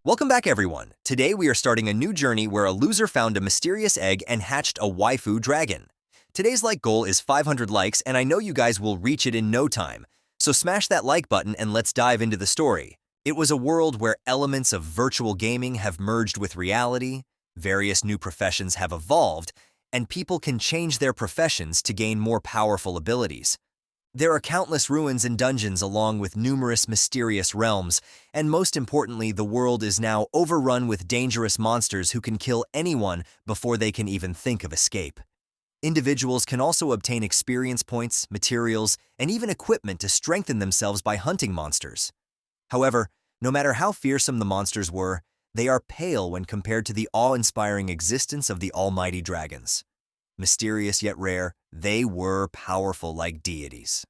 Welcome back, everyone. Today we are starting a new journey where a loser found a mysterious egg and hatched a waifu dragon. Today's like goal is 500 likes, and I know you guys will reach it in no time. So smash that like button and let's dive into the story. It was a world where elements of virtual gaming have merged with reality, various new professions have evolved, and people can change their professions to gain more powerful abilities. There are countless ruins and dungeons along with numerous mysterious realms, and most importantly, the world is now overrun with dangerous monsters who can kill anyone before they can even think of escape. Individuals can also obtain experience points, materials, and even equipment to strengthen themselves by hunting monsters. However, no matter how fearsome the monsters were, they are pale when compared to the awe-inspiring existence of the almighty dragons. Mysterious yet rare, they were powerful like deities.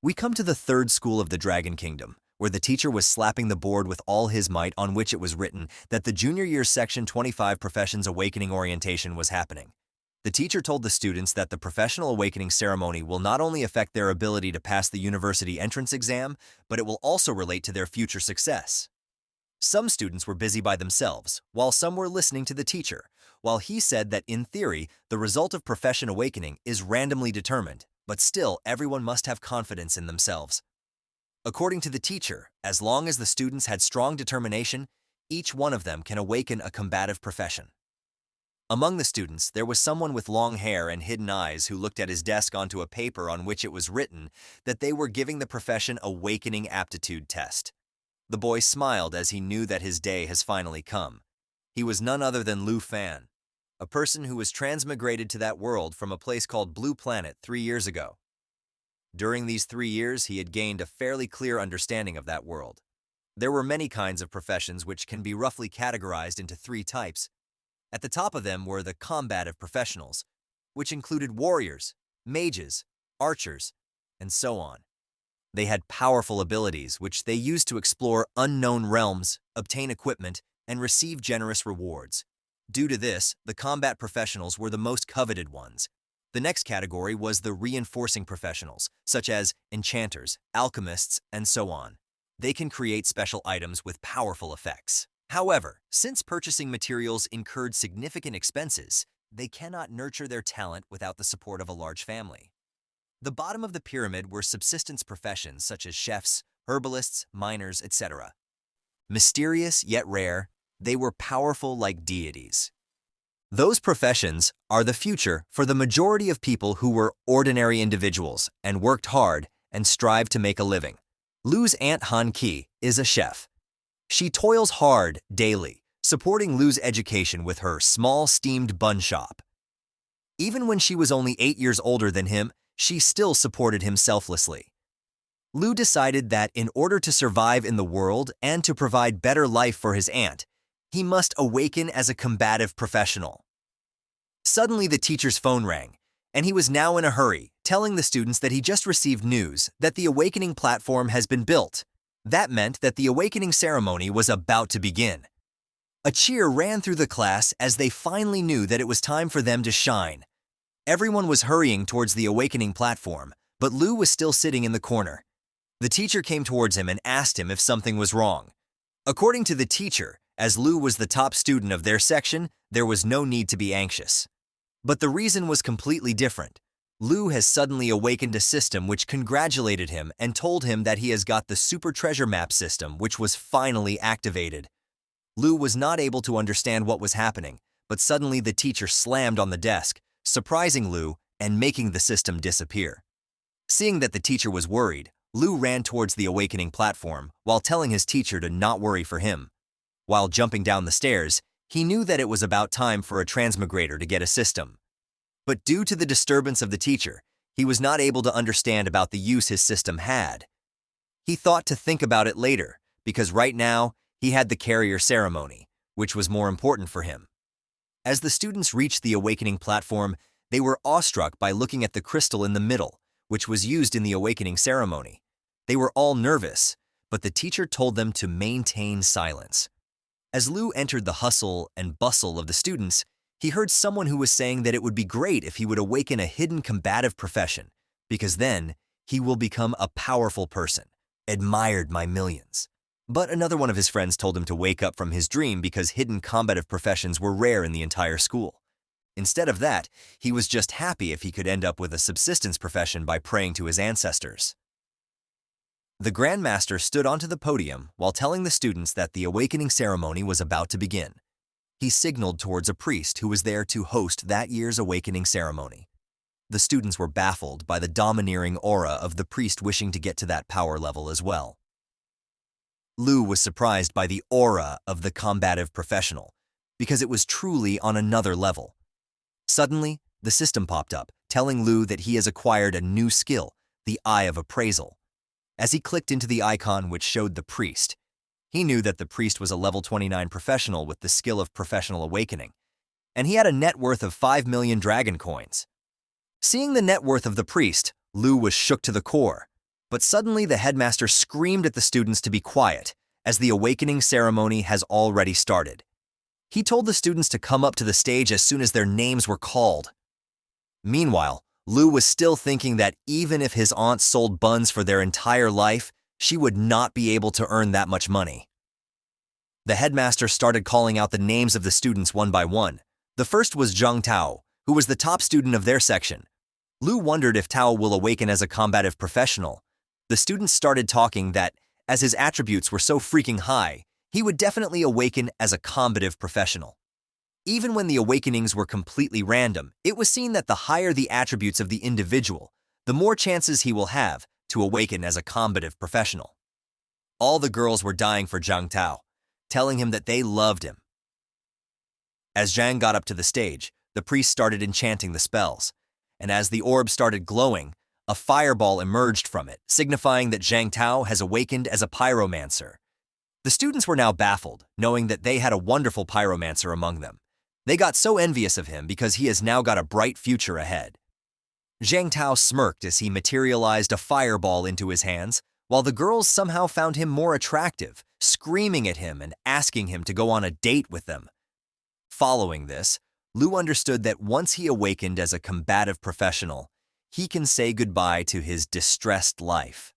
We come to the third school of the Dragon Kingdom, where the teacher was slapping the board with all his might, on which it was written that the junior year section 25 Professions Awakening orientation was happening. The teacher told the students that the professional awakening ceremony will not only affect their ability to pass the university entrance exam, but it will also relate to their future success. Some students were busy by themselves, while some were listening to the teacher, while he said that in theory, the result of profession awakening is randomly determined, but still everyone must have confidence in themselves. According to the teacher, as long as the students had strong determination, each one of them can awaken a combative profession. Among the students, there was someone with long hair and hidden eyes who looked at his desk onto a paper on which it was written that they were giving the profession awakening aptitude test. The boy smiled as he knew that his day has finally come. He was none other than Lu Fan, a person who was transmigrated to that world from a place called Blue Planet 3 years ago. During these 3 years, he had gained a fairly clear understanding of that world. There were many kinds of professions which can be roughly categorized into 3 types. At the top of them were the combative professionals, which included warriors, mages, archers, and so on. They had powerful abilities which they used to explore unknown realms, obtain equipment, and receive generous rewards. Due to this, the combat professionals were the most coveted ones. The next category was the reinforcing professionals, such as enchanters, alchemists, and so on. They can create special items with powerful effects. However, since purchasing materials incurred significant expenses, they cannot nurture their talent without the support of a large family. The bottom of the pyramid were subsistence professions such as chefs, herbalists, miners, etc. Mysterious yet rare, they were powerful like deities. Those professions are the future for the majority of people who were ordinary individuals and worked hard and strived to make a living. Lu's Aunt Han Ki is a chef. She toils hard daily, supporting Lu's education with her small steamed bun shop. Even when she was only 8 years older than him, she still supported him selflessly. Lu decided that in order to survive in the world and to provide better life for his aunt, he must awaken as a combative professional. Suddenly the teacher's phone rang, and he was now in a hurry, telling the students that he just received news that the awakening platform has been built. That meant that the awakening ceremony was about to begin. A cheer ran through the class as they finally knew that it was time for them to shine. Everyone was hurrying towards the awakening platform, but Lu was still sitting in the corner. The teacher came towards him and asked him if something was wrong. According to the teacher, as Lu was the top student of their section, there was no need to be anxious. But the reason was completely different. Lu has suddenly awakened a system which congratulated him and told him that he has got the super treasure map system, which was finally activated. Lu was not able to understand what was happening, but suddenly the teacher slammed on the desk, surprising Lu and making the system disappear. Seeing that the teacher was worried, Lu ran towards the awakening platform while telling his teacher to not worry for him. While jumping down the stairs, he knew that it was about time for a transmigrator to get a system. But due to the disturbance of the teacher, he was not able to understand about the use his system had. He thought to think about it later, because right now, he had the carrier ceremony, which was more important for him. As the students reached the awakening platform, they were awestruck by looking at the crystal in the middle, which was used in the awakening ceremony. They were all nervous, but the teacher told them to maintain silence. As Lu entered the hustle and bustle of the students, he heard someone who was saying that it would be great if he would awaken a hidden combative profession, because then he will become a powerful person, admired by millions. But another one of his friends told him to wake up from his dream because hidden combative professions were rare in the entire school. Instead of that, he was just happy if he could end up with a subsistence profession by praying to his ancestors. The Grand Master stood onto the podium while telling the students that the awakening ceremony was about to begin. He signaled towards a priest who was there to host that year's awakening ceremony. The students were baffled by the domineering aura of the priest wishing to get to that power level as well. Lu was surprised by the aura of the combative professional, because it was truly on another level. Suddenly, the system popped up, telling Lu that he has acquired a new skill, the Eye of Appraisal. As he clicked into the icon which showed the priest, he knew that the priest was a level 29 professional with the skill of professional awakening, and he had a net worth of 5 million dragon coins. Seeing the net worth of the priest, Lu was shook to the core, but suddenly the headmaster screamed at the students to be quiet, as the awakening ceremony has already started. He told the students to come up to the stage as soon as their names were called. Meanwhile, Lu was still thinking that even if his aunt sold buns for their entire life, she would not be able to earn that much money. The headmaster started calling out the names of the students one by one. The first was Zhang Tao, who was the top student of their section. Lu wondered if Tao will awaken as a combative professional. The students started talking that, as his attributes were so freaking high, he would definitely awaken as a combative professional. Even when the awakenings were completely random, it was seen that the higher the attributes of the individual, the more chances he will have to awaken as a combative professional. All the girls were dying for Zhang Tao, telling him that they loved him. As Zhang got up to the stage, the priest started enchanting the spells, and as the orb started glowing, a fireball emerged from it, signifying that Zhang Tao has awakened as a pyromancer. The students were now baffled, knowing that they had a wonderful pyromancer among them. They got so envious of him because he has now got a bright future ahead. Zhang Tao smirked as he materialized a fireball into his hands, while the girls somehow found him more attractive, screaming at him and asking him to go on a date with them. Following this, Lu understood that once he awakened as a combative professional, he can say goodbye to his distressed life.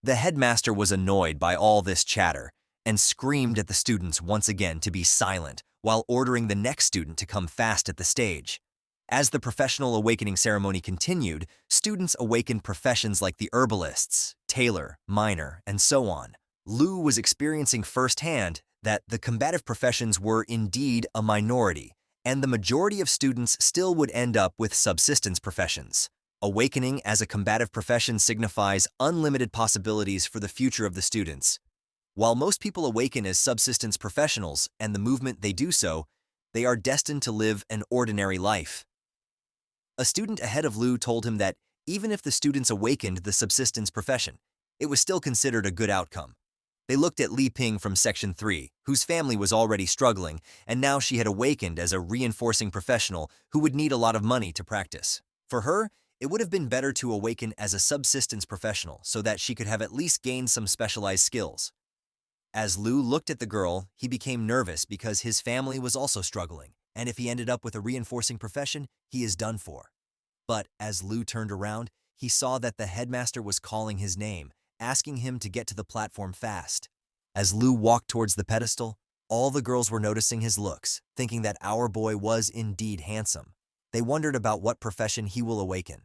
The headmaster was annoyed by all this chatter and screamed at the students once again to be silent while ordering the next student to come fast at the stage. As the professional awakening ceremony continued, students awakened professions like the herbalists, tailor, miner, and so on. Lu was experiencing firsthand that the combative professions were indeed a minority, and the majority of students still would end up with subsistence professions. Awakening as a combative profession signifies unlimited possibilities for the future of the students. While most people awaken as subsistence professionals and the movement they do so, they are destined to live an ordinary life. A student ahead of Lu told him that even if the students awakened the subsistence profession, it was still considered a good outcome. They looked at Li Ping from Section 3, whose family was already struggling, and now she had awakened as a reinforcing professional who would need a lot of money to practice. For her, it would have been better to awaken as a subsistence professional so that she could have at least gained some specialized skills. As Lu looked at the girl, he became nervous because his family was also struggling, and if he ended up with a reinforcing profession, he is done for. But as Lu turned around, he saw that the headmaster was calling his name, asking him to get to the platform fast. As Lu walked towards the pedestal, all the girls were noticing his looks, thinking that our boy was indeed handsome. They wondered about what profession he will awaken.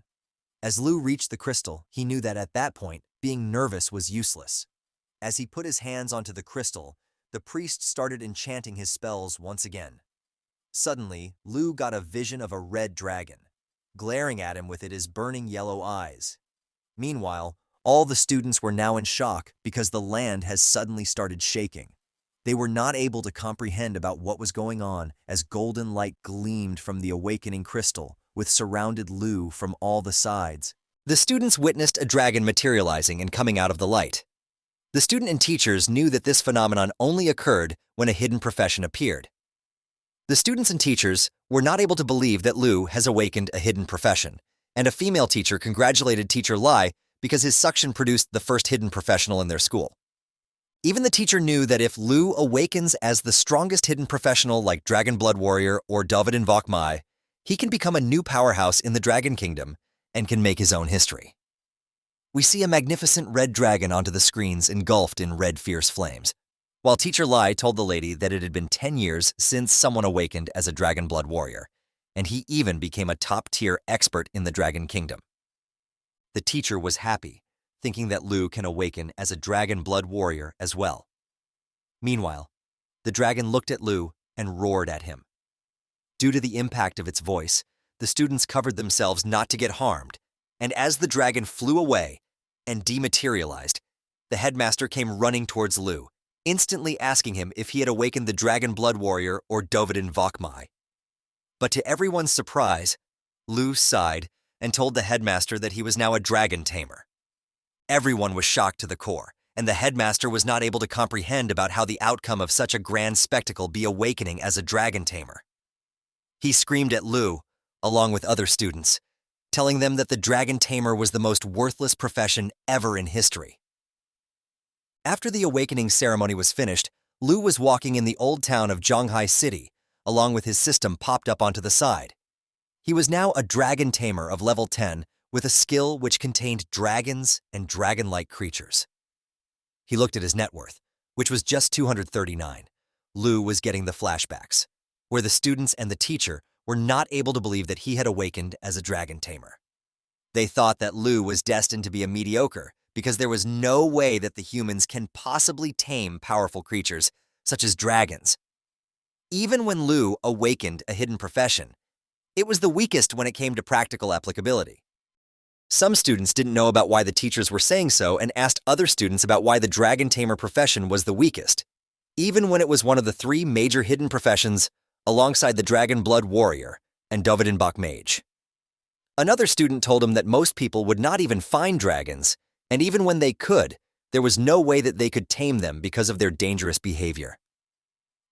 As Lu reached the crystal, he knew that at that point, being nervous was useless. As he put his hands onto the crystal, the priest started enchanting his spells once again. Suddenly, Lu got a vision of a red dragon, glaring at him with his burning yellow eyes. Meanwhile, all the students were now in shock because the land has suddenly started shaking. They were not able to comprehend about what was going on as golden light gleamed from the awakening crystal, which surrounded Lu from all the sides. The students witnessed a dragon materializing and coming out of the light. The student and teachers knew that this phenomenon only occurred when a hidden profession appeared. The students and teachers were not able to believe that Lu has awakened a hidden profession, and a female teacher congratulated teacher Lai because his suction produced the first hidden professional in their school. Even the teacher knew that if Lu awakens as the strongest hidden professional like Dragon Blood Warrior or David Invok Mai, he can become a new powerhouse in the Dragon Kingdom and can make his own history. We see a magnificent red dragon onto the screens engulfed in red fierce flames, while Teacher Lai told the lady that it had been 10 years since someone awakened as a dragon blood warrior, and he even became a top-tier expert in the Dragon Kingdom. The teacher was happy, thinking that Lu can awaken as a dragon blood warrior as well. Meanwhile, the dragon looked at Lu and roared at him. Due to the impact of its voice, the students covered themselves not to get harmed, and as the dragon flew away and dematerialized, the headmaster came running towards Lu, instantly asking him if he had awakened the dragon blood warrior or Dovidin Vokmai. But to everyone's surprise, Lu sighed and told the headmaster that he was now a dragon tamer. Everyone was shocked to the core, and the headmaster was not able to comprehend about how the outcome of such a grand spectacle be awakening as a dragon tamer. He screamed at Lu, along with other students, telling them that the dragon tamer was the most worthless profession ever in history. After the awakening ceremony was finished, Lu was walking in the old town of Zhonghai City, along with his system popped up onto the side. He was now a dragon tamer of level 10 with a skill which contained dragons and dragon-like creatures. He looked at his net worth, which was just 239. Lu was getting the flashbacks, where the students and the teacher were not able to believe that he had awakened as a dragon tamer. They thought that Lu was destined to be a mediocre because there was no way that the humans can possibly tame powerful creatures such as dragons. Even when Lu awakened a hidden profession, it was the weakest when it came to practical applicability. Some students didn't know about why the teachers were saying so and asked other students about why the dragon tamer profession was the weakest, even when it was one of the 3 major hidden professions alongside the dragon blood warrior and Dovidin Bok mage. Another student told him that most people would not even find dragons, and even when they could, there was no way that they could tame them because of their dangerous behavior.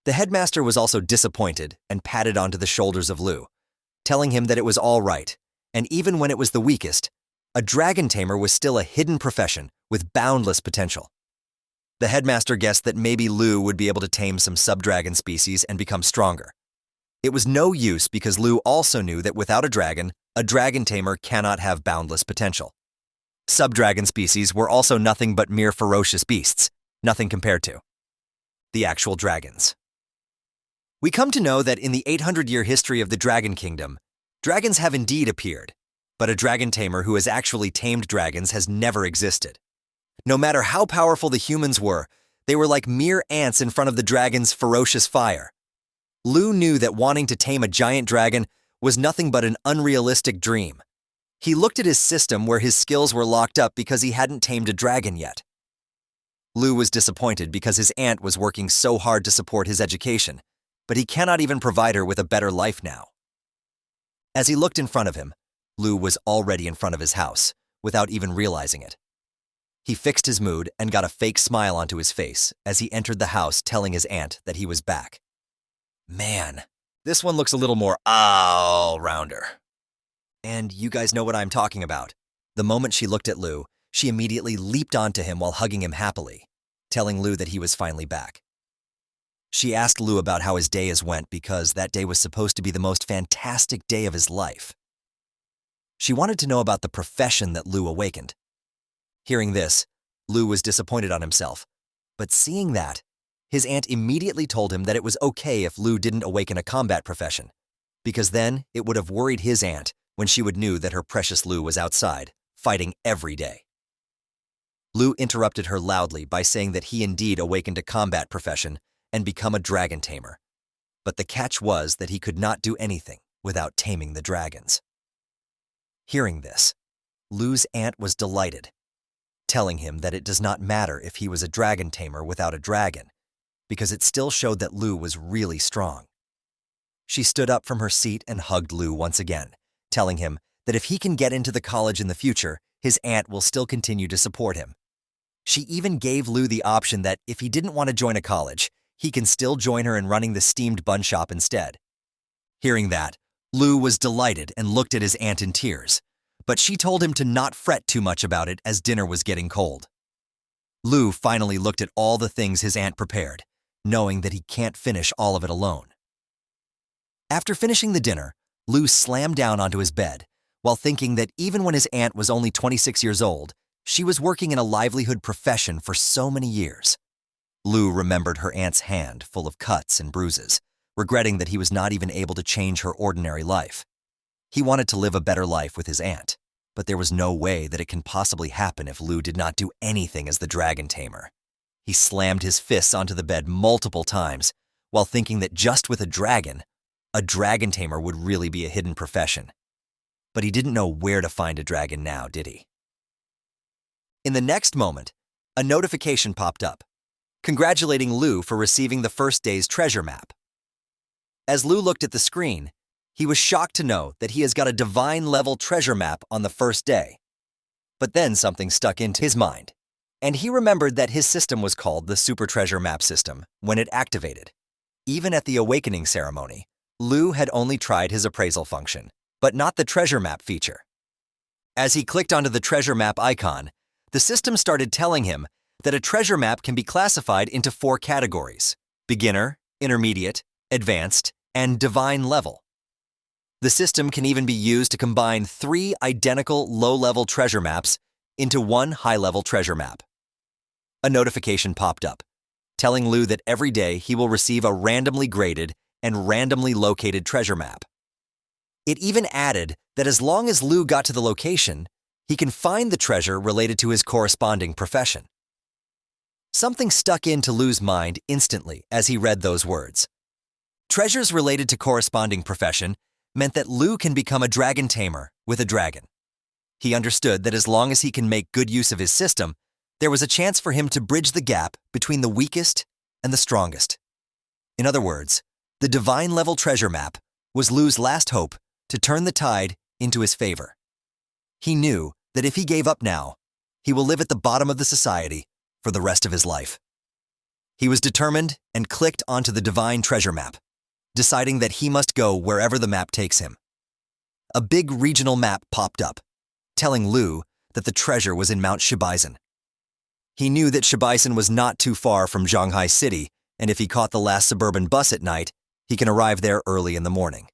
The headmaster was also disappointed and patted onto the shoulders of Lu, telling him that it was all right, and even when it was the weakest, a dragon tamer was still a hidden profession with boundless potential. The headmaster guessed that maybe Lu would be able to tame some sub-dragon species and become stronger. It was no use because Lu also knew that without a dragon tamer cannot have boundless potential. Sub-dragon species were also nothing but mere ferocious beasts, nothing compared to the actual dragons. We come to know that in the 800-year history of the Dragon Kingdom, dragons have indeed appeared, but a dragon tamer who has actually tamed dragons has never existed. No matter how powerful the humans were, they were like mere ants in front of the dragon's ferocious fire. Lu knew that wanting to tame a giant dragon was nothing but an unrealistic dream. He looked at his system where his skills were locked up because he hadn't tamed a dragon yet. Lu was disappointed because his aunt was working so hard to support his education, but he cannot even provide her with a better life now. As he looked in front of him, Lu was already in front of his house, without even realizing it. He fixed his mood and got a fake smile onto his face as he entered the house telling his aunt that he was back. Man, this one looks a little more all-rounder. And you guys know what I'm talking about. The moment she looked at Lu, she immediately leaped onto him while hugging him happily, telling Lu that he was finally back. She asked Lu about how his day has went because that day was supposed to be the most fantastic day of his life. She wanted to know about the profession that Lu awakened. Hearing this, Lu was disappointed on himself, but seeing that, his aunt immediately told him that it was okay if Lu didn't awaken a combat profession, because then it would have worried his aunt when she would knew that her precious Lu was outside, fighting every day. Lu interrupted her loudly by saying that he indeed awakened a combat profession and become a dragon tamer, but the catch was that he could not do anything without taming the dragons. Hearing this, Lu's aunt was delighted, telling him that it does not matter if he was a dragon tamer without a dragon, because it still showed that Lu was really strong. She stood up from her seat and hugged Lu once again, telling him that if he can get into the college in the future, his aunt will still continue to support him. She even gave Lu the option that if he didn't want to join a college, he can still join her in running the steamed bun shop instead. Hearing that, Lu was delighted and looked at his aunt in tears, but she told him to not fret too much about it as dinner was getting cold. Lu finally looked at all the things his aunt prepared, knowing that he can't finish all of it alone. After finishing the dinner, Lu slammed down onto his bed, while thinking that even when his aunt was only 26 years old, She was working in a livelihood profession for so many years. Lu remembered her aunt's hand full of cuts and bruises, regretting that he was not even able to change her ordinary life. He wanted to live a better life with his aunt, but there was no way that it can possibly happen if Lu did not do anything as the dragon tamer. He slammed his fists onto the bed multiple times, while thinking that just with a dragon tamer would really be a hidden profession. But he didn't know where to find a dragon now, did he? In the next moment, a notification popped up, congratulating Lu for receiving the first day's treasure map. As Lu looked at the screen, he was shocked to know that he has got a divine-level treasure map on the first day. But then something stuck into his mind, and he remembered that his system was called the Super Treasure Map System when it activated. Even at the awakening ceremony, Lu had only tried his appraisal function, but not the treasure map feature. As he clicked onto the treasure map icon, the system started telling him that a treasure map can be classified into 4 categories: beginner, intermediate, advanced, and divine level. The system can even be used to combine 3 identical low-level treasure maps into one high-level treasure map. A notification popped up, telling Lu that every day he will receive a randomly graded and randomly located treasure map. It even added that as long as Lu got to the location, he can find the treasure related to his corresponding profession. Something stuck into Lu's mind instantly as he read those words. Treasures related to corresponding profession meant that Lu can become a dragon tamer with a dragon. He understood that as long as he can make good use of his system, there was a chance for him to bridge the gap between the weakest and the strongest. In other words, the divine-level treasure map was Lu's last hope to turn the tide into his favor. He knew that if he gave up now, he will live at the bottom of the society for the rest of his life. He was determined and clicked onto the divine treasure map, deciding that he must go wherever the map takes him. A big regional map popped up, telling Lu that the treasure was in Mount Shibaisen. He knew that Shibaisen was not too far from Shanghai City, and if he caught the last suburban bus at night, he can arrive there early in the morning.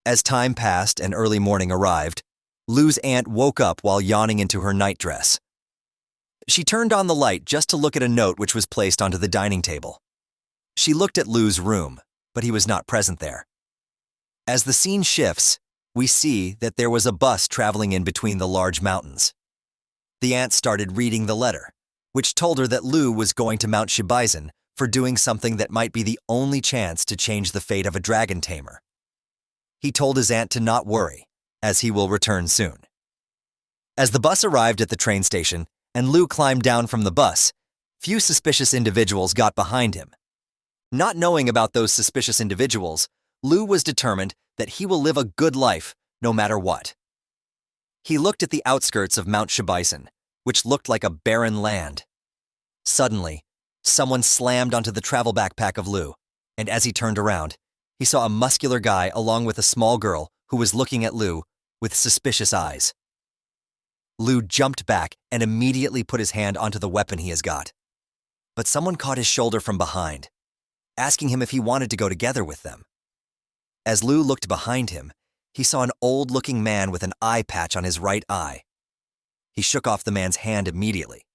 As time passed and early morning arrived, Lu's aunt woke up while yawning into her nightdress. She turned on the light just to look at a note which was placed onto the dining table. She looked at Lu's room, but he was not present there. As the scene shifts, we see that there was a bus traveling in between the large mountains. The aunt started reading the letter, which told her that Lu was going to Mount Shibaisen for doing something that might be the only chance to change the fate of a dragon tamer. He told his aunt to not worry, as he will return soon. As the bus arrived at the train station and Lu climbed down from the bus, few suspicious individuals got behind him. Not knowing about those suspicious individuals, Lu was determined that he will live a good life no matter what. He looked at the outskirts of Mount Shibaisen, which looked like a barren land. Suddenly, someone slammed onto the travel backpack of Lu, and as he turned around, he saw a muscular guy along with a small girl who was looking at Lu with suspicious eyes. Lu jumped back and immediately put his hand onto the weapon he has got. But someone caught his shoulder from behind, asking him if he wanted to go together with them. As Lu looked behind him, he saw an old-looking man with an eye patch on his right eye. He shook off the man's hand immediately.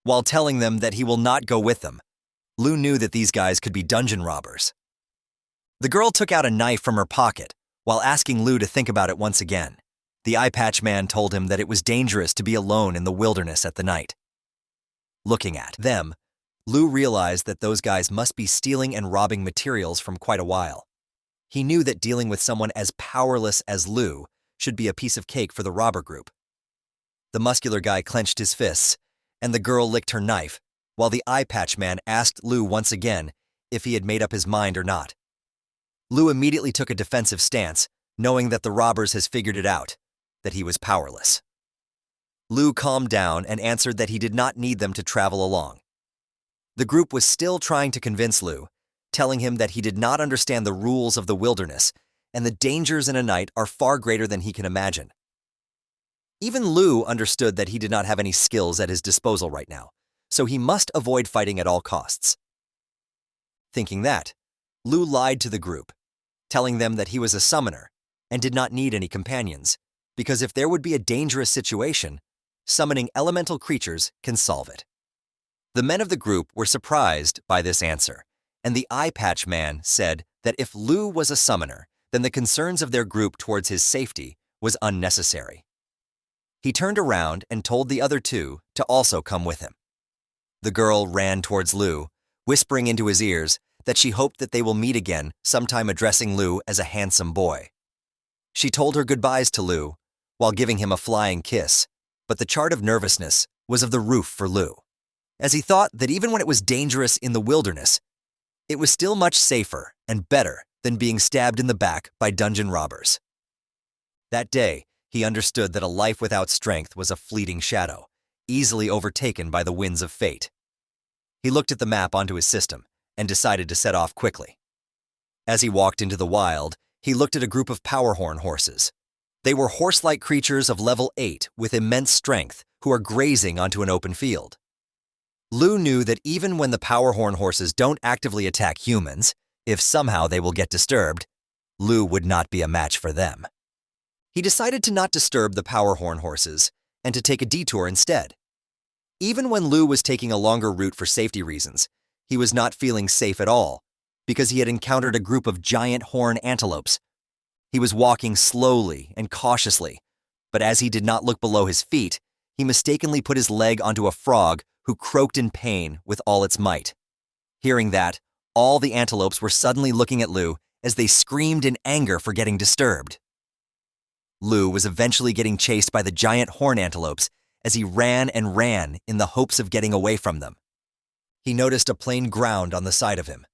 While telling them that he will not go with them, Lu knew that these guys could be dungeon robbers. The girl took out a knife from her pocket while asking Lu to think about it once again. The eye patch man told him that it was dangerous to be alone in the wilderness at the night. Looking at them, Lu realized that those guys must be stealing and robbing materials from quite a while. He knew that dealing with someone as powerless as Lu should be a piece of cake for the robber group. The muscular guy clenched his fists, and the girl licked her knife, while the eye patch man asked Lu once again if he had made up his mind or not. Lu immediately took a defensive stance, knowing that the robbers has figured it out, that he was powerless. Lu calmed down and answered that he did not need them to travel along. The group was still trying to convince Lu, telling him that he did not understand the rules of the wilderness and the dangers in a night are far greater than he can imagine. Even Lu understood that he did not have any skills at his disposal right now, so he must avoid fighting at all costs. Thinking that, Lu lied to the group, telling them that he was a summoner and did not need any companions, because if there would be a dangerous situation, summoning elemental creatures can solve it. The men of the group were surprised by this answer, and the eye patch man said that if Lu was a summoner, then the concerns of their group towards his safety was unnecessary. He turned around and told the other two to also come with him. The girl ran towards Lu, whispering into his ears that she hoped that they will meet again, sometime addressing Lu as a handsome boy. She told her goodbyes to Lu while giving him a flying kiss, but the chart of nervousness was of the roof for Lu, as he thought that even when it was dangerous in the wilderness, it was still much safer and better than being stabbed in the back by dungeon robbers. That day, he understood that a life without strength was a fleeting shadow, easily overtaken by the winds of fate. He looked at the map onto his system and decided to set off quickly. As he walked into the wild, he looked at a group of powerhorn horses. They were horse-like creatures of level 8 with immense strength who are grazing onto an open field. Lu knew that even when the powerhorn horses don't actively attack humans, if somehow they will get disturbed, Lu would not be a match for them. He decided to not disturb the powerhorn horses and to take a detour instead. Even when Lu was taking a longer route for safety reasons, he was not feeling safe at all because he had encountered a group of giant horn antelopes. He was walking slowly and cautiously, but as he did not look below his feet, he mistakenly put his leg onto a frog who croaked in pain with all its might. Hearing that, all the antelopes were suddenly looking at Lu as they screamed in anger for getting disturbed. Lu was eventually getting chased by the giant horn antelopes as he ran and ran in the hopes of getting away from them. He noticed a plain ground on the side of him.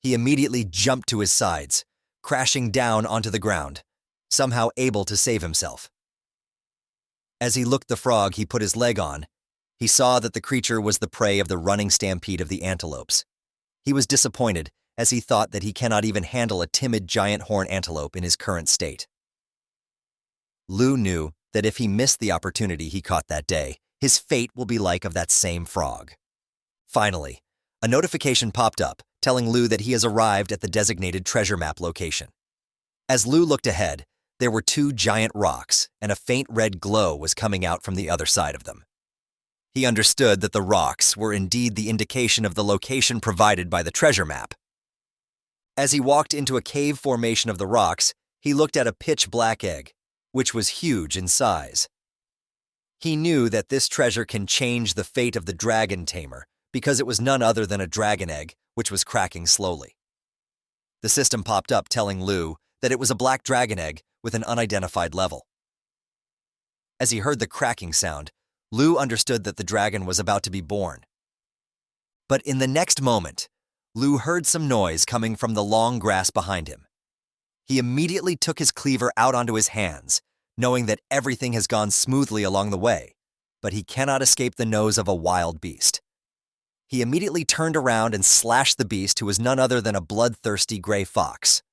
He immediately jumped to his sides, crashing down onto the ground, somehow able to save himself. As he looked the frog he put his leg on, he saw that the creature was the prey of the running stampede of the antelopes. He was disappointed as he thought that he cannot even handle a timid giant horn antelope in his current state. Lu knew that if he missed the opportunity he caught that day, his fate will be like of that same frog. Finally, a notification popped up telling Lu that he has arrived at the designated treasure map location. As Lu looked ahead, there were 2 giant rocks and a faint red glow was coming out from the other side of them. He understood that the rocks were indeed the indication of the location provided by the treasure map. As he walked into a cave formation of the rocks, he looked at a pitch-black egg, which was huge in size. He knew that this treasure can change the fate of the dragon Tamer because it was none other than a dragon egg, which was cracking slowly. The system popped up telling Lu that it was a black dragon egg with an unidentified level. As he heard the cracking sound, Lu understood that the dragon was about to be born. But in the next moment, Lu heard some noise coming from the long grass behind him. He immediately took his cleaver out onto his hands, knowing that everything has gone smoothly along the way, but he cannot escape the nose of a wild beast. He immediately turned around and slashed the beast, who was none other than a bloodthirsty gray fox.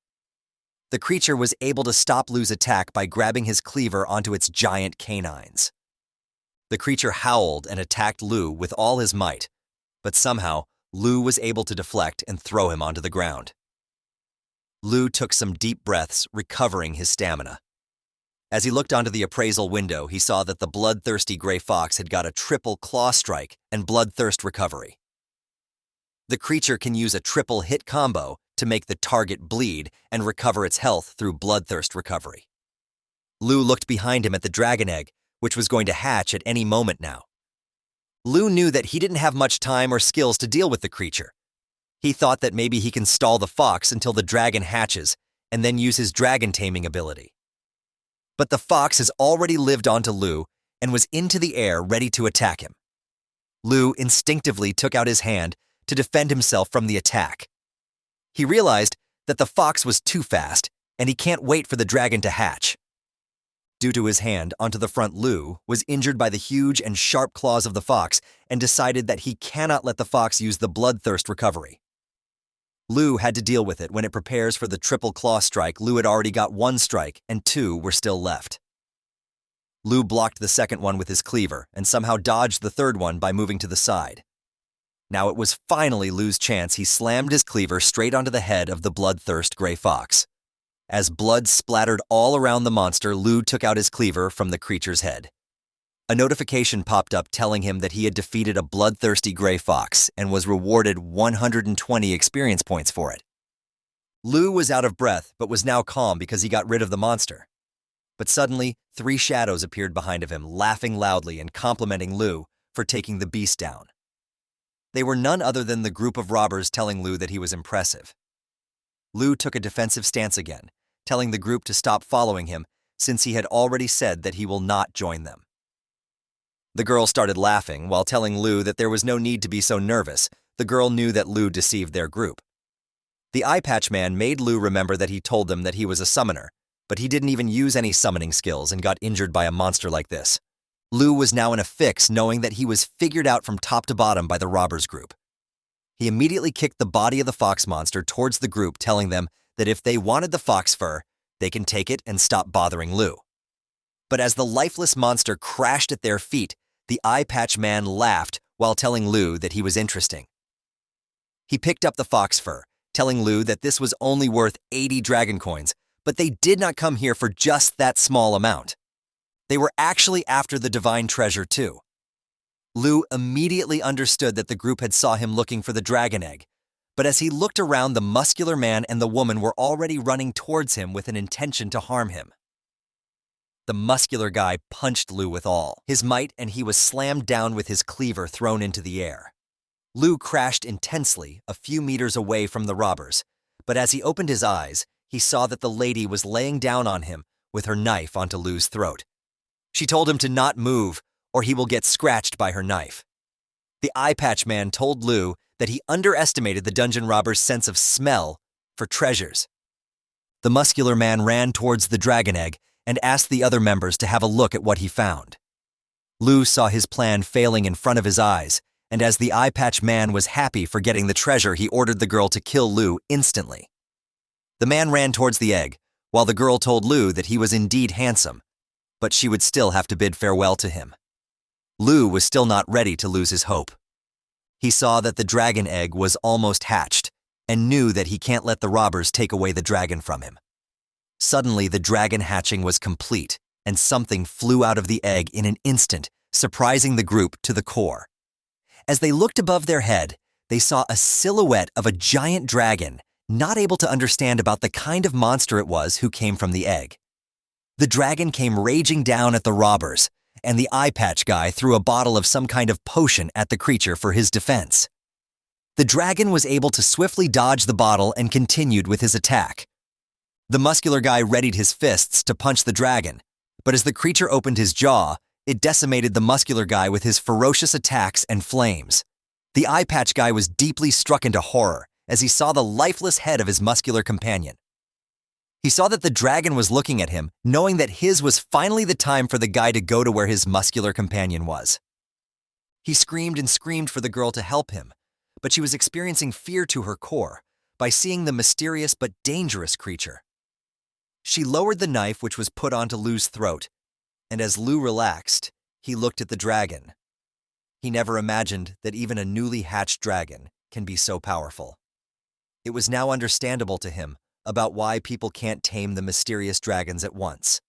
The creature was able to stop Lu's attack by grabbing his cleaver onto its giant canines. The creature howled and attacked Lu with all his might, but somehow Lu was able to deflect and throw him onto the ground. Lu took some deep breaths, recovering his stamina. As he looked onto the appraisal window, he saw that the bloodthirsty gray fox had got a triple claw strike and bloodthirst recovery. The creature can use a triple hit combo to make the target bleed and recover its health through bloodthirst recovery. Lu looked behind him at the dragon egg, which was going to hatch at any moment now. Lu knew that he didn't have much time or skills to deal with the creature. He thought that maybe he can stall the fox until the dragon hatches and then use his dragon taming ability. But the fox has already lived onto Lu and was into the air ready to attack him. Lu instinctively took out his hand to defend himself from the attack. He realized that the fox was too fast and he can't wait for the dragon to hatch. Due to his hand onto the front, Lu was injured by the huge and sharp claws of the fox and decided that he cannot let the fox use the bloodthirst recovery. Lu had to deal with it when it prepares for the triple claw strike. Lu had already got 1 strike and 2 were still left. Lu blocked the second one with his cleaver and somehow dodged the third one by moving to the side. Now it was finally Lu's chance. He slammed his cleaver straight onto the head of the bloodthirst gray fox. As blood splattered all around the monster, Lu took out his cleaver from the creature's head. A notification popped up telling him that he had defeated a bloodthirsty gray fox and was rewarded 120 experience points for it. Lu was out of breath but was now calm because he got rid of the monster. But suddenly, 3 shadows appeared behind of him, laughing loudly and complimenting Lu for taking the beast down. They were none other than the group of robbers telling Lu that he was impressive. Lu took a defensive stance again, telling the group to stop following him since he had already said that he will not join them. The girl started laughing while telling Lu that there was no need to be so nervous. The girl knew that Lu deceived their group. The eye patch man made Lu remember that he told them that he was a summoner, but he didn't even use any summoning skills and got injured by a monster like this. Lu was now in a fix knowing that he was figured out from top to bottom by the robbers group. He immediately kicked the body of the fox monster towards the group, telling them that if they wanted the fox fur, they can take it and stop bothering Lu. But as the lifeless monster crashed at their feet, the eye patch man laughed while telling Lu that he was interesting. He picked up the fox fur, telling Lu that this was only worth 80 dragon coins, but they did not come here for just that small amount. They were actually after the divine treasure too. Lu immediately understood that the group had saw him looking for the dragon egg, but as he looked around, the muscular man and the woman were already running towards him with an intention to harm him. The muscular guy punched Lu with all his might, and he was slammed down with his cleaver thrown into the air. Lu crashed intensely a few meters away from the robbers, but as he opened his eyes, he saw that the lady was laying down on him with her knife onto Lu's throat. She told him to not move, or he will get scratched by her knife. The eye patch man told Lu that he underestimated the dungeon robber's sense of smell for treasures. The muscular man ran towards the dragon egg and asked the other members to have a look at what he found. Lu saw his plan failing in front of his eyes, and as the eye patch man was happy for getting the treasure, he ordered the girl to kill Lu instantly. The man ran towards the egg, while the girl told Lu that he was indeed handsome, but she would still have to bid farewell to him. Lu was still not ready to lose his hope. He saw that the dragon egg was almost hatched and knew that he can't let the robbers take away the dragon from him. Suddenly, the dragon hatching was complete, and something flew out of the egg in an instant, surprising the group to the core. As they looked above their head, they saw a silhouette of a giant dragon, not able to understand about the kind of monster it was who came from the egg. The dragon came raging down at the robbers, and the eye patch guy threw a bottle of some kind of potion at the creature for his defense. The dragon was able to swiftly dodge the bottle and continued with his attack. The muscular guy readied his fists to punch the dragon, but as the creature opened his jaw, it decimated the muscular guy with his ferocious attacks and flames. The eye patch guy was deeply struck into horror as he saw the lifeless head of his muscular companion. He saw that the dragon was looking at him, knowing that his was finally the time for the guy to go to where his muscular companion was. He screamed and screamed for the girl to help him, but she was experiencing fear to her core by seeing the mysterious but dangerous creature. She lowered the knife which was put onto Lu's throat, and as Lu relaxed, he looked at the dragon. He never imagined that even a newly hatched dragon can be so powerful. It was now understandable to him about why people can't tame the mysterious dragons at once.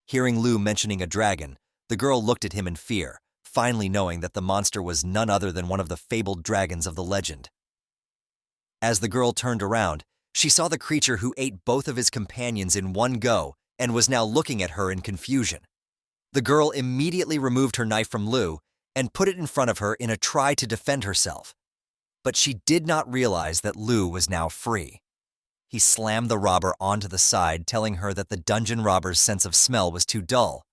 Hearing Lu mentioning a dragon, the girl looked at him in fear, finally knowing that the monster was none other than one of the fabled dragons of the legend. As the girl turned around, she saw the creature who ate both of his companions in one go and was now looking at her in confusion. The girl immediately removed her knife from Lu and put it in front of her in a try to defend herself. But she did not realize that Lu was now free. He slammed the robber onto the side, telling her that the dungeon robber's sense of smell was too dull.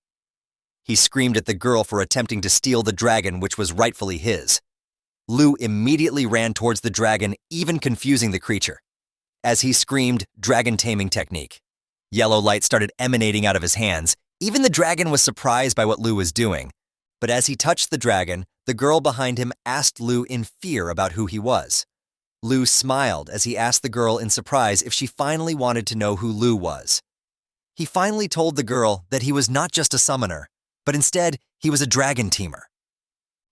He screamed at the girl for attempting to steal the dragon which was rightfully his. Lu immediately ran towards the dragon, even confusing the creature. As he screamed, dragon taming technique. Yellow light started emanating out of his hands. Even the dragon was surprised by what Lu was doing. But as he touched the dragon, the girl behind him asked Lu in fear about who he was. Lu smiled as he asked the girl in surprise if she finally wanted to know who Lu was. He finally told the girl that he was not just a summoner, but instead he was a dragon tamer.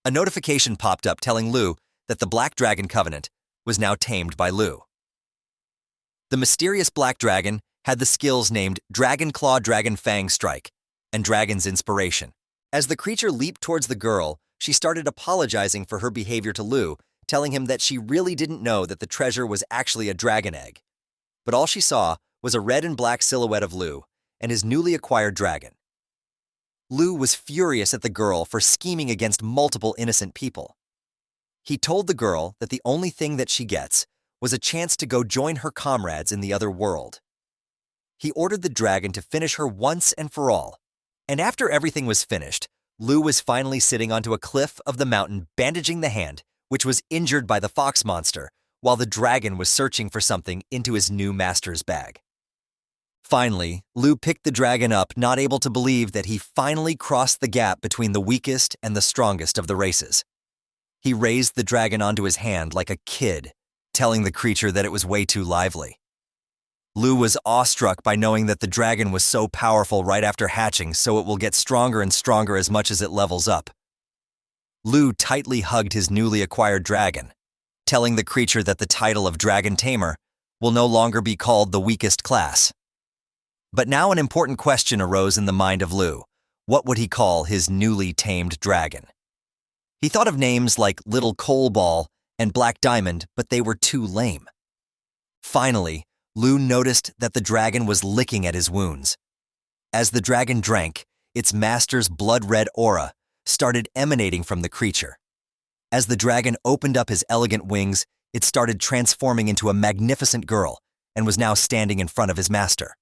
A notification popped up telling Lu that the Black Dragon Covenant was now tamed by Lu. The mysterious Black Dragon had the skills named Dragon Claw Dragon Fang Strike and Dragon's Inspiration, As the creature leaped towards the girl, she started apologizing for her behavior to Lu, telling him that she really didn't know that the treasure was actually a dragon egg. But all she saw was a red and black silhouette of Lu and his newly acquired dragon. Lu was furious at the girl for scheming against multiple innocent people. He told the girl that the only thing that she gets was a chance to go join her comrades in the other world. He ordered the dragon to finish her once and for all, and after everything was finished, Lu was finally sitting onto a cliff of the mountain bandaging the hand, which was injured by the fox monster, while the dragon was searching for something into his new master's bag. Finally, Lu picked the dragon up, not able to believe that he finally crossed the gap between the weakest and the strongest of the races. He raised the dragon onto his hand like a kid, telling the creature that it was way too lively. Lu was awestruck by knowing that the dragon was so powerful right after hatching, so it will get stronger and stronger as much as it levels up. Lu tightly hugged his newly acquired dragon, telling the creature that the title of Dragon Tamer will no longer be called the weakest class. But now an important question arose in the mind of Lu. What would he call his newly tamed dragon? He thought of names like Little Coal Ball and Black Diamond, but they were too lame. Finally, Lu noticed that the dragon was licking at his wounds. As the dragon drank, its master's blood-red aura started emanating from the creature. As the dragon opened up his elegant wings, it started transforming into a magnificent girl and was now standing in front of his master.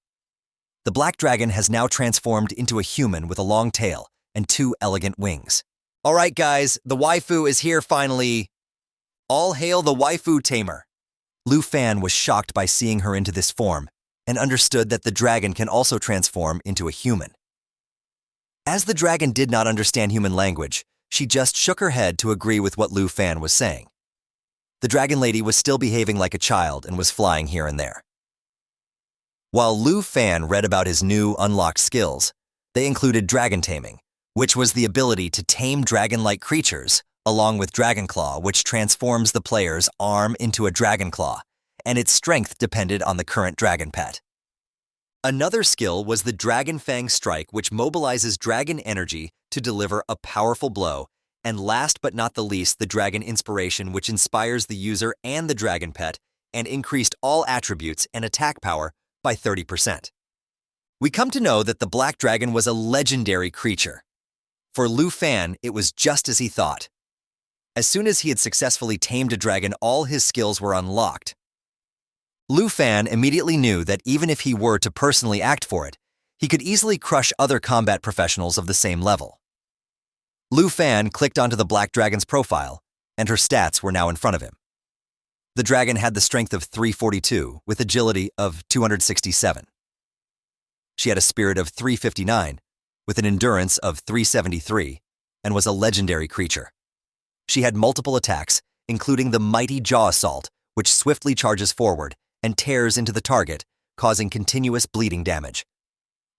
The black dragon has now transformed into a human with a long tail and 2 elegant wings. All right, guys, the waifu is here finally. All hail the waifu Tamer. Lu Fan was shocked by seeing her into this form and understood that the dragon can also transform into a human. As the dragon did not understand human language, she just shook her head to agree with what Lu Fan was saying. The dragon lady was still behaving like a child and was flying here and there. While Lu Fan read about his new unlocked skills, they included dragon taming, which was the ability to tame dragon-like creatures, along with Dragon Claw, which transforms the player's arm into a dragon claw, and its strength depended on the current dragon pet. Another skill was the Dragon Fang Strike, which mobilizes dragon energy to deliver a powerful blow, and last but not the least, the Dragon Inspiration, which inspires the user and the dragon pet and increased all attributes and attack power by 30%. We come to know that the black dragon was a legendary creature. For Lu Fan, it was just as he thought. As soon as he had successfully tamed a dragon, all his skills were unlocked. Lu Fan immediately knew that even if he were to personally act for it, he could easily crush other combat professionals of the same level. Lu Fan clicked onto the black dragon's profile, and her stats were now in front of him. The dragon had the strength of 342 with agility of 267. She had a spirit of 359 with an endurance of 373 and was a legendary creature. She had multiple attacks, including the mighty jaw assault, which swiftly charges forward and tears into the target, causing continuous bleeding damage.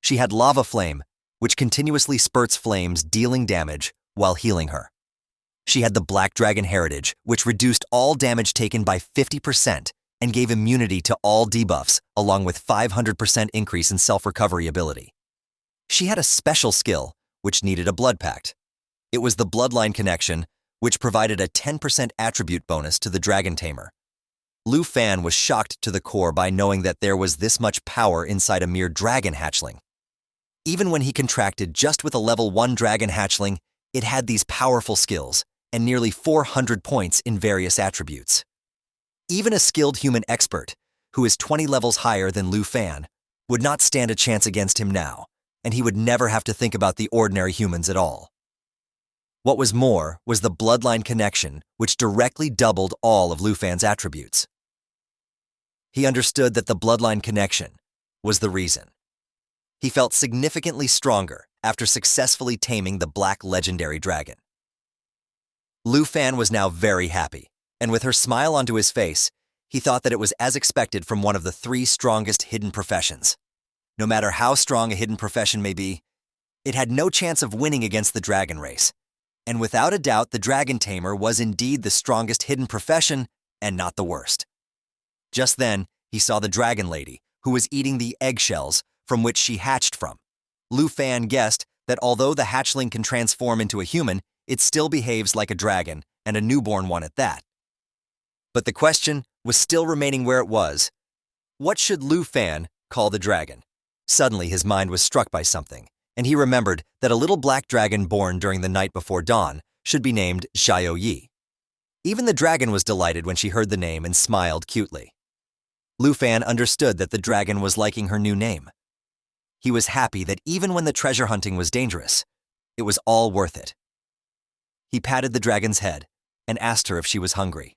She had lava flame, which continuously spurts flames, dealing damage while healing her. She had the Black Dragon Heritage, which reduced all damage taken by 50% and gave immunity to all debuffs, along with 500% increase in self-recovery ability. She had a special skill, which needed a blood pact. It was the Bloodline Connection, which provided a 10% attribute bonus to the Dragon Tamer. Lu Fan was shocked to the core by knowing that there was this much power inside a mere dragon hatchling. Even when he contracted just with a level 1 dragon hatchling, it had these powerful skills and nearly 400 points in various attributes. Even a skilled human expert, who is 20 levels higher than Lu Fan, would not stand a chance against him now, and he would never have to think about the ordinary humans at all. What was more was the Bloodline Connection, which directly doubled all of Lu Fan's attributes. He understood that the Bloodline Connection was the reason. He felt significantly stronger after successfully taming the Black Legendary Dragon. Lu Fan was now very happy, and with her smile onto his face, he thought that it was as expected from one of the 3 strongest hidden professions. No matter how strong a hidden profession may be, it had no chance of winning against the dragon race. And without a doubt, the Dragon Tamer was indeed the strongest hidden profession and not the worst. Just then, he saw the Dragon Lady, who was eating the eggshells from which she hatched from. Lu Fan guessed that although the hatchling can transform into a human, it still behaves like a dragon, and a newborn one at that. But the question was still remaining where it was. What should Lu Fan call the dragon? Suddenly his mind was struck by something, and he remembered that a little black dragon born during the night before dawn should be named Xiao Yi. Even the dragon was delighted when she heard the name and smiled cutely. Lu Fan understood that the dragon was liking her new name. He was happy that even when the treasure hunting was dangerous, it was all worth it. He patted the dragon's head and asked her if she was hungry.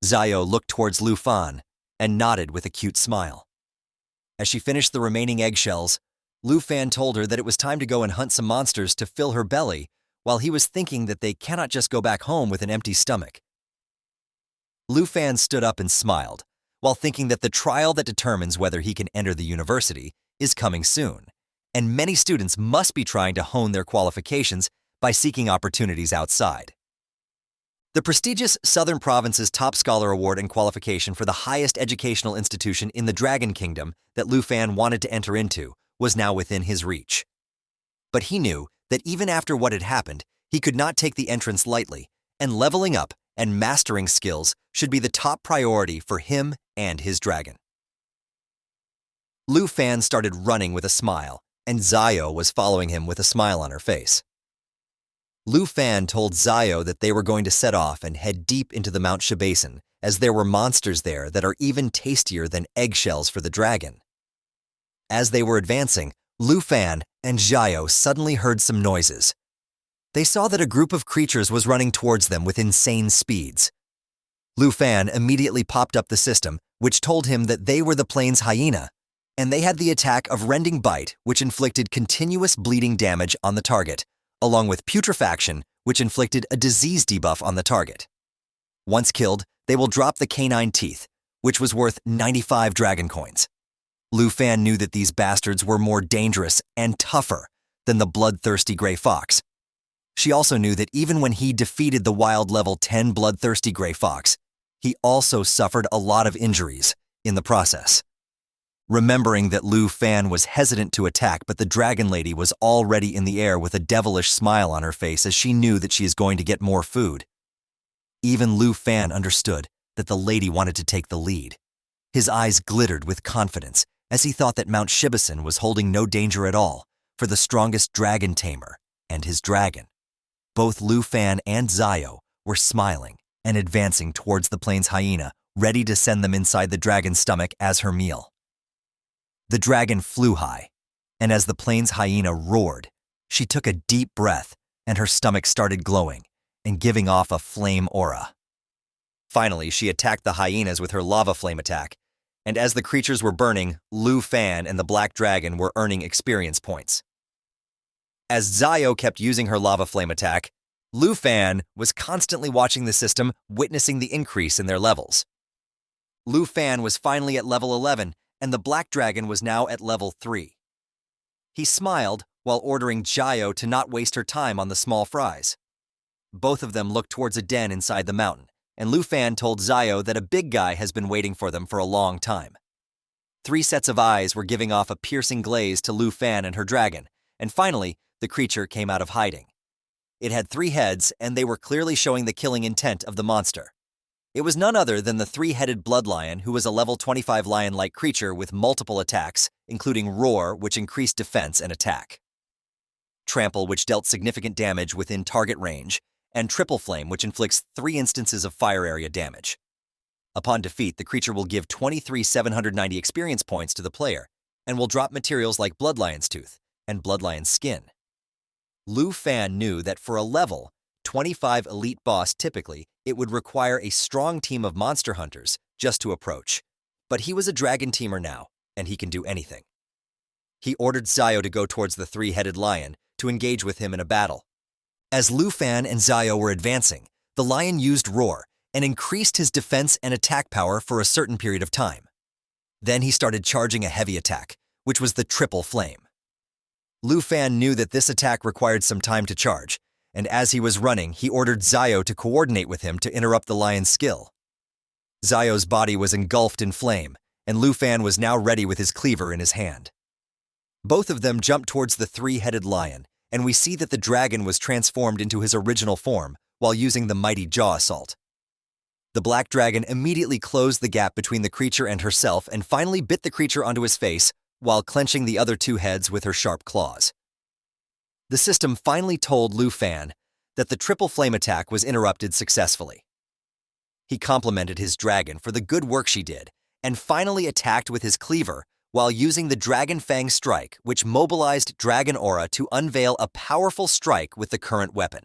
Xiao looked towards Lu Fan and nodded with a cute smile. As she finished the remaining eggshells, Lu Fan told her that it was time to go and hunt some monsters to fill her belly, while he was thinking that they cannot just go back home with an empty stomach. Lu Fan stood up and smiled, while thinking that the trial that determines whether he can enter the university is coming soon, and many students must be trying to hone their qualifications by seeking opportunities outside. The prestigious Southern Province's Top Scholar Award and qualification for the highest educational institution in the Dragon Kingdom that Lu Fan wanted to enter into was now within his reach. But he knew that even after what had happened, he could not take the entrance lightly, and leveling up and mastering skills should be the top priority for him and his dragon. Lu Fan started running with a smile, and Xiao was following him with a smile on her face. Lu Fan told Xiao that they were going to set off and head deep into the Mount Shi Basin, as there were monsters there that are even tastier than eggshells for the dragon. As they were advancing, Lu Fan and Xiao suddenly heard some noises. They saw that a group of creatures was running towards them with insane speeds. Lu Fan immediately popped up the system, which told him that they were the plains hyena, and they had the attack of Rending Bite, which inflicted continuous bleeding damage on the target, along with putrefaction, which inflicted a disease debuff on the target. Once killed, they will drop the canine teeth, which was worth 95 dragon coins. Lu Fan knew that these bastards were more dangerous and tougher than the bloodthirsty gray fox. She also knew that even when he defeated the wild level 10 bloodthirsty gray fox, he also suffered a lot of injuries in the process. Remembering that Lu Fan was hesitant to attack, but the dragon lady was already in the air with a devilish smile on her face as she knew that she is going to get more food. Even Lu Fan understood that the lady wanted to take the lead. His eyes glittered with confidence as he thought that Mount Shi Basin was holding no danger at all for the strongest dragon tamer and his dragon. Both Lu Fan and Xiao were smiling and advancing towards the plains hyena, ready to send them inside the dragon's stomach as her meal. The dragon flew high, and as the plains hyena roared, she took a deep breath and her stomach started glowing and giving off a flame aura. Finally, she attacked the hyenas with her lava flame attack, and as the creatures were burning, Lu Fan and the black dragon were earning experience points. As Xiao kept using her lava flame attack, Lu Fan was constantly watching the system, witnessing the increase in their levels. Lu Fan was finally at level 11, and the black dragon was now at level 3. He smiled while ordering Xiao to not waste her time on the small fries. Both of them looked towards a den inside the mountain, and Lu Fan told Xiao that a big guy has been waiting for them for a long time. 3 sets of eyes were giving off a piercing glaze to Lu Fan and her dragon, and finally, the creature came out of hiding. It had 3 heads, and they were clearly showing the killing intent of the monster. It was none other than the 3-headed blood lion, who was a level 25 lion-like creature with multiple attacks, including Roar, which increased defense and attack, Trample, which dealt significant damage within target range, and Triple Flame, which inflicts 3 instances of fire area damage. Upon defeat, the creature will give 23,790 experience points to the player, and will drop materials like Blood Lion's Tooth and Blood Lion's Skin. Lu Fan knew that for a level 25 elite boss typically, it would require a strong team of monster hunters just to approach. But he was a dragon teamer now, and he can do anything. He ordered Xiao to go towards the 3-headed lion to engage with him in a battle. As Lu Fan and Xiao were advancing, the lion used Roar and increased his defense and attack power for a certain period of time. Then he started charging a heavy attack, which was the Triple Flame. Lu Fan knew that this attack required some time to charge, and as he was running, he ordered Xiao to coordinate with him to interrupt the lion's skill. Xiao's body was engulfed in flame, and Lu Fan was now ready with his cleaver in his hand. Both of them jump towards the three-headed lion, and we see that the dragon was transformed into his original form while using the mighty jaw assault. The black dragon immediately closed the gap between the creature and herself and finally bit the creature onto his face while clenching the other two heads with her sharp claws. The system finally told Lu Fan that the triple flame attack was interrupted successfully. He complimented his dragon for the good work she did and finally attacked with his cleaver while using the Dragon Fang strike, which mobilized Dragon Aura to unveil a powerful strike with the current weapon.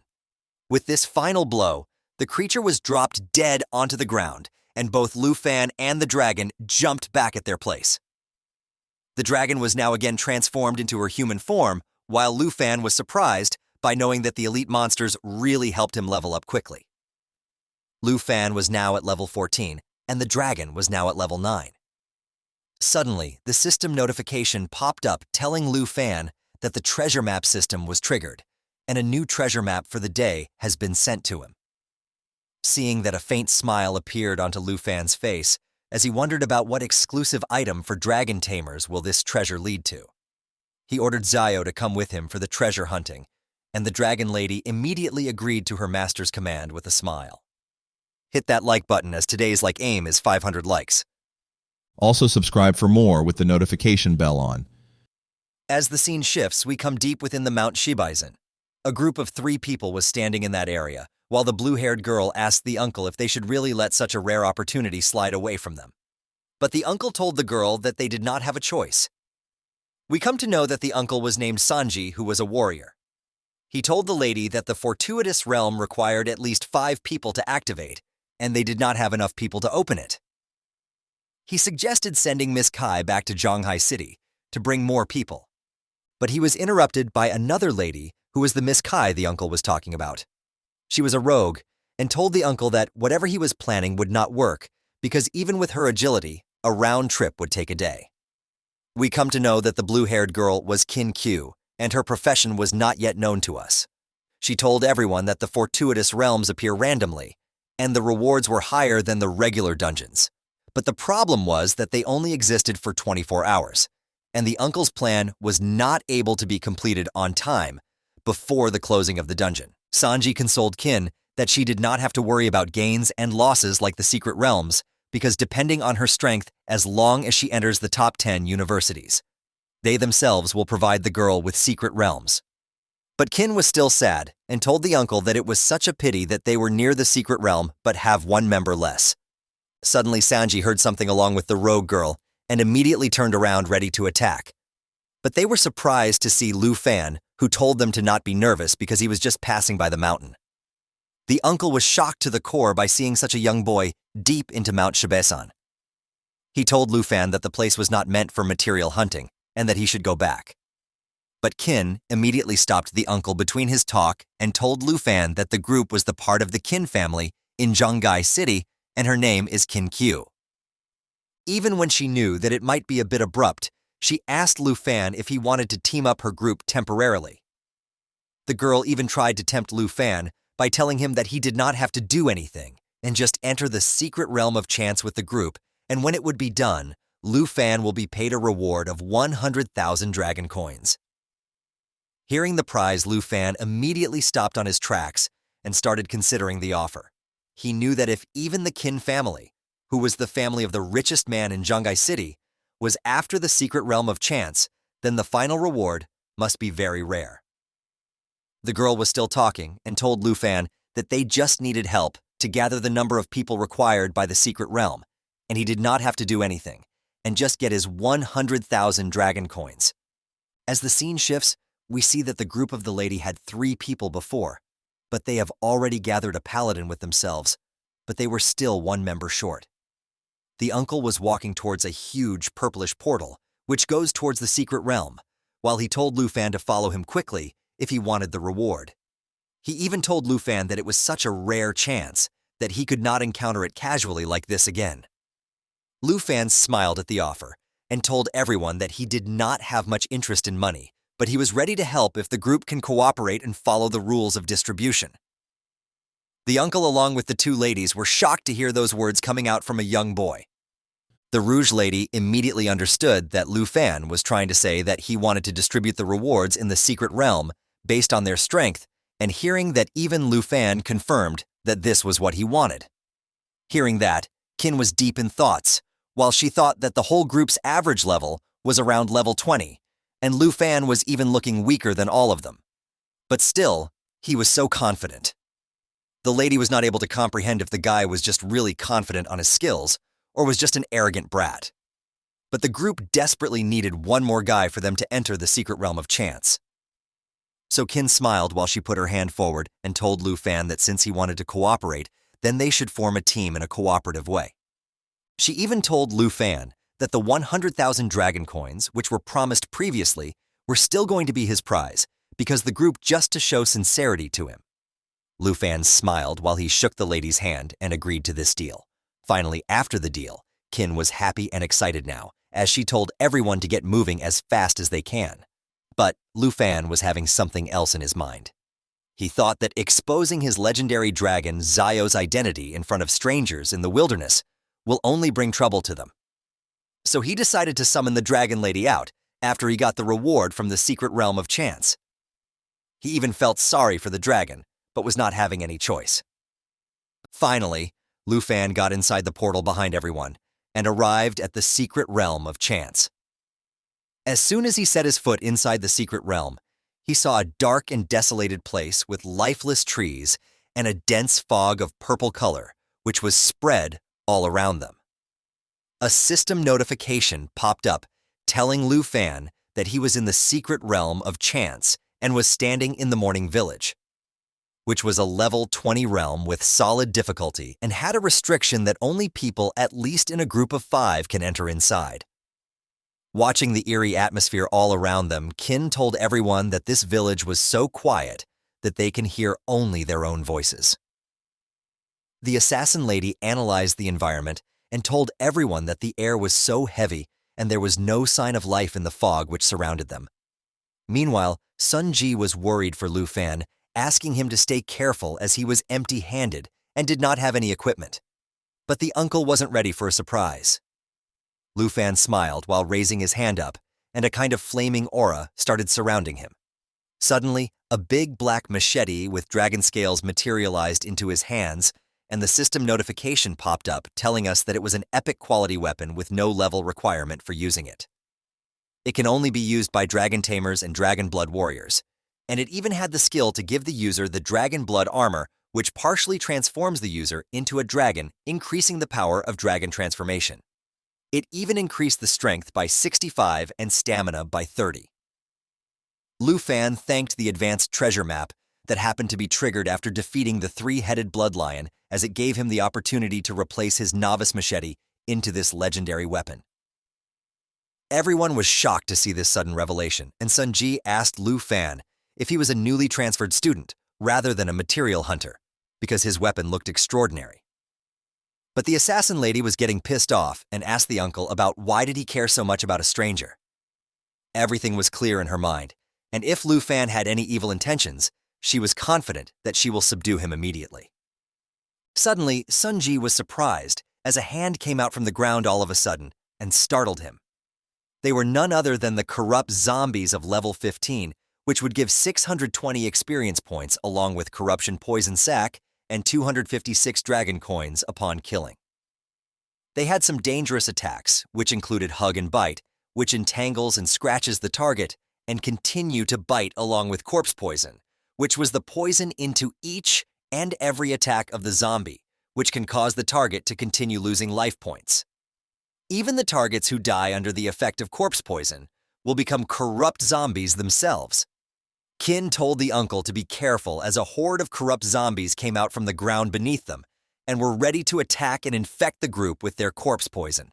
With this final blow, the creature was dropped dead onto the ground, and both Lu Fan and the dragon jumped back at their place. The dragon was now again transformed into her human form, while Lu Fan was surprised by knowing that the elite monsters really helped him level up quickly. Lu Fan was now at level 14, and the dragon was now at level 9. Suddenly, the system notification popped up telling Lu Fan that the treasure map system was triggered, and a new treasure map for the day has been sent to him. Seeing that, a faint smile appeared onto Lu Fan's face as he wondered about what exclusive item for dragon tamers will this treasure lead to. He ordered Zio to come with him for the treasure hunting, and the dragon lady immediately agreed to her master's command with a smile. Hit that like button as today's Like Aim is 500 likes. Also subscribe for more with the notification bell on. As the scene shifts, we come deep within the Mount Shibaisen. A group of 3 people was standing in that area, while the blue-haired girl asked the uncle if they should really let such a rare opportunity slide away from them. But the uncle told the girl that they did not have a choice. We come to know that the uncle was named Sanji, who was a warrior. He told the lady that the fortuitous realm required at least 5 people to activate, and they did not have enough people to open it. He suggested sending Miss Kai back to Zhanghai City to bring more people. But he was interrupted by another lady who was the Miss Kai the uncle was talking about. She was a rogue and told the uncle that whatever he was planning would not work because even with her agility, a round trip would take a day. We come to know that the blue-haired girl was Kin Q, and her profession was not yet known to us. She told everyone that the fortuitous realms appear randomly, and the rewards were higher than the regular dungeons. But the problem was that they only existed for 24 hours, and the uncle's plan was not able to be completed on time before the closing of the dungeon. Sanji consoled Kin that she did not have to worry about gains and losses like the secret realms, because depending on her strength as long as she enters the top 10 universities, they themselves will provide the girl with secret realms. But Kin was still sad and told the uncle that it was such a pity that they were near the secret realm but have 1 member less. Suddenly Sanji heard something along with the rogue girl and immediately turned around ready to attack. But they were surprised to see Lu Fan, who told them to not be nervous because he was just passing by the mountain. The uncle was shocked to the core by seeing such a young boy deep into Mount Shibaisen. He told Lu Fan that the place was not meant for material hunting and that he should go back. But Kin immediately stopped the uncle between his talk and told Lu Fan that the group was the part of the Kin family in Zhanghai City and her name is Kin Q. Even when she knew that it might be a bit abrupt, she asked Lu Fan if he wanted to team up her group temporarily. The girl even tried to tempt Lu Fan by telling him that he did not have to do anything and just enter the secret realm of chance with the group, and when it would be done, Lu Fan will be paid a reward of 100,000 dragon coins. Hearing the prize, Lu Fan immediately stopped on his tracks and started considering the offer. He knew that if even the Kin family, who was the family of the richest man in Zhanghai City, was after the secret realm of chance, then the final reward must be very rare. The girl was still talking and told Lu Fan that they just needed help to gather the number of people required by the secret realm, and he did not have to do anything, and just get his 100,000 dragon coins. As the scene shifts, we see that the group of the lady had 3 people before, but they have already gathered a paladin with themselves, but they were still 1 member short. The uncle was walking towards a huge purplish portal, which goes towards the secret realm, while he told Lu Fan to follow him quickly if he wanted the reward. He even told Lu Fan that it was such a rare chance that he could not encounter it casually like this again. Lu Fan smiled at the offer and told everyone that he did not have much interest in money, but he was ready to help if the group can cooperate and follow the rules of distribution. The uncle along with the 2 ladies were shocked to hear those words coming out from a young boy. The Rouge Lady immediately understood that Lu Fan was trying to say that he wanted to distribute the rewards in the secret realm based on their strength, and hearing that even Lu Fan confirmed that this was what he wanted. Hearing that, Qin was deep in thoughts, while she thought that the whole group's average level was around level 20, and Lu Fan was even looking weaker than all of them. But still, he was so confident. The lady was not able to comprehend if the guy was just really confident on his skills, or was just an arrogant brat. But the group desperately needed one more guy for them to enter the secret realm of chance. So Qin smiled while she put her hand forward and told Lu Fan that since he wanted to cooperate, then they should form a team in a cooperative way. She even told Lu Fan that the 100,000 dragon coins, which were promised previously, were still going to be his prize, because the group just to show sincerity to him. Lu Fan smiled while he shook the lady's hand and agreed to this deal. Finally, after the deal, Qin was happy and excited now, as she told everyone to get moving as fast as they can. But Lu Fan was having something else in his mind. He thought that exposing his legendary dragon Zio's identity in front of strangers in the wilderness will only bring trouble to them. So he decided to summon the dragon lady out after he got the reward from the secret realm of chance. He even felt sorry for the dragon, but was not having any choice. Finally, Lu Fan got inside the portal behind everyone and arrived at the secret realm of chance. As soon as he set his foot inside the secret realm, he saw a dark and desolated place with lifeless trees and a dense fog of purple color, which was spread all around them. A system notification popped up telling Lu Fan that he was in the secret realm of chance and was standing in the Morning Village, which was a level 20 realm with solid difficulty and had a restriction that only people at least in a group of 5 can enter inside. Watching the eerie atmosphere all around them, Qin told everyone that this village was so quiet that they can hear only their own voices. The assassin lady analyzed the environment and told everyone that the air was so heavy and there was no sign of life in the fog which surrounded them. Meanwhile, Sun Ji was worried for Lu Fan, asking him to stay careful as he was empty-handed and did not have any equipment. But the uncle wasn't ready for a surprise. Lu Fan smiled while raising his hand up, and a kind of flaming aura started surrounding him. Suddenly, a big black machete with dragon scales materialized into his hands, and the system notification popped up telling us that it was an epic quality weapon with no level requirement for using it. It can only be used by dragon tamers and dragon blood warriors, and it even had the skill to give the user the dragon blood armor, which partially transforms the user into a dragon, increasing the power of dragon transformation. It even increased the strength by 65 and stamina by 30. Lu Fan thanked the advanced treasure map that happened to be triggered after defeating the 3-headed bloodlion, as it gave him the opportunity to replace his novice machete into this legendary weapon. Everyone was shocked to see this sudden revelation, and Sun Ji asked Lu Fan if he was a newly transferred student rather than a material hunter, because his weapon looked extraordinary. But the assassin lady was getting pissed off and asked the uncle about why did he care so much about a stranger. Everything was clear in her mind, and if Lu Fan had any evil intentions, she was confident that she will subdue him immediately. Suddenly, Sun Ji was surprised as a hand came out from the ground all of a sudden and startled him. They were none other than the corrupt zombies of level 15, which would give 620 experience points along with corruption poison sac and 256 dragon coins upon killing. They had some dangerous attacks, which included hug and bite, which entangles and scratches the target, and continue to bite along with corpse poison, which was the poison into each and every attack of the zombie, which can cause the target to continue losing life points. Even the targets who die under the effect of corpse poison will become corrupt zombies themselves. Qin told the uncle to be careful as a horde of corrupt zombies came out from the ground beneath them and were ready to attack and infect the group with their corpse poison.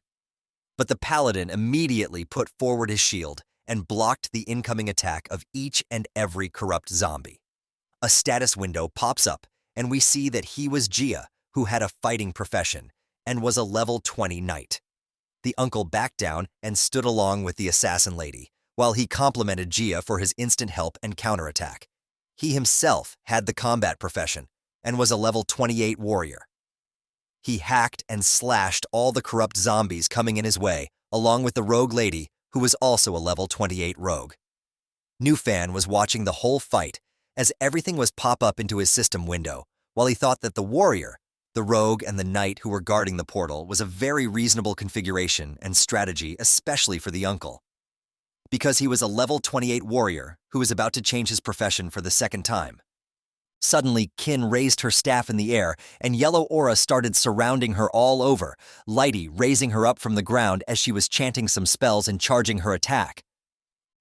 But the paladin immediately put forward his shield and blocked the incoming attack of each and every corrupt zombie. A status window pops up and we see that he was Jia, who had a fighting profession and was a level 20 knight. The uncle backed down and stood along with the assassin lady, while he complimented Jia for his instant help and counterattack. He himself had the combat profession and was a level 28 warrior. He hacked and slashed all the corrupt zombies coming in his way, along with the rogue lady, who was also a level 28 rogue. Newfan was watching the whole fight as everything was pop up into his system window, while he thought that the warrior, the rogue, and the knight who were guarding the portal was a very reasonable configuration and strategy, especially for the uncle. Because he was a level 28 warrior who was about to change his profession for the second time. Suddenly, Kin raised her staff in the air, and yellow aura started surrounding her all over, Lighty raising her up from the ground as she was chanting some spells and charging her attack.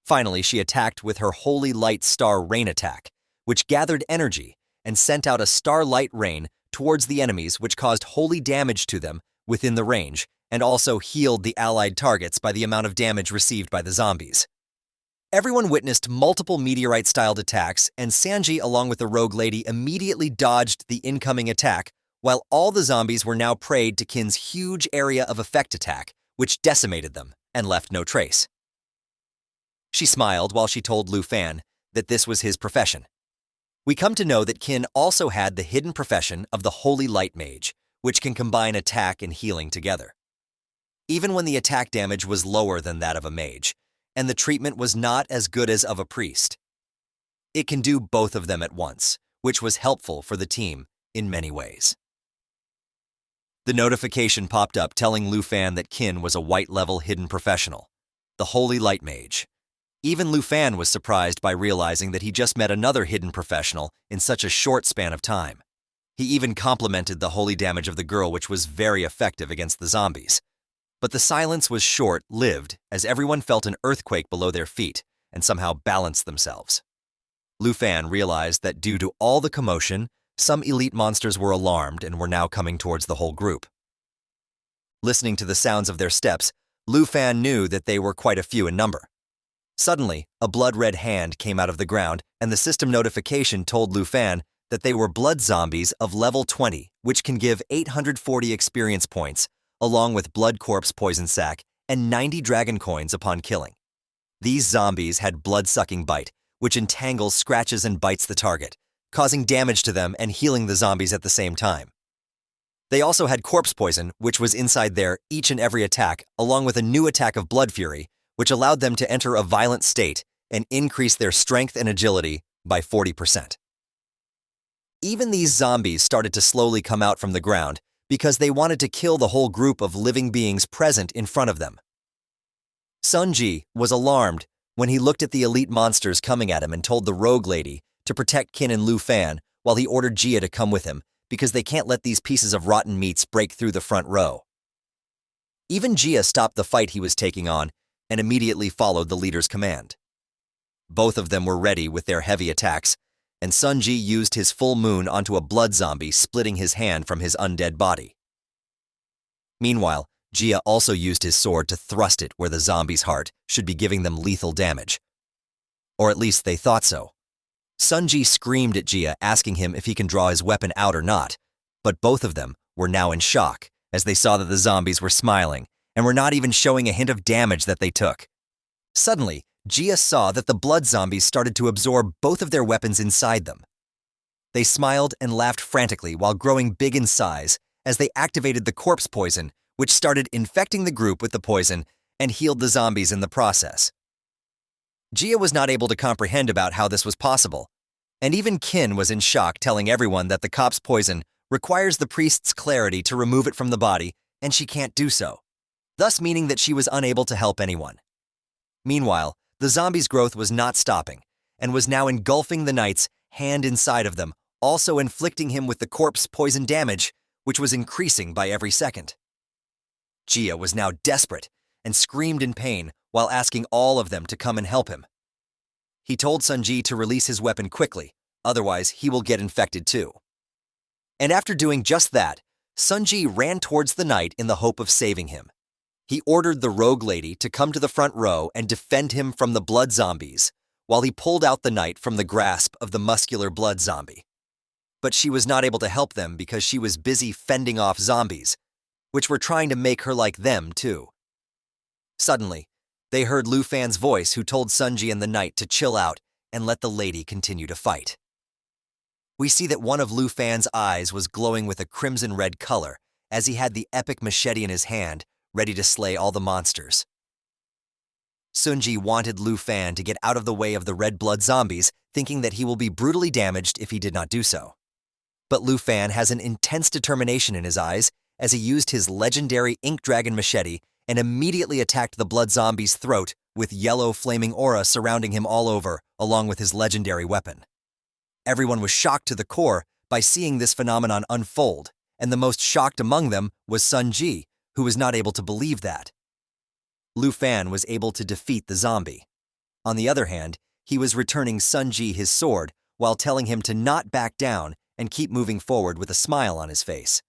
Finally, she attacked with her Holy Light Star Rain attack, which gathered energy and sent out a starlight rain towards the enemies, which caused holy damage to them within the range, and also healed the allied targets by the amount of damage received by the zombies. Everyone witnessed multiple meteorite-styled attacks, and Sanji, along with the rogue lady, immediately dodged the incoming attack, while all the zombies were now preyed to Kin's huge area of effect attack, which decimated them and left no trace. She smiled while she told Lu Fan that this was his profession. We come to know that Kin also had the hidden profession of the Holy Light Mage, which can combine attack and healing together. Even when the attack damage was lower than that of a mage, and the treatment was not as good as of a priest. It can do both of them at once, which was helpful for the team in many ways. The notification popped up telling Lu Fan that Kin was a white-level hidden professional, the Holy Light Mage. Even Lu Fan was surprised by realizing that he just met another hidden professional in such a short span of time. He even complimented the holy damage of the girl, which was very effective against the zombies. But the silence was short-lived as everyone felt an earthquake below their feet and somehow balanced themselves. Lu Fan realized that due to all the commotion, some elite monsters were alarmed and were now coming towards the whole group. Listening to the sounds of their steps, Lu Fan knew that they were quite a few in number. Suddenly, a blood-red hand came out of the ground, and the system notification told Lu Fan that they were blood zombies of level 20, which can give 840 experience points, along with blood corpse poison sac and 90 dragon coins upon killing. These zombies had blood-sucking bite, which entangles, scratches, and bites the target, causing damage to them and healing the zombies at the same time. They also had corpse poison, which was inside their each and every attack, along with a new attack of blood fury, which allowed them to enter a violent state and increase their strength and agility by 40%. Even these zombies started to slowly come out from the ground because they wanted to kill the whole group of living beings present in front of them. Sunji was alarmed when he looked at the elite monsters coming at him and told the rogue lady to protect Kin and Lu Fan while he ordered Jia to come with him because they can't let these pieces of rotten meats break through the front row. Even Jia stopped the fight he was taking on and immediately followed the leader's command. Both of them were ready with their heavy attacks, and Sunji used his full moon onto a blood zombie, splitting his hand from his undead body. Meanwhile, Jia also used his sword to thrust it where the zombie's heart should be, giving them lethal damage. Or at least they thought so. Sunji screamed at Jia, asking him if he can draw his weapon out or not, but both of them were now in shock as they saw that the zombies were smiling and were not even showing a hint of damage that they took. Suddenly, Jia saw that the blood zombies started to absorb both of their weapons inside them. They smiled and laughed frantically while growing big in size as they activated the corpse poison, which started infecting the group with the poison and healed the zombies in the process. Jia was not able to comprehend about how this was possible, and even Kin was in shock, telling everyone that the cop's poison requires the priest's clarity to remove it from the body, and she can't do so, thus meaning that she was unable to help anyone. Meanwhile, the zombie's growth was not stopping, and was now engulfing the knight's hand inside of them, also inflicting him with the corpse poison damage, which was increasing by every second. Jia was now desperate and screamed in pain while asking all of them to come and help him. He told Sunji to release his weapon quickly, otherwise he will get infected too. And after doing just that, Sunji ran towards the knight in the hope of saving him. He ordered the rogue lady to come to the front row and defend him from the blood zombies, while he pulled out the knight from the grasp of the muscular blood zombie. But she was not able to help them because she was busy fending off zombies, which were trying to make her like them too. Suddenly, they heard Lu Fan's voice, who told Sunji and the knight to chill out and let the lady continue to fight. We see that one of Lu Fan's eyes was glowing with a crimson red color as he had the epic machete in his hand, ready to slay all the monsters. Sunji wanted Lu Fan to get out of the way of the red blood zombies, thinking that he will be brutally damaged if he did not do so. But Lu Fan has an intense determination in his eyes as he used his legendary ink dragon machete and immediately attacked the blood zombie's throat with yellow flaming aura surrounding him all over, along with his legendary weapon. Everyone was shocked to the core by seeing this phenomenon unfold, and the most shocked among them was Sunji, who was not able to believe that. Lu Fan was able to defeat the zombie. On the other hand, he was returning Sunji his sword while telling him to not back down and keep moving forward with a smile on his face.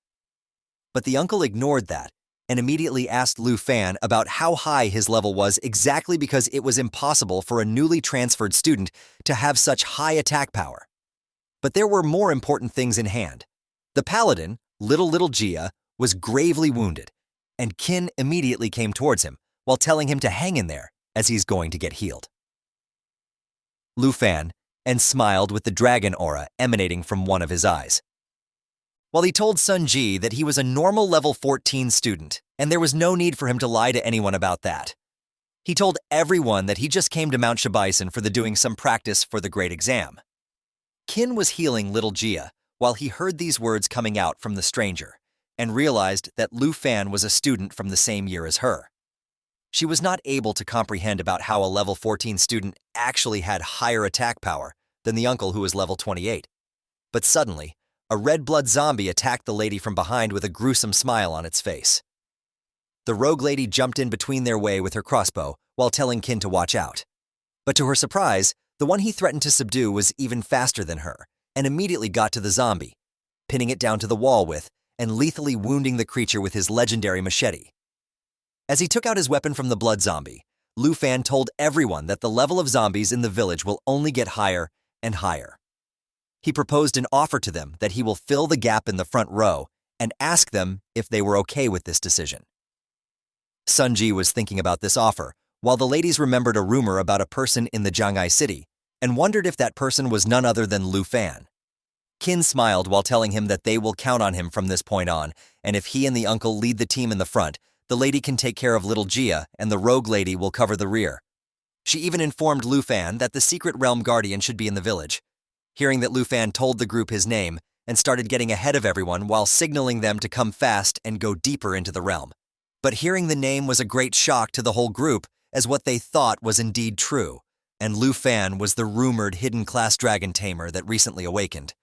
But the uncle ignored that and immediately asked Lu Fan about how high his level was exactly because it was impossible for a newly transferred student to have such high attack power. But there were more important things in hand. The paladin, Little Gia, was gravely wounded, and Kin immediately came towards him while telling him to hang in there as he's going to get healed. Lu Fan and smiled with the dragon aura emanating from one of his eyes. While he told Sunji that he was a normal level 14 student, and there was no need for him to lie to anyone about that. He told everyone that he just came to Mount Shibaisan for doing some practice for the great exam. Kin was healing Little Gia while he heard these words coming out from the stranger, and realized that Lu Fan was a student from the same year as her. She was not able to comprehend about how a level 14 student actually had higher attack power than the uncle who was level 28. But suddenly, a red blood zombie attacked the lady from behind with a gruesome smile on its face. The rogue lady jumped in between their way with her crossbow while telling Kin to watch out. But to her surprise, the one he threatened to subdue was even faster than her and immediately got to the zombie, pinning it down to the wall with and lethally wounding the creature with his legendary machete. As he took out his weapon from the blood zombie, Lu Fan told everyone that the level of zombies in the village will only get higher and higher. He proposed an offer to them that he will fill the gap in the front row and ask them if they were okay with this decision. Sunji was thinking about this offer, while the ladies remembered a rumor about a person in the Jiangai city and wondered if that person was none other than Lu Fan. Kin smiled while telling him that they will count on him from this point on, and if he and the uncle lead the team in the front, the lady can take care of Little Gia and the rogue lady will cover the rear. She even informed Lu Fan that the secret realm guardian should be in the village. Hearing that Lu Fan told the group his name and started getting ahead of everyone while signaling them to come fast and go deeper into the realm. But hearing the name was a great shock to the whole group, as what they thought was indeed true, and Lu Fan was the rumored hidden class dragon tamer that recently awakened.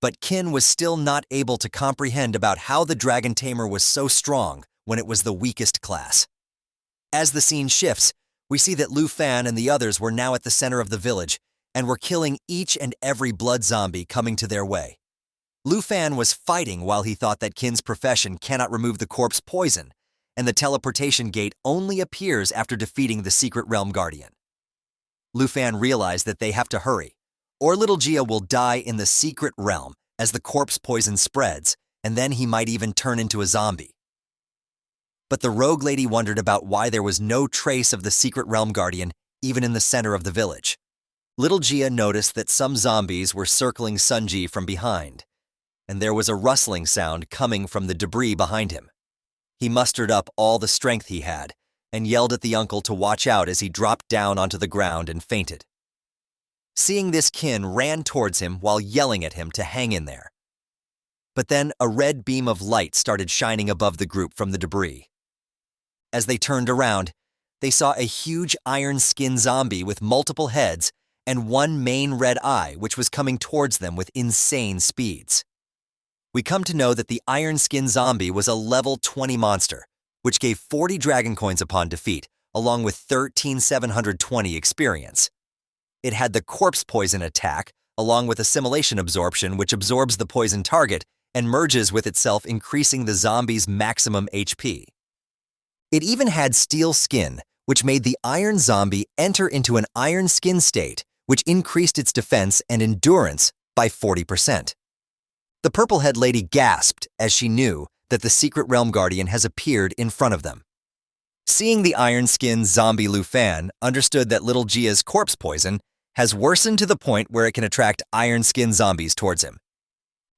But Kin was still not able to comprehend about how the dragon tamer was so strong when it was the weakest class. As the scene shifts, we see that Lu Fan and the others were now at the center of the village and were killing each and every blood zombie coming to their way. Lu Fan was fighting while he thought that Kin's profession cannot remove the corpse poison, and the teleportation gate only appears after defeating the secret realm guardian. Lu Fan realized that they have to hurry, or Little Gia will die in the secret realm as the corpse poison spreads, and then he might even turn into a zombie. But the rogue lady wondered about why there was no trace of the secret realm guardian even in the center of the village. Little Gia noticed that some zombies were circling Sunji from behind, and there was a rustling sound coming from the debris behind him. He mustered up all the strength he had and yelled at the uncle to watch out as he dropped down onto the ground and fainted. Seeing this, Kin ran towards him while yelling at him to hang in there. But then a red beam of light started shining above the group from the debris. As they turned around, they saw a huge iron-skinned zombie with multiple heads and one main red eye which was coming towards them with insane speeds. We come to know that the iron-skinned zombie was a level 20 monster, which gave 40 dragon coins upon defeat, along with 13,720 experience. It had the corpse poison attack, along with assimilation absorption, which absorbs the poison target and merges with itself, increasing the zombie's maximum HP. It even had steel skin, which made the iron zombie enter into an iron skin state, which increased its defense and endurance by 40%. The purple-head lady gasped as she knew that the secret realm guardian has appeared in front of them. Seeing the iron-skinned zombie, Lu Fan understood that Little Gia's corpse poison has worsened to the point where it can attract iron-skinned zombies towards him.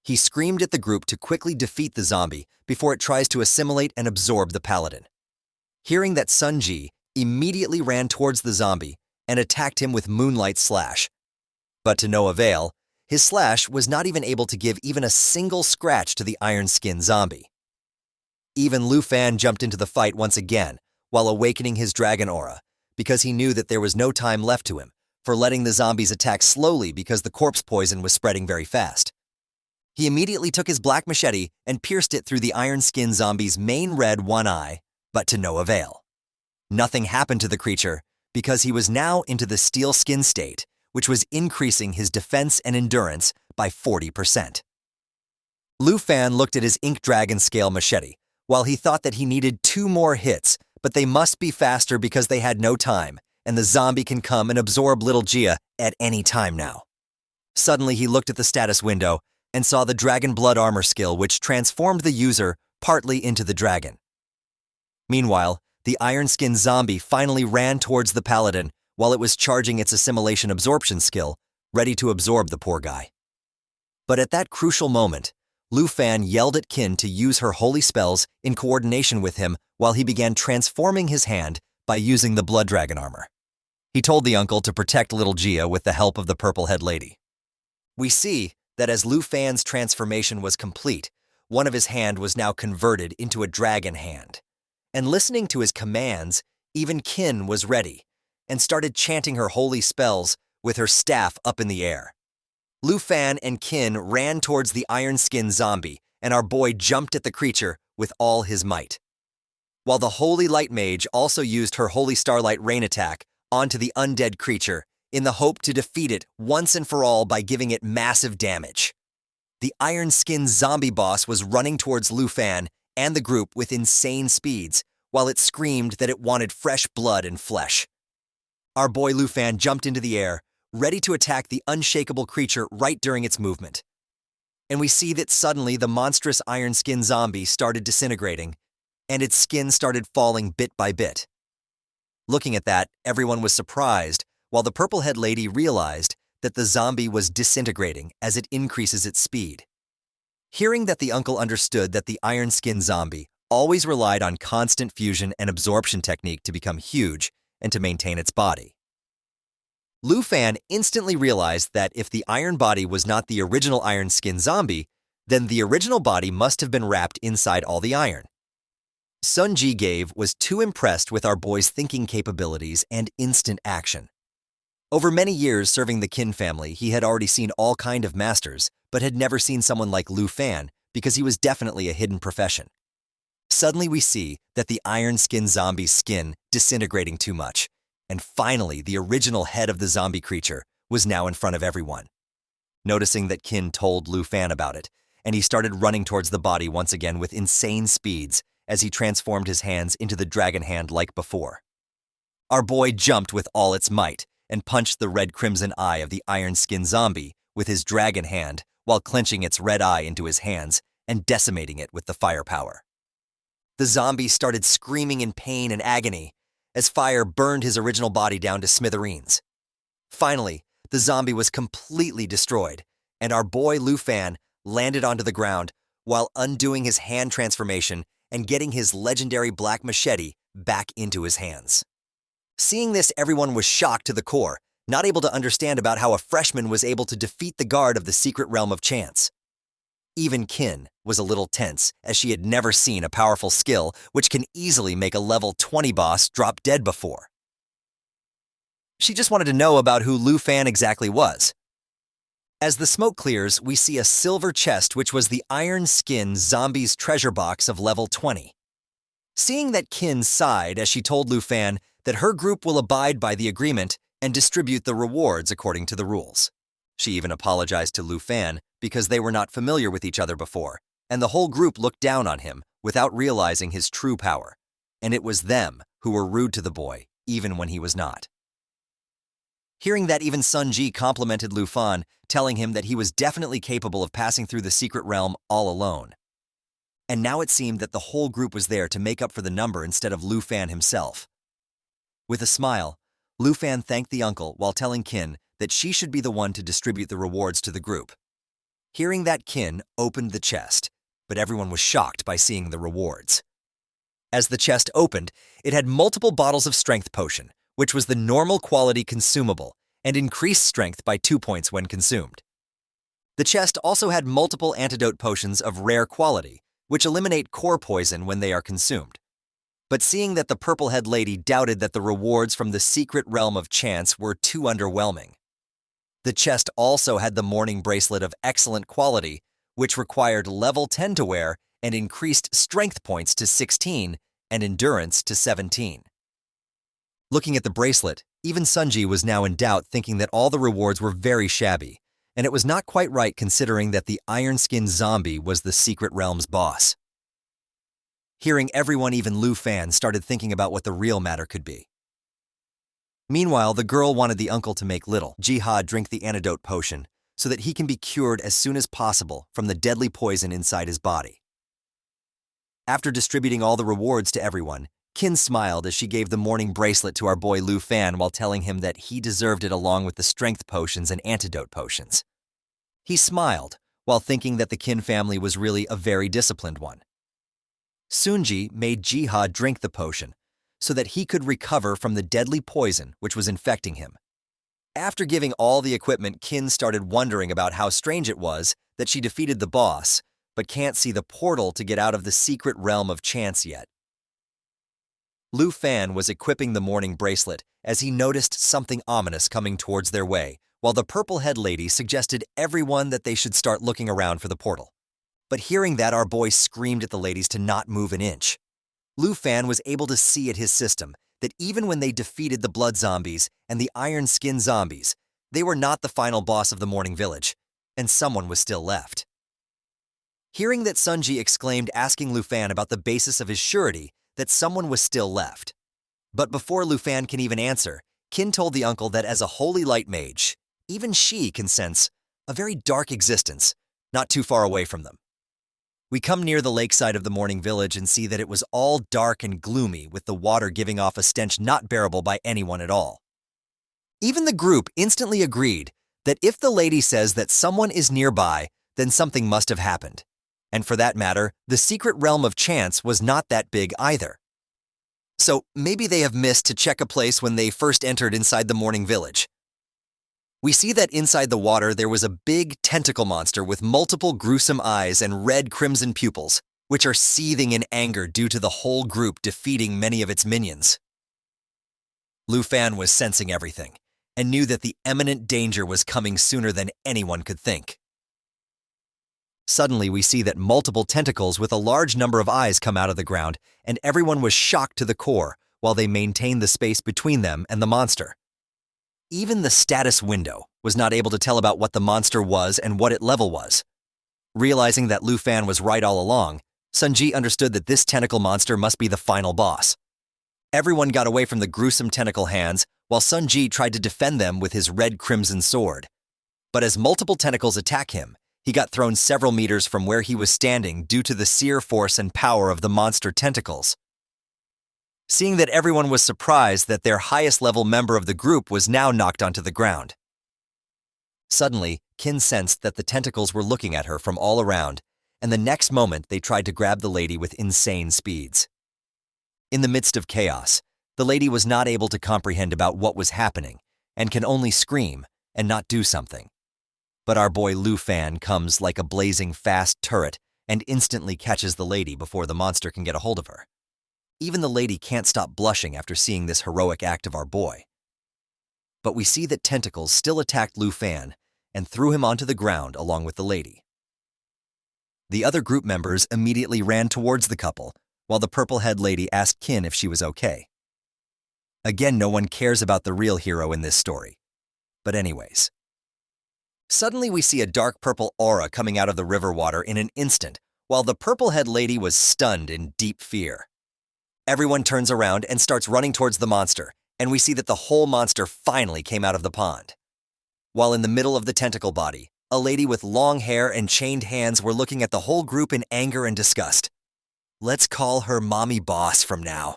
He screamed at the group to quickly defeat the zombie before it tries to assimilate and absorb the paladin. Hearing that, Sunji immediately ran towards the zombie and attacked him with Moonlight Slash. But to no avail, his slash was not even able to give even a single scratch to the iron-skinned zombie. Even Lu Fan jumped into the fight once again while awakening his dragon aura, because he knew that there was no time left to him for letting the zombies attack slowly because the corpse poison was spreading very fast. He immediately took his black machete and pierced it through the iron-skinned zombie's main red one eye, but to no avail. Nothing happened to the creature because he was now into the steel skin state, which was increasing his defense and endurance by 40%. Lu Fan looked at his ink dragon scale machete while he thought that he needed 2 more hits, but they must be faster because they had no time, and the zombie can come and absorb little Gia at any time now. Suddenly he looked at the status window and saw the Dragon Blood Armor skill, which transformed the user partly into the dragon. Meanwhile, the iron-skinned zombie finally ran towards the paladin while it was charging its assimilation absorption skill, ready to absorb the poor guy. But at that crucial moment, Lu Fan yelled at Qin to use her holy spells in coordination with him while he began transforming his hand by using the blood dragon armor. He told the uncle to protect little Gia with the help of the purple-head lady. We see that as Lu Fan's transformation was complete, one of his hand was now converted into a dragon hand. And listening to his commands, even Qin was ready and started chanting her holy spells with her staff up in the air. Lu Fan and Qin ran towards the iron-skinned zombie, and our boy jumped at the creature with all his might. While the Holy Light Mage also used her Holy Starlight Rain attack onto the undead creature in the hope to defeat it once and for all by giving it massive damage. The iron-skinned zombie boss was running towards Lu Fan and the group with insane speeds, while it screamed that it wanted fresh blood and flesh. Our boy Lu Fan jumped into the air, ready to attack the unshakable creature right during its movement. And we see that suddenly the monstrous iron-skinned zombie started disintegrating, and its skin started falling bit by bit. Looking at that, everyone was surprised, while the purple-head lady realized that the zombie was disintegrating as it increases its speed. Hearing that the uncle understood that the iron-skinned zombie always relied on constant fusion and absorption technique to become huge and to maintain its body. Lu Fan instantly realized that if the iron body was not the original iron-skinned zombie, then the original body must have been wrapped inside all the iron. Sunji Gave was too impressed with our boy's thinking capabilities and instant action. Over many years serving the Qin family, he had already seen all kind of masters, but had never seen someone like Lu Fan because he was definitely a hidden profession. Suddenly we see that the iron-skinned zombie's skin disintegrating too much, and finally the original head of the zombie creature was now in front of everyone. Noticing that Qin told Lu Fan about it, and he started running towards the body once again with insane speeds as he transformed his hands into the dragon hand like before. Our boy jumped with all its might and punched the red-crimson eye of the iron-skinned zombie with his dragon hand while clenching its red eye into his hands and decimating it with the firepower. The zombie started screaming in pain and agony as fire burned his original body down to smithereens. Finally, the zombie was completely destroyed, and our boy Lu Fan landed onto the ground while undoing his hand transformation and getting his legendary black machete back into his hands. Seeing this, everyone was shocked to the core, not able to understand about how a freshman was able to defeat the guard of the secret realm of chance. Even Qin was a little tense, as she had never seen a powerful skill which can easily make a level 20 boss drop dead before. She just wanted to know about who Lu Fan exactly was. As the smoke clears, we see a silver chest which was the iron-skinned zombie's treasure box of level 20. Seeing that, Qin sighed as she told Lu Fan that her group will abide by the agreement and distribute the rewards according to the rules. She even apologized to Lu Fan because they were not familiar with each other before, and the whole group looked down on him without realizing his true power, and it was them who were rude to the boy, even when he was not. Hearing that, even Sun Ji complimented Lu Fan, telling him that he was definitely capable of passing through the secret realm all alone. And now it seemed that the whole group was there to make up for the number instead of Lu Fan himself. With a smile, Lu Fan thanked the uncle while telling Qin that she should be the one to distribute the rewards to the group. Hearing that, Kin opened the chest, but everyone was shocked by seeing the rewards. As the chest opened, it had multiple bottles of strength potion, which was the normal quality consumable, and increased strength by 2 points when consumed. The chest also had multiple antidote potions of rare quality, which eliminate core poison when they are consumed. But seeing that the purple-head lady doubted that the rewards from the secret realm of chance were too underwhelming. The chest also had the morning bracelet of excellent quality, which required level 10 to wear and increased strength points to 16 and endurance to 17. Looking at the bracelet, even Sunji was now in doubt, thinking that all the rewards were very shabby, and it was not quite right considering that the iron-skinned zombie was the secret realm's boss. Hearing everyone, even Lu Fan, started thinking about what the real matter could be. Meanwhile, the girl wanted the uncle to make little Jihad drink the antidote potion so that he can be cured as soon as possible from the deadly poison inside his body. After distributing all the rewards to everyone, Kin smiled as she gave the morning bracelet to our boy Lu Fan while telling him that he deserved it along with the strength potions and antidote potions. He smiled while thinking that the Kin family was really a very disciplined one. Sunji made Jihad drink the potion so that he could recover from the deadly poison which was infecting him. After giving all the equipment, Kin started wondering about how strange it was that she defeated the boss, but can't see the portal to get out of the secret realm of chance yet. Lu Fan was equipping the morning bracelet as he noticed something ominous coming towards their way, while the purple-head lady suggested everyone that they should start looking around for the portal. But hearing that, our boy screamed at the ladies to not move an inch. Lu Fan was able to see at his system that even when they defeated the blood zombies and the iron-skinned zombies, they were not the final boss of the morning village, and someone was still left. Hearing that, Sunji exclaimed, asking Lu Fan about the basis of his surety that someone was still left. But before Lu Fan can even answer, Kin told the uncle that as a holy light mage, even she can sense a very dark existence not too far away from them. We come near the lakeside of the morning village and see that it was all dark and gloomy, with the water giving off a stench not bearable by anyone at all. Even the group instantly agreed that if the lady says that someone is nearby, then something must have happened. And for that matter, the secret realm of chance was not that big either. So maybe they have missed to check a place when they first entered inside the morning village. We see that inside the water there was a big tentacle monster with multiple gruesome eyes and red crimson pupils, which are seething in anger due to the whole group defeating many of its minions. Lu Fan was sensing everything and knew that the imminent danger was coming sooner than anyone could think. Suddenly, we see that multiple tentacles with a large number of eyes come out of the ground, and everyone was shocked to the core while they maintained the space between them and the monster. Even the status window was not able to tell about what the monster was and what its level was. Realizing that Lu Fan was right all along, Sunji understood that this tentacle monster must be the final boss. Everyone got away from the gruesome tentacle hands, while Sunji tried to defend them with his red crimson sword. But as multiple tentacles attack him, he got thrown several meters from where he was standing due to the sheer force and power of the monster tentacles. Seeing that everyone was surprised that their highest level member of the group was now knocked onto the ground. Suddenly, Kin sensed that the tentacles were looking at her from all around, and the next moment they tried to grab the lady with insane speeds. In the midst of chaos, the lady was not able to comprehend about what was happening and can only scream and not do something. But our boy Lu Fan comes like a blazing fast turret and instantly catches the lady before the monster can get a hold of her. Even the lady can't stop blushing after seeing this heroic act of our boy. But we see that tentacles still attacked Lu Fan and threw him onto the ground along with the lady. The other group members immediately ran towards the couple, while the purple-head lady asked Kin if she was okay. Again, no one cares about the real hero in this story. But anyways. Suddenly we see a dark purple aura coming out of the river water in an instant, while the purple-head lady was stunned in deep fear. Everyone turns around and starts running towards the monster, and we see that the whole monster finally came out of the pond. While in the middle of the tentacle body, a lady with long hair and chained hands were looking at the whole group in anger and disgust. Let's call her Mommy Boss from now.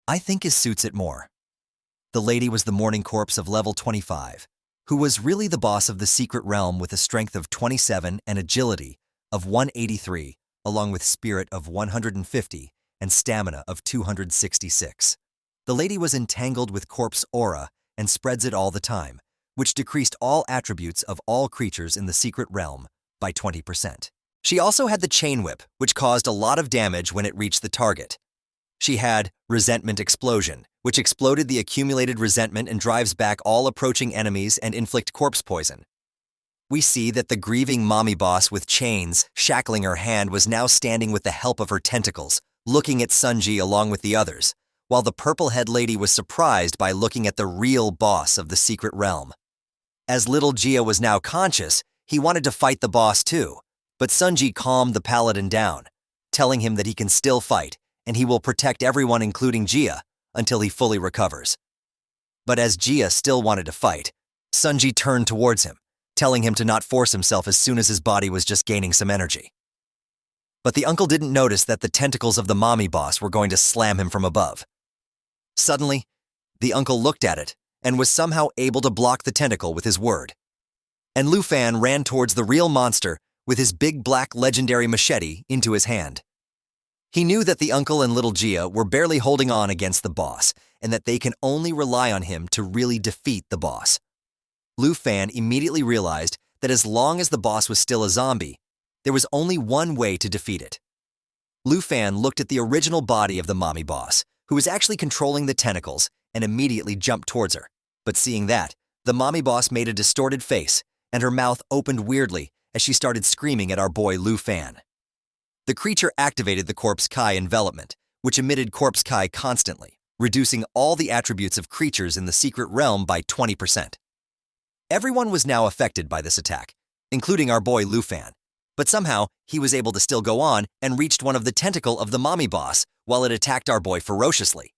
I think it suits it more. The lady was the morning corpse of level 25, who was really the boss of the secret realm with a strength of 27 and agility of 183, along with spirit of 150 and stamina of 266. The lady was entangled with corpse aura and spreads it all the time, which decreased all attributes of all creatures in the secret realm by 20%. She also had the chain whip, which caused a lot of damage when it reached the target. She had resentment explosion, which exploded the accumulated resentment and drives back all approaching enemies and inflict corpse poison. We see that the grieving mommy boss with chains shackling her hand was now standing with the help of her tentacles, looking at Sunji along with the others, while the purple-head lady was surprised by looking at the real boss of the secret realm. As little Gia was now conscious, he wanted to fight the boss too, but Sunji calmed the paladin down, telling him that he can still fight and he will protect everyone including Gia until he fully recovers. But as Gia still wanted to fight, Sunji turned towards him, telling him to not force himself as soon as his body was just gaining some energy. But the uncle didn't notice that the tentacles of the mommy boss were going to slam him from above. Suddenly, the uncle looked at it and was somehow able to block the tentacle with his word. And Lu Fan ran towards the real monster with his big black legendary machete into his hand. He knew that the uncle and little Gia were barely holding on against the boss and that they can only rely on him to really defeat the boss. Lu Fan immediately realized that as long as the boss was still a zombie, there was only one way to defeat it. Lu Fan looked at the original body of the mommy boss, who was actually controlling the tentacles, and immediately jumped towards her. But seeing that, the mommy boss made a distorted face, and her mouth opened weirdly as she started screaming at our boy Lu Fan. The creature activated the Corpse Kai envelopment, which emitted Corpse Kai constantly, reducing all the attributes of creatures in the secret realm by 20%. Everyone was now affected by this attack, including our boy Lu Fan, but somehow he was able to still go on and reached one of the tentacle of the mommy boss while it attacked our boy ferociously.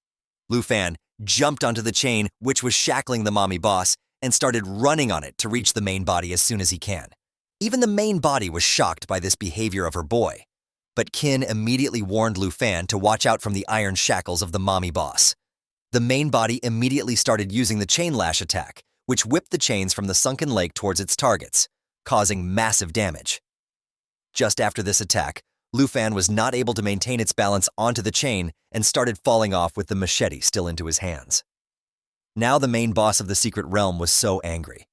Lu Fan jumped onto the chain which was shackling the mommy boss and started running on it to reach the main body as soon as he can. Even the main body was shocked by this behavior of her boy, but Kin immediately warned Lu Fan to watch out from the iron shackles of the mommy boss. The main body immediately started using the chain lash attack, which whipped the chains from the sunken lake towards its targets, causing massive damage. Just after this attack, Lu Fan was not able to maintain its balance onto the chain and started falling off with the machete still into his hands. Now the main boss of the secret realm was so angry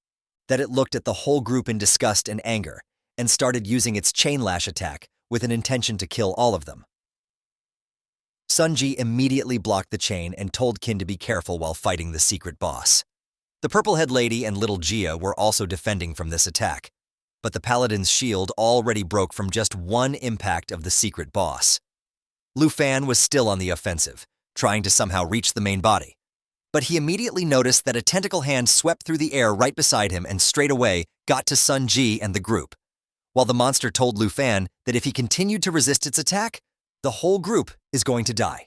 that it looked at the whole group in disgust and anger and started using its chain lash attack with an intention to kill all of them. Sunji immediately blocked the chain and told Kin to be careful while fighting the secret boss. The purple-head lady and little Gia were also defending from this attack, but the paladin's shield already broke from just one impact of the secret boss. Lu Fan was still on the offensive, trying to somehow reach the main body, but he immediately noticed that a tentacle hand swept through the air right beside him and straight away got to Sun Ji and the group, while the monster told Lu Fan that if he continued to resist its attack, the whole group is going to die.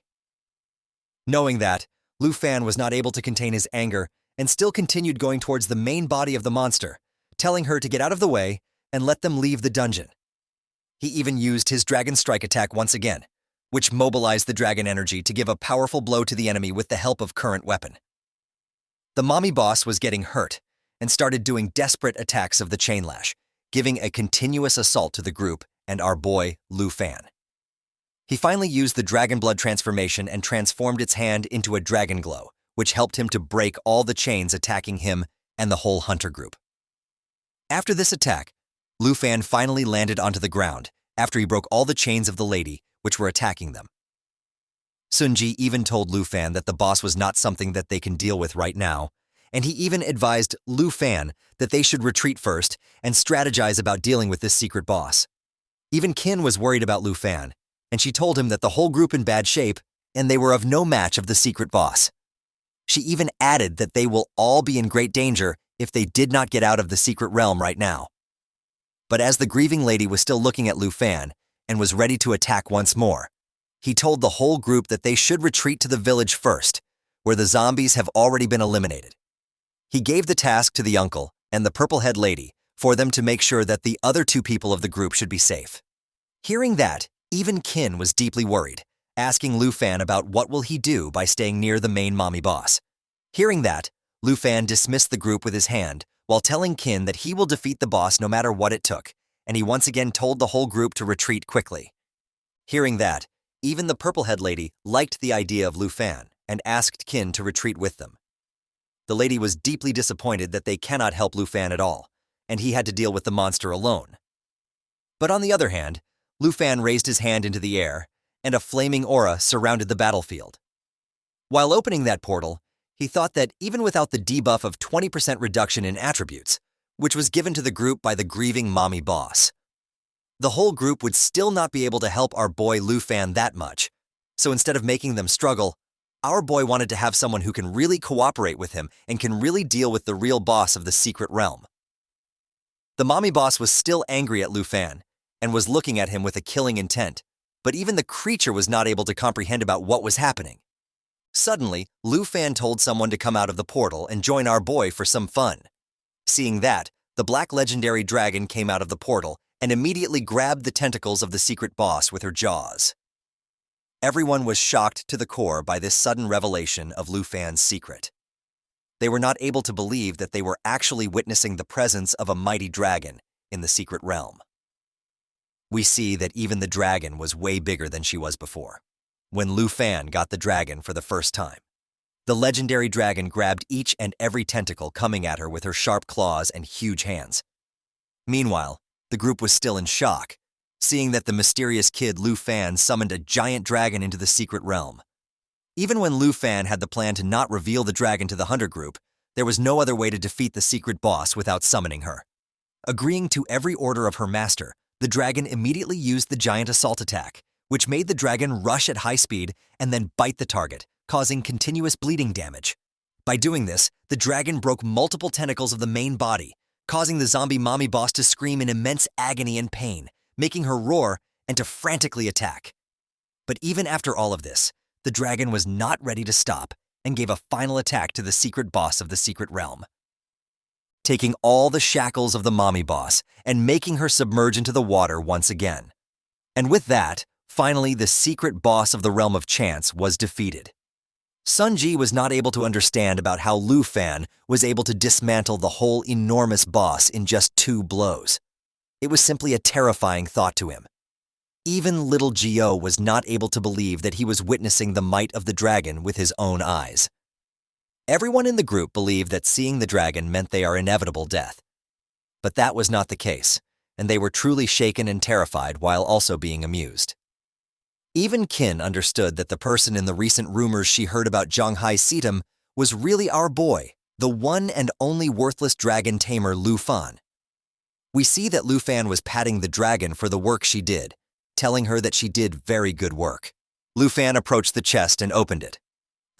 Knowing that, Lu Fan was not able to contain his anger and still continued going towards the main body of the monster, telling her to get out of the way and let them leave the dungeon. He even used his Dragon Strike attack once again, which mobilized the dragon energy to give a powerful blow to the enemy with the help of current weapon. The mommy boss was getting hurt and started doing desperate attacks of the chain lash, giving a continuous assault to the group and our boy Lu Fan. He finally used the Dragon Blood transformation and transformed its hand into a dragon glow, which helped him to break all the chains attacking him and the whole hunter group. After this attack, Lu Fan finally landed onto the ground after he broke all the chains of the lady which were attacking them. Sunji even told Lu Fan that the boss was not something that they can deal with right now, and he even advised Lu Fan that they should retreat first and strategize about dealing with this secret boss. Even Kin was worried about Lu Fan, and she told him that the whole group in bad shape and they were of no match of the secret boss. She even added that they will all be in great danger if they did not get out of the secret realm right now. But as the grieving lady was still looking at Lu Fan and was ready to attack once more, he told the whole group that they should retreat to the village first, where the zombies have already been eliminated. He gave the task to the uncle and the purple-head lady for them to make sure that the other two people of the group should be safe. Hearing that, even Kin was deeply worried, asking Lu Fan about what will he do by staying near the main mommy boss. Hearing that, Lu Fan dismissed the group with his hand while telling Kin that he will defeat the boss no matter what it took, and he once again told the whole group to retreat quickly. Hearing that, even the purple-head lady liked the idea of Lu Fan and asked Kin to retreat with them. The lady was deeply disappointed that they cannot help Lu Fan at all, and he had to deal with the monster alone. But on the other hand, Lu Fan raised his hand into the air, and a flaming aura surrounded the battlefield. While opening that portal, he thought that even without the debuff of 20% reduction in attributes, which was given to the group by the grieving mommy boss, the whole group would still not be able to help our boy Lu Fan that much. So instead of making them struggle, our boy wanted to have someone who can really cooperate with him and can really deal with the real boss of the secret realm. The mommy boss was still angry at Lu Fan and was looking at him with a killing intent, but even the creature was not able to comprehend about what was happening. Suddenly, Lu Fan told someone to come out of the portal and join our boy for some fun. Seeing that, the black legendary dragon came out of the portal and immediately grabbed the tentacles of the secret boss with her jaws. Everyone was shocked to the core by this sudden revelation of Lu Fan's secret. They were not able to believe that they were actually witnessing the presence of a mighty dragon in the secret realm. We see that even the dragon was way bigger than she was before. When Lu Fan got the dragon for the first time, the legendary dragon grabbed each and every tentacle coming at her with her sharp claws and huge hands. Meanwhile, the group was still in shock, seeing that the mysterious kid Lu Fan summoned a giant dragon into the secret realm. Even when Lu Fan had the plan to not reveal the dragon to the hunter group, there was no other way to defeat the secret boss without summoning her. Agreeing to every order of her master, the dragon immediately used the giant assault attack, which made the dragon rush at high speed and then bite the target, causing continuous bleeding damage. By doing this, the dragon broke multiple tentacles of the main body, causing the zombie mommy boss to scream in immense agony and pain, making her roar and to frantically attack. But even after all of this, the dragon was not ready to stop and gave a final attack to the secret boss of the secret realm, taking all the shackles of the mommy boss and making her submerge into the water once again. And with that, finally the secret boss of the realm of chance was defeated. Sunji was not able to understand about how Lu Fan was able to dismantle the whole enormous boss in just 2 blows. It was simply a terrifying thought to him. Even little Gio was not able to believe that he was witnessing the might of the dragon with his own eyes. Everyone in the group believed that seeing the dragon meant they are inevitable death. But that was not the case, and they were truly shaken and terrified while also being amused. Even Kin understood that the person in the recent rumors she heard about Zhonghai Sitam was really our boy, the one and only worthless dragon tamer Lu Fan. We see that Lu Fan was patting the dragon for the work she did, telling her that she did very good work. Lu Fan approached the chest and opened it.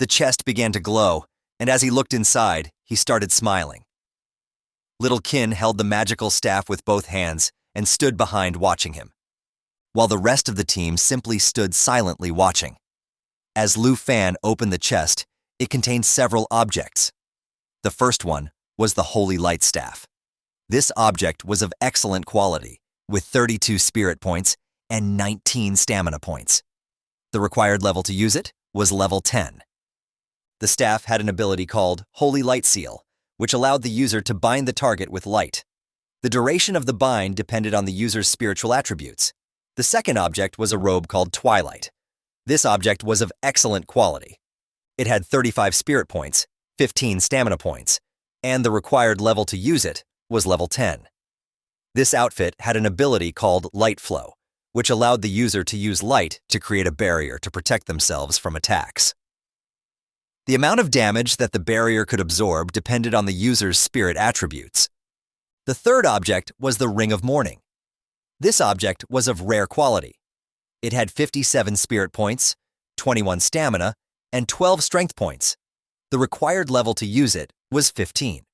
The chest began to glow, and as he looked inside, he started smiling. Little Kin held the magical staff with both hands and stood behind watching him, while the rest of the team simply stood silently watching. As Lu Fan opened the chest, it contained several objects. The first one was the Holy Light Staff. This object was of excellent quality, with 32 spirit points and 19 stamina points. The required level to use it was level 10. The staff had an ability called Holy Light Seal, which allowed the user to bind the target with light. The duration of the bind depended on the user's spiritual attributes. The second object was a robe called Twilight. This object was of excellent quality. It had 35 spirit points, 15 stamina points, and the required level to use it was level 10. This outfit had an ability called Light Flow, which allowed the user to use light to create a barrier to protect themselves from attacks. The amount of damage that the barrier could absorb depended on the user's spirit attributes. The third object was the Ring of Mourning. This object was of rare quality. It had 57 spirit points, 21 stamina, and 12 strength points. The required level to use it was 15.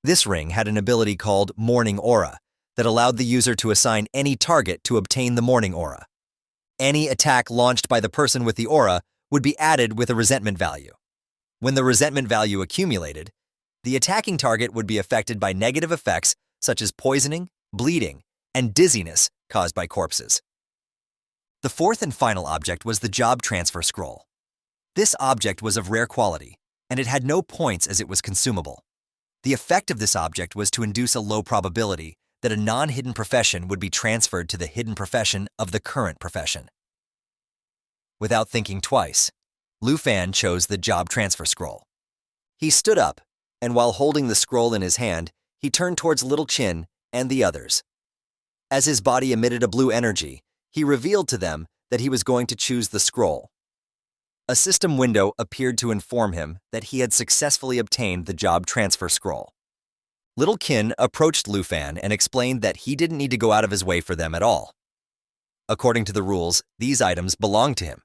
This ring had an ability called Mourning Aura that allowed the user to assign any target to obtain the Mourning Aura. Any attack launched by the person with the aura would be added with a resentment value. When the resentment value accumulated, the attacking target would be affected by negative effects such as poisoning, bleeding, and dizziness caused by corpses. The fourth and final object was the Job Transfer Scroll. This object was of rare quality, and it had no points as it was consumable. The effect of this object was to induce a low probability that a non-hidden profession would be transferred to the hidden profession of the current profession. Without thinking twice, Lu Fan chose the job transfer scroll. He stood up, and while holding the scroll in his hand, he turned towards Little Chin and the others. As his body emitted a blue energy, he revealed to them that he was going to choose the scroll. A system window appeared to inform him that he had successfully obtained the job transfer scroll. Little Kin approached Lu Fan and explained that he didn't need to go out of his way for them at all. According to the rules, these items belonged to him.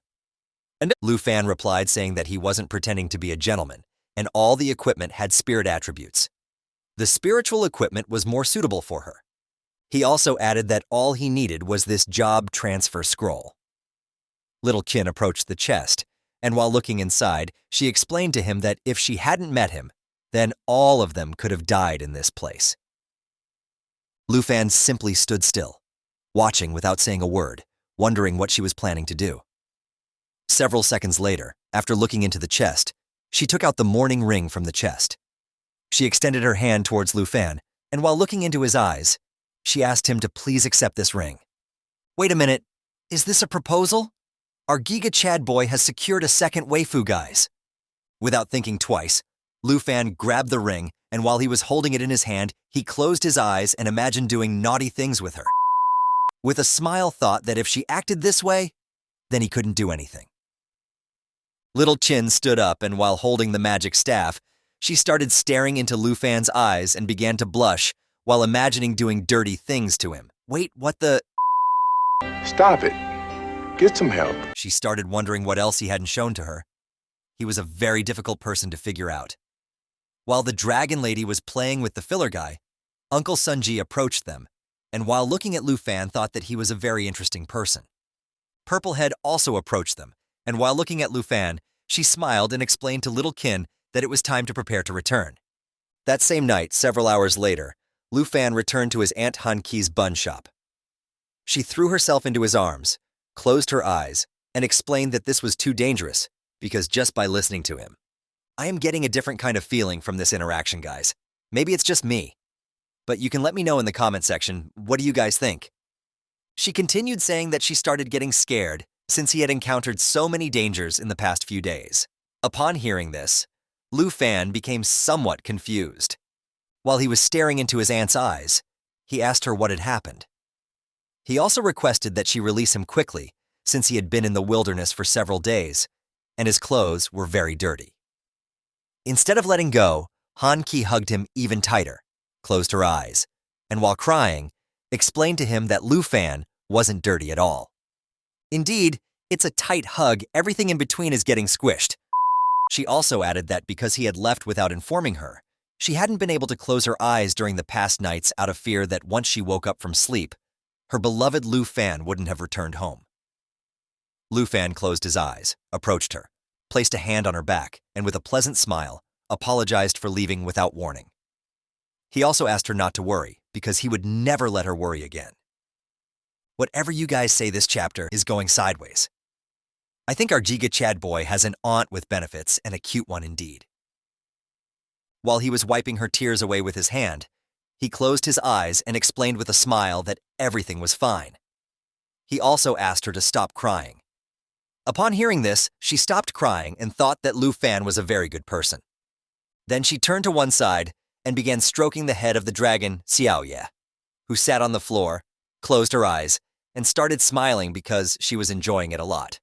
And Lu Fan replied saying that he wasn't pretending to be a gentleman, and all the equipment had spirit attributes. The spiritual equipment was more suitable for her. He also added that all he needed was this job transfer scroll. Little Kin approached the chest, and while looking inside, she explained to him that if she hadn't met him, then all of them could have died in this place. Lu Fan simply stood still, watching without saying a word, wondering what she was planning to do. Several seconds later, after looking into the chest, she took out the mourning ring from the chest. She extended her hand towards Lu Fan, and while looking into his eyes, she asked him to please accept this ring. Wait a minute, is this a proposal? Our Giga Chad boy has secured a second waifu, guys. Without thinking twice, Lu Fan grabbed the ring, and while he was holding it in his hand, he closed his eyes and imagined doing naughty things with her. With a smile thought that if she acted this way, then he couldn't do anything. Little Chin stood up, and while holding the magic staff, she started staring into Lu Fan's eyes and began to blush while imagining doing dirty things to him. Wait, what the? Stop it. Get some help. She started wondering what else he hadn't shown to her. He was a very difficult person to figure out. While the dragon lady was playing with the filler guy, Uncle Sunji approached them, and while looking at Lu Fan thought that he was a very interesting person. Purplehead also approached them, and while looking at Lu Fan, she smiled and explained to Little Kin that it was time to prepare to return. That same night, several hours later, Lu Fan returned to his Aunt Han Ki's bun shop. She threw herself into his arms, closed her eyes, and explained that this was too dangerous because just by listening to him. I am getting a different kind of feeling from this interaction, guys. Maybe it's just me. But you can let me know in the comment section, what do you guys think? She continued saying that she started getting scared since he had encountered so many dangers in the past few days. Upon hearing this, Lu Fan became somewhat confused. While he was staring into his aunt's eyes, he asked her what had happened. He also requested that she release him quickly, since he had been in the wilderness for several days, and his clothes were very dirty. Instead of letting go, Han Ki hugged him even tighter, closed her eyes, and while crying, explained to him that Lu Fan wasn't dirty at all. Indeed, it's a tight hug, everything in between is getting squished. She also added that because he had left without informing her, she hadn't been able to close her eyes during the past nights out of fear that once she woke up from sleep, her beloved Lu Fan wouldn't have returned home. Lu Fan closed his eyes, approached her, placed a hand on her back, and with a pleasant smile, apologized for leaving without warning. He also asked her not to worry, because he would never let her worry again. Whatever you guys say, this chapter is going sideways. I think our Giga Chad boy has an aunt with benefits, and a cute one indeed. While he was wiping her tears away with his hand, he closed his eyes and explained with a smile that everything was fine. He also asked her to stop crying. Upon hearing this, she stopped crying and thought that Lu Fan was a very good person. Then she turned to one side and began stroking the head of the dragon Xiaoye, who sat on the floor, closed her eyes, and started smiling because she was enjoying it a lot.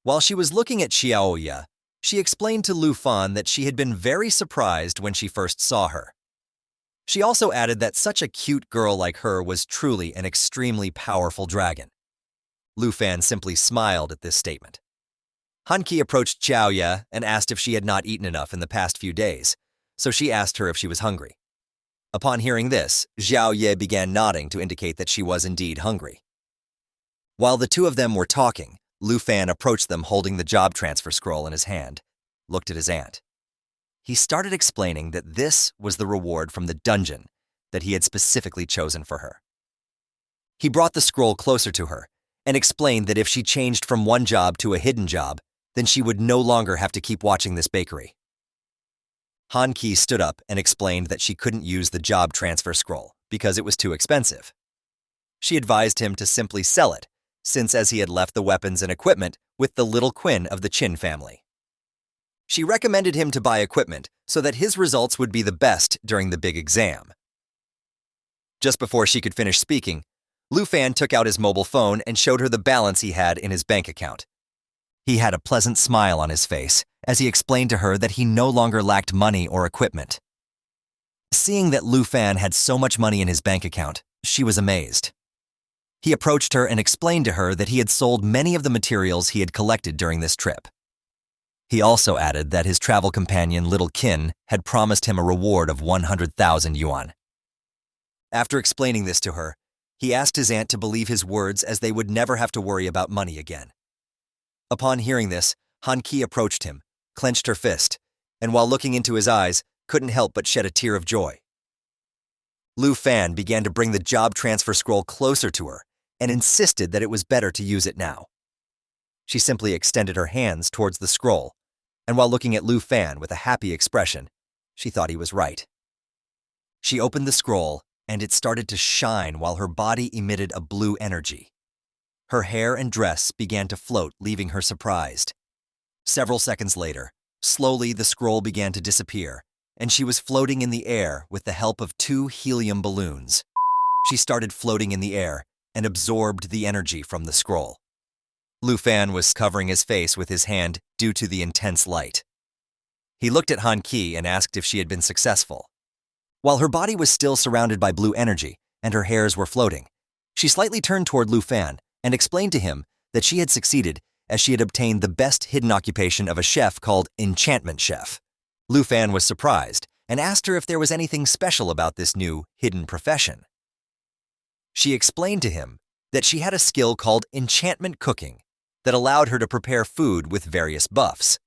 While she was looking at Xiaoye, she explained to Lu Fan that she had been very surprised when she first saw her. She also added that such a cute girl like her was truly an extremely powerful dragon. Lu Fan simply smiled at this statement. Han Ki approached Xiaoye and asked if she had not eaten enough in the past few days, so she asked her if she was hungry. Upon hearing this, Xiaoye began nodding to indicate that she was indeed hungry. While the two of them were talking, Lu Fan approached them holding the job transfer scroll in his hand, looked at his aunt. He started explaining that this was the reward from the dungeon that he had specifically chosen for her. He brought the scroll closer to her and explained that if she changed from one job to a hidden job, then she would no longer have to keep watching this bakery. Auntie stood up and explained that she couldn't use the job transfer scroll because it was too expensive. She advised him to simply sell it, since as he had left the weapons and equipment with the little Quinn of the Chin family. She recommended him to buy equipment so that his results would be the best during the big exam. Just before she could finish speaking, Lu Fan took out his mobile phone and showed her the balance he had in his bank account. He had a pleasant smile on his face as he explained to her that he no longer lacked money or equipment. Seeing that Lu Fan had so much money in his bank account, she was amazed. He approached her and explained to her that he had sold many of the materials he had collected during this trip. He also added that his travel companion Little Kin had promised him a reward of 100,000 yuan. After explaining this to her, he asked his aunt to believe his words as they would never have to worry about money again. Upon hearing this, Auntie approached him, clenched her fist, and while looking into his eyes, couldn't help but shed a tear of joy. Lu Fan began to bring the job transfer scroll closer to her and insisted that it was better to use it now. She simply extended her hands towards the scroll, and while looking at Lu Fan with a happy expression, she thought he was right. She opened the scroll, and it started to shine while her body emitted a blue energy. Her hair and dress began to float, leaving her surprised. Several seconds later, slowly the scroll began to disappear, and she was floating in the air with the help of 2 helium balloons. She started floating in the air and absorbed the energy from the scroll. Lu Fan was covering his face with his hand due to the intense light. He looked at Auntie and asked if she had been successful. While her body was still surrounded by blue energy and her hairs were floating, she slightly turned toward Lu Fan and explained to him that she had succeeded as she had obtained the best hidden occupation of a chef called enchantment chef. Lu Fan was surprised and asked her if there was anything special about this new hidden profession. She explained to him that she had a skill called enchantment cooking that allowed her to prepare food with various buffs.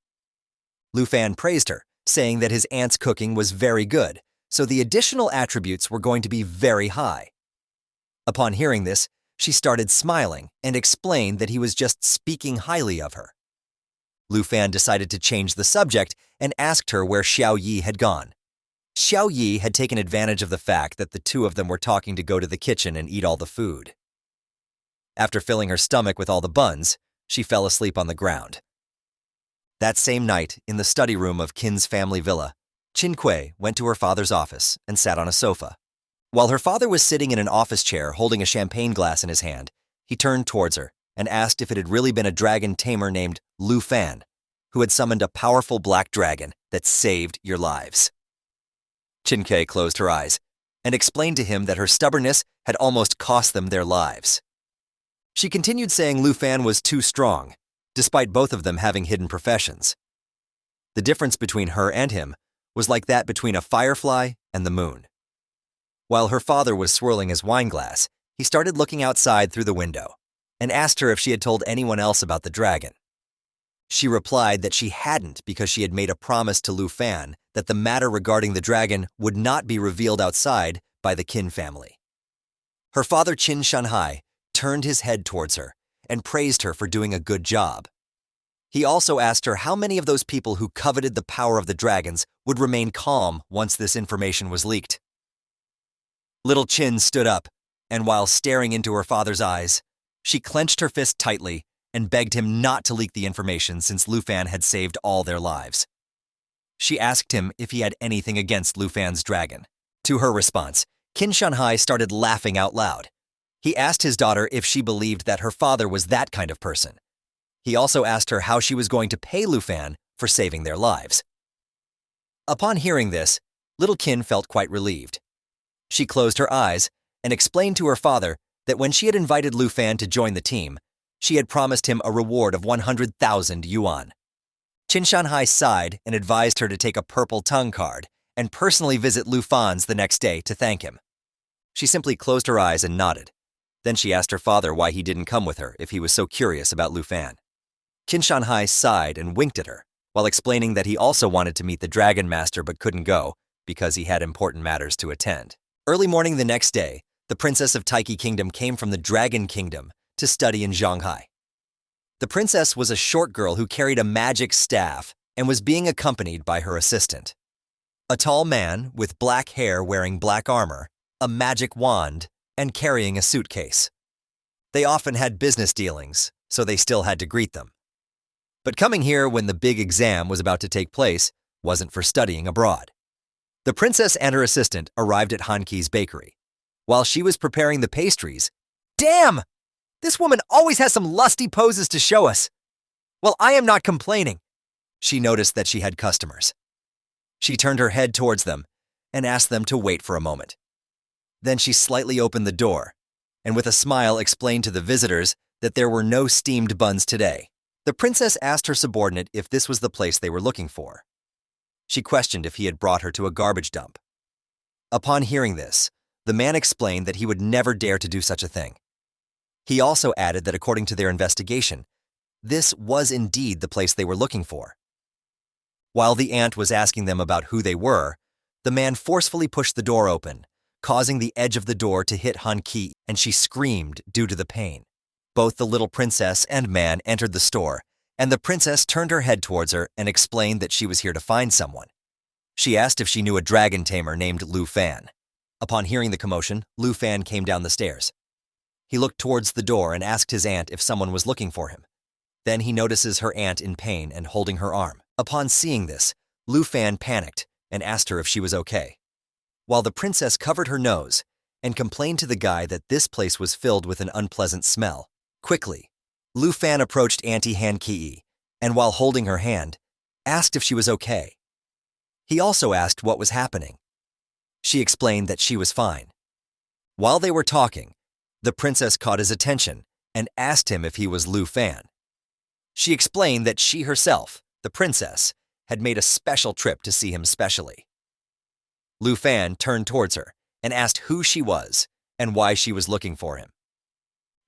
Lu Fan praised her, saying that his aunt's cooking was very good, so the additional attributes were going to be very high. Upon hearing this, she started smiling and explained that he was just speaking highly of her. Lu Fan decided to change the subject and asked her where Xiao Yi had gone. Xiao Yi had taken advantage of the fact that the two of them were talking to go to the kitchen and eat all the food. After filling her stomach with all the buns, she fell asleep on the ground. That same night, in the study room of Qin's family villa, Qin Kui went to her father's office and sat on a sofa. While her father was sitting in an office chair holding a champagne glass in his hand, he turned towards her and asked if it had really been a dragon tamer named Lu Fan, who had summoned a powerful black dragon that saved your lives. Qin Kui closed her eyes and explained to him that her stubbornness had almost cost them their lives. She continued saying Lu Fan was too strong, despite both of them having hidden professions. The difference between her and him was like that between a firefly and the moon. While her father was swirling his wine glass, he started looking outside through the window and asked her if she had told anyone else about the dragon. She replied that she hadn't because she had made a promise to Lu Fan that the matter regarding the dragon would not be revealed outside by the Qin family. Her father Qin Shanhai turned his head towards her and praised her for doing a good job. He also asked her how many of those people who coveted the power of the dragons would remain calm once this information was leaked. Little Qin stood up, and while staring into her father's eyes, she clenched her fist tightly and begged him not to leak the information since Lu Fan had saved all their lives. She asked him if he had anything against Lu Fan's dragon. To her response, Qin Shanhai started laughing out loud. He asked his daughter if she believed that her father was that kind of person. He also asked her how she was going to pay Lu Fan for saving their lives. Upon hearing this, little Qin felt quite relieved. She closed her eyes and explained to her father that when she had invited Lu Fan to join the team, she had promised him a reward of 100,000 yuan. Qin Shanhai sighed and advised her to take a purple tongue card and personally visit Lu Fan's the next day to thank him. She simply closed her eyes and nodded. Then she asked her father why he didn't come with her if he was so curious about Lu Fan. Qin Shanhai sighed and winked at her, while explaining that he also wanted to meet the Dragon Master but couldn't go because he had important matters to attend. Early morning the next day, the princess of Taiki Kingdom came from the Dragon Kingdom to study in Shanghai. The princess was a short girl who carried a magic staff and was being accompanied by her assistant. A tall man with black hair wearing black armor, a magic wand, and carrying a suitcase. They often had business dealings, so they still had to greet them. But coming here when the big exam was about to take place wasn't for studying abroad. The princess and her assistant arrived at Hanki's bakery. While she was preparing the pastries, damn! This woman always has some lusty poses to show us. Well, I am not complaining. She noticed that she had customers. She turned her head towards them and asked them to wait for a moment. Then she slightly opened the door and with a smile explained to the visitors that there were no steamed buns today. The princess asked her subordinate if this was the place they were looking for. She questioned if he had brought her to a garbage dump. Upon hearing this, the man explained that he would never dare to do such a thing. He also added that according to their investigation, this was indeed the place they were looking for. While the aunt was asking them about who they were, the man forcefully pushed the door open, causing the edge of the door to hit Hanki, and she screamed due to the pain. Both the little princess and man entered the store, and the princess turned her head towards her and explained that she was here to find someone. She asked if she knew a dragon tamer named Lu Fan. Upon hearing the commotion, Lu Fan came down the stairs. He looked towards the door and asked his aunt if someone was looking for him. Then he notices her aunt in pain and holding her arm. Upon seeing this, Lu Fan panicked and asked her if she was okay. While the princess covered her nose and complained to the guy that this place was filled with an unpleasant smell. Quickly, Lu Fan approached Auntie Hanki and while holding her hand, asked if she was okay. He also asked what was happening. She explained that she was fine. While they were talking, the princess caught his attention and asked him if he was Lu Fan. She explained that she herself, the princess, had made a special trip to see him specially. Lu Fan turned towards her and asked who she was and why she was looking for him.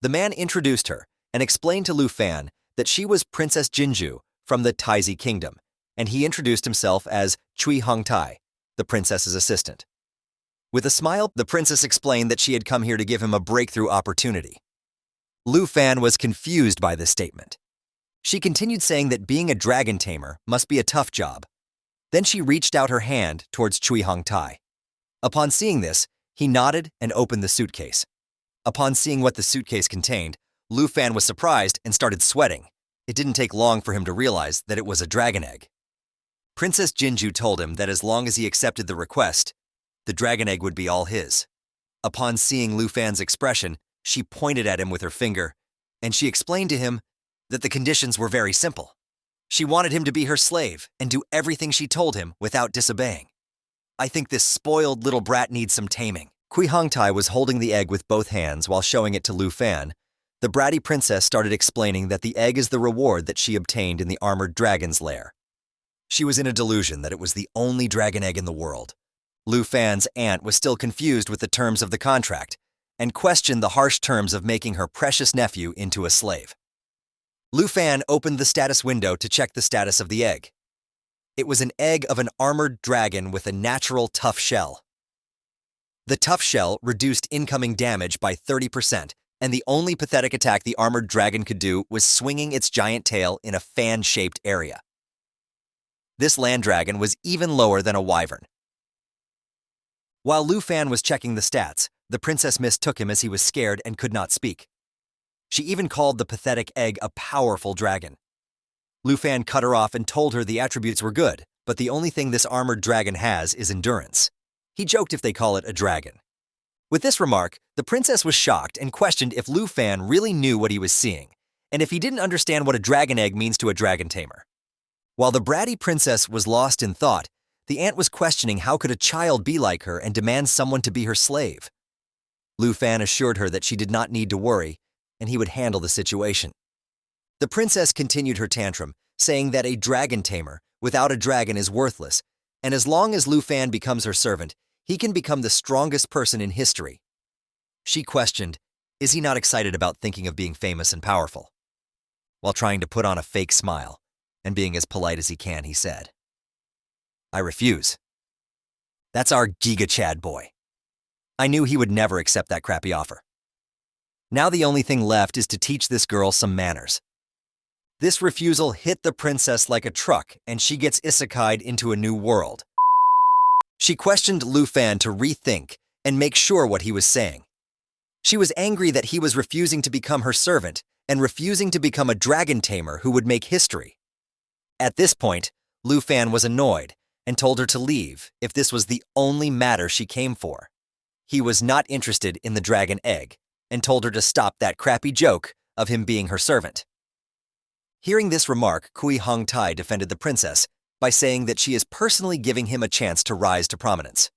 The man introduced her and explained to Lu Fan that she was Princess Jinju from the Taizi Kingdom, and he introduced himself as Cui Hongtai, the princess's assistant. With a smile, the princess explained that she had come here to give him a breakthrough opportunity. Lu Fan was confused by this statement. She continued saying that being a dragon tamer must be a tough job. Then she reached out her hand towards Cui Hongtai. Upon seeing this, he nodded and opened the suitcase. Upon seeing what the suitcase contained, Lu Fan was surprised and started sweating. It didn't take long for him to realize that it was a dragon egg. Princess Jinju told him that as long as he accepted the request, the dragon egg would be all his. Upon seeing Lu Fan's expression, she pointed at him with her finger, and she explained to him that the conditions were very simple. She wanted him to be her slave and do everything she told him without disobeying. I think this spoiled little brat needs some taming. Cui Hongtai was holding the egg with both hands while showing it to Lu Fan. The bratty princess started explaining that the egg is the reward that she obtained in the armored dragon's lair. She was in a delusion that it was the only dragon egg in the world. Lu Fan's aunt was still confused with the terms of the contract and questioned the harsh terms of making her precious nephew into a slave. Lu Fan opened the status window to check the status of the egg. It was an egg of an armored dragon with a natural tough shell. The tough shell reduced incoming damage by 30%, and the only pathetic attack the armored dragon could do was swinging its giant tail in a fan-shaped area. This land dragon was even lower than a wyvern. While Lu Fan was checking the stats, the princess mistook him as he was scared and could not speak. She even called the pathetic egg a powerful dragon. Lu Fan cut her off and told her the attributes were good, but the only thing this armored dragon has is endurance. He joked if they call it a dragon. With this remark, the princess was shocked and questioned if Lu Fan really knew what he was seeing, and if he didn't understand what a dragon egg means to a dragon tamer. While the bratty princess was lost in thought, the aunt was questioning how could a child be like her and demand someone to be her slave. Lu Fan assured her that she did not need to worry, and he would handle the situation. The princess continued her tantrum, saying that a dragon tamer without a dragon is worthless, and as long as Lu Fan becomes her servant, he can become the strongest person in history. She questioned, is he not excited about thinking of being famous and powerful? While trying to put on a fake smile and being as polite as he can, he said, I refuse. That's our Giga Chad boy. I knew he would never accept that crappy offer. Now the only thing left is to teach this girl some manners. This refusal hit the princess like a truck, and she gets isekai'd into a new world. She questioned Lu Fan to rethink and make sure what he was saying. She was angry that he was refusing to become her servant and refusing to become a dragon tamer who would make history. At this point, Lu Fan was annoyed and told her to leave if this was the only matter she came for. He was not interested in the dragon egg and told her to stop that crappy joke of him being her servant. Hearing this remark, Kui Hong Tai defended the princess by saying that she is personally giving him a chance to rise to prominence.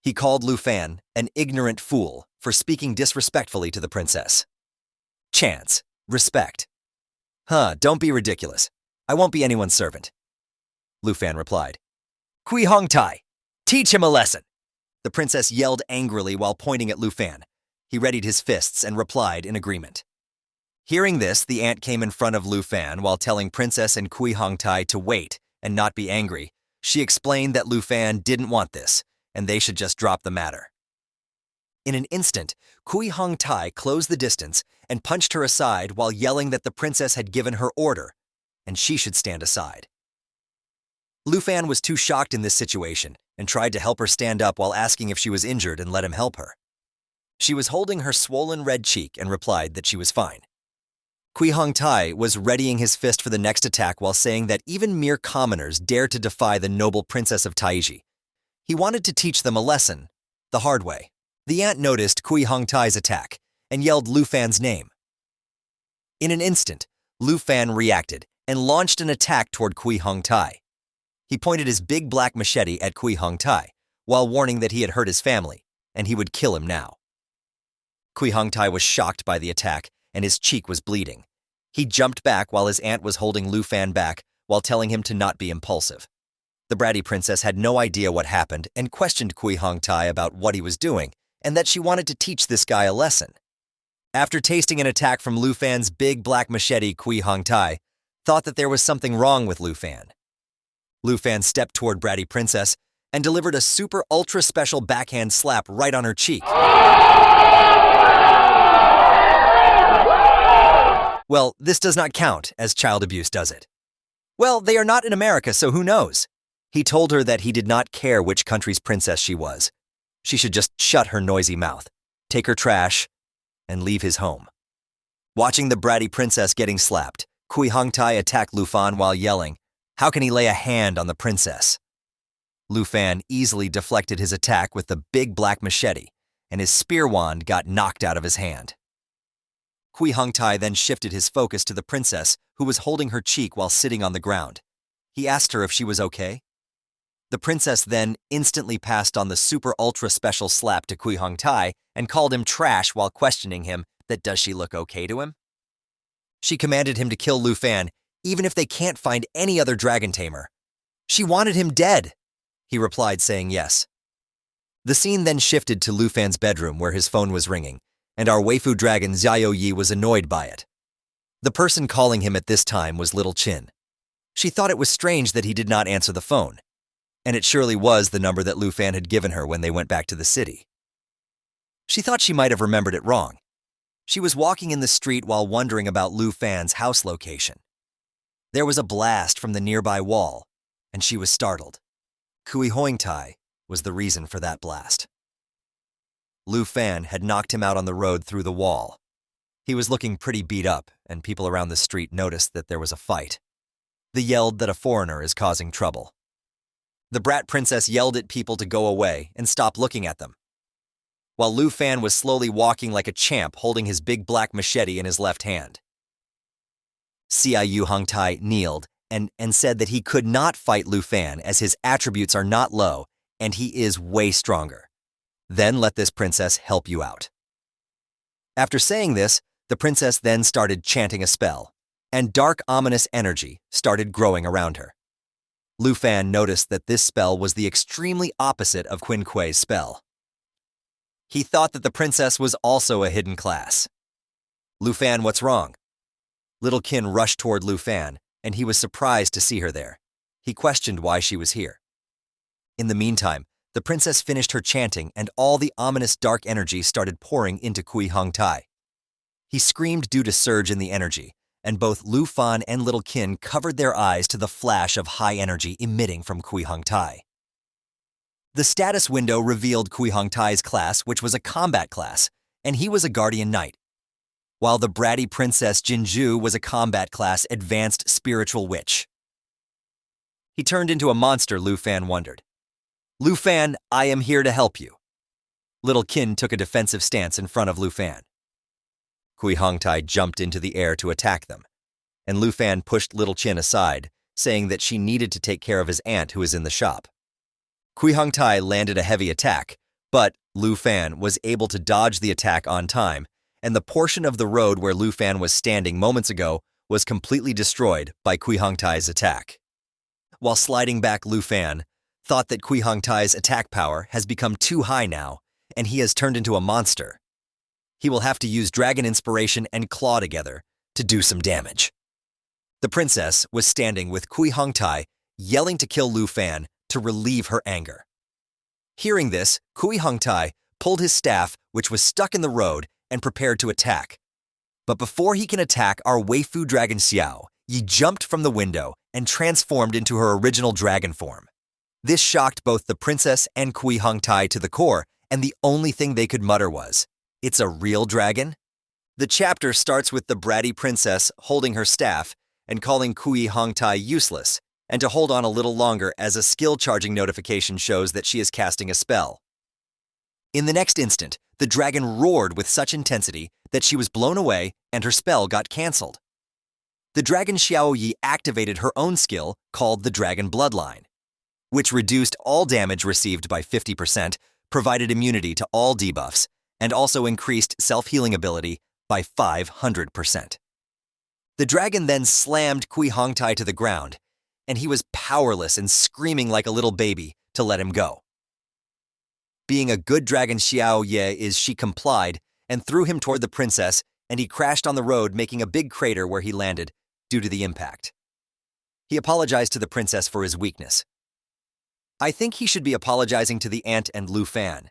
He called Lu Fan an ignorant fool for speaking disrespectfully to the princess. Chance. Respect. Don't be ridiculous. I won't be anyone's servant. Lu Fan replied. Kui Hong Tai, teach him a lesson. The princess yelled angrily while pointing at Lu Fan. He readied his fists and replied in agreement. Hearing this, the ant came in front of Lu Fan while telling Princess and Kui Hong Tai to wait and not be angry. She explained that Lu Fan didn't want this, and they should just drop the matter. In an instant, Kui Hong Tai closed the distance and punched her aside while yelling that the princess had given her order, and she should stand aside. Lu Fan was too shocked in this situation and tried to help her stand up while asking if she was injured and let him help her. She was holding her swollen red cheek and replied that she was fine. Kui Hong Tai was readying his fist for the next attack while saying that even mere commoners dare to defy the noble princess of Taiji. He wanted to teach them a lesson, the hard way. The ant noticed Kui Hong Tai's attack and yelled Lu Fan's name. In an instant, Lu Fan reacted and launched an attack toward Kui Hong Tai. He pointed his big black machete at Kui Hong Tai while warning that he had hurt his family and he would kill him now. Kui Hong Tai was shocked by the attack and his cheek was bleeding. He jumped back while his aunt was holding Lu Fan back while telling him to not be impulsive. The bratty princess had no idea what happened and questioned Kui Hong Tai about what he was doing and that she wanted to teach this guy a lesson. After tasting an attack from Lu Fan's big black machete, Kui Hong Tai thought that there was something wrong with Lu Fan. Lu Fan stepped toward bratty princess and delivered a super ultra special backhand slap right on her cheek. Well, this does not count as child abuse, does it? Well, they are not in America, so who knows? He told her that he did not care which country's princess she was. She should just shut her noisy mouth, take her trash, and leave his home. Watching the bratty princess getting slapped, Kui Hong Tai attacked Lu Fan while yelling, "How can he lay a hand on the princess?" Lu Fan easily deflected his attack with the big black machete, and his spear wand got knocked out of his hand. Kui Hong Tai then shifted his focus to the princess, who was holding her cheek while sitting on the ground. He asked her if she was okay. The princess then instantly passed on the super ultra special slap to Kui Hong Tai and called him trash while questioning him that does she look okay to him? She commanded him to kill Lu Fan, even if they can't find any other dragon tamer. She wanted him dead. He replied saying yes. The scene then shifted to Lu Fan's bedroom where his phone was ringing, and our waifu dragon Xiao Yi was annoyed by it. The person calling him at this time was Little Chin. She thought it was strange that he did not answer the phone, and it surely was the number that Lu Fan had given her when they went back to the city. She thought she might have remembered it wrong. She was walking in the street while wondering about Lu Fan's house location. There was a blast from the nearby wall, and she was startled. Kui Hong Tai was the reason for that blast. Lu Fan had knocked him out on the road through the wall. He was looking pretty beat up, and people around the street noticed that there was a fight. They yelled that a foreigner is causing trouble. The brat princess yelled at people to go away and stop looking at them, while Lu Fan was slowly walking like a champ holding his big black machete in his left hand. Ciu Hong Tai kneeled and said that he could not fight Lu Fan as his attributes are not low and he is way stronger. Then let this princess help you out. After saying this, the princess then started chanting a spell, and dark ominous energy started growing around her. Lu Fan noticed that this spell was the extremely opposite of Qin Kuei's spell. He thought that the princess was also a hidden class. Lu Fan, what's wrong? Little Qin rushed toward Lu Fan, and he was surprised to see her there. He questioned why she was here. In the meantime, the princess finished her chanting and all the ominous dark energy started pouring into Kui Hong Tai. He screamed due to surge in the energy, and both Lu Fan and Little Qin covered their eyes to the flash of high energy emitting from Kui Hong Tai. The status window revealed Kui Hongtai's class, which was a combat class, and he was a guardian knight, while the bratty princess Jinju was a combat class advanced spiritual witch. He turned into a monster, Lu Fan wondered. Lu Fan, I am here to help you. Little Qin took a defensive stance in front of Lu Fan. Kui Hongtai jumped into the air to attack them, and Lu Fan pushed Little Qin aside, saying that she needed to take care of his aunt who was in the shop. Kui Hongtai landed a heavy attack, but Lu Fan was able to dodge the attack on time, and the portion of the road where Lu Fan was standing moments ago was completely destroyed by Kui Hongtai's attack. While sliding back, Lu Fan thought that Kui Hongtai's attack power has become too high now, and he has turned into a monster. He will have to use Dragon Inspiration and Claw together to do some damage. The princess was standing with Kui Hongtai, yelling to kill Lu Fan to relieve her anger. Hearing this, Kui Hongtai pulled his staff, which was stuck in the road, and prepared to attack. But before he can attack our Waifu dragon Xiao, Yi jumped from the window and transformed into her original dragon form. This shocked both the princess and Kui Hongtai to the core, and the only thing they could mutter was, "It's a real dragon?" The chapter starts with the bratty princess holding her staff and calling Kui Hongtai useless, and to hold on a little longer as a skill charging notification shows that she is casting a spell. In the next instant, the dragon roared with such intensity that she was blown away and her spell got cancelled. The dragon Xiao Yi activated her own skill called the Dragon Bloodline, which reduced all damage received by 50%, provided immunity to all debuffs, and also increased self-healing ability by 500%. The dragon then slammed Kui Hongtai to the ground, and he was powerless and screaming like a little baby to let him go. Being a good dragon Xiao Ye she complied and threw him toward the princess, and he crashed on the road, making a big crater where he landed due to the impact. He apologized to the princess for his weakness. I think he should be apologizing to the aunt and Lu Fan.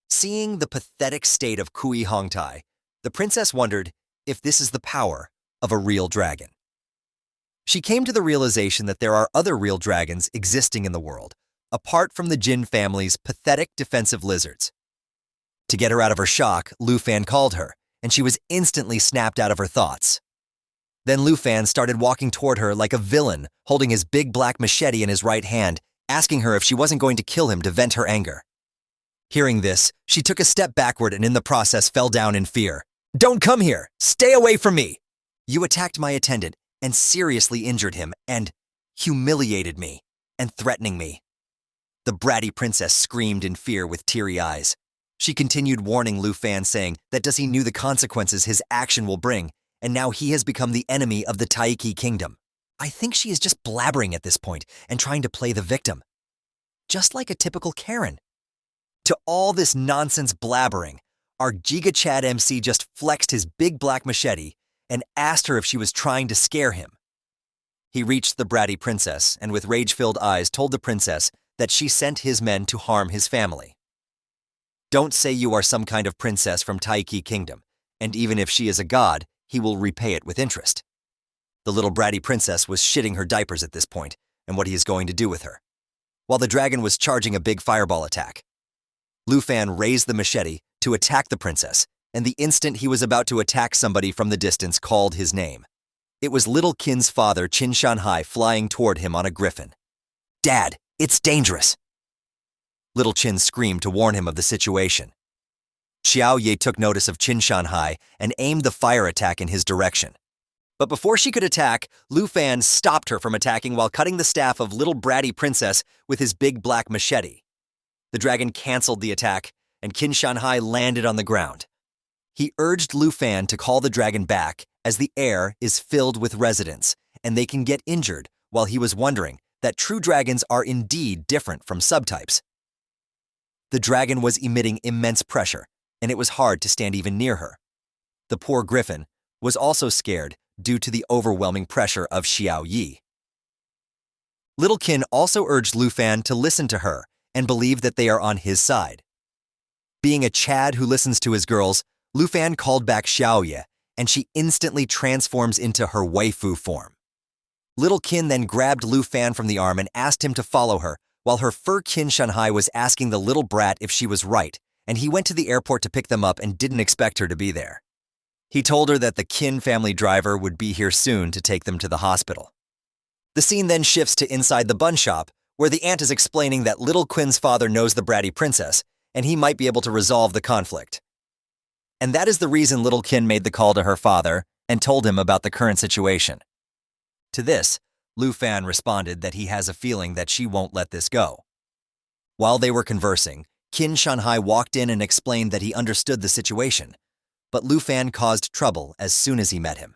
Seeing the pathetic state of Kui Hongtai, the princess wondered if this is the power of a real dragon. She came to the realization that there are other real dragons existing in the world, apart from the Jin family's pathetic defensive lizards. To get her out of her shock, Lu Fan called her, and she was instantly snapped out of her thoughts. Then Lu Fan started walking toward her like a villain, holding his big black machete in his right hand, asking her if she wasn't going to kill him to vent her anger. Hearing this, she took a step backward and in the process fell down in fear. "Don't come here! Stay away from me! You attacked my attendant and seriously injured him and humiliated me and threatening me." The bratty princess screamed in fear with teary eyes. She continued warning Lu Fan, saying that does he knew the consequences his action will bring, and now he has become the enemy of the Taiki kingdom. I think she is just blabbering at this point and trying to play the victim. Just like a typical Karen. To all this nonsense blabbering, our Giga Chad MC just flexed his big black machete and asked her if she was trying to scare him. He reached the bratty princess and with rage-filled eyes told the princess that she sent his men to harm his family. Don't say you are some kind of princess from Taiki Kingdom, and even if she is a god, he will repay it with interest. The little bratty princess was shitting her diapers at this point, and what he is going to do with her. While the dragon was charging a big fireball attack, Lu Fan raised the machete to attack the princess, and the instant he was about to attack somebody from the distance called his name. It was Little Qin's father, Qin Shanhai, flying toward him on a griffin. "Dad, it's dangerous!" Little Qin screamed to warn him of the situation. Xiao Ye took notice of Qin Shanhai and aimed the fire attack in his direction. But before she could attack, Lu Fan stopped her from attacking while cutting the staff of little bratty princess with his big black machete. The dragon canceled the attack, and Qin Shanhai landed on the ground. He urged Lu Fan to call the dragon back as the air is filled with residents, and they can get injured, while he was wondering that true dragons are indeed different from subtypes. The dragon was emitting immense pressure, and it was hard to stand even near her. The poor griffin was also scared due to the overwhelming pressure of Xiao Yi. Little Qin also urged Lu Fan to listen to her and believe that they are on his side. Being a Chad who listens to his girls, Lu Fan called back Xiao Ye, and she instantly transforms into her waifu form. Little Qin then grabbed Lu Fan from the arm and asked him to follow her, while her fur kin Shanhai was asking the little brat if she was right, and he went to the airport to pick them up and didn't expect her to be there. He told her that the Kin family driver would be here soon to take them to the hospital. The scene then shifts to inside the bun shop, where the aunt is explaining that little Quin's father knows the bratty princess, and he might be able to resolve the conflict. And that is the reason little Kin made the call to her father and told him about the current situation. To this, Lu Fan responded that he has a feeling that she won't let this go. While they were conversing, Kin Shanhai walked in and explained that he understood the situation, but Lu Fan caused trouble as soon as he met him.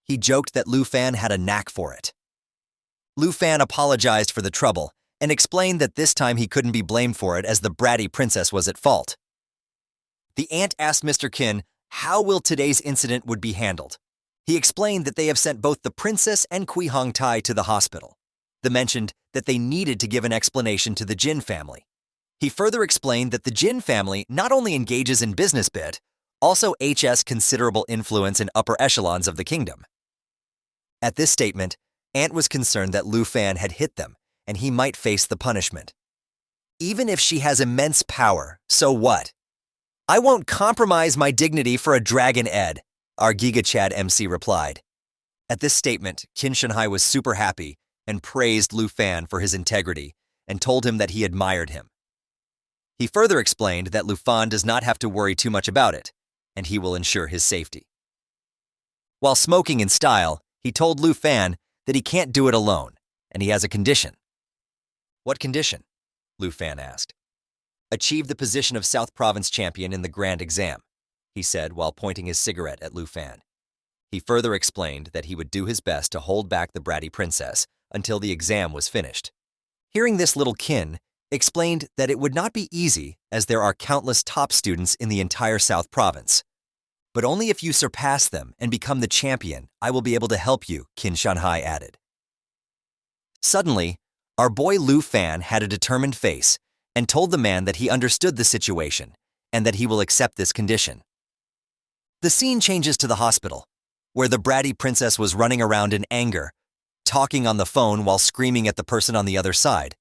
He joked that Lu Fan had a knack for it. Lu Fan apologized for the trouble and explained that this time he couldn't be blamed for it as the bratty princess was at fault. The aunt asked Mr. Kin how will today's incident would be handled. He explained that they have sent both the princess and Kui Hong Tai to the hospital. They mentioned that they needed to give an explanation to the Jin family. He further explained that the Jin family not only engages in business bit, also has considerable influence in upper echelons of the kingdom. At this statement, Aunt was concerned that Lu Fan had hit them, and he might face the punishment. Even if she has immense power, so what? I won't compromise my dignity for a dragon Ed, our Giga Chad MC replied. At this statement, Kin Shanhai was super happy and praised Lu Fan for his integrity and told him that he admired him. He further explained that Lu Fan does not have to worry too much about it, and he will ensure his safety. While smoking in style, he told Lu Fan that he can't do it alone, and he has a condition. What condition? Lu Fan asked. Achieve the position of South Province champion in the grand exam, he said while pointing his cigarette at Lu Fan. He further explained that he would do his best to hold back the bratty princess until the exam was finished. Hearing this, little Kin explained that it would not be easy as there are countless top students in the entire South Province. But only if you surpass them and become the champion, I will be able to help you, Kin Shanhai added. Suddenly, our boy Lu Fan had a determined face and told the man that he understood the situation and that he will accept this condition. The scene changes to the hospital, where the bratty princess was running around in anger, talking on the phone while screaming at the person on the other side,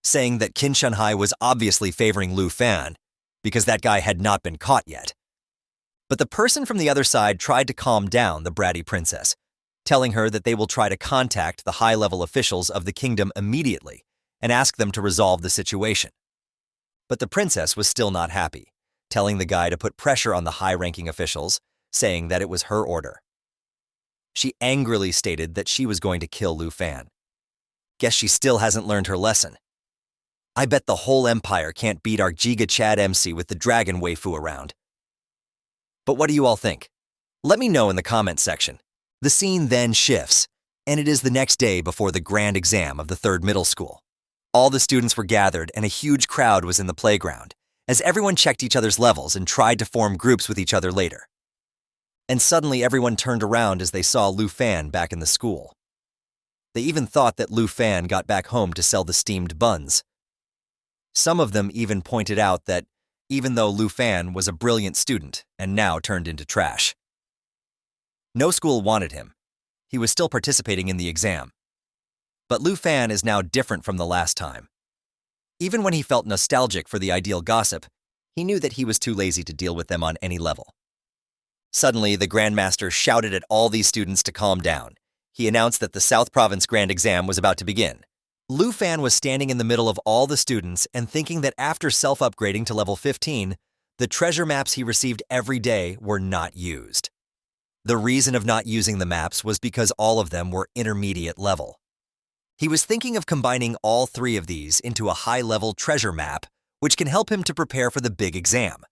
saying that Kin Shanhai was obviously favoring Lu Fan because that guy had not been caught yet. But the person from the other side tried to calm down the bratty princess, telling her that they will try to contact the high-level officials of the kingdom immediately and ask them to resolve the situation. But the princess was still not happy, telling the guy to put pressure on the high-ranking officials, saying that it was her order. She angrily stated that she was going to kill Lu Fan. Guess she still hasn't learned her lesson. I bet the whole empire can't beat our Giga Chad MC with the dragon waifu around. But what do you all think? Let me know in the comments section. The scene then shifts, and it is the next day before the grand exam of the 3rd middle school. All the students were gathered and a huge crowd was in the playground, as everyone checked each other's levels and tried to form groups with each other later. And suddenly everyone turned around as they saw Lu Fan back in the school. They even thought that Lu Fan got back home to sell the steamed buns. Some of them even pointed out that even though Lu Fan was a brilliant student and now turned into trash. No school wanted him. He was still participating in the exam. But Lu Fan is now different from the last time. Even when he felt nostalgic for the ideal gossip, he knew that he was too lazy to deal with them on any level. Suddenly, the Grandmaster shouted at all these students to calm down. He announced that the South Province Grand Exam was about to begin. Lu Fan was standing in the middle of all the students and thinking that after self-upgrading to level 15, the treasure maps he received every day were not used. The reason of not using the maps was because all of them were intermediate level. He was thinking of combining all 3 of these into a high-level treasure map, which can help him to prepare for the big exam.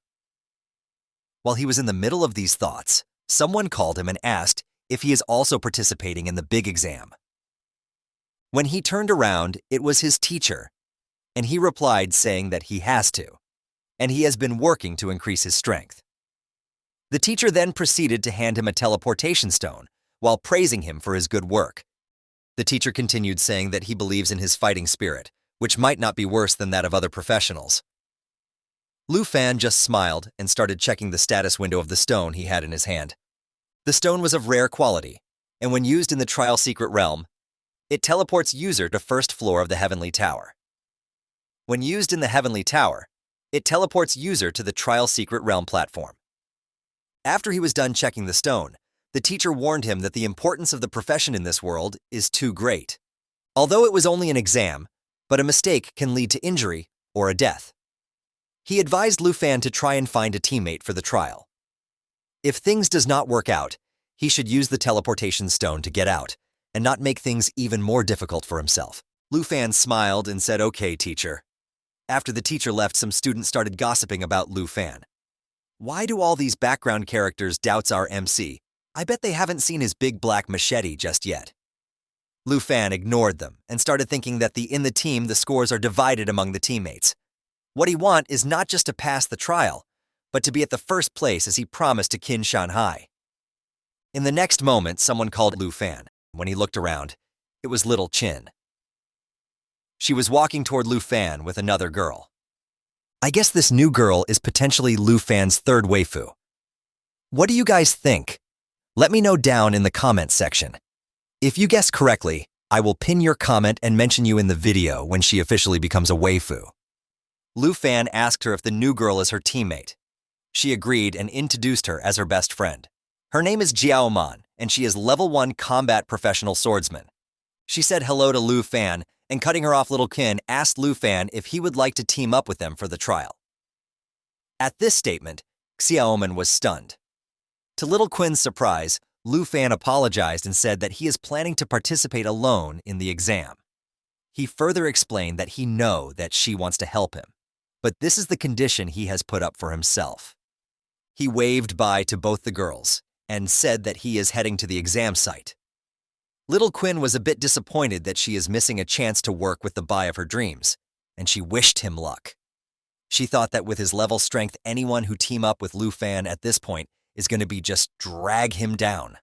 While he was in the middle of these thoughts, someone called him and asked if he is also participating in the big exam. When he turned around, it was his teacher, and he replied saying that he has to, and he has been working to increase his strength. The teacher then proceeded to hand him a teleportation stone while praising him for his good work. The teacher continued saying that he believes in his fighting spirit, which might not be worse than that of other professionals. Lu Fan just smiled and started checking the status window of the stone he had in his hand. The stone was of rare quality, and when used in the Trial Secret Realm, it teleports user to first floor of the Heavenly Tower. When used in the Heavenly Tower, it teleports user to the Trial Secret Realm platform. After he was done checking the stone, the teacher warned him that the importance of the profession in this world is too great. Although it was only an exam, but a mistake can lead to injury or a death. He advised Lu Fan to try and find a teammate for the trial. If things does not work out, he should use the teleportation stone to get out and not make things even more difficult for himself. Lu Fan smiled and said, "Okay, teacher." After the teacher left, some students started gossiping about Lu Fan. Why do all these background characters doubts our MC? I bet they haven't seen his big black machete just yet. Lu Fan ignored them and started thinking that in the team the scores are divided among the teammates. What he want is not just to pass the trial, but to be at the first place as he promised to Qin Shanhai. In the next moment, someone called Lu Fan. When he looked around, it was little Qin. She was walking toward Lu Fan with another girl. I guess this new girl is potentially Lu Fan's third waifu. What do you guys think? Let me know down in the comments section. If you guess correctly, I will pin your comment and mention you in the video when she officially becomes a waifu. Lu Fan asked her if the new girl is her teammate. She agreed and introduced her as her best friend. Her name is Jiao Man, and she is level 1 combat professional swordsman. She said hello to Lu Fan, and cutting her off, little Qin asked Lu Fan if he would like to team up with them for the trial. At this statement, Xiaoman was stunned. To little Qin's surprise, Lu Fan apologized and said that he is planning to participate alone in the exam. He further explained that he knows that she wants to help him, but this is the condition he has put up for himself. He waved bye to both the girls and said that he is heading to the exam site. Little Qin was a bit disappointed that she is missing a chance to work with the buy of her dreams, and she wished him luck. She thought that with his level strength, anyone who team up with Lu Fan at this point is going to be just drag him down.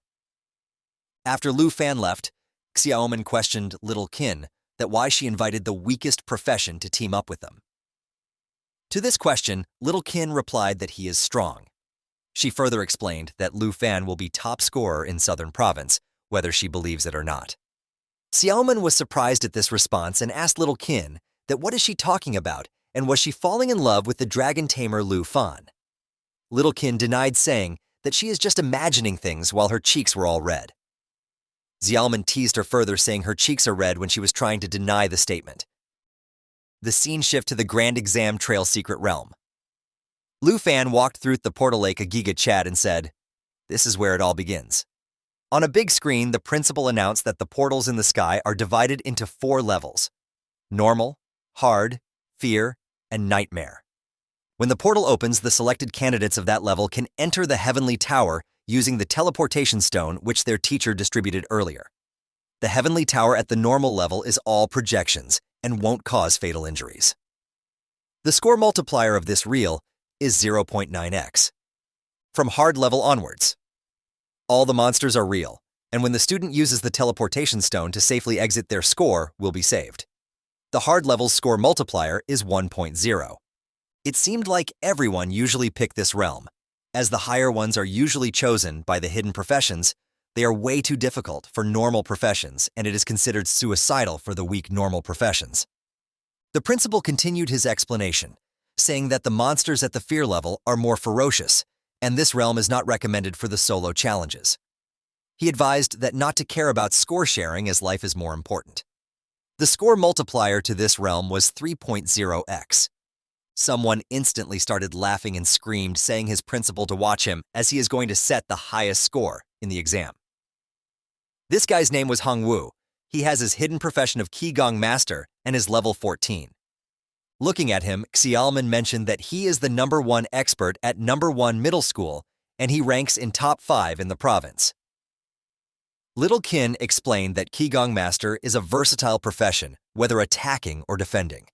After Lu Fan left, Xiaoman questioned little Qin that why she invited the weakest profession to team up with them. To this question, little Qin replied that he is strong. She further explained that Lu Fan will be top scorer in Southern Province, whether she believes it or not. Xiaoman was surprised at this response and asked little Qin that what is she talking about and was she falling in love with the dragon tamer Lu Fan. Little Qin denied, saying that she is just imagining things while her cheeks were all red. Xiaoman teased her further, saying her cheeks are red when she was trying to deny the statement. The scene shift to the Grand Exam Trail Secret Realm. Lu Fan walked through the portal lake a Giga Chat and said, "This is where it all begins." On a big screen, the principal announced that the portals in the sky are divided into 4 levels: normal, hard, fear, and nightmare. When the portal opens, the selected candidates of that level can enter the Heavenly Tower using the teleportation stone which their teacher distributed earlier. The Heavenly Tower at the normal level is all projections and won't cause fatal injuries. The score multiplier of this reel is 0.9x. From hard level onwards, all the monsters are real, and when the student uses the teleportation stone to safely exit, their score will be saved. The hard level's score multiplier is 1.0. It seemed like everyone usually picked this realm. As the higher ones are usually chosen by the hidden professions, they are way too difficult for normal professions, and it is considered suicidal for the weak normal professions. The principal continued his explanation, saying that the monsters at the fear level are more ferocious, and this realm is not recommended for the solo challenges. He advised that not to care about score sharing as life is more important. The score multiplier to this realm was 3.0x. Someone instantly started laughing and screamed, saying his principal to watch him as he is going to set the highest score in the exam. This guy's name was Hongwu. He has his hidden profession of Qigong Master and is level 14. Looking at him, Xiaoman mentioned that he is the #1 expert at #1 middle school, and he ranks in top 5 in the province. Little Qin explained that Qigong Master is a versatile profession, whether attacking or defending.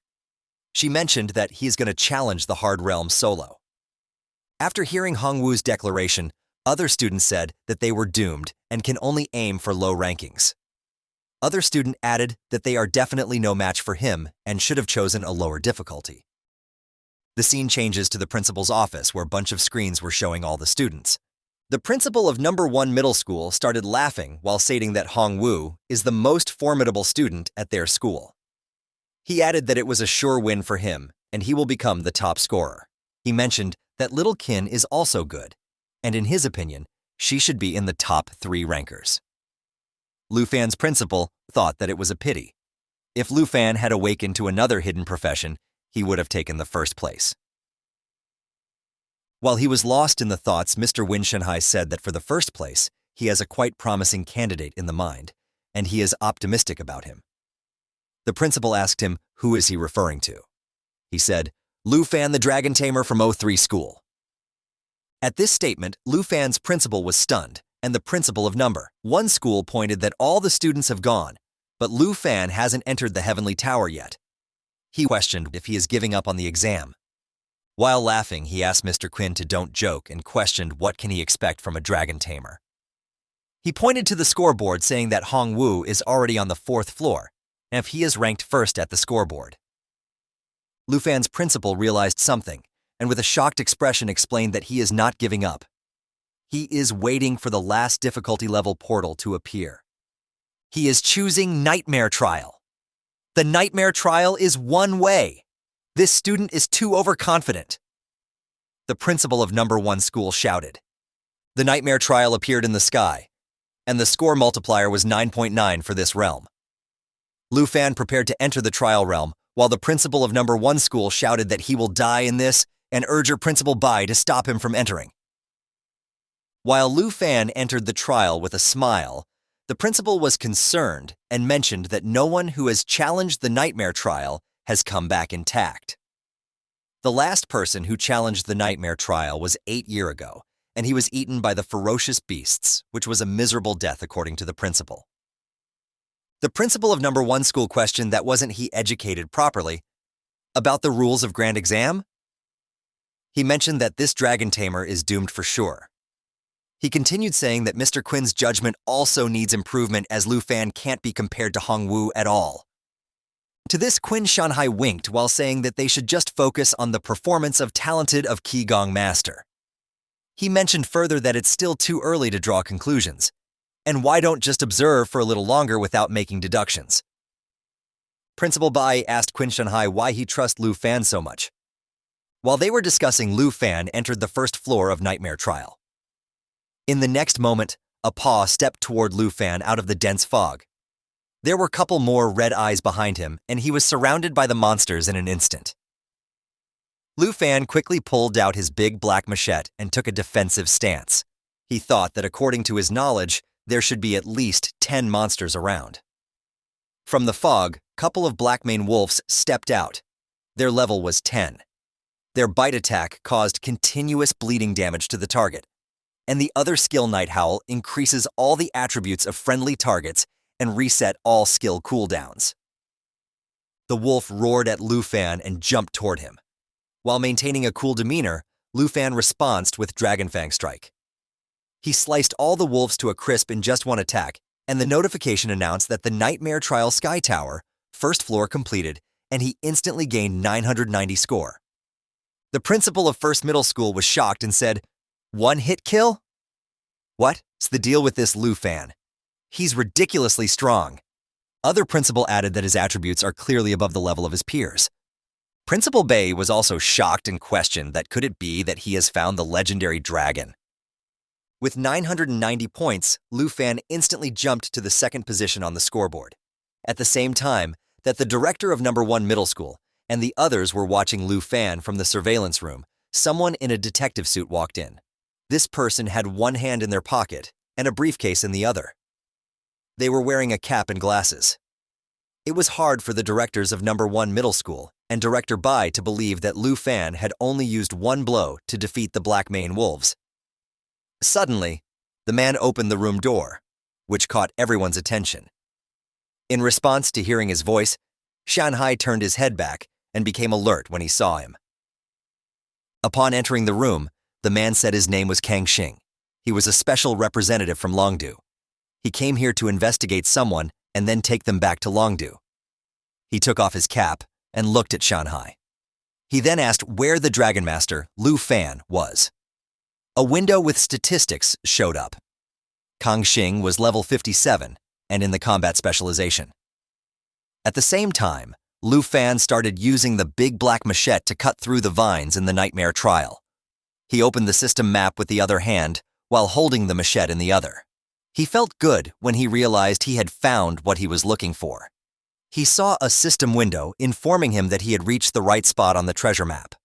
She mentioned that he is going to challenge the hard realm solo. After hearing Hongwu's declaration, other students said that they were doomed and can only aim for low rankings. Other student added that they are definitely no match for him and should have chosen a lower difficulty. The scene changes to the principal's office, where a bunch of screens were showing all the students. The principal of #1 middle school started laughing while stating that Hongwu is the most formidable student at their school. He added that it was a sure win for him, and he will become the top scorer. He mentioned that little Kin is also good, and in his opinion, she should be in the top 3 rankers. Lu Fan's principal thought that it was a pity. If Lu Fan had awakened to another hidden profession, he would have taken the first place. While he was lost in the thoughts, Mr. Win Shanhai said that for the first place, he has a quite promising candidate in the mind, and he is optimistic about him. The principal asked him, who is he referring to? He said, Lu Fan the Dragon Tamer from O3 School. At this statement, Lu Fan's principal was stunned, and the principal of number 1 school pointed that all the students have gone, but Lu Fan hasn't entered the Heavenly Tower yet. He questioned if he is giving up on the exam. While laughing, he asked Mr. Quinn to don't joke and questioned what can he expect from a dragon tamer. He pointed to the scoreboard saying that Hong Wu is already on the 4th floor, and if he is ranked first at the scoreboard. Lu Fan's principal realized something, and with a shocked expression explained that he is not giving up. He is waiting for the last difficulty level portal to appear. He is choosing Nightmare Trial. The Nightmare Trial is one way. This student is too overconfident. The principal of number 1 school shouted. The Nightmare Trial appeared in the sky, and the score multiplier was 9.9 for this realm. Lu Fan prepared to enter the trial realm, while the principal of number 1 school shouted that he will die in this and urged her Principal Bai to stop him from entering. While Lu Fan entered the trial with a smile, the principal was concerned and mentioned that no one who has challenged the Nightmare Trial has come back intact. The last person who challenged the Nightmare Trial was 8 years ago, and he was eaten by the ferocious beasts, which was a miserable death according to the principal. The principal of number 1 school questioned that wasn't he educated properly about the rules of Grand Exam? He mentioned that this dragon tamer is doomed for sure. He continued saying that Mr. Quinn's judgment also needs improvement as Lu Fan can't be compared to Hong Wu at all. To this, Quinn Shanhai winked while saying that they should just focus on the performance of talented of Qigong Master. He mentioned further that it's still too early to draw conclusions, and why don't just observe for a little longer without making deductions. Principal Bai asked Quinn Shanhai why he trusts Lu Fan so much. While they were discussing, Lu Fan entered the 1st floor of Nightmare Trial. In the next moment, a paw stepped toward Lu Fan out of the dense fog. There were a couple more red eyes behind him, and he was surrounded by the monsters in an instant. Lu Fan quickly pulled out his big black machete and took a defensive stance. He thought that according to his knowledge, there should be at least 10 monsters around. From the fog, a couple of black-maned wolves stepped out. Their level was 10. Their bite attack caused continuous bleeding damage to the target, and the other skill Night Howl increases all the attributes of friendly targets and reset all skill cooldowns. The wolf roared at Lu Fan and jumped toward him. While maintaining a cool demeanor, Lu Fan responded with Dragon Fang Strike. He sliced all the wolves to a crisp in just one attack, and the notification announced that the Nightmare Trial Sky Tower, 1st floor completed, and he instantly gained 990 score. The principal of 1st Middle School was shocked and said, "One hit kill? What's the deal with this Lu Fan? He's ridiculously strong." Other principal added that his attributes are clearly above the level of his peers. Principal Bai was also shocked and questioned that could it be that he has found the legendary dragon. With 990 points, Lu Fan instantly jumped to the 2nd position on the scoreboard. At the same time that the director of number 1 middle school and the others were watching Lu Fan from the surveillance room, someone in a detective suit walked in. This person had one hand in their pocket and a briefcase in the other. They were wearing a cap and glasses. It was hard for the directors of number 1 middle school and Director Bai to believe that Lu Fan had only used one blow to defeat the Black Mane Wolves. Suddenly, the man opened the room door, which caught everyone's attention. In response to hearing his voice, Shanhai turned his head back and became alert when he saw him. Upon entering the room, the man said his name was Kang Xing. He was a special representative from Longdu. He came here to investigate someone and then take them back to Longdu. He took off his cap and looked at Shanhai. He then asked where the Dragon Master, Lu Fan, was. A window with statistics showed up. Kang Xing was level 57 and in the combat specialization. At the same time, Lu Fan started using the big black machete to cut through the vines in the nightmare trial. He opened the system map with the other hand while holding the machete in the other. He felt good when he realized he had found what he was looking for. He saw a system window informing him that he had reached the right spot on the treasure map.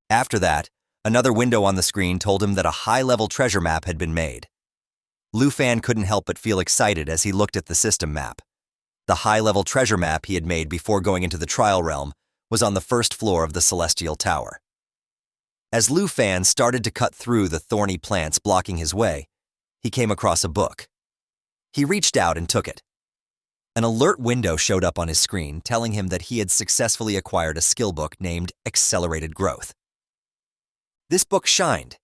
After that, another window on the screen told him that a high-level treasure map had been made. Lu Fan couldn't help but feel excited as he looked at the system map. The high-level treasure map he had made before going into the trial realm was on the first floor of the Celestial Tower. As Lu Fan started to cut through the thorny plants blocking his way, he came across a book. He reached out and took it. An alert window showed up on his screen telling him that he had successfully acquired a skill book named Accelerated Growth. This book shined.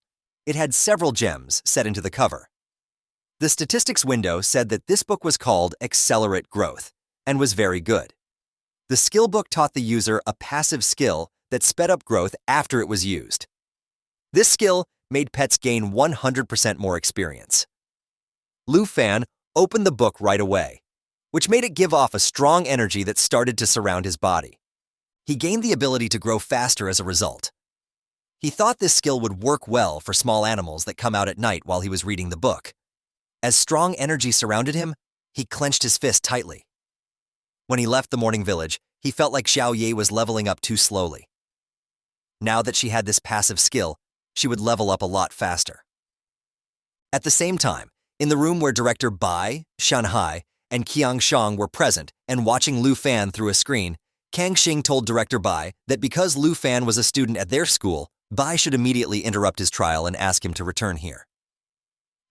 It had several gems set into the cover. The statistics window said that this book was called Accelerate Growth and was very good. The skill book taught the user a passive skill that sped up growth after it was used. This skill made pets gain 100% more experience. Lu Fan opened the book right away, which made it give off a strong energy that started to surround his body. He gained the ability to grow faster as a result. He thought this skill would work well for small animals that come out at night while he was reading the book. As strong energy surrounded him, he clenched his fist tightly. When he left the morning village, he felt like Xiao Ye was leveling up too slowly. Now that she had this passive skill, she would level up a lot faster. At the same time, in the room where Director Bai, Shanhai, and Qiang Shang were present and watching Lu Fan through a screen, Kang Xing told Director Bai that because Lu Fan was a student at their school, Bai should immediately interrupt his trial and ask him to return here.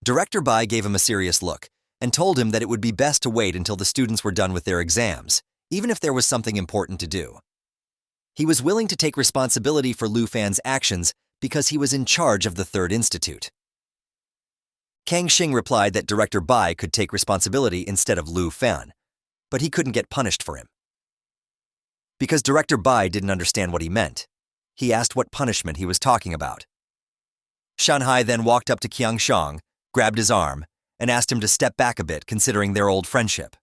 Director Bai gave him a serious look and told him that it would be best to wait until the students were done with their exams, even if there was something important to do. He was willing to take responsibility for Lu Fan's actions because he was in charge of the Third Institute. Kang Xing replied that Director Bai could take responsibility instead of Lu Fan, but he couldn't get punished for him. Because Director Bai didn't understand what he meant, he asked what punishment he was talking about. Shanhai then walked up to Qiang Shang, grabbed his arm, and asked him to step back a bit considering their old friendship.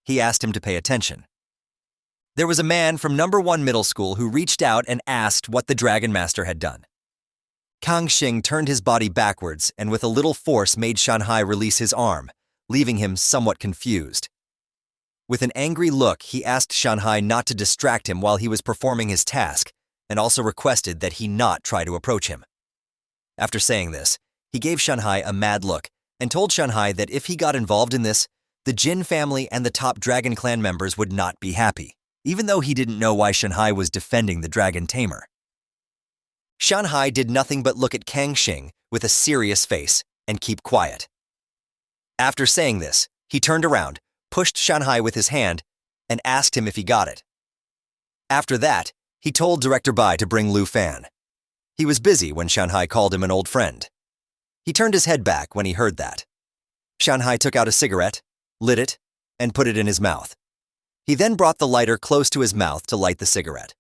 He asked him to pay attention. There was a man from No. 1 Middle School who reached out and asked what the Dragon Master had done. Kang Xing turned his body backwards and with a little force made Shanhai release his arm, leaving him somewhat confused. With an angry look, he asked Shanhai not to distract him while he was performing his task and also requested that he not try to approach him. After saying this, he gave Shanhai a mad look and told Shanhai that if he got involved in this, the Jin family and the top Dragon Clan members would not be happy, even though he didn't know why Shanhai was defending the dragon Tamer. Shanhai did nothing but look at Kang Xing with a serious face and keep quiet. After saying this, he turned around, pushed Shanhai with his hand, and asked him if he got it. After that, he told Director Bai to bring Lu Fan. He was busy when Shanhai called him an old friend. He turned his head back when he heard that. Shanhai took out a cigarette, lit it, and put it in his mouth. He then brought the lighter close to his mouth to light the cigarette.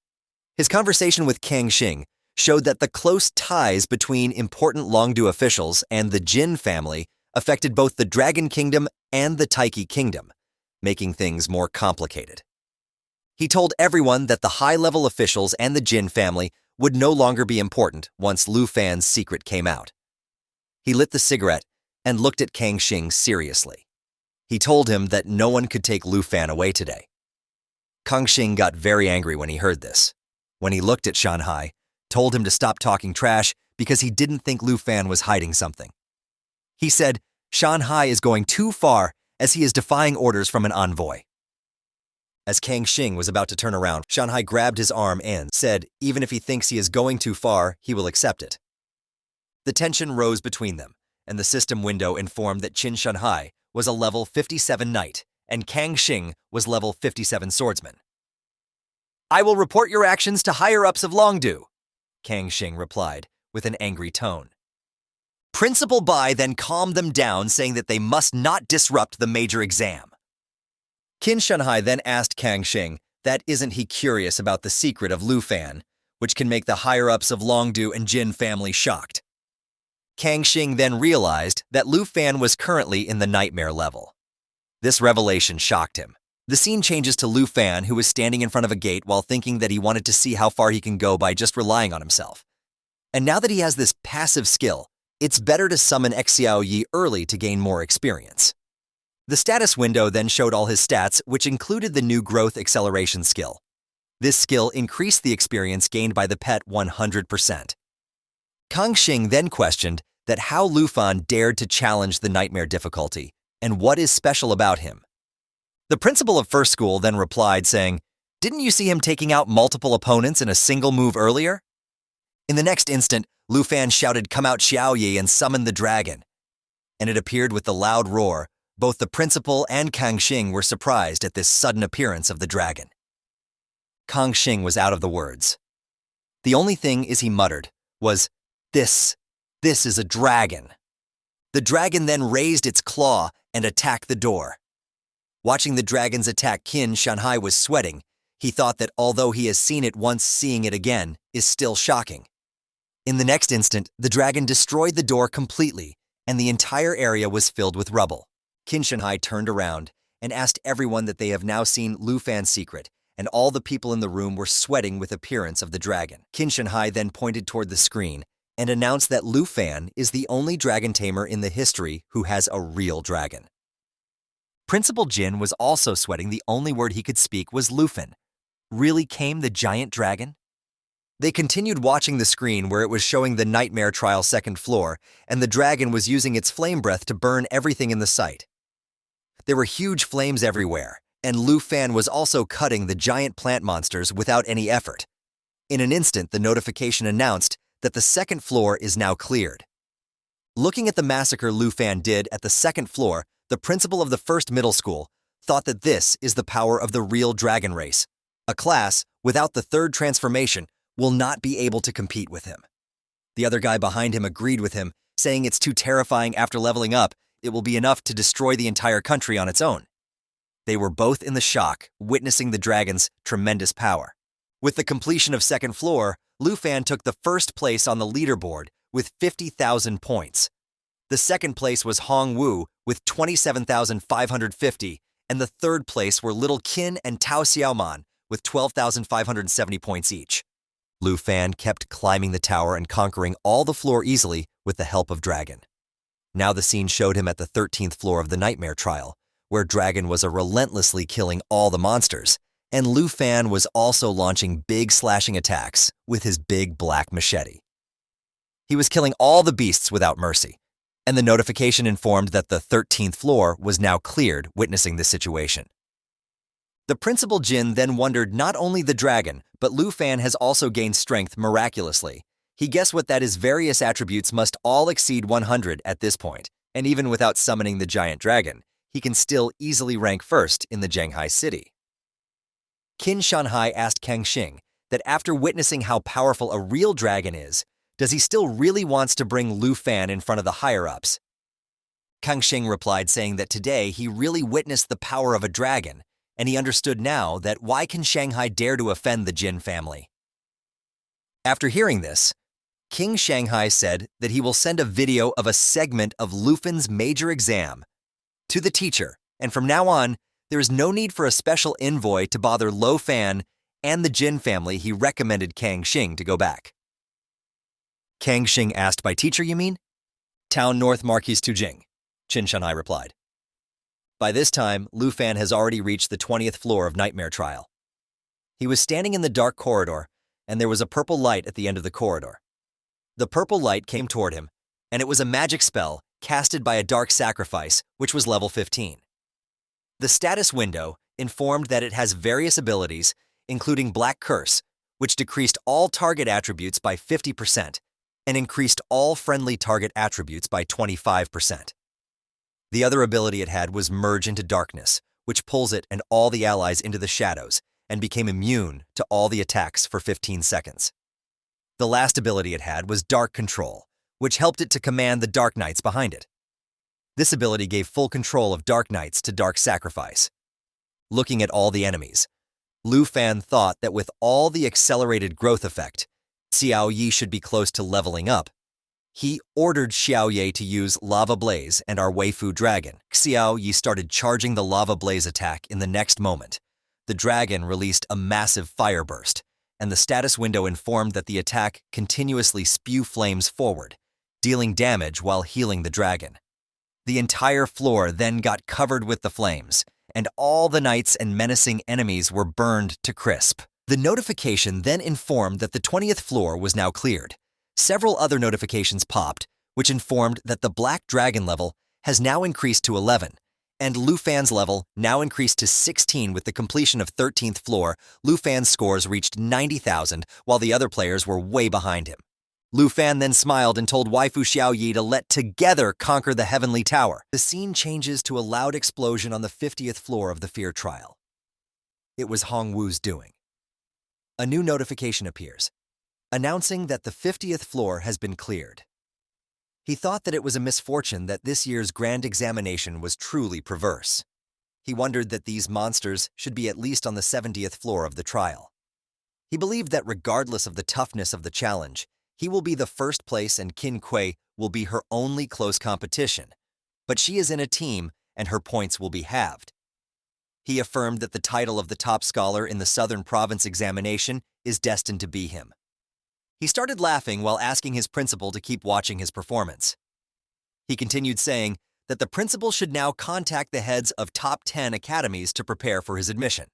His conversation with Kang Xing showed that the close ties between important Longdu officials and the Jin family affected both the Dragon Kingdom and the Taiki Kingdom, making things more complicated. He told everyone that the high-level officials and the Jin family would no longer be important once Lu Fan's secret came out. He lit the cigarette and looked at Kang Xing seriously. He told him that no one could take Lu Fan away today. Kang Xing got very angry when he heard this. When he looked at Shanhai, told him to stop talking trash because he didn't think Lu Fan was hiding something. He said, Shanhai is going too far as he is defying orders from an envoy. As Kang Xing was about to turn around, Shanhai grabbed his arm and said, even if he thinks he is going too far, he will accept it. The tension rose between them, and the system window informed that Qin Shanhai was a level 57 knight, and Kang Xing was level 57 swordsman. I will report your actions to higher-ups of Longdu, Kang Xing replied, with an angry tone. Principal Bai then calmed them down, saying that they must not disrupt the major exam. Qin Shanhai then asked Kang Xing that isn't he curious about the secret of Lu Fan, which can make the higher-ups of Longdu and Jin family shocked. Kang Xing then realized that Lu Fan was currently in the nightmare level. This revelation shocked him. The scene changes to Lu Fan, who is standing in front of a gate while thinking that he wanted to see how far he can go by just relying on himself. And now that he has this passive skill, it's better to summon Xiao Yi early to gain more experience. The status window then showed all his stats, which included the new growth acceleration skill. This skill increased the experience gained by the pet 100%. Kang Xing then questioned that how Lu Fan dared to challenge the nightmare difficulty, and what is special about him. The principal of first school then replied saying, "Didn't you see him taking out multiple opponents in a single move earlier?" In the next instant, Lu Fan shouted, "Come out Xiao Yi," and summoned the dragon. And it appeared with the loud roar. Both the principal and Kang Xing were surprised at this sudden appearance of the dragon. Kang Xing was out of the words. The only thing he muttered was, This is a dragon." The dragon then raised its claw and attacked the door. Watching the dragon's attack, Qin Shanhai was sweating. He thought that although he has seen it once, seeing it again is still shocking. In the next instant, the dragon destroyed the door completely, and the entire area was filled with rubble. Qin Shanhai turned around and asked everyone that they have now seen Lu Fan's secret, and all the people in the room were sweating with the appearance of the dragon. Qin Shanhai then pointed toward the screen and announced that Lu Fan is the only dragon tamer in the history who has a real dragon. Principal Jin was also sweating. The only word he could speak was Lufin. Really came the giant dragon? They continued watching the screen where it was showing the nightmare trial second floor, and the dragon was using its flame breath to burn everything in the sight. There were huge flames everywhere, and Lu Fan was also cutting the giant plant monsters without any effort. In an instant, the notification announced that the second floor is now cleared. Looking at the massacre Lu Fan did at the second floor, the principal of the first middle school thought that this is the power of the real dragon race. A class, without the third transformation, will not be able to compete with him. The other guy behind him agreed with him, saying it's too terrifying. After leveling up, it will be enough to destroy the entire country on its own. They were both in the shock, witnessing the dragon's tremendous power. With the completion of second floor, Lu Fan took the first place on the leaderboard with 50,000 points. The second place was Hong Wu with 27,550, and the third place were Little Qin and Tao Xiaoman with 12,570 points each. Lu Fan kept climbing the tower and conquering all the floor easily with the help of Dragon. Now the scene showed him at the 13th floor of the Nightmare Trial, where Dragon was relentlessly killing all the monsters, and Lu Fan was also launching big slashing attacks with his big black machete. He was killing all the beasts without mercy, and the notification informed that the 13th floor was now cleared, witnessing the situation. The principal Jin then wondered not only the dragon, but Lu Fan has also gained strength miraculously. He guessed what that his various attributes must all exceed 100 at this point, and even without summoning the giant dragon, he can still easily rank first in the Zhenghai city. Qin Shanhai asked Kang Xing that after witnessing how powerful a real dragon is, does he still really wants to bring Lu Fan in front of the higher-ups? Kang Xing replied saying that today he really witnessed the power of a dragon, and he understood now that why can Shanghai dare to offend the Jin family. After hearing this, King Shanghai said that he will send a video of a segment of Lufin's major exam to the teacher, and from now on, there is no need for a special envoy to bother Lu Fan and the Jin family. He recommended Kang Xing to go back. Kang Xing asked, "By teacher, you mean?" "Town North Marquis Tujing," Qin Shanhai replied. By this time, Lu Fan has already reached the 20th floor of Nightmare Trial. He was standing in the dark corridor, and there was a purple light at the end of the corridor. The purple light came toward him, and it was a magic spell casted by a dark sacrifice, which was level 15. The status window informed that it has various abilities, including Black Curse, which decreased all target attributes by 50% and increased all friendly target attributes by 25%. The other ability it had was Merge into Darkness, which pulls it and all the allies into the shadows and became immune to all the attacks for 15 seconds. The last ability it had was Dark Control, which helped it to command the Dark Knights behind it. This ability gave full control of Dark Knights to Dark Sacrifice. Looking at all the enemies, Lu Fan thought that with all the accelerated growth effect, Xiao Yi should be close to leveling up. He ordered Xiao Ye to use Lava Blaze and our Waifu dragon. Xiao Ye started charging the Lava Blaze attack in the next moment. The dragon released a massive fire burst, and the status window informed that the attack continuously spew flames forward, dealing damage while healing the dragon. The entire floor then got covered with the flames, and all the knights and menacing enemies were burned to crisp. The notification then informed that the 20th floor was now cleared. Several other notifications popped, which informed that the Black Dragon level has now increased to 11, and Lu Fan's level now increased to 16 with the completion of 13th floor. Lu Fan's scores reached 90,000, while the other players were way behind him. Lu Fan then smiled and told Waifu Xiao Yi to let together conquer the Heavenly Tower. The scene changes to a loud explosion on the 50th floor of the Fear Trial. It was Hong Wu's doing. A new notification appears, announcing that the 50th floor has been cleared. He thought that it was a misfortune that this year's grand examination was truly perverse. He wondered that these monsters should be at least on the 70th floor of the trial. He believed that regardless of the toughness of the challenge, he will be the first place and Qin Kui will be her only close competition, but she is in a team and her points will be halved. He affirmed that the title of the top scholar in the Southern Province examination is destined to be him. He started laughing while asking his principal to keep watching his performance. He continued saying that the principal should now contact the heads of top 10 academies to prepare for his admission.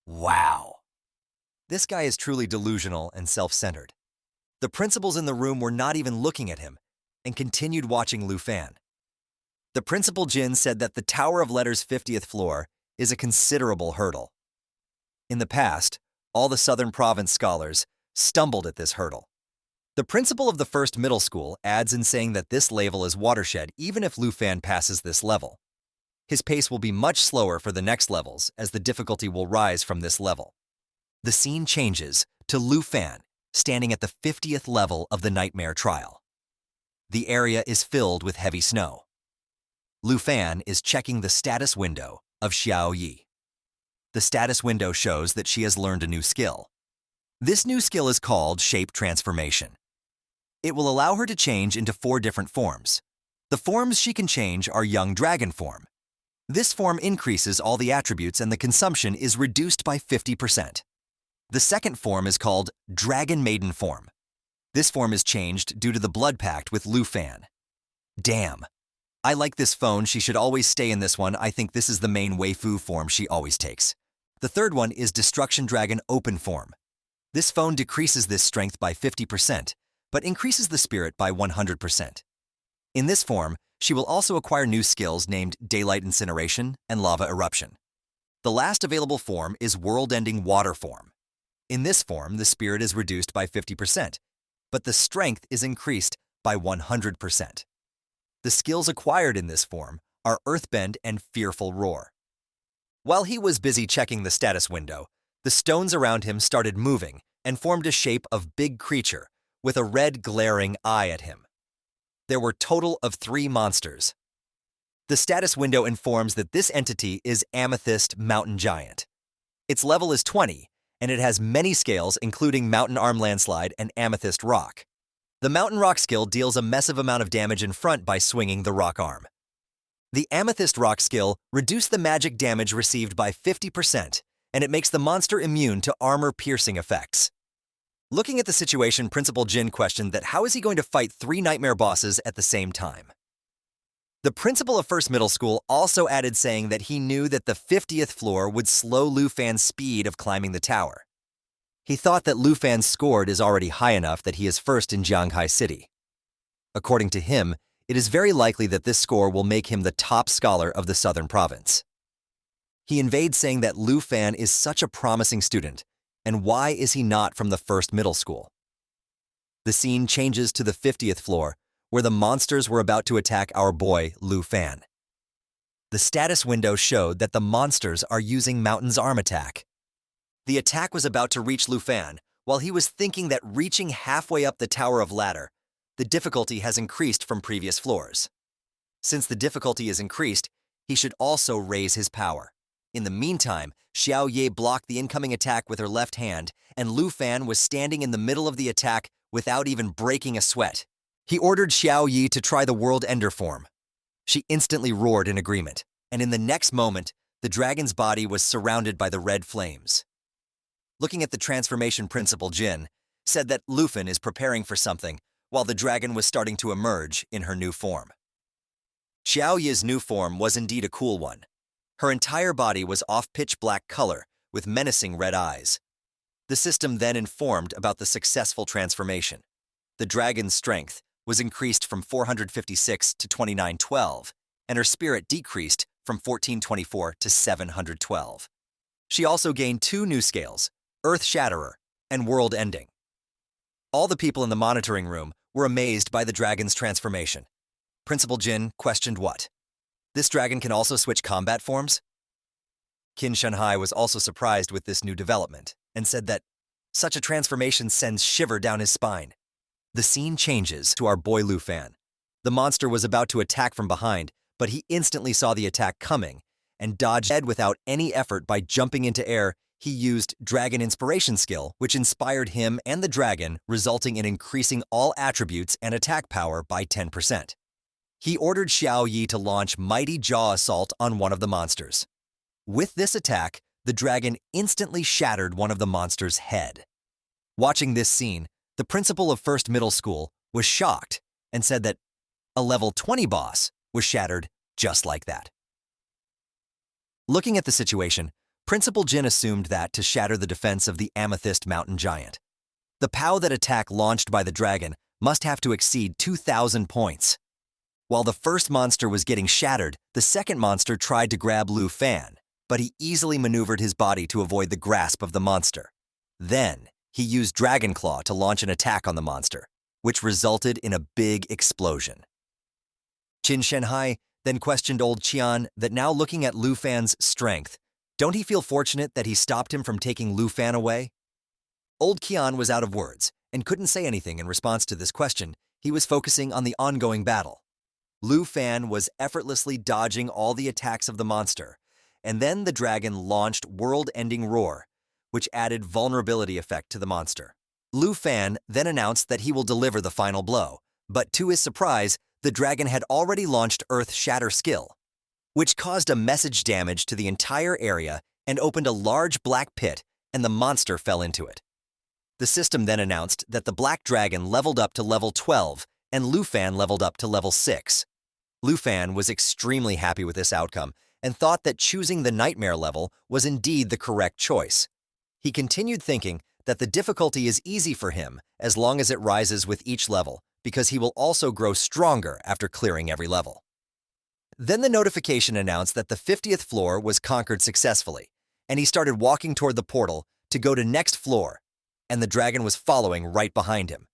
Wow. This guy is truly delusional and self-centered. The principals in the room were not even looking at him and continued watching Lu Fan. The principal Jin said that the Tower of Letters' 50th floor is a considerable hurdle. In the past, all the Southern Province scholars stumbled at this hurdle. The principal of the first middle school adds in saying that this level is watershed even if Lu Fan passes this level. His pace will be much slower for the next levels as the difficulty will rise from this level. The scene changes to Lu Fan standing at the 50th level of the Nightmare Trial. The area is filled with heavy snow. Lu Fan is checking the status window of Xiao Yi. The status window shows that she has learned a new skill. This new skill is called Shape Transformation. It will allow her to change into 4 different forms. The forms she can change are Young Dragon form. This form increases all the attributes and the consumption is reduced by 50%. The second form is called Dragon Maiden form. This form is changed due to the blood pact with Lu Fan. Damn. I like this phone, she should always stay in this one. I think this is the main Waifu form she always takes. The third one is Destruction Dragon Open form. This phone decreases this strength by 50%, but increases the spirit by 100%. In this form, she will also acquire new skills named Daylight Incineration and Lava Eruption. The last available form is World-Ending Water form. In this form, the spirit is reduced by 50%, but the strength is increased by 100%. The skills acquired in this form are Earthbend and Fearful Roar. While he was busy checking the status window, the stones around him started moving and formed a shape of big creature with a red glaring eye at him. There were total of 3 monsters. The status window informs that this entity is Amethyst Mountain Giant. Its level is 20, and it has many scales including Mountain Arm Landslide and Amethyst Rock. The Mountain Rock skill deals a massive amount of damage in front by swinging the rock arm. The Amethyst Rock skill reduced the magic damage received by 50%, and it makes the monster immune to armor-piercing effects. Looking at the situation, Principal Jin questioned that how is he going to fight 3 nightmare bosses at the same time? The principal of First Middle School also added saying that he knew that the 50th floor would slow Lu Fan's speed of climbing the tower. He thought that Lu Fan's score is already high enough that he is first in Jianghai City. According to him, it is very likely that this score will make him the top scholar of the Southern Province. He invades saying that Lu Fan is such a promising student, and why is he not from the First Middle School? The scene changes to the 50th floor, where the monsters were about to attack our boy, Lu Fan. The status window showed that the monsters are using Mountain's arm attack. The attack was about to reach Lu Fan, while he was thinking that reaching halfway up the Tower of Ladder, the difficulty has increased from previous floors. Since the difficulty is increased, he should also raise his power. In the meantime, Xiao Ye blocked the incoming attack with her left hand, and Lu Fan was standing in the middle of the attack without even breaking a sweat. He ordered Xiao Yi to try the World Ender form. She instantly roared in agreement, and in the next moment, the dragon's body was surrounded by the red flames. Looking at the transformation principal, Jin said that Lufen is preparing for something while the dragon was starting to emerge in her new form. Xiao Yi's new form was indeed a cool one. Her entire body was off-pitch black color with menacing red eyes. The system then informed about the successful transformation. The dragon's strength was increased from 456 to 2912, and her spirit decreased from 1424 to 712. She also gained 2 new scales, Earth Shatterer and World Ending. All the people in the monitoring room were amazed by the dragon's transformation. Principal Jin questioned what? This dragon can also switch combat forms? Qin Shanhai was also surprised with this new development and said that such a transformation sends shiver down his spine. The scene changes to our boy Lu Fan. The monster was about to attack from behind, but he instantly saw the attack coming and dodged dead without any effort. By jumping into air. He used Dragon Inspiration skill, which inspired him and the dragon, resulting in increasing all attributes and attack power by 10%. He ordered Xiao Yi to launch Mighty Jaw Assault on one of the monsters. With this attack, the dragon instantly shattered one of the monster's head. Watching this scene, the principal of First Middle School was shocked and said that a level 20 boss was shattered just like that. Looking at the situation, Principal Jin assumed that to shatter the defense of the Amethyst Mountain Giant, the POW that attack launched by the dragon must have to exceed 2,000 points. While the first monster was getting shattered, the second monster tried to grab Lu Fan, but he easily maneuvered his body to avoid the grasp of the monster. Then, he used Dragon Claw to launch an attack on the monster, which resulted in a big explosion. Qin Shanhai then questioned old Qian that now looking at Lu Fan's strength, don't he feel fortunate that he stopped him from taking Lu Fan away? Old Qian was out of words and couldn't say anything in response to this question. He was focusing on the ongoing battle. Lu Fan was effortlessly dodging all the attacks of the monster, and then the dragon launched World-Ending Roar, which added vulnerability effect to the monster. Lu Fan then announced that he will deliver the final blow, but to his surprise, the dragon had already launched Earth Shatter skill, which caused a message damage to the entire area and opened a large black pit, and the monster fell into it. The system then announced that the black dragon leveled up to level 12 and Lu Fan leveled up to level 6. Lu Fan was extremely happy with this outcome and thought that choosing the nightmare level was indeed the correct choice. He continued thinking that the difficulty is easy for him as long as it rises with each level, because he will also grow stronger after clearing every level. Then the notification announced that the 50th floor was conquered successfully, and he started walking toward the portal to go to next floor, and the dragon was following right behind him.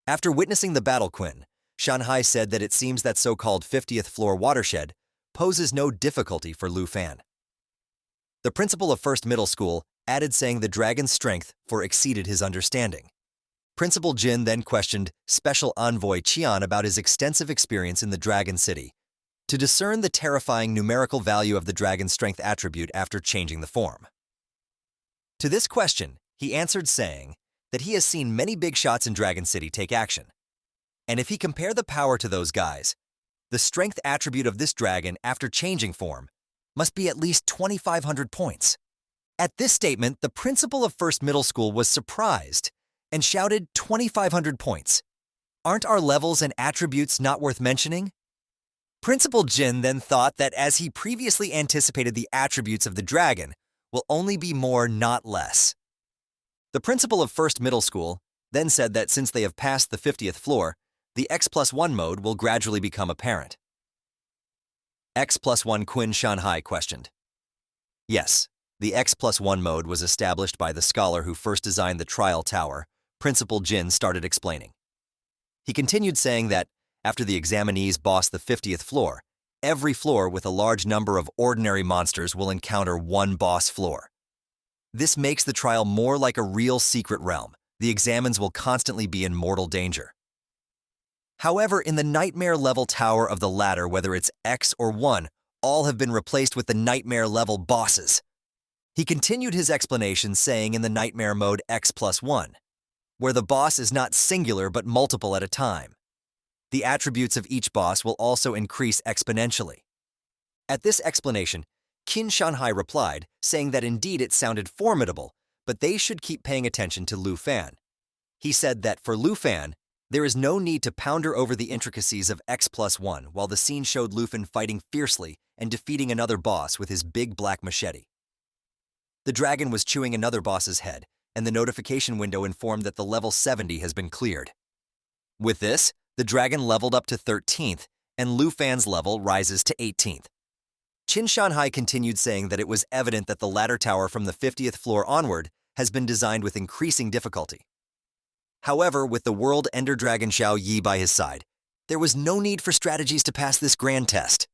After witnessing the battle, Qin Shanhai said that it seems that so-called 50th floor watershed poses no difficulty for Lu Fan. The principal of First Middle School added saying the dragon's strength exceeded his understanding. Principal Jin then questioned Special Envoy Qian about his extensive experience in the Dragon City, to discern the terrifying numerical value of the dragon's strength attribute after changing the form. To this question, he answered saying that he has seen many big shots in Dragon City take action, and if he compared the power to those guys, the strength attribute of this dragon after changing form must be at least 2,500 points. At this statement, the principal of First Middle School was surprised and shouted 2,500 points. Aren't our levels and attributes not worth mentioning? Principal Jin then thought that as he previously anticipated, the attributes of the dragon will only be more, not less. The principal of First Middle School then said that since they have passed the 50th floor, the X+1 mode will gradually become apparent. X+1 Qin Shanhai questioned. Yes, the X+1 mode was established by the scholar who first designed the trial tower. Principal Jin started explaining. He continued saying that after the examinees boss the 50th floor, every floor with a large number of ordinary monsters will encounter one boss floor. This makes the trial more like a real secret realm. The examines will constantly be in mortal danger. However, in the nightmare level tower of the ladder, whether it's X or 1, all have been replaced with the nightmare level bosses. He continued his explanation saying in the nightmare mode X+1, where the boss is not singular but multiple at a time. the attributes of each boss will also increase exponentially. At this explanation, Qin Shanhai replied, saying that indeed it sounded formidable, but they should keep paying attention to Lu Fan. He said that for Lu Fan, there is no need to pounder over the intricacies of X+1 while the scene showed Lu Fan fighting fiercely and defeating another boss with his big black machete. The dragon was chewing another boss's head, and the notification window informed that the level 70 has been cleared. With this, the dragon leveled up to 13th, and Lu Fan's level rises to 18th. Qin Shanhai continued saying that it was evident that the ladder tower from the 50th floor onward has been designed with increasing difficulty. However, with the World Ender Dragon Xiao Yi by his side, there was no need for strategies to pass this grand test.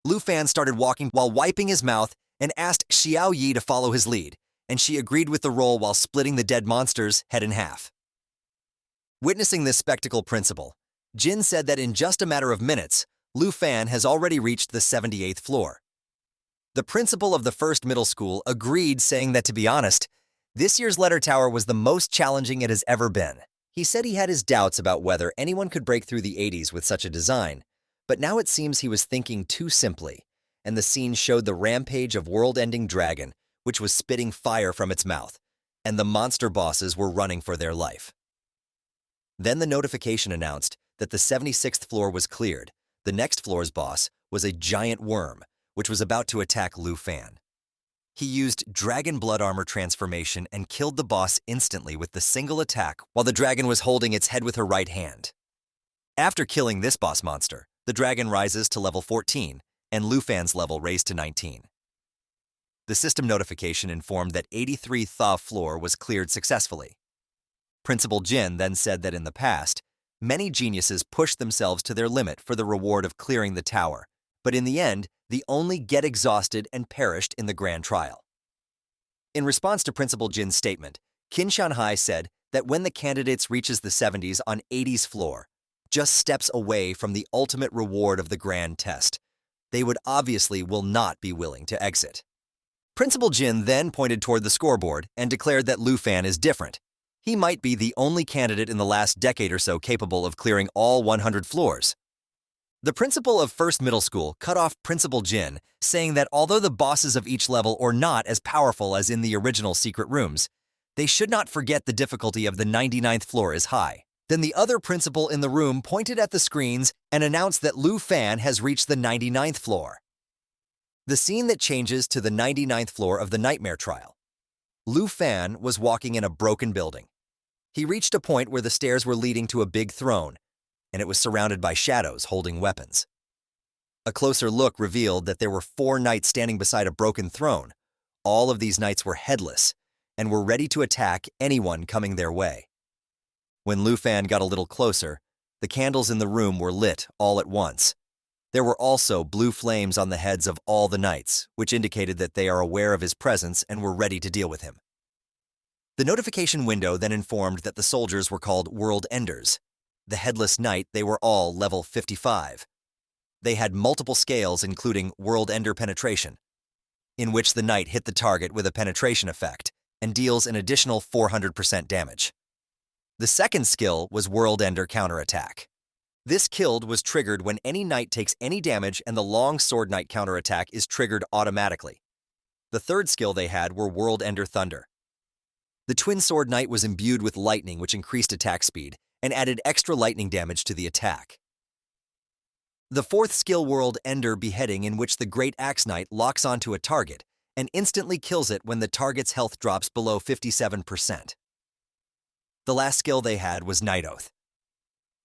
Lu Fan started walking while wiping his mouth and asked Xiao Yi to follow his lead, and she agreed with the role while splitting the dead monster's head in half. Witnessing this spectacle principle, Jin said that in just a matter of minutes, Lu Fan has already reached the 78th floor. The principal of the first middle school agreed, saying that to be honest, this year's letter tower was the most challenging it has ever been. He said he had his doubts about whether anyone could break through the 80s with such a design, but now it seems he was thinking too simply, and the scene showed the rampage of world-ending dragon, which was spitting fire from its mouth, and the monster bosses were running for their life. Then the notification announced that the 76th floor was cleared. The next floor's boss was a giant worm, which was about to attack Lu Fan. He used dragon blood armor transformation and killed the boss instantly with the single attack while the dragon was holding its head with her right hand. After killing this boss monster, the dragon rises to level 14, and Lu Fan's level raised to 19. The system notification informed that 83 Tha floor was cleared successfully. Principal Jin then said that in the past, many geniuses pushed themselves to their limit for the reward of clearing the tower, but in the end, they only get exhausted and perished in the grand trial. In response to Principal Jin's statement, Qin Shanhai said that when the candidates reaches the 70s on 80's floor, just steps away from the ultimate reward of the grand test, they would obviously will not be willing to exit. Principal Jin then pointed toward the scoreboard and declared that Lu Fan is different. He might be the only candidate in the last decade or so capable of clearing all 100 floors. The principal of First Middle School cut off Principal Jin, saying that although the bosses of each level are not as powerful as in the original secret rooms, they should not forget the difficulty of the 99th floor is high. Then the other principal in the room pointed at the screens and announced that Lu Fan has reached the 99th floor. The scene that changes to the 99th floor of the Nightmare Trial. Lu Fan was walking in a broken building. He reached a point where the stairs were leading to a big throne, and it was surrounded by shadows holding weapons. A closer look revealed that there were 4 knights standing beside a broken throne. All of these knights were headless and were ready to attack anyone coming their way. When Lu Fan got a little closer, the candles in the room were lit all at once. There were also blue flames on the heads of all the knights, which indicated that they are aware of his presence and were ready to deal with him. The notification window then informed that the soldiers were called World Enders. The headless knight, they were all level 55. They had multiple scales including World Ender Penetration, in which the knight hit the target with a penetration effect and deals an additional 400% damage. The second skill was World Ender Counterattack. This killed was triggered when any knight takes any damage and the long sword knight counterattack is triggered automatically. The third skill they had were World Ender Thunder. The twin sword knight was imbued with lightning, which increased attack speed and added extra lightning damage to the attack. The fourth skill, World Ender Beheading, in which the Great Axe Knight locks onto a target and instantly kills it when the target's health drops below 57%. The last skill they had was Night Oath.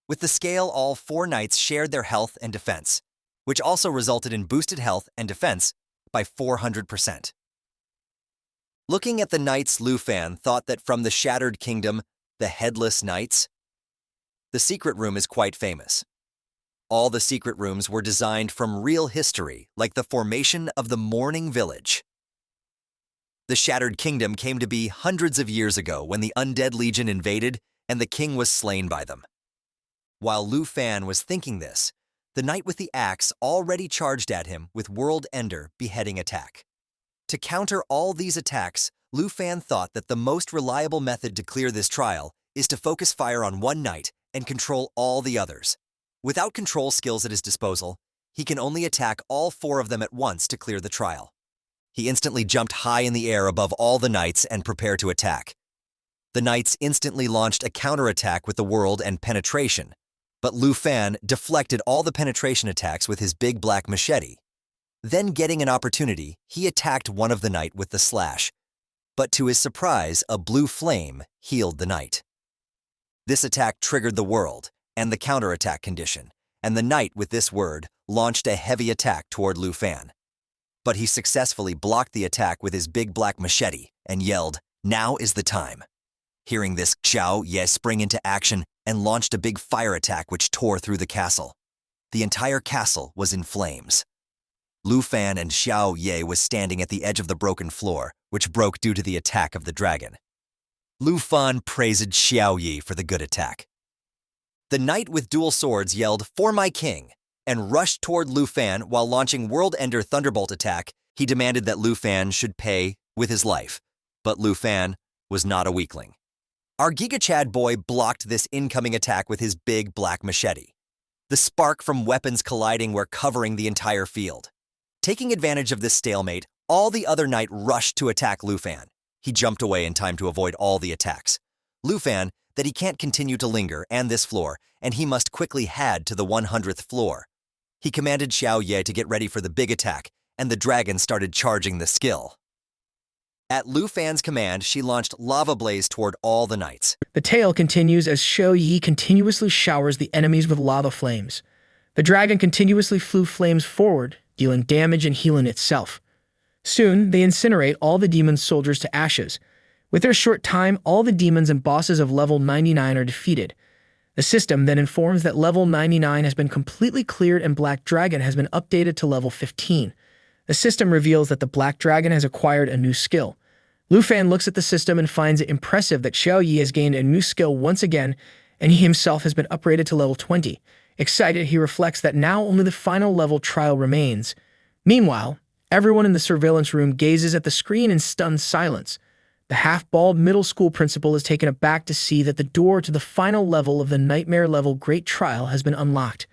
With the scale, all 4 knights shared their health and defense, which also resulted in boosted health and defense by 400%. Looking at the knights, Lu Fan thought that from the Shattered Kingdom, the Headless Knights, the secret room is quite famous. All the secret rooms were designed from real history, like the formation of the Morning Village. The Shattered Kingdom came to be hundreds of years ago when the Undead Legion invaded and the king was slain by them. While Lu Fan was thinking this, the knight with the axe already charged at him with World Ender Beheading attack. To counter all these attacks, Lu Fan thought that the most reliable method to clear this trial is to focus fire on one knight and control all the others. Without control skills at his disposal, he can only attack all 4 of them at once to clear the trial. He instantly jumped high in the air above all the knights and prepared to attack. The knights instantly launched a counterattack with the world and penetration, but Lu Fan deflected all the penetration attacks with his big black machete. Then, getting an opportunity, he attacked one of the knight with the slash, but to his surprise, a blue flame healed the knight. This attack triggered the world and the counterattack condition, and the knight with this word launched a heavy attack toward Lu Fan. But he successfully blocked the attack with his big black machete and yelled, "Now is the time." Hearing this, Xiao Ye sprang into action and launched a big fire attack which tore through the castle. The entire castle was in flames. Lu Fan and Xiao Ye was standing at the edge of the broken floor, which broke due to the attack of the dragon. Lu Fan praised Xiao Yi for the good attack. The knight with dual swords yelled, "For my king," and rushed toward Lu Fan while launching World Ender Thunderbolt attack. He demanded that Lu Fan should pay with his life, but Lu Fan was not a weakling. Our Giga Chad boy blocked this incoming attack with his big black machete. The spark from weapons colliding were covering the entire field. Taking advantage of this stalemate, all the other knight rushed to attack Lu Fan. He jumped away in time to avoid all the attacks. Lu Fan that he can't continue to linger and this floor, and he must quickly head to the 100th floor. He commanded Xiao Ye to get ready for the big attack, and the dragon started charging the skill. At Lu Fan's command, she launched lava blaze toward all the knights. The tale continues as Xiao Yi continuously showers the enemies with lava flames. The dragon continuously flew flames forward, dealing damage and healing itself. Soon, they incinerate all the demon soldiers to ashes. With their short time, all the demons and bosses of level 99 are defeated. The system then informs that level 99 has been completely cleared and Black Dragon has been updated to level 15. The system reveals that the Black Dragon has acquired a new skill. Lu Fan looks at the system and finds it impressive that Xiao Yi has gained a new skill once again, and he himself has been upgraded to level 20. Excited, he reflects that now only the final level trial remains. Meanwhile, everyone in the surveillance room gazes at the screen in stunned silence. The half-bald middle school principal is taken aback to see that the door to the final level of the nightmare-level Great Trial has been unlocked.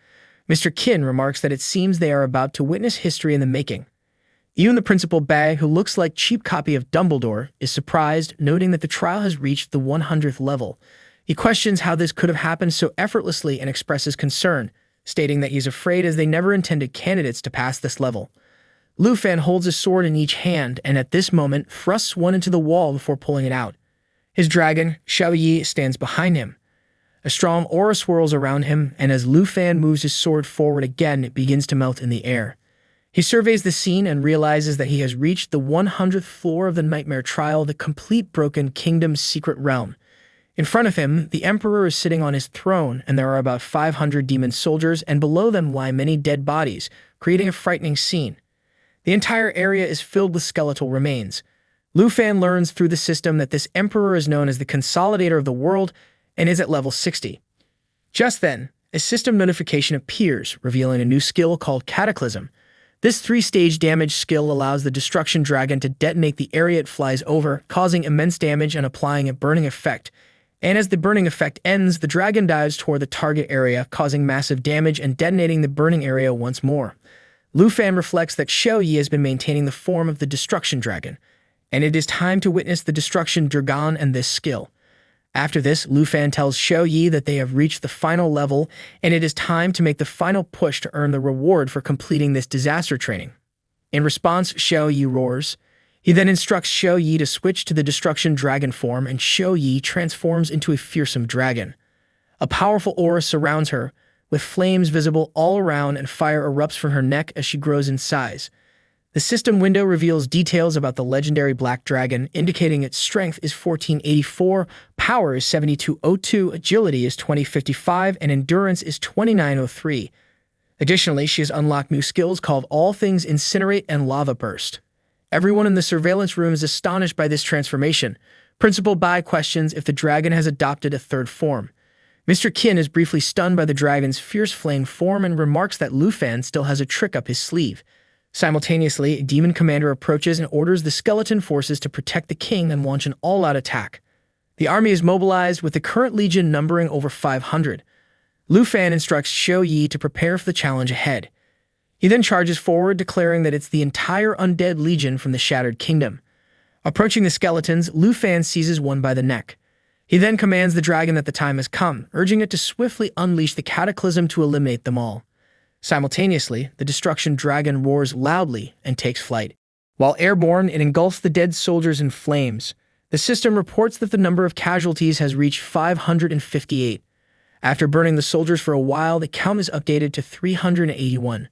Mr. Qin remarks that it seems they are about to witness history in the making. Even the principal Bai, who looks like cheap copy of Dumbledore, is surprised, noting that the trial has reached the 100th level. He questions how this could have happened so effortlessly and expresses concern, stating that he's afraid as they never intended candidates to pass this level. Lu Fan holds his sword in each hand and at this moment thrusts one into the wall before pulling it out. His dragon, Xiao Yi, stands behind him. A strong aura swirls around him, and as Lu Fan moves his sword forward again, it begins to melt in the air. He surveys the scene and realizes that he has reached the 100th floor of the Nightmare Trial, the complete Broken Kingdom's secret realm. In front of him, the Emperor is sitting on his throne, and there are about 500 demon soldiers, and below them lie many dead bodies, creating a frightening scene. The entire area is filled with skeletal remains. Lu Fan learns through the system that this Emperor is known as the Consolidator of the World and is at level 60. Just then, a system notification appears, revealing a new skill called Cataclysm. This 3-stage damage skill allows the Destruction Dragon to detonate the area it flies over, causing immense damage and applying a burning effect. And as the burning effect ends, the dragon dives toward the target area, causing massive damage and detonating the burning area once more. Lu Fan reflects that Xiao Yi has been maintaining the form of the Destruction Dragon, and it is time to witness the Destruction Dragon and this skill. After this, Lu Fan tells Xiao Yi that they have reached the final level, and it is time to make the final push to earn the reward for completing this disaster training. In response, Xiao Yi roars. He then instructs Xiao Yi to switch to the Destruction Dragon form, and Xiao Yi transforms into a fearsome dragon. A powerful aura surrounds her, with flames visible all around and fire erupts from her neck as she grows in size. The system window reveals details about the legendary Black Dragon, indicating its strength is 1484, power is 7202, agility is 2055, and endurance is 2903. Additionally, she has unlocked new skills called All Things Incinerate and Lava Burst. Everyone in the surveillance room is astonished by this transformation. Principal Bai questions if the dragon has adopted a third form. Mr. Qin is briefly stunned by the dragon's fierce flame form and remarks that Lu Fan still has a trick up his sleeve. Simultaneously, a demon commander approaches and orders the skeleton forces to protect the king and launch an all-out attack. The army is mobilized, with the current legion numbering over 500. Lu Fan instructs Xiao Yi to prepare for the challenge ahead. He then charges forward, declaring that it's the entire undead legion from the Shattered Kingdom. Approaching the skeletons, Lu Fan seizes one by the neck. He then commands the dragon that the time has come, urging it to swiftly unleash the cataclysm to eliminate them all. Simultaneously, the destruction dragon roars loudly and takes flight. While airborne, it engulfs the dead soldiers in flames. The system reports that the number of casualties has reached 558. After burning the soldiers for a while, the count is updated to 381.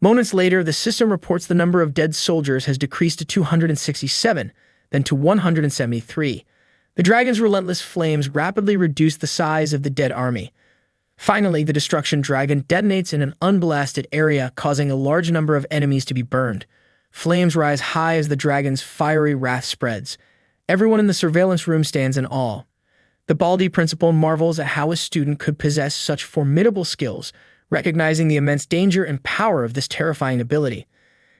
Moments later, the system reports the number of dead soldiers has decreased to 267, then to 173. The dragon's relentless flames rapidly reduce the size of the dead army. Finally, the destruction dragon detonates in an unblasted area, causing a large number of enemies to be burned. Flames rise high as the dragon's fiery wrath spreads. Everyone in the surveillance room stands in awe. The Baldi principal marvels at how a student could possess such formidable skills, recognizing the immense danger and power of this terrifying ability.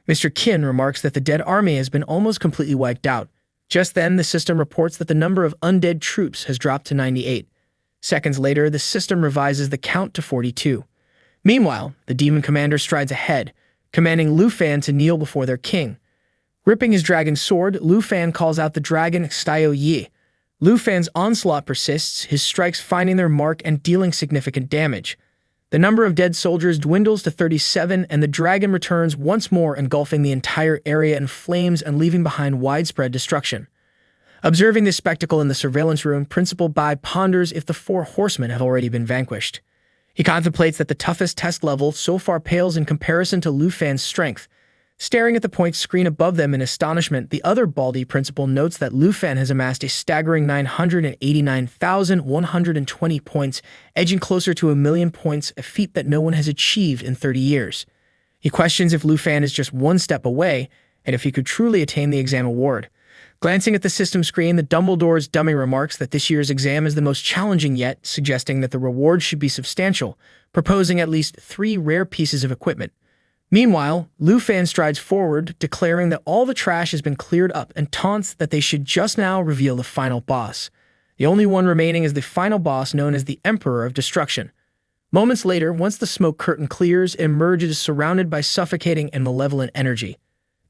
Mr. Qin remarks that the dead army has been almost completely wiped out. Just then, the system reports that the number of undead troops has dropped to 98. Seconds later, the system revises the count to 42. Meanwhile, the demon commander strides ahead, commanding Lu Fan to kneel before their king. Ripping his dragon sword, Lu Fan calls out the dragon Xiao Yi. Lu Fan's onslaught persists, his strikes finding their mark and dealing significant damage. The number of dead soldiers dwindles to 37, and the dragon returns once more, engulfing the entire area in flames and leaving behind widespread destruction. Observing this spectacle in the surveillance room, Principal Bai ponders if the four horsemen have already been vanquished. He contemplates that the toughest test level so far pales in comparison to Lu Fan's strength. Staring at the point screen above them in astonishment, the other Baldi principal notes that Lu Fan has amassed a staggering 989,120 points, edging closer to 1,000,000 points, a feat that no one has achieved in 30 years. He questions if Lu Fan is just one step away, and if he could truly attain the exam award. Glancing at the system screen, the Dumbledore's dummy remarks that this year's exam is the most challenging yet, suggesting that the reward should be substantial, proposing at least 3 rare pieces of equipment. Meanwhile, Lu Fan strides forward, declaring that all the trash has been cleared up and taunts that they should just now reveal the final boss. The only one remaining is the final boss known as the Emperor of Destruction. Moments later, once the smoke curtain clears, it emerges surrounded by suffocating and malevolent energy.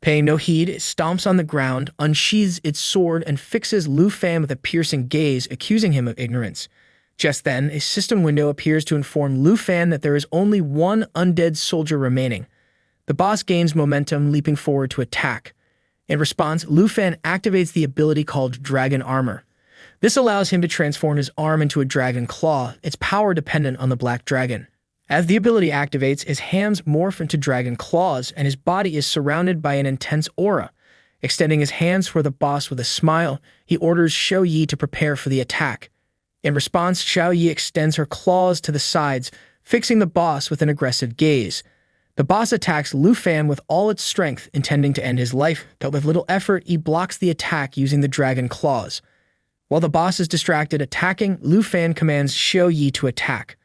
Paying no heed, it stomps on the ground, unsheathes its sword, and fixes Lu Fan with a piercing gaze, accusing him of ignorance. Just then, a system window appears to inform Lu Fan that there is only one undead soldier remaining. The boss gains momentum, leaping forward to attack. In response, Lu Fan activates the ability called Dragon Armor. This allows him to transform his arm into a dragon claw, its power dependent on the black dragon. As the ability activates, his hands morph into dragon claws, and his body is surrounded by an intense aura. Extending his hands toward the boss with a smile, he orders Xiao Yi to prepare for the attack. In response, Xiao Yi extends her claws to the sides, fixing the boss with an aggressive gaze. The boss attacks Lu Fan with all its strength, intending to end his life, but with little effort, he blocks the attack using the dragon claws. While the boss is distracted attacking, Lu Fan commands Xiao Yi to attack.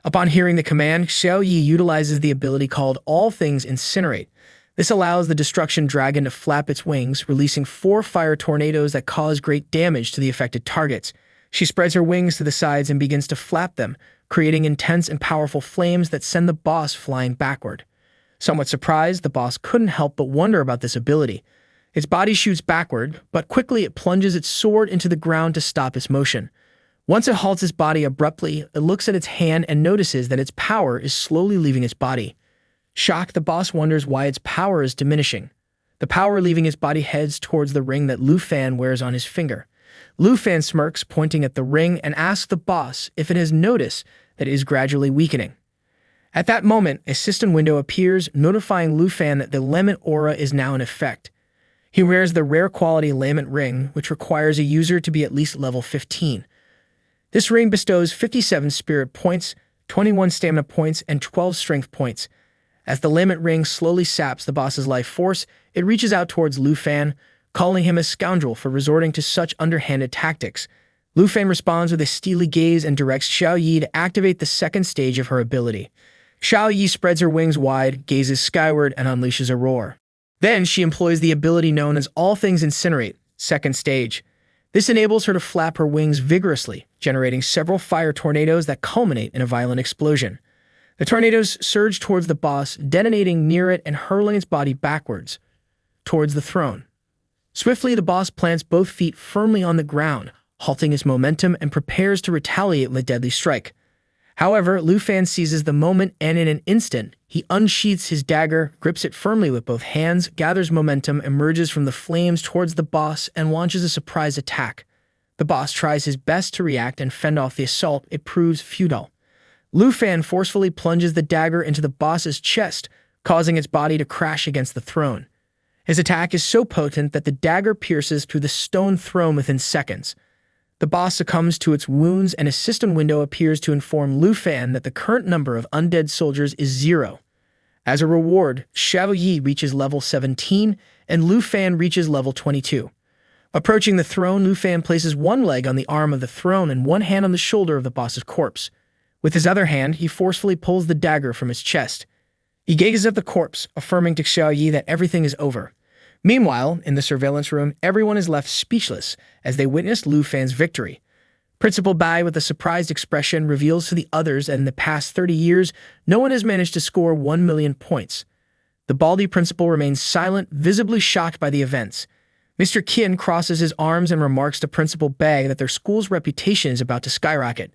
Upon hearing the command, Xiao Yi utilizes the ability called All Things Incinerate. This allows the destruction dragon to flap its wings, releasing 4 fire tornadoes that cause great damage to the affected targets. She spreads her wings to the sides and begins to flap them, creating intense and powerful flames that send the boss flying backward. Somewhat surprised, the boss couldn't help but wonder about this ability. Its body shoots backward, but quickly it plunges its sword into the ground to stop its motion. Once it halts its body abruptly, it looks at its hand and notices that its power is slowly leaving its body. Shocked, the boss wonders why its power is diminishing. The power leaving his body heads towards the ring that Lu Fan wears on his finger. Lu Fan smirks, pointing at the ring, and asks the boss if it has noticed that it is gradually weakening. At that moment, a system window appears, notifying Lu Fan that the Lament Aura is now in effect. He wears the rare quality Lament Ring, which requires a user to be at least level 15. This ring bestows 57 spirit points, 21 stamina points, and 12 strength points. As the Lament Ring slowly saps the boss's life force, it reaches out towards Lu Fan, calling him a scoundrel for resorting to such underhanded tactics. Lu Fan responds with a steely gaze and directs Xiao Yi to activate the second stage of her ability. Xiao Yi spreads her wings wide, gazes skyward, and unleashes a roar. Then she employs the ability known as All Things Incinerate, second stage. This enables her to flap her wings vigorously, generating several fire tornadoes that culminate in a violent explosion. The tornadoes surge towards the boss, detonating near it and hurling its body backwards towards the throne. Swiftly, the boss plants both feet firmly on the ground, halting his momentum and prepares to retaliate with a deadly strike. However, Lu Fan seizes the moment and in an instant, he unsheaths his dagger, grips it firmly with both hands, gathers momentum, emerges from the flames towards the boss, and launches a surprise attack. The boss tries his best to react and fend off the assault. It proves futile. Lu Fan forcefully plunges the dagger into the boss's chest, causing its body to crash against the throne. His attack is so potent that the dagger pierces through the stone throne within seconds. The boss succumbs to its wounds, and a system window appears to inform Lu Fan that the current number of undead soldiers is 0. As a reward, Xiao Yi reaches level 17, and Lu Fan reaches level 22. Approaching the throne, Lu Fan places one leg on the arm of the throne and one hand on the shoulder of the boss's corpse. With his other hand, he forcefully pulls the dagger from his chest. He gazes at the corpse, affirming to Xiao Yi that everything is over. Meanwhile, in the surveillance room, everyone is left speechless as they witness Lu Fan's victory. Principal Bai, with a surprised expression, reveals to the others that in the past 30 years, no one has managed to score 1 million points. The Baldy principal remains silent, visibly shocked by the events. Mr. Qin crosses his arms and remarks to Principal Bai that their school's reputation is about to skyrocket.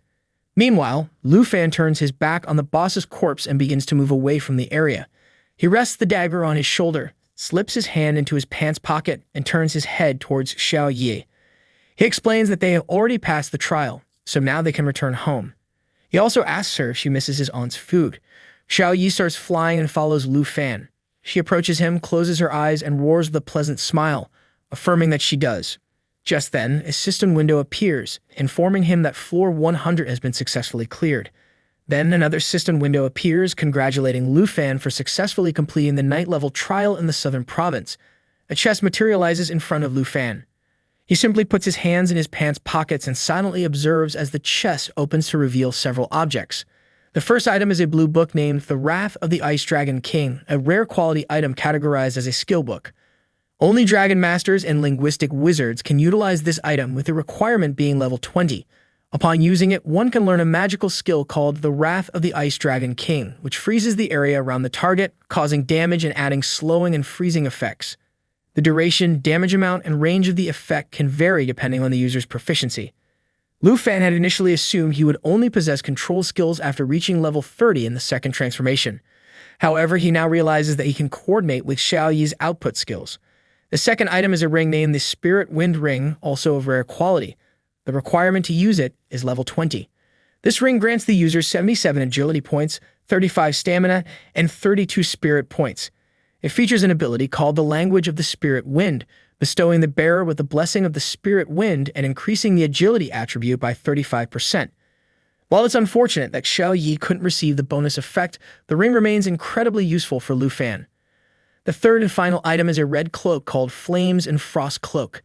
Meanwhile, Lu Fan turns his back on the boss's corpse and begins to move away from the area. He rests the dagger on his shoulder, slips his hand into his pants pocket, and turns his head towards Xiao Yi. He explains that they have already passed the trial, so now they can return home. He also asks her if she misses his aunt's food. Xiao Yi starts flying and follows Lu Fan. She approaches him, closes her eyes, and roars with a pleasant smile, affirming that she does. Just then, a system window appears, informing him that floor 100 has been successfully cleared. Then another system window appears, congratulating Lu Fan for successfully completing the night-level trial in the southern province. A chest materializes in front of Lu Fan. He simply puts his hands in his pants pockets and silently observes as the chest opens to reveal several objects. The first item is a blue book named The Wrath of the Ice Dragon King, a rare quality item categorized as a skill book. Only Dragon Masters and Linguistic Wizards can utilize this item, with the requirement being level 20. Upon using it, one can learn a magical skill called The Wrath of the Ice Dragon King, which freezes the area around the target, causing damage and adding slowing and freezing effects. The duration, damage amount, and range of the effect can vary depending on the user's proficiency. Lu Fan had initially assumed he would only possess control skills after reaching level 30 in the second transformation. However, he now realizes that he can coordinate with Xiao Yi's output skills. The second item is a ring named the Spirit Wind Ring, also of rare quality. The requirement to use it is level 20. This ring grants the user 77 agility points, 35 stamina, and 32 spirit points. It features an ability called the Language of the Spirit Wind, bestowing the bearer with the blessing of the Spirit Wind and increasing the agility attribute by 35%. While it's unfortunate that Xiao Yi couldn't receive the bonus effect, the ring remains incredibly useful for Lu Fan. The third and final item is a red cloak called Flames and Frost Cloak.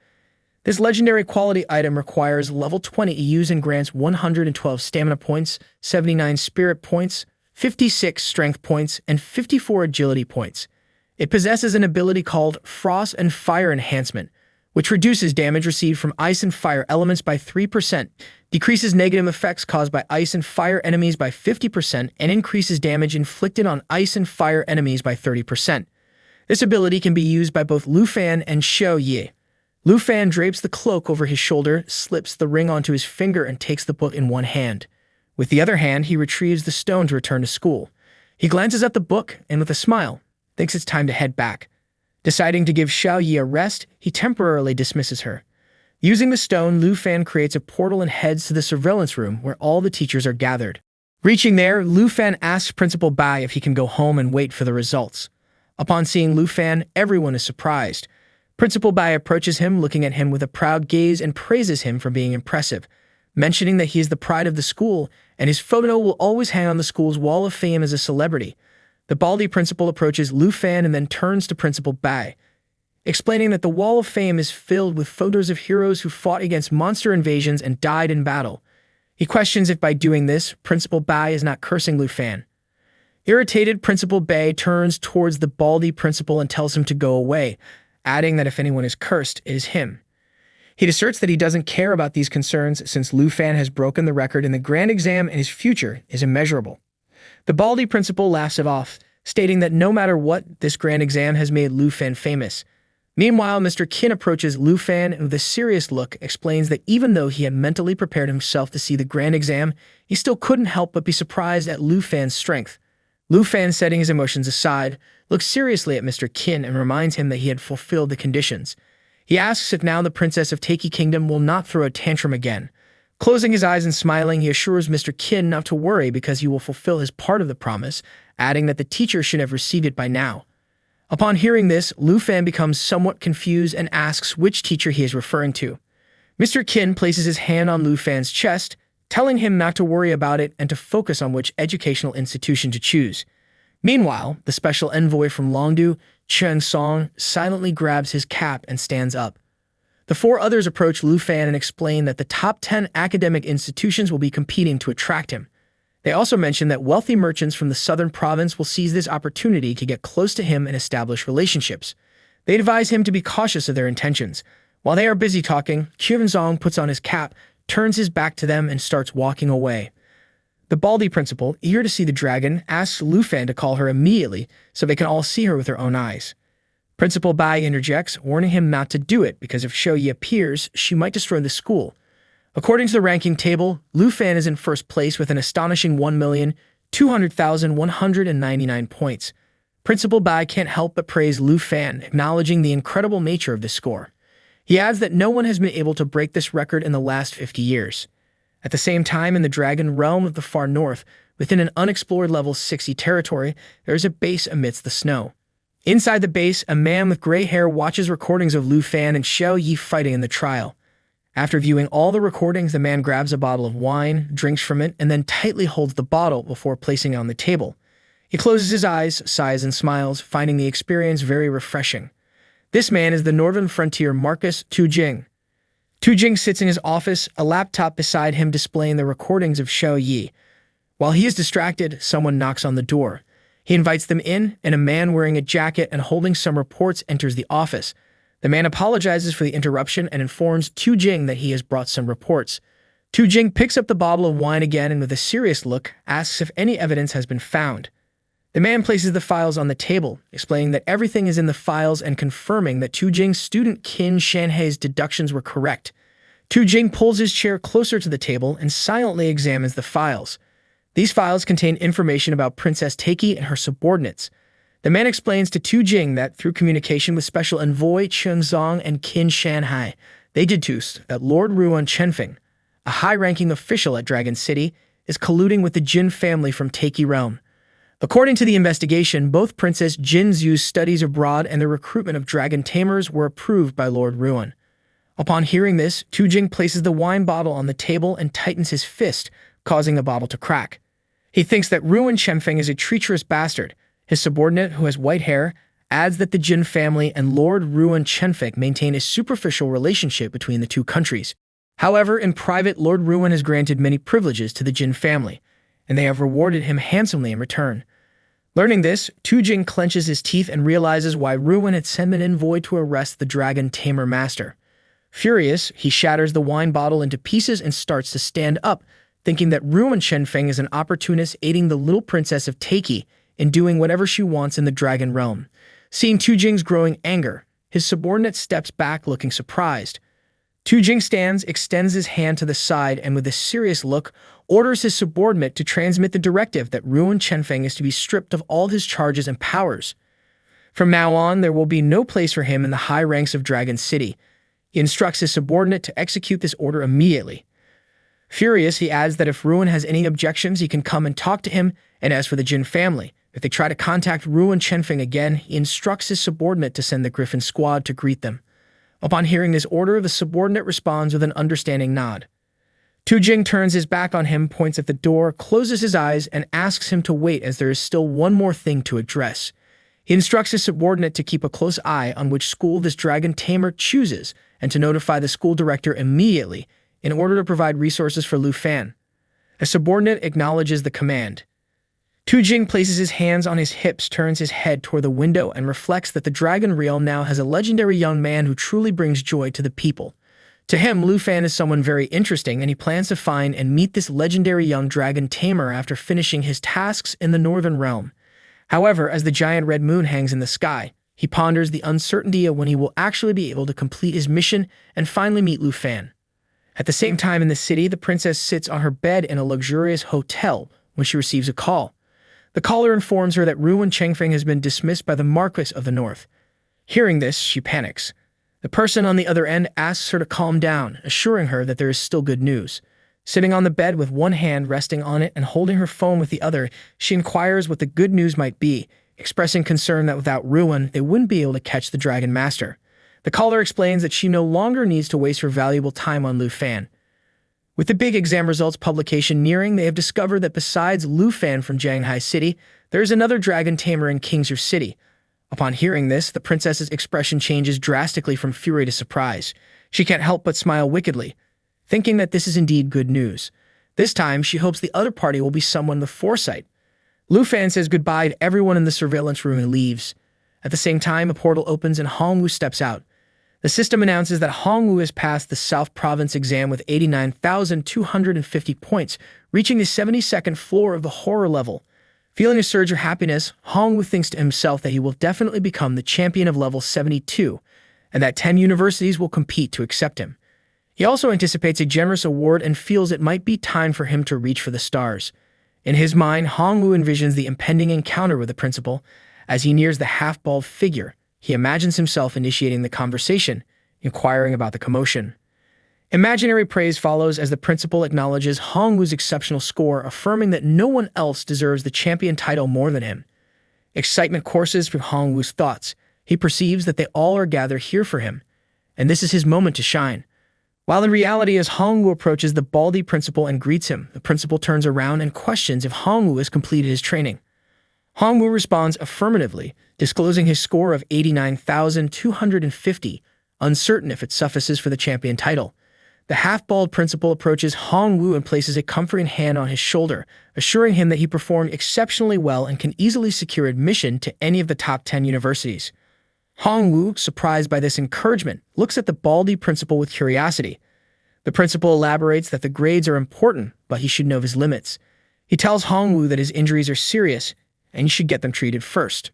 This legendary quality item requires level 20 to use and grants 112 stamina points, 79 spirit points, 56 strength points, and 54 agility points. It possesses an ability called Frost and Fire Enhancement, which reduces damage received from ice and fire elements by 3%, decreases negative effects caused by ice and fire enemies by 50%, and increases damage inflicted on ice and fire enemies by 30%. This ability can be used by both Lu Fan and Xiao Yi. Lu Fan drapes the cloak over his shoulder, slips the ring onto his finger, and takes the book in one hand. With the other hand, he retrieves the stone to return to school. He glances at the book and, with a smile, thinks it's time to head back. Deciding to give Xiao Yi a rest, he temporarily dismisses her. Using the stone, Lu Fan creates a portal and heads to the surveillance room where all the teachers are gathered. Reaching there, Lu Fan asks Principal Bai if he can go home and wait for the results. Upon seeing Lu Fan, everyone is surprised. Principal Bai approaches him, looking at him with a proud gaze, and praises him for being impressive, mentioning that he is the pride of the school, and his photo will always hang on the school's wall of fame as a celebrity. The Baldy principal approaches Lu Fan and then turns to Principal Bai, explaining that the wall of fame is filled with photos of heroes who fought against monster invasions and died in battle. He questions if by doing this, Principal Bai is not cursing Lu Fan. Irritated, Principal Bai turns towards the Baldy principal and tells him to go away, adding that if anyone is cursed, it is him. He asserts that he doesn't care about these concerns since Lu Fan has broken the record in the grand exam and his future is immeasurable. The Baldy principal laughs it off, stating that no matter what, this grand exam has made Lu Fan famous. Meanwhile, Mr. Qin approaches Lu Fan and with a serious look explains that even though he had mentally prepared himself to see the grand exam, he still couldn't help but be surprised at Lu Fan's strength. Lu Fan, setting his emotions aside, looks seriously at Mr. Qin and reminds him that he had fulfilled the conditions. He asks if now the princess of Taiki Kingdom will not throw a tantrum again. Closing his eyes and smiling, he assures Mr. Qin not to worry because he will fulfill his part of the promise, adding that the teacher should have received it by now. Upon hearing this, Lu Fan becomes somewhat confused and asks which teacher he is referring to. Mr. Qin places his hand on Lu Fan's chest, telling him not to worry about it and to focus on which educational institution to choose. Meanwhile, the special envoy from Longdu, Cheng Song, silently grabs his cap and stands up. The four others approach Lu Fan and explain that the top 10 academic institutions will be competing to attract him. They also mention that wealthy merchants from the southern province will seize this opportunity to get close to him and establish relationships. They advise him to be cautious of their intentions. While they are busy talking, Zong puts on his cap, turns his back to them, and starts walking away. The Baldy principal, eager to see the dragon, asks Lu Fan to call her immediately so they can all see her with their own eyes. Principal Bai interjects, warning him not to do it because if Shou-Yi appears, she might destroy the school. According to the ranking table, Lu Fan is in first place with an astonishing 1,200,199 points. Principal Bai can't help but praise Lu Fan, acknowledging the incredible nature of the score. He adds that no one has been able to break this record in the last 50 years. At the same time, in the Dragon Realm of the far north, within an unexplored level 60 territory, there is a base amidst the snow. Inside the base, a man with gray hair watches recordings of Lu Fan and Shou-Yi fighting in the trial. After viewing all the recordings, the man grabs a bottle of wine, drinks from it, and then tightly holds the bottle before placing it on the table. He closes his eyes, sighs, and smiles, finding the experience very refreshing. This man is the Northern Frontier Marcus Tujing. Tujing sits in his office, a laptop beside him displaying the recordings of Shou-Yi. While he is distracted, someone knocks on the door. He invites them in, and a man wearing a jacket and holding some reports enters the office. The man apologizes for the interruption and informs Tujing that he has brought some reports. Tujing picks up the bottle of wine again and with a serious look asks if any evidence has been found. The man places the files on the table, explaining that everything is in the files and confirming that Tujing's student Qin Shanhei's deductions were correct. Tujing pulls his chair closer to the table and silently examines the files. These files contain information about Princess Taiki and her subordinates. The man explains to Tujing that through communication with Special Envoy Cheng Zong and Qin Shanhai, they deduced that Lord Ruan Chenfeng, a high-ranking official at Dragon City, is colluding with the Jin family from Taiki realm. According to the investigation, both Princess Jin Zhu's studies abroad and the recruitment of dragon tamers were approved by Lord Ruan. Upon hearing this, Tujing places the wine bottle on the table and tightens his fist, causing the bottle to crack. He thinks that Ruan Chenfeng is a treacherous bastard. His subordinate, who has white hair, adds that the Jin family and Lord Ruan Chenfeng maintain a superficial relationship between the two countries. However, in private, Lord Ruan has granted many privileges to the Jin family, and they have rewarded him handsomely in return. Learning this, Tujing clenches his teeth and realizes why Ruan had sent an envoy to arrest the dragon Tamer master. Furious, he shatters the wine bottle into pieces and starts to stand up, thinking that Ruan Chenfeng is an opportunist aiding the little princess of Taiki in doing whatever she wants in the dragon realm. Seeing Tujing's growing anger, his subordinate steps back looking surprised. Tujing stands, extends his hand to the side, and with a serious look, orders his subordinate to transmit the directive that Ruan Chenfeng is to be stripped of all his charges and powers. From now on, there will be no place for him in the high ranks of Dragon City. He instructs his subordinate to execute this order immediately. Furious, he adds that if Ruan has any objections, he can come and talk to him, and as for the Jin family, if they try to contact Ruan Chenfeng again, he instructs his subordinate to send the Griffin squad to greet them. Upon hearing this order, the subordinate responds with an understanding nod. Tujing turns his back on him, points at the door, closes his eyes, and asks him to wait as there is still one more thing to address. He instructs his subordinate to keep a close eye on which school this dragon tamer chooses and to notify the school director immediately in order to provide resources for Lu Fan. A subordinate acknowledges the command. Tujing places his hands on his hips, turns his head toward the window, and reflects that the Dragon Realm now has a legendary young man who truly brings joy to the people. To him, Lu Fan is someone very interesting, and he plans to find and meet this legendary young dragon Tamer after finishing his tasks in the Northern Realm. However, as the giant red moon hangs in the sky, he ponders the uncertainty of when he will actually be able to complete his mission and finally meet Lu Fan. At the same time in the city, the princess sits on her bed in a luxurious hotel when she receives a call. The caller informs her that Ruan Chengfeng has been dismissed by the Marquis of the North. Hearing this, she panics. The person on the other end asks her to calm down, assuring her that there is still good news. Sitting on the bed with one hand resting on it and holding her phone with the other, she inquires what the good news might be, expressing concern that without Ruan, they wouldn't be able to catch the Dragon Master. The caller explains that she no longer needs to waste her valuable time on Lu Fan. With the big exam results publication nearing, they have discovered that besides Lu Fan from Jianghai City, there is another dragon tamer in Kingzhou City. Upon hearing this, the princess's expression changes drastically from fury to surprise. She can't help but smile wickedly, thinking that this is indeed good news. This time, she hopes the other party will be someone with foresight. Lu Fan says goodbye to everyone in the surveillance room and leaves. At the same time, a portal opens and Hongwu steps out. The system announces that Hongwu has passed the South Province exam with 89,250 points, reaching the 72nd floor of the horror level. Feeling a surge of happiness, Hongwu thinks to himself that he will definitely become the champion of level 72, and that 10 universities will compete to accept him. He also anticipates a generous award and feels it might be time for him to reach for the stars. In his mind, Hongwu envisions the impending encounter with the principal. As he nears the half-bald figure, he imagines himself initiating the conversation, inquiring about the commotion. Imaginary praise follows as the principal acknowledges Hongwu's exceptional score, affirming that no one else deserves the champion title more than him. Excitement courses through Hongwu's thoughts. He perceives that they all are gathered here for him, and this is his moment to shine. While in reality, as Hongwu approaches the baldy principal and greets him, the principal turns around and questions if Hongwu has completed his training. Hongwu responds affirmatively, disclosing his score of 89,250, uncertain if it suffices for the champion title. The half-bald principal approaches Hongwu and places a comforting hand on his shoulder, assuring him that he performed exceptionally well and can easily secure admission to any of the top 10 universities. Hongwu, surprised by this encouragement, looks at the baldy principal with curiosity. The principal elaborates that the grades are important, but he should know his limits. He tells Hongwu that his injuries are serious, and he should get them treated first.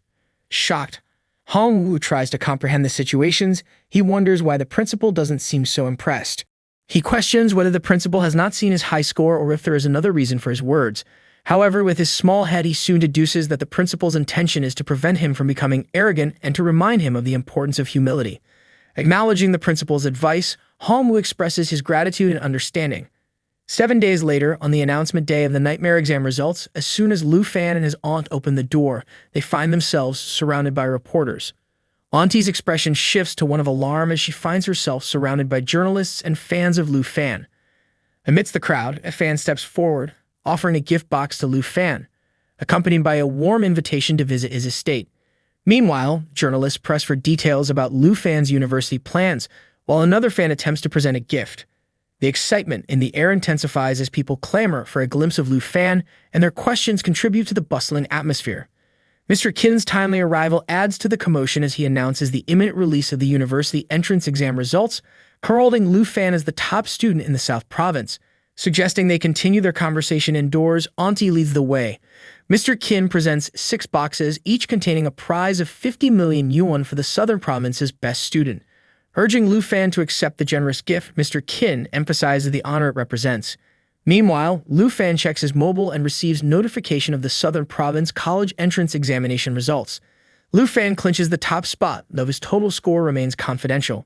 Shocked, Hongwu tries to comprehend the situations. He wonders why the principal doesn't seem so impressed. He questions whether the principal has not seen his high score or if there is another reason for his words. However, with his small head, he soon deduces that the principal's intention is to prevent him from becoming arrogant and to remind him of the importance of humility. Acknowledging the principal's advice, Hongwu expresses his gratitude and understanding. 7 days later, on the announcement day of the nightmare exam results, as soon as Lu Fan and his aunt open the door, they find themselves surrounded by reporters. Auntie's expression shifts to one of alarm as she finds herself surrounded by journalists and fans of Lu Fan. Amidst the crowd, a fan steps forward, offering a gift box to Lu Fan, accompanied by a warm invitation to visit his estate. Meanwhile, journalists press for details about Lu Fan's university plans, while another fan attempts to present a gift. The excitement in the air intensifies as people clamor for a glimpse of Lu Fan, and their questions contribute to the bustling atmosphere. Mr. Qin's timely arrival adds to the commotion as he announces the imminent release of the university entrance exam results, heralding Lu Fan as the top student in the South Province. Suggesting they continue their conversation indoors, Auntie leads the way. Mr. Qin presents 6 boxes, each containing a prize of 50 million yuan for the Southern Province's best student. Urging Lu Fan to accept the generous gift, Mr. Qin emphasizes the honor it represents. Meanwhile, Lu Fan checks his mobile and receives notification of the Southern Province College entrance examination results. Lu Fan clinches the top spot, though his total score remains confidential.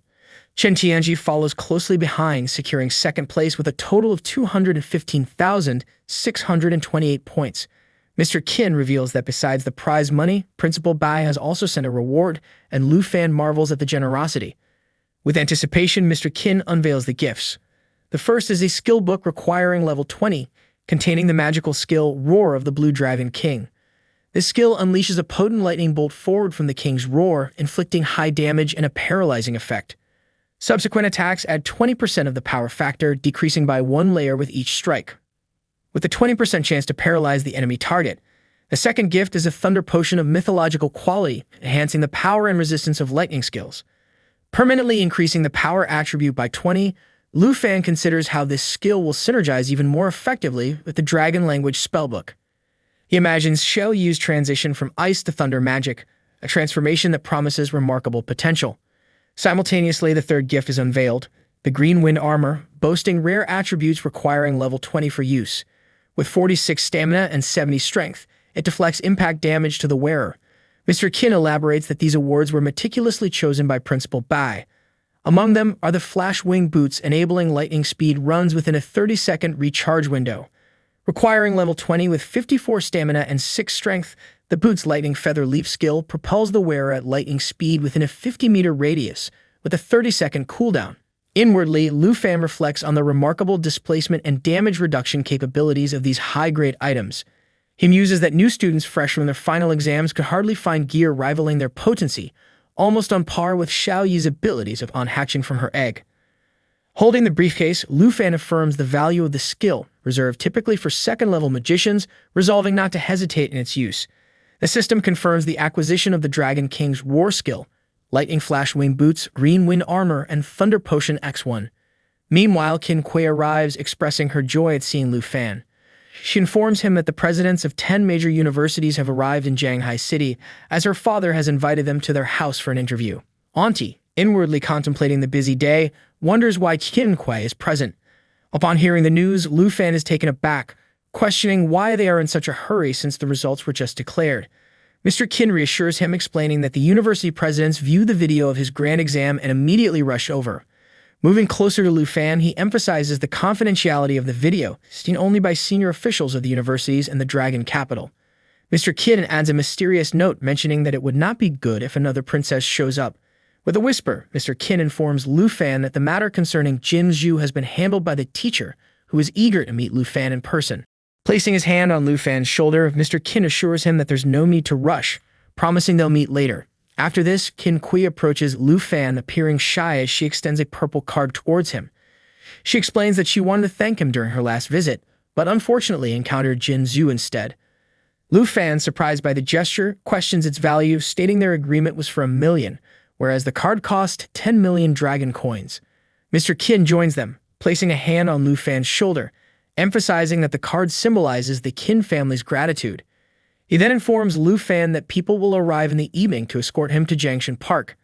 Chen Tianji follows closely behind, securing second place with a total of 215,628 points. Mr. Qin reveals that besides the prize money, Principal Bai has also sent a reward, and Lu Fan marvels at the generosity. With anticipation, Mr. Qin unveils the gifts. The first is a skill book requiring level 20, containing the magical skill Roar of the Blue Dragon King. This skill unleashes a potent lightning bolt forward from the king's roar, inflicting high damage and a paralyzing effect. Subsequent attacks add 20% of the power factor, decreasing by 1 layer with each strike, with a 20% chance to paralyze the enemy target. The second gift is a thunder potion of mythological quality, enhancing the power and resistance of lightning skills, permanently increasing the power attribute by 20. Lu Fan considers how this skill will synergize even more effectively with the dragon language spellbook. He imagines Xiao Yu's transition from ice to thunder magic, a transformation that promises remarkable potential. Simultaneously, the third gift is unveiled, the Green Wind Armor, boasting rare attributes requiring level 20 for use. With 46 stamina and 70 strength, it deflects impact damage to the wearer. Mr. Qin elaborates that these awards were meticulously chosen by Principal Bai. Among them are the Flash Wing Boots, enabling lightning speed runs within a 30-second recharge window. Requiring level 20 with 54 stamina and 6 strength, the boot's Lightning Feather Leap skill propels the wearer at lightning speed within a 50-meter radius, with a 30-second cooldown. Inwardly, Lu Fan reflects on the remarkable displacement and damage reduction capabilities of these high-grade items. He muses that new students fresh from their final exams could hardly find gear rivaling their potency, almost on par with Xiao Yi's abilities of unhatching from her egg. Holding the briefcase, Lu Fan affirms the value of the skill, reserved typically for second-level magicians, resolving not to hesitate in its use. The system confirms the acquisition of the Dragon King's war skill, Lightning Flash Wing Boots, Green Wind Armor, and Thunder Potion X1. Meanwhile, Qin Kui arrives, expressing her joy at seeing Lu Fan. She informs him that the presidents of 10 major universities have arrived in Shanghai City, as her father has invited them to their house for an interview. Auntie, inwardly contemplating the busy day, wonders why Qin Kui is present. Upon hearing the news, Lu Fan is taken aback, questioning why they are in such a hurry since the results were just declared. Mr. Qin reassures him, explaining that the university presidents view the video of his grand exam and immediately rush over. Moving closer to Lu Fan, he emphasizes the confidentiality of the video, seen only by senior officials of the universities and the Dragon capital. Mr. Qin adds a mysterious note mentioning that it would not be good if another princess shows up. With a whisper, Mr. Qin informs Lu Fan that the matter concerning Jin Zhu has been handled by the teacher, who is eager to meet Lu Fan in person. Placing his hand on Lu Fan's shoulder, Mr. Qin assures him that there's no need to rush, promising they'll meet later. After this, Qin Kui approaches Lu Fan, appearing shy as she extends a purple card towards him. She explains that she wanted to thank him during her last visit, but unfortunately encountered Jin Zhu instead. Lu Fan, surprised by the gesture, questions its value, stating their agreement was for 1 million, whereas the card cost 10 million dragon coins. Mr. Qin joins them, placing a hand on Lu Fan's shoulder, emphasizing that the card symbolizes the Qin family's gratitude. He then informs Lu Fan that people will arrive in the evening to escort him to Jiangshan Park.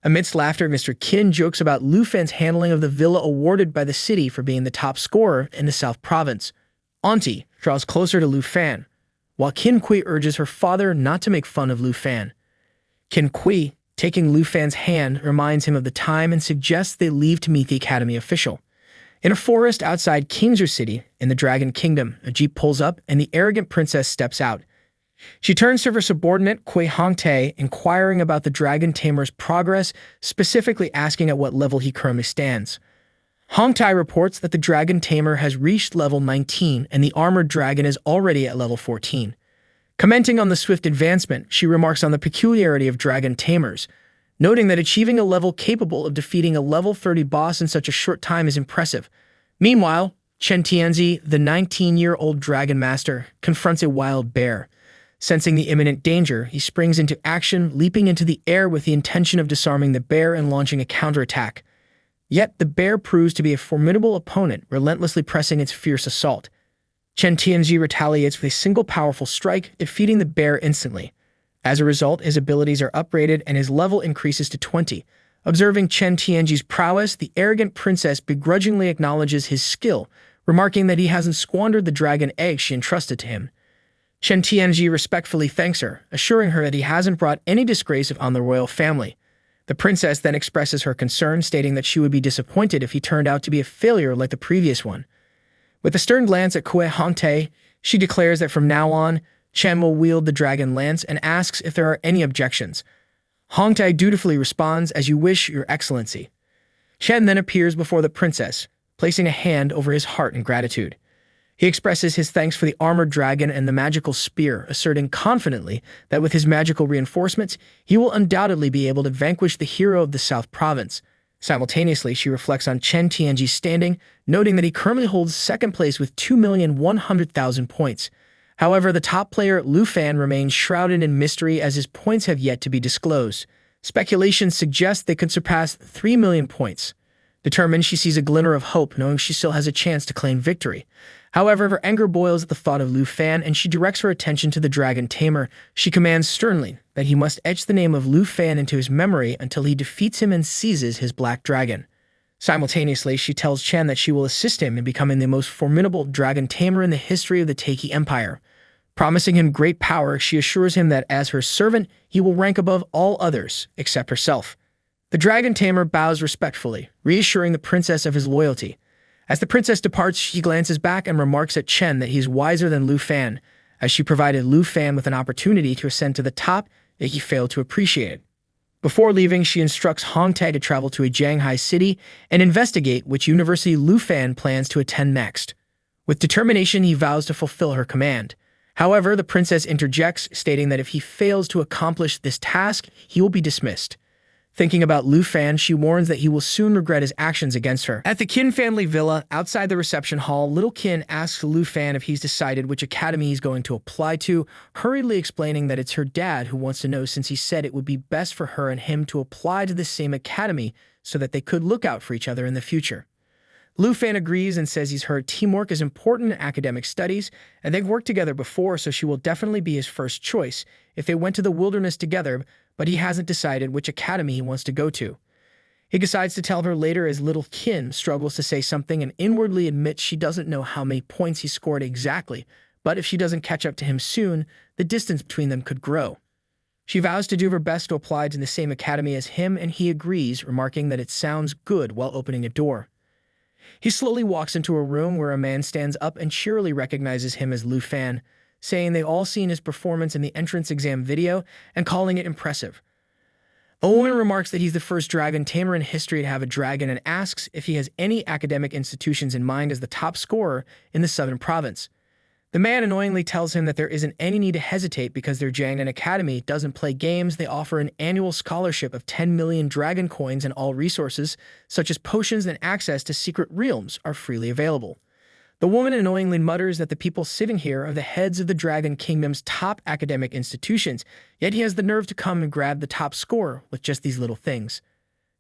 Amidst laughter, Mr. Qin jokes about Lu Fan's handling of the villa awarded by the city for being the top scorer in the South Province. Auntie draws closer to Lu Fan, while Qin Kui urges her father not to make fun of Lu Fan. Qin Kui, taking Lu Fan's hand, reminds him of the time and suggests they leave to meet the academy official. In a forest outside Kingzhou City, in the Dragon Kingdom, a jeep pulls up and the arrogant princess steps out. She turns to her subordinate, Kui Hongtae, inquiring about the Dragon Tamer's progress, specifically asking at what level he currently stands. Hongtae reports that the Dragon Tamer has reached level 19 and the Armored Dragon is already at level 14. Commenting on the swift advancement, she remarks on the peculiarity of Dragon Tamers, noting that achieving a level capable of defeating a level 30 boss in such a short time is impressive. Meanwhile, Chen Tianzi, the 19-year-old Dragon Master, confronts a wild bear. Sensing the imminent danger, he springs into action, leaping into the air with the intention of disarming the bear and launching a counterattack. Yet the bear proves to be a formidable opponent, relentlessly pressing its fierce assault. Chen Tianzi retaliates with a single powerful strike, defeating the bear instantly. As a result, his abilities are upgraded and his level increases to 20. Observing Chen Tianzi's prowess, the arrogant princess begrudgingly acknowledges his skill, remarking that he hasn't squandered the dragon egg she entrusted to him. Chen Tianzi respectfully thanks her, assuring her that he hasn't brought any disgrace on the royal family. The princess then expresses her concern, stating that she would be disappointed if he turned out to be a failure like the previous one. With a stern glance at Kui Hongtae, she declares that from now on, Chen will wield the dragon lance and asks if there are any objections. Hongtae dutifully responds, "As you wish, your excellency." Chen then appears before the princess, placing a hand over his heart in gratitude. He expresses his thanks for the armored dragon and the magical spear, asserting confidently that with his magical reinforcements, he will undoubtedly be able to vanquish the hero of the South Province. Simultaneously, she reflects on Chen Tianji's standing, noting that he currently holds second place with 2,100,000 points. However, the top player, Lu Fan, remains shrouded in mystery as his points have yet to be disclosed. Speculation suggests they could surpass 3 million points. Determined, she sees a glimmer of hope, knowing she still has a chance to claim victory. However, her anger boils at the thought of Lu Fan, and she directs her attention to the dragon Tamer. She commands sternly that he must etch the name of Lu Fan into his memory until he defeats him and seizes his black dragon. Simultaneously, she tells Chen that she will assist him in becoming the most formidable dragon tamer in the history of the Taiki Empire. Promising him great power, she assures him that as her servant, he will rank above all others, except herself. The dragon tamer bows respectfully, reassuring the princess of his loyalty. As the princess departs, she glances back and remarks at Chen that he's wiser than Lu Fan, as she provided Lu Fan with an opportunity to ascend to the top, yet he failed to appreciate it. Before leaving, she instructs Hong Tae to travel to a Shanghai city and investigate which university Lu Fan plans to attend next. With determination, he vows to fulfill her command. However, the princess interjects, stating that if he fails to accomplish this task, he will be dismissed. Thinking about Lu Fan, she warns that he will soon regret his actions against her. At the Qin family villa, outside the reception hall, little Qin asks Lu Fan if he's decided which academy he's going to apply to, hurriedly explaining that it's her dad who wants to know since he said it would be best for her and him to apply to the same academy so that they could look out for each other in the future. Lu Fan agrees and says he's heard teamwork is important in academic studies, and they've worked together before, so she will definitely be his first choice if they went to the wilderness together, but he hasn't decided which academy he wants to go to. He decides to tell her later as little Qin struggles to say something and inwardly admits she doesn't know how many points he scored exactly, but if she doesn't catch up to him soon, the distance between them could grow. She vows to do her best to apply to the same academy as him, and he agrees, remarking that it sounds good while opening a door. He slowly walks into a room where a man stands up and cheerily recognizes him as Lu Fan, saying they all seen his performance in the entrance exam video and calling it impressive. A woman remarks that he's the first dragon tamer in history to have a dragon and asks if he has any academic institutions in mind as the top scorer in the southern province. The man annoyingly tells him that there isn't any need to hesitate because their Jiangnan Academy doesn't play games. They offer an annual scholarship of 10 million dragon coins, and all resources, such as potions and access to secret realms, are freely available. The woman annoyingly mutters that the people sitting here are the heads of the Dragon Kingdom's top academic institutions, yet he has the nerve to come and grab the top score with just these little things.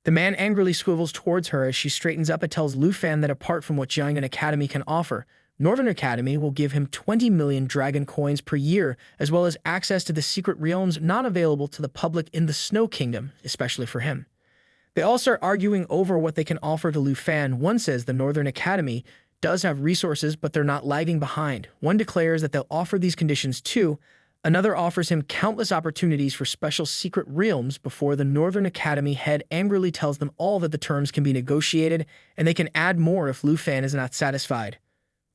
The man angrily swivels towards her as she straightens up and tells Lu Fan that apart from what Jiangnan Academy can offer, Northern Academy will give him 20 million dragon coins per year, as well as access to the secret realms not available to the public in the Snow Kingdom, especially for him. They all start arguing over what they can offer to Lu Fan. One says the Northern Academy does have resources, but they're not lagging behind. One declares that they'll offer these conditions too. Another offers him countless opportunities for special secret realms before the Northern Academy head angrily tells them all that the terms can be negotiated and they can add more if Lu Fan is not satisfied.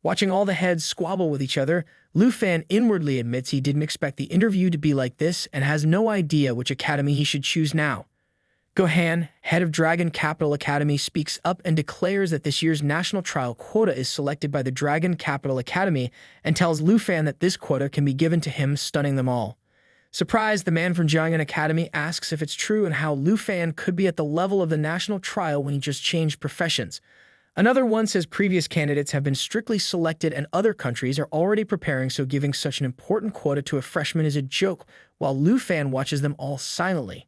Watching all the heads squabble with each other, Lu Fan inwardly admits he didn't expect the interview to be like this and has no idea which academy he should choose now. Gohan, head of Dragon Capital Academy, speaks up and declares that this year's national trial quota is selected by the Dragon Capital Academy and tells Lu Fan that this quota can be given to him, stunning them all. Surprised, the man from Jiangnan Academy asks if it's true and how Lu Fan could be at the level of the national trial when he just changed professions. Another one says previous candidates have been strictly selected and other countries are already preparing, so giving such an important quota to a freshman is a joke, while Lu Fan watches them all silently.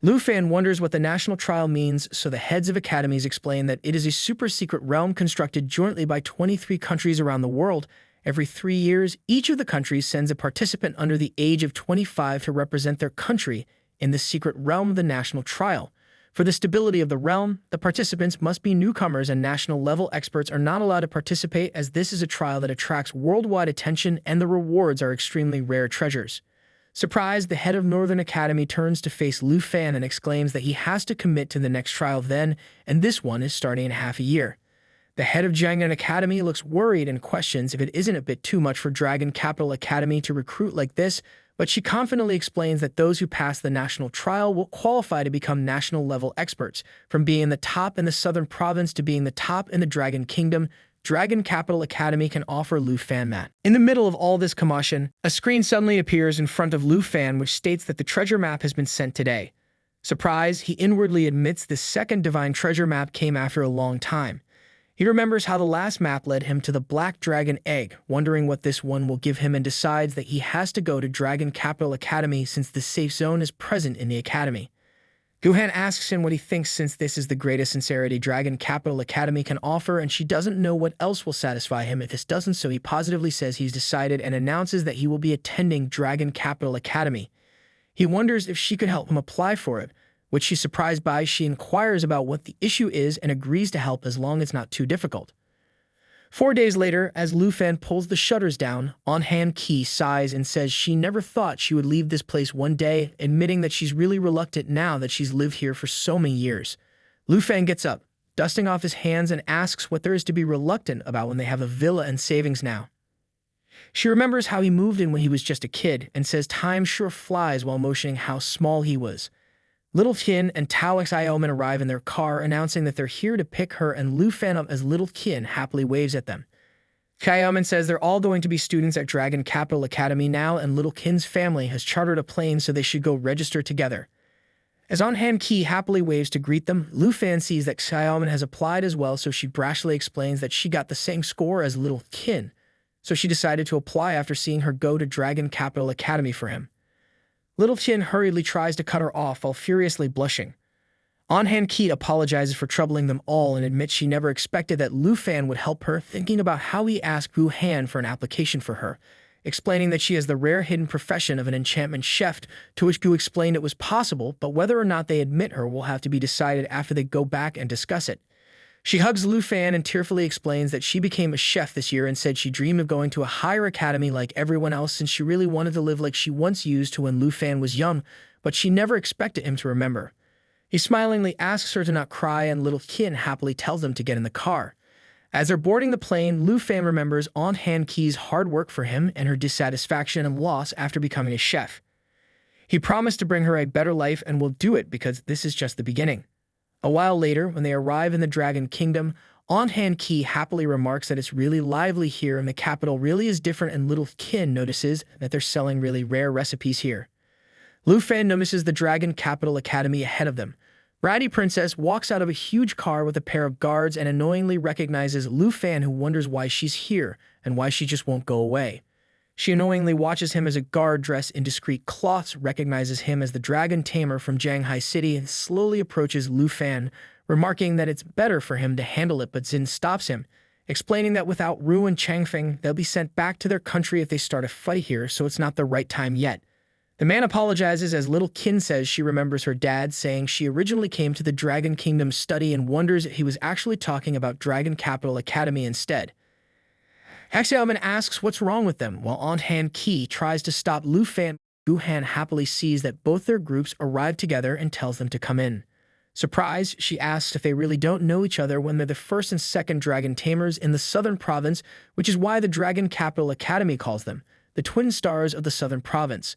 Lu Fan wonders what the national trial means, so the heads of academies explain that it is a super-secret realm constructed jointly by 23 countries around the world. Every 3 years, each of the countries sends a participant under the age of 25 to represent their country in the secret realm of the national trial. For the stability of the realm, the participants must be newcomers and national-level experts are not allowed to participate, as this is a trial that attracts worldwide attention and the rewards are extremely rare treasures. Surprised, the head of Northern Academy turns to face Lu Fan and exclaims that he has to commit to the next trial then, and this one is starting in half a year. The head of Jiangnan Academy looks worried and questions if it isn't a bit too much for Dragon Capital Academy to recruit like this, but she confidently explains that those who pass the national trial will qualify to become national-level experts. From being the top in the southern province to being the top in the Dragon Kingdom, Dragon Capital Academy can offer Lu Fan that. In the middle of all this commotion, a screen suddenly appears in front of Lu Fan which states that the treasure map has been sent today. Surprised, he inwardly admits the second divine treasure map came after a long time. He remembers how the last map led him to the Black Dragon Egg, wondering what this one will give him, and decides that he has to go to Dragon Capital Academy since the safe zone is present in the academy. Guhan asks him what he thinks since this is the greatest sincerity Dragon Capital Academy can offer, and she doesn't know what else will satisfy him if this doesn't, so he positively says he's decided and announces that he will be attending Dragon Capital Academy. He wonders if she could help him apply for it, which she's surprised by. She inquires about what the issue is and agrees to help as long as it's not too difficult. 4 days later, as Lu Fan pulls the shutters down, On-Han Ki sighs and says she never thought she would leave this place one day, admitting that she's really reluctant now that she's lived here for so many years. Lu Fan gets up, dusting off his hands, and asks what there is to be reluctant about when they have a villa and savings now. She remembers how he moved in when he was just a kid and says time sure flies while motioning how small he was. Little Qin and Tao Xiaoman arrive in their car, announcing that they're here to pick her and Lu Fan up as Little Qin happily waves at them. Xiaoman says they're all going to be students at Dragon Capital Academy now, and Little Qin's family has chartered a plane, so they should go register together. As On-Han Ki happily waves to greet them, Lu Fan sees that Xiaoman has applied as well, so she brashly explains that she got the same score as Little Qin, so she decided to apply after seeing her go to Dragon Capital Academy for him. Little Qin hurriedly tries to cut her off while furiously blushing. On-Han Ki apologizes for troubling them all and admits she never expected that Lu Fan would help her, thinking about how he asked Gu Han for an application for her, explaining that she has the rare hidden profession of an enchantment chef, to which Gu explained it was possible, but whether or not they admit her will have to be decided after they go back and discuss it. She hugs Lu Fan and tearfully explains that she became a chef this year and said she dreamed of going to a higher academy like everyone else since she really wanted to live like she once used to when Lu Fan was young, but she never expected him to remember. He smilingly asks her to not cry, and Little Qin happily tells them to get in the car. As they're boarding the plane, Lu Fan remembers On-Han Ki's hard work for him and her dissatisfaction and loss after becoming a chef. He promised to bring her a better life and will do it because this is just the beginning. A while later, when they arrive in the Dragon Kingdom, On-Han Ki happily remarks that it's really lively here and the capital really is different, and Little Qin notices that they're selling really rare recipes here. Lu Fan notices the Dragon Capital Academy ahead of them. Bratty Princess walks out of a huge car with a pair of guards and annoyingly recognizes Lu Fan, who wonders why she's here and why she just won't go away. She annoyingly watches him as a guard dressed in discreet cloths recognizes him as the Dragon Tamer from Shanghai City and slowly approaches Lu Fan, remarking that it's better for him to handle it, but Xin stops him, explaining that without Ru and Changfeng, they'll be sent back to their country if they start a fight here, so it's not the right time yet. The man apologizes as Little Qin says she remembers her dad saying she originally came to the Dragon Kingdom study and wonders if he was actually talking about Dragon Capital Academy instead. Xiaoman asks what's wrong with them, while On-Han Ki tries to stop Lu Fan. Gu Han happily sees that both their groups arrive together and tells them to come in. Surprised, she asks if they really don't know each other when they're the first and second Dragon Tamers in the Southern Province, which is why the Dragon Capital Academy calls them the Twin Stars of the Southern Province.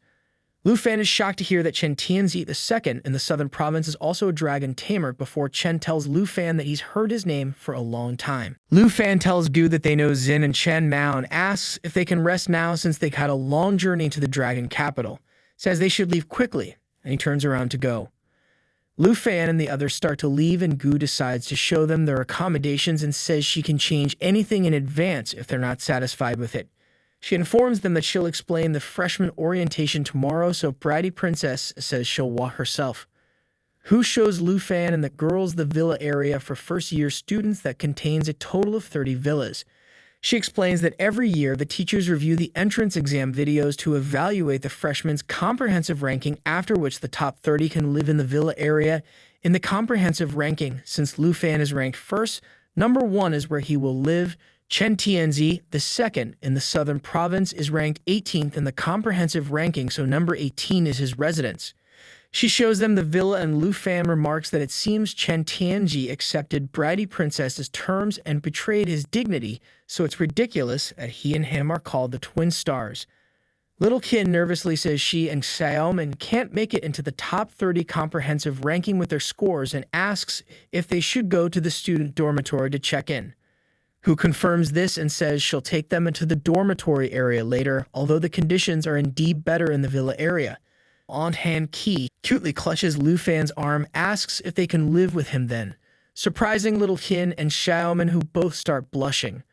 Lu Fan is shocked to hear that Chen Tianzi II in the Southern Province is also a Dragon Tamer before Chen tells Lu Fan that he's heard his name for a long time. Lu Fan tells Gu that they know Xin and Chen Mao and asks if they can rest now since they've had a long journey to the Dragon Capital, says they should leave quickly, and he turns around to go. Lu Fan and the others start to leave, and Gu decides to show them their accommodations and says she can change anything in advance if they're not satisfied with it. She informs them that she'll explain the freshman orientation tomorrow, so Bratty Princess says she'll walk herself. Hu shows Lu Fan and the girls the villa area for first-year students that contains a total of 30 villas. She explains that every year the teachers review the entrance exam videos to evaluate the freshmen's comprehensive ranking, after which the top 30 can live in the villa area. In the comprehensive ranking, since Lu Fan is ranked first, number 1 is where he will live. Chen Tianzi, the second in the Southern Province, is ranked 18th in the comprehensive ranking, so number 18 is his residence. She shows them the villa, and Lu Fan remarks that it seems Chen Tianzi accepted Bratty Princess's terms and betrayed his dignity, so it's ridiculous that he and him are called the Twin Stars. Little Qin nervously says she and Xiaoman can't make it into the top 30 comprehensive ranking with their scores and asks if they should go to the student dormitory to check in. Who confirms this and says she'll take them into the dormitory area later, although the conditions are indeed better in the villa area. On-Han Ki cutely clutches Lu Fan's arm, asks if they can live with him then, surprising Little Qin and Xiaoman, who both start blushing.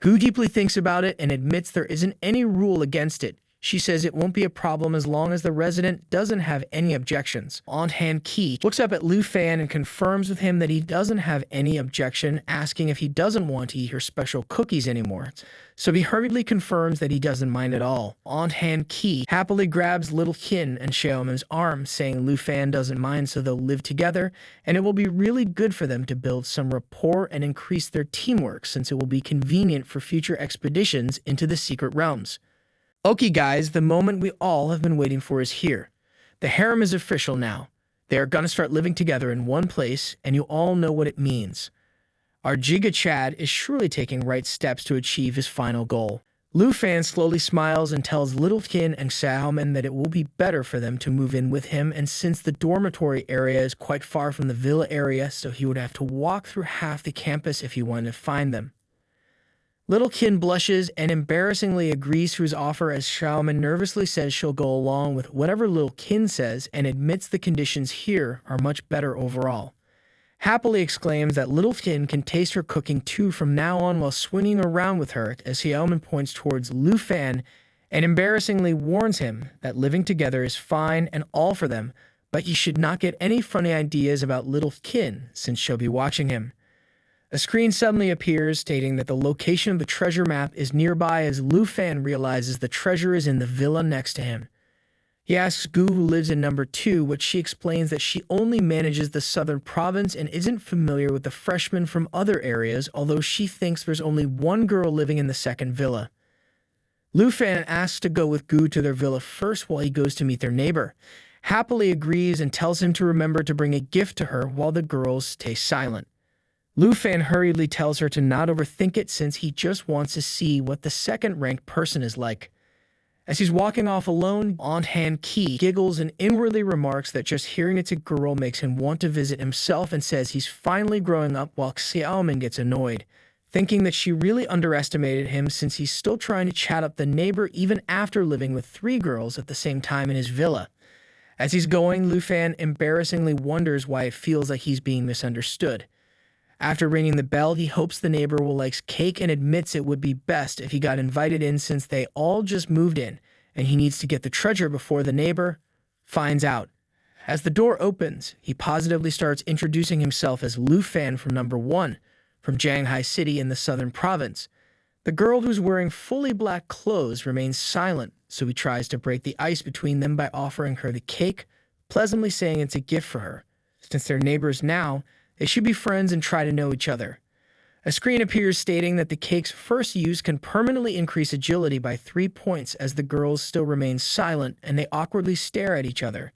Gu deeply thinks about it and admits there isn't any rule against it. She says it won't be a problem as long as the resident doesn't have any objections. Auntie looks up at Lu Fan and confirms with him that he doesn't have any objection, asking if he doesn't want to eat her special cookies anymore. So he hurriedly confirms that he doesn't mind at all. Auntie happily grabs Little Kin and Xiaomen's arm, saying Lu Fan doesn't mind, so they'll live together, and it will be really good for them to build some rapport and increase their teamwork, since it will be convenient for future expeditions into the secret realms. Okay guys, the moment we all have been waiting for is here. The harem is official now. They are gonna start living together in one place, and you all know what it means. Our Giga Chad is surely taking right steps to achieve his final goal. Lu Fan slowly smiles and tells Little Kin and Xiaomen that it will be better for them to move in with him, and since the dormitory area is quite far from the villa area, so he would have to walk through half the campus if he wanted to find them. Little Kin blushes and embarrassingly agrees to his offer as Xiaomen nervously says she'll go along with whatever Little Kin says and admits the conditions here are much better overall. Happily exclaims that Little Kin can taste her cooking too from now on while swinging around with her, as Xiaomen points towards Lu Fan and embarrassingly warns him that living together is fine and all for them, but he should not get any funny ideas about Little Kin since she'll be watching him. A screen suddenly appears stating that the location of the treasure map is nearby as Lu Fan realizes the treasure is in the villa next to him. He asks Gu, who lives in number 2, which she explains that she only manages the southern province and isn't familiar with the freshmen from other areas, although she thinks there's only one girl living in the second villa. Lu Fan asks to go with Gu to their villa first while he goes to meet their neighbor. Happily agrees and tells him to remember to bring a gift to her while the girls stay silent. Lu Fan hurriedly tells her to not overthink it since he just wants to see what the second-ranked person is like. As he's walking off alone, Auntie giggles and inwardly remarks that just hearing it's a girl makes him want to visit himself and says he's finally growing up, while Xiaomen gets annoyed, thinking that she really underestimated him since he's still trying to chat up the neighbor even after living with 3 girls at the same time in his villa. As he's going, Lu Fan embarrassingly wonders why it feels like he's being misunderstood. After ringing the bell, he hopes the neighbor will like cake and admits it would be best if he got invited in since they all just moved in, and he needs to get the treasure before the neighbor finds out. As the door opens, he positively starts introducing himself as Lu Fan from number 1, from Shanghai City in the southern province. The girl who's wearing fully black clothes remains silent, so he tries to break the ice between them by offering her the cake, pleasantly saying it's a gift for her. Since they're neighbors now, they should be friends and try to know each other. A screen appears stating that the cake's first use can permanently increase agility by 3 points as the girls still remain silent and they awkwardly stare at each other.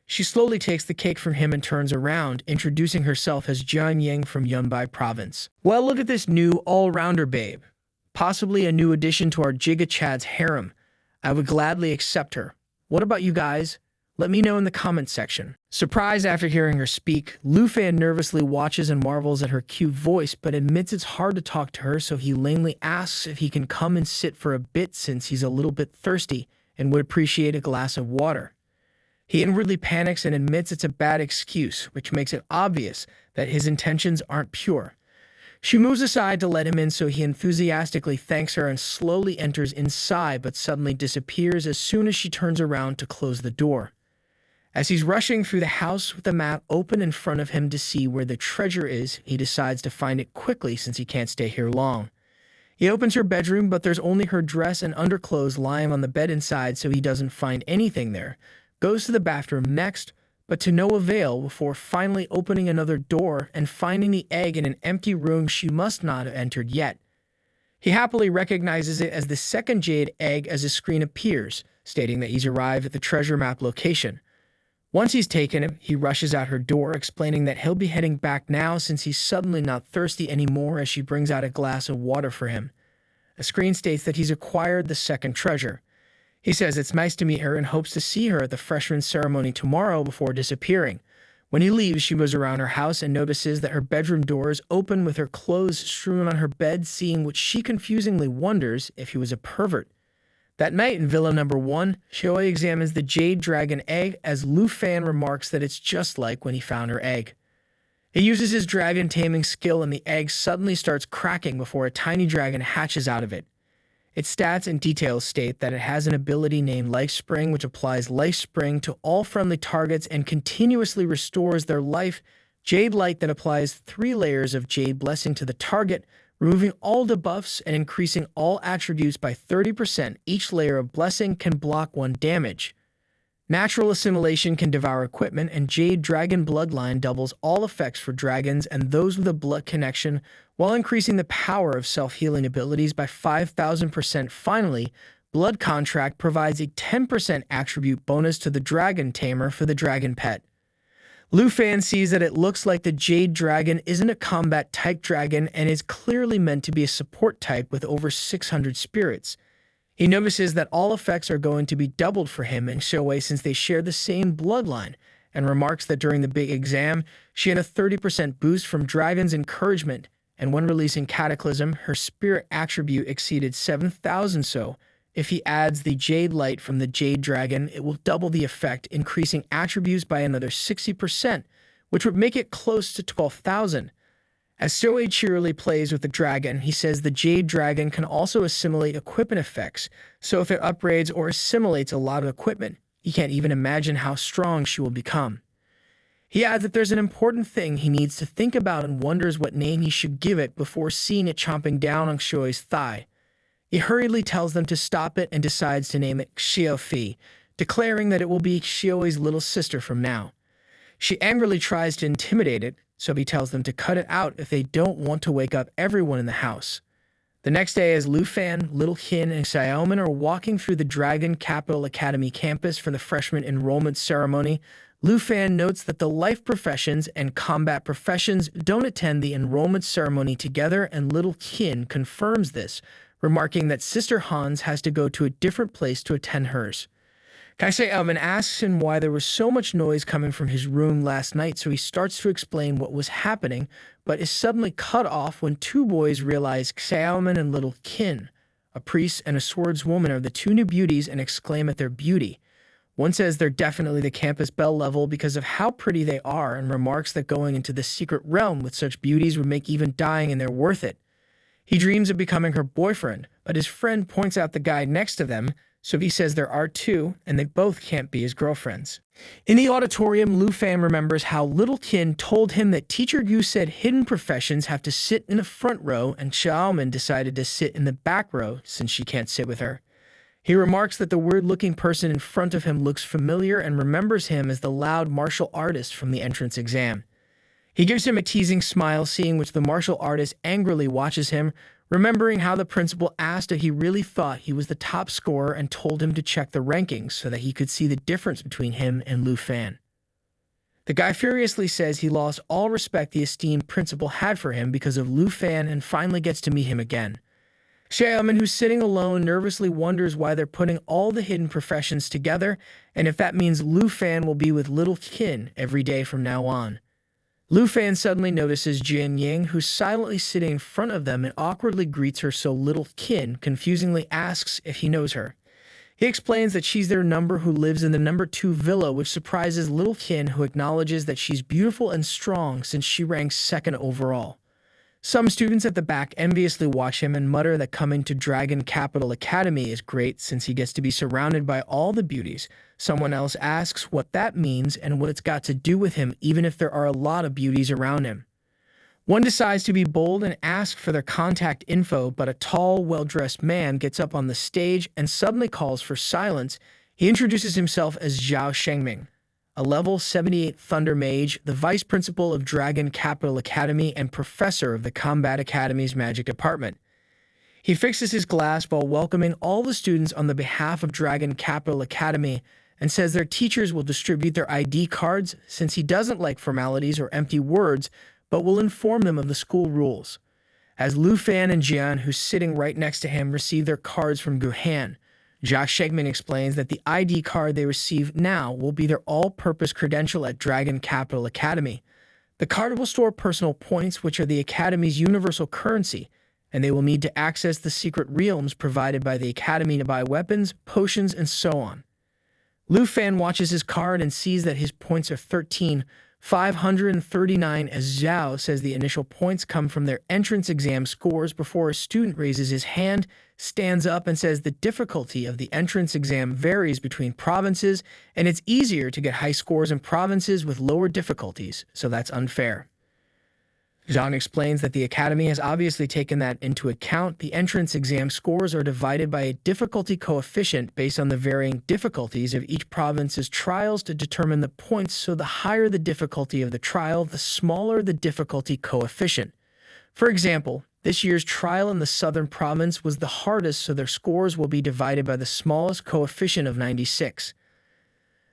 She slowly takes the cake from him and turns around, introducing herself as Jian Yang from Yunbai province. Well, look at this new all-rounder babe. Possibly a new addition to our Giga Chad's harem. I would gladly accept her. What about you guys? Let me know in the comments section. Surprised after hearing her speak, Lu Fan nervously watches and marvels at her cute voice, but admits it's hard to talk to her, so he lamely asks if he can come and sit for a bit since he's a little bit thirsty and would appreciate a glass of water. He inwardly panics and admits it's a bad excuse, which makes it obvious that his intentions aren't pure. She moves aside to let him in, so he enthusiastically thanks her and slowly enters inside, but suddenly disappears as soon as she turns around to close the door. As he's rushing through the house with the map open in front of him to see where the treasure is, he decides to find it quickly since he can't stay here long. He opens her bedroom, but there's only her dress and underclothes lying on the bed inside, so he doesn't find anything there. Goes to the bathroom next, but to no avail before finally opening another door and finding the egg in an empty room she must not have entered yet. He happily recognizes it as the second jade egg as his screen appears, stating that he's arrived at the treasure map location. Once he's taken it, he rushes out her door, explaining that he'll be heading back now since he's suddenly not thirsty anymore as she brings out a glass of water for him. A screen states that he's acquired the second treasure. He says it's nice to meet her and hopes to see her at the freshman ceremony tomorrow before disappearing. When he leaves, she goes around her house and notices that her bedroom door is open with her clothes strewn on her bed, seeing which she confusingly wonders if he was a pervert. That night in Villa number 1, Shoei examines the Jade Dragon egg as Lu Fan remarks that it's just like when he found her egg. He uses his dragon taming skill and the egg suddenly starts cracking before a tiny dragon hatches out of it. Its stats and details state that it has an ability named Life Spring, which applies Life Spring to all friendly targets and continuously restores their life. Jade Light that applies 3 layers of Jade Blessing to the target, removing all debuffs and increasing all attributes by 30%. Each layer of Blessing can block 1 damage. Natural Assimilation can devour equipment, and Jade Dragon Bloodline doubles all effects for dragons and those with a blood connection, while increasing the power of self-healing abilities by 5,000%. Finally, Blood Contract provides a 10% attribute bonus to the Dragon Tamer for the dragon pet. Lufan sees that it looks like the Jade Dragon isn't a combat-type dragon and is clearly meant to be a support type with over 600 spirits. He notices that all effects are going to be doubled for him and Shoei since they share the same bloodline, and remarks that during the big exam, she had a 30% boost from Dragon's encouragement, and when releasing Cataclysm, her spirit attribute exceeded 7,000. So, if he adds the Jade Light from the Jade Dragon, it will double the effect, increasing attributes by another 60%, which would make it close to 12,000. As Shoei cheerily plays with the dragon, he says the Jade Dragon can also assimilate equipment effects, so if it upgrades or assimilates a lot of equipment, he can't even imagine how strong she will become. He adds that there's an important thing he needs to think about and wonders what name he should give it before seeing it chomping down on Shoei's thigh. He hurriedly tells them to stop it and decides to name it Xiofi, declaring that it will be Shoei's little sister from now. She angrily tries to intimidate it, so he tells them to cut it out if they don't want to wake up everyone in the house. The next day, as Lufan, Little Kin, and Xiaoman are walking through the Dragon Capital Academy campus for the freshman enrollment ceremony, Lufan notes that the life professions and combat professions don't attend the enrollment ceremony together, and Little Kin confirms this, remarking that Sister Hans has to go to a different place to attend hers. Xiaoman asks him why there was so much noise coming from his room last night, so he starts to explain what was happening, but is suddenly cut off when 2 boys realize Xiaoman and Little Kin, a priest and a swordswoman, are the 2 new beauties and exclaim at their beauty. One says they're definitely the campus belle level because of how pretty they are, and remarks that going into the secret realm with such beauties would make even dying and they're worth it. He dreams of becoming her boyfriend, but his friend points out the guy next to them, so he says there are 2, and they both can't be his girlfriends. In the auditorium, Lufan remembers how Little Kin told him that Teacher Yu said hidden professions have to sit in the front row, and Xiaoman decided to sit in the back row since she can't sit with her. He remarks that the weird-looking person in front of him looks familiar and remembers him as the loud martial artist from the entrance exam. He gives him a teasing smile, seeing which the martial artist angrily watches him, remembering how the principal asked if he really thought he was the top scorer and told him to check the rankings so that he could see the difference between him and Lufan. The guy furiously says he lost all respect the esteemed principal had for him because of Lufan and finally gets to meet him again. Xiaoman, who's sitting alone, nervously wonders why they're putting all the hidden professions together and if that means Lufan will be with Little Kin every day from now on. Lufan suddenly notices Jian Ying, who's silently sitting in front of them, and awkwardly greets her, so Little Kin confusingly asks if he knows her. He explains that she's their number who lives in the number 2 villa, which surprises Little Kin, who acknowledges that she's beautiful and strong since she ranks 2nd overall. Some students at the back enviously watch him and mutter that coming to Dragon Capital Academy is great since he gets to be surrounded by all the beauties. Someone else asks what that means and what it's got to do with him, even if there are a lot of beauties around him. One decides to be bold and ask for their contact info, but a tall, well-dressed man gets up on the stage and suddenly calls for silence. He introduces himself as Zhao Shengming, a level 78 Thunder Mage, the vice principal of Dragon Capital Academy and professor of the Combat Academy's magic department. He fixes his glass while welcoming all the students on the behalf of Dragon Capital Academy and says their teachers will distribute their ID cards since he doesn't like formalities or empty words, but will inform them of the school rules. As Lufan and Jian, who's sitting right next to him, receive their cards from Guhan, Zhao Shengming explains that the ID card they receive now will be their all-purpose credential at Dragon Capital Academy. The card will store personal points, which are the Academy's universal currency, and they will need to access the secret realms provided by the Academy to buy weapons, potions, and so on. Lufan watches his card and sees that his points are 13,539, as Zhao says the initial points come from their entrance exam scores before a student raises his hand, stands up and says the difficulty of the entrance exam varies between provinces, and it's easier to get high scores in provinces with lower difficulties, so that's unfair. Zhang explains that the Academy has obviously taken that into account. The entrance exam scores are divided by a difficulty coefficient based on the varying difficulties of each province's trials to determine the points, so the higher the difficulty of the trial, the smaller the difficulty coefficient. For example, this year's trial in the southern province was the hardest, so their scores will be divided by the smallest coefficient of 96.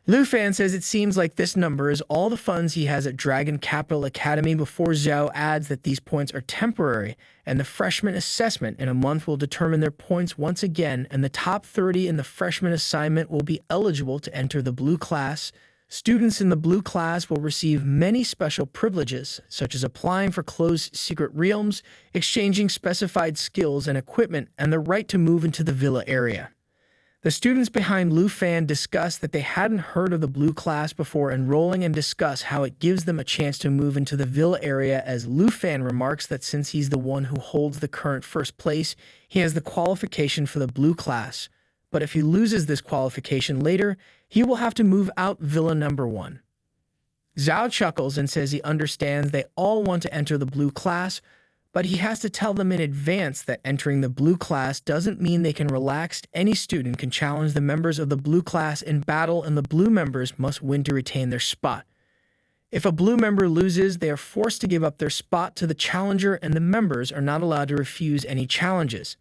Lu Fan says it seems like this number is all the funds he has at Dragon Capital Academy before Zhao adds that these points are temporary and the freshman assessment in a month will determine their points once again, and the top 30 in the freshman assignment will be eligible to enter the blue class. Students in the blue class will receive many special privileges, such as applying for closed secret realms, exchanging specified skills and equipment, and the right to move into the villa area. The students behind Lu Fan discuss that they hadn't heard of the blue class before enrolling and discuss how it gives them a chance to move into the villa area, as Lu Fan remarks that since he's the one who holds the current first place, he has the qualification for the blue class. But if he loses this qualification later, he will have to move out villa number 1. Zhao chuckles and says he understands they all want to enter the blue class, but he has to tell them in advance that entering the blue class doesn't mean they can relax. Any student can challenge the members of the blue class in battle, and the blue members must win to retain their spot. If a blue member loses, they are forced to give up their spot to the challenger, and the members are not allowed to refuse any challenges.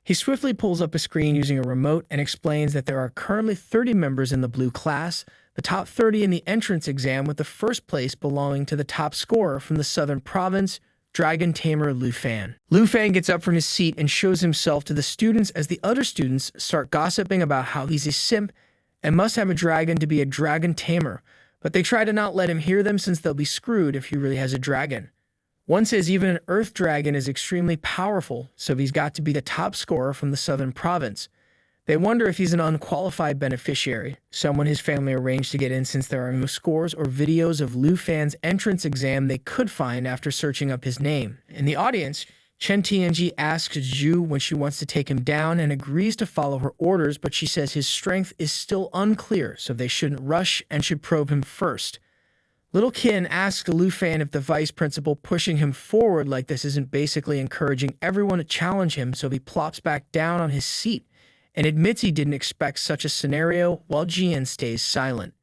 He swiftly pulls up a screen using a remote and explains that there are currently 30 members in the blue class, the top 30 in the entrance exam, with the first place belonging to the top scorer from the southern province, Dragon Tamer Lu Fan. Lu Fan gets up from his seat and shows himself to the students as the other students start gossiping about how he's a simp and must have a dragon to be a dragon tamer, but they try to not let him hear them since they'll be screwed if he really has a dragon. One says even an earth dragon is extremely powerful, so he's got to be the top scorer from the southern province. They wonder if he's an unqualified beneficiary, someone his family arranged to get in, since there are no scores or videos of Lu Fan's entrance exam they could find after searching up his name. In the audience, Chen Tianji asks Zhu when she wants to take him down and agrees to follow her orders, but she says his strength is still unclear, so they shouldn't rush and should probe him first. Little Qin asks Lu Fan if the vice principal pushing him forward like this isn't basically encouraging everyone to challenge him, so he plops back down on his seat and admits he didn't expect such a scenario, while Jian stays silent.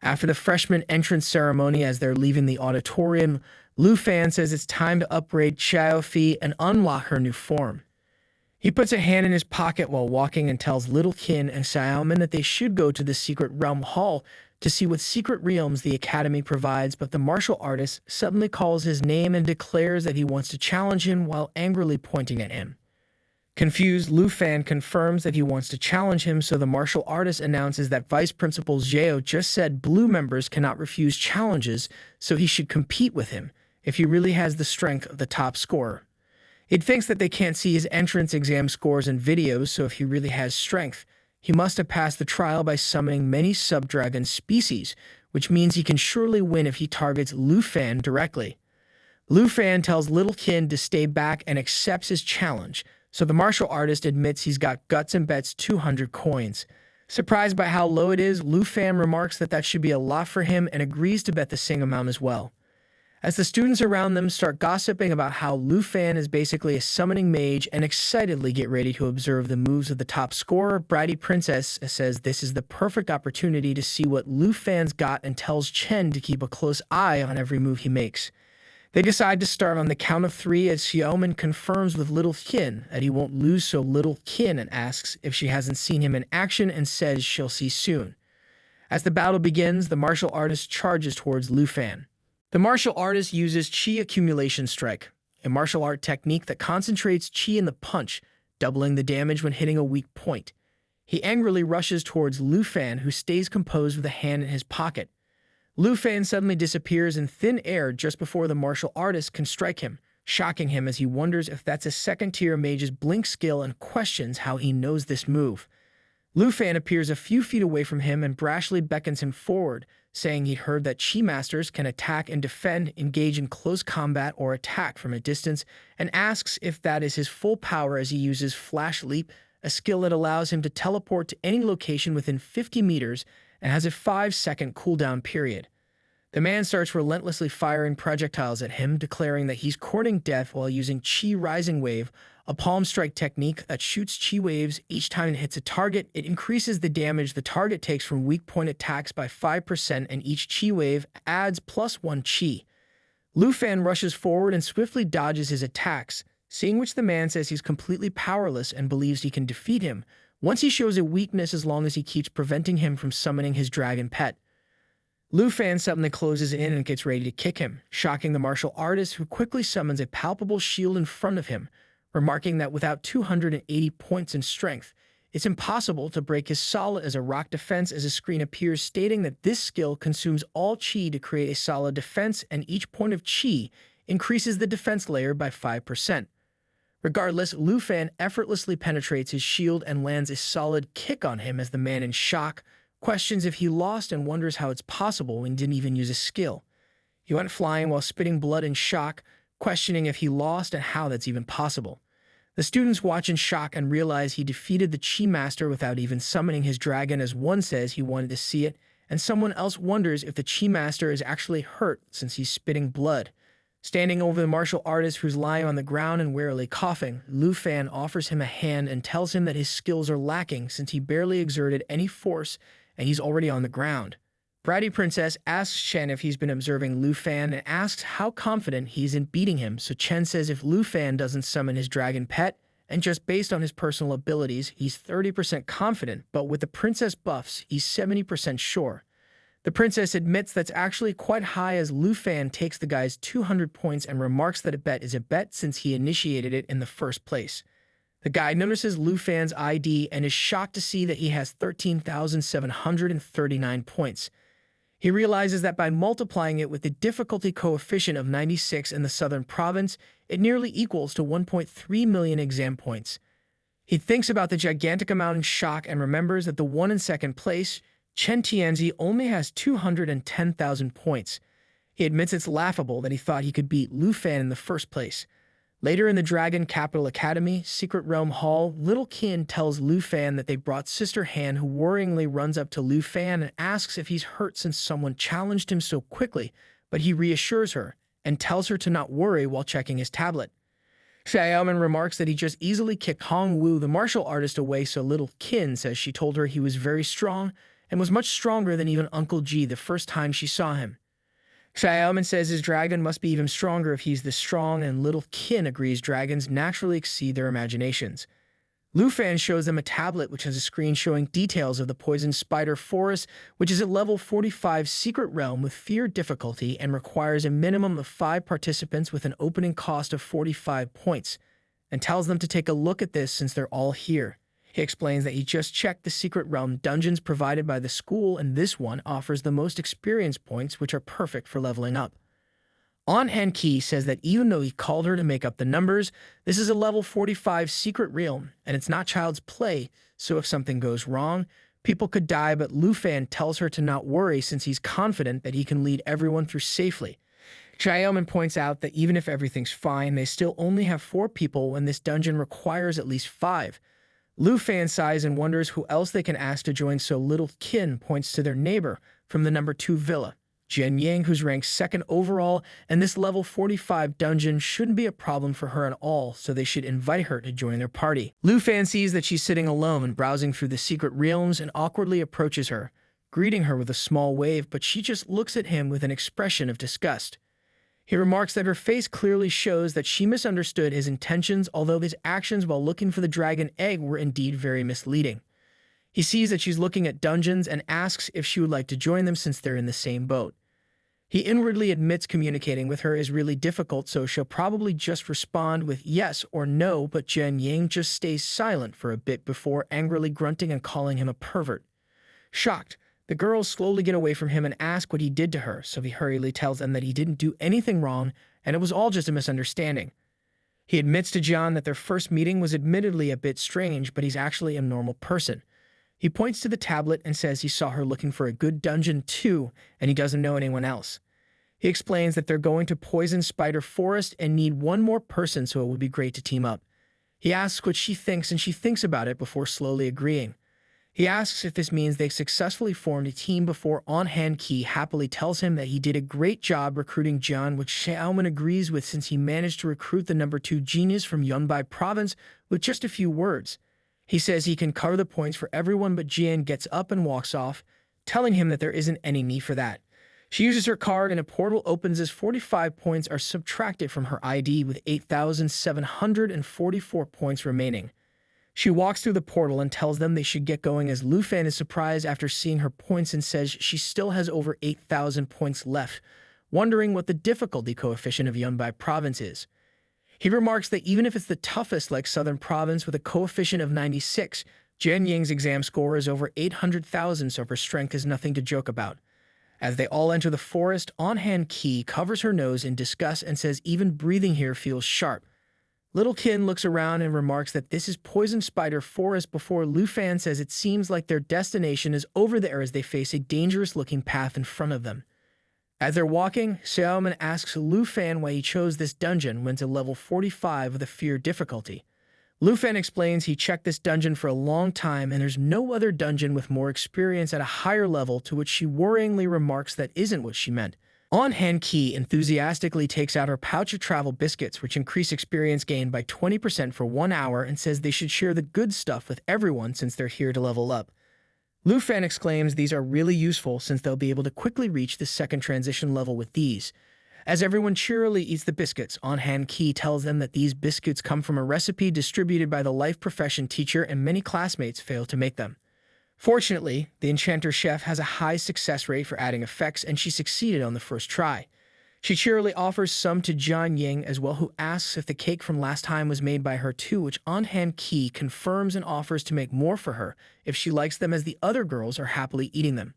After the freshman entrance ceremony, as they're leaving the auditorium, Lu Fan says it's time to upgrade Xiaofi and unlock her new form. He puts a hand in his pocket while walking and tells Little Qin and Xiaomin that they should go to the secret realm hall to see what secret realms the Academy provides, but the martial artist suddenly calls his name and declares that he wants to challenge him while angrily pointing at him. Confused, Lu Fan confirms that he wants to challenge him, so the martial artist announces that Vice Principal Zhao just said blue members cannot refuse challenges, so he should compete with him if he really has the strength of the top scorer. It thinks that they can't see his entrance exam scores and videos, so if he really has strength, he must have passed the trial by summoning many sub-dragon species, which means he can surely win if he targets Lu Fan directly. Lu Fan tells Little Qin to stay back and accepts his challenge, so the martial artist admits he's got guts and bets 200 coins. Surprised by how low it is, Lu Fan remarks that that should be a lot for him and agrees to bet the same amount as well. As the students around them start gossiping about how Lu Fan is basically a summoning mage and excitedly get ready to observe the moves of the top scorer, Bratty Princess says this is the perfect opportunity to see what Lu Fan's got and tells Chen to keep a close eye on every move he makes. They decide to start on the count of 3 as Xiaomin confirms with Little Qin that he won't lose, so Little Qin and asks if she hasn't seen him in action and says she'll see soon. As the battle begins, the martial artist charges towards Lu Fan. The martial artist uses Qi Accumulation Strike, a martial art technique that concentrates Qi in the punch, doubling the damage when hitting a weak point. He angrily rushes towards Lu Fan, who stays composed with a hand in his pocket. Lu Fan suddenly disappears in thin air just before the martial artist can strike him, shocking him as he wonders if that's a second-tier mage's blink skill and questions how he knows this move. Lu Fan appears a few feet away from him and brashly beckons him forward, saying he'd heard that Chi Masters can attack and defend, engage in close combat, or attack from a distance, and asks if that is his full power as he uses Flash Leap, a skill that allows him to teleport to any location within 50 meters and has a 5-second cooldown period. The man starts relentlessly firing projectiles at him, declaring that he's courting death while using Chi Rising Wave, a palm strike technique that shoots Chi waves each time it hits a target. It increases the damage the target takes from weak point attacks by 5%, and each Chi wave adds +1 Chi. Lu Fan rushes forward and swiftly dodges his attacks, seeing which the man says he's completely powerless and believes he can defeat him once he shows a weakness as long as he keeps preventing him from summoning his dragon pet. Lu Fan suddenly closes in and gets ready to kick him, shocking the martial artist, who quickly summons a palpable shield in front of him, remarking that without 280 points in strength, it's impossible to break his solid as a rock defense, as a screen appears stating that this skill consumes all Chi to create a solid defense, and each point of Chi increases the defense layer by 5%. Regardless, Lu Fan effortlessly penetrates his shield and lands a solid kick on him as the man, in shock, questions if he lost and wonders how it's possible when he didn't even use a skill. He went flying while spitting blood in shock, questioning if he lost and how that's even possible. The students watch in shock and realize he defeated the Chi Master without even summoning his dragon, as one says he wanted to see it, and someone else wonders if the Chi Master is actually hurt since he's spitting blood. Standing over the martial artist, who's lying on the ground and wearily coughing, Lu Fan offers him a hand and tells him that his skills are lacking since he barely exerted any force and he's already on the ground. Bratty Princess asks Chen if he's been observing Lu Fan and asks how confident he's in beating him, so Chen says if Lu Fan doesn't summon his dragon pet, and just based on his personal abilities, he's 30% confident, but with the princess buffs, he's 70% sure. The princess admits that's actually quite high, as Lu Fan takes the guy's 200 points and remarks that a bet is a bet since he initiated it in the first place. The guy notices Lu Fan's ID and is shocked to see that he has 13,739 points. He realizes that by multiplying it with the difficulty coefficient of 96 in the southern province, it nearly equals to 1.3 million exam points. He thinks about the gigantic amount in shock and remembers that the one in second place, Chen Tianzi, only has 210,000 points. He admits it's laughable that he thought he could beat Lu Fan in the first place. Later in the Dragon Capital Academy, Secret Realm Hall, Little Qin tells Lu Fan that they brought Sister Han, who worryingly runs up to Lu Fan and asks if he's hurt since someone challenged him so quickly, but he reassures her and tells her to not worry while checking his tablet. Xiaoman remarks that he just easily kicked Hong Wu, the martial artist, away, so Little Qin says she told her he was very strong and was much stronger than even Uncle Ji the first time she saw him. Xiaoman says his dragon must be even stronger if he's this strong, and Little Qin agrees dragons naturally exceed their imaginations. Lu Fan shows them a tablet which has a screen showing details of the poison spider forest, which is a level 45 secret realm with fear difficulty and requires a minimum of 5 participants with an opening cost of 45 points, and tells them to take a look at this since they're all here. He explains that he just checked the secret realm dungeons provided by the school, and this one offers the most experience points, which are perfect for leveling up. An Han-Ki says that even though he called her to make up the numbers, this is a level 45 secret realm, and it's not child's play, so if something goes wrong, people could die, but Lu Fan tells her to not worry since he's confident that he can lead everyone through safely. Xiaoman points out that even if everything's fine, they still only have 4 people when this dungeon requires at least 5. Lu Fan sighs and wonders who else they can ask to join, so Little Qin points to their neighbor from the number 2 villa, Jian Yang, who's ranked 2nd overall, and this level 45 dungeon shouldn't be a problem for her at all, so they should invite her to join their party. Lu Fan sees that she's sitting alone and browsing through the secret realms and awkwardly approaches her, greeting her with a small wave, but she just looks at him with an expression of disgust. He remarks that her face clearly shows that she misunderstood his intentions, although his actions while looking for the dragon egg were indeed very misleading. He sees that she's looking at dungeons and asks if she would like to join them since they're in the same boat. He inwardly admits communicating with her is really difficult, so she'll probably just respond with yes or no, but Jian Yang just stays silent for a bit before angrily grunting and calling him a pervert. Shocked, the girls slowly get away from him and ask what he did to her, so he hurriedly tells them that he didn't do anything wrong and it was all just a misunderstanding. He admits to John that their first meeting was admittedly a bit strange, but he's actually a normal person. He points to the tablet and says he saw her looking for a good dungeon too, and he doesn't know anyone else. He explains that they're going to Poison Spider Forest and need one more person, so it would be great to team up. He asks what she thinks, and she thinks about it before slowly agreeing. He asks if this means they successfully formed a team before On-Hand Key happily tells him that he did a great job recruiting Jian, which Xiaoman agrees with since he managed to recruit the number 2 genius from Yunbai province with just a few words. He says he can cover the points for everyone, but Jian gets up and walks off, telling him that there isn't any need for that. She uses her card and a portal opens as 45 points are subtracted from her ID with 8,744 points remaining. She walks through the portal and tells them they should get going as Lu Fan is surprised after seeing her points and says she still has over 8,000 points left, wondering what the difficulty coefficient of Yunbai province is. He remarks that even if it's the toughest like Southern province with a coefficient of 96, Jian Ying's exam score is over 800,000, so her strength is nothing to joke about. As they all enter the forest, On-Hand Key covers her nose in disgust and says even breathing here feels sharp. Little Kin looks around and remarks that this is Poison Spider Forest before Lu Fan says it seems like their destination is over there as they face a dangerous-looking path in front of them. As they're walking, Xiaoman asks Lu Fan why he chose this dungeon when to level 45 with a fear difficulty. Lu Fan explains he checked this dungeon for a long time and there's no other dungeon with more experience at a higher level, to which she worryingly remarks that isn't what she meant. On-Hand Key enthusiastically takes out her pouch of travel biscuits, which increase experience gain by 20% for 1 hour, and says they should share the good stuff with everyone since they're here to level up. Lu Fan exclaims these are really useful since they'll be able to quickly reach the second transition level with these. As everyone cheerily eats the biscuits, On-Hand Key tells them that these biscuits come from a recipe distributed by the life profession teacher and many classmates fail to make them. Fortunately, the enchanter chef has a high success rate for adding effects, and she succeeded on the first try. She cheerily offers some to Jian Ying as well, who asks if the cake from last time was made by her too, which On-Hand Key confirms and offers to make more for her if she likes them, as the other girls are happily eating them.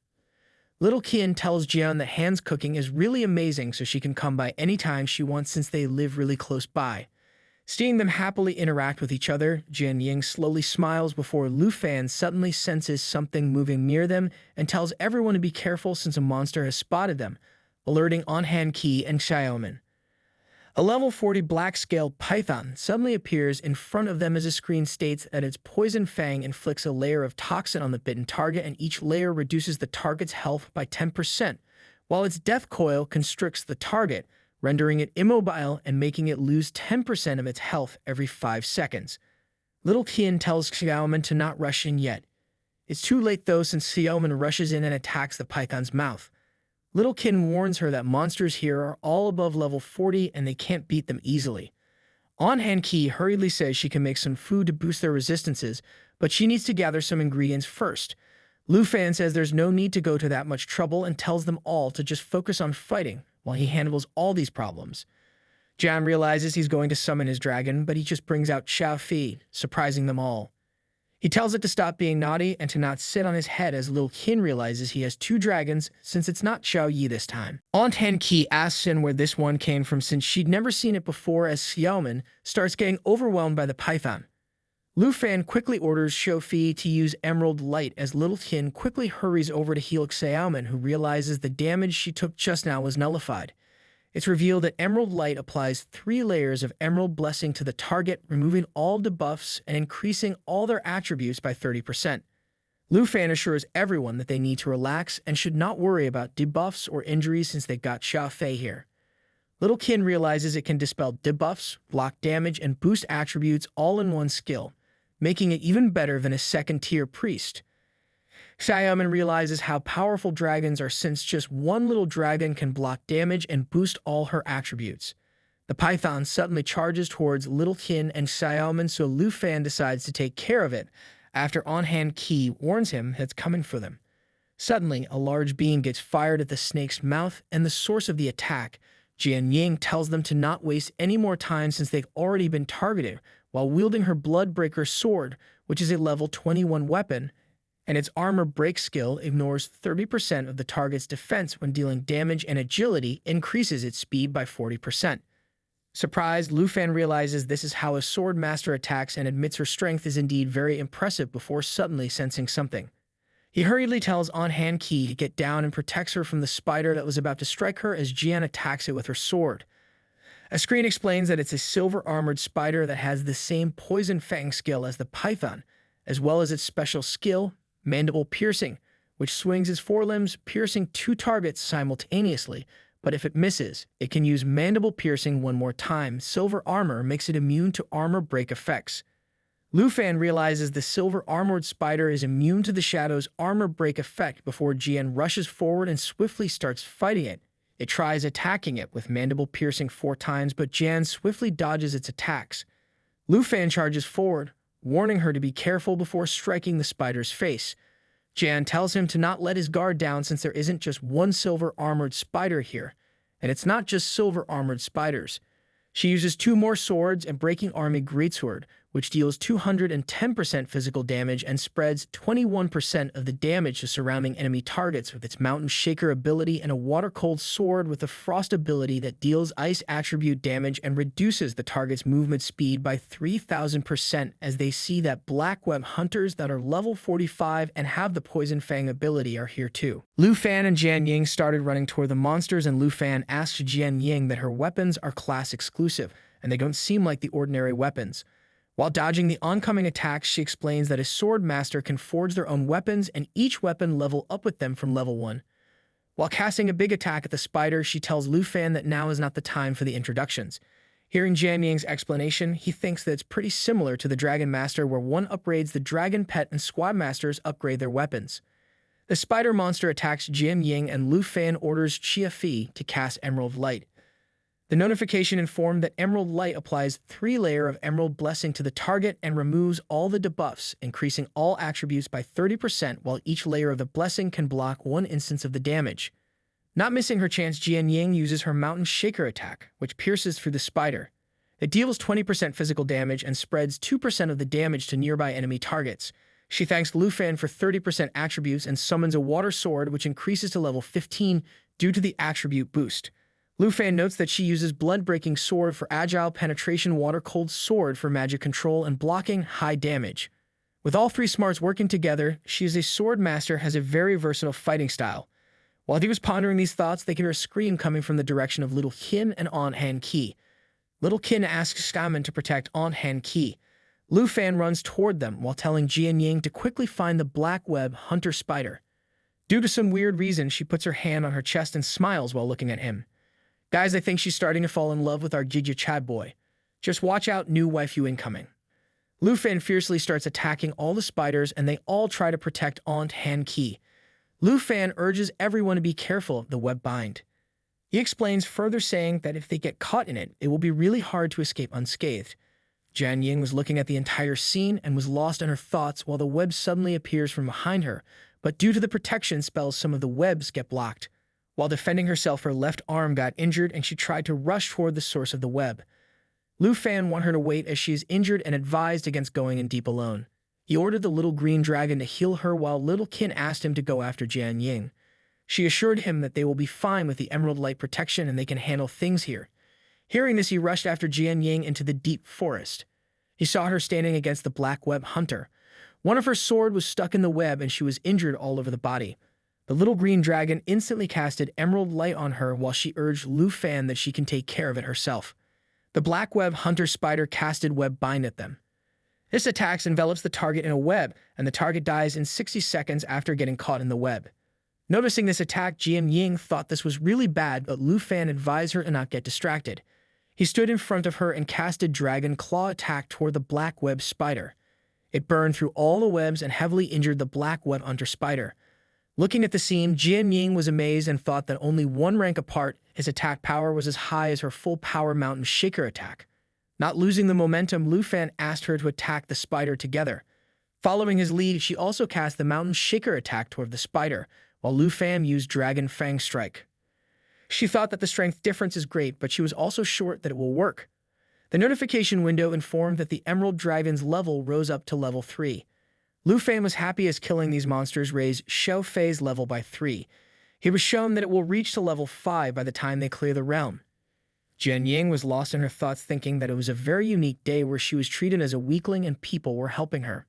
Little Qian tells Jian that Han's cooking is really amazing, so she can come by anytime she wants since they live really close by. Seeing them happily interact with each other, Jian Ying slowly smiles before Lu Fan suddenly senses something moving near them and tells everyone to be careful since a monster has spotted them, alerting On-Hand Key and Xiaoman. A level 40 black-scaled python suddenly appears in front of them as a screen states that its poison fang inflicts a layer of toxin on the bitten target, and each layer reduces the target's health by 10%, while its death coil constricts the target, rendering it immobile and making it lose 10% of its health every 5 seconds. Little Qian tells Xiaoman to not rush in yet. It's too late though, since Xiaoman rushes in and attacks the python's mouth. Little Qian warns her that monsters here are all above level 40 and they can't beat them easily. On-Hand Key hurriedly says she can make some food to boost their resistances, but she needs to gather some ingredients first. Lu Fan says there's no need to go to that much trouble and tells them all to just focus on fighting while he handles all these problems. Jian realizes he's going to summon his dragon, but he just brings out Xiao Fi, surprising them all. He tells it to stop being naughty and to not sit on his head, as Lil Qin realizes he has 2 dragons since it's not Xiao Yi this time. On-Hand Key asks Xin where this one came from since she'd never seen it before, as Xiaoman starts getting overwhelmed by the python. Lu Fan quickly orders Xiao Fi to use Emerald Light as Little Qin quickly hurries over to heal Xiaoman, who realizes the damage she took just now was nullified. It's revealed that Emerald Light applies 3 layers of Emerald Blessing to the target, removing all debuffs and increasing all their attributes by 30%. Lu Fan assures everyone that they need to relax and should not worry about debuffs or injuries since they've got Xiao Fei here. Little Qin realizes it can dispel debuffs, block damage, and boost attributes all in one skill, making it even better than a second-tier priest. Xiaoman realizes how powerful dragons are since just one little dragon can block damage and boost all her attributes. The python suddenly charges towards Little Qin and Xiaoman, so Lu Fan decides to take care of it after On-Hand Key warns him that it's coming for them. Suddenly, a large beam gets fired at the snake's mouth and the source of the attack. Jian Ying tells them to not waste any more time since they've already been targeted, while wielding her Bloodbreaker sword, which is a level 21 weapon, and its armor break skill ignores 30% of the target's defense when dealing damage, and agility increases its speed by 40%. Surprised, Lu Fan realizes this is how a sword master attacks and admits her strength is indeed very impressive before suddenly sensing something. He hurriedly tells Auntie to get down and protects her from the spider that was about to strike her as Jian attacks it with her sword. A screen explains that it's a silver-armored spider that has the same poison fang skill as the python, as well as its special skill, mandible piercing, which swings its forelimbs, piercing 2 targets simultaneously, but if it misses, it can use mandible piercing one more time. Silver armor makes it immune to armor break effects. Lufan realizes the silver-armored spider is immune to the shadow's armor break effect before Jian rushes forward and swiftly starts fighting it. It tries attacking it with mandible piercing 4 times, but Jian swiftly dodges its attacks. Lufan charges forward, warning her to be careful before striking the spider's face. Jian tells him to not let his guard down since there isn't just one silver-armored spider here, and it's not just silver-armored spiders. She uses 2 more swords and Breaking Army Greatsword, which deals 210% physical damage and spreads 21% of the damage to surrounding enemy targets with its Mountain Shaker ability, and a Water-Cold Sword with the Frost ability that deals ice attribute damage and reduces the target's movement speed by 3,000% as they see that Black Web Hunters that are level 45 and have the Poison Fang ability are here too. Lufan and Jian Ying started running toward the monsters, and Lufan asks Jian Ying that her weapons are class exclusive, and they don't seem like the ordinary weapons. While dodging the oncoming attacks, she explains that a sword master can forge their own weapons and each weapon level up with them from level 1. While casting a big attack at the spider, she tells Lufan that now is not the time for the introductions. Hearing Jian Ying's explanation, he thinks that it's pretty similar to the Dragon Master, where one upgrades the Dragon Pet and Squad Masters upgrade their weapons. The spider monster attacks Jian Ying, and Lufan orders Chia Fi to cast Emerald Light. The notification informed that Emerald Light applies 3 layers of Emerald Blessing to the target and removes all the debuffs, increasing all attributes by 30%, while each layer of the blessing can block 1 instance of the damage. Not missing her chance, Jian Ying uses her Mountain Shaker attack, which pierces through the spider. It deals 20% physical damage and spreads 2% of the damage to nearby enemy targets. She thanks Lufan for 30% attributes and summons a Water Sword, which increases to level 15 due to the attribute boost. Lufan notes that she uses Blood-Breaking Sword for agile penetration, Water-Cold Sword for magic control and blocking high damage. With all 3 smarts working together, she is a sword master, has a very versatile fighting style. While he was pondering these thoughts, they can hear a scream coming from the direction of Little Qin and Auntie. Little Qin asks Stamen to protect Auntie. Lufan runs toward them while telling Jian Ying to quickly find the Black Web Hunter spider. Due to some weird reason, she puts her hand on her chest and smiles while looking at him. Guys, I think she's starting to fall in love with our Jija Chad boy. Just watch out, new waifu incoming. Lufan fiercely starts attacking all the spiders, and they all try to protect Auntie. Lufan urges everyone to be careful of the web bind. He explains further, saying that if they get caught in it, it will be really hard to escape unscathed. Jian Ying was looking at the entire scene and was lost in her thoughts while the web suddenly appears from behind her, but due to the protection spells, some of the webs get blocked. While defending herself, her left arm got injured and she tried to rush toward the source of the web. Lufan wanted her to wait as she is injured and advised against going in deep alone. He ordered the little green dragon to heal her, while Little Qin asked him to go after Jian Ying. She assured him that they will be fine with the Emerald Light protection and they can handle things here. Hearing this, he rushed after Jian Ying into the deep forest. He saw her standing against the Black Web Hunter. One of her sword was stuck in the web and she was injured all over the body. The little green dragon instantly casted Emerald Light on her while she urged Lufan that she can take care of it herself. The Black Web Hunter spider casted Web Bind at them. This attack envelops the target in a web, and the target dies in 60 seconds after getting caught in the web. Noticing this attack, Jian Ying thought this was really bad, but Lufan advised her to not get distracted. He stood in front of her and casted Dragon Claw attack toward the Black Web spider. It burned through all the webs and heavily injured the Black Web Hunter spider. Looking at the scene, Jian Ying was amazed and thought that only 1 rank apart, his attack power was as high as her full power Mountain Shaker attack. Not losing the momentum, Lufan asked her to attack the spider together. Following his lead, she also cast the Mountain Shaker attack toward the spider, while Lufan used Dragon Fang Strike. She thought that the strength difference is great, but she was also sure that it will work. The notification window informed that the Emerald Dragon's level rose up to level 3. Lufan was happy as killing these monsters raised Xiao Fei's level by 3. He was shown that it will reach to level 5 by the time they clear the realm. Jian Ying was lost in her thoughts, thinking that it was a very unique day where she was treated as a weakling and people were helping her.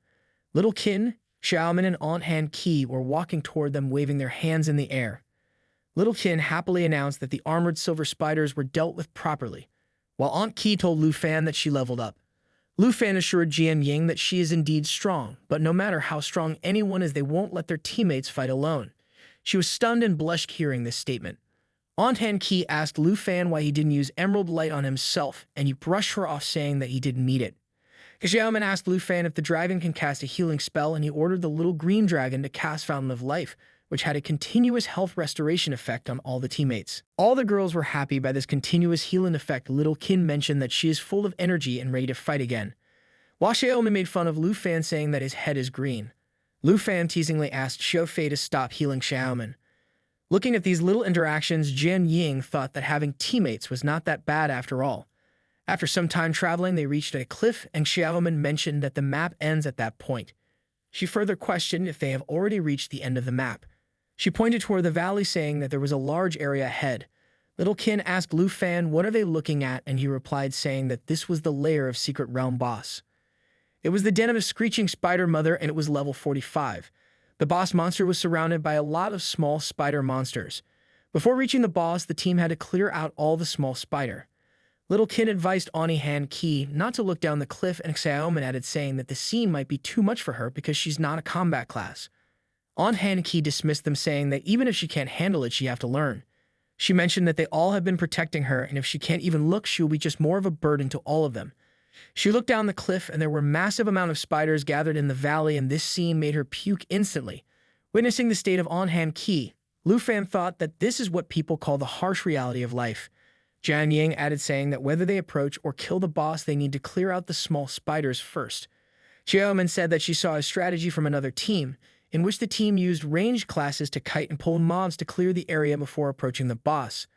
Little Qin, Xiaoman and Auntie were walking toward them waving their hands in the air. Little Qin happily announced that the armored silver spiders were dealt with properly, while Aunt Qi told Lu Fan that she leveled up. Lu Fan assured Jian Ying that she is indeed strong, but no matter how strong anyone is, they won't let their teammates fight alone. She was stunned and blushed hearing this statement. Aunt Qi asked Lu Fan why he didn't use emerald light on himself, and he brushed her off saying that he didn't need it. Xiaoman asked Lu Fan if the dragon can cast a healing spell, and he ordered the little green dragon to cast Fountain of Life, which had a continuous health restoration effect on all the teammates. All the girls were happy by this continuous healing effect. Little Qin mentioned that she is full of energy and ready to fight again. While Xiaoman made fun of Lu Fan saying that his head is green, Lu Fan teasingly asked Xiaofei to stop healing Xiaoman. Looking at these little interactions, Jian Ying thought that having teammates was not that bad after all. After some time traveling, they reached a cliff, and Xiaoman mentioned that the map ends at that point. She further questioned if they have already reached the end of the map. She pointed toward the valley, saying that there was a large area ahead. Little Qin asked Lu Fan what are they looking at, and he replied saying that this was the lair of Secret Realm boss. It was the den of a screeching spider mother, and it was level 45. The boss monster was surrounded by a lot of small spider monsters. Before reaching the boss, the team had to clear out all the small spider. Little Qin advised Qi not to look down the cliff, and Xiaoman added saying that the scene might be too much for her because she's not a combat class. Qi dismissed them, saying that even if she can't handle it, she have to learn. She mentioned that they all have been protecting her, and if she can't even look, she will be just more of a burden to all of them. She looked down the cliff, and there were massive amount of spiders gathered in the valley, and this scene made her puke instantly. Witnessing the state of Qi, Lu Fan thought that this is what people call the harsh reality of life. Jian Ying added saying that whether they approach or kill the boss, they need to clear out the small spiders first. Xiaoman said that she saw a strategy from another team, in which the team used ranged classes to kite and pull mobs to clear the area before approaching the boss.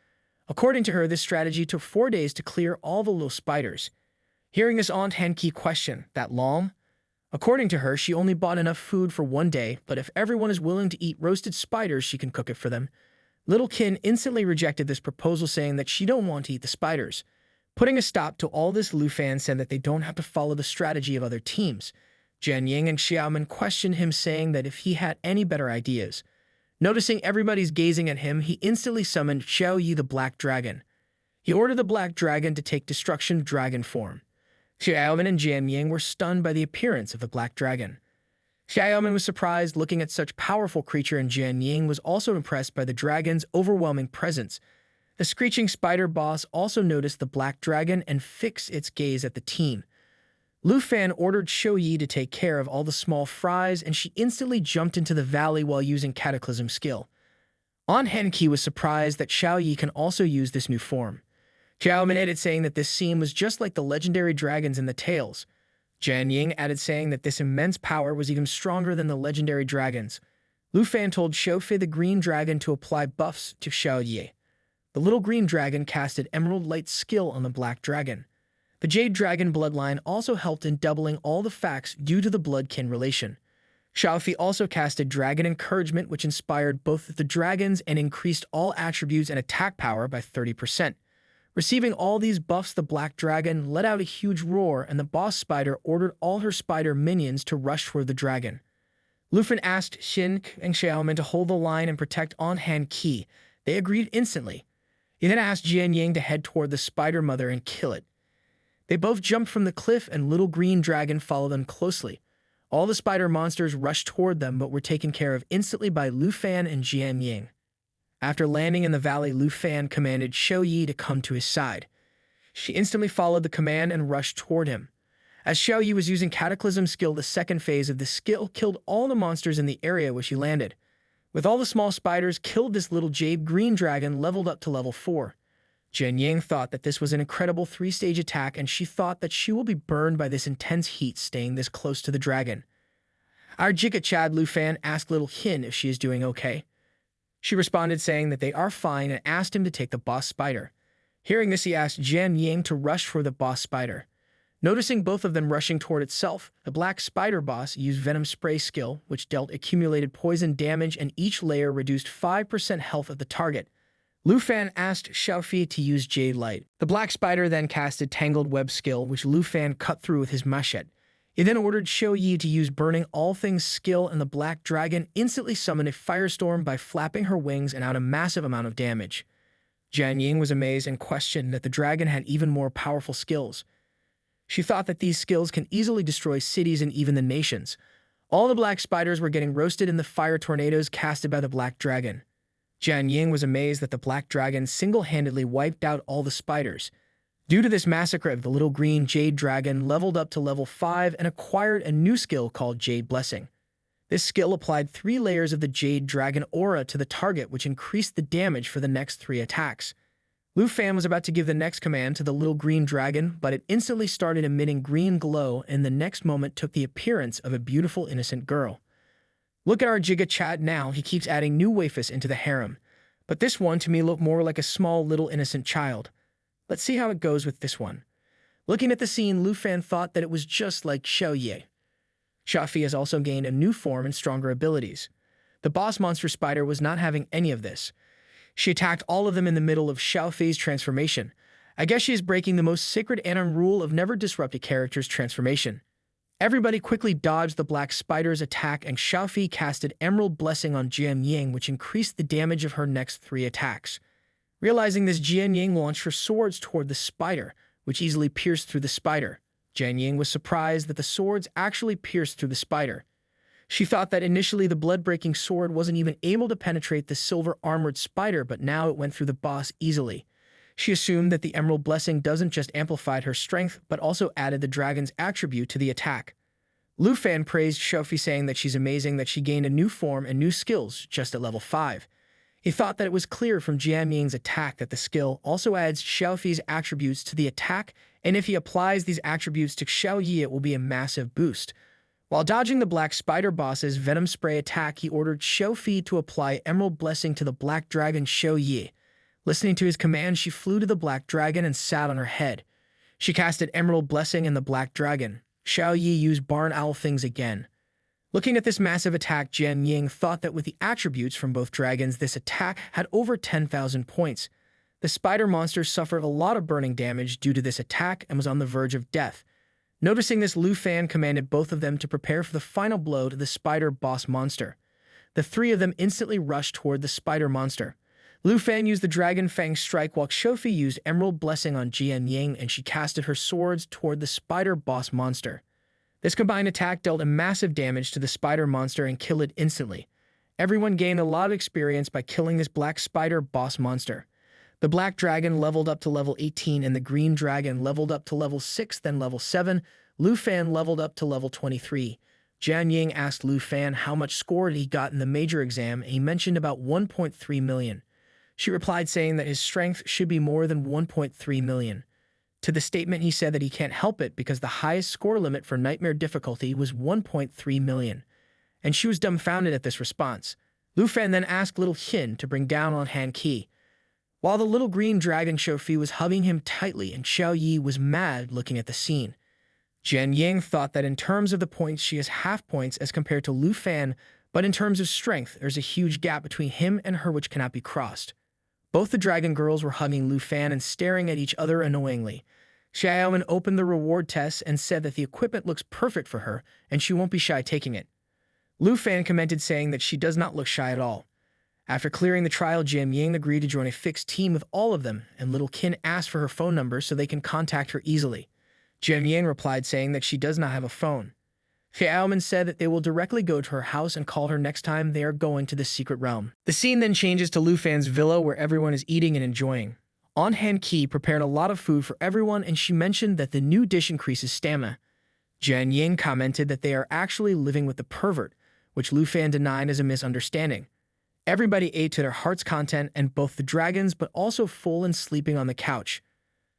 According to her, this strategy took 4 days to clear all the little spiders. Hearing this Qi question, that long? According to her, she only bought enough food for 1 day, but if everyone is willing to eat roasted spiders, she can cook it for them. Little Qin instantly rejected this proposal, saying that she don't want to eat the spiders. Putting a stop to all this, Lu Fan said that they don't have to follow the strategy of other teams. Jian Ying and Xiaoman questioned him, saying that if he had any better ideas. Noticing everybody's gazing at him, he instantly summoned Xiao Yi the Black Dragon. He ordered the Black Dragon to take Destruction Dragon form. Xiaoman and Jian Ying were stunned by the appearance of the Black Dragon. Xiaoman was surprised looking at such powerful creature, and Jian Ying was also impressed by the dragon's overwhelming presence. The screeching spider boss also noticed the Black Dragon and fixed its gaze at the team. Lu Fan ordered Xiao Yi to take care of all the small fries, and she instantly jumped into the valley while using Cataclysm skill. Qi was surprised that Xiao Yi can also use this new form. Xiaoman added saying that this scene was just like the legendary dragons in the tales. Jian Ying added saying that this immense power was even stronger than the legendary dragons. Lu Fan told Xiaofei the green dragon to apply buffs to Xiao Yi. The little green dragon casted Emerald Light skill on the Black Dragon. The Jade Dragon bloodline also helped in doubling all the facts due to the blood-kin relation. Xiaofei also casted Dragon Encouragement, which inspired both the dragons and increased all attributes and attack power by 30%. Receiving all these buffs, the Black Dragon let out a huge roar, and the boss spider ordered all her spider minions to rush toward the dragon. Lu Fan asked Xin and Xiaoman to hold the line and protect Qi. They agreed instantly. He then asked Jian Ying to head toward the spider mother and kill it. They both jumped from the cliff, and little green dragon followed them closely. All the spider monsters rushed toward them, but were taken care of instantly by Lu Fan and Jian Ying. After landing in the valley, Lu Fan commanded Xiao Yi to come to his side. She instantly followed the command and rushed toward him. As Xiao Yi was using Cataclysm skill, the second phase of the skill killed all the monsters in the area where she landed. With all the small spiders killed, this little jade green dragon leveled up to level 4. Jian Ying thought that this was an incredible 3-stage attack, and she thought that she will be burned by this intense heat staying this close to the dragon. Our Jika Chad, Lu Fan asked Little Qin if she is doing okay. She responded saying that they are fine and asked him to take the boss spider. Hearing this, he asked Jian Ying to rush for the boss spider. Noticing both of them rushing toward itself, the black spider boss used Venom Spray skill, which dealt accumulated poison damage, and each layer reduced 5% health of the target. Lu Fan asked Xiaofei to use Jade Light. The black spider then casted Tangled Web skill, which Lu Fan cut through with his machete. He then ordered Xiao Yi to use burning all things skill, and the black dragon instantly summoned a firestorm by flapping her wings and out a massive amount of damage. Jian Ying was amazed and questioned that the dragon had even more powerful skills. She thought that these skills can easily destroy cities and even the nations. All the black spiders were getting roasted in the fire tornadoes casted by the black dragon. Jian Ying was amazed that the black dragon single-handedly wiped out all the spiders. Due to this massacre, the little green jade dragon leveled up to level 5 and acquired a new skill called Jade Blessing. This skill applied 3 layers of the Jade Dragon aura to the target, which increased the damage for the next 3 attacks. Lu Fan was about to give the next command to the little green dragon, but it instantly started emitting green glow and the next moment took the appearance of a beautiful innocent girl. Look at our Giga Chat now, he keeps adding new waifus into the harem. But this one to me looked more like a small little innocent child. Let's see how it goes with this one. Looking at the scene, Lu Fan thought that it was just like Xiao Yi. Xiaofi has also gained a new form and stronger abilities. The boss monster spider was not having any of this. She attacked all of them in the middle of Xiaofi's transformation. I guess she is breaking the most sacred anime rule of never disrupt a character's transformation. Everybody quickly dodged the black spider's attack and Xiaofi casted Emerald Blessing on Jian Ying, which increased the damage of her next 3 attacks. Realizing this, Jian Ying launched her swords toward the spider, which easily pierced through the spider. Jian Ying was surprised that the swords actually pierced through the spider. She thought that initially the blood-breaking sword wasn't even able to penetrate the silver-armored spider, but now it went through the boss easily. She assumed that the Emerald Blessing doesn't just amplify her strength, but also added the dragon's attribute to the attack. Lu Fan praised Xiaofi, saying that she's amazing that she gained a new form and new skills just at level 5. He thought that it was clear from Jian Ying's attack that the skill also adds Xiaofi's attributes to the attack, and if he applies these attributes to Xiao Yi, it will be a massive boost. While dodging the black spider boss's venom spray attack, he ordered Xiaofi to apply Emerald Blessing to the black dragon Xiao Yi. Listening to his command, she flew to the black dragon and sat on her head. She casted Emerald Blessing and the black dragon. Xiao Yi used Barn Owl Things again. Looking at this massive attack, Jian Ying thought that with the attributes from both dragons, this attack had over 10,000 points. The spider monster suffered a lot of burning damage due to this attack and was on the verge of death. Noticing this, Lu Fan commanded both of them to prepare for the final blow to the spider boss monster. The 3 of them instantly rushed toward the spider monster. Lu Fan used the Dragon Fang Strike while Xiaofi used Emerald Blessing on Jian Ying, and she casted her swords toward the spider boss monster. This combined attack dealt a massive damage to the spider monster and killed it instantly. Everyone gained a lot of experience by killing this black spider boss monster. The black dragon leveled up to level 18 and the green dragon leveled up to level 6, then level 7. Lu Fan leveled up to level 23. Jian Ying asked Lu Fan how much score he got in the major exam, and he mentioned about 1.3 million. She replied saying that his strength should be more than 1.3 million. To the statement, he said that he can't help it because the highest score limit for nightmare difficulty was 1.3 million. And she was dumbfounded at this response. Lu Fan then asked Little Hin to bring down on hand key. While the little green dragon Xiaofi was hugging him tightly and Xiao Yi was mad looking at the scene. Jian Ying thought that in terms of the points, she has half points as compared to Lu Fan, but in terms of strength, there's a huge gap between him and her which cannot be crossed. Both the dragon girls were hugging Lu Fan and staring at each other annoyingly. Xiaoman opened the reward test and said that the equipment looks perfect for her and she won't be shy taking it. Lu Fan commented saying that she does not look shy at all. After clearing the trial, Jian Ying agreed to join a fixed team with all of them, and Little Kin asked for her phone number so they can contact her easily. Jian Ying replied saying that she does not have a phone. Xiaoman said that they will directly go to her house and call her next time they are going to the secret realm. The scene then changes to Lu Fan's villa where everyone is eating and enjoying. On-hand Qi prepared a lot of food for everyone, and she mentioned that the new dish increases stamina. Jian Ying commented that they are actually living with the pervert, which Lu Fan denied as a misunderstanding. Everybody ate to their heart's content, and both the dragons, but also full and sleeping on the couch.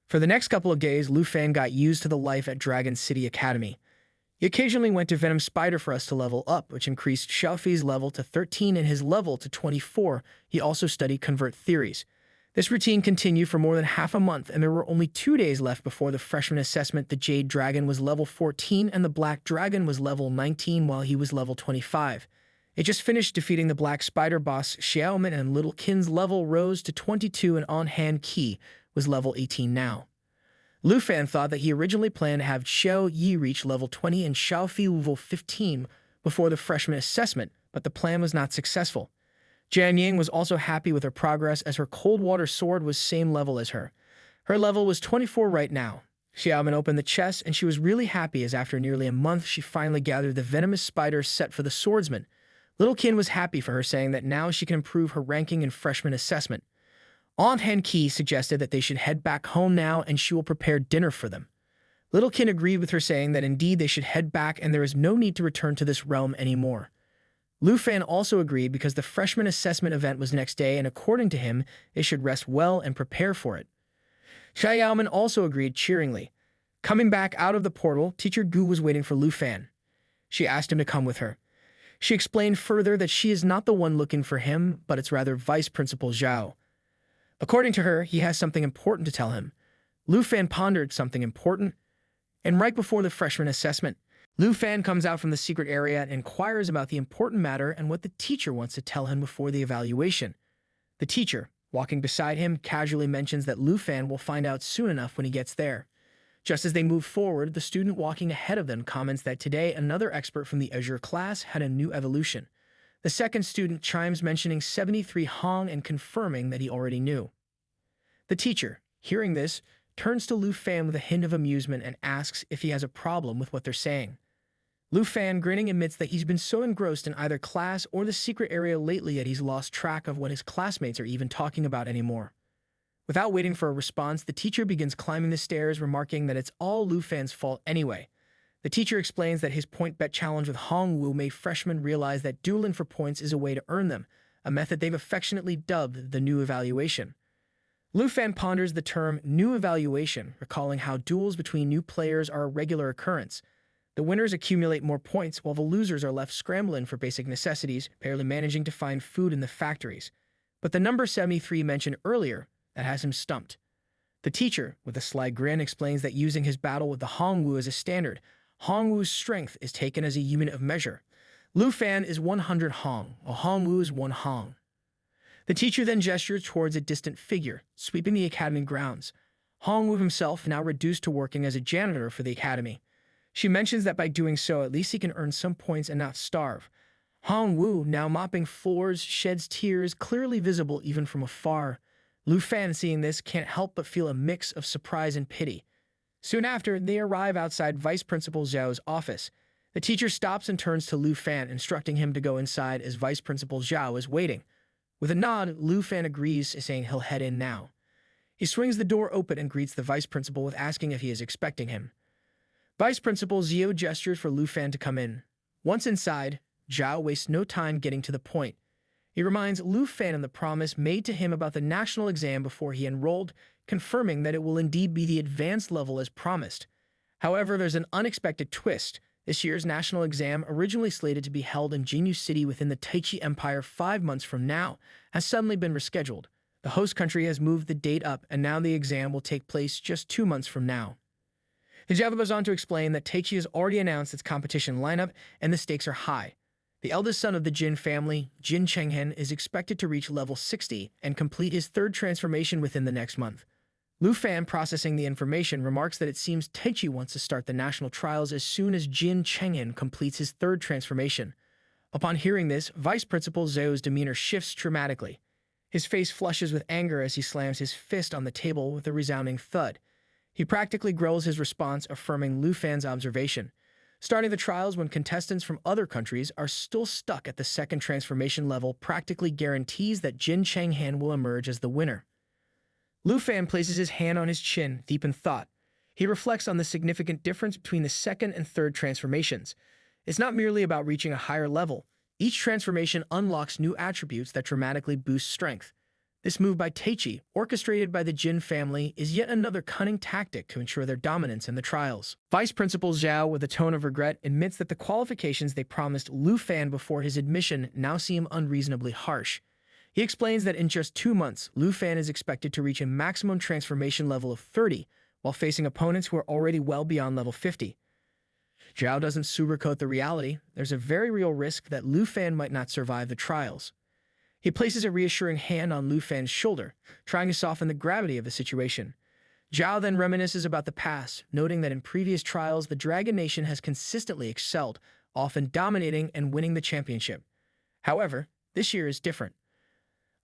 For the next couple of days, Lu Fan got used to the life at Dragon City Academy. He occasionally went to Venom Spider for us to level up, which increased Xiaofi's level to 13 and his level to 24. He also studied convert theories. This routine continued for more than half a month, and there were only 2 days left before the freshman assessment. The Jade Dragon was level 14 and the Black Dragon was level 19 while he was level 25. It just finished defeating the Black Spider boss Xiaoman, and Little Kin's level rose to 22 and On-Hand Key was level 18 now. Lu Fan thought that he originally planned to have Xiao Yi reach level 20 and Xiao Fi level 15 before the freshman assessment, but the plan was not successful. Jian Ying was also happy with her progress as her cold water sword was same level as her. Her level was 24 right now. Xiaomin opened the chest and she was really happy as after nearly a month she finally gathered the venomous spider set for the swordsman. Little Qin was happy for her, saying that now she can improve her ranking in freshman assessment. Aunt Han Ki suggested that they should head back home now and she will prepare dinner for them. Little Qin agreed with her, saying that indeed they should head back and there is no need to return to this realm anymore. Lu Fan also agreed because the freshman assessment event was next day and according to him, they should rest well and prepare for it. Xia Yaomen also agreed cheeringly. Coming back out of the portal, Teacher Gu was waiting for Lu Fan. She asked him to come with her. She explained further that she is not the one looking for him, but it's rather Vice Principal Zhao. According to her, he has something important to tell him. Lu Fan pondered something important, and right before the freshman assessment, Lu Fan comes out from the secret area and inquires about the important matter and what the teacher wants to tell him before the evaluation. The teacher, walking beside him, casually mentions that Lu Fan will find out soon enough when he gets there. Just as they move forward, the student walking ahead of them comments that today another expert from the Azure class had a new evolution. The second student chimes, mentioning 73 Hong and confirming that he already knew. The teacher, hearing this, turns to Lu Fan with a hint of amusement and asks if he has a problem with what they're saying. Lu Fan, grinning, admits that he's been so engrossed in either class or the secret area lately that he's lost track of what his classmates are even talking about anymore. Without waiting for a response, the teacher begins climbing the stairs, remarking that it's all Lu Fan's fault anyway. The teacher explains that his point bet challenge with Hong Wu made freshmen realize that dueling for points is a way to earn them, a method they've affectionately dubbed the new evaluation. Lu Fan ponders the term new evaluation, recalling how duels between new players are a regular occurrence. The winners accumulate more points while the losers are left scrambling for basic necessities, barely managing to find food in the factories. But the number 73 mentioned earlier, that has him stumped. The teacher, with a sly grin, explains that using his battle with the Hong Wu as a standard, Hong Wu's strength is taken as a unit of measure. Lu Fan is 100 Hong, while Hong Wu is 1 Hong. The teacher then gestures towards a distant figure, sweeping the academy grounds. Hong Wu himself now reduced to working as a janitor for the academy. She mentions that by doing so, at least he can earn some points and not starve. Hong Wu, now mopping floors, sheds tears, clearly visible even from afar. Lu Fan, seeing this, can't help but feel a mix of surprise and pity. Soon after, they arrive outside Vice Principal Zhao's office. The teacher stops and turns to Lu Fan, instructing him to go inside as Vice Principal Zhao is waiting. With a nod, Lu Fan agrees, saying he'll head in now. He swings the door open and greets the Vice Principal with asking if he is expecting him. Vice Principal Zhao gestures for Lu Fan to come in. Once inside, Zhao wastes no time getting to the point. He reminds Lu Fan of the promise made to him about the national exam before he enrolled, confirming that it will indeed be the advanced level as promised. However, there's an unexpected twist. This year's national exam, originally slated to be held in Jinyu City within the Taichi Empire 5 months from now, has suddenly been rescheduled. The host country has moved the date up, and now the exam will take place just 2 months from now. Hijaba goes on to explain that Taichi has already announced its competition lineup, and the stakes are high. The eldest son of the Jin family, Jin Chenghen, is expected to reach level 60 and complete his 3rd transformation within the next month. Lu Fan, processing the information, remarks that it seems Taichi wants to start the national trials as soon as Jin Chenghen completes his 3rd transformation. Upon hearing this, Vice Principal Zhao's demeanor shifts dramatically. His face flushes with anger as he slams his fist on the table with a resounding thud. He practically growls his response, affirming Lu Fan's observation. Starting the trials when contestants from other countries are still stuck at the 2nd transformation level practically guarantees that Jin Chenghen will emerge as the winner. Lu Fan places his hand on his chin, deep in thought. He reflects on the significant difference between the 2nd and 3rd transformations. It's not merely about reaching a higher level. Each transformation unlocks new attributes that dramatically boost strength. This move by Taichi, orchestrated by the Jin family, is yet another cunning tactic to ensure their dominance in the trials. Vice Principal Zhao, with a tone of regret, admits that the qualifications they promised Lu Fan before his admission now seem unreasonably harsh. He explains that in just 2 months, Lu Fan is expected to reach a maximum transformation level of 30, while facing opponents who are already well beyond level 50. Zhao doesn't sugarcoat the reality. There's a very real risk that Lu Fan might not survive the trials. He places a reassuring hand on Lu Fan's shoulder, trying to soften the gravity of the situation. Zhao then reminisces about the past, noting that in previous trials, the Dragon Nation has consistently excelled, often dominating and winning the championship. However, this year is different.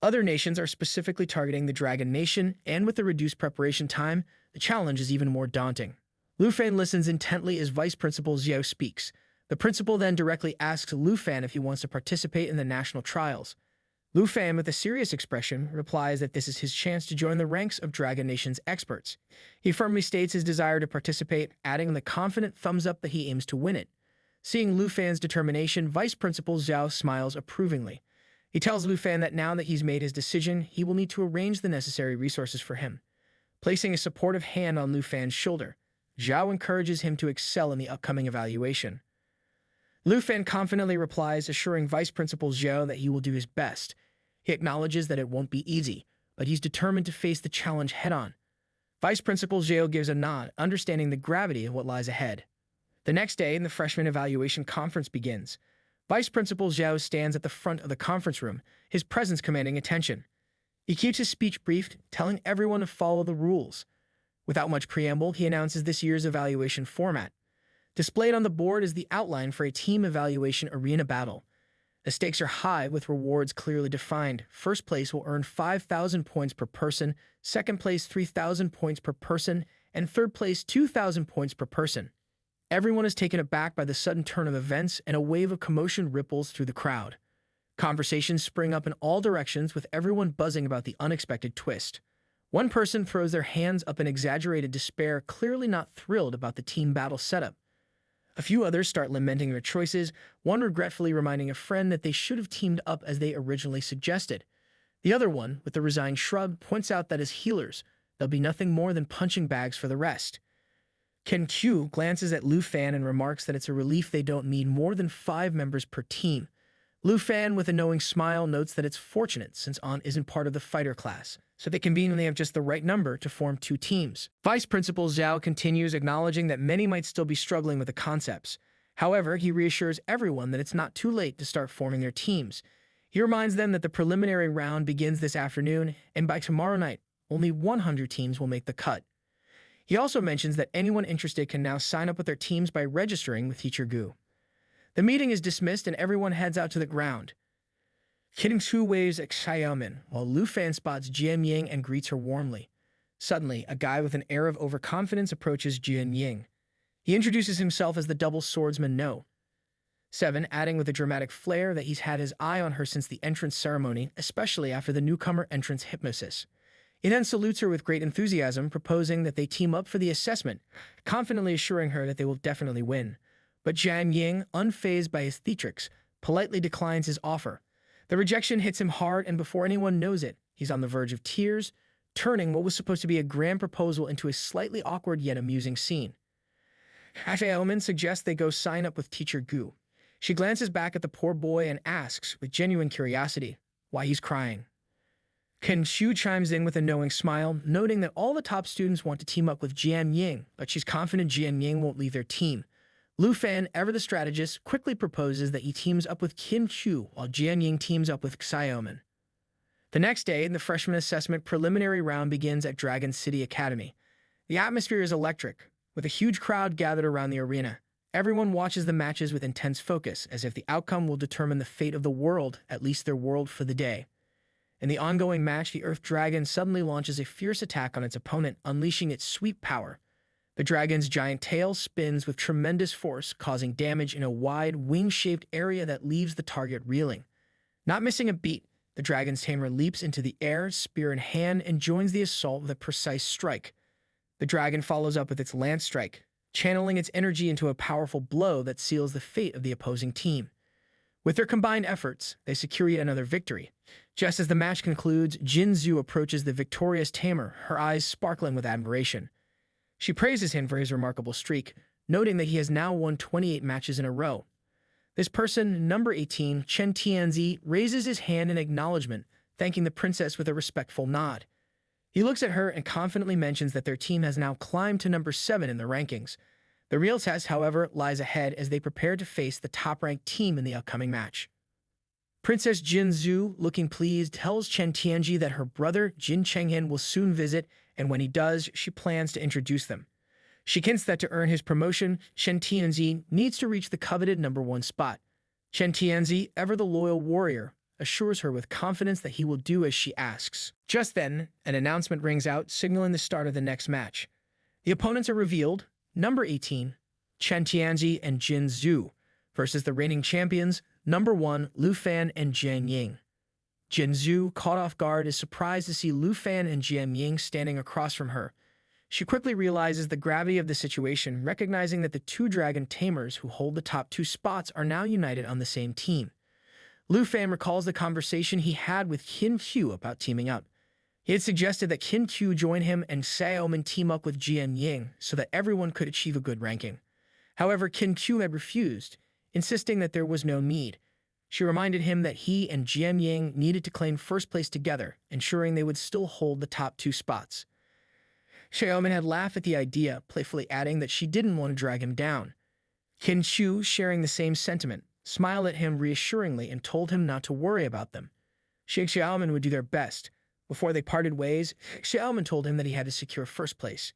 Other nations are specifically targeting the Dragon Nation, and with the reduced preparation time, the challenge is even more daunting. Lu Fan listens intently as Vice Principal Xiao speaks. The principal then directly asks Lu Fan if he wants to participate in the national trials. Lu Fan, with a serious expression, replies that this is his chance to join the ranks of Dragon Nation's experts. He firmly states his desire to participate, adding the confident thumbs up that he aims to win it. Seeing Lu Fan's determination, Vice Principal Xiao smiles approvingly. He tells Lu Fan that now that he's made his decision, he will need to arrange the necessary resources for him. Placing a supportive hand on Lu Fan's shoulder, Zhao encourages him to excel in the upcoming evaluation. Lu Fan confidently replies, assuring Vice Principal Zhao that he will do his best. He acknowledges that it won't be easy, but he's determined to face the challenge head-on. Vice Principal Zhao gives a nod, understanding the gravity of what lies ahead. The next day, the freshman evaluation conference begins. Vice Principal Zhao stands at the front of the conference room, his presence commanding attention. He keeps his speech brief, telling everyone to follow the rules. Without much preamble, he announces this year's evaluation format. Displayed on the board is the outline for a team evaluation arena battle. The stakes are high, with rewards clearly defined. First place will earn 5,000 points per person, second place 3,000 points per person, and third place 2,000 points per person. Everyone is taken aback by the sudden turn of events, and a wave of commotion ripples through the crowd. Conversations spring up in all directions, with everyone buzzing about the unexpected twist. One person throws their hands up in exaggerated despair, clearly not thrilled about the team battle setup. A few others start lamenting their choices, one regretfully reminding a friend that they should have teamed up as they originally suggested. The other one, with a resigned shrug, points out that as healers, they'll be nothing more than punching bags for the rest. Ken Q glances at Lu Fan and remarks that it's a relief they don't need more than 5 members per team. Lu Fan, with a knowing smile, notes that it's fortunate since Aunt isn't part of the fighter class, so they convene when they have just the right number to form 2 teams. Vice Principal Zhao continues, acknowledging that many might still be struggling with the concepts. However, he reassures everyone that it's not too late to start forming their teams. He reminds them that the preliminary round begins this afternoon, and by tomorrow night, only 100 teams will make the cut. He also mentions that anyone interested can now sign up with their teams by registering with Teacher Gu. The meeting is dismissed and everyone heads out to the ground. Kidding Chu waves at Xiaomin, while Lu Fan spots Jian Ying and greets her warmly. Suddenly, a guy with an air of overconfidence approaches Jian Ying. He introduces himself as the double swordsman No. 7, adding with a dramatic flair that he's had his eye on her since the entrance ceremony, especially after the newcomer entrance hypnosis. He then salutes her with great enthusiasm, proposing that they team up for the assessment, confidently assuring her that they will definitely win. But Jian Ying, unfazed by his theatrics, politely declines his offer. The rejection hits him hard, and before anyone knows it, he's on the verge of tears, turning what was supposed to be a grand proposal into a slightly awkward yet amusing scene. Xiaomin suggests they go sign up with Teacher Gu. She glances back at the poor boy and asks, with genuine curiosity, why he's crying. Ken Shu chimes in with a knowing smile, noting that all the top students want to team up with Jian Ying, but she's confident Jian Ying won't leave their team. Lu Fan, ever the strategist, quickly proposes that he teams up with Kim Chu, while Jian Ying teams up with Xiaomin. The next day, the freshman assessment preliminary round begins at Dragon City Academy. The atmosphere is electric, with a huge crowd gathered around the arena. Everyone watches the matches with intense focus, as if the outcome will determine the fate of the world, at least their world for the day. In the ongoing match, the Earth Dragon suddenly launches a fierce attack on its opponent, unleashing its sweep power. The dragon's giant tail spins with tremendous force, causing damage in a wide, wing-shaped area that leaves the target reeling. Not missing a beat, the dragon's tamer leaps into the air, spear in hand, and joins the assault with a precise strike. The dragon follows up with its lance strike, channeling its energy into a powerful blow that seals the fate of the opposing team. With their combined efforts, they secure yet another victory. Just as the match concludes, Jin Zhu approaches the victorious Tamer, her eyes sparkling with admiration. She praises him for his remarkable streak, noting that he has now won 28 matches in a row. This person, number 18, Chen Tianzi, raises his hand in acknowledgement, thanking the princess with a respectful nod. He looks at her and confidently mentions that their team has now climbed to number 7 in the rankings. The real test, however, lies ahead as they prepare to face the top-ranked team in the upcoming match. Princess Jin Zhu, looking pleased, tells Chen Tianji that her brother Jin Chenghen will soon visit and when he does, she plans to introduce them. She hints that to earn his promotion, Shen Tianzi needs to reach the coveted #1 spot. Shen Tianzi, ever the loyal warrior, assures her with confidence that he will do as she asks. Just then, an announcement rings out, signaling the start of the next match. The opponents are revealed: number 18, Chen Tianzi and Jin Zhu, versus the reigning champions, number 1, Lu Fan and Jian Ying. Jin Zhu, caught off guard, is surprised to see Lu Fan and Jian Ying standing across from her. She quickly realizes the gravity of the situation, recognizing that the two dragon tamers who hold the top 2 spots are now united on the same team. Lu Fan recalls the conversation he had with Qin Qiu about teaming up. He had suggested that Qin Qiu join him and Xiaoman team up with Jian Ying so that everyone could achieve a good ranking. However, Qin Qiu had refused, insisting that there was no need. She reminded him that he and Jian Ying needed to claim first place together, ensuring they would still hold the top 2 spots. Xiaoman had laughed at the idea, playfully adding that she didn't want to drag him down. Qin Qiu, sharing the same sentiment, smiled at him reassuringly and told him not to worry about them. She and Xiaoman would do their best. Before they parted ways, Xiaoman told him that he had to secure first place.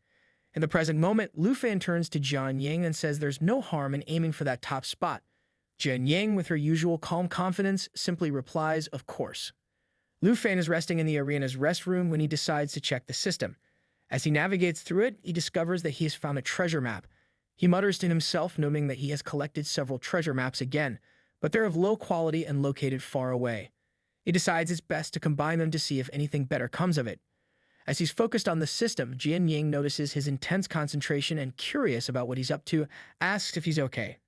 In the present moment, Lu Fan turns to Jian Ying and says there's no harm in aiming for that top spot. Jian Ying, with her usual calm confidence, simply replies, "Of course." Lu Fan is resting in the arena's restroom when he decides to check the system. As he navigates through it, he discovers that he has found a treasure map. He mutters to himself, noting that he has collected several treasure maps again, but they're of low quality and located far away. He decides it's best to combine them to see if anything better comes of it. As he's focused on the system, Jian Ying notices his intense concentration and, curious about what he's up to, asks if he's okay.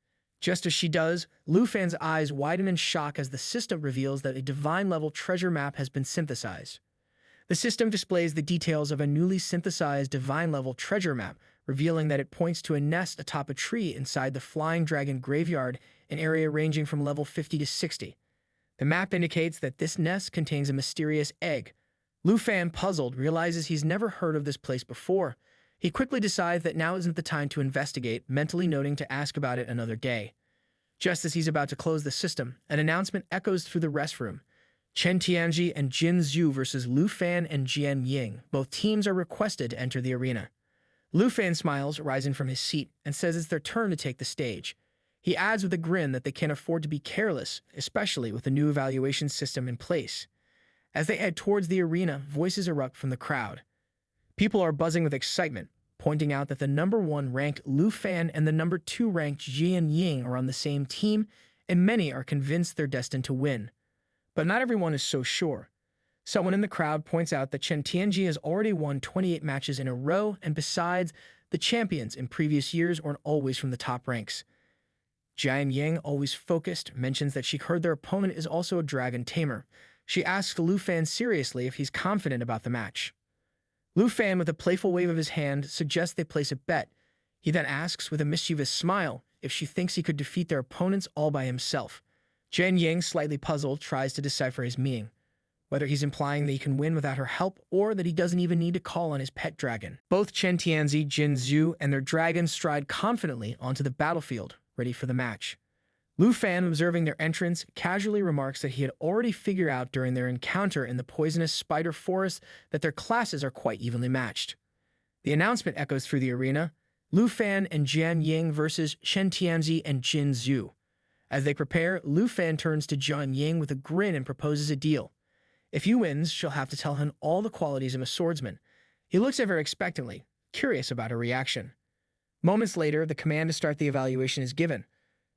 Just as she does, Lu Fan's eyes widen in shock as the system reveals that a divine-level treasure map has been synthesized. The system displays the details of a newly synthesized divine-level treasure map, revealing that it points to a nest atop a tree inside the Flying Dragon Graveyard, an area ranging from level 50 to 60. The map indicates that this nest contains a mysterious egg. Lu Fan, puzzled, realizes he's never heard of this place before. He quickly decides that now isn't the time to investigate, mentally noting to ask about it another day. Just as he's about to close the system, an announcement echoes through the restroom. Chen Tianzi and Jin Zhu versus Lu Fan and Jian Ying. Both teams are requested to enter the arena. Lu Fan smiles, rising from his seat, and says it's their turn to take the stage. He adds with a grin that they can't afford to be careless, especially with the new evaluation system in place. As they head towards the arena, voices erupt from the crowd. People are buzzing with excitement, pointing out that the number 1 ranked Lu Fan and the number 2 ranked Jian Ying are on the same team, and many are convinced they're destined to win. But not everyone is so sure. Someone in the crowd points out that Chen Tianzi has already won 28 matches in a row, and besides, the champions in previous years weren't always from the top ranks. Jian Ying, always focused, mentions that she heard their opponent is also a dragon tamer. She asks Lu Fan seriously if he's confident about the match. Lu Fan, with a playful wave of his hand, suggests they place a bet. He then asks, with a mischievous smile, if she thinks he could defeat their opponents all by himself. Jian Ying, slightly puzzled, tries to decipher his meaning, whether he's implying that he can win without her help or that he doesn't even need to call on his pet dragon. Both Chen Tianzi, Jin Zhu, and their dragons stride confidently onto the battlefield, ready for the match. Lu Fan, observing their entrance, casually remarks that he had already figured out during their encounter in the poisonous spider forest that their classes are quite evenly matched. The announcement echoes through the arena: Lu Fan and Jian Ying versus Chen Tianzi and Jin Zhu. As they prepare, Lu Fan turns to Jian Ying with a grin and proposes a deal. If he wins, she'll have to tell him all the qualities of a swordsman. He looks at her expectantly, curious about her reaction. Moments later, the command to start the evaluation is given.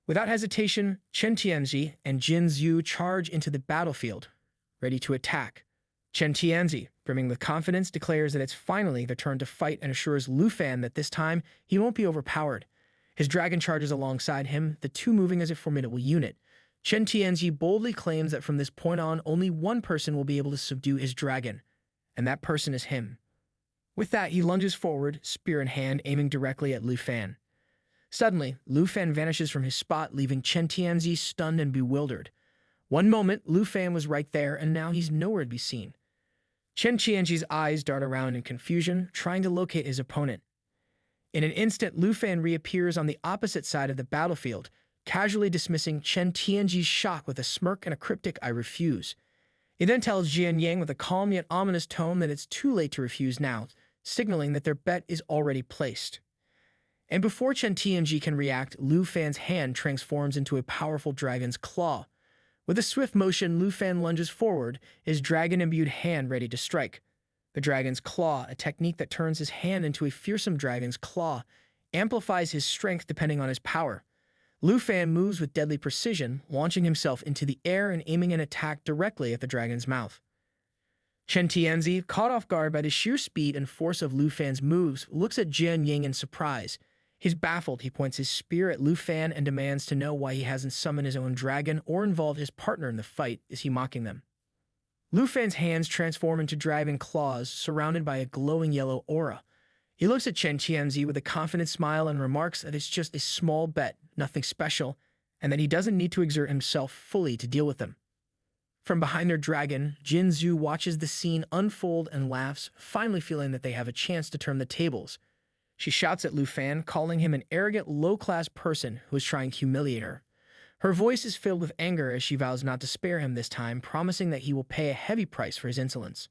Without hesitation, Chen Tianzi and Jin Zhu charge into the battlefield, ready to attack. Chen Tianzi, brimming with confidence, declares that it's finally their turn to fight and assures Lu Fan that this time he won't be overpowered. His dragon charges alongside him, the two moving as a formidable unit. Chen Tianzi boldly claims that from this point on, only one person will be able to subdue his dragon, and that person is him. With that, he lunges forward, spear in hand, aiming directly at Lu Fan. Suddenly, Lu Fan vanishes from his spot, leaving Chen Tianzi stunned and bewildered. One moment, Lu Fan was right there, and now he's nowhere to be seen. Chen Tianzi's eyes dart around in confusion, trying to locate his opponent. In an instant, Lu Fan reappears on the opposite side of the battlefield, casually dismissing Chen Tianzi's shock with a smirk and a cryptic "I refuse." He then tells Jian Ying with a calm yet ominous tone that it's too late to refuse now, signaling that their bet is already placed. And before Chen Tianji can react, Lu Fan's hand transforms into a powerful dragon's claw. With a swift motion, Lu Fan lunges forward, his dragon-imbued hand ready to strike. The dragon's claw, a technique that turns his hand into a fearsome dragon's claw, amplifies his strength depending on his power. Lu Fan moves with deadly precision, launching himself into the air and aiming an attack directly at the dragon's mouth. Chen Tianzi, caught off guard by the sheer speed and force of Lu Fan's moves, looks at Jian Ying in surprise. He's baffled. He points his spear at Lu Fan and demands to know why he hasn't summoned his own dragon or involved his partner in the fight. Is he mocking them? Lu Fan's hands transform into dragon claws, surrounded by a glowing yellow aura. He looks at Chen Tianzi with a confident smile and remarks that it's just a small bet, nothing special, and that he doesn't need to exert himself fully to deal with them. From behind their dragon, Jin Zhu watches the scene unfold and laughs, finally feeling that they have a chance to turn the tables. She shouts at Lu Fan, calling him an arrogant, low-class person who is trying to humiliate her. Her voice is filled with anger as she vows not to spare him this time, promising that he will pay a heavy price for his insolence.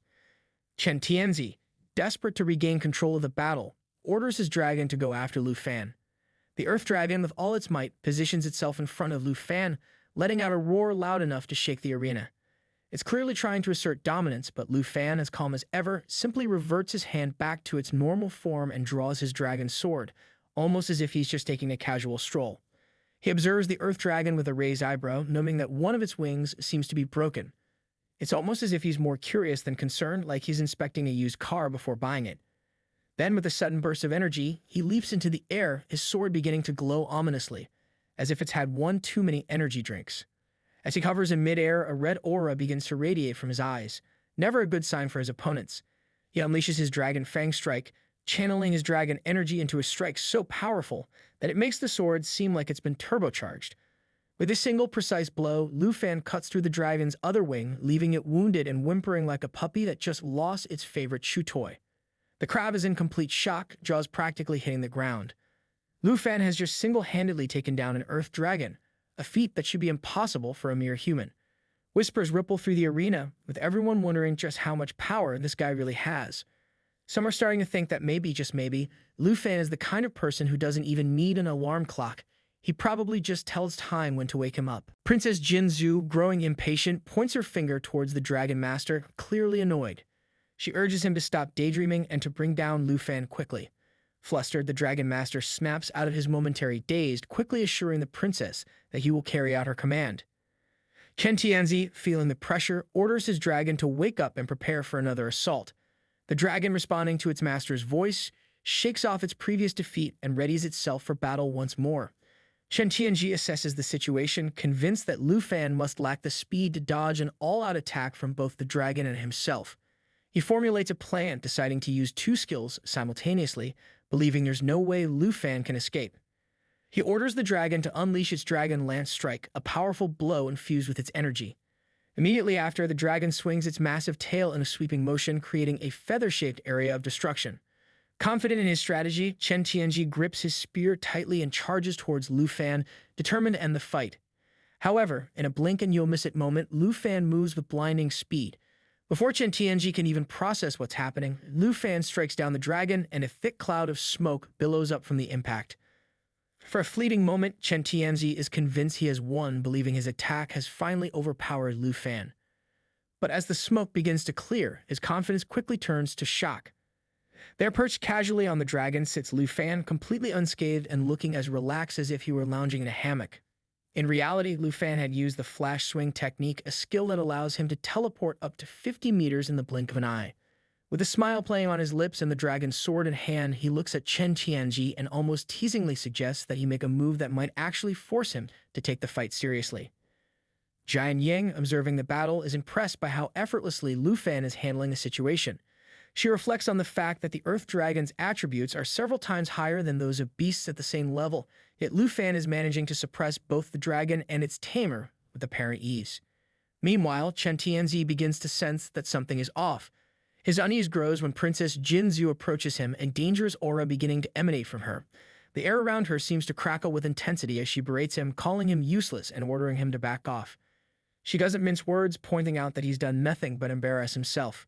Chen Tianzi, desperate to regain control of the battle, orders his dragon to go after Lu Fan. The Earth Dragon, with all its might, positions itself in front of Lu Fan, letting out a roar loud enough to shake the arena. It's clearly trying to assert dominance, but Lu Fan, as calm as ever, simply reverts his hand back to its normal form and draws his dragon sword, almost as if he's just taking a casual stroll. He observes the Earth Dragon with a raised eyebrow, noting that one of its wings seems to be broken. It's almost as if he's more curious than concerned, like he's inspecting a used car before buying it. Then, with a sudden burst of energy, he leaps into the air, his sword beginning to glow ominously, as if it's had one too many energy drinks. As he hovers in midair, a red aura begins to radiate from his eyes, never a good sign for his opponents. He unleashes his Dragon Fang strike, channeling his dragon energy into a strike so powerful that it makes the sword seem like it's been turbocharged. With a single precise blow, Lu Fan cuts through the dragon's other wing, leaving it wounded and whimpering like a puppy that just lost its favorite chew toy. The crowd is in complete shock, jaws practically hitting the ground. Lu Fan has just single-handedly taken down an Earth Dragon, a feat that should be impossible for a mere human. Whispers ripple through the arena, with everyone wondering just how much power this guy really has. Some are starting to think that maybe, just maybe, Lu Fan is the kind of person who doesn't even need an alarm clock. He probably just tells time when to wake him up. Princess Jin Zhu, growing impatient, points her finger towards the Dragon Master, clearly annoyed. She urges him to stop daydreaming and to bring down Lu Fan quickly. Flustered, the Dragon Master snaps out of his momentary daze, quickly assuring the princess that he will carry out her command. Chen Tianzi, feeling the pressure, orders his dragon to wake up and prepare for another assault. The dragon, responding to its master's voice, shakes off its previous defeat and readies itself for battle once more. Chen Tianji assesses the situation, convinced that Lu Fan must lack the speed to dodge an all-out attack from both the dragon and himself. He formulates a plan, deciding to use two skills simultaneously, believing there's no way Lu Fan can escape. He orders the dragon to unleash its Dragon Lance Strike, a powerful blow infused with its energy. Immediately after, the dragon swings its massive tail in a sweeping motion, creating a feather-shaped area of destruction. Confident in his strategy, Chen Tianji grips his spear tightly and charges towards Lu Fan, determined to end the fight. However, in a blink-and-you'll-miss-it moment, Lu Fan moves with blinding speed. Before Chen Tianji can even process what's happening, Lu Fan strikes down the dragon, and a thick cloud of smoke billows up from the impact. For a fleeting moment, Chen Tianzi is convinced he has won, believing his attack has finally overpowered Lu Fan. But as the smoke begins to clear, his confidence quickly turns to shock. There, perched casually on the dragon, sits Lu Fan, completely unscathed and looking as relaxed as if he were lounging in a hammock. In reality, Lu Fan had used the flash swing technique, a skill that allows him to teleport up to 50 meters in the blink of an eye. With a smile playing on his lips and the dragon's sword in hand, he looks at Chen Tianji and almost teasingly suggests that he make a move that might actually force him to take the fight seriously. Jian Ying, observing the battle, is impressed by how effortlessly Lu Fan is handling the situation. She reflects on the fact that the Earth Dragon's attributes are several times higher than those of beasts at the same level, yet Lu Fan is managing to suppress both the dragon and its tamer with apparent ease. Meanwhile, Chen Tianzi begins to sense that something is off. His unease grows when Princess Jin Zhu approaches him, a dangerous aura beginning to emanate from her. The air around her seems to crackle with intensity as she berates him, calling him useless and ordering him to back off. She doesn't mince words, pointing out that he's done nothing but embarrass himself.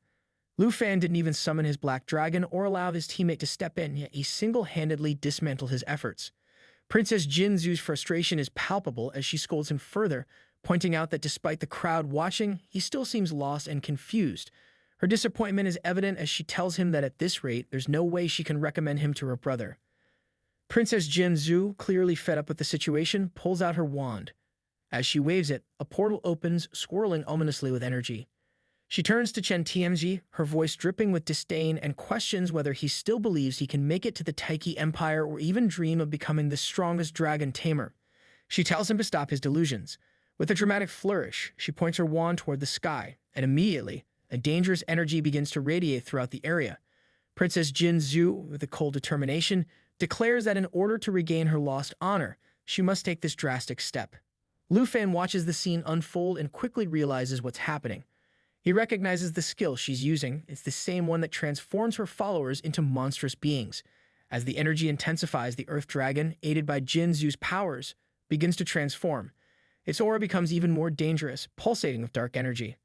Lu Fan didn't even summon his black dragon or allow his teammate to step in, yet he single-handedly dismantled his efforts. Princess Jinzhu's frustration is palpable as she scolds him further, pointing out that despite the crowd watching, he still seems lost and confused. Her disappointment is evident as she tells him that at this rate, there's no way she can recommend him to her brother. Princess Jinzhu, clearly fed up with the situation, pulls out her wand. As she waves it, a portal opens, swirling ominously with energy. She turns to Chen Tianji, her voice dripping with disdain, and questions whether he still believes he can make it to the Taiki Empire or even dream of becoming the strongest dragon Tamer. She tells him to stop his delusions. With a dramatic flourish, she points her wand toward the sky, and immediately, a dangerous energy begins to radiate throughout the area. Princess Jinzhu, with a cold determination, declares that in order to regain her lost honor, she must take this drastic step. Lu Fan watches the scene unfold and quickly realizes what's happening. He recognizes the skill she's using. It's the same one that transforms her followers into monstrous beings. As the energy intensifies, the Earth Dragon, aided by Jinzhu's powers, begins to transform. Its aura becomes even more dangerous, pulsating with dark energy.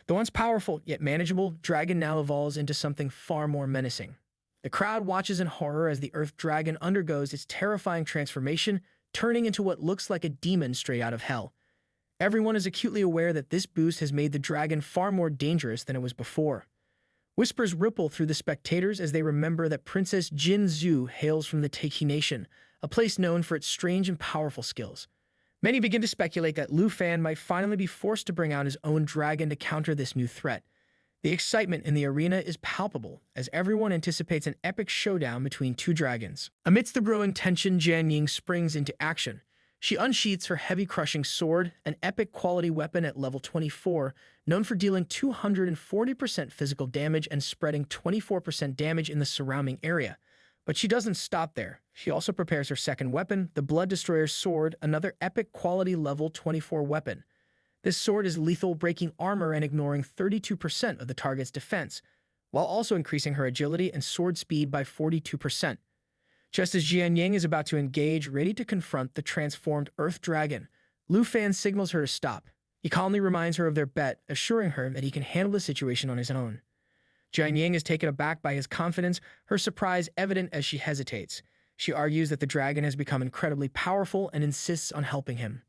The once powerful, yet manageable, dragon now evolves into something far more menacing. The crowd watches in horror as the Earth Dragon undergoes its terrifying transformation, turning into what looks like a demon straight out of hell. Everyone is acutely aware that this boost has made the dragon far more dangerous than it was before. Whispers ripple through the spectators as they remember that Princess Jinzhu hails from the Taiki Nation, a place known for its strange and powerful skills. Many begin to speculate that Lu Fan might finally be forced to bring out his own dragon to counter this new threat. The excitement in the arena is palpable, as everyone anticipates an epic showdown between two dragons. Amidst the growing tension, Jian Ying springs into action. She unsheaths her heavy crushing sword, an epic quality weapon at level 24, known for dealing 240% physical damage and spreading 24% damage in the surrounding area. But she doesn't stop there. She also prepares her second weapon, the Blood Destroyer's Sword, another epic quality level 24 weapon. This sword is lethal, breaking armor and ignoring 32% of the target's defense, while also increasing her agility and sword speed by 42%. Just as Jian Ying is about to engage, ready to confront the transformed Earth Dragon, Lu Fan signals her to stop. He calmly reminds her of their bet, assuring her that he can handle the situation on his own. Jian Ying is taken aback by his confidence, her surprise evident as she hesitates. She argues that the dragon has become incredibly powerful and insists on helping him.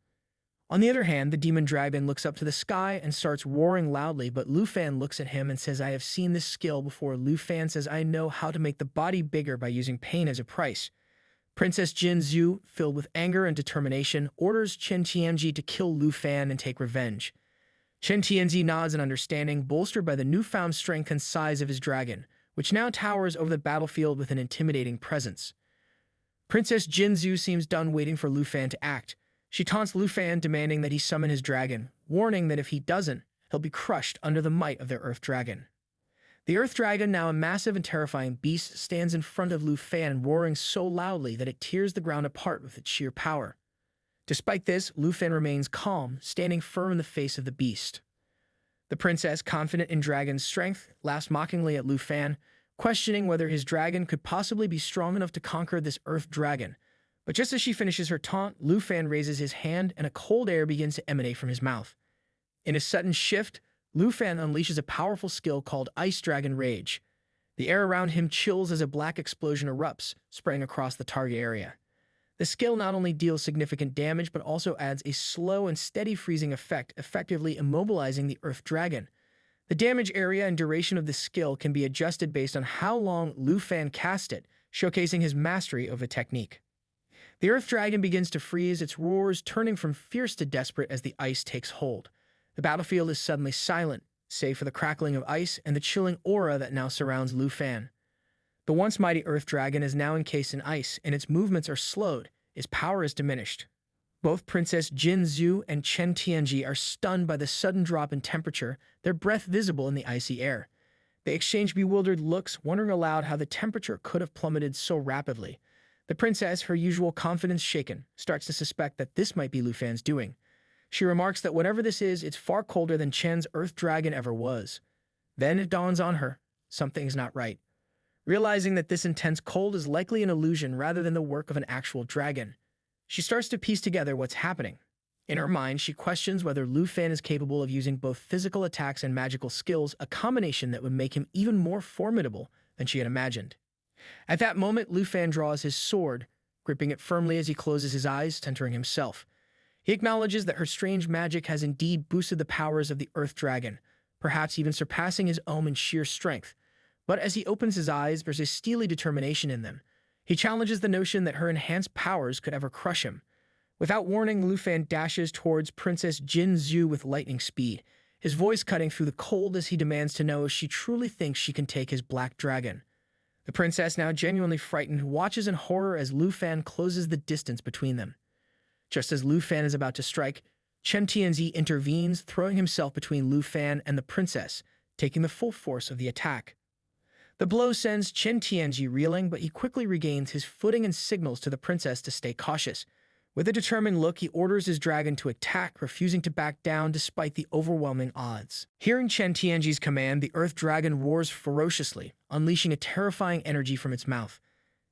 On the other hand, the demon dragon looks up to the sky and starts roaring loudly, but Lu Fan looks at him and says, "I have seen this skill before." Lu Fan says, "I know how to make the body bigger by using pain as a price." Princess Jinzhu, filled with anger and determination, orders Chen Tianji to kill Lu Fan and take revenge. Chen Tianji nods in understanding, bolstered by the newfound strength and size of his dragon, which now towers over the battlefield with an intimidating presence. Princess Jinzhu seems done waiting for Lu Fan to act. She taunts Lu Fan, demanding that he summon his dragon, warning that if he doesn't, he'll be crushed under the might of their Earth Dragon. The Earth Dragon, now a massive and terrifying beast, stands in front of Lu Fan, roaring so loudly that it tears the ground apart with its sheer power. Despite this, Lu Fan remains calm, standing firm in the face of the beast. The princess, confident in dragon's strength, laughs mockingly at Lu Fan, questioning whether his dragon could possibly be strong enough to conquer this Earth Dragon. But just as she finishes her taunt, Lu Fan raises his hand and a cold air begins to emanate from his mouth. In a sudden shift, Lu Fan unleashes a powerful skill called Ice Dragon Rage. The air around him chills as a black explosion erupts, spraying across the target area. The skill not only deals significant damage, but also adds a slow and steady freezing effect, effectively immobilizing the Earth Dragon. The damage area and duration of the skill can be adjusted based on how long Lu Fan cast it, showcasing his mastery of the technique. The Earth Dragon begins to freeze, its roars turning from fierce to desperate as the ice takes hold. The battlefield is suddenly silent, save for the crackling of ice and the chilling aura that now surrounds Lu Fan. The once mighty Earth Dragon is now encased in ice, and its movements are slowed, its power is diminished. Both Princess Jinzhu and Chen Tianji are stunned by the sudden drop in temperature, their breath visible in the icy air. They exchange bewildered looks, wondering aloud how the temperature could have plummeted so rapidly. The princess, her usual confidence shaken, starts to suspect that this might be Lu Fan's doing. She remarks that whatever this is, it's far colder than Chen's Earth Dragon ever was. Then it dawns on her, something's not right. Realizing that this intense cold is likely an illusion rather than the work of an actual dragon, she starts to piece together what's happening. In her mind, she questions whether Lu Fan is capable of using both physical attacks and magical skills, a combination that would make him even more formidable than she had imagined. At that moment, Lu Fan draws his sword, gripping it firmly as he closes his eyes, centering himself. He acknowledges that her strange magic has indeed boosted the powers of the Earth Dragon, perhaps even surpassing his own in sheer strength. But as he opens his eyes, there's a steely determination in them. He challenges the notion that her enhanced powers could ever crush him. Without warning, Lu Fan dashes towards Princess Jin Zhu with lightning speed, his voice cutting through the cold as he demands to know if she truly thinks she can take his black dragon. The princess, now genuinely frightened, watches in horror as Lu Fan closes the distance between them. Just as Lu Fan is about to strike, Chen Tianzi intervenes, throwing himself between Lu Fan and the princess, taking the full force of the attack. The blow sends Chen Tianzi reeling, but he quickly regains his footing and signals to the princess to stay cautious. With a determined look, he orders his dragon to attack, refusing to back down despite the overwhelming odds. Hearing Chen Tianji's command, the Earth Dragon roars ferociously, unleashing a terrifying energy from its mouth.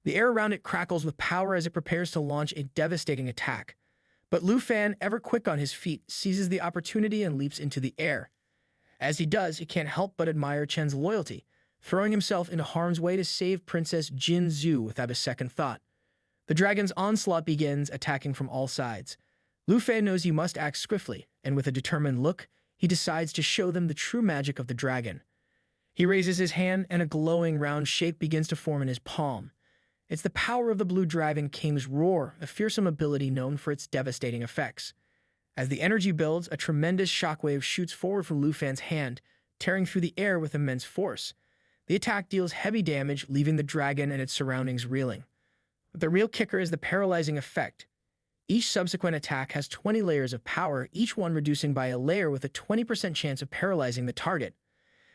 The air around it crackles with power as it prepares to launch a devastating attack. But Lu Fan, ever quick on his feet, seizes the opportunity and leaps into the air. As he does, he can't help but admire Chen's loyalty, throwing himself into harm's way to save Princess Jin Zhu without a second thought. The dragon's onslaught begins, attacking from all sides. Lu Fan knows he must act swiftly, and with a determined look, he decides to show them the true magic of the dragon. He raises his hand, and a glowing round shape begins to form in his palm. It's the power of the Blue Dragon King's Roar, a fearsome ability known for its devastating effects. As the energy builds, a tremendous shockwave shoots forward from Lu Fan's hand, tearing through the air with immense force. The attack deals heavy damage, leaving the dragon and its surroundings reeling. But the real kicker is the paralyzing effect. Each subsequent attack has 20 layers of power, each one reducing by a layer with a 20% chance of paralyzing the target.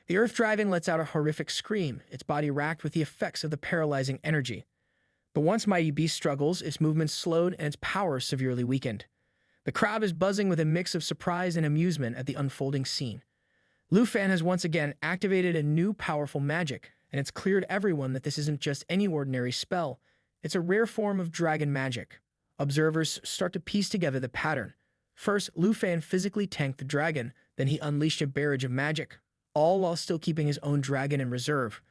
The Earth Dragon lets out a horrific scream, its body racked with the effects of the paralyzing energy. The once mighty beast struggles, its movements slowed and its power severely weakened. The crowd is buzzing with a mix of surprise and amusement at the unfolding scene. Lu Fan has once again activated a new powerful magic, and it's clear to everyone that this isn't just any ordinary spell. It's a rare form of dragon magic. Observers start to piece together the pattern. First, Lu Fan physically tanked the dragon, then he unleashed a barrage of magic, all while still keeping his own dragon in reserve.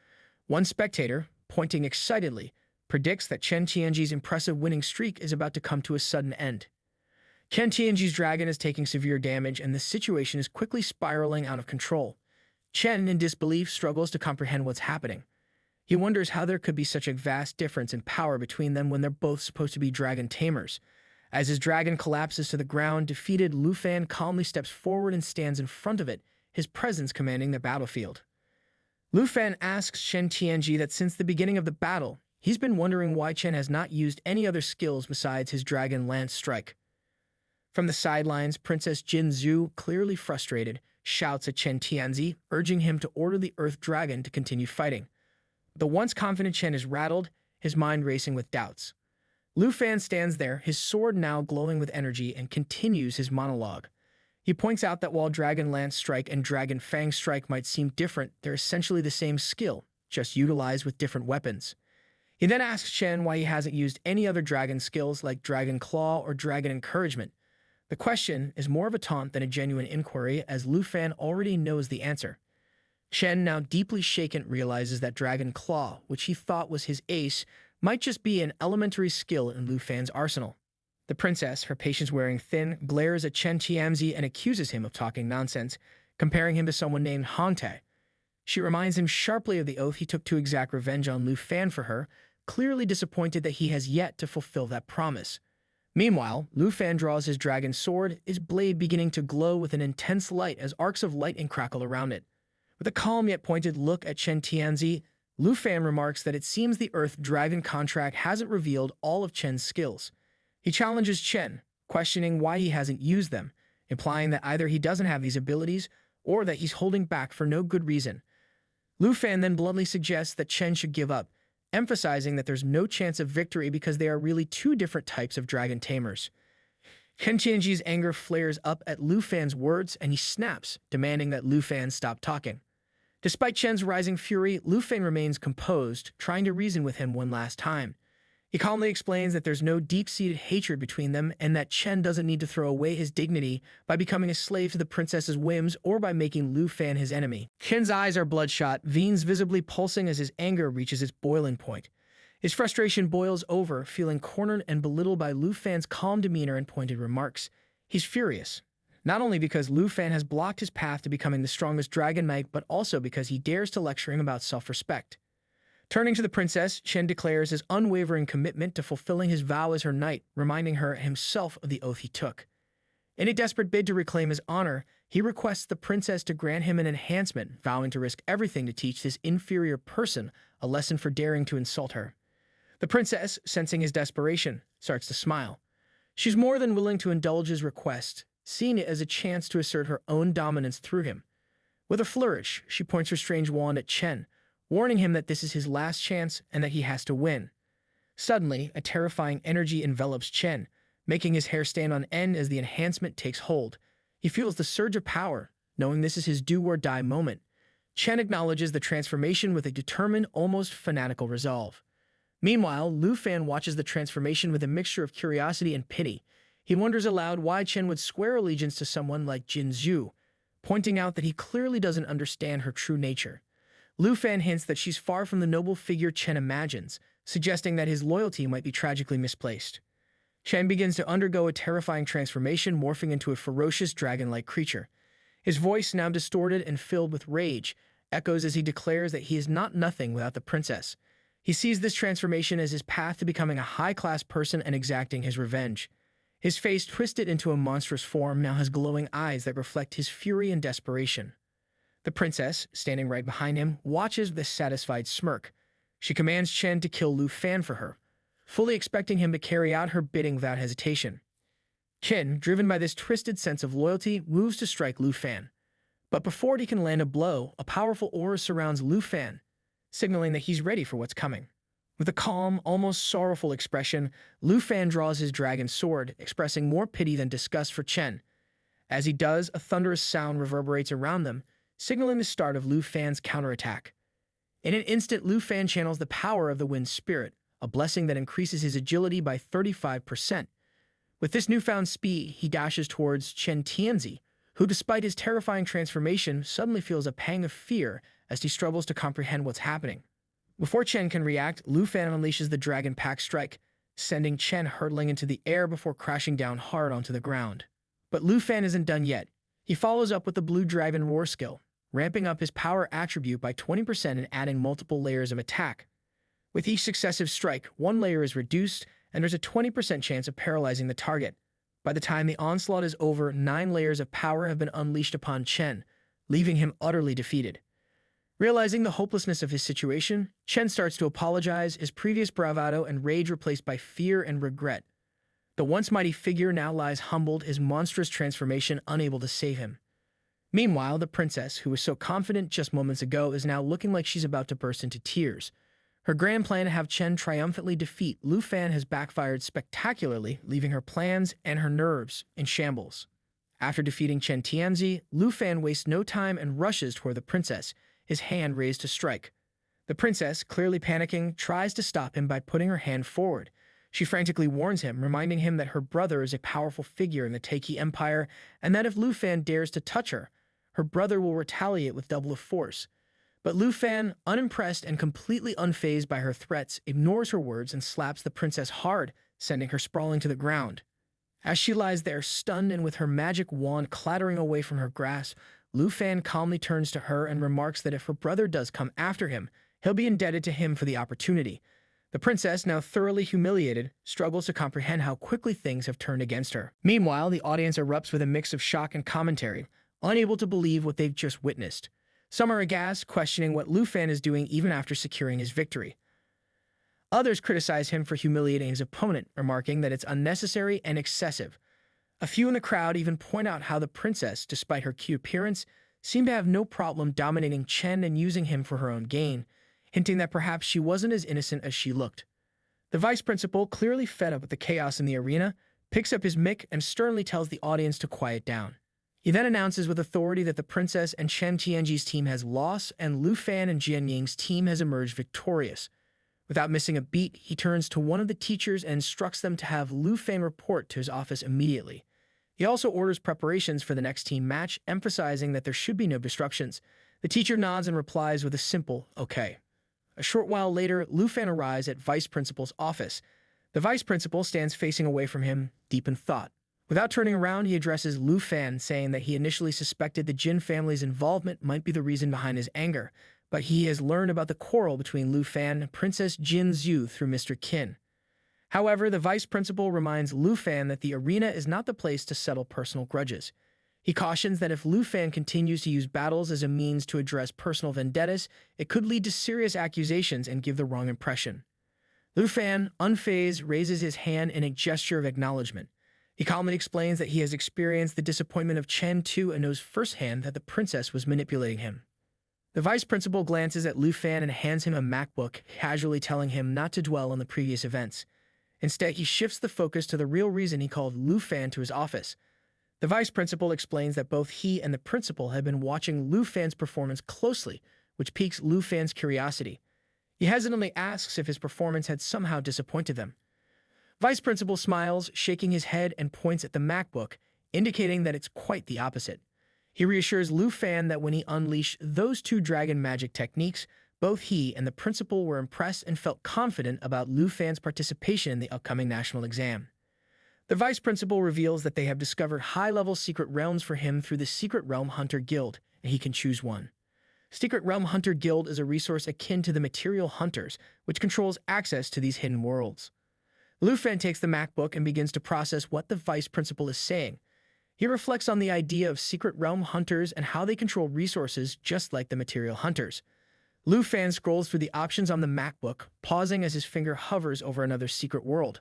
One spectator, pointing excitedly, predicts that Chen Tianji's impressive winning streak is about to come to a sudden end. Chen Tianji's dragon is taking severe damage, and the situation is quickly spiraling out of control. Chen, in disbelief, struggles to comprehend what's happening. He wonders how there could be such a vast difference in power between them when they're both supposed to be dragon tamers. As his dragon collapses to the ground, defeated, Lu Fan calmly steps forward and stands in front of it, his presence commanding the battlefield. Lu Fan asks Chen Tianji that since the beginning of the battle, he's been wondering why Chen has not used any other skills besides his dragon lance strike. From the sidelines, Princess Jin Zhu, clearly frustrated, shouts at Chen Tianzi, urging him to order the Earth Dragon to continue fighting. The once confident Chen is rattled, his mind racing with doubts. Lu Fan stands there, his sword now glowing with energy, and continues his monologue. He points out that while Dragon Lance Strike and Dragon Fang Strike might seem different, they're essentially the same skill, just utilized with different weapons. He then asks Chen why he hasn't used any other dragon skills like Dragon Claw or Dragon Encouragement. The question is more of a taunt than a genuine inquiry, as Lu Fan already knows the answer. Chen, now deeply shaken, realizes that Dragon Claw, which he thought was his ace, might just be an elementary skill in Lu Fan's arsenal. The princess, her patience wearing thin, glares at Chen Tianzi and accuses him of talking nonsense, comparing him to someone named Auntie. She reminds him sharply of the oath he took to exact revenge on Lu Fan for her, clearly disappointed that he has yet to fulfill that promise. Meanwhile, Lu Fan draws his dragon sword, his blade beginning to glow with an intense light as arcs of lightning crackle around it. With a calm yet pointed look at Chen Tianzi, Lu Fan remarks that it seems the Earth Dragon contract hasn't revealed all of Chen's skills. He challenges Chen, questioning why he hasn't used them, implying that either he doesn't have these abilities or that he's holding back for no good reason. Lu Fan then bluntly suggests that Chen should give up, emphasizing that there's no chance of victory because they are really two different types of dragon tamers. Chen Tianji's anger flares up at Lu Fan's words, and he snaps, demanding that Lu Fan stop talking. Despite Chen's rising fury, Lu Fan remains composed, trying to reason with him one last time. He calmly explains that there's no deep-seated hatred between them and that Chen doesn't need to throw away his dignity by becoming a slave to the princess's whims or by making Lu Fan his enemy. Chen's eyes are bloodshot, veins visibly pulsing as his anger reaches its boiling point. His frustration boils over, feeling cornered and belittled by Lu Fan's calm demeanor and pointed remarks. He's furious, not only because Lu Fan has blocked his path to becoming the strongest dragon knight, but also because he dares to lecture him about self-respect. Turning to the princess, Chen declares his unwavering commitment to fulfilling his vow as her knight, reminding her himself of the oath he took. In a desperate bid to reclaim his honor, he requests the princess to grant him an enhancement, vowing to risk everything to teach this inferior person a lesson for daring to insult her. The princess, sensing his desperation, starts to smile. She's more than willing to indulge his request, seeing it as a chance to assert her own dominance through him. With a flourish, she points her strange wand at Chen, warning him that this is his last chance and that he has to win. Suddenly, a terrifying energy envelops Chen, making his hair stand on end as the enhancement takes hold. He feels the surge of power, knowing this is his do-or-die moment. Chen acknowledges the transformation with a determined, almost fanatical resolve. Meanwhile, Lu Fan watches the transformation with a mixture of curiosity and pity. He wonders aloud why Chen would swear allegiance to someone like Jin Zhu, pointing out that he clearly doesn't understand her true nature. Lu Fan hints that she's far from the noble figure Chen imagines, suggesting that his loyalty might be tragically misplaced. Chen begins to undergo a terrifying transformation, morphing into a ferocious dragon-like creature. His voice, now distorted and filled with rage, echoes as he declares that he is not nothing without the princess. He sees this transformation as his path to becoming a high-class person and exacting his revenge. His face, twisted into a monstrous form, now has glowing eyes that reflect his fury and desperation. The princess, standing right behind him, watches with a satisfied smirk. She commands Chen to kill Lu Fan for her, fully expecting him to carry out her bidding without hesitation. Chen, driven by this twisted sense of loyalty, moves to strike Lu Fan. But before he can land a blow, a powerful aura surrounds Lu Fan, signaling that he's ready for what's coming. With a calm, almost sorrowful expression, Lu Fan draws his dragon sword, expressing more pity than disgust for Chen. As he does, a thunderous sound reverberates around them, signaling the start of Lu Fan's counterattack. In an instant, Lu Fan channels the power of the wind spirit, a blessing that increases his agility by 35%. With this newfound speed, he dashes towards Chen Tianzi, who, despite his terrifying transformation, suddenly feels a pang of fear as he struggles to comprehend what's happening. Before Chen can react, Lu Fan unleashes the Dragon Pack Strike, sending Chen hurtling into the air before crashing down hard onto the ground. But Lu Fan isn't done yet. He follows up with the Blue Dragon Roar skill, ramping up his power attribute by 20% and adding multiple layers of attack. With each successive strike, one layer is reduced, and there's a 20% chance of paralyzing the target. By the time the onslaught is over, 9 layers of power have been unleashed upon Chen, leaving him utterly defeated. Realizing the hopelessness of his situation, Chen starts to apologize, his previous bravado and rage replaced by fear and regret. The once mighty figure now lies humbled, his monstrous transformation unable to save him. Meanwhile, the princess, who was so confident just moments ago, is now looking like she's about to burst into tears. Her grand plan to have Chen triumphantly defeat Lu Fan has backfired spectacularly, leaving her plans and her nerves in shambles. After defeating Chen Tianzi, Lu Fan wastes no time and rushes toward the princess, his hand raised to strike. The princess, clearly panicking, tries to stop him by putting her hand forward. She frantically warns him, reminding him that her brother is a powerful figure in the Taiki Empire and that if Lu Fan dares to touch her, her brother will retaliate with double the force. But Lu Fan, unimpressed and completely unfazed by her threats, ignores her words and slaps the princess hard, sending her sprawling to the ground. As she lies there, stunned and with her magic wand clattering away from her grasp, Lu Fan calmly turns to her and remarks that if her brother does come after him, he'll be indebted to him for the opportunity. The princess, now thoroughly humiliated, struggles to comprehend how quickly things have turned against her. Meanwhile, the audience erupts with a mix of shock and commentary, unable to believe what they've just witnessed. Some are aghast, questioning what Lu Fan is doing even after securing his victory. Others criticize him for humiliating his opponent, remarking that it's unnecessary and excessive. A few in the crowd even point out how the princess, despite her cute appearance, seemed to have no problem dominating Chen and using him for her own gain, hinting that perhaps she wasn't as innocent as she looked. The vice principal, clearly fed up with the chaos in the arena, picks up his mic and sternly tells the audience to quiet down. He then announces with authority that the princess and Chen Tianji's team has lost and Lu Fan and Jian Ying's team has emerged victorious. Without missing a beat, he turns to one of the teachers and instructs them to have Lu Fan report to his office immediately. He also orders preparations for the next team match, emphasizing that there should be no disruptions. The teacher nods and replies with a simple, okay. A short while later, Lu Fan arrives at Vice Principal's office. The Vice Principal stands facing away from him, deep in thought. Without turning around, he addresses Lu Fan, saying that he initially suspected the Jin family's involvement might be the reason behind his anger, but he has learned about the quarrel between Lu Fan and Princess Jin Zhu through Mr. Qin. However, the Vice Principal reminds Lu Fan that the arena is not the place to settle personal grudges. He cautions that if Lu Fan continues to use battles as a means to address personal vendettas, it could lead to serious accusations and give the wrong impression. Lu Fan, unfazed, raises his hand in a gesture of acknowledgement. He calmly explains that he has experienced the disappointment of Chen Tu and knows firsthand that the princess was manipulating him. The Vice Principal glances at Lu Fan and hands him a MacBook, casually telling him not to dwell on the previous events. Instead, he shifts the focus to the real reason he called Lu Fan to his office. The Vice Principal explains that both he and the Principal have been watching Lu Fan's performance closely, which piques Lu Fan's curiosity. He hesitantly asks if his performance had somehow disappointed them. Vice Principal smiles, shaking his head and points at the MacBook, indicating that it's quite the opposite. He reassures Lu Fan that when he unleashed those two dragon magic techniques, both he and the Principal were impressed and felt confident about Lu Fan's participation in the upcoming national exam. The Vice Principal reveals that they have discovered high-level secret realms for him through the Secret Realm Hunter Guild, and he can choose one. Secret Realm Hunter Guild is a resource akin to the Material Hunters, which controls access to these hidden worlds. Lu Fan takes the MacBook and begins to process what the Vice Principal is saying. He reflects on the idea of Secret Realm Hunters and how they control resources just like the Material Hunters. Lu Fan scrolls through the options on the MacBook, pausing as his finger hovers over another secret world.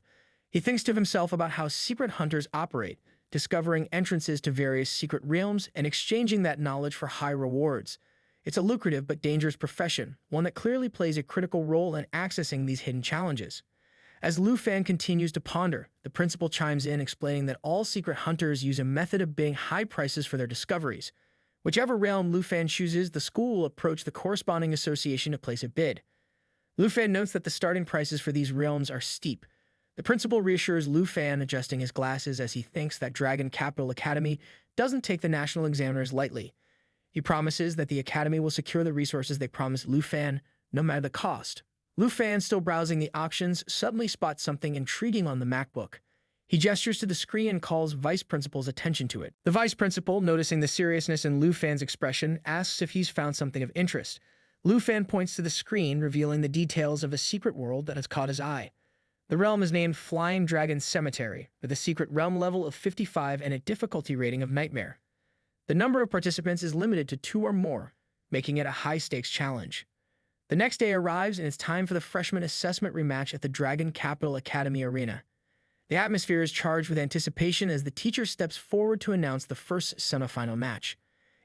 He thinks to himself about how secret hunters operate, discovering entrances to various secret realms and exchanging that knowledge for high rewards. It's a lucrative but dangerous profession, one that clearly plays a critical role in accessing these hidden challenges. As Lu Fan continues to ponder, the Principal chimes in explaining that all secret hunters use a method of bidding high prices for their discoveries. Whichever realm Lu Fan chooses, the school will approach the corresponding association to place a bid. Lu Fan notes that the starting prices for these realms are steep. The Principal reassures Lu Fan, adjusting his glasses as he thinks that Dragon Capital Academy doesn't take the national examiners lightly. He promises that the academy will secure the resources they promised Lu Fan, no matter the cost. Lu Fan, still browsing the options, suddenly spots something intriguing on the MacBook. He gestures to the screen and calls Vice Principal's attention to it. The Vice Principal, noticing the seriousness in Lu Fan's expression, asks if he's found something of interest. Lu Fan points to the screen, revealing the details of a secret world that has caught his eye. The realm is named Flying Dragon Cemetery, with a secret realm level of 55 and a difficulty rating of Nightmare. The number of participants is limited to 2 or more, making it a high-stakes challenge. The next day arrives and it's time for the freshman assessment rematch at the Dragon Capital Academy Arena. The atmosphere is charged with anticipation as the teacher steps forward to announce the first semifinal match.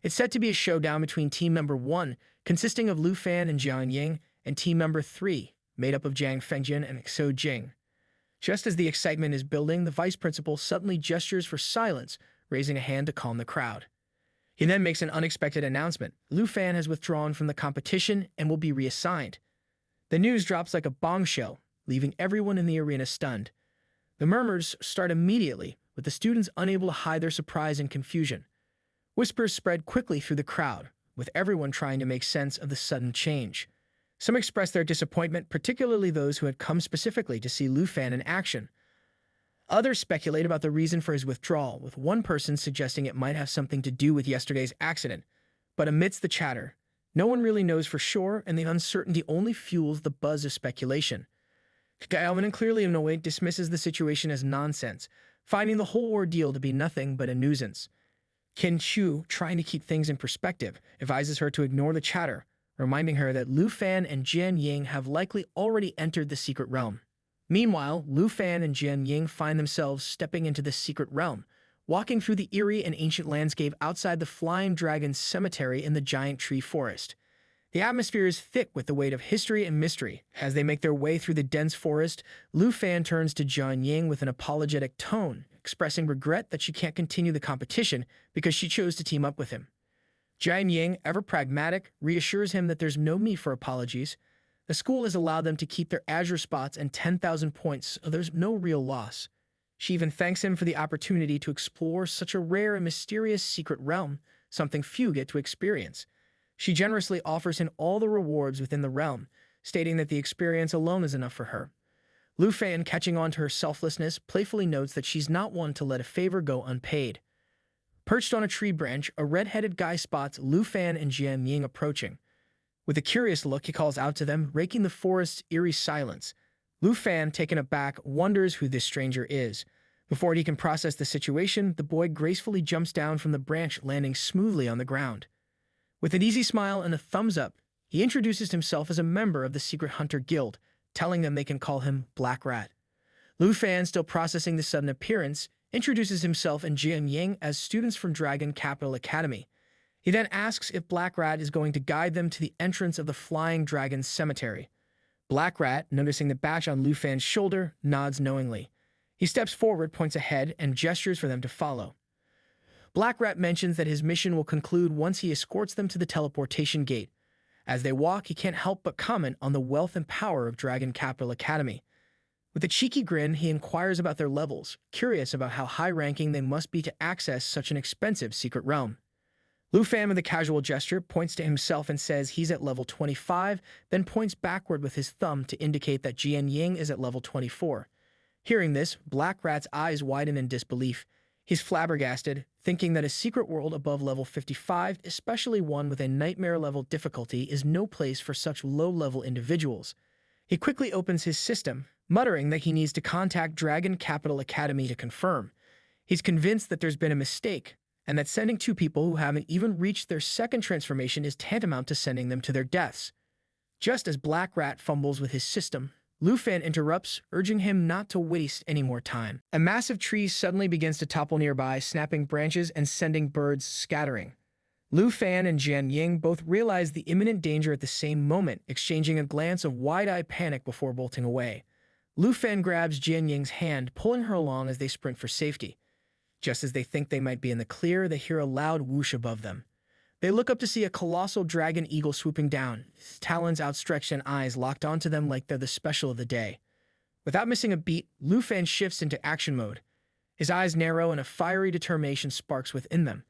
It's set to be a showdown between Team Member 1, consisting of Lu Fan and Jian Ying, and Team Member 3, made up of Jiang Fengjin and Xo Jing. Just as the excitement is building, the Vice Principal suddenly gestures for silence, raising a hand to calm the crowd. He then makes an unexpected announcement. Lu Fan has withdrawn from the competition and will be reassigned. The news drops like a bombshell, leaving everyone in the arena stunned. The murmurs start immediately, with the students unable to hide their surprise and confusion. Whispers spread quickly through the crowd, with everyone trying to make sense of the sudden change. Some express their disappointment, particularly those who had come specifically to see Lu Fan in action. Others speculate about the reason for his withdrawal, with one person suggesting it might have something to do with yesterday's accident. But amidst the chatter, no one really knows for sure, and the uncertainty only fuels the buzz of speculation. Galvin clearly in no way dismisses the situation as nonsense, finding the whole ordeal to be nothing but a nuisance. Qin Chu, trying to keep things in perspective, advises her to ignore the chatter, reminding her that Lu Fan and Jian Ying have likely already entered the secret realm. Meanwhile, Lu Fan and Jian Ying find themselves stepping into the secret realm, walking through the eerie and ancient landscape outside the Flying Dragon Cemetery in the giant tree forest. The atmosphere is thick with the weight of history and mystery. As they make their way through the dense forest, Lu Fan turns to Jian Ying with an apologetic tone, expressing regret that she can't continue the competition because she chose to team up with him. Jian Ying, ever pragmatic, reassures him that there's no need for apologies. The school has allowed them to keep their Azure spots and 10,000 points, so there's no real loss. She even thanks him for the opportunity to explore such a rare and mysterious secret realm, something few get to experience. She generously offers him all the rewards within the realm, stating that the experience alone is enough for her. Lu Fan, catching on to her selflessness, playfully notes that she's not one to let a favor go unpaid. Perched on a tree branch, a red-headed guy spots Lu Fan and Jian Ying approaching. With a curious look, he calls out to them, breaking the forest's eerie silence. Lu Fan, taken aback, wonders who this stranger is. Before he can process the situation, the boy gracefully jumps down from the branch, landing smoothly on the ground. With an easy smile and a thumbs up, he introduces himself as a member of the Secret Hunter Guild, telling them they can call him Black Rat. Lu Fan, still processing the sudden appearance, introduces himself and Jian Ying as students from Dragon Capital Academy. He then asks if Black Rat is going to guide them to the entrance of the Flying Dragon Cemetery. Black Rat, noticing the badge on Lu Fan's shoulder, nods knowingly. He steps forward, points ahead, and gestures for them to follow. Black Rat mentions that his mission will conclude once he escorts them to the teleportation gate. As they walk, he can't help but comment on the wealth and power of Dragon Capital Academy. With a cheeky grin, he inquires about their levels, curious about how high-ranking they must be to access such an expensive secret realm. Lu Fan, with a casual gesture, points to himself and says he's at level 25, then points backward with his thumb to indicate that Jian Ying is at level 24. Hearing this, Black Rat's eyes widen in disbelief. He's flabbergasted, thinking that a secret world above level 55, especially one with a nightmare-level difficulty, is no place for such low-level individuals. He quickly opens his system, muttering that he needs to contact Dragon Capital Academy to confirm. He's convinced that there's been a mistake, and that sending two people who haven't even reached their second transformation is tantamount to sending them to their deaths. Just as Black Rat fumbles with his system, Lu Fan interrupts, urging him not to waste any more time. A massive tree suddenly begins to topple nearby, snapping branches and sending birds scattering. Lu Fan and Jian Ying both realize the imminent danger at the same moment, exchanging a glance of wide-eyed panic before bolting away. Lu Fan grabs Jian Ying's hand, pulling her along as they sprint for safety. Just as they think they might be in the clear, they hear a loud whoosh above them. They look up to see a colossal dragon eagle swooping down, its talons outstretched and eyes locked onto them like they're the special of the day. Without missing a beat, Lu Fan shifts into action mode. His eyes narrow and a fiery determination sparks within them.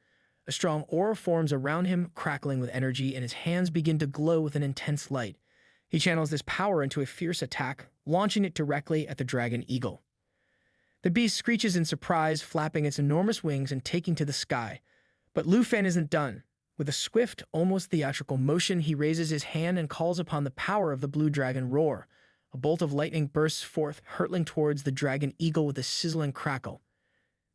A strong aura forms around him, crackling with energy, and his hands begin to glow with an intense light. He channels this power into a fierce attack, launching it directly at the dragon eagle. The beast screeches in surprise, flapping its enormous wings and taking to the sky. But Lu Fan isn't done. With a swift, almost theatrical motion, he raises his hand and calls upon the power of the blue dragon roar. A bolt of lightning bursts forth, hurtling towards the dragon eagle with a sizzling crackle.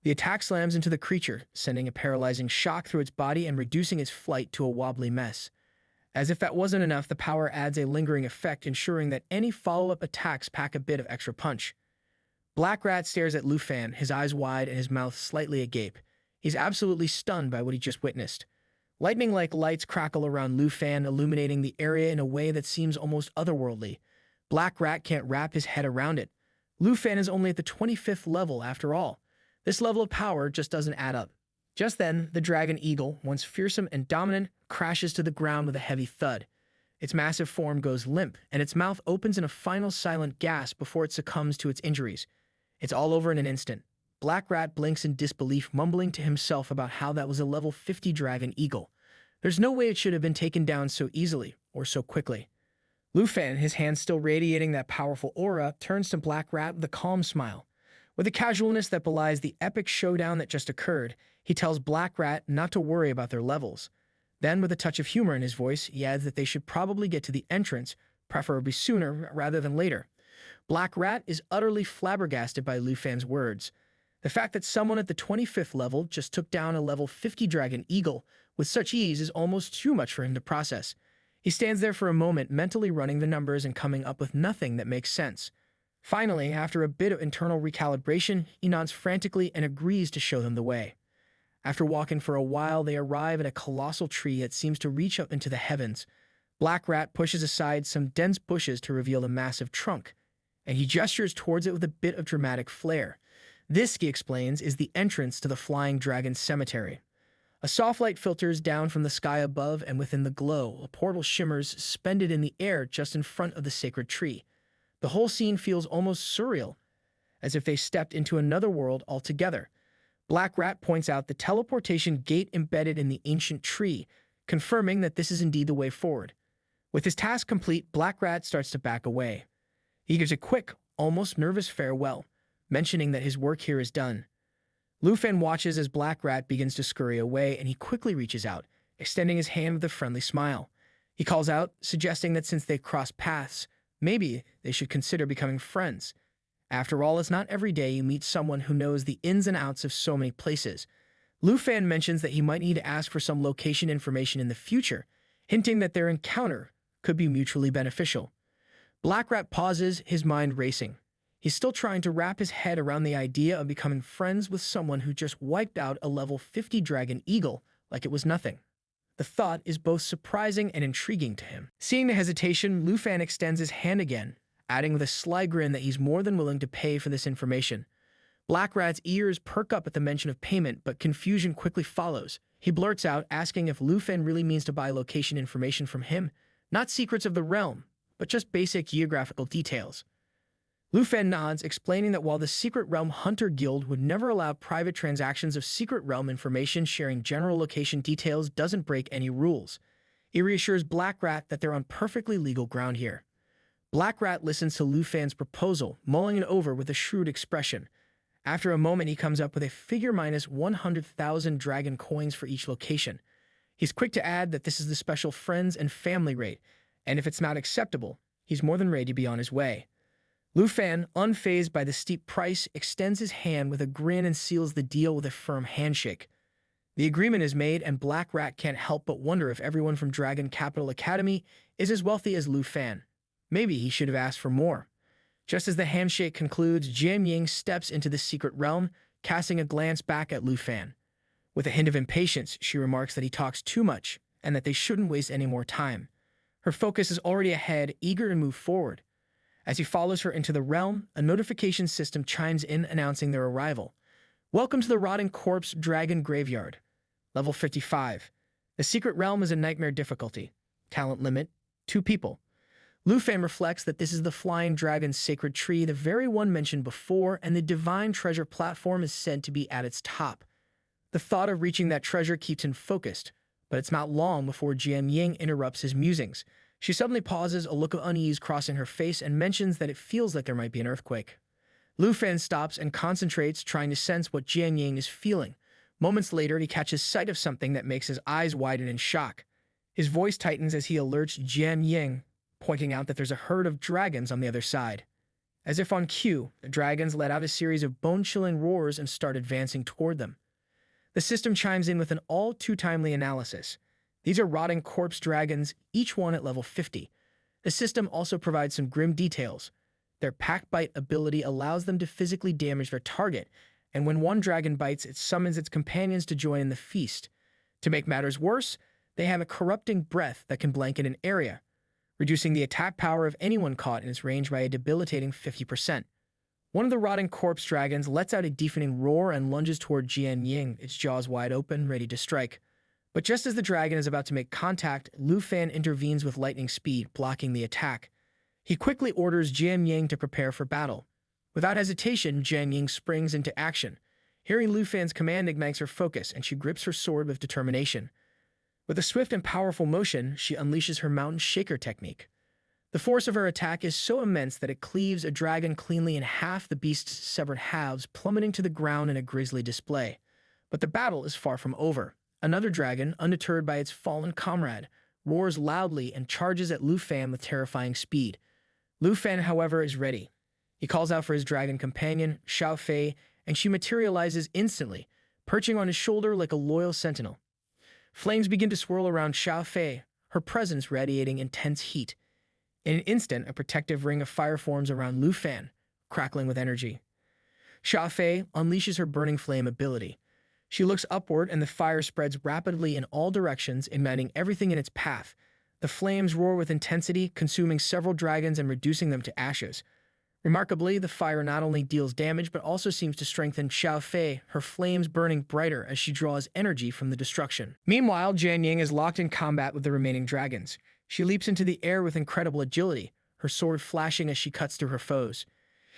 The attack slams into the creature, sending a paralyzing shock through its body and reducing its flight to a wobbly mess. As if that wasn't enough, the power adds a lingering effect, ensuring that any follow-up attacks pack a bit of extra punch. Black Rat stares at Lu Fan, his eyes wide and his mouth slightly agape. He's absolutely stunned by what he just witnessed. Lightning-like lights crackle around Lu Fan, illuminating the area in a way that seems almost otherworldly. Black Rat can't wrap his head around it. Lu Fan is only at the 25th level after all. This level of power just doesn't add up. Just then, the dragon eagle, once fearsome and dominant, crashes to the ground with a heavy thud. Its massive form goes limp, and its mouth opens in a final silent gasp before it succumbs to its injuries. It's all over in an instant. Black Rat blinks in disbelief, mumbling to himself about how that was a level 50 dragon eagle. There's no way it should have been taken down so easily, or so quickly. Lu Fan, his hand still radiating that powerful aura, turns to Black Rat with a calm smile. With a casualness that belies the epic showdown that just occurred, he tells Black Rat not to worry about their levels. Then, with a touch of humor in his voice, he adds that they should probably get to the entrance, preferably sooner rather than later. Black Rat is utterly flabbergasted by Lu Fan's words. The fact that someone at the 25th level just took down a level 50 dragon eagle with such ease is almost too much for him to process. He stands there for a moment, mentally running the numbers and coming up with nothing that makes sense. Finally, after a bit of internal recalibration, he nods frantically and agrees to show them the way. After walking for a while, they arrive at a colossal tree that seems to reach up into the heavens. Black Rat pushes aside some dense bushes to reveal a massive trunk, and he gestures towards it with a bit of dramatic flair. This, he explains, is the entrance to the Flying Dragon Cemetery. A soft light filters down from the sky above, and within the glow, a portal shimmers suspended in the air just in front of the sacred tree. The whole scene feels almost surreal, as if they stepped into another world altogether. Black Rat points out the teleportation gate embedded in the ancient tree, confirming that this is indeed the way forward. With his task complete, Black Rat starts to back away. He gives a quick, almost nervous farewell, mentioning that his work here is done. Lufan watches as Black Rat begins to scurry away, and he quickly reaches out, extending his hand with a friendly smile. He calls out, suggesting that since they've crossed paths, maybe they should consider becoming friends. After all, it's not every day you meet someone who knows the ins and outs of so many places. Lufan mentions that he might need to ask for some location information in the future, hinting that their encounter could be mutually beneficial. Black Rat pauses, his mind racing. He's still trying to wrap his head around the idea of becoming friends with someone who just wiped out a level 50 dragon eagle like it was nothing. The thought is both surprising and intriguing to him. Seeing the hesitation, Lufan extends his hand again, adding with a sly grin that he's more than willing to pay for this information. Black Rat's ears perk up at the mention of payment, but confusion quickly follows. He blurts out, asking if Lufan really means to buy location information from him, not secrets of the realm, but just basic geographical details. Lufan nods, explaining that while the Secret Realm Hunter Guild would never allow private transactions of Secret Realm information, sharing general location details doesn't break any rules. He reassures Black Rat that they're on perfectly legal ground here. Black Rat listens to Lufan's proposal, mulling it over with a shrewd expression. After a moment, he comes up with a figure minus 100,000 dragon coins for each location. He's quick to add that this is the special friends and family rate, and if it's not acceptable, he's more than ready to be on his way. Lufan, unfazed by the steep price, extends his hand with a grin and seals the deal with a firm handshake. The agreement is made, and Black Rat can't help but wonder if everyone from Dragon Capital Academy is as wealthy as Lufan. Maybe he should have asked for more. Just as the handshake concludes, Jian Ying steps into the secret realm, casting a glance back at Lufan. With a hint of impatience, she remarks that he talks too much, and that they shouldn't waste any more time. Her focus is already ahead, eager to move forward. As he follows her into the realm, a notification system chimes in announcing their arrival. Welcome to the Rotting Corpse Dragon Graveyard. Level 55. The secret realm is a nightmare difficulty. Talent limit, 2 people. Lufan reflects that this is the Flying Dragon's sacred tree, the very one mentioned before, and the divine treasure platform is said to be at its top. The thought of reaching that treasure keeps him focused, but it's not long before Jian Ying interrupts his musings. She suddenly pauses, a look of unease crossing her face, and mentions that it feels like there might be an earthquake. Lufan stops and concentrates, trying to sense what Jian Ying is feeling. Moments later, he catches sight of something that makes his eyes widen in shock. His voice tightens as he alerts Jian Ying, pointing out that there's a herd of dragons on the other side. As if on cue, the dragons let out a series of bone-chilling roars and start advancing toward them. The system chimes in with an all-too-timely analysis. These are rotting corpse dragons, each one at level 50. The system also provides some grim details. Their pack bite ability allows them to physically damage their target, and when one dragon bites, it summons its companions to join in the feast. To make matters worse, they have a corrupting breath that can blanket an area, reducing the attack power of anyone caught in its range by a debilitating 50%. One of the rotting corpse dragons lets out a deafening roar and lunges toward Jian Ying, its jaws wide open, ready to strike. But just as the dragon is about to make contact, Lufan intervenes with lightning speed, blocking the attack. He quickly orders Jian Ying to prepare for battle. Without hesitation, Jian Ying springs into action. Hearing Lufan's command ignites her focus, and she grips her sword with determination. With a swift and powerful motion, she unleashes her mountain shaker technique. The force of her attack is so immense that it cleaves a dragon cleanly in half, the beast's severed halves plummeting to the ground in a grisly display. But the battle is far from over. Another dragon, undeterred by its fallen comrade, roars loudly and charges at Lufan with terrifying speed. Lufan, however, is ready. He calls out for his dragon companion, Xiao Fei, and she materializes instantly, perching on his shoulder like a loyal sentinel. Flames begin to swirl around Xiao Fei, her presence radiating intense heat. In an instant, a protective ring of fire forms around Lufan, crackling with energy. Xiao Fei unleashes her burning flame ability. She looks upward, and the fire spreads rapidly in all directions, igniting everything in its path. The flames roar with intensity, consuming several dragons and reducing them to ashes. Remarkably, the fire not only deals damage but also seems to strengthen Xiao Fei, her flames burning brighter as she draws energy from the destruction. Meanwhile, Jian Ying is locked in combat with the remaining dragons. She leaps into the air with incredible agility, her sword flashing as she cuts through her foes.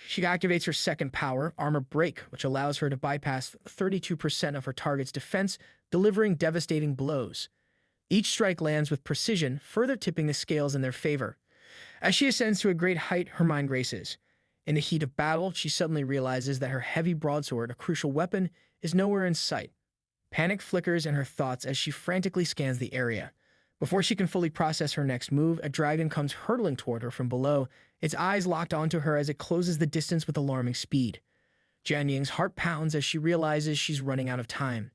She activates her second power, Armor Break, which allows her to bypass 32% of her target's defense, delivering devastating blows. Each strike lands with precision, further tipping the scales in their favor. As she ascends to a great height, her mind races. In the heat of battle, she suddenly realizes that her heavy broadsword, a crucial weapon, is nowhere in sight. Panic flickers in her thoughts as she frantically scans the area. Before she can fully process her next move, a dragon comes hurtling toward her from below, its eyes locked onto her as it closes the distance with alarming speed. Jian Ying's heart pounds as she realizes she's running out of time.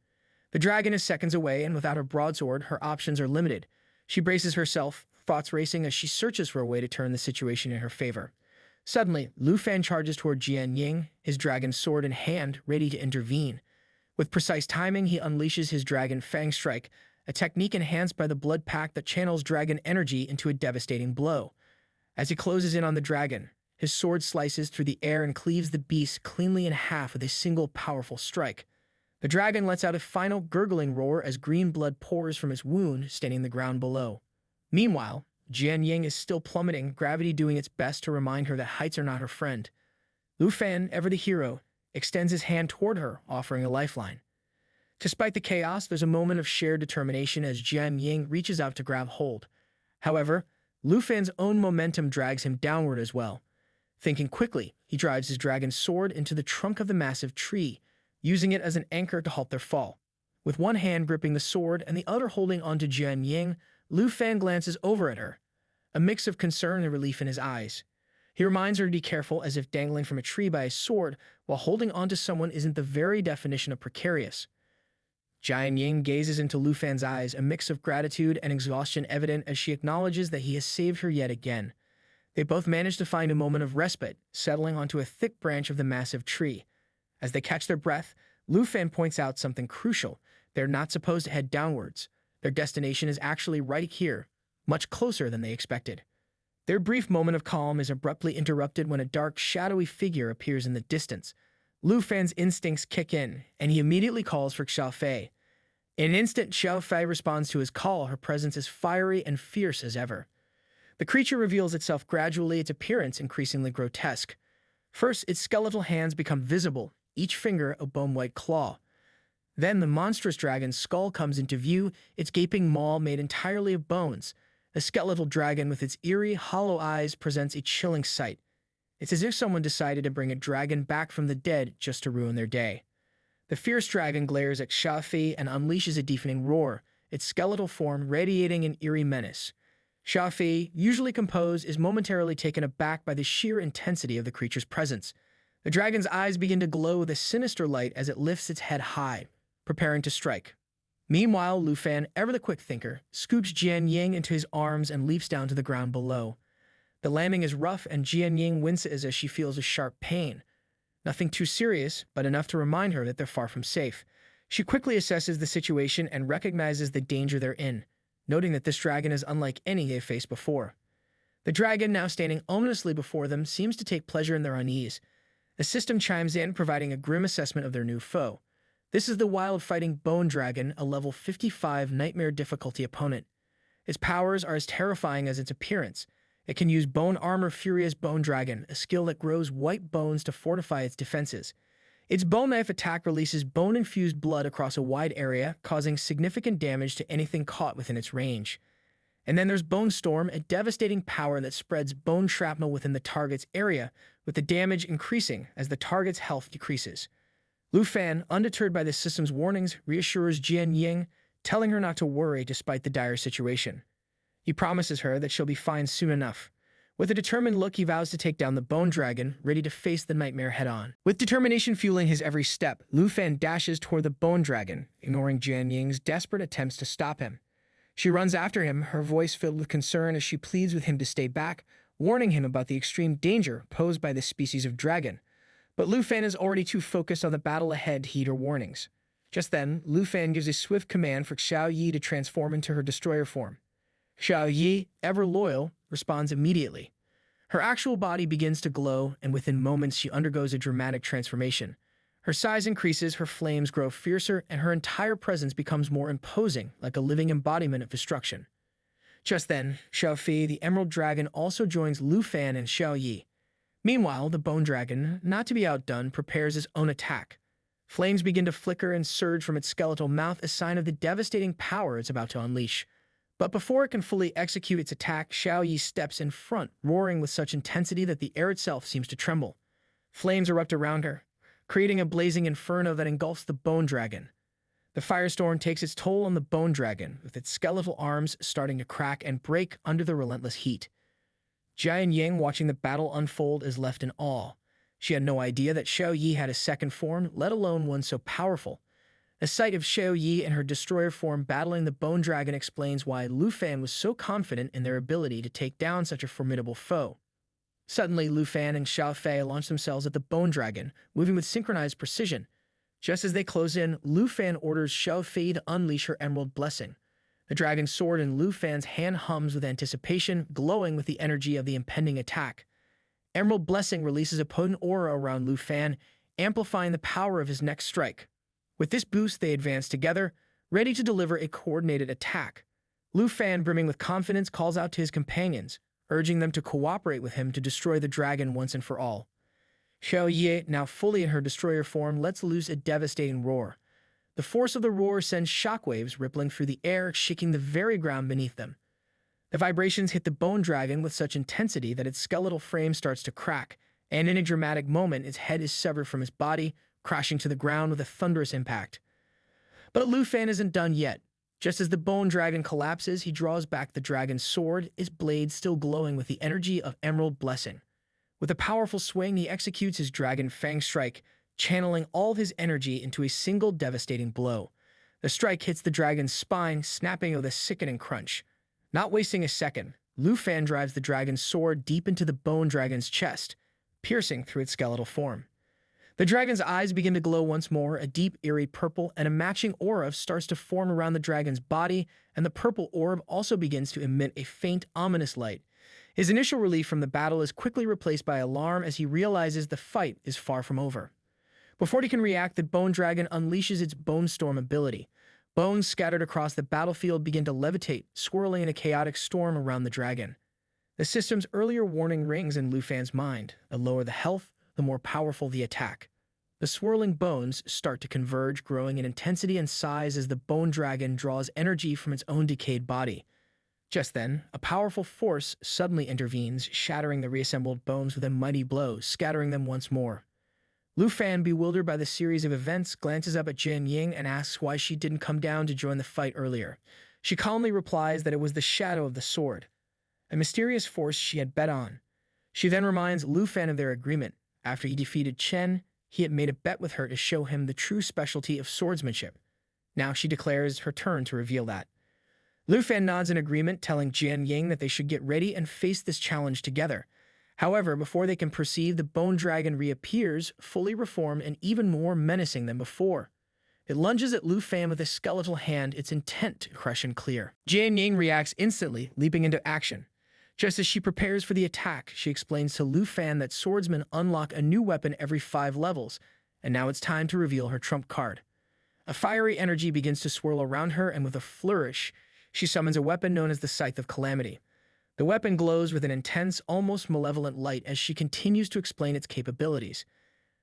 The dragon is seconds away, and without her broadsword, her options are limited. She braces herself, thoughts racing as she searches for a way to turn the situation in her favor. Suddenly, Lu Fan charges toward Jian Ying, his dragon sword in hand, ready to intervene. With precise timing, he unleashes his Dragon Fang Strike, a technique enhanced by the blood pact that channels dragon energy into a devastating blow. As he closes in on the dragon, his sword slices through the air and cleaves the beast cleanly in half with a single powerful strike. The dragon lets out a final gurgling roar as green blood pours from its wound, staining the ground below. Meanwhile, Jian Ying is still plummeting, gravity doing its best to remind her that heights are not her friend. Lu Fan, ever the hero, extends his hand toward her, offering a lifeline. Despite the chaos, there's a moment of shared determination as Jian Ying reaches out to grab hold. However, Lu Fan's own momentum drags him downward as well. Thinking quickly, he drives his dragon sword into the trunk of the massive tree, using it as an anchor to halt their fall. With one hand gripping the sword and the other holding onto Jian Ying, Lu Fan glances over at her, a mix of concern and relief in his eyes. He reminds her to be careful, as if dangling from a tree by a sword while holding onto someone isn't the very definition of precarious. Jian Ying gazes into Lu Fan's eyes, a mix of gratitude and exhaustion evident as she acknowledges that he has saved her yet again. They both manage to find a moment of respite, settling onto a thick branch of the massive tree. As they catch their breath, Lu Fan points out something crucial. They're not supposed to head downwards. Their destination is actually right here, much closer than they expected. Their brief moment of calm is abruptly interrupted when a dark, shadowy figure appears in the distance. Lu Fan's instincts kick in, and he immediately calls for Xiao Fei. In an instant, Xiao Fei responds to his call, her presence as fiery and fierce as ever. The creature reveals itself gradually, its appearance increasingly grotesque. First, its skeletal hands become visible, each finger a bone-white claw. Then the monstrous dragon's skull comes into view, its gaping maw made entirely of bones. The skeletal dragon with its eerie, hollow eyes presents a chilling sight. It's as if someone decided to bring a dragon back from the dead just to ruin their day. The fierce dragon glares at Xiao Fei and unleashes a deafening roar, its skeletal form radiating an eerie menace. Xiao Fei, usually composed, is momentarily taken aback by the sheer intensity of the creature's presence. The dragon's eyes begin to glow with a sinister light as it lifts its head high, preparing to strike. Meanwhile, Lu Fan, ever the quick thinker, scoops Jian Ying into his arms and leaps down to the ground below. The landing is rough, and Jian Ying winces as she feels a sharp pain. Nothing too serious, but enough to remind her that they're far from safe. She quickly assesses the situation and recognizes the danger they're in, noting that this dragon is unlike any they've faced before. The dragon, now standing ominously before them, seems to take pleasure in their unease. The system chimes in, providing a grim assessment of their new foe. This is the wild-fighting Bone Dragon, a level 55 nightmare difficulty opponent. Its powers are as terrifying as its appearance. It can use Bone Armor Furious Bone Dragon, a skill that grows white bones to fortify its defenses. Its bone knife attack releases bone-infused blood across a wide area, causing significant damage to anything caught within its range. And then there's Bone Storm, a devastating power that spreads bone shrapnel within the target's area, with the damage increasing as the target's health decreases. Lu Fan, undeterred by the system's warnings, reassures Jian Ying, telling her not to worry despite the dire situation. He promises her that she'll be fine soon enough. With a determined look, he vows to take down the Bone Dragon, ready to face the nightmare head-on. With determination fueling his every step, Lu Fan dashes toward the Bone Dragon, ignoring Jian Ying's desperate attempts to stop him. She runs after him, her voice filled with concern as she pleads with him to stay back, warning him about the extreme danger posed by this species of dragon. But Lu Fan is already too focused on the battle ahead to heed her warnings. Just then, Lu Fan gives a swift command for Xiao Yi to transform into her destroyer form. Xiao Yi, ever loyal, responds immediately. Her actual body begins to glow, and within moments she undergoes a dramatic transformation. Her size increases, her flames grow fiercer, and her entire presence becomes more imposing, like a living embodiment of destruction. Just then, Xiaofei, the Emerald Dragon, also joins Lu Fan and Xiao Yi. Meanwhile, the Bone Dragon, not to be outdone, prepares his own attack. Flames begin to flicker and surge from its skeletal mouth, a sign of the devastating power it's about to unleash. But before it can fully execute its attack, Xiao Yi steps in front, roaring with such intensity that the air itself seems to tremble. Flames erupt around her, creating a blazing inferno that engulfs the Bone Dragon. The firestorm takes its toll on the Bone Dragon, with its skeletal arms starting to crack and break under the relentless heat. Jian Ying, watching the battle unfold, is left in awe. She had no idea that Xiao Yi had a second form, let alone one so powerful. The sight of Xiao Yi and her destroyer form battling the Bone Dragon explains why Lu Fan was so confident in their ability to take down such a formidable foe. Suddenly, Lu Fan and Xiao Fei launch themselves at the Bone Dragon, moving with synchronized precision. Just as they close in, Lu Fan orders Xiao Fei to unleash her Emerald Blessing. The dragon's sword in Lu Fan's hand hums with anticipation, glowing with the energy of the impending attack. Emerald Blessing releases a potent aura around Lu Fan, amplifying the power of his next strike. With this boost, they advance together, ready to deliver a coordinated attack. Lu Fan, brimming with confidence, calls out to his companions, urging them to cooperate with him to destroy the dragon once and for all. Xiao Yi, now fully in her destroyer form, lets loose a devastating roar. The force of the roar sends shockwaves rippling through the air, shaking the very ground beneath them. The vibrations hit the Bone Dragon with such intensity that its skeletal frame starts to crack, and in a dramatic moment, its head is severed from its body, crashing to the ground with a thunderous impact. But Lu Fan isn't done yet. Just as the Bone Dragon collapses, he draws back the dragon's sword, its blade still glowing with the energy of Emerald Blessing. With a powerful swing, he executes his Dragon Fang strike, channeling all of his energy into a single devastating blow. The strike hits the dragon's spine, snapping with a sickening crunch. Not wasting a second, Lu Fan drives the dragon's sword deep into the Bone Dragon's chest, piercing through its skeletal form. The dragon's eyes begin to glow once more, a deep, eerie purple, and a matching aura starts to form around the dragon's body, and the purple orb also begins to emit a faint, ominous light. His initial relief from the battle is quickly replaced by alarm as he realizes the fight is far from over. Before he can react, the Bone Dragon unleashes its Bone Storm ability. Bones scattered across the battlefield begin to levitate, swirling in a chaotic storm around the dragon. The system's earlier warning rings in Lu Fan's mind. The lower the health, the more powerful the attack. The swirling bones start to converge, growing in intensity and size as the Bone Dragon draws energy from its own decayed body. Just then, a powerful force suddenly intervenes, shattering the reassembled bones with a mighty blow, scattering them once more. Lu Fan, bewildered by the series of events, glances up at Jian Ying and asks why she didn't come down to join the fight earlier. She calmly replies that it was the shadow of the sword, a mysterious force she had bet on. She then reminds Lu Fan of their agreement. After he defeated Chen, he had made a bet with her to show him the true specialty of swordsmanship. Now she declares her turn to reveal that. Lu Fan nods in agreement, telling Jian Ying that they should get ready and face this challenge together. However, before they can proceed, the Bone Dragon reappears, fully reformed and even more menacing than before. It lunges at Lu Fan with a skeletal hand, its intent to crush and clear. Jian Ying reacts instantly, leaping into action. Just as she prepares for the attack, she explains to Lu Fan that swordsmen unlock a new weapon every 5 levels, and now it's time to reveal her trump card. A fiery energy begins to swirl around her, and with a flourish, she summons a weapon known as the Scythe of Calamity. The weapon glows with an intense, almost malevolent light as she continues to explain its capabilities.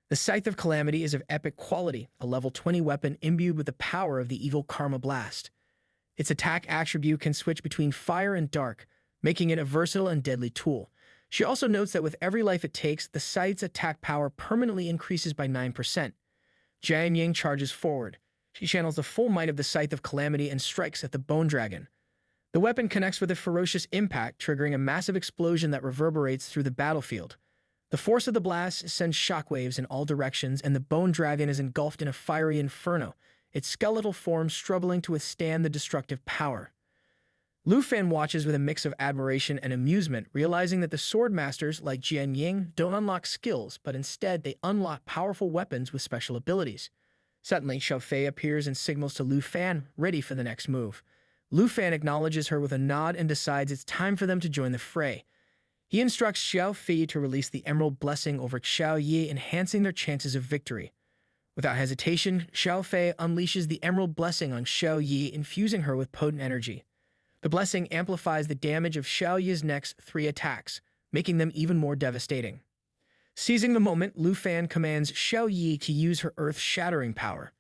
The Scythe of Calamity is of epic quality, a level 20 weapon imbued with the power of the evil Karma Blast. Its attack attribute can switch between fire and dark, making it a versatile and deadly tool. She also notes that with every life it takes, the Scythe's attack power permanently increases by 9%. Jian Ying charges forward. She channels the full might of the Scythe of Calamity and strikes at the Bone Dragon. The weapon connects with a ferocious impact, triggering a massive explosion that reverberates through the battlefield. The force of the blast sends shockwaves in all directions, and the Bone Dragon is engulfed in a fiery inferno, its skeletal form struggling to withstand the destructive power. Lu Fan watches with a mix of admiration and amusement, realizing that the sword masters, like Jian Ying, don't unlock skills, but instead they unlock powerful weapons with special abilities. Suddenly, Xiao Fei appears and signals to Lu Fan, ready for the next move. Lu Fan acknowledges her with a nod and decides it's time for them to join the fray. He instructs Xiao Fei to release the Emerald Blessing over Xiao Yi, enhancing their chances of victory. Without hesitation, Xiao Fei unleashes the Emerald Blessing on Xiao Yi, infusing her with potent energy. The blessing amplifies the damage of Xiao Yi's next 3 attacks, making them even more devastating. Seizing the moment, Lu Fan commands Xiao Yi to use her earth-shattering power.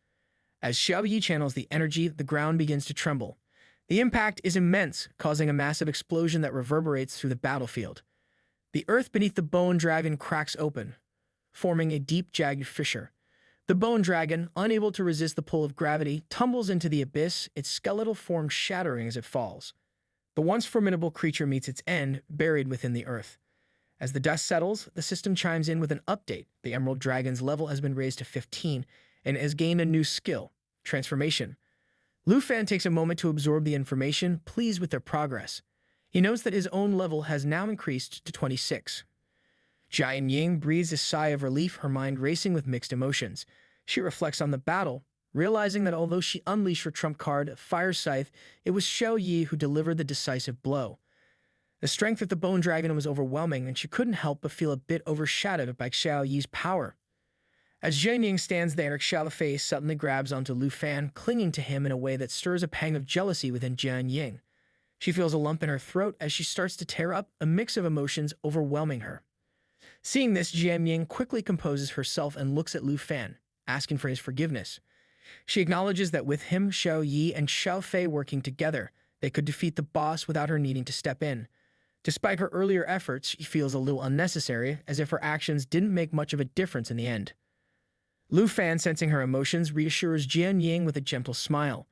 As Xiao Yi channels the energy, the ground begins to tremble. The impact is immense, causing a massive explosion that reverberates through the battlefield. The earth beneath the bone dragon cracks open, forming a deep, jagged fissure. The bone dragon, unable to resist the pull of gravity, tumbles into the abyss, its skeletal form shattering as it falls. The once formidable creature meets its end, buried within the earth. As the dust settles, the system chimes in with an update. The Emerald Dragon's level has been raised to 15 and has gained a new skill, Transformation. Lu Fan takes a moment to absorb the information, pleased with their progress. He notes that his own level has now increased to 26. Jian Ying breathes a sigh of relief, her mind racing with mixed emotions. She reflects on the battle, realizing that although she unleashed her trump card, Fire Scythe, it was Xiao Yi who delivered the decisive blow. The strength of the Bone Dragon was overwhelming, and she couldn't help but feel a bit overshadowed by Xiao Yi's power. As Jian Ying stands there, Xiao Fei suddenly grabs onto Lu Fan, clinging to him in a way that stirs a pang of jealousy within Jian Ying. She feels a lump in her throat as she starts to tear up, a mix of emotions overwhelming her. Seeing this, Jian Ying quickly composes herself and looks at Lu Fan, asking for his forgiveness. She acknowledges that with him, Xiao Yi, and Xiao Fei working together, they could defeat the boss without her needing to step in. Despite her earlier efforts, she feels a little unnecessary, as if her actions didn't make much of a difference in the end. Lu Fan, sensing her emotions, reassures Jian Ying with a gentle smile.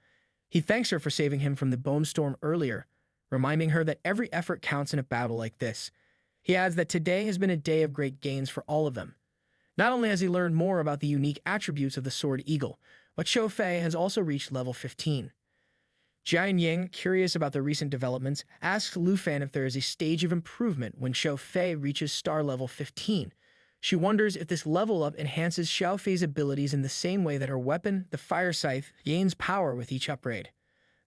He thanks her for saving him from the bone storm earlier, reminding her that every effort counts in a battle like this. He adds that today has been a day of great gains for all of them. Not only has he learned more about the unique attributes of the Sword Eagle, but Xiao Fei has also reached level 15. Jian Ying, curious about the recent developments, asks Lu Fan if there is a stage of improvement when Xiao Fei reaches star level 15. She wonders if this level up enhances Xiao Fei's abilities in the same way that her weapon, the Fire Scythe, gains power with each upgrade.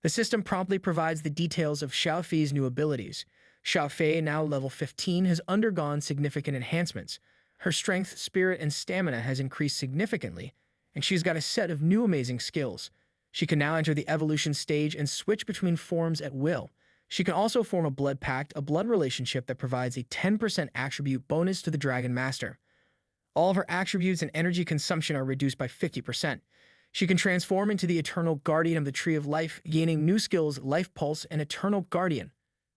The system promptly provides the details of Xiao Fei's new abilities. Xiao Fei, now level 15, has undergone significant enhancements. Her strength, spirit, and stamina has increased significantly, and she's got a set of new amazing skills. She can now enter the evolution stage and switch between forms at will. She can also form a blood pact, a blood relationship that provides a 10% attribute bonus to the Dragon Master. All of her attributes and energy consumption are reduced by 50%. She can transform into the Eternal Guardian of the Tree of Life, gaining new skills Life Pulse and Eternal Guardian.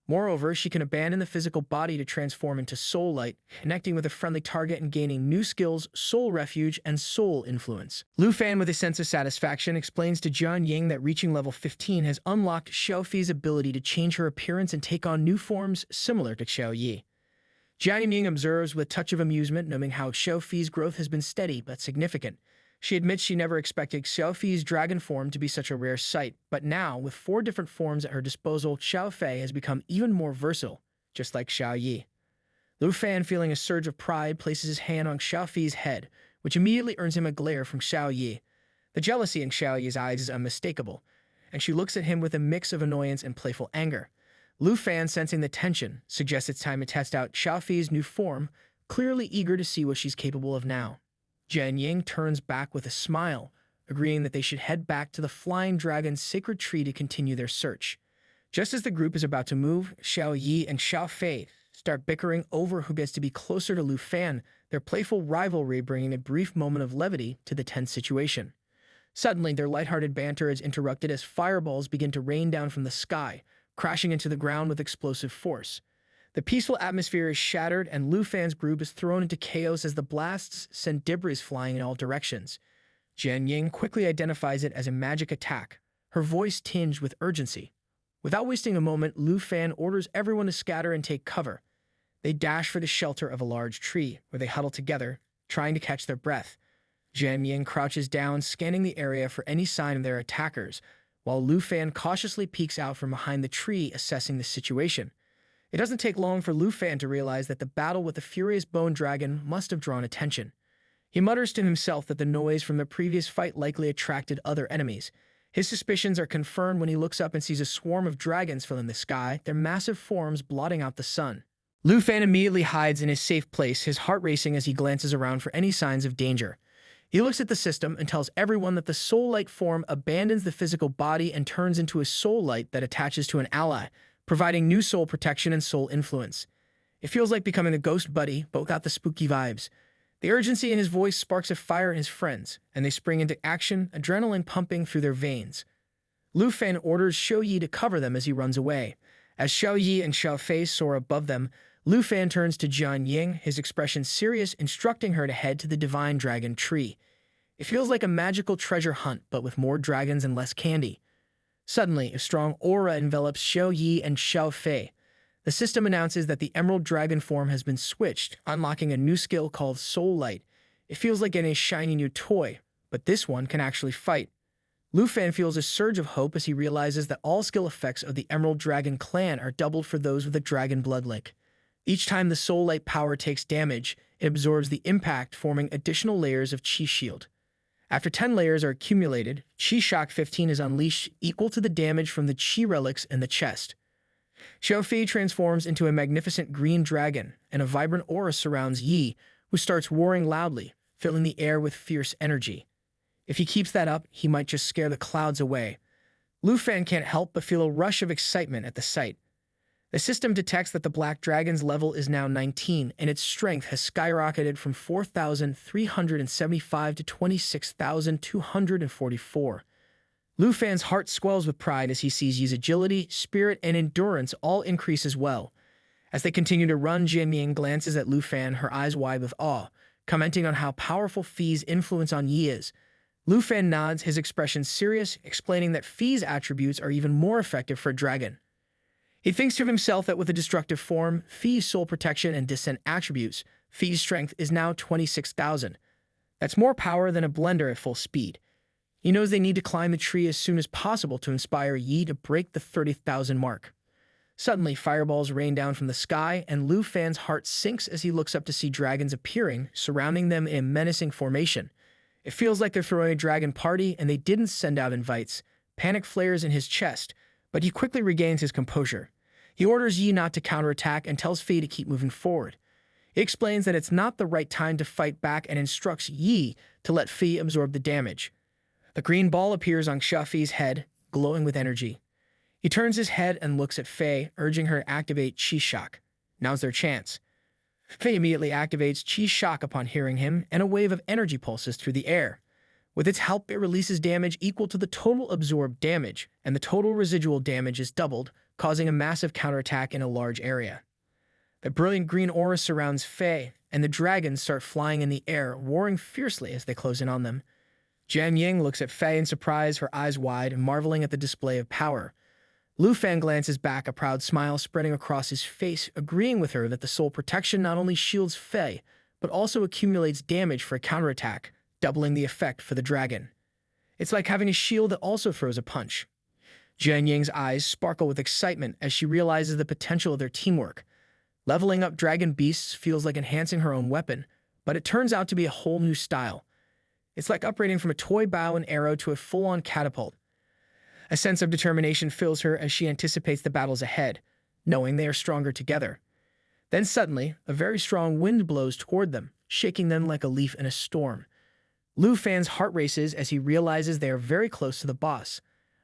Moreover, she can abandon the physical body to transform into Soul Light, connecting with a friendly target and gaining new skills Soul Refuge and Soul Influence. Lu Fan, with a sense of satisfaction, explains to Jian Ying that reaching level 15 has unlocked Xiao Fei's ability to change her appearance and take on new forms similar to Xiao Yi. Jian Ying observes with a touch of amusement, knowing how Xiao Fei's growth has been steady but significant. She admits she never expected Xiao Fei's dragon form to be such a rare sight, but now, with 4 different forms at her disposal, Xiao Fei has become even more versatile, just like Xiao Yi. Lu Fan, feeling a surge of pride, places his hand on Xiao Fei's head, which immediately earns him a glare from Xiao Yi. The jealousy in Xiao Yi's eyes is unmistakable, and she looks at him with a mix of annoyance and playful anger. Lu Fan, sensing the tension, suggests it's time to test out Xiao Fei's new form, clearly eager to see what she's capable of now. Jian Ying turns back with a smile, agreeing that they should head back to the Flying Dragon's sacred tree to continue their search. Just as the group is about to move, Xiao Yi and Xiao Fei start bickering over who gets to be closer to Lu Fan, their playful rivalry bringing a brief moment of levity to the tense situation. Suddenly, their lighthearted banter is interrupted as fireballs begin to rain down from the sky, crashing into the ground with explosive force. The peaceful atmosphere is shattered, and Lu Fan's group is thrown into chaos as the blasts send debris flying in all directions. Jian Ying quickly identifies it as a magic attack, her voice tinged with urgency. Without wasting a moment, Lu Fan orders everyone to scatter and take cover. They dash for the shelter of a large tree, where they huddle together, trying to catch their breath. Jian Ying crouches down, scanning the area for any sign of their attackers, while Lu Fan cautiously peeks out from behind the tree, assessing the situation. It doesn't take long for Lu Fan to realize that the battle with the furious bone dragon must have drawn attention. He mutters to himself that the noise from the previous fight likely attracted other enemies. His suspicions are confirmed when he looks up and sees a swarm of dragons filling the sky, their massive forms blotting out the sun. Lu Fan immediately hides in his safe place, his heart racing as he glances around for any signs of danger. He looks at the system and tells everyone that the soul-light form abandons the physical body and turns into a soul light that attaches to an ally, providing new soul protection and soul influence. It feels like becoming a ghost buddy, but without the spooky vibes. The urgency in his voice sparks a fire in his friends, and they spring into action, adrenaline pumping through their veins. Lu Fan orders Xiao Yi to cover them as he runs away. As Xiao Yi and Xiao Fei soar above them, Lu Fan turns to Jian Ying, his expression serious, instructing her to head to the Divine Dragon Tree. It feels like a magical treasure hunt, but with more dragons and less candy. Suddenly, a strong aura envelops Xiao Yi and Xiao Fei. The system announces that the Emerald Dragon form has been switched, unlocking a new skill called Soul Light. It feels like getting a shiny new toy, but this one can actually fight. Lu Fan feels a surge of hope as he realizes that all skill effects of the Emerald Dragon clan are doubled for those with a dragon blood link. Each time the Soul Light power takes damage, it absorbs the impact, forming additional layers of Qi Shield. After 10 layers are accumulated, Qi Shock 15 is unleashed, equal to the damage from the Qi relics in the chest. Xiao Fei transforms into a magnificent green dragon, and a vibrant aura surrounds Yi, who starts roaring loudly, filling the air with fierce energy. If he keeps that up, he might just scare the clouds away. Lu Fan can't help but feel a rush of excitement at the sight. The system detects that the Black Dragon's level is now 19, and its strength has skyrocketed from 4,375 to 26,244. Lu Fan's heart swells with pride as he sees Yi's agility, spirit, and endurance all increase as well. As they continue to run, Jian Ying glances at Lu Fan, her eyes wide with awe, commenting on how powerful Fi's influence on Yi is. Lu Fan nods, his expression serious, explaining that Fi's attributes are even more effective for a dragon. He thinks to himself that with a destructive form, Fi's soul protection and descent attributes, Fi's strength is now 26,000. That's more power than a blender at full speed. He knows they need to climb the tree as soon as possible to inspire Yi to break the 30,000 mark. Suddenly, fireballs rain down from the sky, and Lu Fan's heart sinks as he looks up to see dragons appearing, surrounding them in a menacing formation. It feels like they're throwing a dragon party, and they didn't send out invites. Panic flares in his chest, but he quickly regains his composure. He orders Yi not to counterattack and tells Fi to keep moving forward. He explains that it's not the right time to fight back and instructs Yi to let Fi absorb the damage. The green ball appears on Xiao Fei's head, glowing with energy. He turns his head and looks at Fei, urging her to activate Qi Shock. Now's their chance. Fei immediately activates Qi Shock upon hearing him, and a wave of energy pulses through the air. With its help, it releases damage equal to the total absorbed damage, and the total residual damage is doubled, causing a massive counterattack in a large area. The brilliant green aura surrounds Fei, and the dragons start flying in the air, roaring fiercely as they close in on them. Jian Ying looks at Fei in surprise, her eyes wide, marveling at the display of power. Lu Fan glances back, a proud smile spreading across his face, agreeing with her that the soul protection not only shields Fei, but also accumulates damage for a counterattack, doubling the effect for the dragon. It's like having a shield that also throws a punch. Jian Ying's eyes sparkle with excitement as she realizes the potential of their teamwork. Leveling up dragon beasts feels like enhancing her own weapon, but it turns out to be a whole new style. It's like upgrading from a toy bow and arrow to a full-on catapult. A sense of determination fills her as she anticipates the battles ahead, knowing they are stronger together. Then suddenly, a very strong wind blows toward them, shaking them like a leaf in a storm. Lu Fan's heart races as he realizes they are very close to the boss.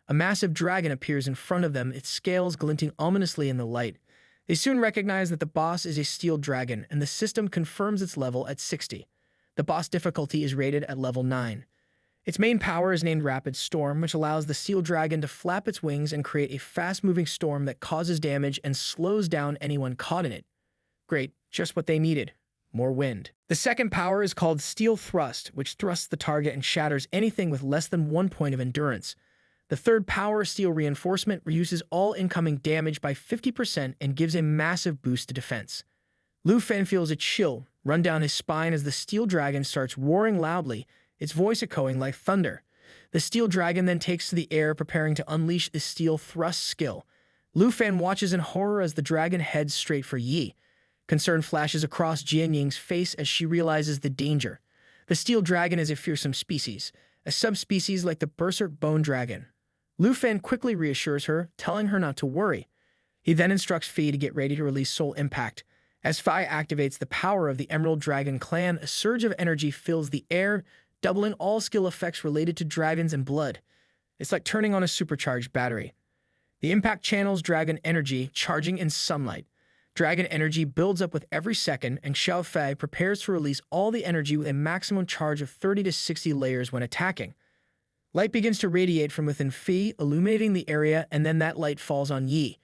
A massive dragon appears in front of them, its scales glinting ominously in the light. They soon recognize that the boss is a steel dragon, and the system confirms its level at 60. The boss difficulty is rated at level 9. Its main power is named Rapid Storm, which allows the steel dragon to flap its wings and create a fast-moving storm that causes damage and slows down anyone caught in it. Great, just what they needed. More wind. The second power is called Steel Thrust, which thrusts the target and shatters anything with less than 1 point of endurance. The third power, Steel Reinforcement, reduces all incoming damage by 50% and gives a massive boost to defense. Lu Fan feels a chill run down his spine as the steel dragon starts roaring loudly, its voice echoing like thunder. The steel dragon then takes to the air, preparing to unleash the Steel Thrust skill. Lu Fan watches in horror as the dragon heads straight for Yi. Concern flashes across Jian Ying's face as she realizes the danger. The steel dragon is a fearsome species, a subspecies like the berserk bone dragon. Lu Fan quickly reassures her, telling her not to worry. He then instructs Fi to get ready to release Soul Impact. As Fi activates the power of the Emerald Dragon clan, a surge of energy fills the air, doubling all skill effects related to dragons and blood. It's like turning on a supercharged battery. The impact channels dragon energy, charging in sunlight. Dragon energy builds up with every second, and Xiao Fei prepares to release all the energy with a maximum charge of 30 to 60 layers when attacking. Light begins to radiate from within Fi, illuminating the area, and then that light falls on Yi.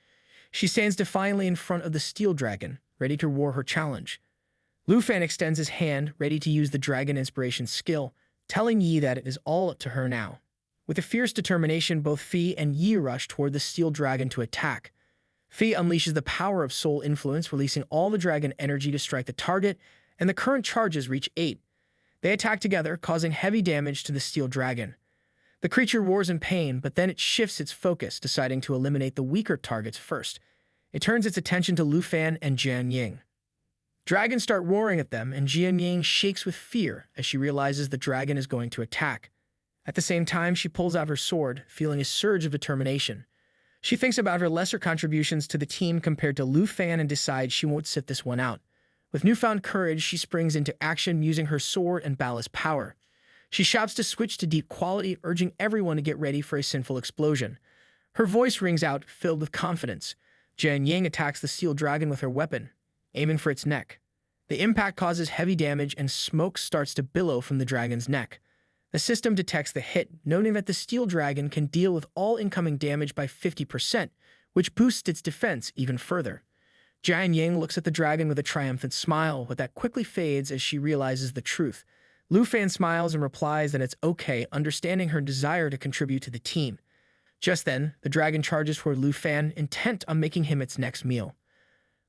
She stands defiantly in front of the steel dragon, ready to roar her challenge. Lu Fan extends his hand, ready to use the dragon inspiration skill, telling Yi that it is all up to her now. With a fierce determination, both Fi and Yi rush toward the steel dragon to attack. Fi unleashes the power of soul influence, releasing all the dragon energy to strike the target, and the current charges reach 8. They attack together, causing heavy damage to the steel dragon. The creature roars in pain, but then it shifts its focus, deciding to eliminate the weaker targets first. It turns its attention to Lu Fan and Jian Ying. Dragons start roaring at them, and Jian Ying shakes with fear as she realizes the dragon is going to attack. At the same time, she pulls out her sword, feeling a surge of determination. She thinks about her lesser contributions to the team compared to Lu Fan and decides she won't sit this one out. With newfound courage, she springs into action using her sword and ballast power. She shouts to switch to deep quality, urging everyone to get ready for a sinful explosion. Her voice rings out, filled with confidence. Jian Ying attacks the steel dragon with her weapon, aiming for its neck. The impact causes heavy damage, and smoke starts to billow from the dragon's neck. The system detects the hit, noting that the steel dragon can deal with all incoming damage by 50%, which boosts its defense even further. Jian Ying looks at the dragon with a triumphant smile, but that quickly fades as she realizes the truth. Lu Fan smiles and replies that it's okay, understanding her desire to contribute to the team. Just then, the dragon charges toward Lu Fan, intent on making him its next meal.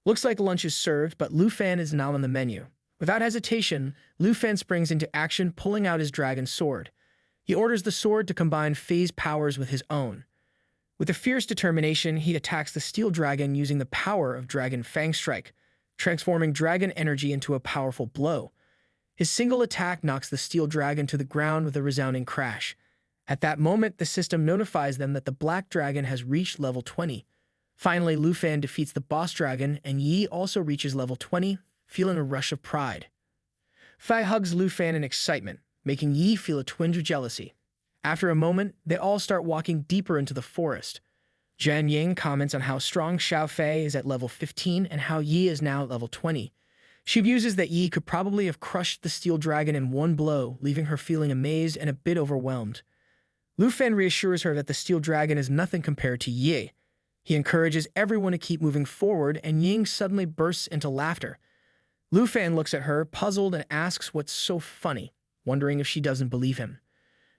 Looks like lunch is served, but Lu Fan is now on the menu. Without hesitation, Lu Fan springs into action, pulling out his dragon sword. He orders the sword to combine Fei's powers with his own. With a fierce determination, he attacks the steel dragon using the power of Dragon Fang Strike, transforming dragon energy into a powerful blow. His single attack knocks the steel dragon to the ground with a resounding crash. At that moment, the system notifies them that the black dragon has reached level 20. Finally, Lu Fan defeats the boss dragon, and Yi also reaches level 20, feeling a rush of pride. Fei hugs Lu Fan in excitement, making Yi feel a twinge of jealousy. After a moment, they all start walking deeper into the forest. Jian Ying comments on how strong Xiao Fei is at level 15 and how Yi is now at level 20. She muses that Yi could probably have crushed the steel dragon in one blow, leaving her feeling amazed and a bit overwhelmed. Lu Fan reassures her that the steel dragon is nothing compared to Yi. He encourages everyone to keep moving forward, and Ying suddenly bursts into laughter. Lu Fan looks at her, puzzled, and asks what's so funny, wondering if she doesn't believe him.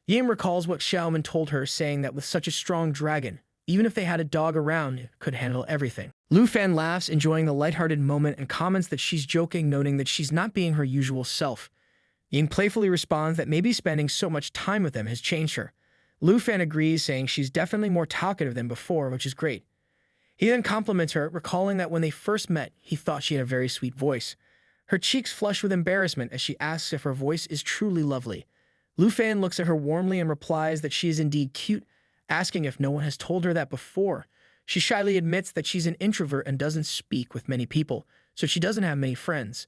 Ying recalls what Xiaoman told her, saying that with such a strong dragon, even if they had a dog around, it could handle everything. Lu Fan laughs, enjoying the lighthearted moment, and comments that she's joking, noting that she's not being her usual self. Ying playfully responds that maybe spending so much time with them has changed her. Lu Fan agrees, saying she's definitely more talkative than before, which is great. He then compliments her, recalling that when they first met, he thought she had a very sweet voice. Her cheeks flush with embarrassment as she asks if her voice is truly lovely. Lu Fan looks at her warmly and replies that she is indeed cute, asking if no one has told her that before. She shyly admits that she's an introvert and doesn't speak with many people, so she doesn't have many friends.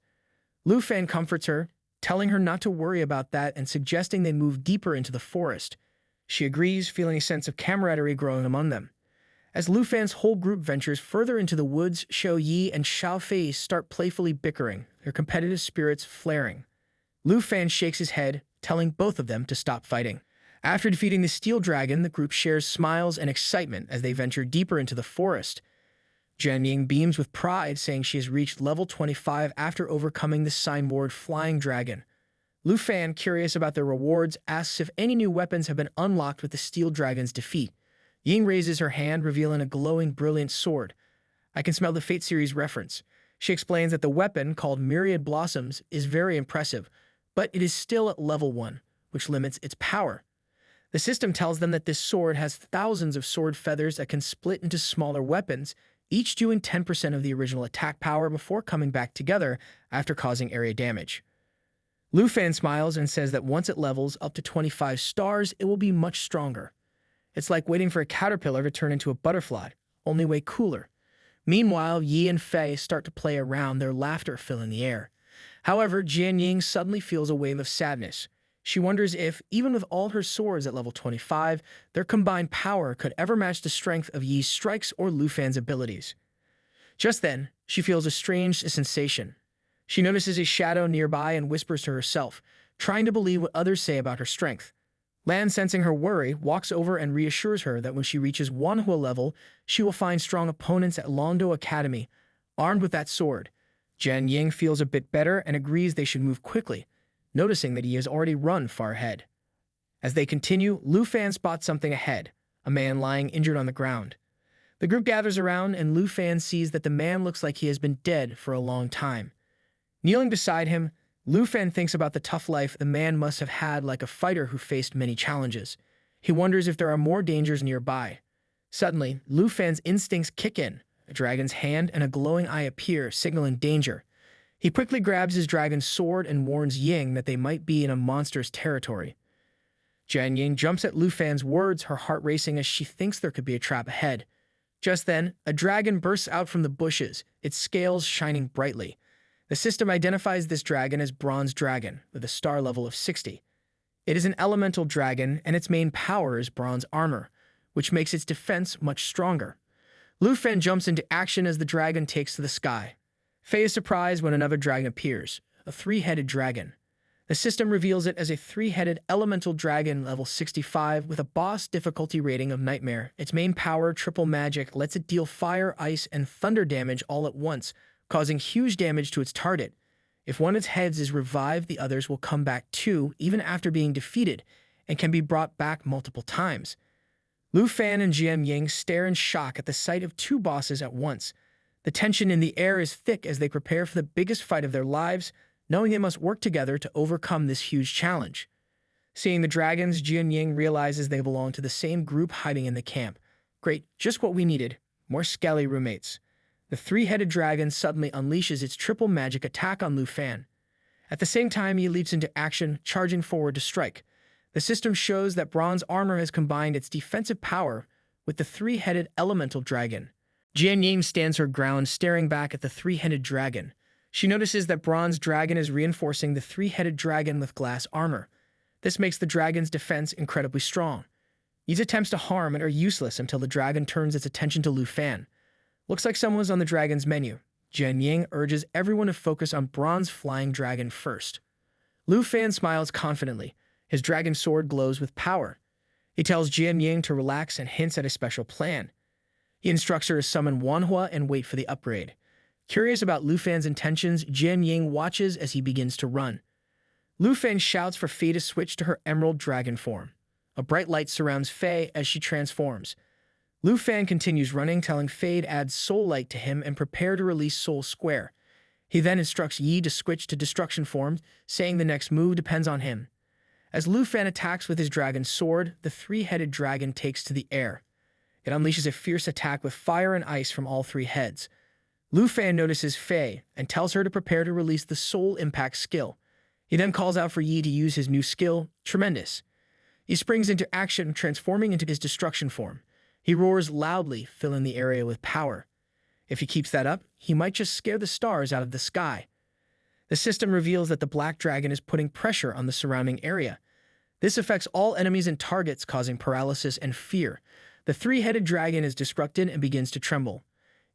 Lu Fan comforts her, telling her not to worry about that and suggesting they move deeper into the forest. She agrees, feeling a sense of camaraderie growing among them. As Lu Fan's whole group ventures further into the woods, Xiao Yi and Xiao Fei start playfully bickering, their competitive spirits flaring. Lu Fan shakes his head, telling both of them to stop fighting. After defeating the steel dragon, the group shares smiles and excitement as they venture deeper into the forest. Jian Ying beams with pride, saying she has reached level 25 after overcoming the signboard flying dragon. Lu Fan, curious about their rewards, asks if any new weapons have been unlocked with the steel dragon's defeat. Ying raises her hand, revealing a glowing, brilliant sword. I can smell the Fate series reference. She explains that the weapon, called Myriad Blossoms, is very impressive, but it is still at level 1, which limits its power. The system tells them that this sword has thousands of sword feathers that can split into smaller weapons, each doing 10% of the original attack power before coming back together after causing area damage. Lu Fan smiles and says that once it levels up to 25 stars, it will be much stronger. It's like waiting for a caterpillar to turn into a butterfly, only way cooler. Meanwhile, Yi and Fei start to play around, their laughter filling the air. However, Jianying suddenly feels a wave of sadness. She wonders if, even with all her swords at level 25, their combined power could ever match the strength of Yi's strikes or Lu Fan's abilities. Just then, she feels a strange sensation. She notices a shadow nearby and whispers to herself, trying to believe what others say about her strength. Lan, sensing her worry, walks over and reassures her that when she reaches Manhwa level, she will find strong opponents at Londo Academy, armed with that sword. Jianying feels a bit better and agrees they should move quickly, noticing that he has already run far ahead. As they continue, Lu Fan spots something ahead, a man lying injured on the ground. The group gathers around and Lu Fan sees that the man looks like he has been dead for a long time. Kneeling beside him, Lu Fan thinks about the tough life the man must have had, like a fighter who faced many challenges. He wonders if there are more dangers nearby. Suddenly, Lu Fan's instincts kick in. A dragon's hand and a glowing eye appear, signaling danger. He quickly grabs his dragon's sword and warns Ying that they might be in a monster's territory. Jianying jumps at Lu Fan's words, her heart racing as she thinks there could be a trap ahead. Just then, a dragon bursts out from the bushes, its scales shining brightly. The system identifies this dragon as Bronze Dragon, with a star level of 60. It is an elemental dragon, and its main power is bronze armor, which makes its defense much stronger. Lu Fan jumps into action as the dragon takes to the sky. Fei is surprised when another dragon appears, a three-headed dragon. The system reveals it as a three-headed elemental dragon level 65 with a boss difficulty rating of Nightmare. Its main power, triple magic, lets it deal fire, ice, and thunder damage all at once, causing huge damage to its target. If one of its heads is revived, the others will come back too, even after being defeated, and can be brought back multiple times. Lu Fan and Jianying stare in shock at the sight of two bosses at once. The tension in the air is thick as they prepare for the biggest fight of their lives, knowing they must work together to overcome this huge challenge. Seeing the dragons, Jianying realizes they belong to the same group hiding in the camp. Great, just what we needed. More skelly roommates. The three-headed dragon suddenly unleashes its triple magic attack on Lu Fan. At the same time, he leaps into action, charging forward to strike. The system shows that bronze armor has combined its defensive power with the three-headed elemental dragon. Jianying stands her ground, staring back at the three-headed dragon. She notices that Bronze Dragon is reinforcing the three-headed dragon with glass armor. This makes the dragon's defense incredibly strong. These attempts to harm it are useless until the dragon turns its attention to Lu Fan. Looks like someone's on the dragon's menu. Jianying urges everyone to focus on Bronze Flying Dragon first. Lu Fan smiles confidently. His dragon sword glows with power. He tells Jianying to relax and hints at a special plan. He instructs her to summon Manhwa and wait for the upgrade. Curious about Lu Fan's intentions, Jianying watches as he begins to run. Lu Fan shouts for Fei to switch to her emerald dragon form. A bright light surrounds Fei as she transforms. Lu Fan continues running, telling Fei to add Soul Light to him and prepare to release Soul Square. He then instructs Yi to switch to destruction form, saying the next move depends on him. As Lu Fan attacks with his dragon sword, the three-headed dragon takes to the air. It unleashes a fierce attack with fire and ice from all three heads. Lu Fan notices Fei and tells her to prepare to release the Soul Impact skill. He then calls out for Yi to use his new skill, Tremendous. He springs into action, transforming into his destruction form. He roars loudly, filling the area with power. If he keeps that up, he might just scare the stars out of the sky. The system reveals that the Black Dragon is putting pressure on the surrounding area. This affects all enemies and targets, causing paralysis and fear. The three-headed dragon is disrupted and begins to tremble.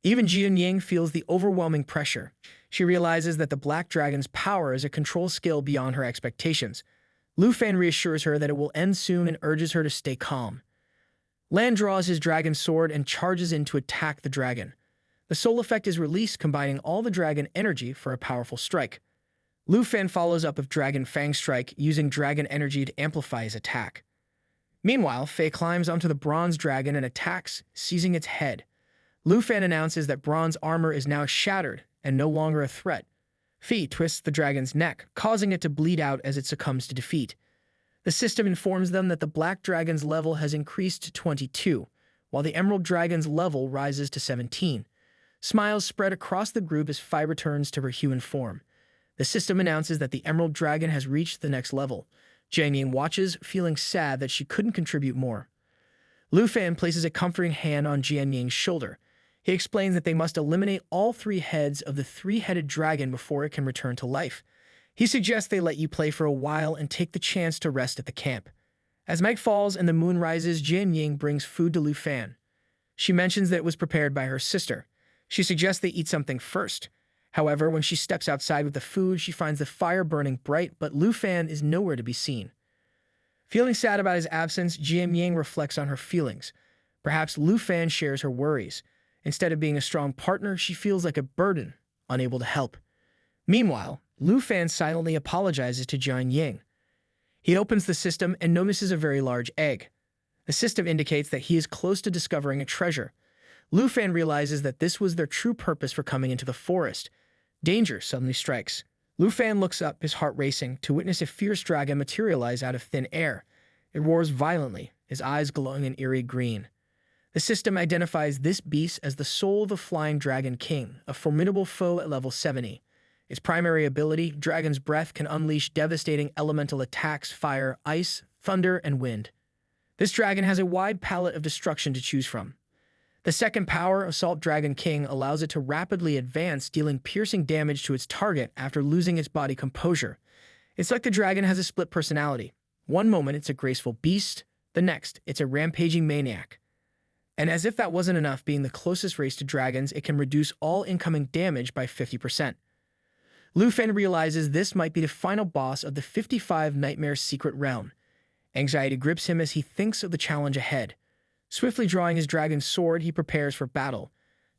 Even Jianying feels the overwhelming pressure. She realizes that the Black Dragon's power is a control skill beyond her expectations. Lu Fan reassures her that it will end soon and urges her to stay calm. Lan draws his dragon sword and charges in to attack the dragon. The soul effect is released, combining all the dragon energy for a powerful strike. Lu Fan follows up with Dragon Fang Strike, using dragon energy to amplify his attack. Meanwhile, Fei climbs onto the bronze dragon and attacks, seizing its head. Lu Fan announces that bronze armor is now shattered and no longer a threat. Fei twists the dragon's neck, causing it to bleed out as it succumbs to defeat. The system informs them that the Black Dragon's level has increased to 22, while the Emerald Dragon's level rises to 17. Smiles spread across the group as Fei returns to her human form. The system announces that the Emerald Dragon has reached the next level. Jianying watches, feeling sad that she couldn't contribute more. Lu Fan places a comforting hand on Jianying's shoulder. He explains that they must eliminate all 3 heads of the 3-headed dragon before it can return to life. He suggests they let you play for a while and take the chance to rest at the camp. As night falls and the moon rises, Jian Ying brings food to Lu Fan. She mentions that it was prepared by her sister. She suggests they eat something first. However, when she steps outside with the food, she finds the fire burning bright, but Lu Fan is nowhere to be seen. Feeling sad about his absence, Jian Ying reflects on her feelings. Perhaps Lu Fan shares her worries. Instead of being a strong partner, she feels like a burden, unable to help. Meanwhile, Lu Fan silently apologizes to Jian Ying. He opens the system and notices a very large egg. The system indicates that he is close to discovering a treasure. Lu Fan realizes that this was their true purpose for coming into the forest. Danger suddenly strikes. Lu Fan looks up, his heart racing, to witness a fierce dragon materialize out of thin air. It roars violently, his eyes glowing an eerie green. The system identifies this beast as the soul of the Flying Dragon King, a formidable foe at level 70. Its primary ability, Dragon's Breath, can unleash devastating elemental attacks: fire, ice, thunder, and wind. This dragon has a wide palette of destruction to choose from. The second power, Assault Dragon King, allows it to rapidly advance, dealing piercing damage to its target after losing its body composure. It's like the dragon has a split personality. One moment it's a graceful beast, the next it's a rampaging maniac. And as if that wasn't enough, being the closest race to dragons, it can reduce all incoming damage by 50%. Lu Fan realizes this might be the final boss of the 55 Nightmare Secret Realm. Anxiety grips him as he thinks of the challenge ahead. Swiftly drawing his dragon sword, he prepares for battle.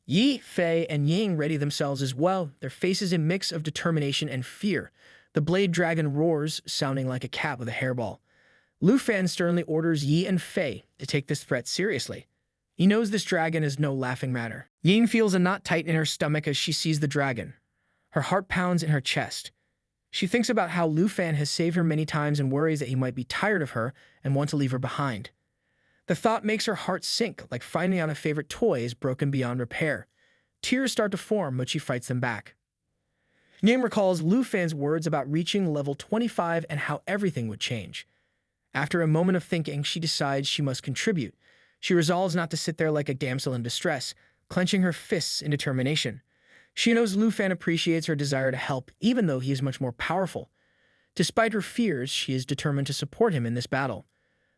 Yi, Fei, and Ying ready themselves as well, their faces a mix of determination and fear. The blade dragon roars, sounding like a cat with a hairball. Lu Fan sternly orders Yi and Fei to take this threat seriously. He knows this dragon is no laughing matter. Ying feels a knot tight in her stomach as she sees the dragon. Her heart pounds in her chest. She thinks about how Lu Fan has saved her many times and worries that he might be tired of her and want to leave her behind. The thought makes her heart sink, like finding out a favorite toy is broken beyond repair. Tears start to form, but she fights them back. Ying recalls Lu Fan's words about reaching level 25 and how everything would change. After a moment of thinking, she decides she must contribute. She resolves not to sit there like a damsel in distress, clenching her fists in determination. She knows Lu Fan appreciates her desire to help, even though he is much more powerful. Despite her fears, she is determined to support him in this battle.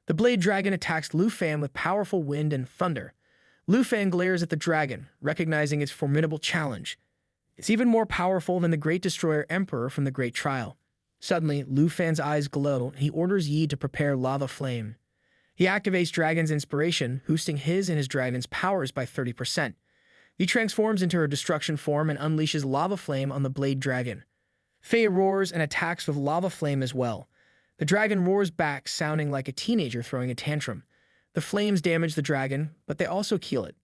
The blade dragon attacks Lu Fan with powerful wind and thunder. Lu Fan glares at the dragon, recognizing its formidable challenge. It's even more powerful than the Great Destroyer Emperor from the Great Trial. Suddenly, Lu Fan's eyes glow, and he orders Yi to prepare lava flame. He activates Dragon's Inspiration, boosting his and his dragon's powers by 30%. He transforms into her destruction form and unleashes lava flame on the blade dragon. Fei roars and attacks with lava flame as well. The dragon roars back, sounding like a teenager throwing a tantrum. The flames damage the dragon, but they also kill it.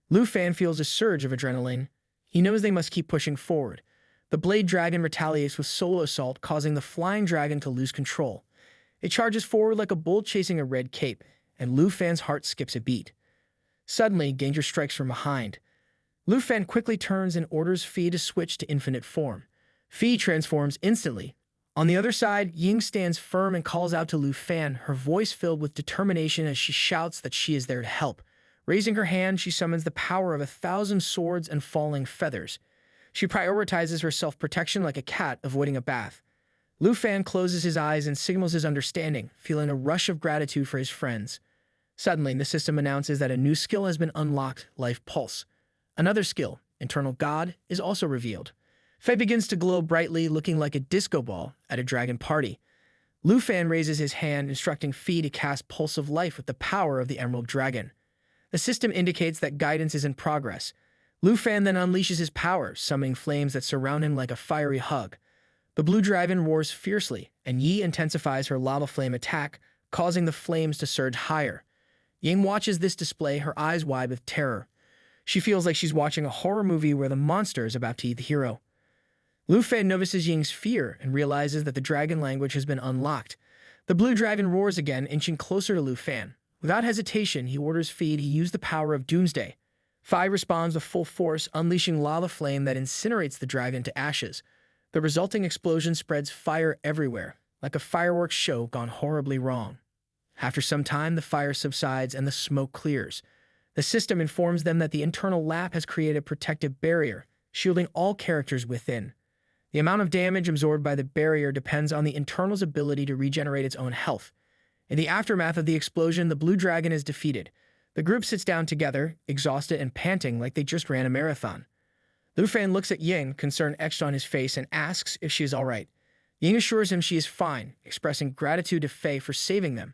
Lu Fan feels a surge of adrenaline. He knows they must keep pushing forward. The blade dragon retaliates with solo assault, causing the flying dragon to lose control. It charges forward like a bull chasing a red cape, and Lu Fan's heart skips a beat. Suddenly, danger strikes from behind. Lu Fan quickly turns and orders Fei to switch to infinite form. Fei transforms instantly. On the other side, Ying stands firm and calls out to Lu Fan, her voice filled with determination as she shouts that she is there to help. Raising her hand, she summons the power of 1,000 swords and falling feathers. She prioritizes her self-protection like a cat avoiding a bath. Lu Fan closes his eyes and signals his understanding, feeling a rush of gratitude for his friends. Suddenly, the system announces that a new skill has been unlocked, Life Pulse. Another skill, Internal God, is also revealed. Fei begins to glow brightly, looking like a disco ball at a dragon party. Lu Fan raises his hand, instructing Fei to cast Pulse of Life with the power of the Emerald Dragon. The system indicates that guidance is in progress. Lu Fan then unleashes his power, summoning flames that surround him like a fiery hug. The blue dragon roars fiercely, and Yi intensifies her lava flame attack, causing the flames to surge higher. Ying watches this display, her eyes wide with terror. She feels like she's watching a horror movie where the monster is about to eat the hero. Lu Fan notices Ying's fear and realizes that the dragon language has been unlocked. The blue dragon roars again, inching closer to Lu Fan. Without hesitation, he orders Fei to use the power of Doomsday. Fei responds with full force, unleashing lava flame that incinerates the dragon to ashes. The resulting explosion spreads fire everywhere, like a fireworks show gone horribly wrong. After some time, the fire subsides and the smoke clears. The system informs them that the internal lap has created a protective barrier, shielding all characters within. The amount of damage absorbed by the barrier depends on the internal's ability to regenerate its own health. In the aftermath of the explosion, the blue dragon is defeated. The group sits down together, exhausted and panting like they just ran a marathon. Lu Fan looks at Ying, concern etched on his face, and asks if she is all right. Ying assures him she is fine, expressing gratitude to Fei for saving them.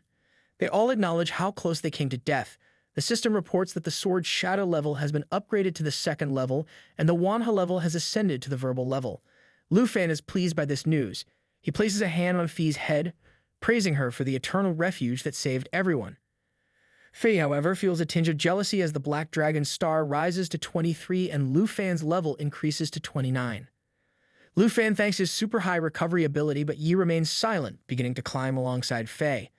They all acknowledge how close they came to death. The system reports that the sword's shadow level has been upgraded to the 2nd level, and the Wanha level has ascended to the verbal level. Lu Fan is pleased by this news. He places a hand on Fei's head, praising her for the eternal refuge that saved everyone. Fei, however, feels a tinge of jealousy as the Black Dragon's star rises to 23 and Lu Fan's level increases to 29. Lu Fan thanks his super high recovery ability, but Yi remains silent, beginning to climb alongside Fei.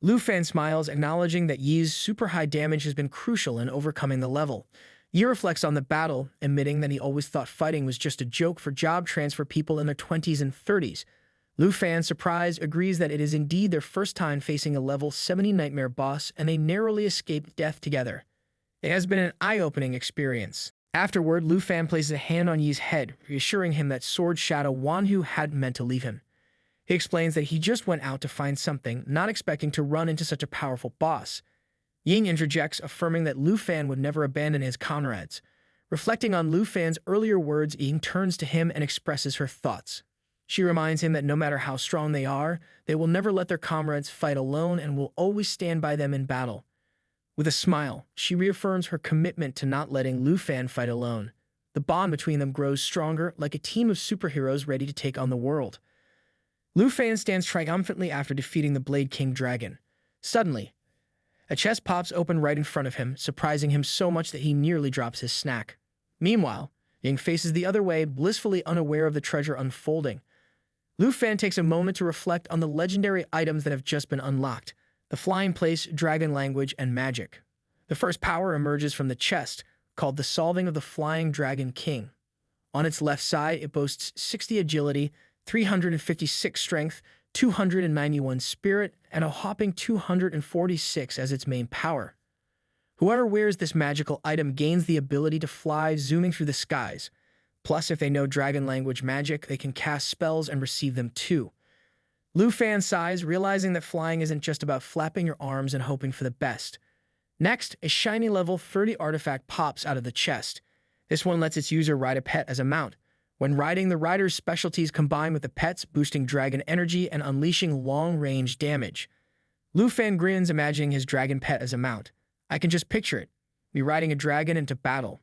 Lu Fan smiles, acknowledging that Yi's super high damage has been crucial in overcoming the level. Yi reflects on the battle, admitting that he always thought fighting was just a joke for job transfer people in their 20s and 30s. Lu Fan, surprised, agrees that it is indeed their first time facing a level 70 nightmare boss, and they narrowly escaped death together. It has been an eye-opening experience. Afterward, Lu Fan places a hand on Yi's head, reassuring him that Sword Shadow Wanhu hadn't meant to leave him. He explains that he just went out to find something, not expecting to run into such a powerful boss. Ying interjects, affirming that Lu Fan would never abandon his comrades. Reflecting on Lu Fan's earlier words, Ying turns to him and expresses her thoughts. She reminds him that no matter how strong they are, they will never let their comrades fight alone and will always stand by them in battle. With a smile, she reaffirms her commitment to not letting Lu Fan fight alone. The bond between them grows stronger, like a team of superheroes ready to take on the world. Lu Fan stands triumphantly after defeating the Blade King Dragon. Suddenly, a chest pops open right in front of him, surprising him so much that he nearly drops his snack. Meanwhile, Ying faces the other way, blissfully unaware of the treasure unfolding. Lu Fan takes a moment to reflect on the legendary items that have just been unlocked: the Flying Place, Dragon Language, and Magic. The first power emerges from the chest, called the Solving of the Flying Dragon King. On its left side, it boasts 60 agility, 356 strength, 291 spirit, and a whopping 246 as its main power. Whoever wears this magical item gains the ability to fly, zooming through the skies. Plus, if they know Dragon Language magic, they can cast spells and receive them too. Lu Fan sighs, realizing that flying isn't just about flapping your arms and hoping for the best. Next, a shiny level 30 artifact pops out of the chest. This one lets its user ride a pet as a mount. When riding, the rider's specialties combine with the pet's, boosting dragon energy and unleashing long-range damage. Lu Fan grins, imagining his dragon pet as a mount. I can just picture it, me riding a dragon into battle.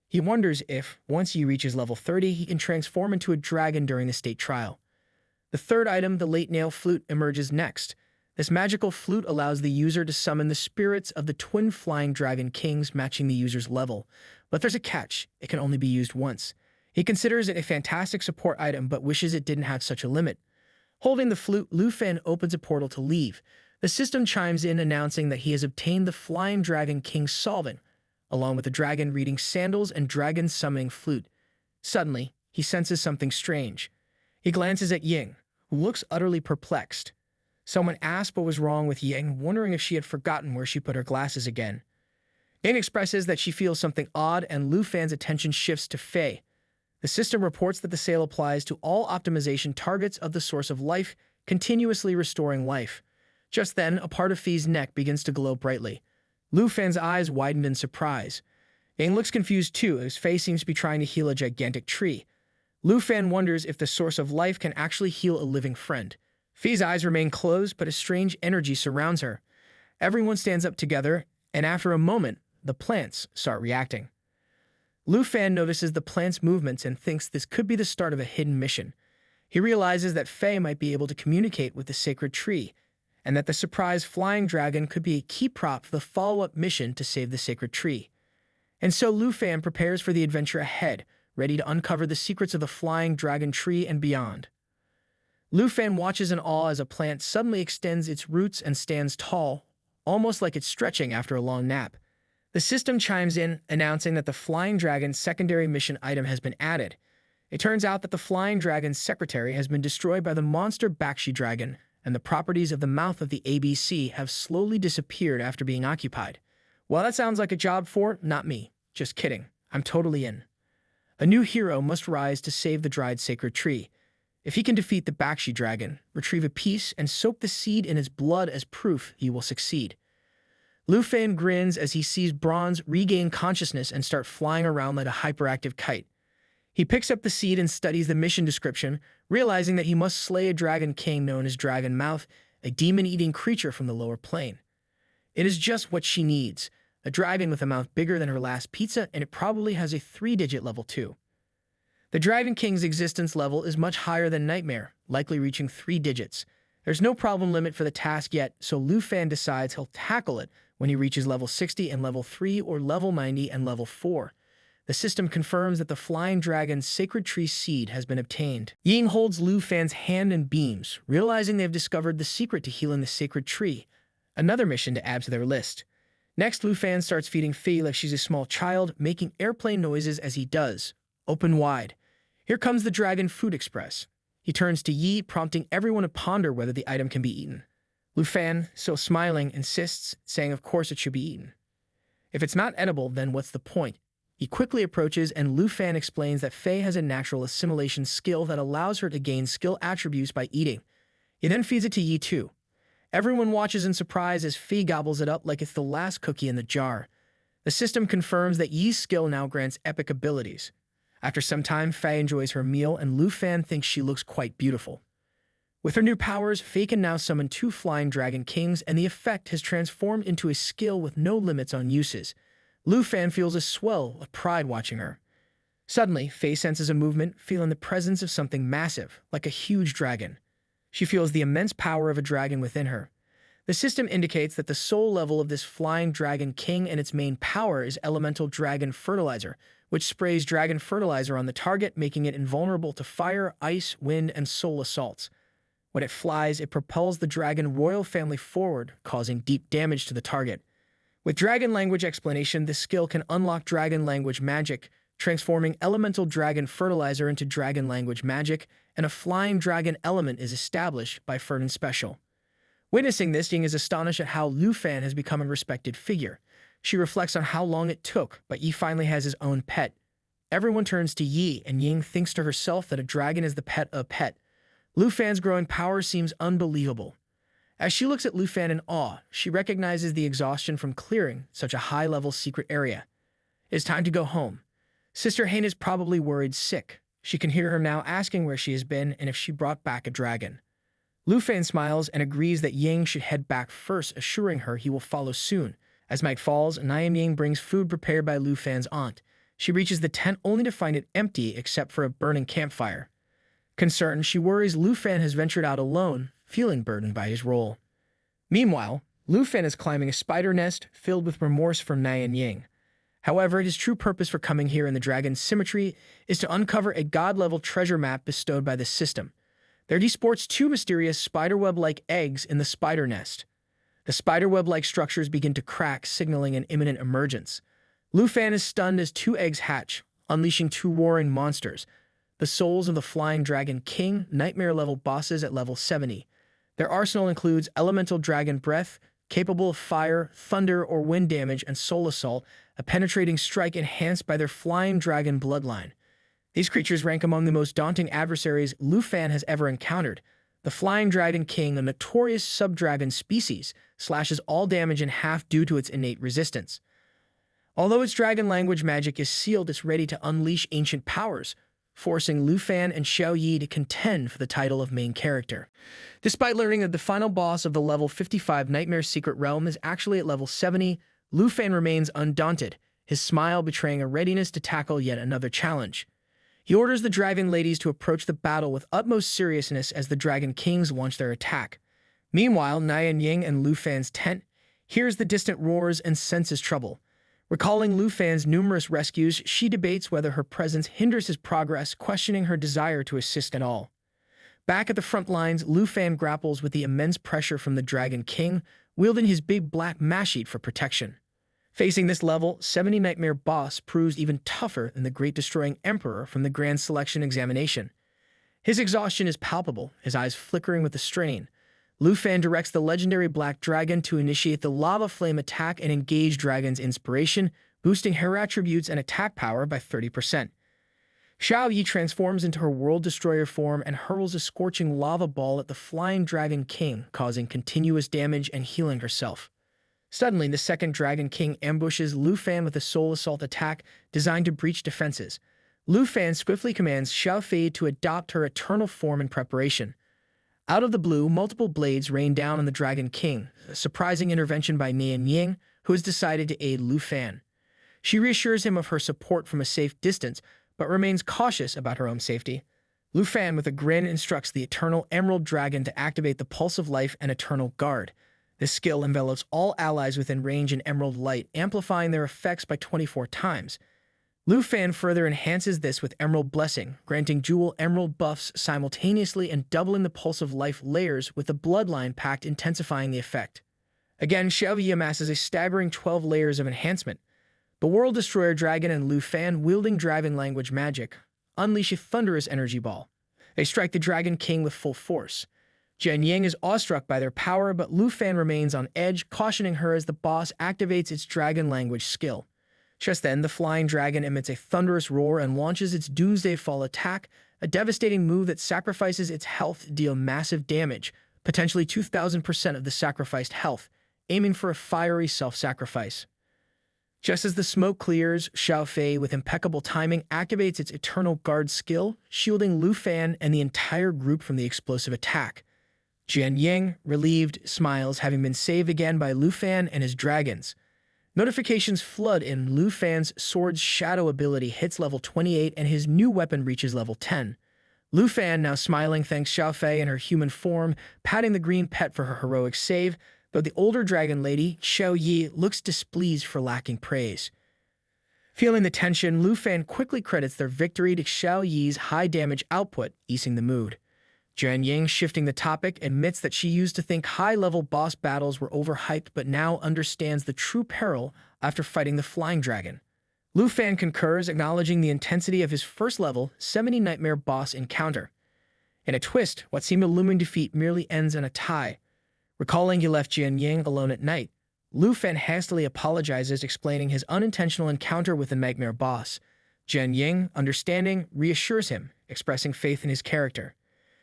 He wonders if, once he reaches level 30, he can transform into a dragon during the state trial. The third item, the Late Nail Flute, emerges next. This magical flute allows the user to summon the spirits of the twin flying dragon kings, matching the user's level. But there's a catch: it can only be used once. He considers it a fantastic support item, but wishes it didn't have such a limit. Holding the flute, Lu Fan opens a portal to leave. The system chimes in, announcing that he has obtained the Flying Dragon King's Solving, along with the dragon reading sandals and dragon summoning flute. Suddenly, he senses something strange. He glances at Ying, who looks utterly perplexed. Someone asked what was wrong with Ying, wondering if she had forgotten where she put her glasses again. Ying expresses that she feels something odd, and Lu Fan's attention shifts to Fei. The system reports that the sale applies to all optimization targets of the source of life, continuously restoring life. Just then, a part of Fei's neck begins to glow brightly. Lu Fan's eyes widened in surprise. Ying looks confused too, as Fei seems to be trying to heal a gigantic tree. Lu Fan wonders if the source of life can actually heal a living friend. Fei's eyes remain closed, but a strange energy surrounds her. Everyone stands up together, and after a moment, the plants start reacting. Lu Fan notices the plant's movements and thinks this could be the start of a hidden mission. He realizes that Fei might be able to communicate with the sacred tree, and that the surprise flying dragon could be a key prop for the follow-up mission to save the sacred tree. And so Lu Fan prepares for the adventure ahead, ready to uncover the secrets of the flying dragon tree and beyond. Lu Fan watches in awe as a plant suddenly extends its roots and stands tall, almost like it's stretching after a long nap. The system chimes in, announcing that the Flying Dragon's secondary mission item has been added. It turns out that the Flying Dragon's secretary has been destroyed by the monster Bakshi Dragon, and the properties of the mouth of the ABC have slowly disappeared after being occupied. Well, that sounds like a job for not me. Just kidding. I'm totally in. A new hero must rise to save the dried sacred tree. If he can defeat the Bakshi dragon, retrieve a piece, and soak the seed in his blood as proof, he will succeed. Lu Fan grins as he sees Bronze regain consciousness and start flying around like a hyperactive kite. He picks up the seed and studies the mission description, realizing that he must slay a dragon king known as Dragon Mouth, a demon-eating creature from the lower plane. It is just what she needs, a dragon with a mouth bigger than her last pizza, and it probably has a 3-digit level too. The Dragon King's existence level is much higher than Nightmare, likely reaching 3 digits. There's no problem limit for the task yet, so Lu Fan decides he'll tackle it when he reaches level 60 and level 3 or level 90 and level 4. The system confirms that the Flying Dragon's Sacred Tree seed has been obtained. Ying holds Lu Fan's hand and beams, realizing they've discovered the secret to healing the Sacred Tree. Another mission to add to their list. Next, Lu Fan starts feeding Fei like she's a small child, making airplane noises as he does. Open wide. Here comes the Dragon Food Express. He turns to Yi, prompting everyone to ponder whether the item can be eaten. Lu Fan, still smiling, insists, saying of course it should be eaten. If it's not edible, then what's the point? He quickly approaches and Lu Fan explains that Fei has a natural assimilation skill that allows her to gain skill attributes by eating. He then feeds it to Yi too. Everyone watches in surprise as Fei gobbles it up like it's the last cookie in the jar. The system confirms that Yi's skill now grants epic abilities. After some time, Fei enjoys her meal and Lu Fan thinks she looks quite beautiful. With her new powers, Fei can now summon 2 Flying Dragon Kings and the effect has transformed into a skill with no limits on uses. Lu Fan feels a swell of pride watching her. Suddenly, Fei senses a movement, feeling the presence of something massive, like a huge dragon. She feels the immense power of a dragon within her. The system indicates that the soul level of this Flying Dragon King and its main power is Elemental Dragon Fertilizer, which sprays dragon fertilizer on the target, making it invulnerable to fire, ice, wind, and soul assaults. When it flies, it propels the dragon royal family forward, causing deep damage to the target. With Dragon Language Explanation, this skill can unlock Dragon Language Magic, transforming Elemental Dragon Fertilizer into Dragon Language Magic, and a Flying Dragon element is established by Ferdin Special. Witnessing this, Ying is astonished at how Lu Fan has become a respected figure. She reflects on how long it took, but Yi finally has his own pet. Everyone turns to Yi, and Ying thinks to herself that a dragon is the pet of a pet. Lu Fan's growing power seems unbelievable. As she looks at Lu Fan in awe, she recognizes the exhaustion from clearing such a high-level secret area. It's time to go home. Sister Hain is probably worried sick. She can hear her now asking where she has been and if she brought back a dragon. Lu Fan smiles and agrees that Ying should head back first, assuring her he will follow soon. As night falls, Ying brings food prepared by Lu Fan's aunt. She reaches the tent only to find it empty except for a burning campfire. Concerned, she worries Lu Fan has ventured out alone, feeling burdened by his role. Meanwhile, Lu Fan is climbing a spider nest filled with remorse from Ying. However, his true purpose for coming here in the dragon's symmetry is to uncover a god-level treasure map bestowed by the system. There sports 2 mysterious spiderweb-like eggs in the spider nest. The spiderweb-like structures begin to crack, signaling an imminent emergence. Lu Fan is stunned as 2 eggs hatch, unleashing 2 warring monsters, the souls of the Flying Dragon King, nightmare-level bosses at level 70. Their arsenal includes Elemental Dragon Breath, capable of fire, thunder, or wind damage, and Soul Assault, a penetrating strike enhanced by their Flying Dragon bloodline. These creatures rank among the most daunting adversaries Lu Fan has ever encountered. The Flying Dragon King, a notorious sub-dragon species, slashes all damage in half due to its innate resistance. Although its dragon language magic is sealed, it's ready to unleash ancient powers, forcing Lu Fan and Xiao Yi to contend for the title of main character. Despite learning that the final boss of the level 55 Nightmare Secret Realm is actually at level 70, Lu Fan remains undaunted, his smile betraying a readiness to tackle yet another challenge. He orders the Dragon Ladies to approach the battle with utmost seriousness as the Dragon Kings launch their attack. Meanwhile, Ying and Lu Fan's tent hears the distant roars and senses trouble. Recalling Lu Fan's numerous rescues, she debates whether her presence hinders his progress, questioning her desire to assist at all. Back at the front lines, Lu Fan grapples with the immense pressure from the Dragon King, wielding his big black mashite for protection. Facing this level 70 Nightmare boss proves even tougher than the Great Destroying Emperor from the Grand Selection Examination. His exhaustion is palpable, his eyes flickering with the strain. Lu Fan directs the legendary Black Dragon to initiate the Lava Flame attack and engage Dragon's inspiration, boosting her attributes and attack power by 30%. Xiao Yi transforms into her World Destroyer form and hurls a scorching lava ball at the Flying Dragon King, causing continuous damage and healing herself. Suddenly, the second Dragon King ambushes Lu Fan with a Soul Assault attack designed to breach defenses. Lu Fan swiftly commands Xiao Fei to adopt her eternal form in preparation. Out of the blue, multiple blades rain down on the Dragon King, a surprising intervention by Nian Ying, who has decided to aid Lu Fan. She reassures him of her support from a safe distance, but remains cautious about her own safety. Lu Fan, with a grin, instructs the Eternal Emerald Dragon to activate the Pulse of Life and Eternal Guard. This skill envelops all allies within range in emerald light, amplifying their effects by 24 times. Lu Fan further enhances this with Emerald Blessing, granting dual emerald buffs simultaneously and doubling the Pulse of Life layers with the Bloodline Pact intensifying the effect. Again, Xiao Yi amasses a staggering 12 layers of enhancement. The World Destroyer Dragon and Lu Fan, wielding Dragon Language magic, unleash a thunderous energy ball. They strike the Dragon King with full force. Jian Ying is awestruck by their power, but Lu Fan remains on edge, cautioning her as the boss activates its Dragon Language skill. Just then, the Flying Dragon emits a thunderous roar and launches its Doomsday Fall attack, a devastating move that sacrifices its health to deal massive damage, potentially 2,000% of the sacrificed health, aiming for a fiery self-sacrifice. Just as the smoke clears, Xiao Fei, with impeccable timing, activates its Eternal Guard skill, shielding Lu Fan and the entire group from the explosive attack. Jian Ying, relieved, smiles, having been saved again by Lu Fan and his dragons. Notifications flood in. Lu Fan's Sword's Shadow ability hits level 28 and his new weapon reaches level 10. Lu Fan, now smiling, thanks Xiao Fei in her human form, patting the green pet for her heroic save, but the older dragon lady, Xiao Yi, looks displeased for lacking praise. Feeling the tension, Lu Fan quickly credits their victory to Xiao Yi's high damage output, easing the mood. Jian Ying, shifting the topic, admits that she used to think high-level boss battles were overhyped but now understands the true peril after fighting the Flying Dragon. Lu Fan concurs, acknowledging the intensity of his first-level 70 Nightmare boss encounter. In a twist, what seemed a looming defeat merely ends in a tie. Recalling he left Jian Ying alone at night, Lu Fan hastily apologizes, explaining his unintentional encounter with the Nightmare boss. Jian Ying, understanding, reassures him, expressing faith in his character.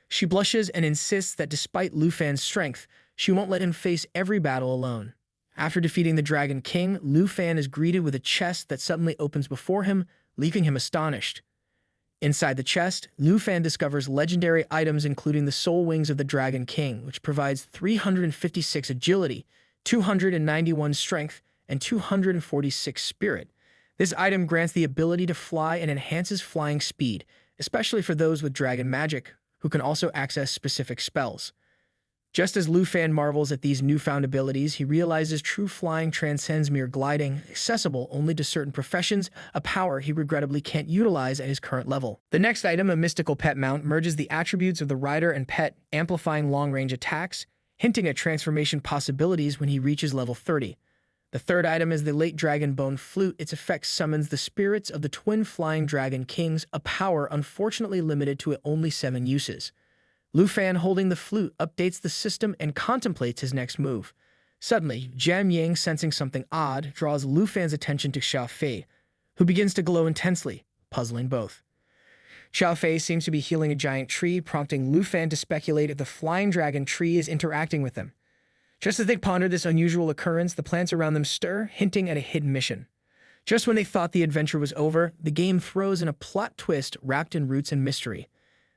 She blushes and insists that despite Lu Fan's strength, she won't let him face every battle alone. After defeating the Dragon King, Lu Fan is greeted with a chest that suddenly opens before him, leaving him astonished. Inside the chest, Lu Fan discovers legendary items including the Soul Wings of the Dragon King, which provides 356 agility, 291 strength, and 246 spirit. This item grants the ability to fly and enhances flying speed, especially for those with dragon magic, who can also access specific spells. Just as Lu Fan marvels at these newfound abilities, he realizes true flying transcends mere gliding, accessible only to certain professions, a power he regrettably can't utilize at his current level. The next item, a mystical pet mount, merges the attributes of the rider and pet, amplifying long-range attacks, hinting at transformation possibilities when he reaches level 30. The third item is the Late Dragon Bone Flute. Its effect summons the spirits of the twin Flying Dragon Kings, a power unfortunately limited to only 7 uses. Lu Fan, holding the flute, updates the system and contemplates his next move. Suddenly, Jian Ying, sensing something odd, draws Lu Fan's attention to Xiao Fei, who begins to glow intensely, puzzling both. Xiao Fei seems to be healing a giant tree, prompting Lu Fan to speculate if the Flying Dragon tree is interacting with them. Just as they ponder this unusual occurrence, the plants around them stir, hinting at a hidden mission. Just when they thought the adventure was over, the game throws in a plot twist wrapped in roots and mystery.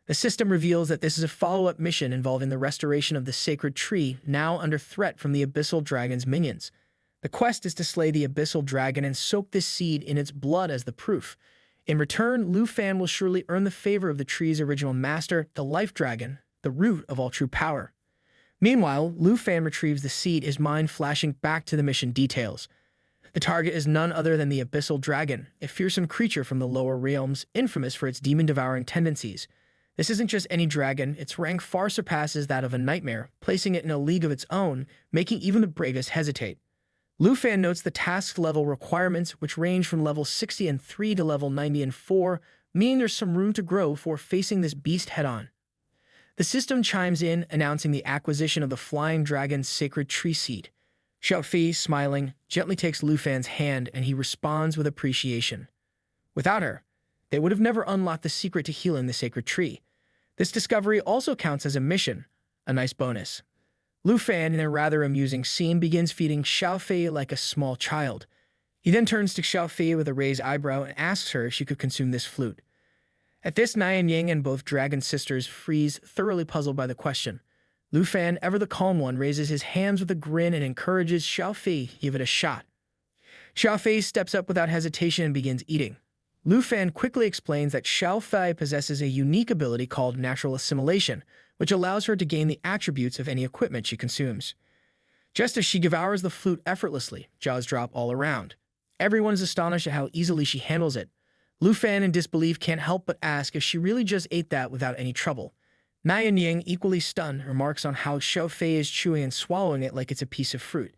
The system reveals that this is a follow-up mission involving the restoration of the sacred tree, now under threat from the Abyssal Dragon's minions. The quest is to slay the Abyssal Dragon and soak this seed in its blood as the proof. In return, Lu Fan will surely earn the favor of the tree's original master, the Life Dragon, the root of all true power. Meanwhile, Lu Fan retrieves the seed, his mind flashing back to the mission details. The target is none other than the Abyssal Dragon, a fearsome creature from the lower realms, infamous for its demon-devouring tendencies. This isn't just any dragon, its rank far surpasses that of a nightmare, placing it in a league of its own, making even the bravest hesitate. Lu Fan notes the task level requirements, which range from level 60 and 3 to level 90 and 4, meaning there's some room to grow for facing this beast head-on. The system chimes in, announcing the acquisition of the flying dragon's sacred tree seed. Xiaofei, smiling, gently takes Lu Fan's hand and he responds with appreciation. Without her, they would have never unlocked the secret to healing the sacred tree. This discovery also counts as a mission, a nice bonus. Lu Fan, in a rather amusing scene, begins feeding Xiaofei like a small child. He then turns to Xiaofei with a raised eyebrow and asks her if she could consume this flute. At this, Nian Ying and both dragon sisters freeze, thoroughly puzzled by the question. Lu Fan, ever the calm one, raises his hands with a grin and encourages Xiaofei to give it a shot. Xiaofei steps up without hesitation and begins eating. Lu Fan quickly explains that Xiaofei possesses a unique ability called natural assimilation, which allows her to gain the attributes of any equipment she consumes. Just as she devours the flute effortlessly, jaws drop all around. Everyone is astonished at how easily she handles it. Lu Fan, in disbelief, can't help but ask if she really just ate that without any trouble. Nian Ying, equally stunned, remarks on how Xiaofei is chewing and swallowing it like it's a piece of fruit.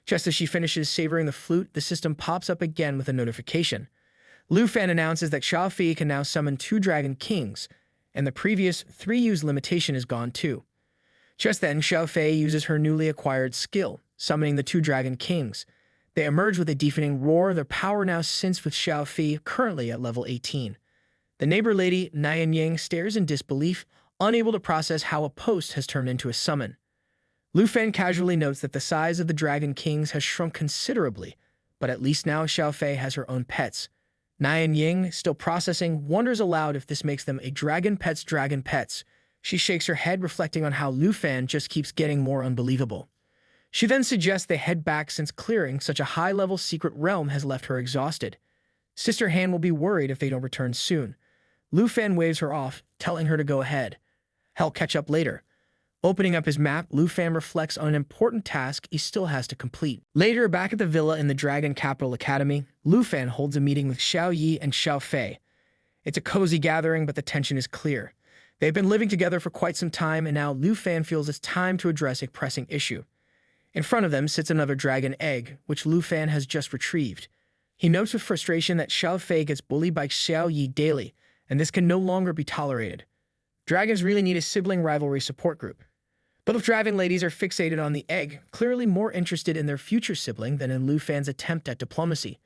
Just as she finishes savoring the flute, the system pops up again with a notification. Lu Fan announces that Xiaofei can now summon 2 Dragon Kings, and the previous 3-use limitation is gone too. Just then, Xiaofei uses her newly acquired skill, summoning the 2 Dragon Kings. They emerge with a deafening roar, their power now synced with Xiaofei, currently at level 18. The neighbor lady, Nian Ying, stares in disbelief, unable to process how a post has turned into a summon. Lu Fan casually notes that the size of the Dragon Kings has shrunk considerably, but at least now Xiaofei has her own pets. Nian Ying, still processing, wonders aloud if this makes them a dragon pets. She shakes her head, reflecting on how Lu Fan just keeps getting more unbelievable. She then suggests they head back since clearing such a high-level secret realm has left her exhausted. Sister Han will be worried if they don't return soon. Lu Fan waves her off, telling her to go ahead. He'll catch up later. Opening up his map, Lu Fan reflects on an important task he still has to complete. Later, back at the villa in the Dragon Capital Academy, Lu Fan holds a meeting with Xiao Yi and Xiaofei. It's a cozy gathering, but the tension is clear. They've been living together for quite some time, and now Lu Fan feels it's time to address a pressing issue. In front of them sits another dragon egg, which Lu Fan has just retrieved. He notes with frustration that Xiaofei gets bullied by Xiao Yi daily, and this can no longer be tolerated. Dragons really need a sibling rivalry support group. Both dragon ladies are fixated on the egg, clearly more interested in their future sibling than in Lu Fan's attempt at diplomacy.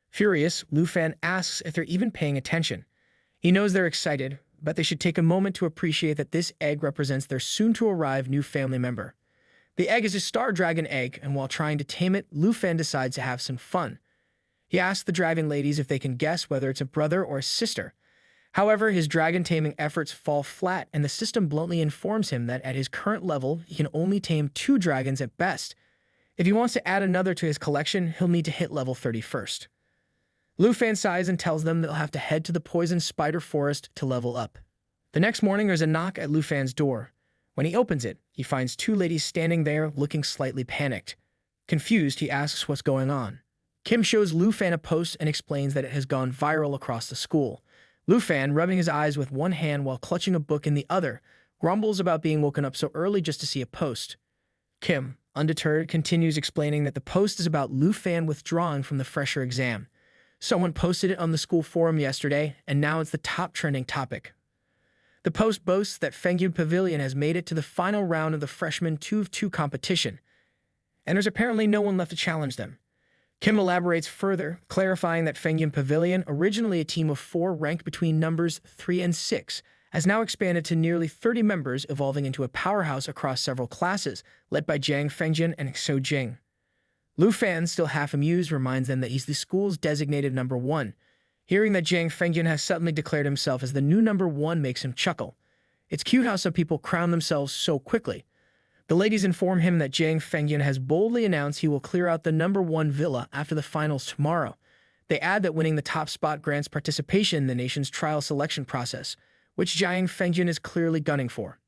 Furious, Lu Fan asks if they're even paying attention. He knows they're excited, but they should take a moment to appreciate that this egg represents their soon-to-arrive new family member. The egg is a star dragon egg, and while trying to tame it, Lu Fan decides to have some fun. He asks the dragon ladies if they can guess whether it's a brother or a sister. However, his dragon taming efforts fall flat, and the system bluntly informs him that at his current level, he can only tame 2 dragons at best. If he wants to add another to his collection, he'll need to hit level 30 first. Lu Fan sighs and tells them they'll have to head to the poison spider forest to level up. The next morning, there's a knock at Lu Fan's door. When he opens it, he finds 2 ladies standing there looking slightly panicked. Confused, he asks what's going on. Kim shows Lu Fan a post and explains that it has gone viral across the school. Lu Fan, rubbing his eyes with one hand while clutching a book in the other, grumbles about being woken up so early just to see a post. Kim, undeterred, continues explaining that the post is about Lu Fan withdrawing from the fresher exam. Someone posted it on the school forum yesterday, and now it's the top trending topic. The post boasts that Fengyun Pavilion has made it to the final round of the freshman 2-of-2 competition, and there's apparently no one left to challenge them. Kim elaborates further, clarifying that Fengyun Pavilion, originally a team of 4 ranked between numbers 3 and 6, has now expanded to nearly 30 members, evolving into a powerhouse across several classes, led by Jiang Fengyun and Xiu Jing. Lu Fan, still half amused, reminds them that he's the school's designated number 1. Hearing that Jiang Fengyun has suddenly declared himself as the new number 1 makes him chuckle. It's cute how some people crown themselves so quickly. The ladies inform him that Jiang Fengyun has boldly announced he will clear out the number 1 villa after the finals tomorrow. They add that winning the top spot grants participation in the nation's trial selection process, which Jiang Fengyun is clearly gunning for.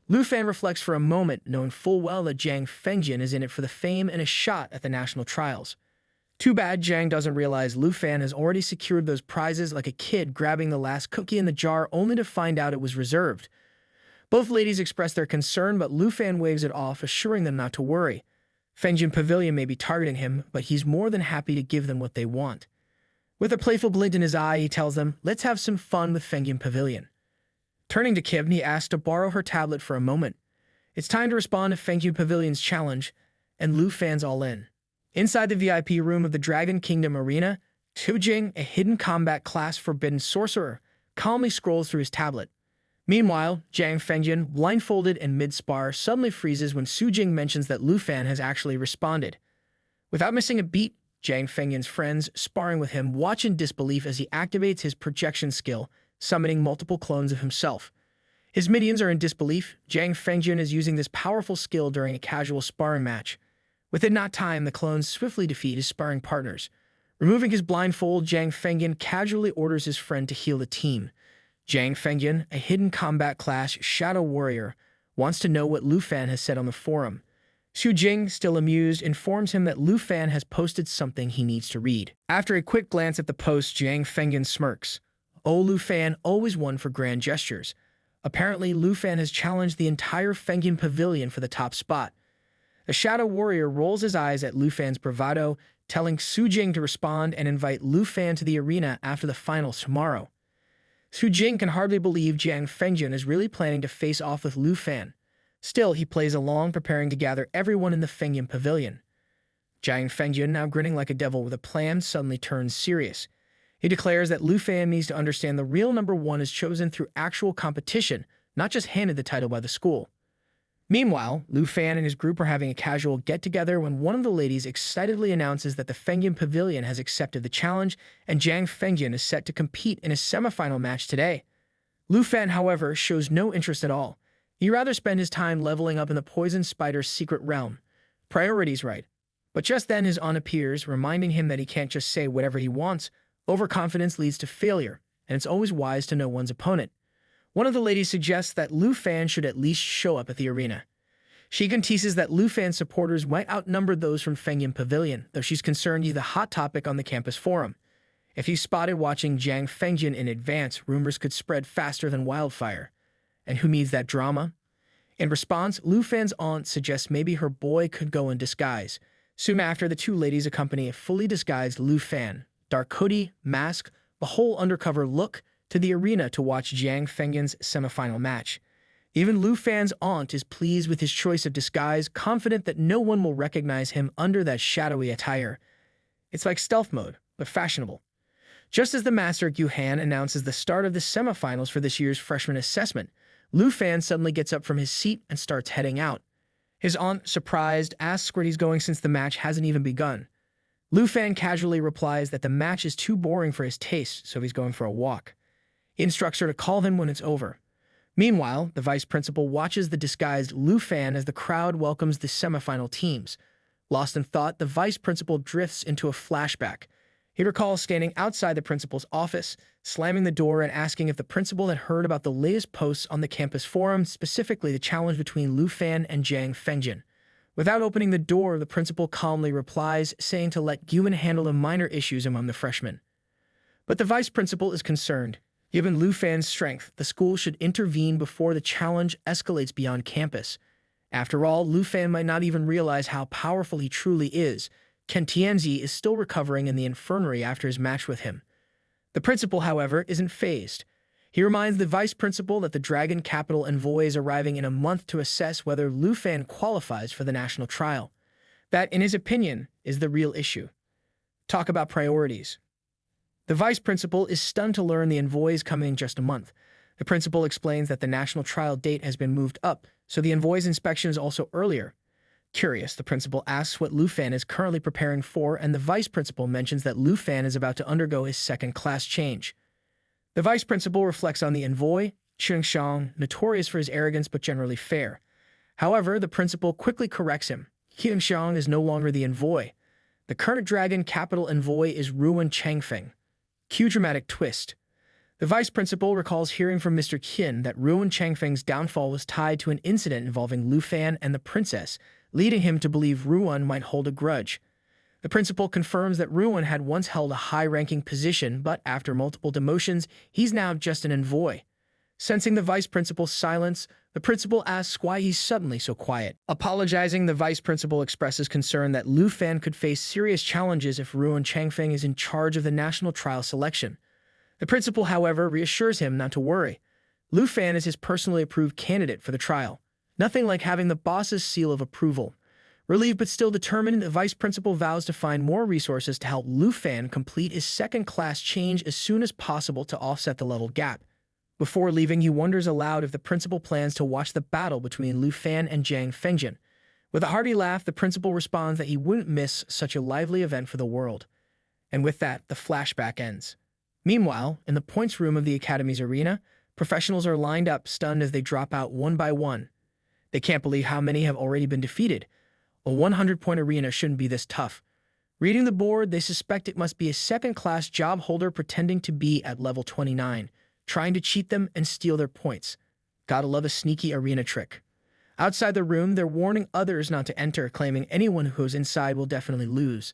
Lu Fan reflects for a moment, knowing full well that Jiang Fengyun is in it for the fame and a shot at the national trials. Too bad Jiang doesn't realize Lu Fan has already secured those prizes like a kid grabbing the last cookie in the jar only to find out it was reserved. Both ladies express their concern, but Lu Fan waves it off, assuring them not to worry. Fengyun Pavilion may be targeting him, but he's more than happy to give them what they want. With a playful glint in his eye, he tells them, "Let's have some fun with Fengyun Pavilion." Turning to Kim, he asks to borrow her tablet for a moment. It's time to respond to Fengyun Pavilion's challenge, and Lu Fan's all in. Inside the VIP room of the Dragon Kingdom Arena, Jing, a hidden combat class forbidden sorcerer, calmly scrolls through his tablet. Meanwhile, Jiang Fengyun, blindfolded and mid-spar, suddenly freezes when Jing mentions that Lu Fan has actually responded. Without missing a beat, Jiang Fengyun's friends, sparring with him, watch in disbelief as he activates his projection skill, summoning multiple clones of himself. His minions are in disbelief. Jiang Fengyun is using this powerful skill during a casual sparring match. Within not time, the clones swiftly defeat his sparring partners. Removing his blindfold, Jiang Fengyun casually orders his friend to heal the team. Jiang Fengyun, a hidden combat class shadow warrior, wants to know what Lu Fan has said on the forum. Jing, still amused, informs him that Lu Fan has posted something he needs to read. After a quick glance at the post, Jiang Fengyun smirks. Oh, Lu Fan, always one for grand gestures. Apparently, Lu Fan has challenged the entire Fengyun Pavilion for the top spot. The shadow warrior rolls his eyes at Lu Fan's bravado, telling Jing to respond and invite Lu Fan to the arena after the finals tomorrow. Jing can hardly believe Jiang Fengyun is really planning to face off with Lu Fan. Still, he plays along, preparing to gather everyone in the Fengyun Pavilion. Jiang Fengyun, now grinning like a devil with a plan, suddenly turns serious. He declares that Lu Fan needs to understand the real number one is chosen through actual competition, not just handed the title by the school. Meanwhile, Lu Fan and his group are having a casual get-together when one of the ladies excitedly announces that the Fengyun Pavilion has accepted the challenge and Jiang Fengyun is set to compete in a semifinal match today. Lu Fan, however, shows no interest at all. He'd rather spend his time leveling up in the poison spider's secret realm. Priorities right. But just then his aunt appears, reminding him that he can't just say whatever he wants. Overconfidence leads to failure, and it's always wise to know one's opponent. One of the ladies suggests that Lu Fan should at least show up at the arena. She conteases that Lu Fan's supporters might outnumber those from Fengyun Pavilion, though she's concerned he's the hot topic on the campus forum. If he's spotted watching Jiang Fengyun in advance, rumors could spread faster than wildfire. And who needs that drama? In response, Lu Fan's aunt suggests maybe her boy could go in disguise. Soon after, the two ladies accompany a fully disguised Lu Fan, dark hoodie, mask, the whole undercover look, to the arena to watch Jiang Fengyun's semifinal match. Even Lu Fan's aunt is pleased with his choice of disguise, confident that no one will recognize him under that shadowy attire. It's like stealth mode, but fashionable. Just as the master Guhan announces the start of the semifinals for this year's freshman assessment, Lu Fan suddenly gets up from his seat and starts heading out. His aunt, surprised, asks where he's going since the match hasn't even begun. Lu Fan casually replies that the match is too boring for his taste, so he's going for a walk. He instructs her to call him when it's over. Meanwhile, the vice principal watches the disguised Lu Fan as the crowd welcomes the semifinal teams. Lost in thought, the vice principal drifts into a flashback. He recalls standing outside the principal's office, slamming the door and asking if the principal had heard about the latest posts on the campus forum, specifically the challenge between Lu Fan and Jiang Fengyun. Without opening the door, the principal calmly replies, saying to let Guan handle the minor issues among the freshmen. But the vice principal is concerned. Given Lu Fan's strength, the school should intervene before the challenge escalates beyond campus. After all, Lu Fan might not even realize how powerful he truly is. Ken Tianzi is still recovering in the infirmary after his match with him. The principal, however, isn't fazed. He reminds the vice principal that the Dragon Capital envoy is arriving in a month to assess whether Lu Fan qualifies for the national trial. That, in his opinion, is the real issue. Talk about priorities. The vice principal is stunned to learn the envoy is coming in just a month. The principal explains that the national trial date has been moved up, so the envoy's inspection is also earlier. Curious, the principal asks what Lu Fan is currently preparing for, and the vice principal mentions that Lu Fan is about to undergo his second-class change. The vice principal reflects on the envoy, Qiangshang, notorious for his arrogance but generally fair. However, the principal quickly corrects him. Qiangshang is no longer the envoy. The current Dragon Capital envoy is Ruan Changfeng. Cue dramatic twist. The vice principal recalls hearing from Mr. Qin that Ruan Changfeng's downfall was tied to an incident involving Lu Fan and the princess, leading him to believe Ruan might hold a grudge. The principal confirms that Ruan had once held a high-ranking position, but after multiple demotions, he's now just an envoy. Sensing the vice principal's silence, the principal asks why he's suddenly so quiet. Apologizing, the vice principal expresses concern that Lu Fan could face serious challenges if Ruan Changfeng is in charge of the national trial selection. The principal, however, reassures him not to worry. Lu Fan is his personally approved candidate for the trial. Nothing like having the boss's seal of approval. Relieved but still determined, the vice principal vows to find more resources to help Lu Fan complete his second-class change as soon as possible to offset the level gap. Before leaving, he wonders aloud if the principal plans to watch the battle between Lu Fan and Jiang Fengjin. With a hearty laugh, the principal responds that he wouldn't miss such a lively event for the world. And with that, the flashback ends. Meanwhile, in the points room of the Academy's arena, professionals are lined up, stunned as they drop out one by one. They can't believe how many have already been defeated. A 100-point arena shouldn't be this tough. Reading the board, they suspect it must be a second-class job holder pretending to be at level 29, trying to cheat them and steal their points. Gotta love a sneaky arena trick. Outside the room, they're warning others not to enter, claiming anyone who goes inside will definitely lose.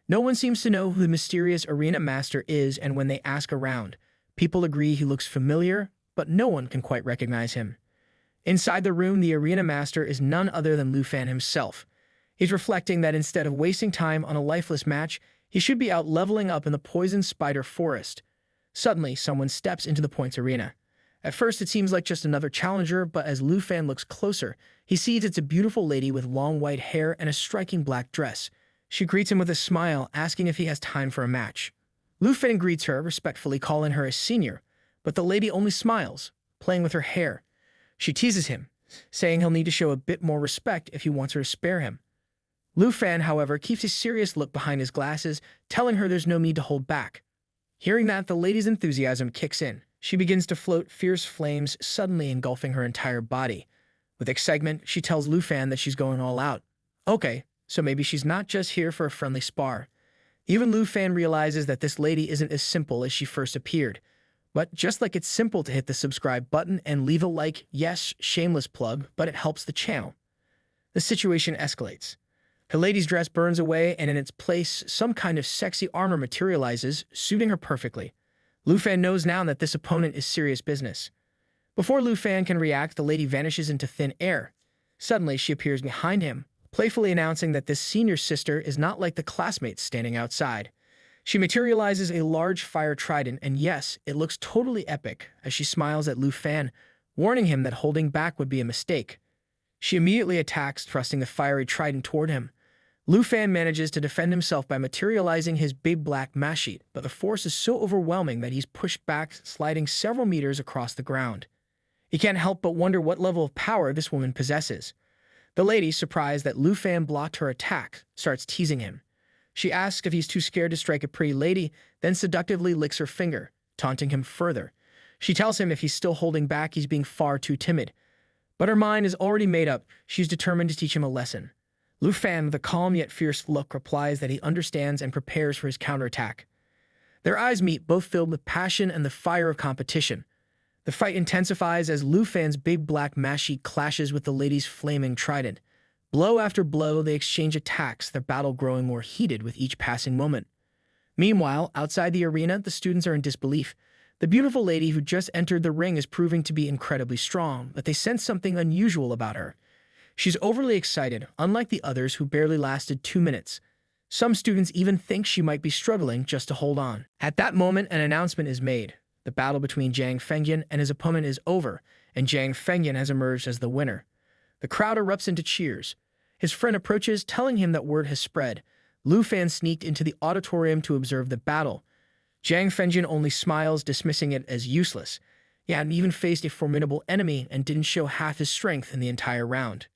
No one seems to know who the mysterious arena master is, and when they ask around, people agree he looks familiar, but no one can quite recognize him. Inside the room, the arena master is none other than Lu Fan himself. He's reflecting that instead of wasting time on a lifeless match, he should be out leveling up in the poison spider forest. Suddenly, someone steps into the points arena. At first, it seems like just another challenger, but as Lu Fan looks closer, he sees it's a beautiful lady with long white hair and a striking black dress. She greets him with a smile, asking if he has time for a match. Lu Fan greets her, respectfully calling her a senior, but the lady only smiles, playing with her hair. She teases him, saying he'll need to show a bit more respect if he wants her to spare him. Lu Fan, however, keeps a serious look behind his glasses, telling her there's no need to hold back. Hearing that, the lady's enthusiasm kicks in. She begins to float fierce flames, suddenly engulfing her entire body. With excitement, she tells Lu Fan that she's going all out. Okay, so maybe she's not just here for a friendly spar. Even Lu Fan realizes that this lady isn't as simple as she first appeared. But just like it's simple to hit the subscribe button and leave a like, yes, shameless plug, but it helps the channel. The situation escalates. Her lady's dress burns away, and in its place, some kind of sexy armor materializes, suiting her perfectly. Lu Fan knows now that this opponent is serious business. Before Lu Fan can react, the lady vanishes into thin air. Suddenly, she appears behind him, playfully announcing that this senior sister is not like the classmates standing outside. She materializes a large fire trident, and yes, it looks totally epic as she smiles at Lu Fan, warning him that holding back would be a mistake. She immediately attacks, thrusting the fiery trident toward him. Lu Fan manages to defend himself by materializing his big black mashite, but the force is so overwhelming that he's pushed back, sliding several meters across the ground. He can't help but wonder what level of power this woman possesses. The lady, surprised that Lu Fan blocked her attack, starts teasing him. She asks if he's too scared to strike a pretty lady, then seductively licks her finger, taunting him further. She tells him if he's still holding back, he's being far too timid. But her mind is already made up. She's determined to teach him a lesson. Lu Fan, with a calm yet fierce look, replies that he understands and prepares for his counterattack. Their eyes meet, both filled with passion and the fire of competition. The fight intensifies as Lu Fan's big black mashite clashes with the lady's flaming trident. Blow after blow, they exchange attacks, their battle growing more heated with each passing moment. Meanwhile, outside the arena, the students are in disbelief. The beautiful lady who just entered the ring is proving to be incredibly strong, but they sense something unusual about her. She's overly excited, unlike the others who barely lasted 2 minutes. Some students even think she might be struggling just to hold on. At that moment, an announcement is made. The battle between Jiang Fengjin and his opponent is over, and Jiang Fengjin has emerged as the winner. The crowd erupts into cheers. His friend approaches, telling him that word has spread. Lu Fan sneaked into the auditorium to observe the battle. Jiang Fengjin only smiles, dismissing it as useless. He hadn't even faced a formidable enemy and didn't show half his strength in the entire round.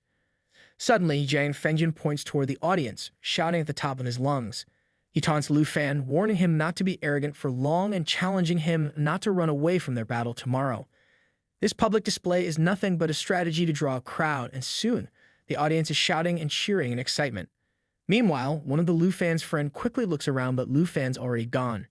Suddenly, Jiang Fengjin points toward the audience, shouting at the top of his lungs. He taunts Lu Fan, warning him not to be arrogant for long and challenging him not to run away from their battle tomorrow. This public display is nothing but a strategy to draw a crowd, and soon, the audience is shouting and cheering in excitement. Meanwhile, one of the Lu Fan's friends quickly looks around, but Lu Fan's already gone.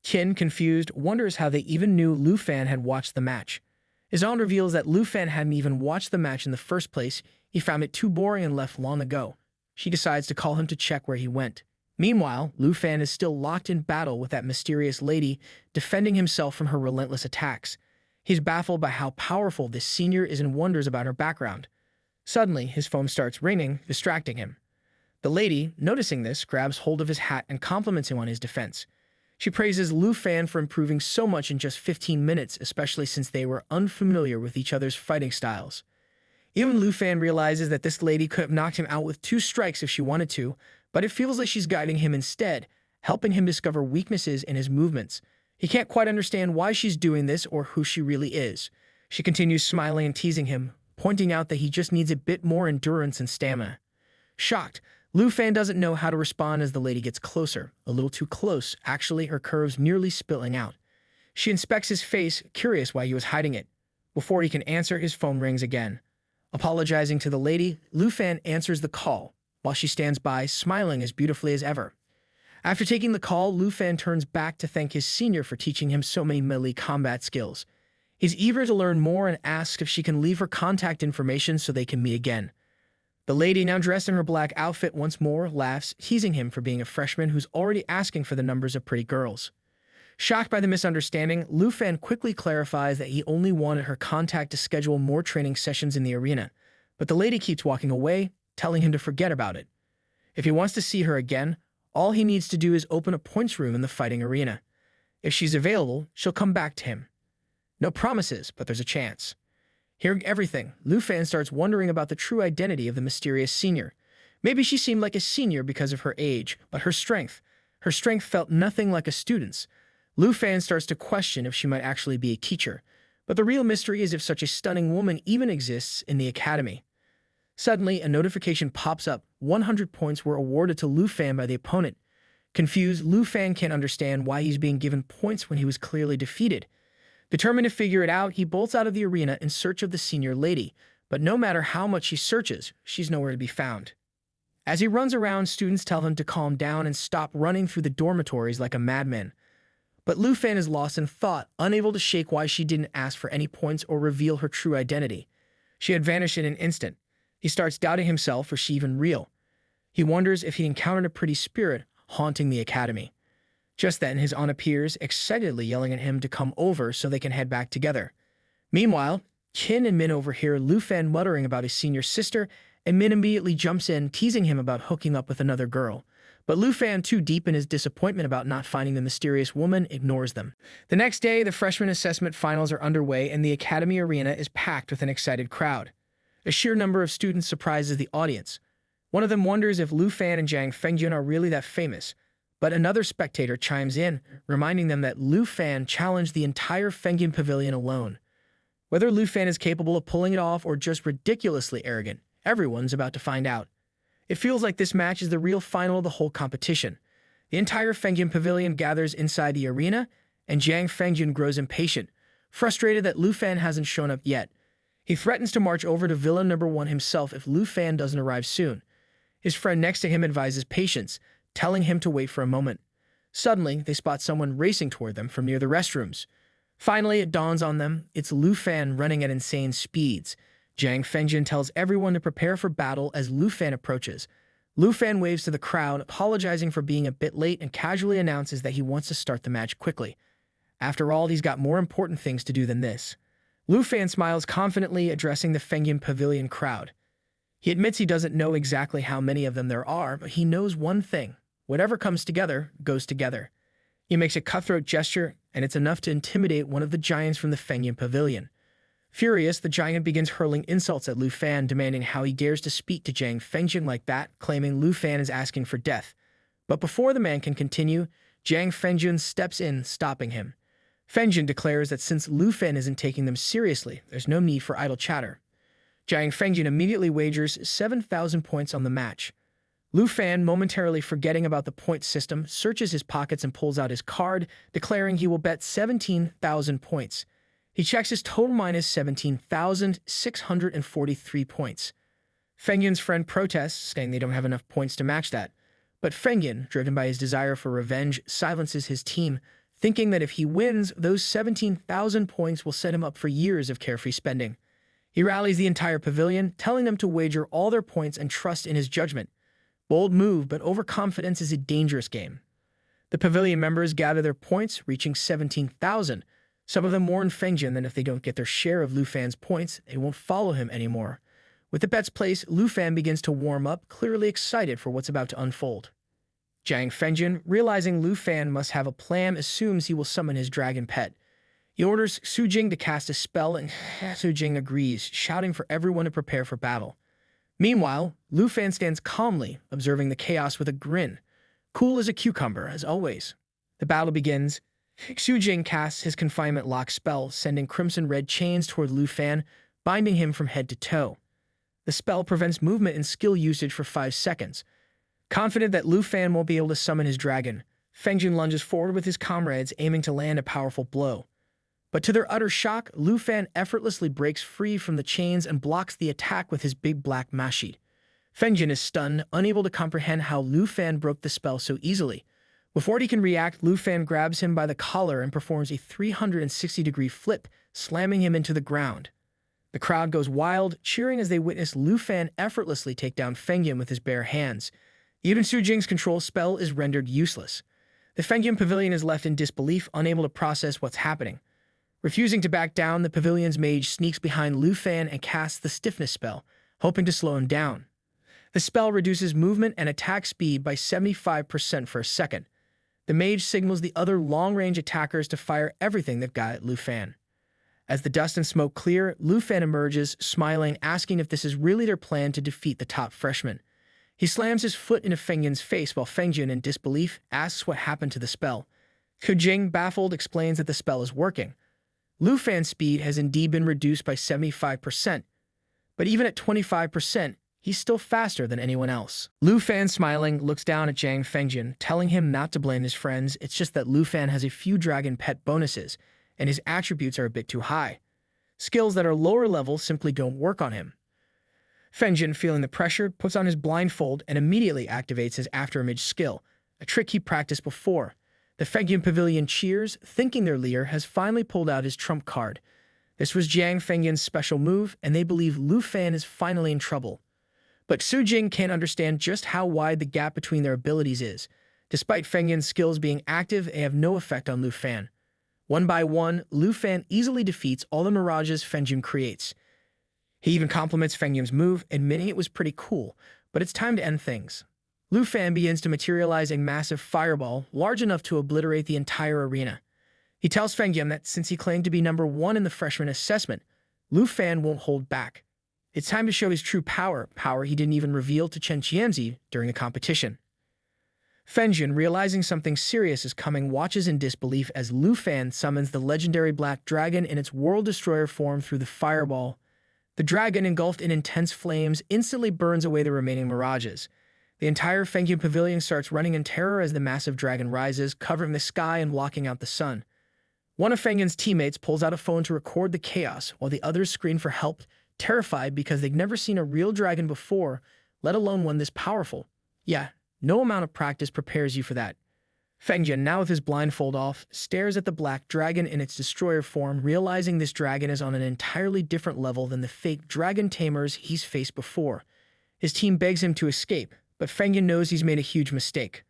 Qin, confused, wonders how they even knew Lu Fan had watched the match. His aunt reveals that Lu Fan hadn't even watched the match in the first place. He found it too boring and left long ago. She decides to call him to check where he went. Meanwhile, Lu Fan is still locked in battle with that mysterious lady, defending himself from her relentless attacks. He's baffled by how powerful this senior is and wonders about her background. Suddenly, his phone starts ringing, distracting him. The lady, noticing this, grabs hold of his hat and compliments him on his defense. She praises Lu Fan for improving so much in just 15 minutes, especially since they were unfamiliar with each other's fighting styles. Even Lu Fan realizes that this lady could have knocked him out with 2 strikes if she wanted to, but it feels like she's guiding him instead, helping him discover weaknesses in his movements. He can't quite understand why she's doing this or who she really is. She continues smiling and teasing him, pointing out that he just needs a bit more endurance and stamina. Shocked, Lu Fan doesn't know how to respond as the lady gets closer, a little too close, actually her curves nearly spilling out. She inspects his face, curious why he was hiding it. Before he can answer, his phone rings again. Apologizing to the lady, Lu Fan answers the call, while she stands by, smiling as beautifully as ever. After taking the call, Lu Fan turns back to thank his senior for teaching him so many melee combat skills. He's eager to learn more and asks if she can leave her contact information so they can meet again. The lady, now dressed in her black outfit once more, laughs, teasing him for being a freshman who's already asking for the numbers of pretty girls. Shocked by the misunderstanding, Lu Fan quickly clarifies that he only wanted her contact to schedule more training sessions in the arena, but the lady keeps walking away, telling him to forget about it. If he wants to see her again, all he needs to do is open a points room in the fighting arena. If she's available, she'll come back to him. No promises, but there's a chance. Hearing everything, Lu Fan starts wondering about the true identity of the mysterious senior. Maybe she seemed like a senior because of her age, but her strength felt nothing like a student's. Lu Fan starts to question if she might actually be a teacher, but the real mystery is if such a stunning woman even exists in the academy. Suddenly, a notification pops up. 100 points were awarded to Lu Fan by the opponent. Confused, Lu Fan can't understand why he's being given points when he was clearly defeated. Determined to figure it out, he bolts out of the arena in search of the senior lady, but no matter how much he searches, she's nowhere to be found. As he runs around, students tell him to calm down and stop running through the dormitories like a madman. But Lu Fan is lost in thought, unable to shake why she didn't ask for any points or reveal her true identity. She had vanished in an instant. He starts doubting himself, was she even real? He wonders if he encountered a pretty spirit haunting the academy. Just then, his aunt appears, excitedly yelling at him to come over so they can head back together. Meanwhile, Qin and Min overhear Lu Fan muttering about his senior sister, and Min immediately jumps in, teasing him about hooking up with another girl. But Lu Fan, too deep in his disappointment about not finding the mysterious woman, ignores them. The next day, the freshman assessment finals are underway, and the academy arena is packed with an excited crowd. A sheer number of students surprises the audience. One of them wonders if Lu Fan and Jiang Fengjun are really that famous. But another spectator chimes in, reminding them that Lu Fan challenged the entire Fengjun Pavilion alone. Whether Lu Fan is capable of pulling it off or just ridiculously arrogant, everyone's about to find out. It feels like this match is the real final of the whole competition. The entire Fengjun Pavilion gathers inside the arena, and Jiang Fengjun grows impatient, frustrated that Lu Fan hasn't shown up yet. He threatens to march over to Villa Number 1 himself if Lu Fan doesn't arrive soon. His friend next to him advises patience, telling him to wait for a moment. Suddenly, they spot someone racing toward them from near the restrooms. Finally, it dawns on them, it's Lu Fan running at insane speeds. Jiang Fengjun tells everyone to prepare for battle as Lu Fan approaches. Lu Fan waves to the crowd, apologizing for being a bit late, and casually announces that he wants to start the match quickly. After all, he's got more important things to do than this. Lu Fan smiles confidently, addressing the Fengjun Pavilion crowd. He admits he doesn't know exactly how many of them there are, but he knows one thing. Whatever comes together, goes together. He makes a cutthroat gesture, and it's enough to intimidate one of the giants from the Fengjun Pavilion. Furious, the giant begins hurling insults at Lu Fan, demanding how he dares to speak to Jiang Fengjun like that, claiming Lu Fan is asking for death. But before the man can continue, Jiang Fengjun steps in, stopping him. Fengjun declares that since Lu Fan isn't taking them seriously, there's no need for idle chatter. Jiang Fengjun immediately wagers 7,000 points on the match. Lu Fan, momentarily forgetting about the point system, searches his pockets and pulls out his card, declaring he will bet 17,000 points. He checks his total minus 17,643 points. Fengjun's friend protests, saying they don't have enough points to match that. But Fengjun, driven by his desire for revenge, silences his team, thinking that if he wins, those 17,000 points will set him up for years of carefree spending. He rallies the entire pavilion, telling them to wager all their points and trust in his judgment. Bold move, but overconfidence is a dangerous game. The pavilion members gather their points, reaching 17,000. Some of them warn Fengjun that if they don't get their share of Lu Fan's points, they won't follow him anymore. With the bets placed, Lu Fan begins to warm up, clearly excited for what's about to unfold. Jiang Fengjin, realizing Lu Fan must have a plan, assumes he will summon his dragon pet. He orders Su Jing to cast a spell, and Su Jing agrees, shouting for everyone to prepare for battle. Meanwhile, Lu Fan stands calmly, observing the chaos with a grin. Cool as a cucumber, as always. The battle begins. Su Jing casts his confinement lock spell, sending crimson-red chains toward Lu Fan, binding him from head to toe. The spell prevents movement and skill usage for 5 seconds. Confident that Lu Fan won't be able to summon his dragon, Fengjin lunges forward with his comrades, aiming to land a powerful blow. But to their utter shock, Lu Fan effortlessly breaks free from the chains and blocks the attack with his big black mashite. Fengjin is stunned, unable to comprehend how Lu Fan broke the spell so easily. Before he can react, Lu Fan grabs him by the collar and performs a 360-degree flip, slamming him into the ground. The crowd goes wild, cheering as they witness Lu Fan effortlessly take down Fengjin with his bare hands. Even Su Jing's control spell is rendered useless. The Fengjin pavilion is left in disbelief, unable to process what's happening. Refusing to back down, the pavilion's mage sneaks behind Lu Fan and casts the stiffness spell, hoping to slow him down. The spell reduces movement and attack speed by 75% for a second. The mage signals the other long-range attackers to fire everything they've got at Lu Fan. As the dust and smoke clear, Lu Fan emerges, smiling, asking if this is really their plan to defeat the top freshman. He slams his foot into Fengjin's face while Fengjin, in disbelief, asks what happened to the spell. Su Jing, baffled, explains that the spell is working. Lu Fan's speed has indeed been reduced by 75%, but even at 25%, he's still faster than anyone else. Lu Fan, smiling, looks down at Jiang Fengjin, telling him not to blame his friends. It's just that Lu Fan has a few dragon pet bonuses, and his attributes are a bit too high. Skills that are lower level simply don't work on him. Fengjin, feeling the pressure, puts on his blindfold and immediately activates his afterimage skill, a trick he practiced before. The Fengjin pavilion cheers, thinking their leader has finally pulled out his trump card. This was Jiang Fengjin's special move, and they believe Lu Fan is finally in trouble. But Su Jing can't understand just how wide the gap between their abilities is. Despite Fengjin's skills being active, they have no effect on Lu Fan. One by one, Lu Fan easily defeats all the mirages Fengjin creates. He even compliments Fengjin's move, admitting it was pretty cool, but it's time to end things. Lu Fan begins to materialize a massive fireball, large enough to obliterate the entire arena. He tells Fengjin that since he claimed to be number 1 in the freshman assessment, Lu Fan won't hold back. It's time to show his true power he didn't even reveal to Chen Qianzi during the competition. Fengjin, realizing something serious is coming, watches in disbelief as Lu Fan summons the legendary Black Dragon in its World Destroyer form through the fireball. The dragon, engulfed in intense flames, instantly burns away the remaining mirages. The entire Fengjin pavilion starts running in terror as the massive dragon rises, covering the sky and blocking out the sun. One of Fengjin's teammates pulls out a phone to record the chaos, while the others scream for help, terrified because they've never seen a real dragon before, let alone one this powerful. Yeah, no amount of practice prepares you for that. Fengjin, now with his blindfold off, stares at the black dragon in its destroyer form, realizing this dragon is on an entirely different level than the fake dragon tamers he's faced before. His team begs him to escape, but Fengjin knows he's made a huge mistake.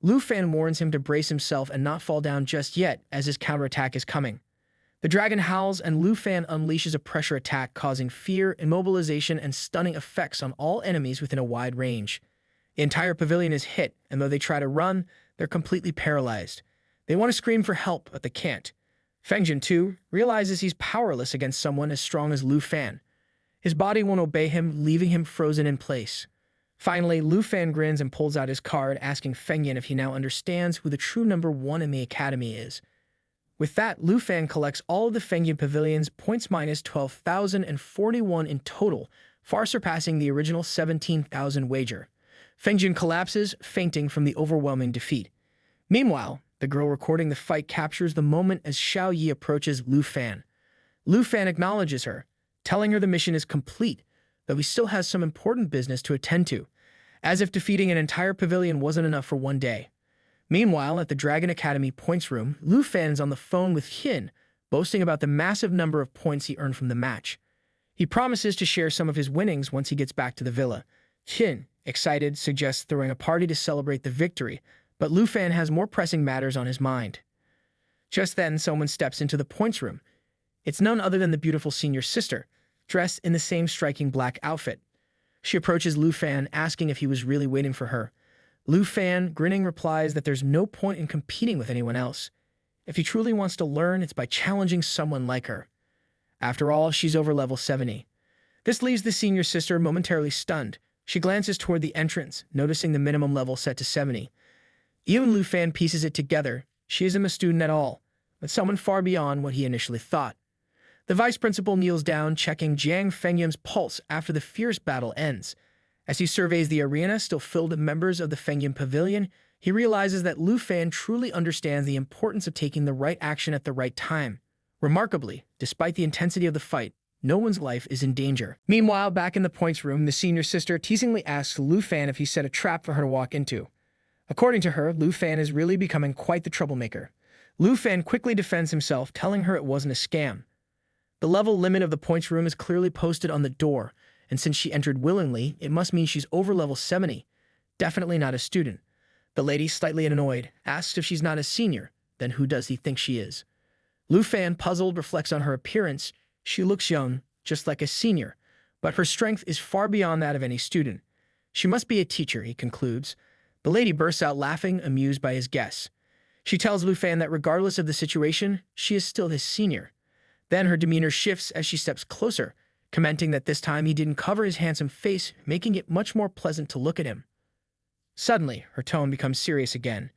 Lu Fan warns him to brace himself and not fall down just yet, as his counterattack is coming. The dragon howls, and Lu Fan unleashes a pressure attack, causing fear, immobilization, and stunning effects on all enemies within a wide range. The entire pavilion is hit, and though they try to run, they're completely paralyzed. They want to scream for help, but they can't. Fengjin, too, realizes he's powerless against someone as strong as Lu Fan. His body won't obey him, leaving him frozen in place. Finally, Lu Fan grins and pulls out his card, asking Fengjin if he now understands who the true number 1 in the academy is. With that, Lu Fan collects all of the Fengjin pavilions, points minus 12,041 in total, far surpassing the original 17,000 wager. Fengjin collapses, fainting from the overwhelming defeat. Meanwhile, the girl recording the fight captures the moment as Xiao Yi approaches Lu Fan. Lu Fan acknowledges her, telling her the mission is complete, though he still has some important business to attend to, as if defeating an entire pavilion wasn't enough for one day. Meanwhile, at the Dragon Academy points room, Lu Fan is on the phone with Hin, boasting about the massive number of points he earned from the match. He promises to share some of his winnings once he gets back to the villa. Hin, excited, suggests throwing a party to celebrate the victory, but Lu Fan has more pressing matters on his mind. Just then, someone steps into the points room. It's none other than the beautiful senior sister, dressed in the same striking black outfit. She approaches Lu Fan, asking if he was really waiting for her. Lu Fan, grinning, replies that there's no point in competing with anyone else. If he truly wants to learn, it's by challenging someone like her. After all, she's over level 70. This leaves the senior sister momentarily stunned. She glances toward the entrance, noticing the minimum level set to 70. Even Lu Fan pieces it together. She isn't a student at all, but someone far beyond what he initially thought. The vice principal kneels down, checking Jiang Fengyun's pulse after the fierce battle ends. As he surveys the arena, still filled with members of the Fengyun Pavilion, he realizes that Lu Fan truly understands the importance of taking the right action at the right time. Remarkably, despite the intensity of the fight, no one's life is in danger. Meanwhile, back in the points room, the senior sister teasingly asks Lu Fan if he set a trap for her to walk into. According to her, Lu Fan is really becoming quite the troublemaker. Lu Fan quickly defends himself, telling her it wasn't a scam. The level limit of the points room is clearly posted on the door, and since she entered willingly, it must mean she's over level 70. Definitely not a student. The lady, slightly annoyed, asks if she's not a senior. Then who does he think she is? Lu Fan, puzzled, reflects on her appearance. She looks young, just like a senior, but her strength is far beyond that of any student. She must be a teacher, he concludes. The lady bursts out laughing, amused by his guess. She tells Lu Fan that regardless of the situation, she is still his senior. Then her demeanor shifts as she steps closer, commenting that this time he didn't cover his handsome face, making it much more pleasant to look at him. Suddenly, her tone becomes serious again.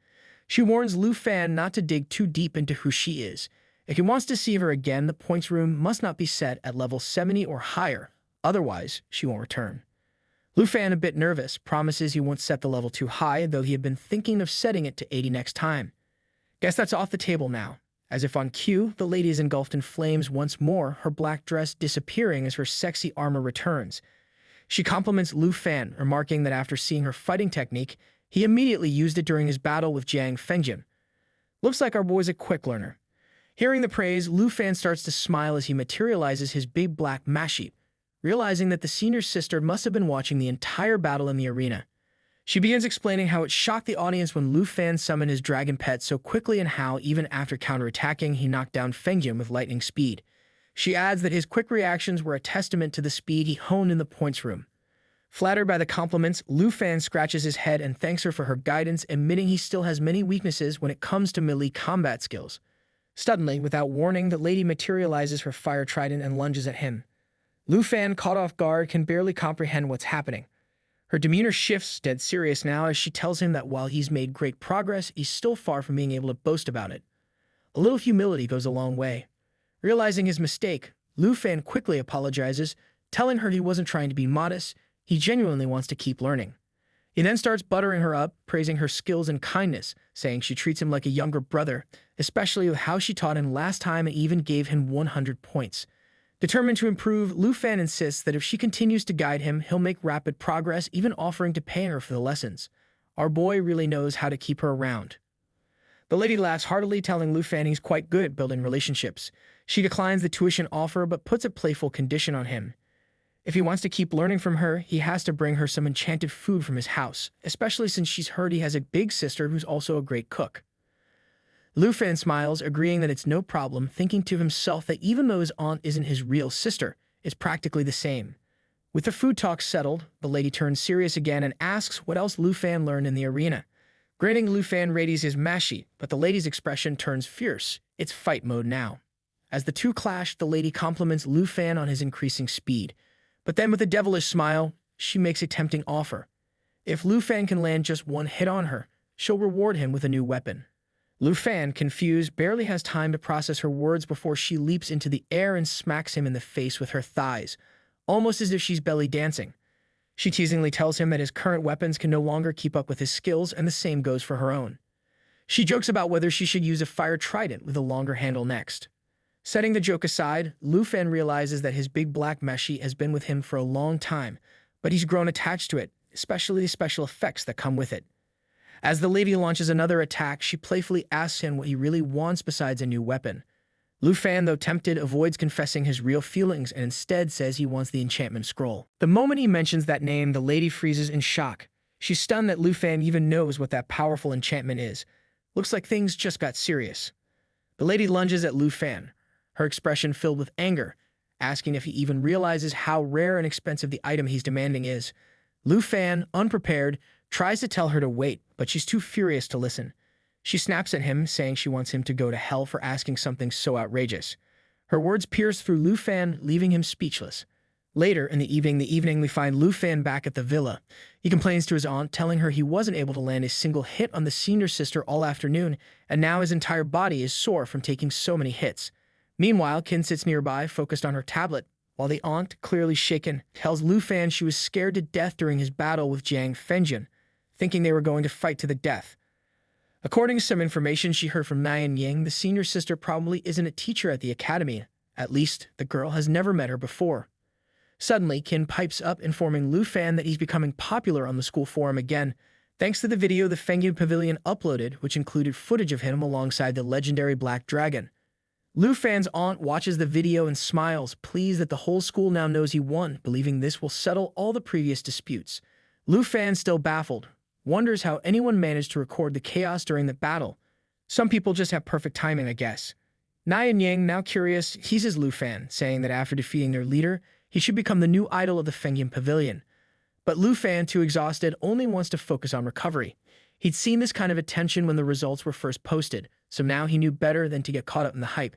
She warns Lu Fan not to dig too deep into who she is. If he wants to see her again, the points room must not be set at level 70 or higher, otherwise she won't return. Lu Fan, a bit nervous, promises he won't set the level too high, though he had been thinking of setting it to 80 next time. Guess that's off the table now. As if on cue, the lady is engulfed in flames once more, her black dress disappearing as her sexy armor returns. She compliments Lu Fan, remarking that after seeing her fighting technique, he immediately used it during his battle with Jiang Fengyun. Looks like our boy's a quick learner. Hearing the praise, Lu Fan starts to smile as he materializes his big black mashi, realizing that the senior sister must have been watching the entire battle in the arena. She begins explaining how it shocked the audience when Lu Fan summoned his dragon pet so quickly and how, even after counterattacking, he knocked down Fengyun with lightning speed. She adds that his quick reactions were a testament to the speed he honed in the points room. Flattered by the compliments, Lu Fan scratches his head and thanks her for her guidance, admitting he still has many weaknesses when it comes to melee combat skills. Suddenly, without warning, the lady materializes her fire trident and lunges at him. Lu Fan, caught off guard, can barely comprehend what's happening. Her demeanor shifts, dead serious now, as she tells him that while he's made great progress, he's still far from being able to boast about it. A little humility goes a long way. Realizing his mistake, Lu Fan quickly apologizes, telling her he wasn't trying to be modest, he genuinely wants to keep learning. He then starts buttering her up, praising her skills and kindness, saying she treats him like a younger brother, especially with how she taught him last time and even gave him 100 points. Determined to improve, Lu Fan insists that if she continues to guide him, he'll make rapid progress, even offering to pay her for the lessons. Our boy really knows how to keep her around. The lady laughs heartily, telling Lu Fan he's quite good at building relationships. She declines the tuition offer, but puts a playful condition on him. If he wants to keep learning from her, he has to bring her some enchanted food from his house, especially since she's heard he has a big sister who's also a great cook. Lu Fan smiles, agreeing that it's no problem, thinking to himself that even though his aunt isn't his real sister, it's practically the same. With the food talk settled, the lady turns serious again and asks what else Lu Fan learned in the arena. Granting, Lu Fan readies his mashi, but the lady's expression turns fierce. It's fight mode now. As the two clash, the lady compliments Lu Fan on his increasing speed. But then with a devilish smile, she makes a tempting offer. If Lu Fan can land just one hit on her, she'll reward him with a new weapon. Lu Fan, confused, barely has time to process her words before she leaps into the air and smacks him in the face with her thighs, almost as if she's belly dancing. She teasingly tells him that his current weapons can no longer keep up with his skills, and the same goes for her own. She jokes about whether she should use a fire trident with a longer handle next. Setting the joke aside, Lu Fan realizes that his big black meshi has been with him for a long time, but he's grown attached to it, especially the special effects that come with it. As the lady launches another attack, she playfully asks him what he really wants besides a new weapon. Lu Fan, though tempted, avoids confessing his real feelings and instead says he wants the enchantment scroll. The moment he mentions that name, the lady freezes in shock. She's stunned that Lu Fan even knows what that powerful enchantment is. Looks like things just got serious. The lady lunges at Lu Fan, her expression filled with anger, asking if he even realizes how rare and expensive the item he's demanding is. Lu Fan, unprepared, tries to tell her to wait, but she's too furious to listen. She snaps at him, saying she wants him to go to hell for asking something so outrageous. Her words pierce through Lu Fan, leaving him speechless. Later in the evening, we find Lu Fan back at the villa. He complains to his aunt, telling her he wasn't able to land a single hit on the senior sister all afternoon, and now his entire body is sore from taking so many hits. Meanwhile, Kin sits nearby, focused on her tablet, while the aunt, clearly shaken, tells Lu Fan she was scared to death during his battle with Jiang Fengjun, thinking they were going to fight to the death. According to some information she heard from Nian Ying, the senior sister probably isn't a teacher at the academy. At least, the girl has never met her before. Suddenly, Kin pipes up, informing Lu Fan that he's becoming popular on the school forum again, thanks to the video the Fengyun Pavilion uploaded, which included footage of him alongside the legendary Black Dragon. Lu Fan's aunt watches the video and smiles, pleased that the whole school now knows he won, believing this will settle all the previous disputes. Lu Fan, still baffled, wonders how anyone managed to record the chaos during the battle. Some people just have perfect timing, I guess. Nian Yang, now curious, teases Lu Fan, saying that after defeating their leader, he should become the new idol of the Fengyun Pavilion. But Lu Fan, too exhausted, only wants to focus on recovery. He'd seen this kind of attention when the results were first posted, so now he knew better than to get caught up in the hype.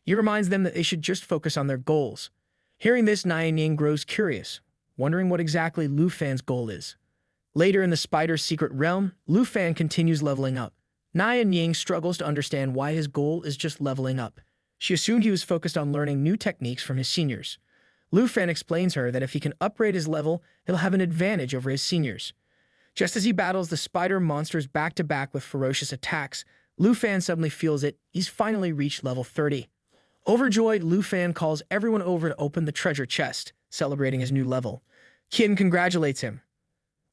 He reminds them that they should just focus on their goals. Hearing this, Nian Yang grows curious, wondering what exactly Lu Fan's goal is. Later in the spider's secret realm, Lu Fan continues leveling up. Nian Yang struggles to understand why his goal is just leveling up. She assumed he was focused on learning new techniques from his seniors. Lu Fan explains her that if he can upgrade his level, he'll have an advantage over his seniors. Just as he battles the spider monsters back-to-back with ferocious attacks, Lu Fan suddenly feels it. He's finally reached level 30. Overjoyed, Lu Fan calls everyone over to open the treasure chest, celebrating his new level. Qin congratulates him.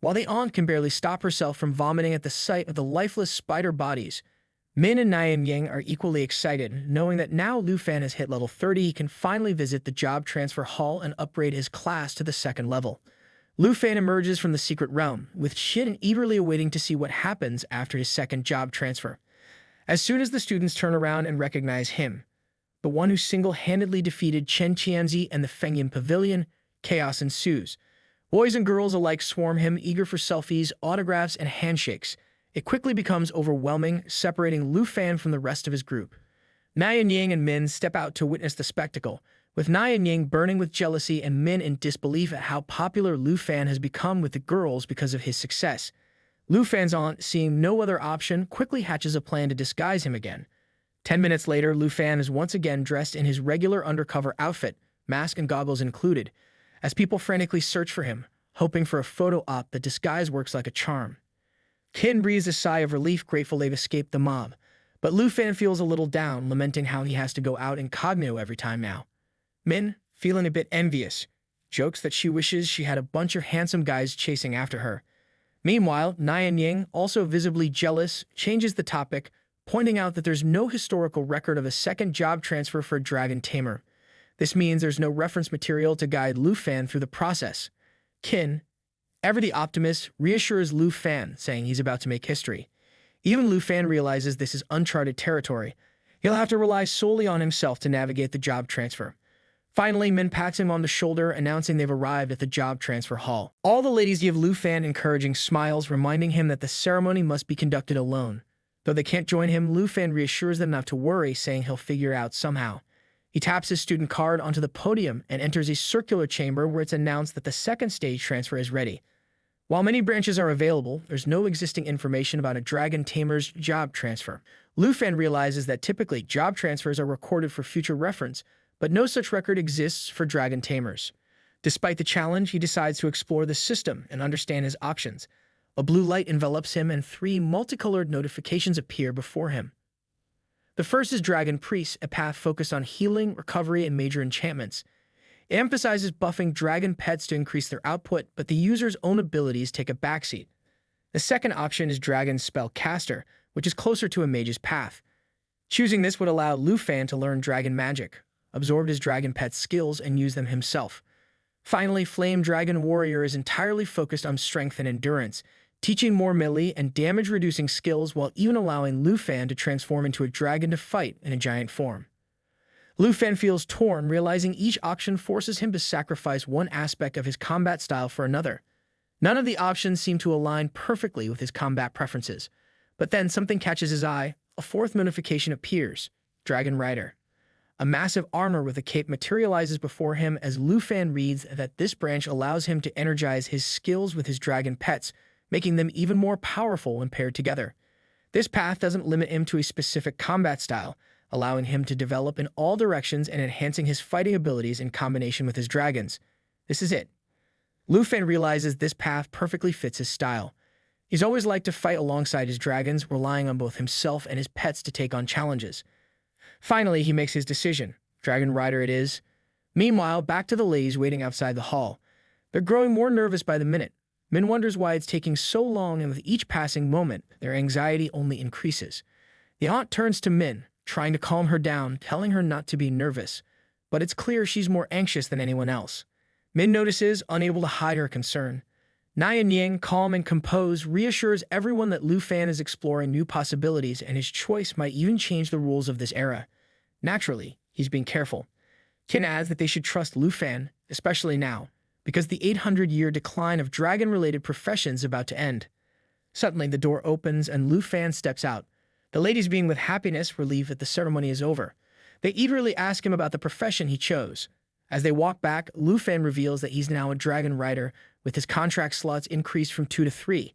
While the aunt can barely stop herself from vomiting at the sight of the lifeless spider bodies, Min and Nian Yang are equally excited, knowing that now Lu Fan has hit level 30, he can finally visit the job transfer hall and upgrade his class to the second level. Lu Fan emerges from the secret realm, with Qin eagerly awaiting to see what happens after his second job transfer. As soon as the students turn around and recognize him, the one who single-handedly defeated Chen Qianzi and the Fengyun Pavilion, chaos ensues. Boys and girls alike swarm him, eager for selfies, autographs, and handshakes. It quickly becomes overwhelming, separating Lu Fan from the rest of his group. Nian Yang and Min step out to witness the spectacle, with Nian Yang burning with jealousy and Min in disbelief at how popular Lu Fan has become with the girls because of his success. Lu Fan's aunt, seeing no other option, quickly hatches a plan to disguise him again. 10 minutes later, Lu Fan is once again dressed in his regular undercover outfit, mask and goggles included, as people frantically search for him, hoping for a photo op. The disguise works like a charm. Qin breathes a sigh of relief, grateful they've escaped the mob, but Lu Fan feels a little down, lamenting how he has to go out incognito every time now. Min, feeling a bit envious, jokes that she wishes she had a bunch of handsome guys chasing after her. Meanwhile, Nian Yang, also visibly jealous, changes the topic, pointing out that there's no historical record of a second job transfer for Dragon Tamer. This means there's no reference material to guide Lu Fan through the process. Qin, ever the optimist, reassures Lu Fan, saying he's about to make history. Even Lu Fan realizes this is uncharted territory. He'll have to rely solely on himself to navigate the job transfer. Finally, Min pats him on the shoulder, announcing they've arrived at the job transfer hall. All the ladies give Lu Fan encouraging smiles, reminding him that the ceremony must be conducted alone. Though they can't join him, Lu Fan reassures them not to worry, saying he'll figure it out somehow. He taps his student card onto the podium and enters a circular chamber where it's announced that the second stage transfer is ready. While many branches are available, there's no existing information about a Dragon Tamer's job transfer. Lu Fan realizes that typically job transfers are recorded for future reference, but no such record exists for Dragon Tamers. Despite the challenge, he decides to explore the system and understand his options. A blue light envelops him and 3 multicolored notifications appear before him. The first is Dragon Priest, a path focused on healing, recovery, and major enchantments. It emphasizes buffing dragon pets to increase their output, but the user's own abilities take a backseat. The second option is Dragon Spellcaster, which is closer to a mage's path. Choosing this would allow Lu Fan to learn dragon magic, absorb his dragon pet's skills, and use them himself. Finally, Flame Dragon Warrior is entirely focused on strength and endurance, teaching more melee and damage-reducing skills while even allowing Lu Fan to transform into a dragon to fight in a giant form. Lu Fan feels torn, realizing each option forces him to sacrifice one aspect of his combat style for another. None of the options seem to align perfectly with his combat preferences. But then something catches his eye. A fourth notification appears. Dragon Rider. A massive armor with a cape materializes before him as Lu Fan reads that this branch allows him to energize his skills with his dragon pets, making them even more powerful when paired together. This path doesn't limit him to a specific combat style, allowing him to develop in all directions and enhancing his fighting abilities in combination with his dragons. This is it. Lu Fan realizes this path perfectly fits his style. He's always liked to fight alongside his dragons, relying on both himself and his pets to take on challenges. Finally, he makes his decision. Dragon Rider it is. Meanwhile, back to the ladies waiting outside the hall. They're growing more nervous by the minute. Min wonders why it's taking so long, and with each passing moment, their anxiety only increases. The aunt turns to Min, trying to calm her down, telling her not to be nervous. But it's clear she's more anxious than anyone else. Min notices, unable to hide her concern. Nian Yang, calm and composed, reassures everyone that Lu Fan is exploring new possibilities and his choice might even change the rules of this era. Naturally, he's being careful. Qin adds that they should trust Lu Fan, especially now, because the 800-year decline of dragon-related professions is about to end. Suddenly, the door opens and Lu Fan steps out. The ladies being with happiness, relieved that the ceremony is over. They eagerly ask him about the profession he chose. As they walk back, Lu Fan reveals that he's now a dragon rider, with his contract slots increased from 2 to 3.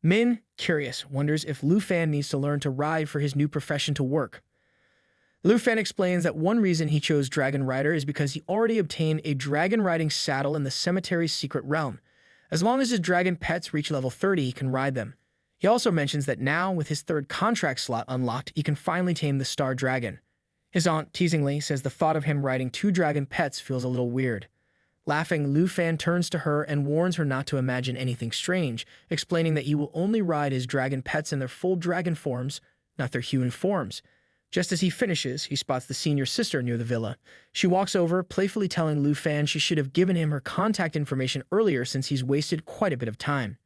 Min, curious, wonders if Lu Fan needs to learn to ride for his new profession to work. Lu Fan explains that one reason he chose Dragon Rider is because he already obtained a dragon riding saddle in the cemetery's secret realm. As long as his dragon pets reach level 30, he can ride them. He also mentions that now, with his 3rd contract slot unlocked, he can finally tame the Star Dragon. His aunt, teasingly, says the thought of him riding 2 dragon pets feels a little weird. Laughing, Lu Fan turns to her and warns her not to imagine anything strange, explaining that he will only ride his dragon pets in their full dragon forms, not their human forms. Just as he finishes, he spots the senior sister near the villa. She walks over, playfully telling Lu Fan she should have given him her contact information earlier since he's wasted quite a bit of time.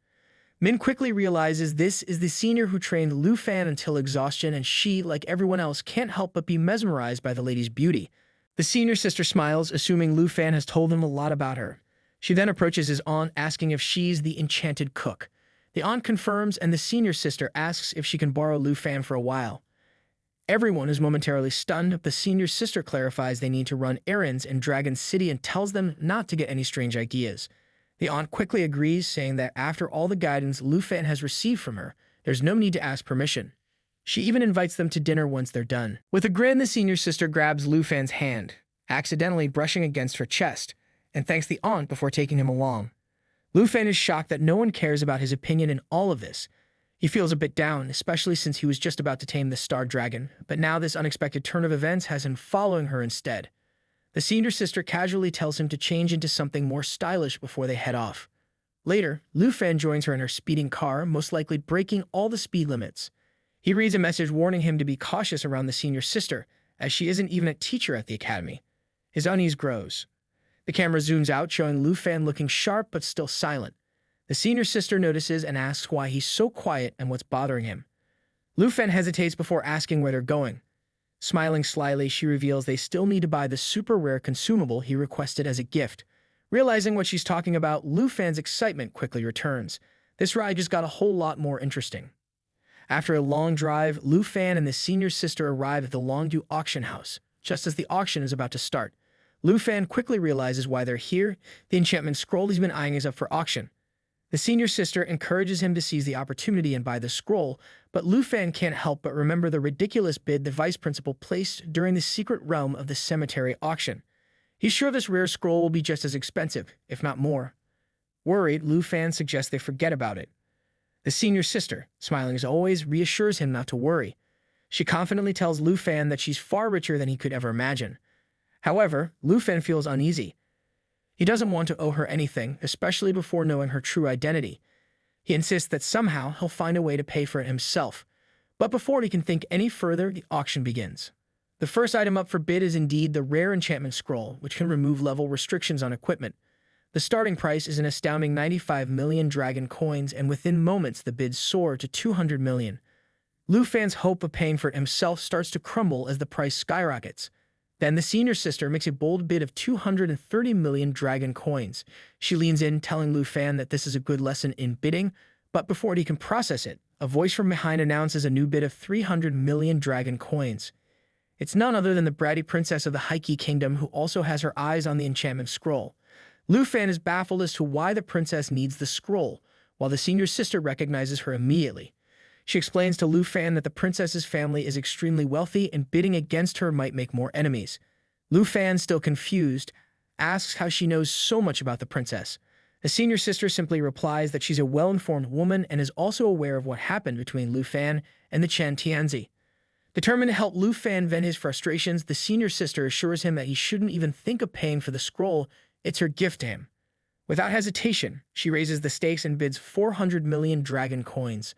Min quickly realizes this is the senior who trained Lu Fan until exhaustion, and she, like everyone else, can't help but be mesmerized by the lady's beauty. The senior sister smiles, assuming Lu Fan has told them a lot about her. She then approaches his aunt, asking if she's the enchanted cook. The aunt confirms, and the senior sister asks if she can borrow Lu Fan for a while. Everyone is momentarily stunned, but the senior sister clarifies they need to run errands in Dragon City and tells them not to get any strange ideas. The aunt quickly agrees, saying that after all the guidance Lu Fan has received from her, there's no need to ask permission. She even invites them to dinner once they're done. With a grin, the senior sister grabs Lu Fan's hand, accidentally brushing against her chest, and thanks the aunt before taking him along. Lu Fan is shocked that no one cares about his opinion in all of this. He feels a bit down, especially since he was just about to tame the Star Dragon, but now this unexpected turn of events has him following her instead. The senior sister casually tells him to change into something more stylish before they head off. Later, Lu Fan joins her in her speeding car, most likely breaking all the speed limits. He reads a message warning him to be cautious around the senior sister, as she isn't even a teacher at the academy. His unease grows. The camera zooms out, showing Lu Fan looking sharp but still silent. The senior sister notices and asks why he's so quiet and what's bothering him. Lu Fan hesitates before asking where they're going. Smiling slyly, she reveals they still need to buy the super rare consumable he requested as a gift. Realizing what she's talking about, Lu Fan's excitement quickly returns. This ride just got a whole lot more interesting. After a long drive, Lu Fan and the senior sister arrive at the Longdu auction house. Just as the auction is about to start, Lu Fan quickly realizes why they're here. The enchantment scroll he's been eyeing is up for auction. The senior sister encourages him to seize the opportunity and buy the scroll, but Lu Fan can't help but remember the ridiculous bid the vice principal placed during the secret realm of the cemetery auction. He's sure this rare scroll will be just as expensive, if not more. Worried, Lu Fan suggests they forget about it. The senior sister, smiling as always, reassures him not to worry. She confidently tells Lu Fan that she's far richer than he could ever imagine. However, Lu Fan feels uneasy. He doesn't want to owe her anything, especially before knowing her true identity. He insists that somehow he'll find a way to pay for it himself. But before he can think any further, the auction begins. The first item up for bid is indeed the rare enchantment scroll, which can remove level restrictions on equipment. The starting price is an astounding 95 million dragon coins, and within moments the bids soar to 200 million. Lu Fan's hope of paying for it himself starts to crumble as the price skyrockets. Then the senior sister makes a bold bid of 230 million dragon coins. She leans in, telling Lu Fan that this is a good lesson in bidding, but before he can process it, a voice from behind announces a new bid of 300 million dragon coins. It's none other than the bratty princess of the Heike Kingdom, who also has her eyes on the enchantment scroll. Lu Fan is baffled as to why the princess needs the scroll, while the senior sister recognizes her immediately. She explains to Lu Fan that the princess's family is extremely wealthy and bidding against her might make more enemies. Lu Fan, still confused, asks how she knows so much about the princess. The senior sister simply replies that she's a well-informed woman and is also aware of what happened between Lu Fan and the Chen Tianzi. Determined to help Lu Fan vent his frustrations, the senior sister assures him that he shouldn't even think of paying for the scroll. It's her gift to him. Without hesitation, she raises the stakes and bids 400 million dragon coins.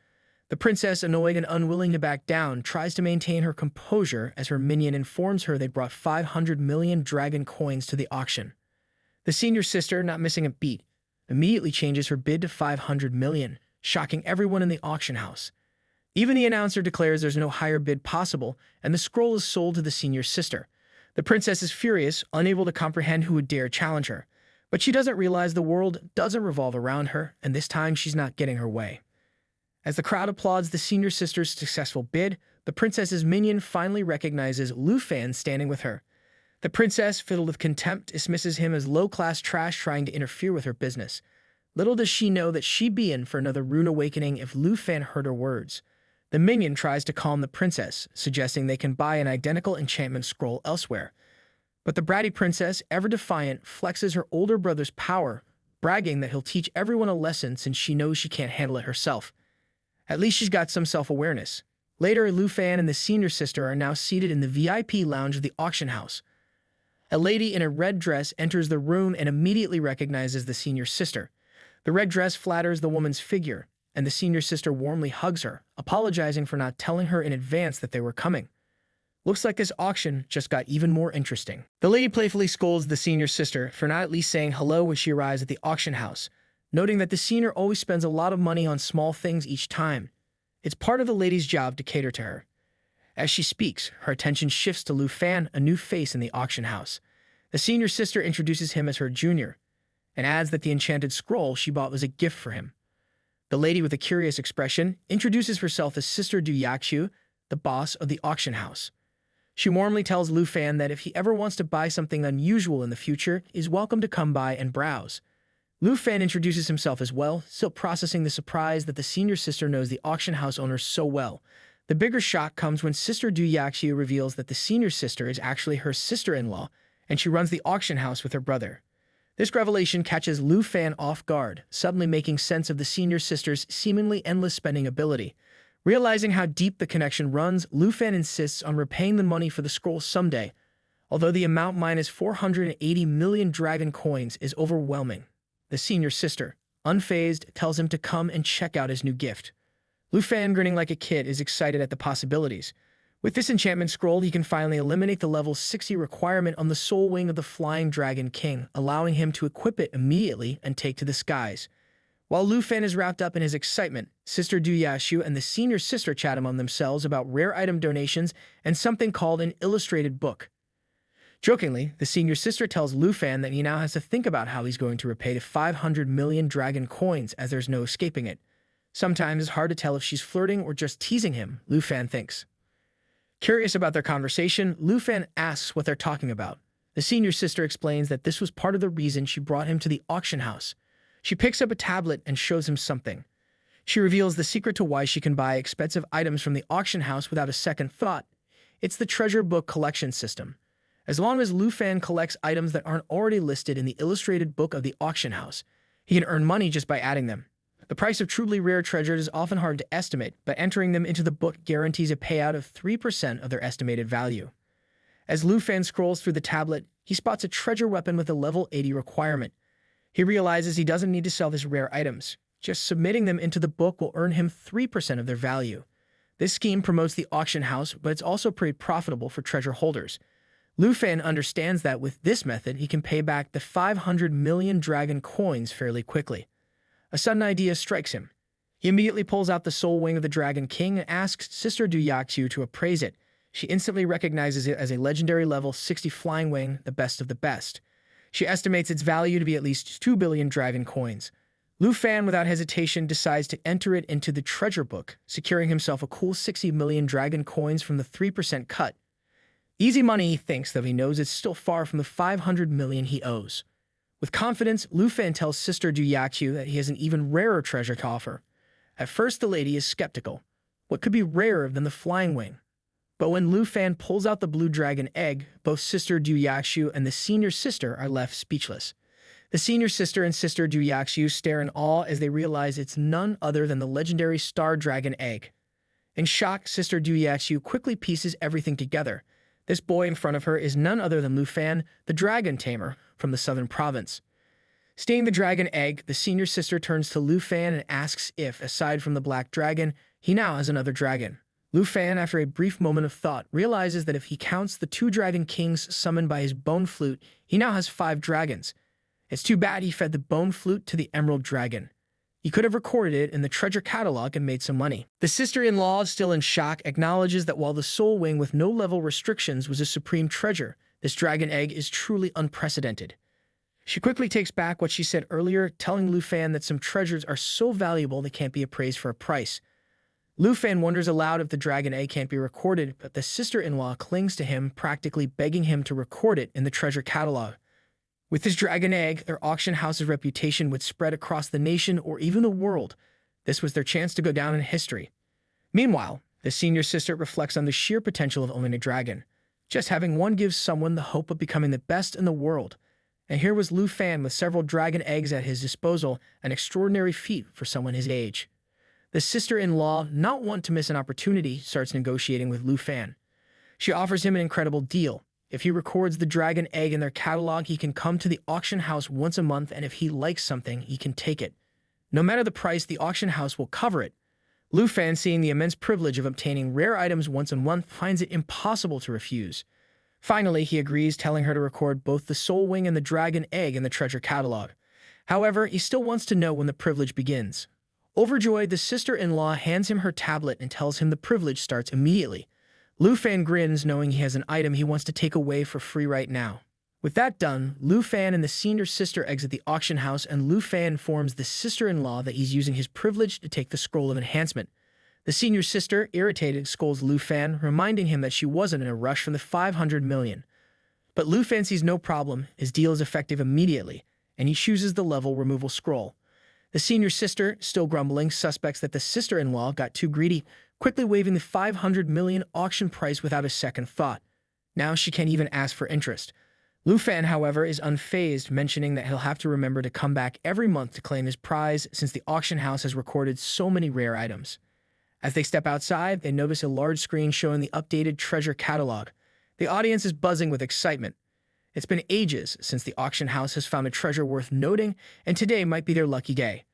The princess, annoyed and unwilling to back down, tries to maintain her composure as her minion informs her they brought 500 million dragon coins to the auction. The senior sister, not missing a beat, immediately changes her bid to 500 million, shocking everyone in the auction house. Even the announcer declares there's no higher bid possible, and the scroll is sold to the senior sister. The princess is furious, unable to comprehend who would dare challenge her. But she doesn't realize the world doesn't revolve around her, and this time she's not getting her way. As the crowd applauds the senior sister's successful bid, the princess's minion finally recognizes Lu Fan standing with her. The princess, filled with contempt, dismisses him as low-class trash trying to interfere with her business. Little does she know that she'd be in for another rune awakening if Lu Fan heard her words. The minion tries to calm the princess, suggesting they can buy an identical enchantment scroll elsewhere. But the bratty princess, ever defiant, flexes her older brother's power, bragging that he'll teach everyone a lesson since she knows she can't handle it herself. At least she's got some self-awareness. Later, Lu Fan and the senior sister are now seated in the VIP lounge of the auction house. A lady in a red dress enters the room and immediately recognizes the senior sister. The red dress flatters the woman's figure, and the senior sister warmly hugs her, apologizing for not telling her in advance that they were coming. Looks like this auction just got even more interesting. The lady playfully scolds the senior sister for not at least saying hello when she arrives at the auction house, noting that the senior always spends a lot of money on small things each time. It's part of the lady's job to cater to her. As she speaks, her attention shifts to Lu Fan, a new face in the auction house. The senior sister introduces him as her junior, and adds that the enchanted scroll she bought was a gift for him. The lady, with a curious expression, introduces herself as Sister Du Yaqiu, the boss of the auction house. She warmly tells Lu Fan that if he ever wants to buy something unusual in the future, he's welcome to come by and browse. Lu Fan introduces himself as well, still processing the surprise that the senior sister knows the auction house owner so well. The bigger shock comes when Sister Du Yaqiu reveals that the senior sister is actually her sister-in-law, and she runs the auction house with her brother. This revelation catches Lu Fan off guard, suddenly making sense of the senior sister's seemingly endless spending ability. Realizing how deep the connection runs, Lu Fan insists on repaying the money for the scroll someday, although the amount minus 480 million dragon coins is overwhelming. The senior sister, unfazed, tells him to come and check out his new gift. Lu Fan, grinning like a kid, is excited at the possibilities. With this enchantment scroll, he can finally eliminate the level 60 requirement on the soul wing of the Flying Dragon King, allowing him to equip it immediately and take to the skies. While Lu Fan is wrapped up in his excitement, Sister Du Yaqiu and the senior sister chat among themselves about rare item donations and something called an illustrated book. Jokingly, the senior sister tells Lu Fan that he now has to think about how he's going to repay the 500 million dragon coins, as there's no escaping it. Sometimes it's hard to tell if she's flirting or just teasing him, Lu Fan thinks. Curious about their conversation, Lu Fan asks what they're talking about. The senior sister explains that this was part of the reason she brought him to the auction house. She picks up a tablet and shows him something. She reveals the secret to why she can buy expensive items from the auction house without a second thought. It's the treasure book collection system. As long as Lu Fan collects items that aren't already listed in the illustrated book of the auction house, he can earn money just by adding them. The price of truly rare treasures is often hard to estimate, but entering them into the book guarantees a payout of 3% of their estimated value. As Lu Fan scrolls through the tablet, he spots a treasure weapon with a level 80 requirement. He realizes he doesn't need to sell these rare items. Just submitting them into the book will earn him 3% of their value. This scheme promotes the auction house, but it's also pretty profitable for treasure holders. Lu Fan understands that with this method, he can pay back the 500 million dragon coins fairly quickly. A sudden idea strikes him. He immediately pulls out the soul wing of the Dragon King and asks Sister Du Yaqiu to appraise it. She instantly recognizes it as a legendary level 60 flying wing, the best of the best. She estimates its value to be at least 2 billion dragon coins. Lu Fan, without hesitation, decides to enter it into the treasure book, securing himself a cool 60 million dragon coins from the 3% cut. Easy money, he thinks, though he knows it's still far from the 500 million he owes. With confidence, Lu Fan tells Sister Du Yakyu that he has an even rarer treasure to offer. At first, the lady is skeptical. What could be rarer than the flying wing? But when Lu Fan pulls out the blue dragon egg, both Sister Du Yakyu and the senior sister are left speechless. The senior sister and Sister Du Yakyu stare in awe as they realize it's none other than the legendary star dragon egg. In shock, Sister Du Yakyu quickly pieces everything together. This boy in front of her is none other than Lu Fan, the dragon tamer from the southern province. Seeing the dragon egg, the senior sister turns to Lu Fan and asks if, aside from the black dragon, he now has another dragon. Lu Fan, after a brief moment of thought, realizes that if he counts the 2 dragon kings summoned by his bone flute, he now has 5 dragons. It's too bad he fed the bone flute to the emerald dragon. He could have recorded it in the treasure catalog and made some money. The sister-in-law, still in shock, acknowledges that while the soul wing with no level restrictions was a supreme treasure, this dragon egg is truly unprecedented. She quickly takes back what she said earlier, telling Lu Fan that some treasures are so valuable they can't be appraised for a price. Lu Fan wonders aloud if the dragon egg can't be recorded, but the sister-in-law clings to him, practically begging him to record it in the treasure catalog. With this dragon egg, their auction house's reputation would spread across the nation or even the world. This was their chance to go down in history. Meanwhile, the senior sister reflects on the sheer potential of owning a dragon. Just having one gives someone the hope of becoming the best in the world. And here was Lu Fan with several dragon eggs at his disposal, an extraordinary feat for someone his age. The sister-in-law, not one to miss an opportunity, starts negotiating with Lu Fan. She offers him an incredible deal. If he records the dragon egg in their catalog, he can come to the auction house once a month, and if he likes something, he can take it. No matter the price, the auction house will cover it. Lu Fan, seeing the immense privilege of obtaining rare items once a month, finds it impossible to refuse. Finally, he agrees, telling her to record both the soul wing and the dragon egg in the treasure catalog. However, he still wants to know when the privilege begins. Overjoyed, the sister-in-law hands him her tablet and tells him the privilege starts immediately. Lu Fan grins, knowing he has an item he wants to take away for free right now. With that done, Lu Fan and the senior sister exit the auction house, and Lu Fan informs the sister-in-law that he's using his privilege to take the scroll of enhancement. The senior sister, irritated, scolds Lu Fan, reminding him that she wasn't in a rush from the 500 million. But Lu Fan sees no problem. His deal is effective immediately, and he chooses the level removal scroll. The senior sister, still grumbling, suspects that the sister-in-law got too greedy, quickly waiving the 500 million auction price without a second thought. Now she can't even ask for interest. Lu Fan, however, is unfazed, mentioning that he'll have to remember to come back every month to claim his prize since the auction house has recorded so many rare items. As they step outside, they notice a large screen showing the updated treasure catalog. The audience is buzzing with excitement. It's been ages since the auction house has found a treasure worth noting, and today might be their lucky day.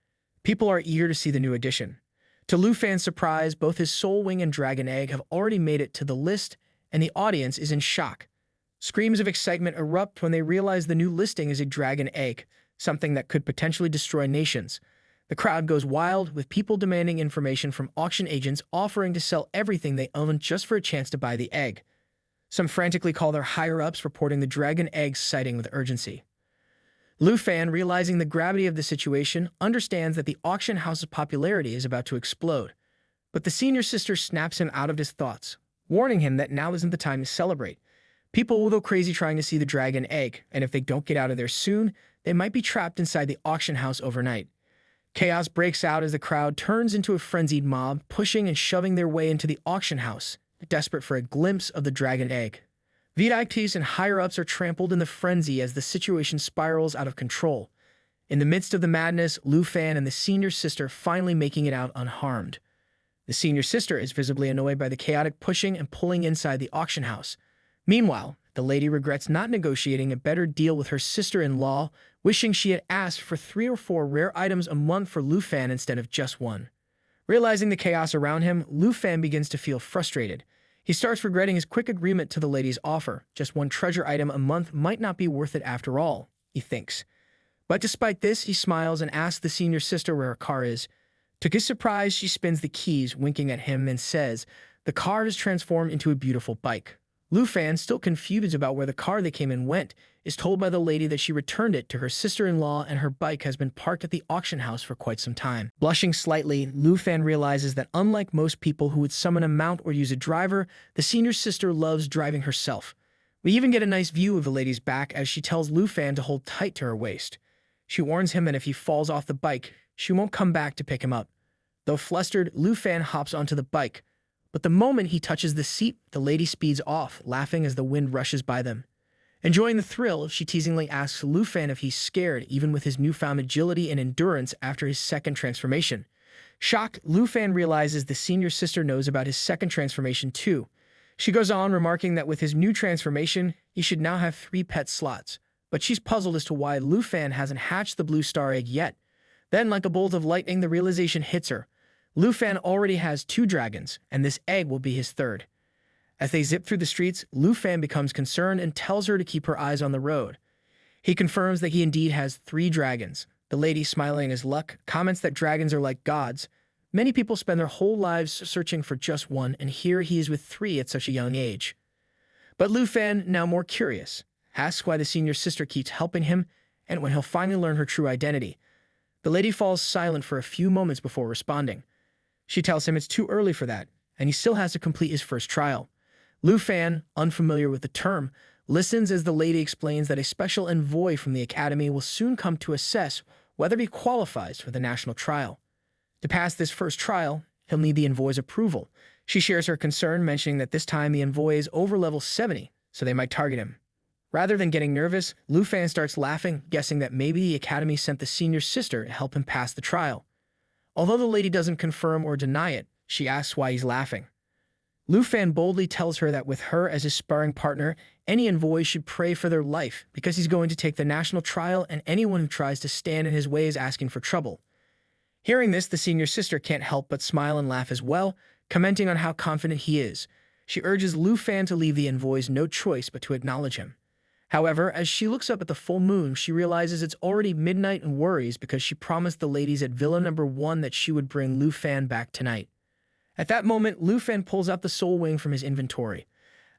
People are eager to see the new addition. To Lu Fan's surprise, both his soul wing and dragon egg have already made it to the list, and the audience is in shock. Screams of excitement erupt when they realize the new listing is a dragon egg, something that could potentially destroy nations. The crowd goes wild, with people demanding information from auction agents offering to sell everything they own just for a chance to buy the egg. Some frantically call their higher-ups, reporting the dragon egg sighting with urgency. Lu Fan, realizing the gravity of the situation, understands that the auction house's popularity is about to explode. But the senior sister snaps him out of his thoughts, warning him that now isn't the time to celebrate. People will go crazy trying to see the dragon egg, and if they don't get out of there soon, they might be trapped inside the auction house overnight. Chaos breaks out as the crowd turns into a frenzied mob, pushing and shoving their way into the auction house, desperate for a glimpse of the dragon egg. VIPs and higher-ups are trampled in the frenzy as the situation spirals out of control. In the midst of the madness, Lu Fan and the senior sister finally making it out unharmed. The senior sister is visibly annoyed by the chaotic pushing and pulling inside the auction house. Meanwhile, the lady regrets not negotiating a better deal with her sister-in-law, wishing she had asked for 3 or 4 rare items a month for Lu Fan instead of just one. Realizing the chaos around him, Lu Fan begins to feel frustrated. He starts regretting his quick agreement to the lady's offer. Just one treasure item a month might not be worth it after all, he thinks. But despite this, he smiles and asks the senior sister where her car is. To his surprise, she spins the keys, winking at him, and says, The car is transformed into a beautiful bike. Lu Fan, still confused about where the car they came in went, is told by the lady that she returned it to her sister-in-law and her bike has been parked at the auction house for quite some time. Blushing slightly, Lu Fan realizes that unlike most people who would summon a mount or use a driver, the senior sister loves driving herself. We even get a nice view of the lady's back as she tells Lu Fan to hold tight to her waist. She warns him that if he falls off the bike, she won't come back to pick him up. Though flustered, Lu Fan hops onto the bike, but the moment he touches the seat, the lady speeds off, laughing as the wind rushes by them. Enjoying the thrill, she teasingly asks Lu Fan if he's scared, even with his newfound agility and endurance after his second transformation. Shocked, Lu Fan realizes the senior sister knows about his second transformation too. She goes on, remarking that with his new transformation, he should now have 3 pet slots, but she's puzzled as to why Lu Fan hasn't hatched the blue star egg yet. Then, like a bolt of lightning, the realization hits her. Lu Fan already has 2 dragons, and this egg will be his third. As they zip through the streets, Lu Fan becomes concerned and tells her to keep her eyes on the road. He confirms that he indeed has 3 dragons. The lady, smiling his luck, comments that dragons are like gods. Many people spend their whole lives searching for just one, and here he is with 3 at such a young age. But Lu Fan, now more curious, asks why the senior sister keeps helping him and when he'll finally learn her true identity. The lady falls silent for a few moments before responding. She tells him it's too early for that, and he still has to complete his first trial. Lu Fan, unfamiliar with the term, listens as the lady explains that a special envoy from the academy will soon come to assess whether he qualifies for the national trial. To pass this first trial, he'll need the envoy's approval. She shares her concern, mentioning that this time the envoy is over level 70, so they might target him. Rather than getting nervous, Lu Fan starts laughing, guessing that maybe the academy sent the senior sister to help him pass the trial. Although the lady doesn't confirm or deny it, she asks why he's laughing. Lu Fan boldly tells her that with her as his sparring partner, any envoy should pray for their life because he's going to take the national trial and anyone who tries to stand in his way is asking for trouble. Hearing this, the senior sister can't help but smile and laugh as well, commenting on how confident he is. She urges Lu Fan to leave the envoys no choice but to acknowledge him. However, as she looks up at the full moon, she realizes it's already midnight and worries because she promised the ladies at Villa Number 1 that she would bring Lu Fan back tonight. At that moment, Lu Fan pulls out the soul wing from his inventory.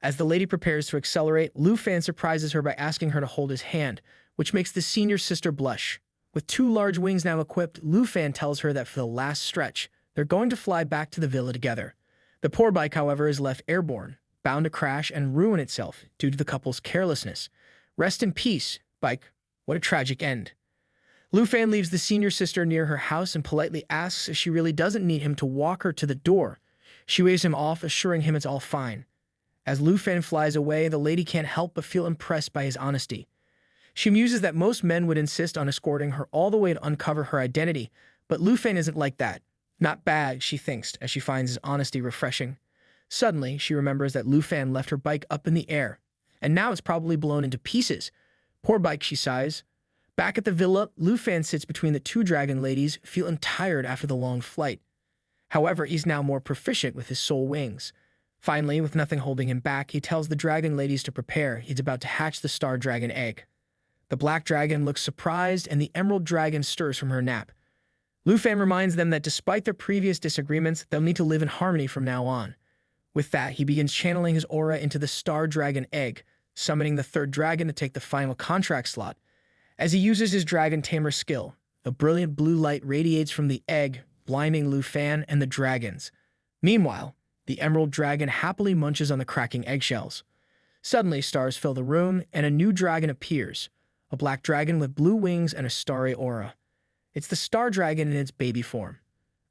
As the lady prepares to accelerate, Lu Fan surprises her by asking her to hold his hand, which makes the senior sister blush. With 2 large wings now equipped, Lu Fan tells her that for the last stretch, they're going to fly back to the villa together. The poor bike, however, is left airborne, bound to crash and ruin itself due to the couple's carelessness. Rest in peace, bike. What a tragic end. Lu Fan leaves the senior sister near her house and politely asks if she really doesn't need him to walk her to the door. She waves him off, assuring him it's all fine. As Lu Fan flies away, the lady can't help but feel impressed by his honesty. She muses that most men would insist on escorting her all the way to uncover her identity, but Lu Fan isn't like that. Not bad, she thinks, as she finds his honesty refreshing. Suddenly, she remembers that Lu Fan left her bike up in the air, and now it's probably blown into pieces. Poor bike, she sighs. Back at the villa, Lu Fan sits between the 2 dragon ladies, feeling tired after the long flight. However, he's now more proficient with his soul wings. Finally, with nothing holding him back, he tells the dragon ladies to prepare. He's about to hatch the star dragon egg. The black dragon looks surprised, and the emerald dragon stirs from her nap. Lu Fan reminds them that despite their previous disagreements, they'll need to live in harmony from now on. With that, he begins channeling his aura into the star dragon egg, summoning the 3rd dragon to take the final contract slot. As he uses his dragon Tamer skill, a brilliant blue light radiates from the egg, blinding Lu Fan and the dragons. Meanwhile, the emerald dragon happily munches on the cracking eggshells. Suddenly, stars fill the room, and a new dragon appears, a black dragon with blue wings and a starry aura. It's the star dragon in its baby form.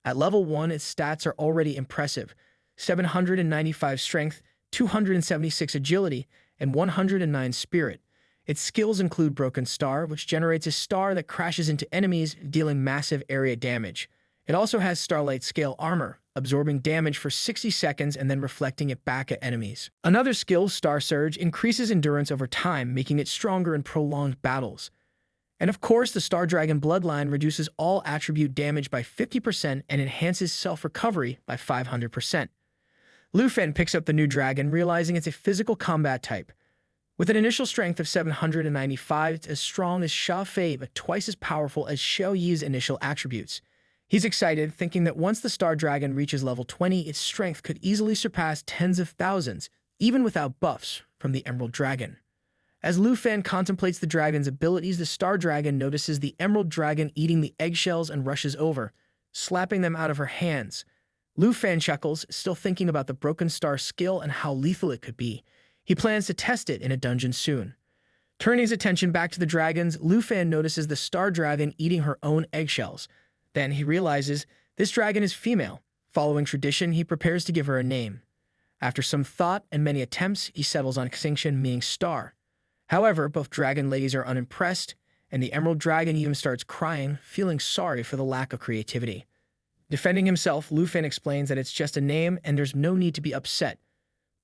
At level 1, its stats are already impressive: 795 strength, 276 agility, and 109 spirit. Its skills include Broken Star, which generates a star that crashes into enemies, dealing massive area damage. It also has Starlight Scale Armor, absorbing damage for 60 seconds and then reflecting it back at enemies. Another skill, Star Surge, increases endurance over time, making it stronger in prolonged battles. And of course, the Star Dragon Bloodline reduces all attribute damage by 50% and enhances self-recovery by 500%. Lu Fan picks up the new dragon, realizing it's a physical combat type. With an initial strength of 795, it's as strong as Sha Fei, but twice as powerful as Xiao Yi's initial attributes. He's excited, thinking that once the Star Dragon reaches level 20, its strength could easily surpass tens of thousands, even without buffs from the Emerald Dragon. As Lu Fan contemplates the dragon's abilities, the Star Dragon notices the Emerald Dragon eating the eggshells and rushes over, slapping them out of her hands. Lu Fan chuckles, still thinking about the Broken Star skill and how lethal it could be. He plans to test it in a dungeon soon. Turning his attention back to the dragons, Lu Fan notices the Star Dragon eating her own eggshells. Then he realizes this dragon is female. Following tradition, he prepares to give her a name. After some thought and many attempts, he settles on Xingqian, meaning star. However, both dragon ladies are unimpressed, and the Emerald Dragon even starts crying, feeling sorry for the lack of creativity. Defending himself, Lu Fan explains that it's just a name and there's no need to be upset.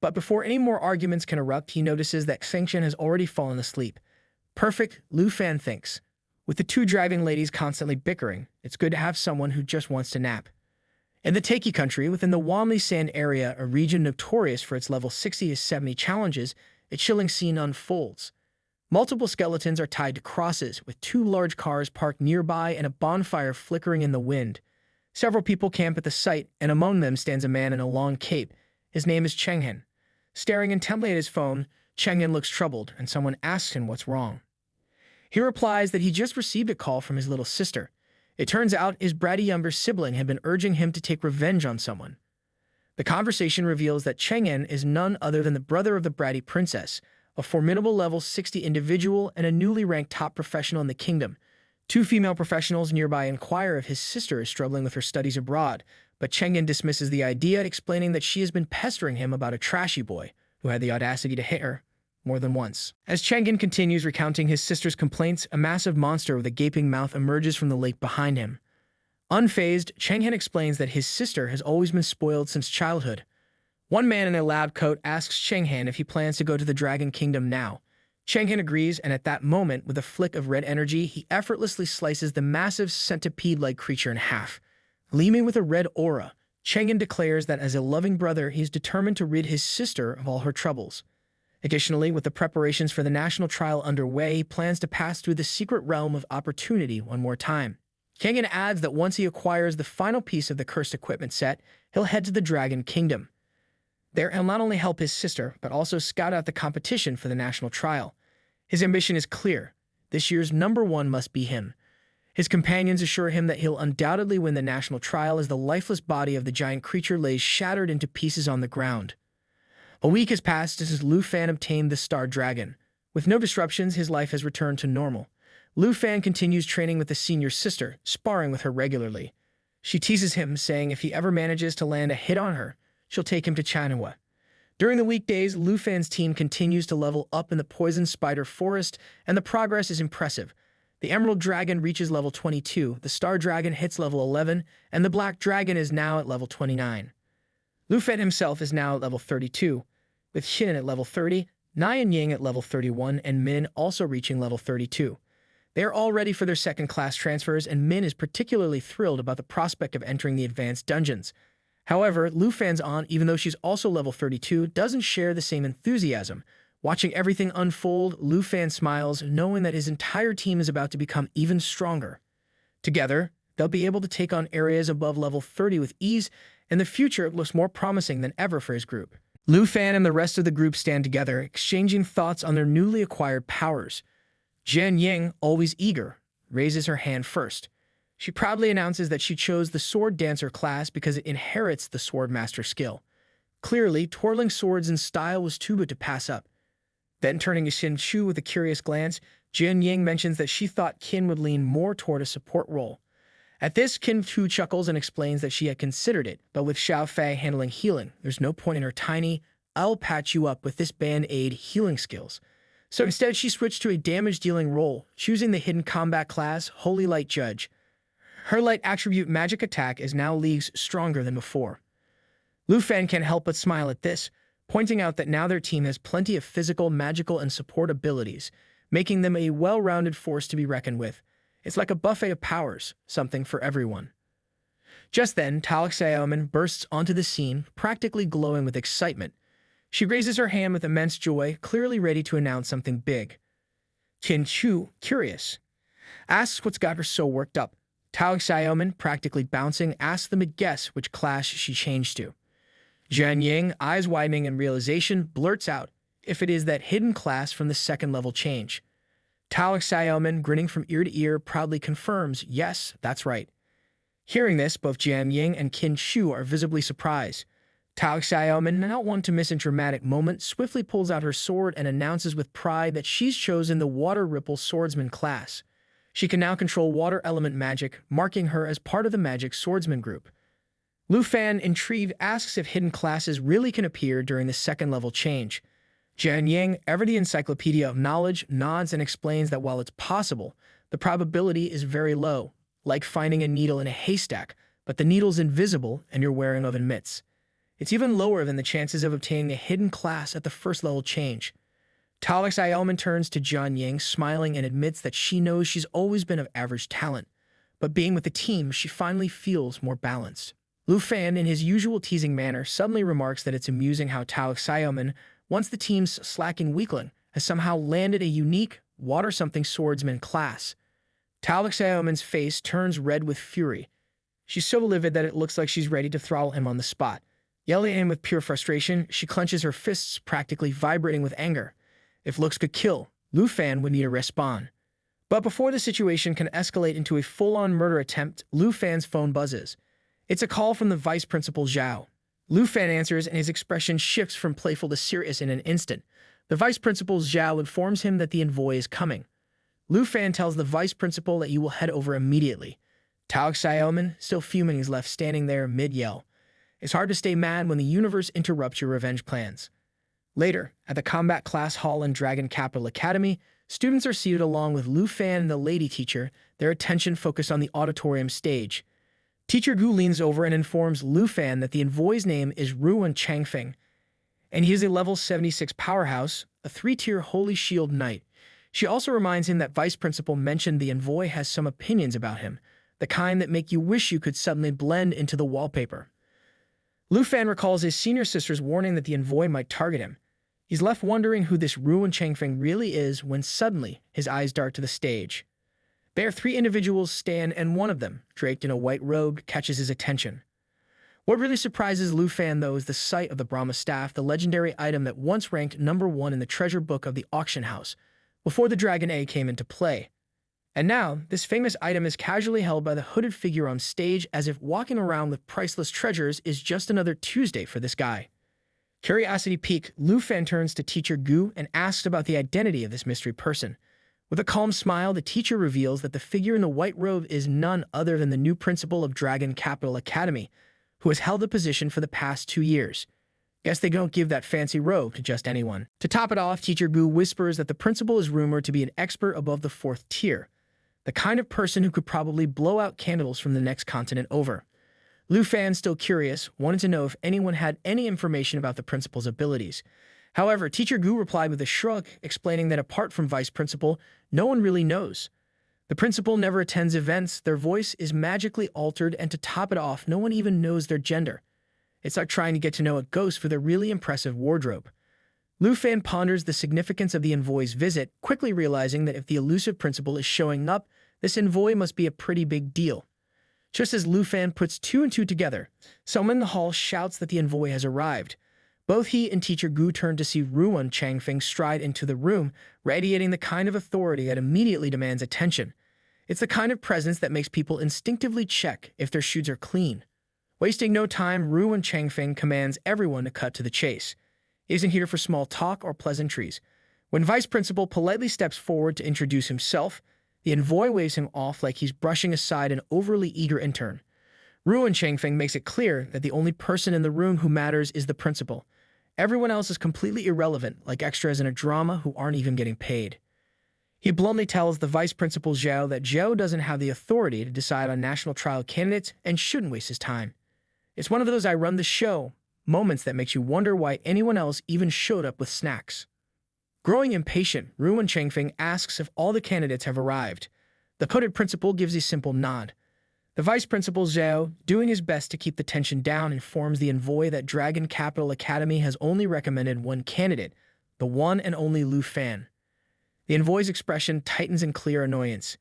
But before any more arguments can erupt, he notices that Xingqian has already fallen asleep. Perfect, Lu Fan thinks. With the two dragon ladies constantly bickering, it's good to have someone who just wants to nap. In the Taiki country, within the Wanli Sand area, a region notorious for its level 60 to 70 challenges, a chilling scene unfolds. Multiple skeletons are tied to crosses, with two large cars parked nearby and a bonfire flickering in the wind. Several people camp at the site, and among them stands a man in a long cape. His name is Chenghen. Staring intently at his phone, Chenghen looks troubled, and someone asks him what's wrong. He replies that he just received a call from his little sister. It turns out his bratty younger sibling had been urging him to take revenge on someone. The conversation reveals that Chenghen is none other than the brother of the bratty princess, a formidable level 60 individual and a newly ranked top professional in the kingdom. Two female professionals nearby inquire if his sister is struggling with her studies abroad, but Chenghen dismisses the idea, explaining that she has been pestering him about a trashy boy who had the audacity to hit her more than once. As Chenghen continues recounting his sister's complaints, a massive monster with a gaping mouth emerges from the lake behind him. Unfazed, Chenghen explains that his sister has always been spoiled since childhood. One man in a lab coat asks Chenghen if he plans to go to the Dragon Kingdom now. Chenghen agrees, and at that moment, with a flick of red energy, he effortlessly slices the massive centipede-like creature in half. Gleaming with a red aura, Chenghen declares that as a loving brother, he is determined to rid his sister of all her troubles. Additionally, with the preparations for the national trial underway, he plans to pass through the secret realm of opportunity one more time. Chenghen adds that once he acquires the final piece of the cursed equipment set, he'll head to the Dragon Kingdom. There, he'll not only help his sister, but also scout out the competition for the national trial. His ambition is clear. This year's #1 must be him. His companions assure him that he'll undoubtedly win the national trial as the lifeless body of the giant creature lays shattered into pieces on the ground. A week has passed since Lu Fan obtained the Star Dragon. With no disruptions, his life has returned to normal. Lu Fan continues training with the senior sister, sparring with her regularly. She teases him, saying if he ever manages to land a hit on her, she'll take him to Manhwa. During the weekdays, Lu Fan's team continues to level up in the Poison Spider Forest, and the progress is impressive. The Emerald Dragon reaches level 22, the Star Dragon hits level 11, and the Black Dragon is now at level 29. Lu Fan himself is now at level 32, with Xin at level 30, Nai and Ying at level 31, and Min also reaching level 32. They are all ready for their second-class transfers, and Min is particularly thrilled about the prospect of entering the advanced dungeons. However, Lu Fan's Aunt, even though she's also level 32, doesn't share the same enthusiasm. Watching everything unfold, Lu Fan smiles, knowing that his entire team is about to become even stronger. Together, they'll be able to take on areas above level 30 with ease, and the future looks more promising than ever for his group. Lu Fan and the rest of the group stand together, exchanging thoughts on their newly acquired powers. Jian Ying, always eager, raises her hand first. She proudly announces that she chose the Sword Dancer class because it inherits the Sword Master skill. Clearly, twirling swords in style was too good to pass up. Then turning to Xin Chu with a curious glance, Jian Ying mentions that she thought Qin would lean more toward a support role. At this, Qin Chu chuckles and explains that she had considered it, but with Xiao Fei handling healing, there's no point in her tiny, I'll patch you up with this band-aid healing skills. So instead, she switched to a damage-dealing role, choosing the hidden combat class, Holy Light Judge. Her light attribute magic attack is now leagues stronger than before. Lu Fan can't help but smile at this, pointing out that now their team has plenty of physical, magical, and support abilities, making them a well-rounded force to be reckoned with. It's like a buffet of powers, something for everyone. Just then, Talik Xiaoman bursts onto the scene, practically glowing with excitement. She raises her hand with immense joy, clearly ready to announce something big. Qin Chu, curious, asks what's got her so worked up. Tao Xiaoman, practically bouncing, asks them to guess which class she changed to. Jian Ying, eyes widening in realization, blurts out if it is that hidden class from the second level change. Tao Xiaoman, grinning from ear to ear, proudly confirms, yes, that's right. Hearing this, both Jian Ying and Qin Shu are visibly surprised. Tao Xiaoman, not one to miss a dramatic moment, swiftly pulls out her sword and announces with pride that she's chosen the Water Ripple Swordsman class. She can now control water element magic, marking her as part of the Magic Swordsman group. Lu Fan, intrigued, asks if hidden classes really can appear during the second level change. Jian Ying, ever the encyclopedia of knowledge, nods and explains that while it's possible, the probability is very low, like finding a needle in a haystack, but the needle's invisible and you're wearing oven mitts. It's even lower than the chances of obtaining a hidden class at the first level change. Tao Xiaoman turns to Jian Ying, smiling, and admits that she knows she's always been of average talent, but being with the team, she finally feels more balanced. Lu Fan, in his usual teasing manner, suddenly remarks that it's amusing how Tao Xiaoman, once the team's slacking weakling, has somehow landed a unique water-something swordsman class. Tao Xiaoman's face turns red with fury. She's so livid that it looks like she's ready to throttle him on the spot. Yelling at him with pure frustration, she clenches her fists, practically vibrating with anger. If looks could kill, Lu Fan would need a respawn. But before the situation can escalate into a full-on murder attempt, Lu Fan's phone buzzes. It's a call from the Vice Principal Zhao. Lu Fan answers, and his expression shifts from playful to serious in an instant. The Vice Principal Zhao informs him that the envoy is coming. Lu Fan tells the Vice Principal that he will head over immediately. Tao Xiaoman, still fuming, is left standing there mid-yell. It's hard to stay mad when the universe interrupts your revenge plans. Later, at the Combat Class Hall in Dragon Capital Academy, students are seated along with Lu Fan and the lady teacher, their attention focused on the auditorium stage. Teacher Gu leans over and informs Lu Fan that the envoy's name is Ruan Changfeng, and he is a level 76 powerhouse, a 3-tier Holy Shield Knight. She also reminds him that Vice Principal mentioned the envoy has some opinions about him, the kind that make you wish you could suddenly blend into the wallpaper. Lu Fan recalls his senior sister's warning that the envoy might target him. He's left wondering who this Ruan Changfeng really is when suddenly his eyes dart to the stage. There, 3 individuals stand, and one of them, draped in a white robe, catches his attention. What really surprises Lu Fan, though, is the sight of the Brahma Staff, the legendary item that once ranked #1 in the treasure book of the auction house, before the Dragon A came into play. And now, this famous item is casually held by the hooded figure on stage, as if walking around with priceless treasures is just another Tuesday for this guy. Curiosity piqued, Lu Fan turns to Teacher Gu and asks about the identity of this mystery person. With a calm smile, the teacher reveals that the figure in the white robe is none other than the new principal of Dragon Capital Academy, who has held the position for the past 2 years. Guess they don't give that fancy robe to just anyone. To top it off, Teacher Gu whispers that the principal is rumored to be an expert above the 4th tier, the kind of person who could probably blow out candles from the next continent over. Lu Fan, still curious, wanted to know if anyone had any information about the principal's abilities. However, Teacher Gu replied with a shrug, explaining that apart from Vice Principal, no one really knows. The principal never attends events, their voice is magically altered, and to top it off, no one even knows their gender. It's like trying to get to know a ghost with a really impressive wardrobe. Lu Fan ponders the significance of the envoy's visit, quickly realizing that if the elusive principal is showing up, this envoy must be a pretty big deal. Just as Lu Fan puts 2 and 2 together, someone in the hall shouts that the envoy has arrived. Both he and Teacher Gu turn to see Ruan Changfeng stride into the room, radiating the kind of authority that immediately demands attention. It's the kind of presence that makes people instinctively check if their shoes are clean. Wasting no time, Ruan Changfeng commands everyone to cut to the chase. He isn't here for small talk or pleasantries. When Vice Principal politely steps forward to introduce himself, the envoy waves him off like he's brushing aside an overly eager intern. Ruan Changfeng makes it clear that the only person in the room who matters is the principal. Everyone else is completely irrelevant, like extras in a drama who aren't even getting paid. He bluntly tells the Vice Principal Zhao that Zhao doesn't have the authority to decide on national trial candidates and shouldn't waste his time. It's one of those I run the show moments that makes you wonder why anyone else even showed up with snacks. Growing impatient, Ruan Changfeng asks if all the candidates have arrived. The hooded principal gives a simple nod. The Vice Principal Zhao, doing his best to keep the tension down, informs the envoy that Dragon Capital Academy has only recommended one candidate, the one and only Lu Fan. The envoy's expression tightens in clear annoyance.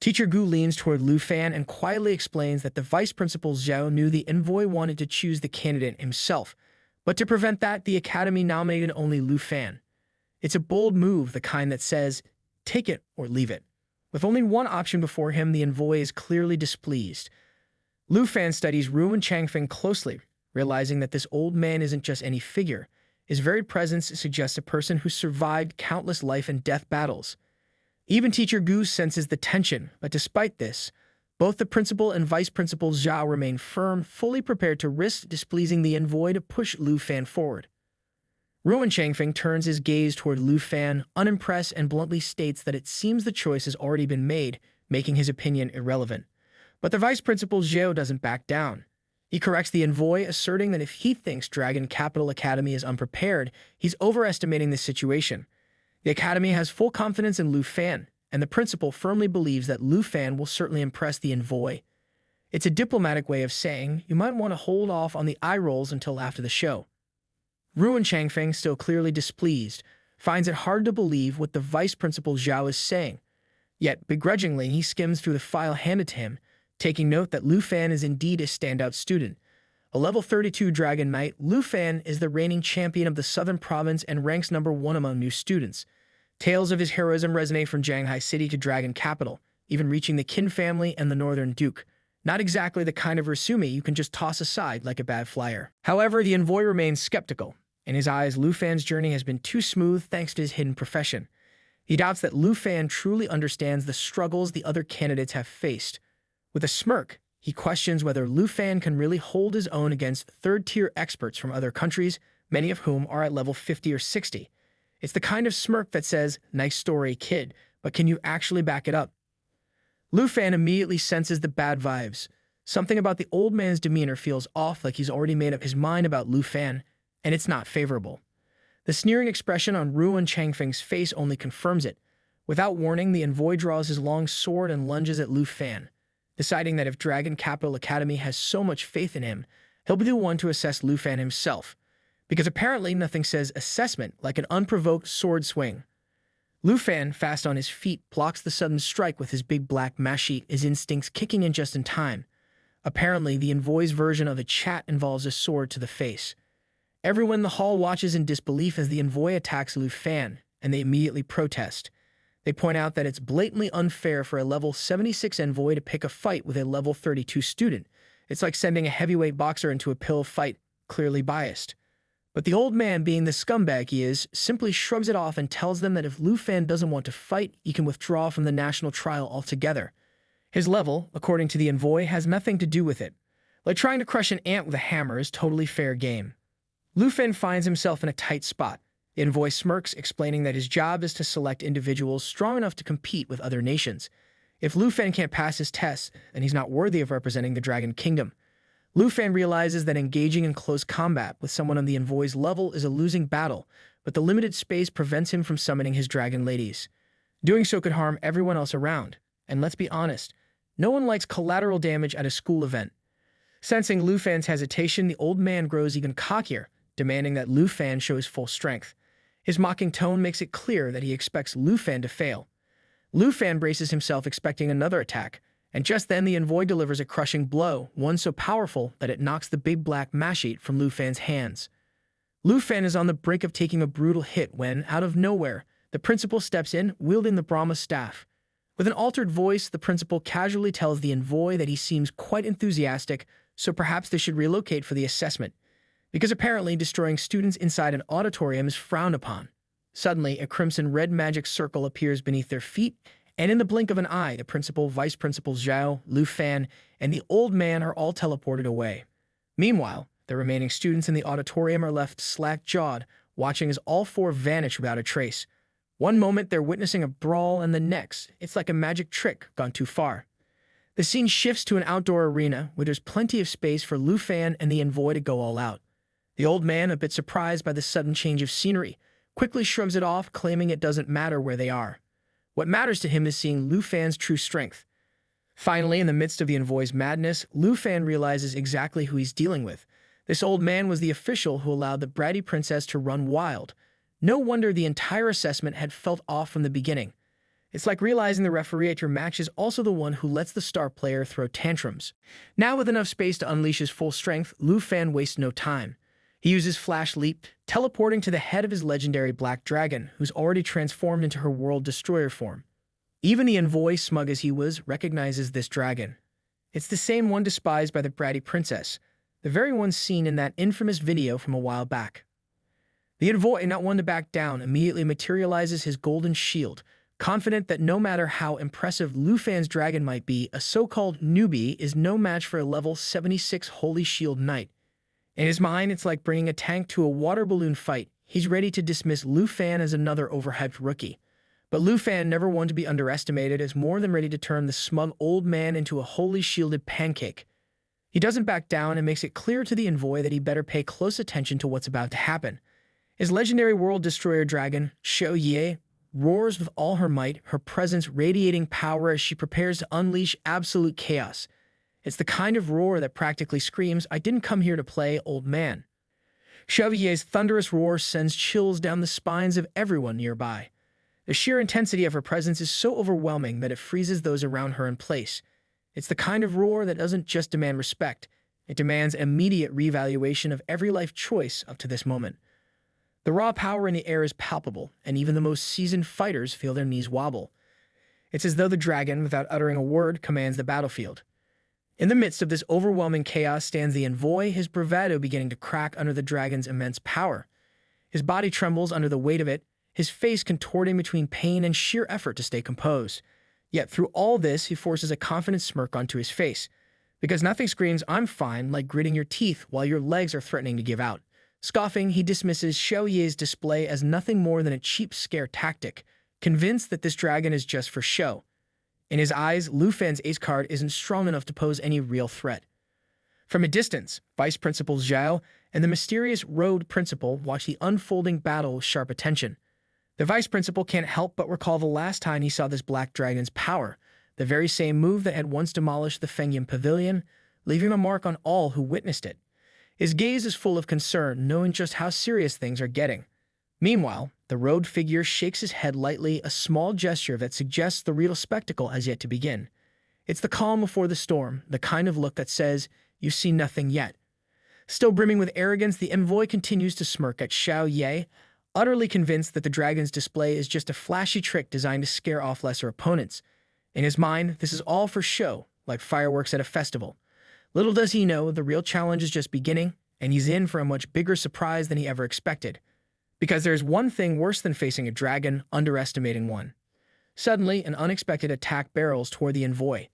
Teacher Gu leans toward Lu Fan and quietly explains that the vice principal Zhao knew the envoy wanted to choose the candidate himself, but to prevent that, the academy nominated only Lu Fan. It's a bold move, the kind that says, take it or leave it. With only one option before him, the envoy is clearly displeased. Lu Fan studies Ruan Changfeng closely, realizing that this old man isn't just any figure. His very presence suggests a person who survived countless life and death battles. Even Teacher Gu senses the tension, but despite this, both the principal and vice principal Zhao remain firm, fully prepared to risk displeasing the envoy to push Lu Fan forward. Ruan Changfeng turns his gaze toward Lu Fan, unimpressed, and bluntly states that it seems the choice has already been made, making his opinion irrelevant. But the vice principal Zhao doesn't back down. He corrects the envoy, asserting that if he thinks Dragon Capital Academy is unprepared, he's overestimating the situation. The academy has full confidence in Lu Fan, and the principal firmly believes that Lu Fan will certainly impress the envoy. It's a diplomatic way of saying you might want to hold off on the eye rolls until after the show. Ruan Changfeng, still clearly displeased, finds it hard to believe what the vice principal Zhao is saying. Yet, begrudgingly, he skims through the file handed to him, taking note that Lu Fan is indeed a standout student. A level 32 Dragon Knight, Lu Fan is the reigning champion of the Southern Province and ranks #1 among new students. Tales of his heroism resonate from Shanghai City to Dragon Capital, even reaching the Qin family and the Northern Duke. Not exactly the kind of resume you can just toss aside like a bad flyer. However, the envoy remains skeptical. In his eyes, Lu Fan's journey has been too smooth thanks to his hidden profession. He doubts that Lu Fan truly understands the struggles the other candidates have faced. With a smirk, he questions whether Lu Fan can really hold his own against third-tier experts from other countries, many of whom are at level 50 or 60. It's the kind of smirk that says, nice story, kid, but can you actually back it up? Lu Fan immediately senses the bad vibes. Something about the old man's demeanor feels off, like he's already made up his mind about Lu Fan, and it's not favorable. The sneering expression on Ruan Changfeng's face only confirms it. Without warning, the envoy draws his long sword and lunges at Lu Fan. Deciding that if Dragon Capital Academy has so much faith in him, he'll be the one to assess Lu Fan himself. Because apparently nothing says assessment like an unprovoked sword swing. Lu Fan, fast on his feet, blocks the sudden strike with his big black mashite, his instincts kicking in just in time. Apparently, the envoy's version of a chat involves a sword to the face. Everyone in the hall watches in disbelief as the envoy attacks Lu Fan, and they immediately protest. They point out that it's blatantly unfair for a level 76 envoy to pick a fight with a level 32 student. It's like sending a heavyweight boxer into a pill fight, clearly biased. But the old man, being the scumbag he is, simply shrugs it off and tells them that if Lu Fan doesn't want to fight, he can withdraw from the national trial altogether. His level, according to the envoy, has nothing to do with it. Like trying to crush an ant with a hammer is totally fair game. Lu Fan finds himself in a tight spot. The envoy smirks, explaining that his job is to select individuals strong enough to compete with other nations. If Lu Fan can't pass his tests, then he's not worthy of representing the Dragon Kingdom. Lu Fan realizes that engaging in close combat with someone on the envoy's level is a losing battle, but the limited space prevents him from summoning his dragon ladies. Doing so could harm everyone else around, and let's be honest, no one likes collateral damage at a school event. Sensing Lu Fan's hesitation, the old man grows even cockier, demanding that Lu Fan show his full strength. His mocking tone makes it clear that he expects Lu Fan to fail. Lu Fan braces himself, expecting another attack, and just then the envoy delivers a crushing blow, one so powerful that it knocks the big black mashite from Lu Fan's hands. Lu Fan is on the brink of taking a brutal hit when, out of nowhere, the principal steps in, wielding the Brahma staff. With an altered voice, the principal casually tells the envoy that he seems quite enthusiastic, so perhaps they should relocate for the assessment, because apparently destroying students inside an auditorium is frowned upon. Suddenly, a crimson-red magic circle appears beneath their feet, and in the blink of an eye, the principal, vice principal Zhao, Lu Fan, and the old man are all teleported away. Meanwhile, the remaining students in the auditorium are left slack-jawed, watching as all four vanish without a trace. One moment they're witnessing a brawl, and the next, it's like a magic trick gone too far. The scene shifts to an outdoor arena where there's plenty of space for Lu Fan and the envoy to go all out. The old man, a bit surprised by the sudden change of scenery, quickly shrugs it off, claiming it doesn't matter where they are. What matters to him is seeing Lu Fan's true strength. Finally, in the midst of the envoy's madness, Lu Fan realizes exactly who he's dealing with. This old man was the official who allowed the bratty princess to run wild. No wonder the entire assessment had felt off from the beginning. It's like realizing the referee at your match is also the one who lets the star player throw tantrums. Now with enough space to unleash his full strength, Lu Fan wastes no time. He uses Flash Leap, teleporting to the head of his legendary Black Dragon, who's already transformed into her World Destroyer form. Even the envoy, smug as he was, recognizes this dragon. It's the same one despised by the bratty princess, the very one seen in that infamous video from a while back. The envoy, not one to back down, immediately materializes his golden shield, confident that no matter how impressive Lu Fan's dragon might be, a so-called newbie is no match for a level 76 Holy Shield Knight. In his mind, it's like bringing a tank to a water balloon fight. He's ready to dismiss Lu Fan as another overhyped rookie. But Lu Fan, never one to be underestimated, is more than ready to turn the smug old man into a holy shielded pancake. He doesn't back down and makes it clear to the envoy that he better pay close attention to what's about to happen. His legendary World Destroyer dragon, Shou Ye, roars with all her might, her presence radiating power as she prepares to unleash absolute chaos. It's the kind of roar that practically screams, "I didn't come here to play, old man." Shou Ye's thunderous roar sends chills down the spines of everyone nearby. The sheer intensity of her presence is so overwhelming that it freezes those around her in place. It's the kind of roar that doesn't just demand respect, it demands immediate reevaluation of every life choice up to this moment. The raw power in the air is palpable, and even the most seasoned fighters feel their knees wobble. It's as though the dragon, without uttering a word, commands the battlefield. In the midst of this overwhelming chaos stands the envoy, his bravado beginning to crack under the dragon's immense power. His body trembles under the weight of it, his face contorting between pain and sheer effort to stay composed. Yet through all this, he forces a confident smirk onto his face, because nothing screams, "I'm fine," like gritting your teeth while your legs are threatening to give out. Scoffing, he dismisses Shou Ye's display as nothing more than a cheap scare tactic, convinced that this dragon is just for show. In his eyes, Lu Fan's ace card isn't strong enough to pose any real threat. From a distance, Vice Principal Zhao and the mysterious Road Principal watch the unfolding battle with sharp attention. The Vice Principal can't help but recall the last time he saw this Black Dragon's power, the very same move that had once demolished the Fengyun Pavilion, leaving a mark on all who witnessed it. His gaze is full of concern, knowing just how serious things are getting. Meanwhile, the Road figure shakes his head lightly, a small gesture that suggests the real spectacle has yet to begin. It's the calm before the storm, the kind of look that says, "You see nothing yet." Still brimming with arrogance, the envoy continues to smirk at Shou Ye, utterly convinced that the dragon's display is just a flashy trick designed to scare off lesser opponents. In his mind, this is all for show, like fireworks at a festival. Little does he know, the real challenge is just beginning, and he's in for a much bigger surprise than he ever expected. Because there's one thing worse than facing a dragon, underestimating one. Suddenly, an unexpected attack barrels toward the envoy.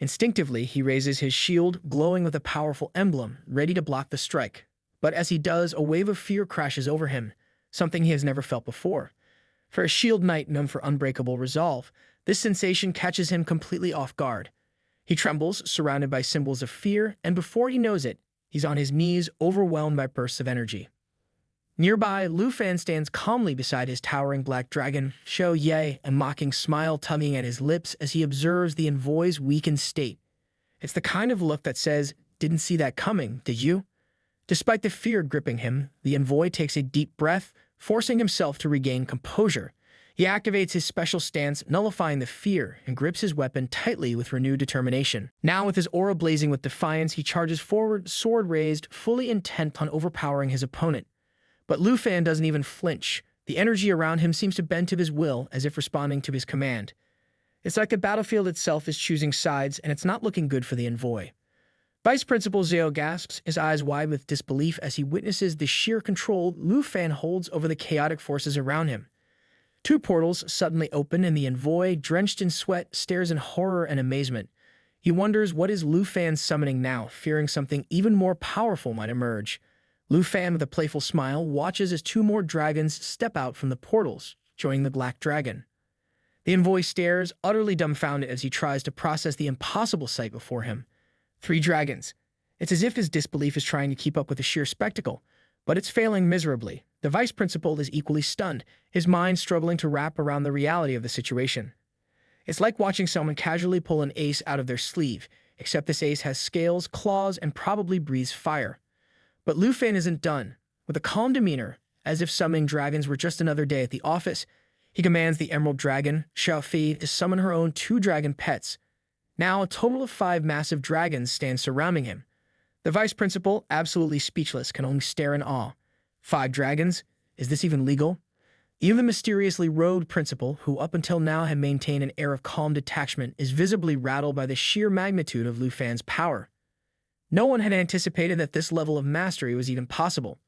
Instinctively, he raises his shield, glowing with a powerful emblem, ready to block the strike. But as he does, a wave of fear crashes over him, something he has never felt before. For a shield knight known for unbreakable resolve, this sensation catches him completely off guard. He trembles, surrounded by symbols of fear, and before he knows it, he's on his knees, overwhelmed by bursts of energy. Nearby, Lu Fan stands calmly beside his towering black dragon, Shou Ye, a mocking smile tugging at his lips as he observes the envoy's weakened state. It's the kind of look that says, "Didn't see that coming, did you?" Despite the fear gripping him, the envoy takes a deep breath, forcing himself to regain composure. He activates his special stance, nullifying the fear, and grips his weapon tightly with renewed determination. Now, with his aura blazing with defiance, he charges forward, sword raised, fully intent on overpowering his opponent. But Lu Fan doesn't even flinch. The energy around him seems to bend to his will, as if responding to his command. It's like the battlefield itself is choosing sides, and it's not looking good for the envoy. Vice Principal Zhao gasps, his eyes wide with disbelief as he witnesses the sheer control Lu Fan holds over the chaotic forces around him. Two portals suddenly open, and the envoy, drenched in sweat, stares in horror and amazement. He wonders what is Lu Fan summoning now, fearing something even more powerful might emerge. Lu Fan, with a playful smile, watches as two more dragons step out from the portals, joining the Black Dragon. The envoy stares, utterly dumbfounded as he tries to process the impossible sight before him. 3 dragons. It's as if his disbelief is trying to keep up with the sheer spectacle, but it's failing miserably. The Vice Principal is equally stunned, his mind struggling to wrap around the reality of the situation. It's like watching someone casually pull an ace out of their sleeve, except this ace has scales, claws, and probably breathes fire. But Lu Fan isn't done. With a calm demeanor, as if summoning dragons were just another day at the office, He commands the Emerald Dragon, Xiaofi, to summon her own 2 dragon pets. Now, a total of 5 massive dragons stand surrounding him. The vice principal, absolutely speechless, can only stare in awe. 5 dragons? Is this even legal? Even the mysteriously robed principal, who up until now had maintained an air of calm detachment, is visibly rattled by the sheer magnitude of Lu Fan's power. No one had anticipated that this level of mastery was even possible.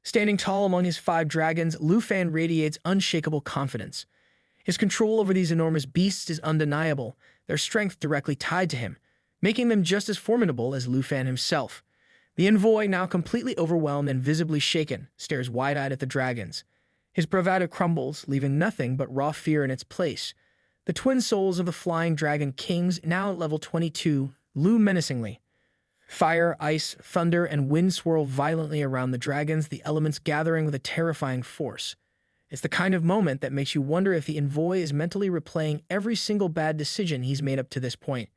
Standing tall among his 5 dragons, Lu Fan radiates unshakable confidence. His control over these enormous beasts is undeniable, their strength directly tied to him, making them just as formidable as Lu Fan himself. The envoy, now completely overwhelmed and visibly shaken, stares wide-eyed at the dragons. His bravado crumbles, leaving nothing but raw fear in its place. The twin souls of the flying dragon kings, now at level 22, loom menacingly. Fire, ice, thunder, and wind swirl violently around the dragons, the elements gathering with a terrifying force. It's the kind of moment that makes you wonder if the envoy is mentally replaying every single bad decision he's made up to this point.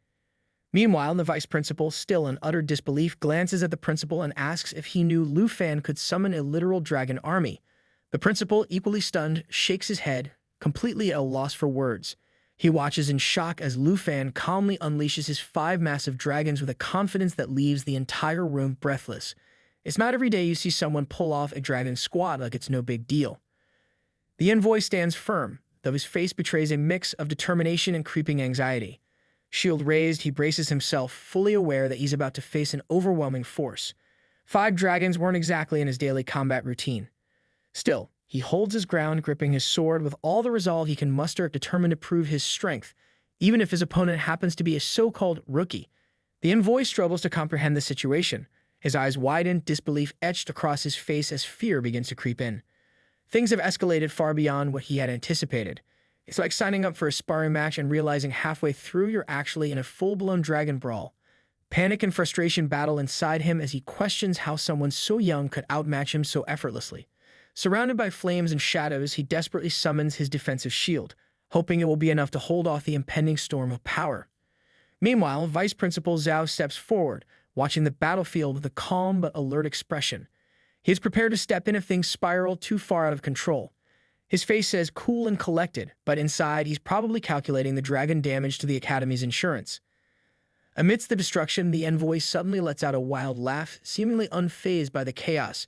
Meanwhile, the vice principal, still in utter disbelief, glances at the principal and asks if he knew Lu Fan could summon a literal dragon army. The principal, equally stunned, shakes his head, completely at a loss for words. He watches in shock as Lu Fan calmly unleashes his 5 massive dragons with a confidence that leaves the entire room breathless. It's not every day you see someone pull off a dragon squad like it's no big deal. The envoy stands firm, though his face betrays a mix of determination and creeping anxiety. Shield raised, he braces himself, fully aware that he's about to face an overwhelming force. 5 dragons weren't exactly in his daily combat routine. Still, he holds his ground, gripping his sword with all the resolve he can muster, determined to prove his strength, even if his opponent happens to be a so-called rookie. The envoy struggles to comprehend the situation. His eyes widen, disbelief etched across his face as fear begins to creep in. Things have escalated far beyond what he had anticipated. It's like signing up for a sparring match and realizing halfway through you're actually in a full-blown dragon brawl. Panic and frustration battle inside him as he questions how someone so young could outmatch him so effortlessly. Surrounded by flames and shadows, he desperately summons his defensive shield, hoping it will be enough to hold off the impending storm of power. Meanwhile, Vice Principal Zhao steps forward, watching the battlefield with a calm but alert expression. He is prepared to step in if things spiral too far out of control. His face says cool and collected, but inside he's probably calculating the dragon damage to the Academy's insurance. Amidst the destruction, the envoy suddenly lets out a wild laugh, seemingly unfazed by the chaos.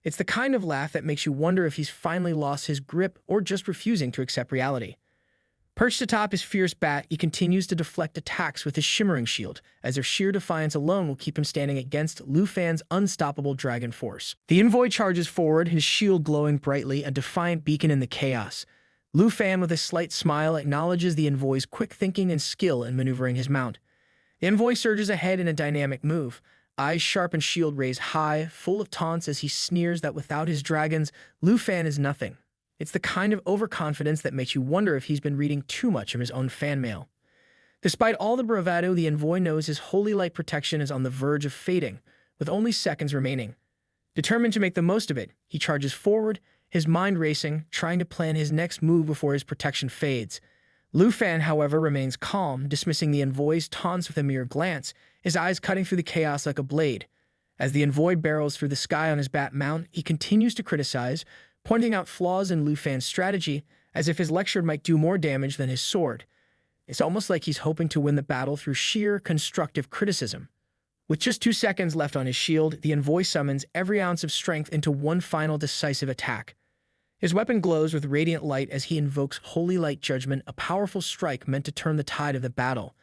It's the kind of laugh that makes you wonder if he's finally lost his grip or just refusing to accept reality. Perched atop his fierce bat, he continues to deflect attacks with his shimmering shield, as their sheer defiance alone will keep him standing against Lu Fan's unstoppable dragon force. The envoy charges forward, his shield glowing brightly, a defiant beacon in the chaos. Lu Fan, with a slight smile, acknowledges the envoy's quick thinking and skill in maneuvering his mount. The envoy surges ahead in a dynamic move, eyes sharp and shield raised high, full of taunts as he sneers that without his dragons, Lu Fan is nothing. It's the kind of overconfidence that makes you wonder if he's been reading too much of his own fan mail. Despite all the bravado, the envoy knows his holy light protection is on the verge of fading, with only seconds remaining. Determined to make the most of it, he charges forward, his mind racing, trying to plan his next move before his protection fades. Lu Fan, however, remains calm, dismissing the envoy's taunts with a mere glance, his eyes cutting through the chaos like a blade. As the envoy barrels through the sky on his bat mount, he continues to criticize, pointing out flaws in Lu Fan's strategy, as if his lecture might do more damage than his sword. It's almost like he's hoping to win the battle through sheer, constructive criticism. With just 2 seconds left on his shield, the envoy summons every ounce of strength into one final decisive attack. His weapon glows with radiant light as he invokes Holy Light Judgment, a powerful strike meant to turn the tide of the battle.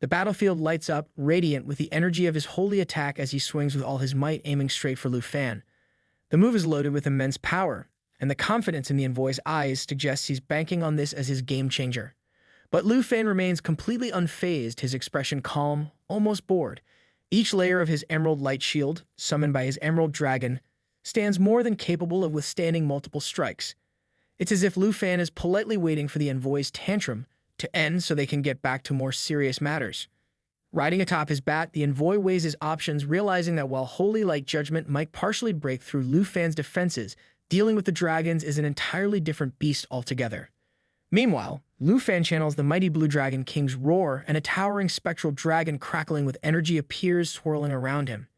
The battlefield lights up, radiant with the energy of his holy attack as he swings with all his might, aiming straight for Lu Fan. The move is loaded with immense power, and the confidence in the envoy's eyes suggests he's banking on this as his game-changer. But Lu Fan remains completely unfazed, his expression calm, almost bored. Each layer of his emerald light shield, summoned by his emerald dragon, stands more than capable of withstanding multiple strikes. It's as if Lu Fan is politely waiting for the envoy's tantrum to end so they can get back to more serious matters. Riding atop his bat, the envoy weighs his options, realizing that while Holy Light Judgment might partially break through Lu Fan's defenses, dealing with the dragons is an entirely different beast altogether. Meanwhile, Lu Fan channels the mighty Blue Dragon King's roar, and a towering spectral dragon crackling with energy appears swirling around him.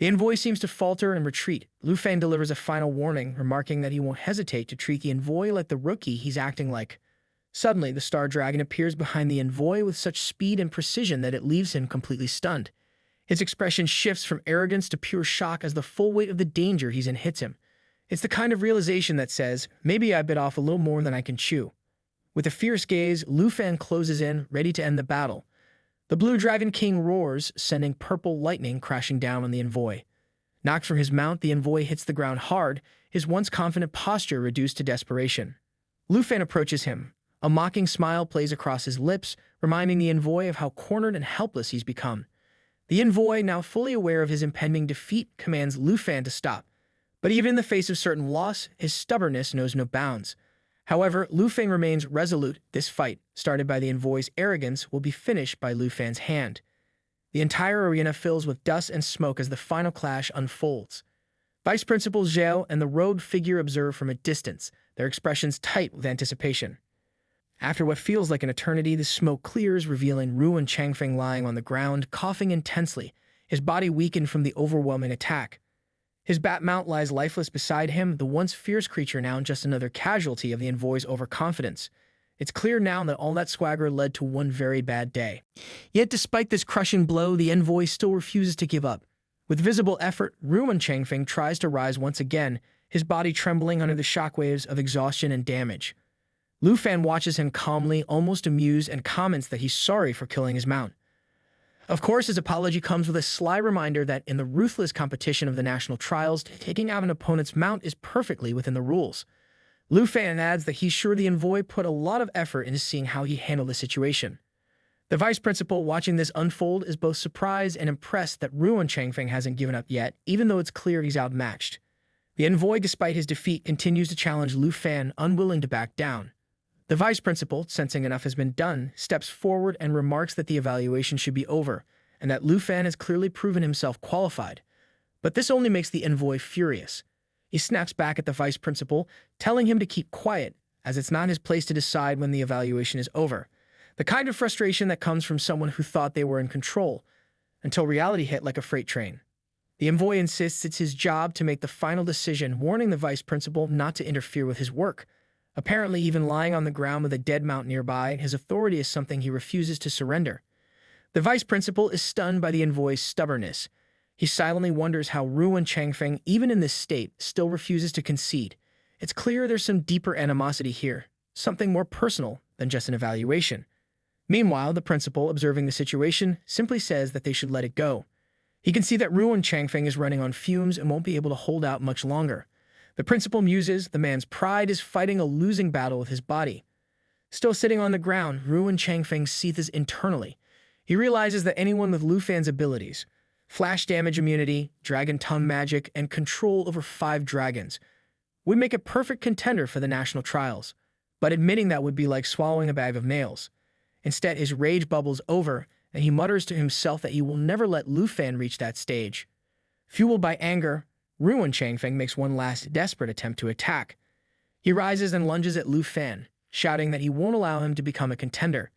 The envoy seems to falter and retreat. Lu Fan delivers a final warning, remarking that he won't hesitate to treat the envoy like the rookie he's acting like. Suddenly, the star dragon appears behind the envoy with such speed and precision that it leaves him completely stunned. His expression shifts from arrogance to pure shock as the full weight of the danger he's in hits him. It's the kind of realization that says, maybe I bit off a little more than I can chew. With a fierce gaze, Lu Fan closes in, ready to end the battle. The Blue Dragon King roars, sending purple lightning crashing down on the envoy. Knocked from his mount, the envoy hits the ground hard, his once confident posture reduced to desperation. Lu Fan approaches him. A mocking smile plays across his lips, reminding the envoy of how cornered and helpless he's become. The envoy, now fully aware of his impending defeat, commands Lu Fan to stop. But even in the face of certain loss, his stubbornness knows no bounds. However, Lu Fan remains resolute. This fight, started by the envoy's arrogance, will be finished by Lu Fan's hand. The entire arena fills with dust and smoke as the final clash unfolds. Vice Principal Zhao and the robed figure observe from a distance, their expressions tight with anticipation. After what feels like an eternity, the smoke clears, revealing Ruin Changfeng lying on the ground, coughing intensely, his body weakened from the overwhelming attack. His bat mount lies lifeless beside him, the once fierce creature now just another casualty of the envoy's overconfidence. It's clear now that all that swagger led to one very bad day. Yet despite this crushing blow, the envoy still refuses to give up. With visible effort, Ruin Changfeng tries to rise once again, his body trembling under the shockwaves of exhaustion and damage. Lu Fan watches him calmly, almost amused, and comments that he's sorry for killing his mount. Of course, his apology comes with a sly reminder that in the ruthless competition of the national trials, taking out an opponent's mount is perfectly within the rules. Lu Fan adds that he's sure the envoy put a lot of effort into seeing how he handled the situation. The vice principal, watching this unfold, is both surprised and impressed that Ruin Changfeng hasn't given up yet, even though it's clear he's outmatched. The envoy, despite his defeat, continues to challenge Lu Fan, unwilling to back down. The vice principal, sensing enough has been done, steps forward and remarks that the evaluation should be over, and that Lu Fan has clearly proven himself qualified. But this only makes the envoy furious. He snaps back at the vice principal, telling him to keep quiet, as it's not his place to decide when the evaluation is over. The kind of frustration that comes from someone who thought they were in control, until reality hit like a freight train. The envoy insists it's his job to make the final decision, warning the vice principal not to interfere with his work. Apparently, even lying on the ground with a dead mount nearby, his authority is something he refuses to surrender. The vice principal is stunned by the envoy's stubbornness. He silently wonders how Ruin Changfeng, even in this state, still refuses to concede. It's clear there's some deeper animosity here, something more personal than just an evaluation. Meanwhile, the principal, observing the situation, simply says that they should let it go. He can see that Ruin Changfeng is running on fumes and won't be able to hold out much longer. The principal muses, the man's pride is fighting a losing battle with his body. Still sitting on the ground, Ruin Changfeng seethes internally. He realizes that anyone with Lu Fan's abilities, flash damage immunity, dragon tongue magic, and control over 5 dragons, would make a perfect contender for the national trials. But admitting that would be like swallowing a bag of nails. Instead, his rage bubbles over, and he mutters to himself that he will never let Lu Fan reach that stage. Fueled by anger, Ruin Changfeng makes one last desperate attempt to attack. He rises and lunges at Lu Fan, shouting that he won't allow him to become a contender.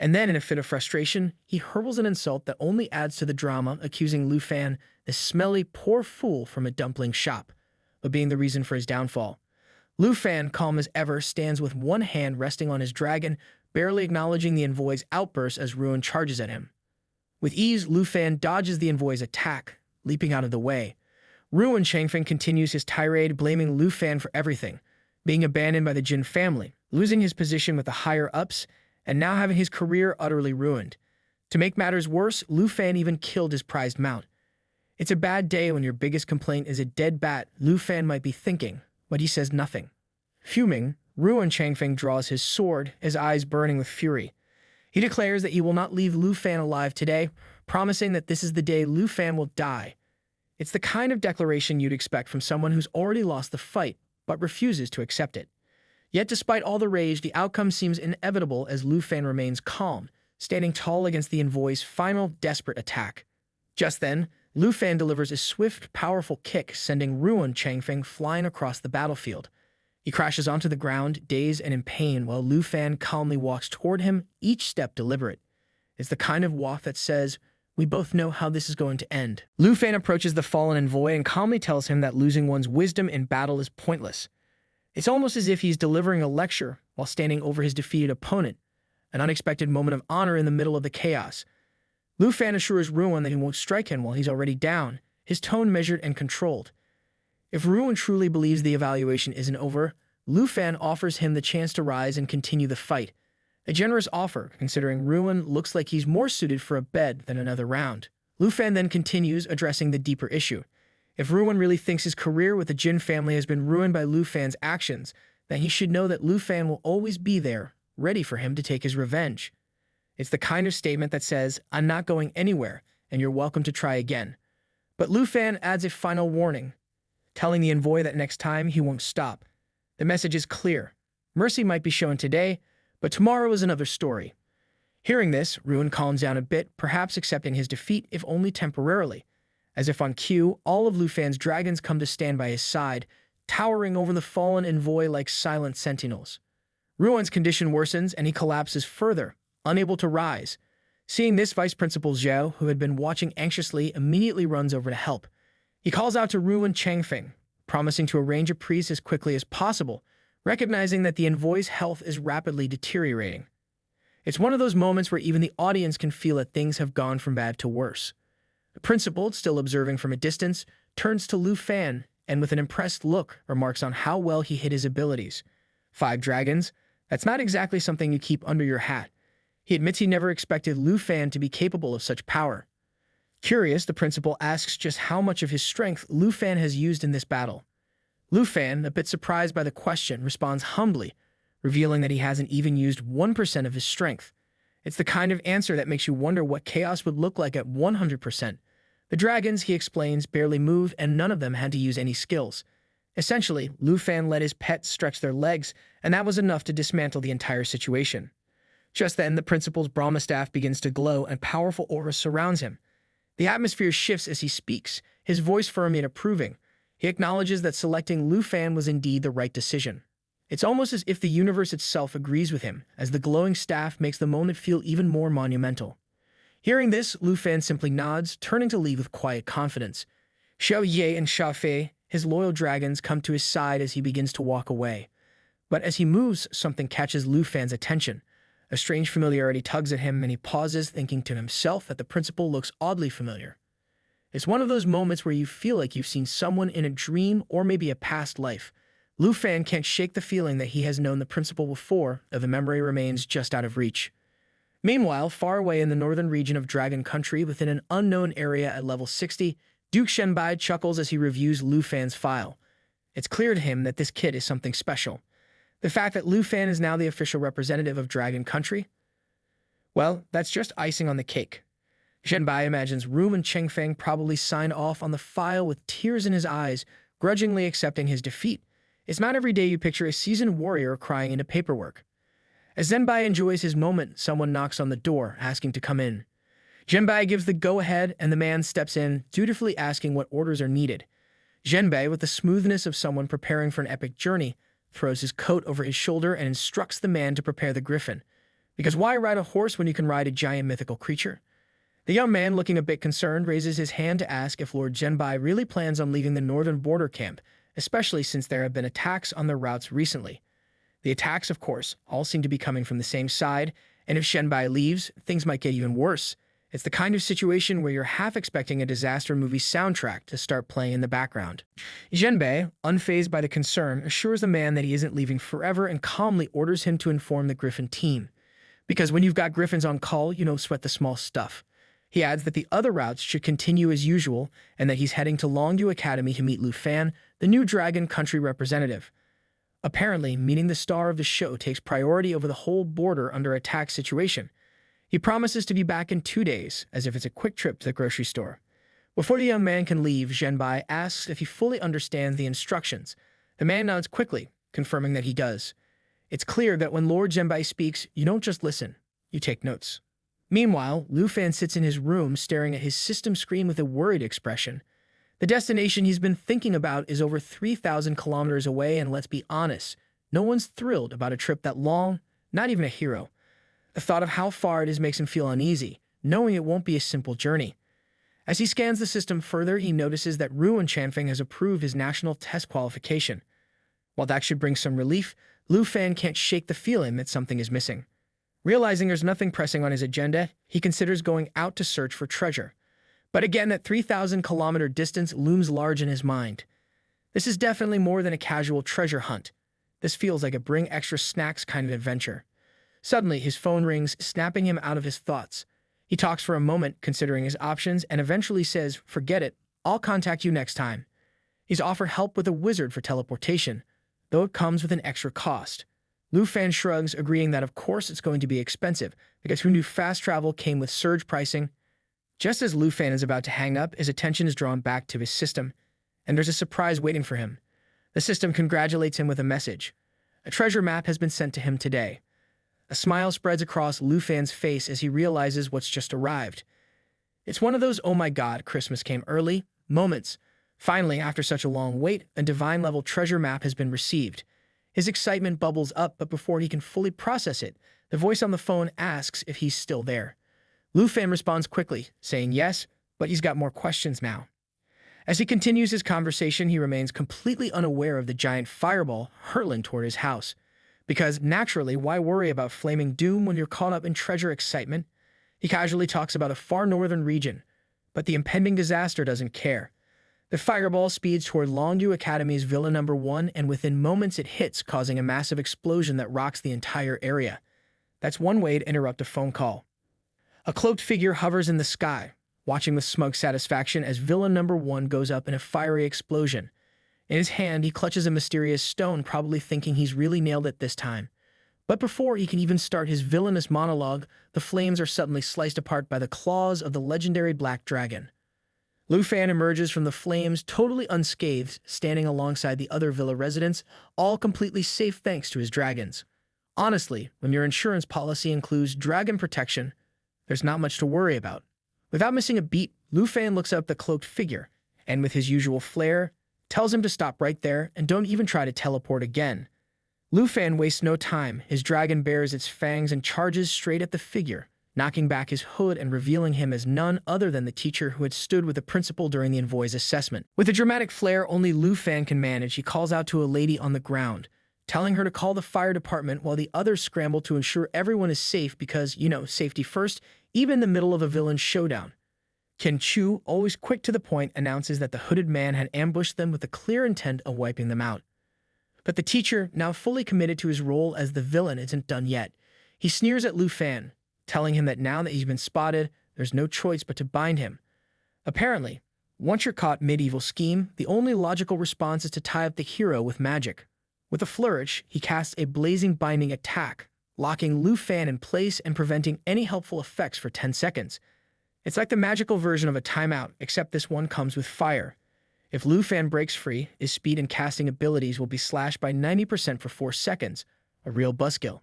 And then, in a fit of frustration, he hurls an insult that only adds to the drama, accusing Lu Fan, the smelly, poor fool from a dumpling shop, of being the reason for his downfall. Lu Fan, calm as ever, stands with one hand resting on his dragon, barely acknowledging the envoy's outburst as Ruin charges at him. With ease, Lu Fan dodges the envoy's attack, leaping out of the way. Ruin Changfeng continues his tirade, blaming Lu Fan for everything, being abandoned by the Jin family, losing his position with the higher-ups, and now having his career utterly ruined. To make matters worse, Lu Fan even killed his prized mount. It's a bad day when your biggest complaint is a dead bat, Lu Fan might be thinking, but he says nothing. Fuming, Ruin Changfeng draws his sword, his eyes burning with fury. He declares that he will not leave Lu Fan alive today, promising that this is the day Lu Fan will die. It's the kind of declaration you'd expect from someone who's already lost the fight, but refuses to accept it. Yet despite all the rage, the outcome seems inevitable as Lu Fan remains calm, standing tall against the envoy's final desperate attack. Just then, Lu Fan delivers a swift, powerful kick, sending Ruin Changfeng flying across the battlefield. He crashes onto the ground, dazed and in pain, while Lu Fan calmly walks toward him, each step deliberate. It's the kind of walk that says, We both know how this is going to end. Lu Fan approaches the fallen envoy and calmly tells him that losing one's wisdom in battle is pointless. It's almost as if he's delivering a lecture while standing over his defeated opponent, an unexpected moment of honor in the middle of the chaos. Lu Fan assures Ruin that he won't strike him while he's already down, his tone measured and controlled. If Ruin truly believes the evaluation isn't over, Lu Fan offers him the chance to rise and continue the fight. A generous offer, considering Ruin looks like he's more suited for a bed than another round. Lu Fan then continues, addressing the deeper issue. If Ruin really thinks his career with the Jin family has been ruined by Lu Fan's actions, then he should know that Lu Fan will always be there, ready for him to take his revenge. It's the kind of statement that says, "I'm not going anywhere, and you're welcome to try again." But Lu Fan adds a final warning, telling the envoy that next time he won't stop. The message is clear. Mercy might be shown today, but tomorrow is another story. Hearing this, Ruin calms down a bit, perhaps accepting his defeat, if only temporarily. As if on cue, all of Lu Fan's dragons come to stand by his side, towering over the fallen envoy like silent sentinels. Ruin's condition worsens and he collapses further, unable to rise. Seeing this, Vice Principal Zhao, who had been watching anxiously, immediately runs over to help. He calls out to Ruin Changfeng, promising to arrange a priest as quickly as possible, recognizing that the envoy's health is rapidly deteriorating. It's one of those moments where even the audience can feel that things have gone from bad to worse. The principal, still observing from a distance, turns to Lu Fan and with an impressed look remarks on how well he hid his abilities. 5 dragons? That's not exactly something you keep under your hat. He admits he never expected Lu Fan to be capable of such power. Curious, the principal asks just how much of his strength Lu Fan has used in this battle. Lu Fan, a bit surprised by the question, responds humbly, revealing that he hasn't even used 1% of his strength. It's the kind of answer that makes you wonder what chaos would look like at 100%. The dragons, he explains, barely moved and none of them had to use any skills. Essentially, Lu Fan let his pets stretch their legs, and that was enough to dismantle the entire situation. Just then, the principal's Brahma staff begins to glow and powerful aura surrounds him. The atmosphere shifts as he speaks, his voice firm yet approving. He acknowledges that selecting Lu Fan was indeed the right decision. It's almost as if the universe itself agrees with him, as the glowing staff makes the moment feel even more monumental. Hearing this, Lu Fan simply nods, turning to leave with quiet confidence. Xiao Ye and Xia Fei, his loyal dragons, come to his side as he begins to walk away. But as he moves, something catches Lu Fan's attention. A strange familiarity tugs at him and he pauses, thinking to himself that the principal looks oddly familiar. It's one of those moments where you feel like you've seen someone in a dream or maybe a past life. Lu Fan can't shake the feeling that he has known the principal before, though the memory remains just out of reach. Meanwhile, far away in the northern region of Dragon Country, within an unknown area at level 60, Duke Shenbai chuckles as he reviews Lu Fan's file. It's clear to him that this kid is something special. The fact that Lu Fan is now the official representative of Dragon Country? Well, that's just icing on the cake. Shenbai imagines Ruin Chengfeng probably signed off on the file with tears in his eyes, grudgingly accepting his defeat. It's not every day you picture a seasoned warrior crying into paperwork. As Zhenbai enjoys his moment, someone knocks on the door, asking to come in. Zhenbai gives the go-ahead, and the man steps in, dutifully asking what orders are needed. Zhenbai, with the smoothness of someone preparing for an epic journey, throws his coat over his shoulder and instructs the man to prepare the griffin. Because why ride a horse when you can ride a giant mythical creature? The young man, looking a bit concerned, raises his hand to ask if Lord Zhenbai really plans on leaving the northern border camp, especially since there have been attacks on their routes recently. The attacks, of course, all seem to be coming from the same side, and if Zhenbai leaves, things might get even worse. It's the kind of situation where you're half expecting a disaster movie soundtrack to start playing in the background. Zhenbai, unfazed by the concern, assures the man that he isn't leaving forever and calmly orders him to inform the Griffin team. Because when you've got Griffins on call, you don't sweat the small stuff. He adds that the other routes should continue as usual and that he's heading to Longdew Academy to meet Lu Fan, the new Dragon Country representative. Apparently, meeting the star of the show takes priority over the whole border under attack situation. He promises to be back in 2 days, as if it's a quick trip to the grocery store. Before the young man can leave, Zhenbai asks if he fully understands the instructions. The man nods quickly, confirming that he does. It's clear that when Lord Zhenbai speaks, you don't just listen, you take notes. Meanwhile, Lu Fan sits in his room staring at his system screen with a worried expression. The destination he's been thinking about is over 3,000 kilometers away, and let's be honest, no one's thrilled about a trip that long, not even a hero. The thought of how far it is makes him feel uneasy, knowing it won't be a simple journey. As he scans the system further, he notices that Ruin Chanfeng has approved his national test qualification. While that should bring some relief, Lu Fan can't shake the feeling that something is missing. Realizing there's nothing pressing on his agenda, he considers going out to search for treasure. But again, that 3,000-kilometer distance looms large in his mind. This is definitely more than a casual treasure hunt. This feels like a bring extra snacks kind of adventure. Suddenly, his phone rings, snapping him out of his thoughts. He talks for a moment, considering his options, and eventually says, "Forget it, I'll contact you next time." He's offered help with a wizard for teleportation, though it comes with an extra cost. Lu Fan shrugs, agreeing that of course it's going to be expensive, because who knew fast travel came with surge pricing? Just as Lu Fan is about to hang up, his attention is drawn back to his system, and there's a surprise waiting for him. The system congratulates him with a message. A treasure map has been sent to him today. A smile spreads across Lu Fan's face as he realizes what's just arrived. It's one of those "oh my god, Christmas came early" moments. Finally, after such a long wait, a divine-level treasure map has been received. His excitement bubbles up, but before he can fully process it, the voice on the phone asks if he's still there. Lu Fan responds quickly, saying yes, but he's got more questions now. As he continues his conversation, he remains completely unaware of the giant fireball hurtling toward his house. Because, naturally, why worry about flaming doom when you're caught up in treasure excitement? He casually talks about a far northern region, but the impending disaster doesn't care. The fireball speeds toward Longyu Academy's Villa No. 1, and within moments it hits, causing a massive explosion that rocks the entire area. That's one way to interrupt a phone call. A cloaked figure hovers in the sky, watching with smug satisfaction as Villa No. 1 goes up in a fiery explosion. In his hand, he clutches a mysterious stone, probably thinking he's really nailed it this time. But before he can even start his villainous monologue, the flames are suddenly sliced apart by the claws of the legendary Black Dragon. Lu Fan emerges from the flames totally unscathed, standing alongside the other villa residents, all completely safe thanks to his dragons. Honestly, when your insurance policy includes dragon protection, there's not much to worry about. Without missing a beat, Lu Fan looks up the cloaked figure, and with his usual flair, tells him to stop right there and don't even try to teleport again. Lu Fan wastes no time. His dragon bares its fangs and charges straight at the figure, knocking back his hood and revealing him as none other than the teacher who had stood with the principal during the envoy's assessment. With a dramatic flair only Lu Fan can manage, he calls out to a lady on the ground, telling her to call the fire department while the others scramble to ensure everyone is safe because, safety first, even in the middle of a villain's showdown. Ken Chu, always quick to the point, announces that the hooded man had ambushed them with the clear intent of wiping them out. But the teacher, now fully committed to his role as the villain, isn't done yet. He sneers at Lu Fan, telling him that now that he's been spotted, there's no choice but to bind him. Apparently, once you're caught mid-evil scheme, the only logical response is to tie up the hero with magic. With a flourish, he casts a blazing binding attack, locking Lu Fan in place and preventing any helpful effects for 10 seconds. It's like the magical version of a timeout, except this one comes with fire. If Lu Fan breaks free, his speed and casting abilities will be slashed by 90% for 4 seconds, a real buzzkill.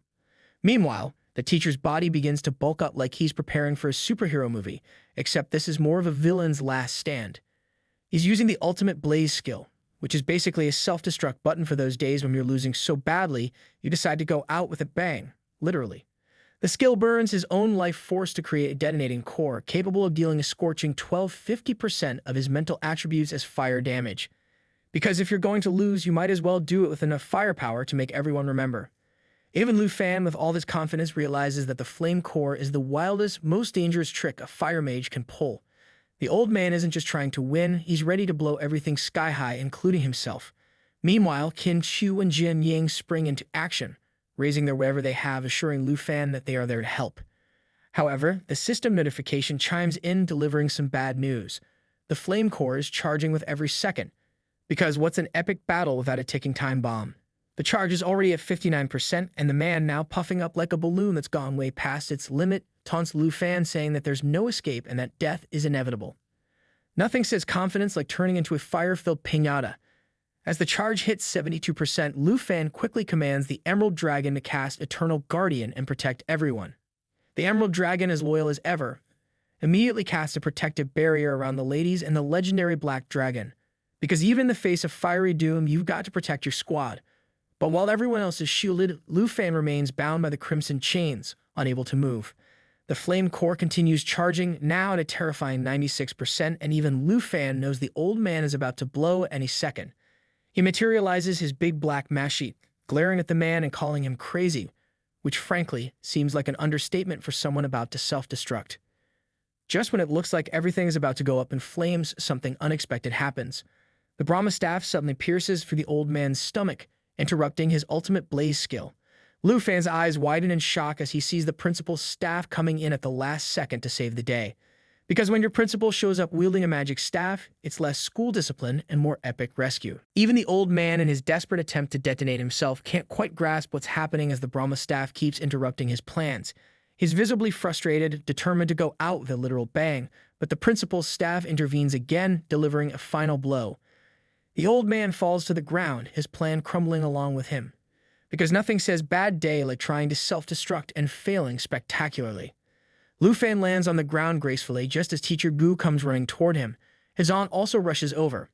Meanwhile, the teacher's body begins to bulk up like he's preparing for a superhero movie, except this is more of a villain's last stand. He's using the ultimate blaze skill, which is basically a self-destruct button for those days when you're losing so badly you decide to go out with a bang, literally. The skill burns his own life force to create a detonating core, capable of dealing a scorching 50% of his mental attributes as fire damage. Because if you're going to lose, you might as well do it with enough firepower to make everyone remember. Even Lu Fan, with all his confidence, realizes that the flame core is the wildest, most dangerous trick a fire mage can pull. The old man isn't just trying to win, he's ready to blow everything sky high, including himself. Meanwhile, Qin Chu and Jian Yang spring into action, raising their whatever they have, assuring Lu Fan that they are there to help. However, the system notification chimes in, delivering some bad news. The flame core is charging with every second, because what's an epic battle without a ticking time bomb? The charge is already at 59%, and the man, now puffing up like a balloon that's gone way past its limit, taunts Lu Fan, saying that there's no escape and that death is inevitable. Nothing says confidence like turning into a fire-filled piñata. As the charge hits 72%, Lu Fan quickly commands the Emerald Dragon to cast Eternal Guardian and protect everyone. The Emerald Dragon, as loyal as ever, immediately casts a protective barrier around the ladies and the legendary Black Dragon, because even in the face of fiery doom, you've got to protect your squad. But while everyone else is shielded, Lu Fan remains bound by the crimson chains, unable to move. The flame core continues charging, now at a terrifying 96%, and even Lu Fan knows the old man is about to blow any second. He materializes his big black mashie, glaring at the man and calling him crazy, which frankly seems like an understatement for someone about to self-destruct. Just when it looks like everything is about to go up in flames, something unexpected happens. The Brahma staff suddenly pierces through the old man's stomach, interrupting his ultimate blaze skill. Lu Fan's eyes widen in shock as he sees the principal's staff coming in at the last second to save the day. Because when your principal shows up wielding a magic staff, it's less school discipline and more epic rescue. Even the old man in his desperate attempt to detonate himself can't quite grasp what's happening as the Brahma staff keeps interrupting his plans. He's visibly frustrated, determined to go out with a literal bang, but the principal's staff intervenes again, delivering a final blow. The old man falls to the ground, his plan crumbling along with him. Because nothing says bad day like trying to self-destruct and failing spectacularly. Lu Fan lands on the ground gracefully just as Teacher Gu comes running toward him. His aunt also rushes over.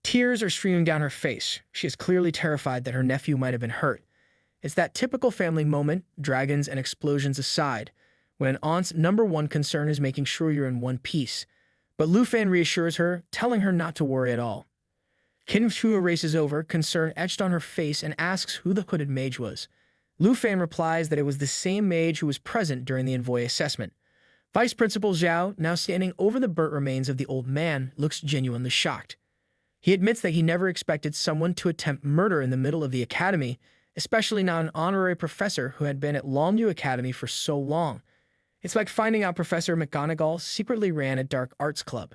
Tears are streaming down her face. She is clearly terrified that her nephew might have been hurt. It's that typical family moment, dragons and explosions aside, when an aunt's number one concern is making sure you're in one piece. But Lu Fan reassures her, telling her not to worry at all. Kim Chua races over, concern etched on her face, and asks who the hooded mage was. Lu Fan replies that it was the same mage who was present during the envoy assessment. Vice Principal Zhao, now standing over the burnt remains of the old man, looks genuinely shocked. He admits that he never expected someone to attempt murder in the middle of the academy, especially not an honorary professor who had been at Longyu Academy for so long. It's like finding out Professor McGonagall secretly ran a dark arts club.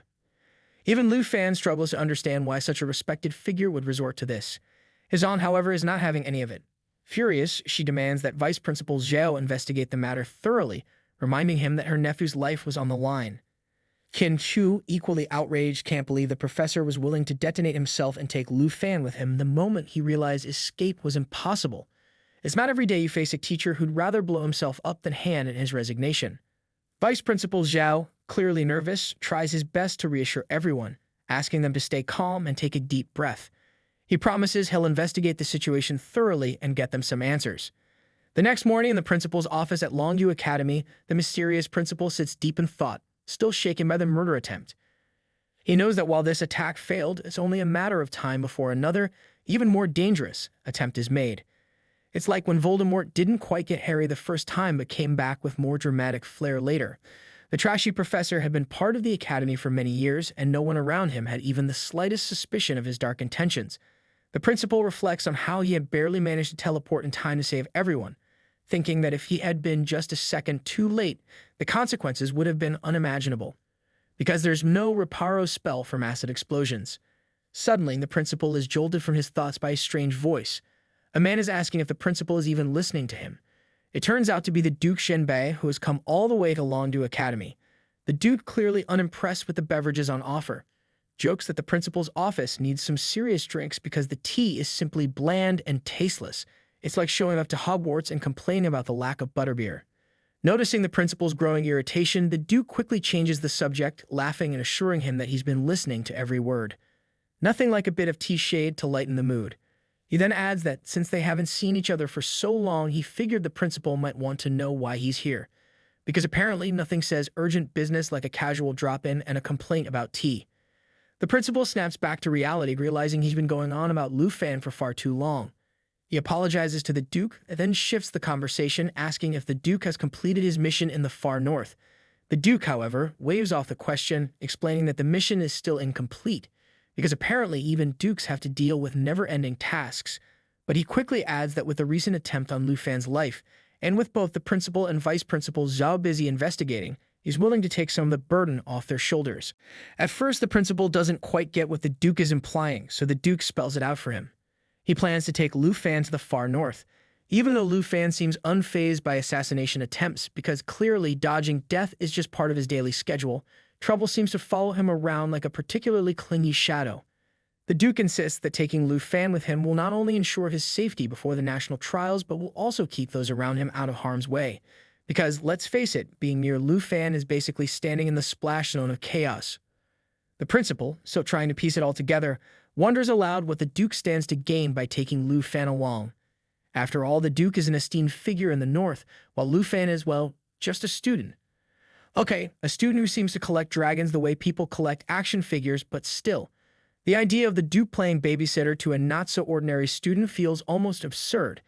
Even Lu Fan struggles to understand why such a respected figure would resort to this. His aunt, however, is not having any of it. Furious, she demands that Vice Principal Zhao investigate the matter thoroughly, reminding him that her nephew's life was on the line. Qin Chu, equally outraged, can't believe the professor was willing to detonate himself and take Lu Fan with him the moment he realized escape was impossible. It's not every day you face a teacher who'd rather blow himself up than hand in his resignation. Vice Principal Zhao, clearly nervous, tries his best to reassure everyone, asking them to stay calm and take a deep breath. He promises he'll investigate the situation thoroughly and get them some answers. The next morning in the principal's office at Longyu Academy, the mysterious principal sits deep in thought, still shaken by the murder attempt. He knows that while this attack failed, it's only a matter of time before another, even more dangerous, attempt is made. It's like when Voldemort didn't quite get Harry the first time but came back with more dramatic flair later. The trashy professor had been part of the academy for many years, and no one around him had even the slightest suspicion of his dark intentions. The principal reflects on how he had barely managed to teleport in time to save everyone, thinking that if he had been just a second too late, the consequences would have been unimaginable. Because there's no reparo spell from acid explosions. Suddenly, the principal is jolted from his thoughts by a strange voice. A man is asking if the principal is even listening to him. It turns out to be the Duke Shenbei, who has come all the way to Longdu Academy. The Duke, clearly unimpressed with the beverages on offer, jokes that the principal's office needs some serious drinks because the tea is simply bland and tasteless. It's like showing up to Hogwarts and complaining about the lack of butterbeer. Noticing the principal's growing irritation, the Duke quickly changes the subject, laughing and assuring him that he's been listening to every word. Nothing like a bit of tea shade to lighten the mood. He then adds that since they haven't seen each other for so long, he figured the principal might want to know why he's here. Because apparently nothing says urgent business like a casual drop-in and a complaint about tea. The principal snaps back to reality, realizing he's been going on about Lu Fan for far too long. He apologizes to the Duke, and then shifts the conversation, asking if the Duke has completed his mission in the far north. The Duke, however, waves off the question, explaining that the mission is still incomplete, because apparently even Dukes have to deal with never-ending tasks. But he quickly adds that with the recent attempt on Lu Fan's life, and with both the principal and vice principal Zhao busy investigating, he's willing to take some of the burden off their shoulders. At first, the principal doesn't quite get what the Duke is implying, so the Duke spells it out for him. He plans to take Lu Fan to the far north, even though Lu Fan seems unfazed by assassination attempts because clearly dodging death is just part of his daily schedule. Trouble seems to follow him around like a particularly clingy shadow. The Duke insists that taking Lu Fan with him will not only ensure his safety before the national trials, but will also keep those around him out of harm's way. Because, let's face it, being near Lu Fan is basically standing in the splash zone of chaos. The principal, so trying to piece it all together, wonders aloud what the Duke stands to gain by taking Lu Fan along. After all, the Duke is an esteemed figure in the north, while Lu Fan is, well, just a student. Okay, a student who seems to collect dragons the way people collect action figures, but still. The idea of the Duke playing babysitter to a not-so-ordinary student feels almost absurd.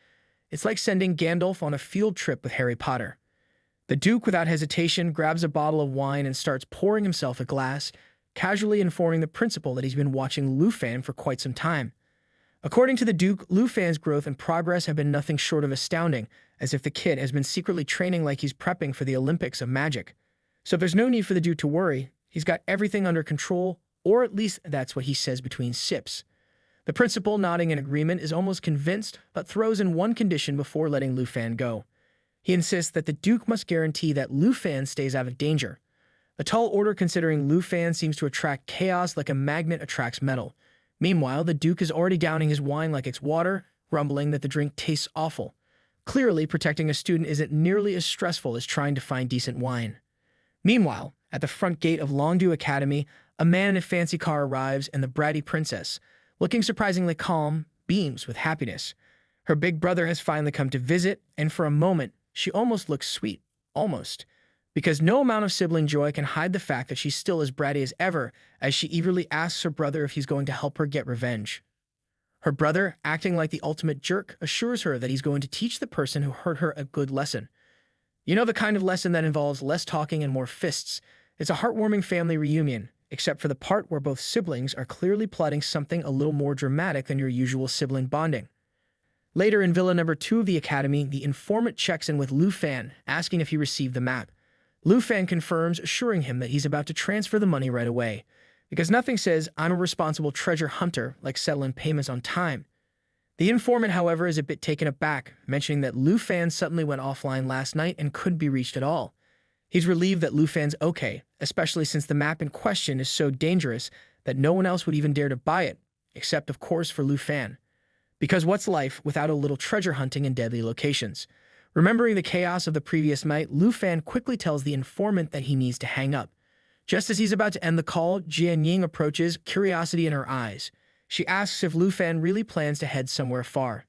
It's like sending Gandalf on a field trip with Harry Potter. The Duke, without hesitation, grabs a bottle of wine and starts pouring himself a glass, casually informing the principal that he's been watching Lufan for quite some time. According to the Duke, Lufan's growth and progress have been nothing short of astounding, as if the kid has been secretly training like he's prepping for the Olympics of magic. So there's no need for the Duke to worry. He's got everything under control, or at least that's what he says between sips. The principal, nodding in agreement, is almost convinced, but throws in one condition before letting Lufan go. He insists that the Duke must guarantee that Lufan stays out of danger. A tall order considering Lufan seems to attract chaos like a magnet attracts metal. Meanwhile, the Duke is already downing his wine like it's water, grumbling that the drink tastes awful. Clearly, protecting a student isn't nearly as stressful as trying to find decent wine. Meanwhile, at the front gate of Longdew Academy, a man in a fancy car arrives and the bratty princess, looking surprisingly calm, beams with happiness. Her big brother has finally come to visit, and for a moment, she almost looks sweet. Almost. Because no amount of sibling joy can hide the fact that she's still as bratty as ever, as she eagerly asks her brother if he's going to help her get revenge. Her brother, acting like the ultimate jerk, assures her that he's going to teach the person who hurt her a good lesson. You know, the kind of lesson that involves less talking and more fists. It's a heartwarming family reunion, except for the part where both siblings are clearly plotting something a little more dramatic than your usual sibling bonding. Later in Villa Number 2 of the Academy, the informant checks in with Lufan, asking if he received the map. Lufan confirms, assuring him that he's about to transfer the money right away, because nothing says, "I'm a responsible treasure hunter," like settling payments on time. The informant, however, is a bit taken aback, mentioning that Lufan suddenly went offline last night and couldn't be reached at all. He's relieved that Lufan's okay, especially since the map in question is so dangerous that no one else would even dare to buy it, except, of course, for Lufan. Because what's life without a little treasure hunting in deadly locations? Remembering the chaos of the previous night, Lufan quickly tells the informant that he needs to hang up. Just as he's about to end the call, Jian Ying approaches, curiosity in her eyes. She asks if Lufan really plans to head somewhere far.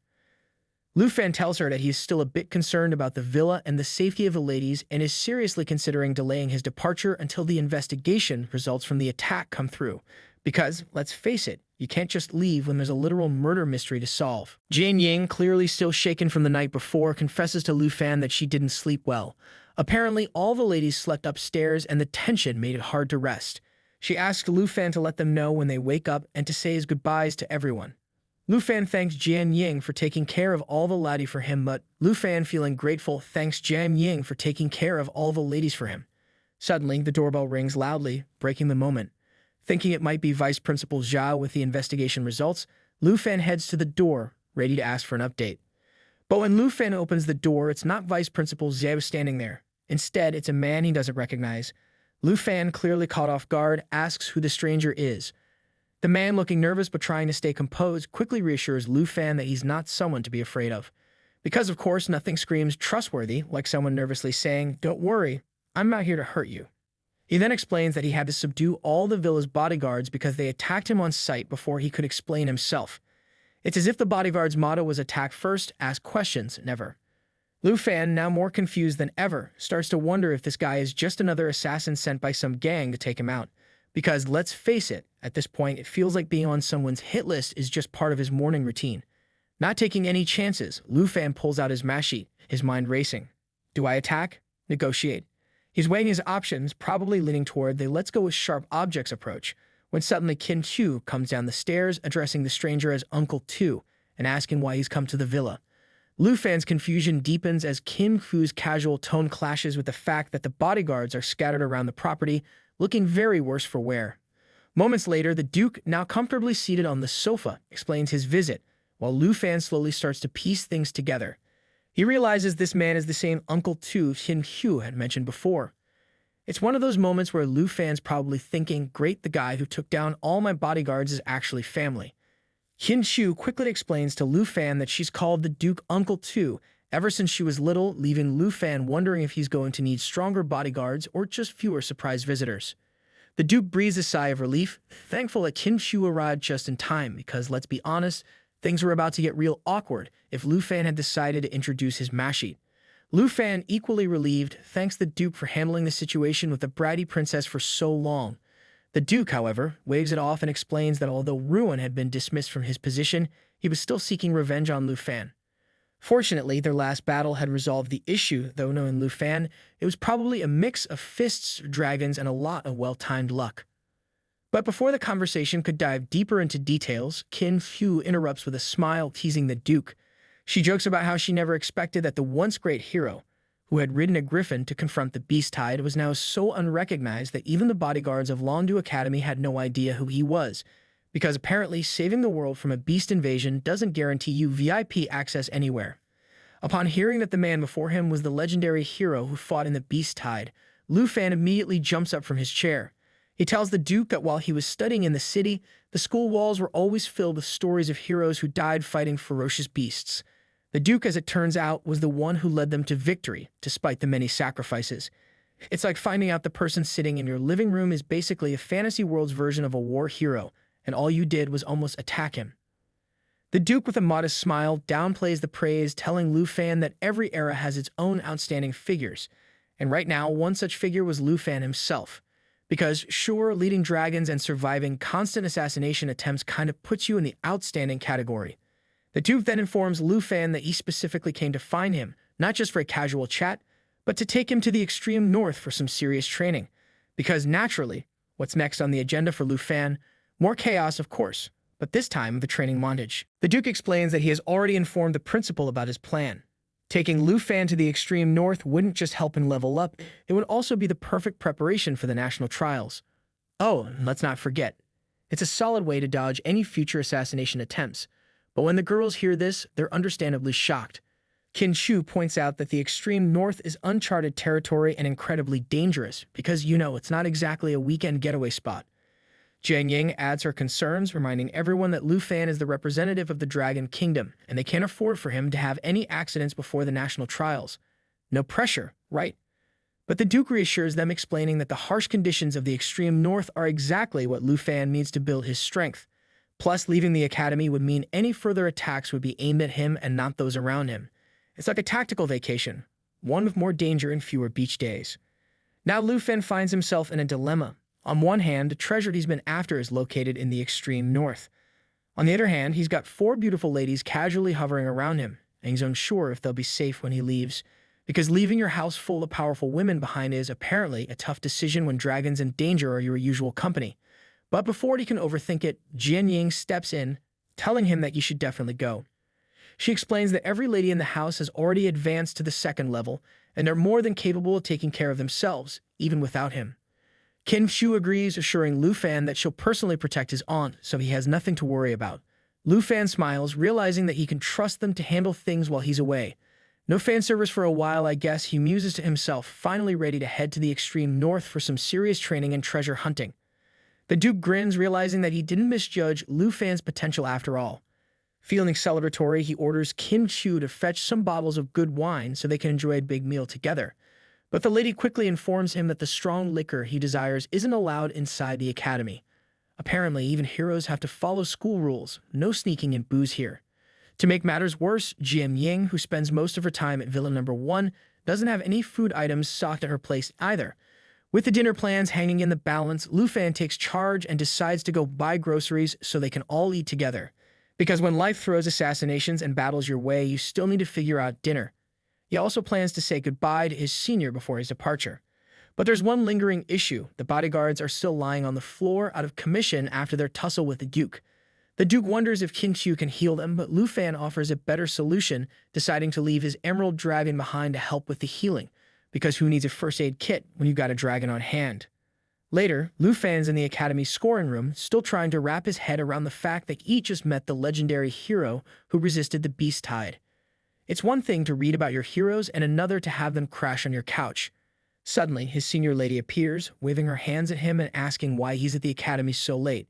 Lufan tells her that he is still a bit concerned about the villa and the safety of the ladies and is seriously considering delaying his departure until the investigation results from the attack come through. Because, let's face it, you can't just leave when there's a literal murder mystery to solve. Jian Ying, clearly still shaken from the night before, confesses to Lufan that she didn't sleep well. Apparently, all the ladies slept upstairs and the tension made it hard to rest. She asks Lufan to let them know when they wake up and to say his goodbyes to everyone. Lufan thanks Jian Ying for taking care of all the laddie for him, but Lufan, feeling grateful, thanks Jian Ying for taking care of all the ladies for him. Suddenly, the doorbell rings loudly, breaking the moment. Thinking it might be Vice Principal Zhao with the investigation results, Lufan heads to the door, ready to ask for an update. But when Lufan opens the door, it's not Vice Principal Zhao standing there. Instead, it's a man he doesn't recognize. Lufan, clearly caught off guard, asks who the stranger is. The man, looking nervous but trying to stay composed, quickly reassures Lufan that he's not someone to be afraid of. Because, of course, nothing screams trustworthy like someone nervously saying, "Don't worry, I'm not here to hurt you." He then explains that he had to subdue all the villa's bodyguards because they attacked him on sight before he could explain himself. It's as if the bodyguard's motto was attack first, ask questions, never. Lufan, now more confused than ever, starts to wonder if this guy is just another assassin sent by some gang to take him out. Because, let's face it, at this point it feels like being on someone's hit list is just part of his morning routine. Not taking any chances, Lufan pulls out his math sheet, his mind racing. Do I attack? Negotiate? He's weighing his options, probably leaning toward the let's go with sharp objects approach, when suddenly Qin Chu comes down the stairs, addressing the stranger as Uncle Tu, and asking why he's come to the villa. Lufan's confusion deepens as Qin Chu's casual tone clashes with the fact that the bodyguards are scattered around the property, looking very worse for wear. Moments later, the Duke, now comfortably seated on the sofa, explains his visit, while Lufan slowly starts to piece things together. He realizes this man is the same Uncle Tu Qin Chu had mentioned before. It's one of those moments where Lufan's probably thinking, great, the guy who took down all my bodyguards is actually family. Qin Chu quickly explains to Lufan that she's called the Duke Uncle Tu ever since she was little, leaving Lufan wondering if he's going to need stronger bodyguards or just fewer surprise visitors. The Duke breathes a sigh of relief, thankful that Qin Chu arrived just in time because, let's be honest, things were about to get real awkward if Lufan had decided to introduce his math sheet. Lu Fan, equally relieved, thanks the Duke for handling the situation with the bratty princess for so long. The Duke, however, waves it off and explains that although Ruin had been dismissed from his position, he was still seeking revenge on Lu Fan. Fortunately, their last battle had resolved the issue, though knowing Lu Fan, it was probably a mix of fists, dragons, and a lot of well-timed luck. But before the conversation could dive deeper into details, Qin Fu interrupts with a smile, teasing the Duke. She jokes about how she never expected that the once great hero, who had ridden a griffin to confront the beast tide, was now so unrecognized that even the bodyguards of Londu Academy had no idea who he was, because apparently saving the world from a beast invasion doesn't guarantee you VIP access anywhere. Upon hearing that the man before him was the legendary hero who fought in the beast tide, Lu Fan immediately jumps up from his chair. He tells the Duke that while he was studying in the city, the school walls were always filled with stories of heroes who died fighting ferocious beasts. The Duke, as it turns out, was the one who led them to victory, despite the many sacrifices. It's like finding out the person sitting in your living room is basically a fantasy world's version of a war hero, and all you did was almost attack him. The Duke, with a modest smile, downplays the praise, telling Lu Fan that every era has its own outstanding figures, and right now one such figure was Lu Fan himself. Because, sure, leading dragons and surviving constant assassination attempts kind of puts you in the outstanding category. The Duke then informs Lu Fan that he specifically came to find him, not just for a casual chat, but to take him to the extreme north for some serious training. Because, naturally, what's next on the agenda for Lu Fan? More chaos, of course, but this time the training montage. The Duke explains that he has already informed the principal about his plan. Taking Lu Fan to the extreme north wouldn't just help him level up, it would also be the perfect preparation for the national trials. Oh, and let's not forget, it's a solid way to dodge any future assassination attempts. But when the girls hear this, they're understandably shocked. Qin Shu points out that the extreme north is uncharted territory and incredibly dangerous, because, it's not exactly a weekend getaway spot. Jian Ying adds her concerns, reminding everyone that Lu Fan is the representative of the Dragon Kingdom, and they can't afford for him to have any accidents before the national trials. No pressure, right? But the Duke reassures them, explaining that the harsh conditions of the extreme north are exactly what Lu Fan needs to build his strength. Plus, leaving the academy would mean any further attacks would be aimed at him and not those around him. It's like a tactical vacation, one with more danger and fewer beach days. Now Lu Fan finds himself in a dilemma. On one hand, the treasure he's been after is located in the extreme north. On the other hand, he's got 4 beautiful ladies casually hovering around him, and he's unsure if they'll be safe when he leaves. Because leaving your house full of powerful women behind is, apparently, a tough decision when dragons in danger are your usual company. But before he can overthink it, Jian Ying steps in, telling him that you should definitely go. She explains that every lady in the house has already advanced to the 2nd level, and they're more than capable of taking care of themselves, even without him. Qin Shu agrees, assuring Lu Fan that she'll personally protect his aunt, so he has nothing to worry about. Lu Fan smiles, realizing that he can trust them to handle things while he's away. No fan service for a while, I guess, he muses to himself, finally ready to head to the extreme north for some serious training and treasure hunting. The Duke grins, realizing that he didn't misjudge Lu Fan's potential after all. Feeling celebratory, he orders Qin Shu to fetch some bottles of good wine so they can enjoy a big meal together. But the lady quickly informs him that the strong liquor he desires isn't allowed inside the academy. Apparently, even heroes have to follow school rules, no sneaking in booze here. To make matters worse, Jian Ying, who spends most of her time at Villa Number 1, doesn't have any food items stocked at her place either. With the dinner plans hanging in the balance, Lu Fan takes charge and decides to go buy groceries so they can all eat together. Because when life throws assassinations and battles your way, you still need to figure out dinner. He also plans to say goodbye to his senior before his departure. But there's one lingering issue. The bodyguards are still lying on the floor out of commission after their tussle with the Duke. The Duke wonders if Qin Shu can heal them, but Lu Fan offers a better solution, deciding to leave his emerald dragon behind to help with the healing, because who needs a first aid kit when you've got a dragon on hand? Later, Lu Fan's in the academy's scoring room, still trying to wrap his head around the fact that he just met the legendary hero who resisted the beast tide. It's one thing to read about your heroes and another to have them crash on your couch. Suddenly, his senior lady appears, waving her hands at him and asking why he's at the academy so late.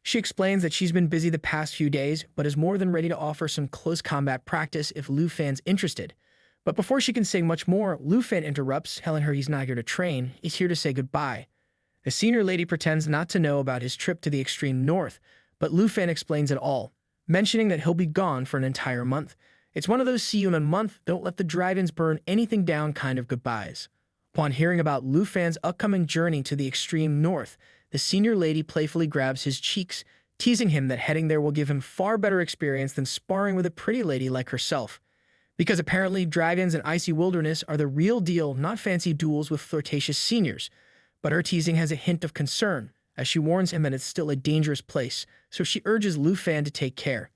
She explains that she's been busy the past few days, but is more than ready to offer some close combat practice if Lu Fan's interested. But before she can say much more, Lu Fan interrupts, telling her he's not here to train, he's here to say goodbye. The senior lady pretends not to know about his trip to the extreme north, but Lu Fan explains it all, mentioning that he'll be gone for an entire month, It's one of those see you in a month, don't let the dragons burn anything down kind of goodbyes. Upon hearing about Lu Fan's upcoming journey to the extreme north, the senior lady playfully grabs his cheeks, teasing him that heading there will give him far better experience than sparring with a pretty lady like herself. Because apparently dragons and icy wilderness are the real deal, not fancy duels with flirtatious seniors. But her teasing has a hint of concern, as she warns him that it's still a dangerous place, so she urges Lu Fan to take care.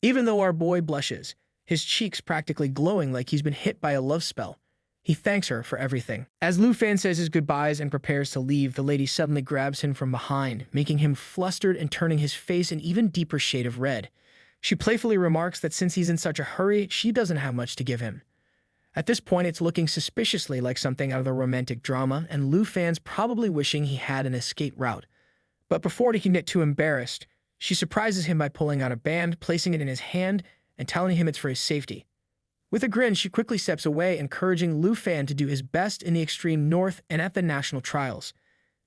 Even though our boy blushes, his cheeks practically glowing like he's been hit by a love spell, he thanks her for everything. As Lu Fan says his goodbyes and prepares to leave, the lady suddenly grabs him from behind, making him flustered and turning his face an even deeper shade of red. She playfully remarks that since he's in such a hurry, she doesn't have much to give him. At this point, it's looking suspiciously like something out of a romantic drama, and Lu Fan's probably wishing he had an escape route. But before he can get too embarrassed, she surprises him by pulling out a band, placing it in his hand, and telling him it's for his safety. With a grin, she quickly steps away, encouraging Lu Fan to do his best in the extreme north and at the national trials.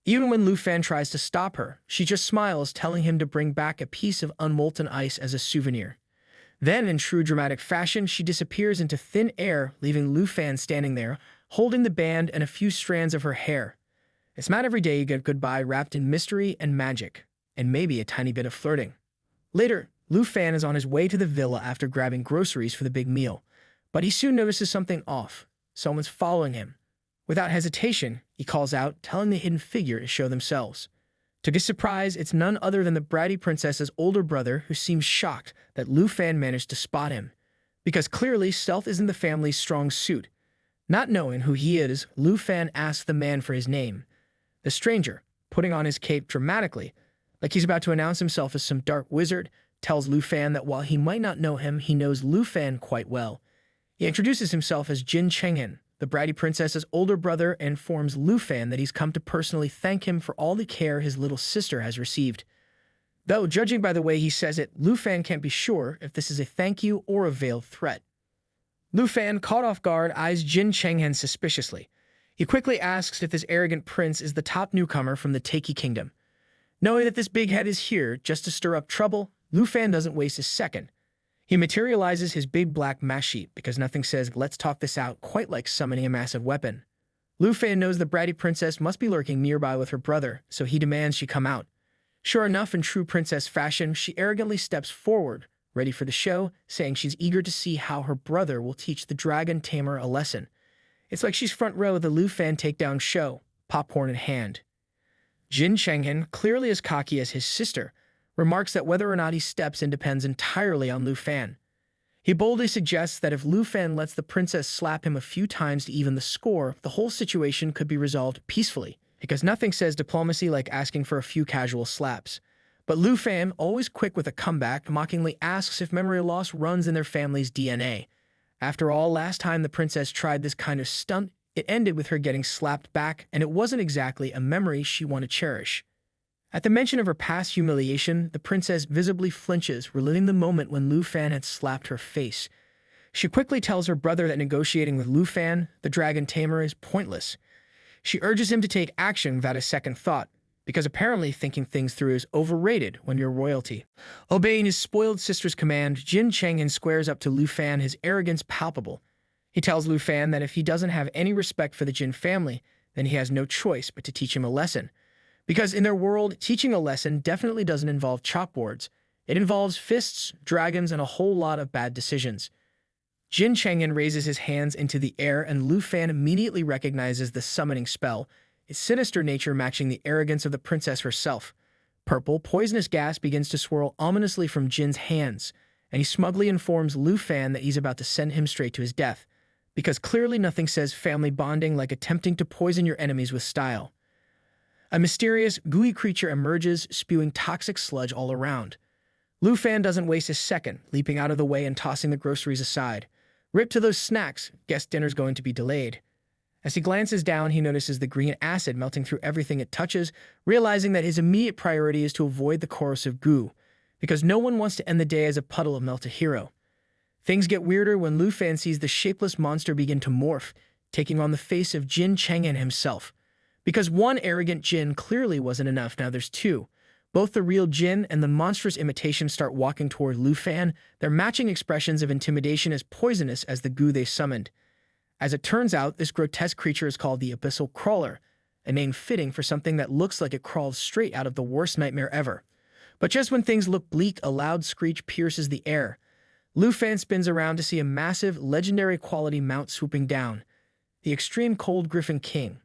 Even when Lu Fan tries to stop her, she just smiles, telling him to bring back a piece of unmolten ice as a souvenir. Then, in true dramatic fashion, she disappears into thin air, leaving Lu Fan standing there, holding the band and a few strands of her hair. It's not every day you get goodbye wrapped in mystery and magic, and maybe a tiny bit of flirting. Later, Lu Fan is on his way to the villa after grabbing groceries for the big meal, but he soon notices something off. Someone's following him. Without hesitation, he calls out, telling the hidden figure to show themselves. To his surprise, it's none other than the bratty princess's older brother, who seems shocked that Lu Fan managed to spot him, because clearly stealth isn't the family's strong suit. Not knowing who he is, Lu Fan asks the man for his name. The stranger, putting on his cape dramatically, like he's about to announce himself as some dark wizard, tells Lu Fan that while he might not know him, he knows Lu Fan quite well. He introduces himself as Jin Chenghen, the bratty princess's older brother, and informs Lu Fan that he's come to personally thank him for all the care his little sister has received. Though, judging by the way he says it, Lu Fan can't be sure if this is a thank you or a veiled threat. Lu Fan, caught off guard, eyes Jin Chenghen suspiciously. He quickly asks if this arrogant prince is the top newcomer from the Taiki kingdom. Knowing that this big head is here just to stir up trouble, Lu Fan doesn't waste a second. He materializes his big black mash sheet because nothing says let's talk this out quite like summoning a massive weapon. Lu Fan knows the bratty princess must be lurking nearby with her brother, so he demands she come out. Sure enough, in true princess fashion, she arrogantly steps forward, ready for the show, saying she's eager to see how her brother will teach the dragon Tamer a lesson. It's like she's front row of the Lu Fan takedown show, popcorn in hand. Jin Chenghen, clearly as cocky as his sister, remarks that whether or not he steps in depends entirely on Lu Fan. He boldly suggests that if Lu Fan lets the princess slap him a few times to even the score, the whole situation could be resolved peacefully, because nothing says diplomacy like asking for a few casual slaps. But Lu Fan, always quick with a comeback, mockingly asks if memory loss runs in their family's DNA. After all, last time the princess tried this kind of stunt, it ended with her getting slapped back, and it wasn't exactly a memory she wanted to cherish. At the mention of her past humiliation, the princess visibly flinches, reliving the moment when Lu Fan had slapped her face. She quickly tells her brother that negotiating with Lu Fan, the dragon tamer, is pointless. She urges him to take action without a second thought, because apparently thinking things through is overrated when you're royalty. Obeying his spoiled sister's command, Jin Chenghen squares up to Lu Fan, his arrogance palpable. He tells Lu Fan that if he doesn't have any respect for the Jin family, then he has no choice but to teach him a lesson. Because in their world, teaching a lesson definitely doesn't involve chalkboards. It involves fists, dragons, and a whole lot of bad decisions. Jin Chenghen raises his hands into the air, and Lu Fan immediately recognizes the summoning spell, its sinister nature matching the arrogance of the princess herself. Purple, poisonous gas begins to swirl ominously from Jin's hands, and he smugly informs Lu Fan that he's about to send him straight to his death, because clearly nothing says family bonding like attempting to poison your enemies with style. A mysterious, gooey creature emerges, spewing toxic sludge all around. Lu Fan doesn't waste a second, leaping out of the way and tossing the groceries aside. Rip to those snacks, guess dinner's going to be delayed. As he glances down, he notices the green acid melting through everything it touches, realizing that his immediate priority is to avoid the corrosive goo, because no one wants to end the day as a puddle of melted hero. Things get weirder when Lu Fan sees the shapeless monster begin to morph, taking on the face of Jin Chenghen himself. Because one arrogant Jin clearly wasn't enough, now there's two. Both the real Jin and the monstrous imitation start walking toward Lu Fan, their matching expressions of intimidation as poisonous as the goo they summoned. As it turns out, this grotesque creature is called the Abyssal Crawler, a name fitting for something that looks like it crawls straight out of the worst nightmare ever. But just when things look bleak, a loud screech pierces the air. Lu Fan spins around to see a massive, legendary quality mount swooping down, the extreme cold Griffin King.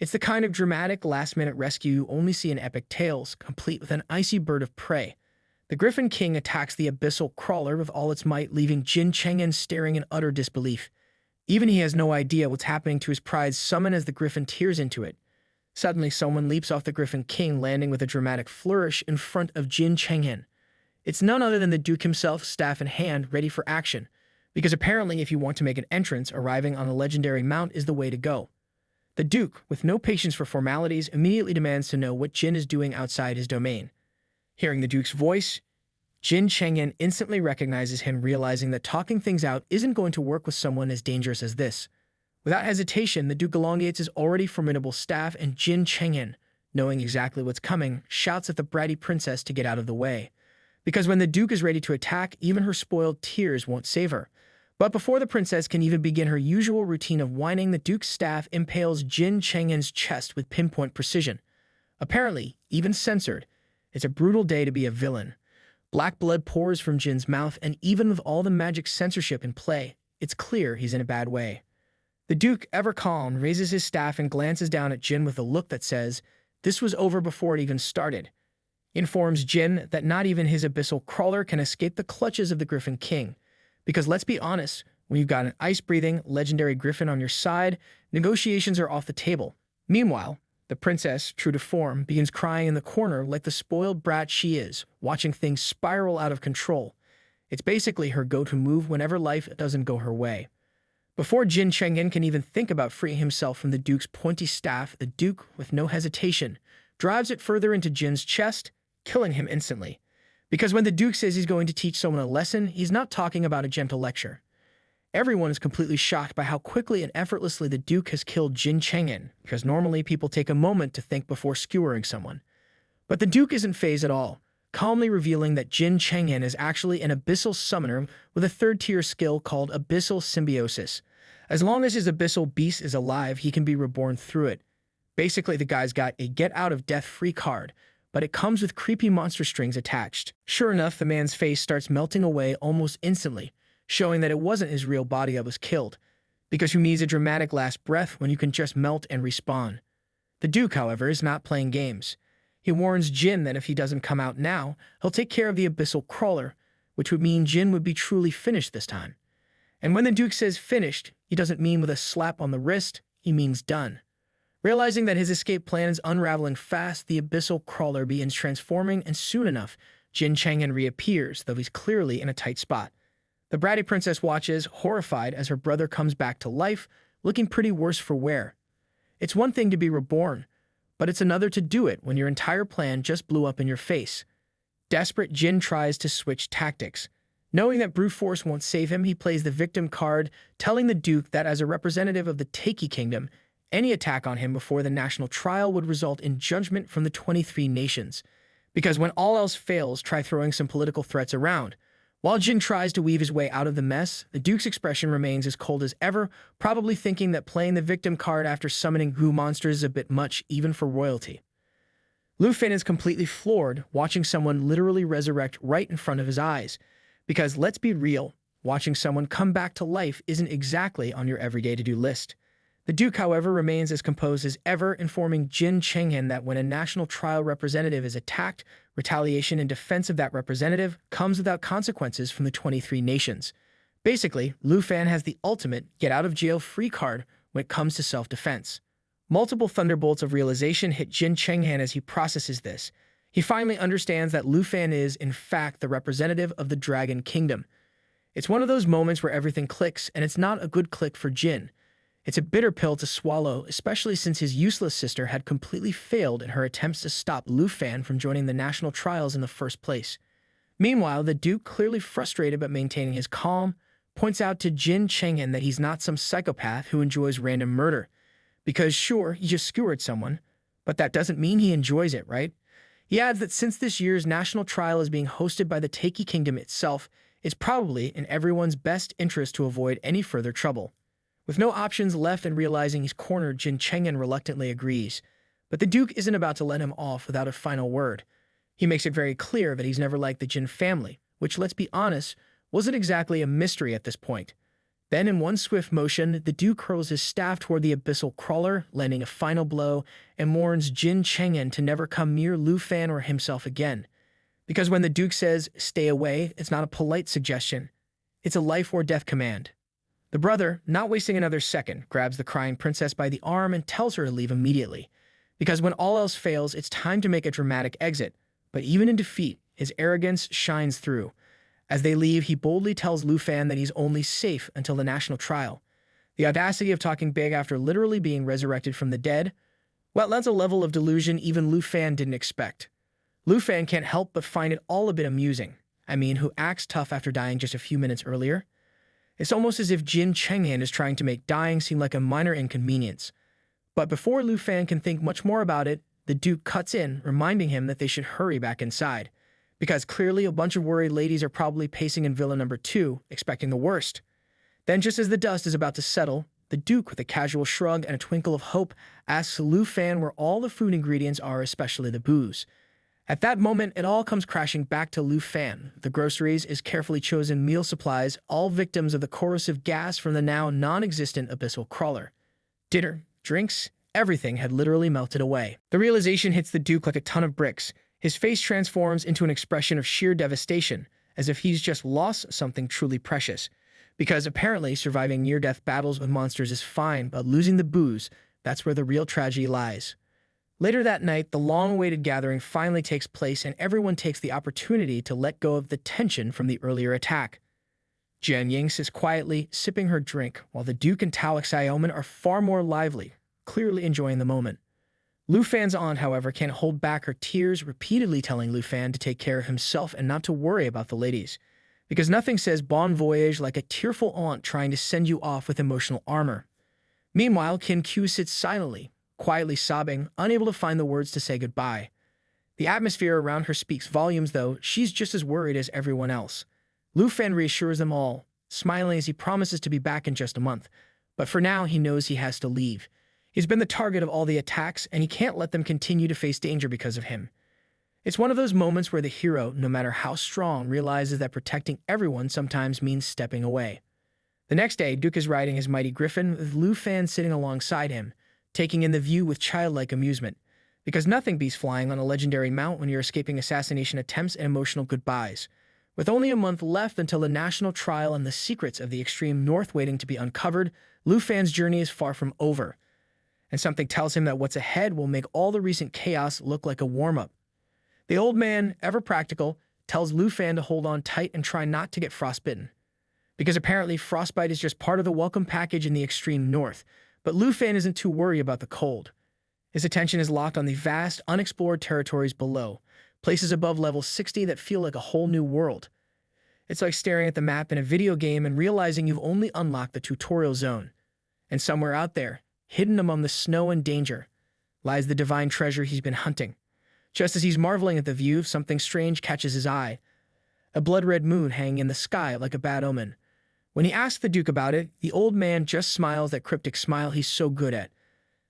It's the kind of dramatic, last-minute rescue you only see in epic tales, complete with an icy bird of prey. The Griffin King attacks the Abyssal Crawler with all its might, leaving Jin Cheng'en staring in utter disbelief. Even he has no idea what's happening to his prize summon as the Griffin tears into it. Suddenly, someone leaps off the Griffin King, landing with a dramatic flourish in front of Jin Cheng'en. It's none other than the Duke himself, staff in hand, ready for action, because apparently if you want to make an entrance, arriving on a legendary mount is the way to go. The Duke, with no patience for formalities, immediately demands to know what Jin is doing outside his domain. Hearing the Duke's voice, Jin Cheng'en instantly recognizes him, realizing that talking things out isn't going to work with someone as dangerous as this. Without hesitation, the Duke elongates his already formidable staff, and Jin Cheng'en, knowing exactly what's coming, shouts at the bratty princess to get out of the way. Because when the Duke is ready to attack, even her spoiled tears won't save her. But before the princess can even begin her usual routine of whining, the Duke's staff impales Jin Cheng'en's chest with pinpoint precision. Apparently, even censored, it's a brutal day to be a villain. Black blood pours from Jin's mouth, and even with all the magic censorship in play, it's clear he's in a bad way. The Duke, ever calm, raises his staff and glances down at Jin with a look that says, "This was over before it even started." He informs Jin that not even his Abyssal Crawler can escape the clutches of the Griffin King. Because let's be honest, when you've got an ice-breathing, legendary griffin on your side, negotiations are off the table. Meanwhile, the princess, true to form, begins crying in the corner like the spoiled brat she is, watching things spiral out of control. It's basically her go-to move whenever life doesn't go her way. Before Jin Cheng'en can even think about freeing himself from the Duke's pointy staff, the Duke, with no hesitation, drives it further into Jin's chest, killing him instantly. Because when the Duke says he's going to teach someone a lesson, he's not talking about a gentle lecture. Everyone is completely shocked by how quickly and effortlessly the Duke has killed Jin Cheng'en, because normally people take a moment to think before skewering someone. But the Duke isn't fazed at all, calmly revealing that Jin Cheng'en is actually an abyssal summoner with a third-tier skill called Abyssal Symbiosis. As long as his abyssal beast is alive, he can be reborn through it. Basically, the guy's got a get-out-of-death-free card, but it comes with creepy monster strings attached. Sure enough, the man's face starts melting away almost instantly, showing that it wasn't his real body that was killed, because who needs a dramatic last breath when you can just melt and respawn? The Duke, however, is not playing games. He warns Jin that if he doesn't come out now, he'll take care of the Abyssal Crawler, which would mean Jin would be truly finished this time. And when the Duke says finished, he doesn't mean with a slap on the wrist, he means done. Realizing that his escape plan is unraveling fast, the Abyssal Crawler begins transforming, and soon enough, Jin Cheng'en reappears, though he's clearly in a tight spot. The bratty princess watches, horrified, as her brother comes back to life, looking pretty worse for wear. It's one thing to be reborn, but it's another to do it when your entire plan just blew up in your face. Desperate, Jin tries to switch tactics. Knowing that brute force won't save him, he plays the victim card, telling the Duke that as a representative of the Taiki Kingdom, any attack on him before the national trial would result in judgment from the 23 nations. Because when all else fails, try throwing some political threats around. While Jin tries to weave his way out of the mess, the Duke's expression remains as cold as ever, probably thinking that playing the victim card after summoning goo monsters is a bit much, even for royalty. Lu Fan is completely floored, watching someone literally resurrect right in front of his eyes. Because let's be real, watching someone come back to life isn't exactly on your everyday to-do list. The Duke, however, remains as composed as ever, informing Jin Cheng'en that when a national trial representative is attacked, retaliation in defense of that representative comes without consequences from the 23 nations. Basically, Lu Fan has the ultimate get-out-of-jail-free card when it comes to self-defense. Multiple thunderbolts of realization hit Jin Cheng'en as he processes this. He finally understands that Lu Fan is, in fact, the representative of the Dragon Kingdom. It's one of those moments where everything clicks, and it's not a good click for Jin. It's a bitter pill to swallow, especially since his useless sister had completely failed in her attempts to stop Lu Fan from joining the national trials in the first place. Meanwhile, the Duke, clearly frustrated but maintaining his calm, points out to Jin Cheng'en that he's not some psychopath who enjoys random murder. Because sure, he just skewered someone, but that doesn't mean he enjoys it, right? He adds that since this year's national trial is being hosted by the Taiki Kingdom itself, it's probably in everyone's best interest to avoid any further trouble. With no options left and realizing he's cornered, Jin Chengyan reluctantly agrees. But the Duke isn't about to let him off without a final word. He makes it very clear that he's never liked the Jin family, which, let's be honest, wasn't exactly a mystery at this point. Then, in one swift motion, the Duke hurls his staff toward the abyssal crawler, landing a final blow, and warns Jin Chengyan to never come near Lu Fan or himself again. Because when the Duke says, "Stay away," it's not a polite suggestion. It's a life or death command. The brother, not wasting another second, grabs the crying princess by the arm and tells her to leave immediately. Because when all else fails, it's time to make a dramatic exit. But even in defeat, his arrogance shines through. As they leave, he boldly tells Lu Fan that he's only safe until the national trial. The audacity of talking big after literally being resurrected from the dead? Well, that's a level of delusion even Lu Fan didn't expect. Lu Fan can't help but find it all a bit amusing. I mean, who acts tough after dying just a few minutes earlier? It's almost as if Jin Chengyan is trying to make dying seem like a minor inconvenience. But before Lu Fan can think much more about it, the Duke cuts in, reminding him that they should hurry back inside. Because clearly a bunch of worried ladies are probably pacing in Villa number 2, expecting the worst. Then just as the dust is about to settle, the Duke, with a casual shrug and a twinkle of hope, asks Lu Fan where all the food ingredients are, especially the booze. At that moment, it all comes crashing back to Lu Fan. The groceries, his carefully chosen meal supplies, all victims of the corrosive gas from the now non-existent abyssal crawler. Dinner, drinks, everything had literally melted away. The realization hits the Duke like a ton of bricks. His face transforms into an expression of sheer devastation, as if he's just lost something truly precious. Because apparently surviving near-death battles with monsters is fine, but losing the booze, that's where the real tragedy lies. Later that night, the long-awaited gathering finally takes place and everyone takes the opportunity to let go of the tension from the earlier attack. Jian Ying sits quietly, sipping her drink, while the Duke and Tao Xiaoman are far more lively, clearly enjoying the moment. Lu Fan's aunt, however, can't hold back her tears, repeatedly telling Lu Fan to take care of himself and not to worry about the ladies. Because nothing says bon voyage like a tearful aunt trying to send you off with emotional armor. Meanwhile, Kin Q sits silently, quietly sobbing, unable to find the words to say goodbye. The atmosphere around her speaks volumes, though. She's just as worried as everyone else. Lu Fan reassures them all, smiling as he promises to be back in just a month. But for now, he knows he has to leave. He's been the target of all the attacks, and he can't let them continue to face danger because of him. It's one of those moments where the hero, no matter how strong, realizes that protecting everyone sometimes means stepping away. The next day, Duke is riding his mighty griffin, with Lu Fan sitting alongside him, taking in the view with childlike amusement, because nothing beats flying on a legendary mount when you're escaping assassination attempts and emotional goodbyes. With only a month left until the national trial and the secrets of the extreme north waiting to be uncovered, Lu Fan's journey is far from over, and something tells him that what's ahead will make all the recent chaos look like a warm-up. The old man, ever practical, tells Lu Fan to hold on tight and try not to get frostbitten, because apparently frostbite is just part of the welcome package in the extreme north. But Lu Fan isn't too worried about the cold. His attention is locked on the vast, unexplored territories below, places above level 60 that feel like a whole new world. It's like staring at the map in a video game and realizing you've only unlocked the tutorial zone. And somewhere out there, hidden among the snow and danger, lies the divine treasure he's been hunting. Just as he's marveling at the view, something strange catches his eye. A blood-red moon hanging in the sky like a bad omen. When he asks the Duke about it, the old man just smiles that cryptic smile he's so good at.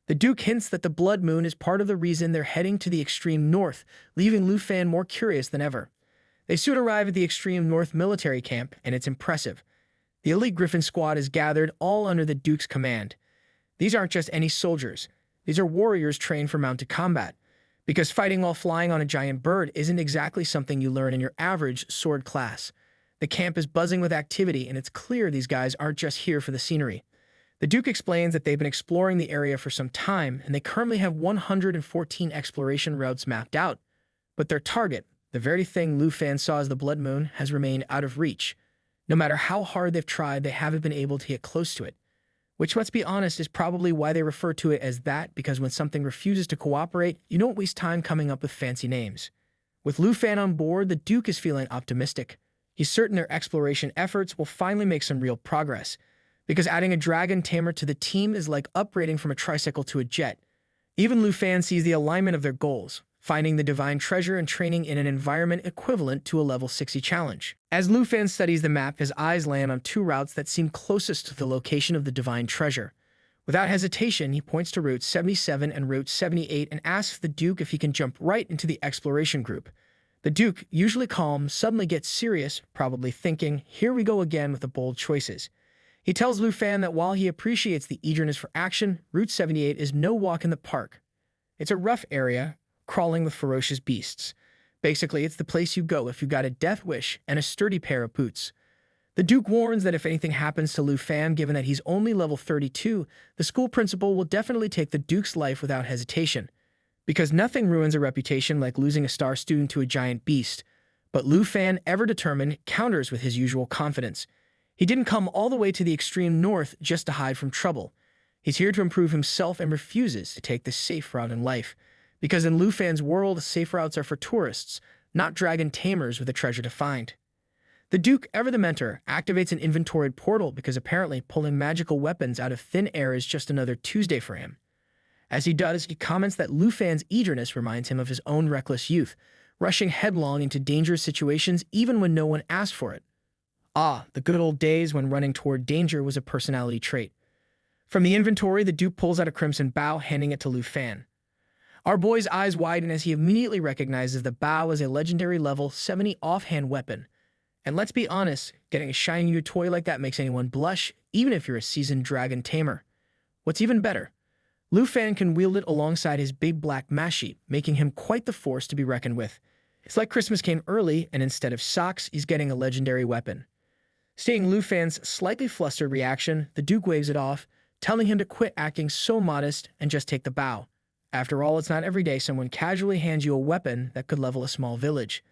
The Duke hints that the blood moon is part of the reason they're heading to the extreme north, leaving Lu Fan more curious than ever. They soon arrive at the extreme north military camp, and it's impressive. The elite Griffin squad is gathered, all under the Duke's command. These aren't just any soldiers. These are warriors trained for mounted combat. Because fighting while flying on a giant bird isn't exactly something you learn in your average sword class. The camp is buzzing with activity, and it's clear these guys aren't just here for the scenery. The Duke explains that they've been exploring the area for some time, and they currently have 114 exploration routes mapped out. But their target, the very thing Lu Fan saw as the blood moon, has remained out of reach. No matter how hard they've tried, they haven't been able to get close to it. Which, let's be honest, is probably why they refer to it as that, because when something refuses to cooperate, you don't waste time coming up with fancy names. With Lu Fan on board, the Duke is feeling optimistic. He's certain their exploration efforts will finally make some real progress, because adding a dragon tamer to the team is like upgrading from a tricycle to a jet. Even Lu Fan sees the alignment of their goals. finding the divine treasure and training in an environment equivalent to a level 60 challenge. As Lu Fan studies the map, his eyes land on two routes that seem closest to the location of the divine treasure. Without hesitation, he points to Route 77 and Route 78 and asks the Duke if he can jump right into the exploration group. The Duke, usually calm, suddenly gets serious, probably thinking, here we go again with the bold choices. He tells Lu Fan that while he appreciates the eagerness for action, Route 78 is no walk in the park. It's a rough area, crawling with ferocious beasts. Basically, it's the place you go if you got a death wish and a sturdy pair of boots. The Duke warns that if anything happens to Lu Fan, given that he's only level 32, the school principal will definitely take the Duke's life without hesitation. Because nothing ruins a reputation like losing a star student to a giant beast. But Lu Fan, ever determined, counters with his usual confidence. He didn't come all the way to the extreme north just to hide from trouble. He's here to improve himself and refuses to take the safe route in life. Because in Lu Fan's world, safe routes are for tourists, not dragon tamers with a treasure to find. The Duke, ever the mentor, activates an inventoried portal because apparently pulling magical weapons out of thin air is just another Tuesday for him. As he does, he comments that Lu Fan's eagerness reminds him of his own reckless youth, rushing headlong into dangerous situations even when no one asked for it. Ah, the good old days when running toward danger was a personality trait. From the inventory, the Duke pulls out a crimson bow, handing it to Lu Fan. Our boy's eyes widen as he immediately recognizes the bow as a legendary level 70 offhand weapon. And let's be honest, getting a shiny new toy like that makes anyone blush, even if you're a seasoned dragon tamer. What's even better, Lu Fan can wield it alongside his big black mashi, making him quite the force to be reckoned with. It's like Christmas came early, and instead of socks, he's getting a legendary weapon. Seeing Lu Fan's slightly flustered reaction, the Duke waves it off, telling him to quit acting so modest and just take the bow. After all, it's not every day someone casually hands you a weapon that could level a small village.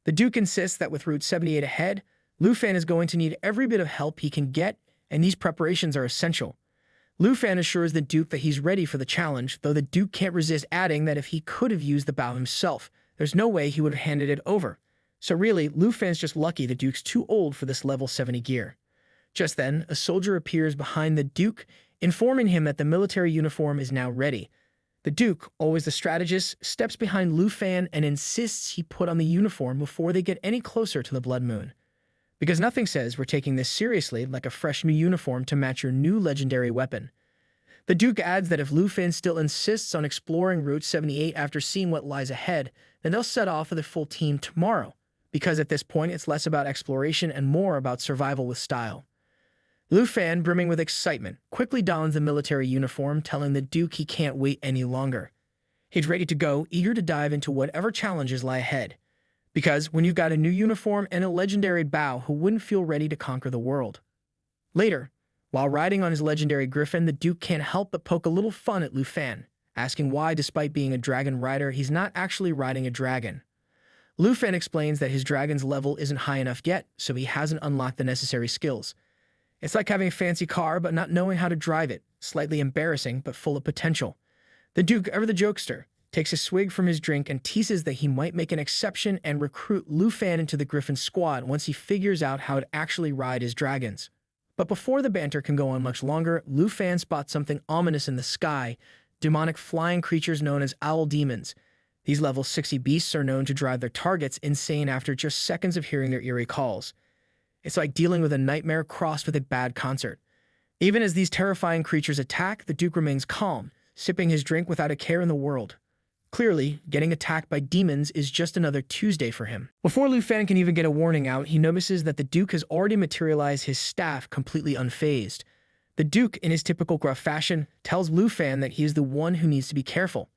The Duke insists that with Route 78 ahead, Lu Fan is going to need every bit of help he can get, and these preparations are essential. Lu Fan assures the Duke that he's ready for the challenge, though the Duke can't resist adding that if he could have used the bow himself, there's no way he would have handed it over. So really, Lu Fan's just lucky the Duke's too old for this level 70 gear. Just then, a soldier appears behind the Duke, informing him that the military uniform is now ready. The Duke, always the strategist, steps behind Lu Fan and insists he put on the uniform before they get any closer to the Blood Moon. Because nothing says we're taking this seriously like a fresh new uniform to match your new legendary weapon. The Duke adds that if Lu Fan still insists on exploring Route 78 after seeing what lies ahead, then they'll set off with a full team tomorrow, because at this point it's less about exploration and more about survival with style. Lu Fan, brimming with excitement, quickly dons the military uniform, telling the Duke he can't wait any longer. He's ready to go, eager to dive into whatever challenges lie ahead. Because when you've got a new uniform and a legendary bow, who wouldn't feel ready to conquer the world? Later, while riding on his legendary griffin, the Duke can't help but poke a little fun at Lu Fan, asking why, despite being a dragon rider, he's not actually riding a dragon. Lu Fan explains that his dragon's level isn't high enough yet, so he hasn't unlocked the necessary skills. It's like having a fancy car but not knowing how to drive it, slightly embarrassing but full of potential. The Duke, ever the jokester, takes a swig from his drink and teases that he might make an exception and recruit Lu Fan into the Griffin squad once he figures out how to actually ride his dragons. But before the banter can go on much longer, Lu Fan spots something ominous in the sky, demonic flying creatures known as owl demons. These level 60 beasts are known to drive their targets insane after just seconds of hearing their eerie calls. It's like dealing with a nightmare crossed with a bad concert. Even as these terrifying creatures attack, the Duke remains calm, sipping his drink without a care in the world. Clearly, getting attacked by demons is just another Tuesday for him. Before Lu Fan can even get a warning out, he notices that the Duke has already materialized his staff completely unfazed. The Duke, in his typical gruff fashion, tells Lu Fan that he is the one who needs to be careful.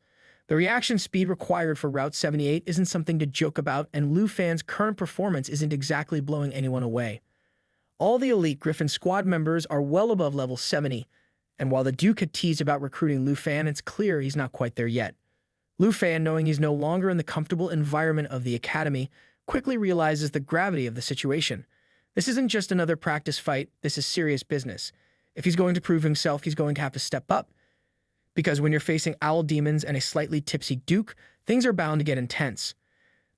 The reaction speed required for Route 78 isn't something to joke about, and Lu Fan's current performance isn't exactly blowing anyone away. All the elite Griffin squad members are well above level 70, and while the Duke had teased about recruiting Lu Fan, it's clear he's not quite there yet. Lu Fan, knowing he's no longer in the comfortable environment of the academy, quickly realizes the gravity of the situation. This isn't just another practice fight, this is serious business. If he's going to prove himself, he's going to have to step up. Because when you're facing owl demons and a slightly tipsy Duke, things are bound to get intense.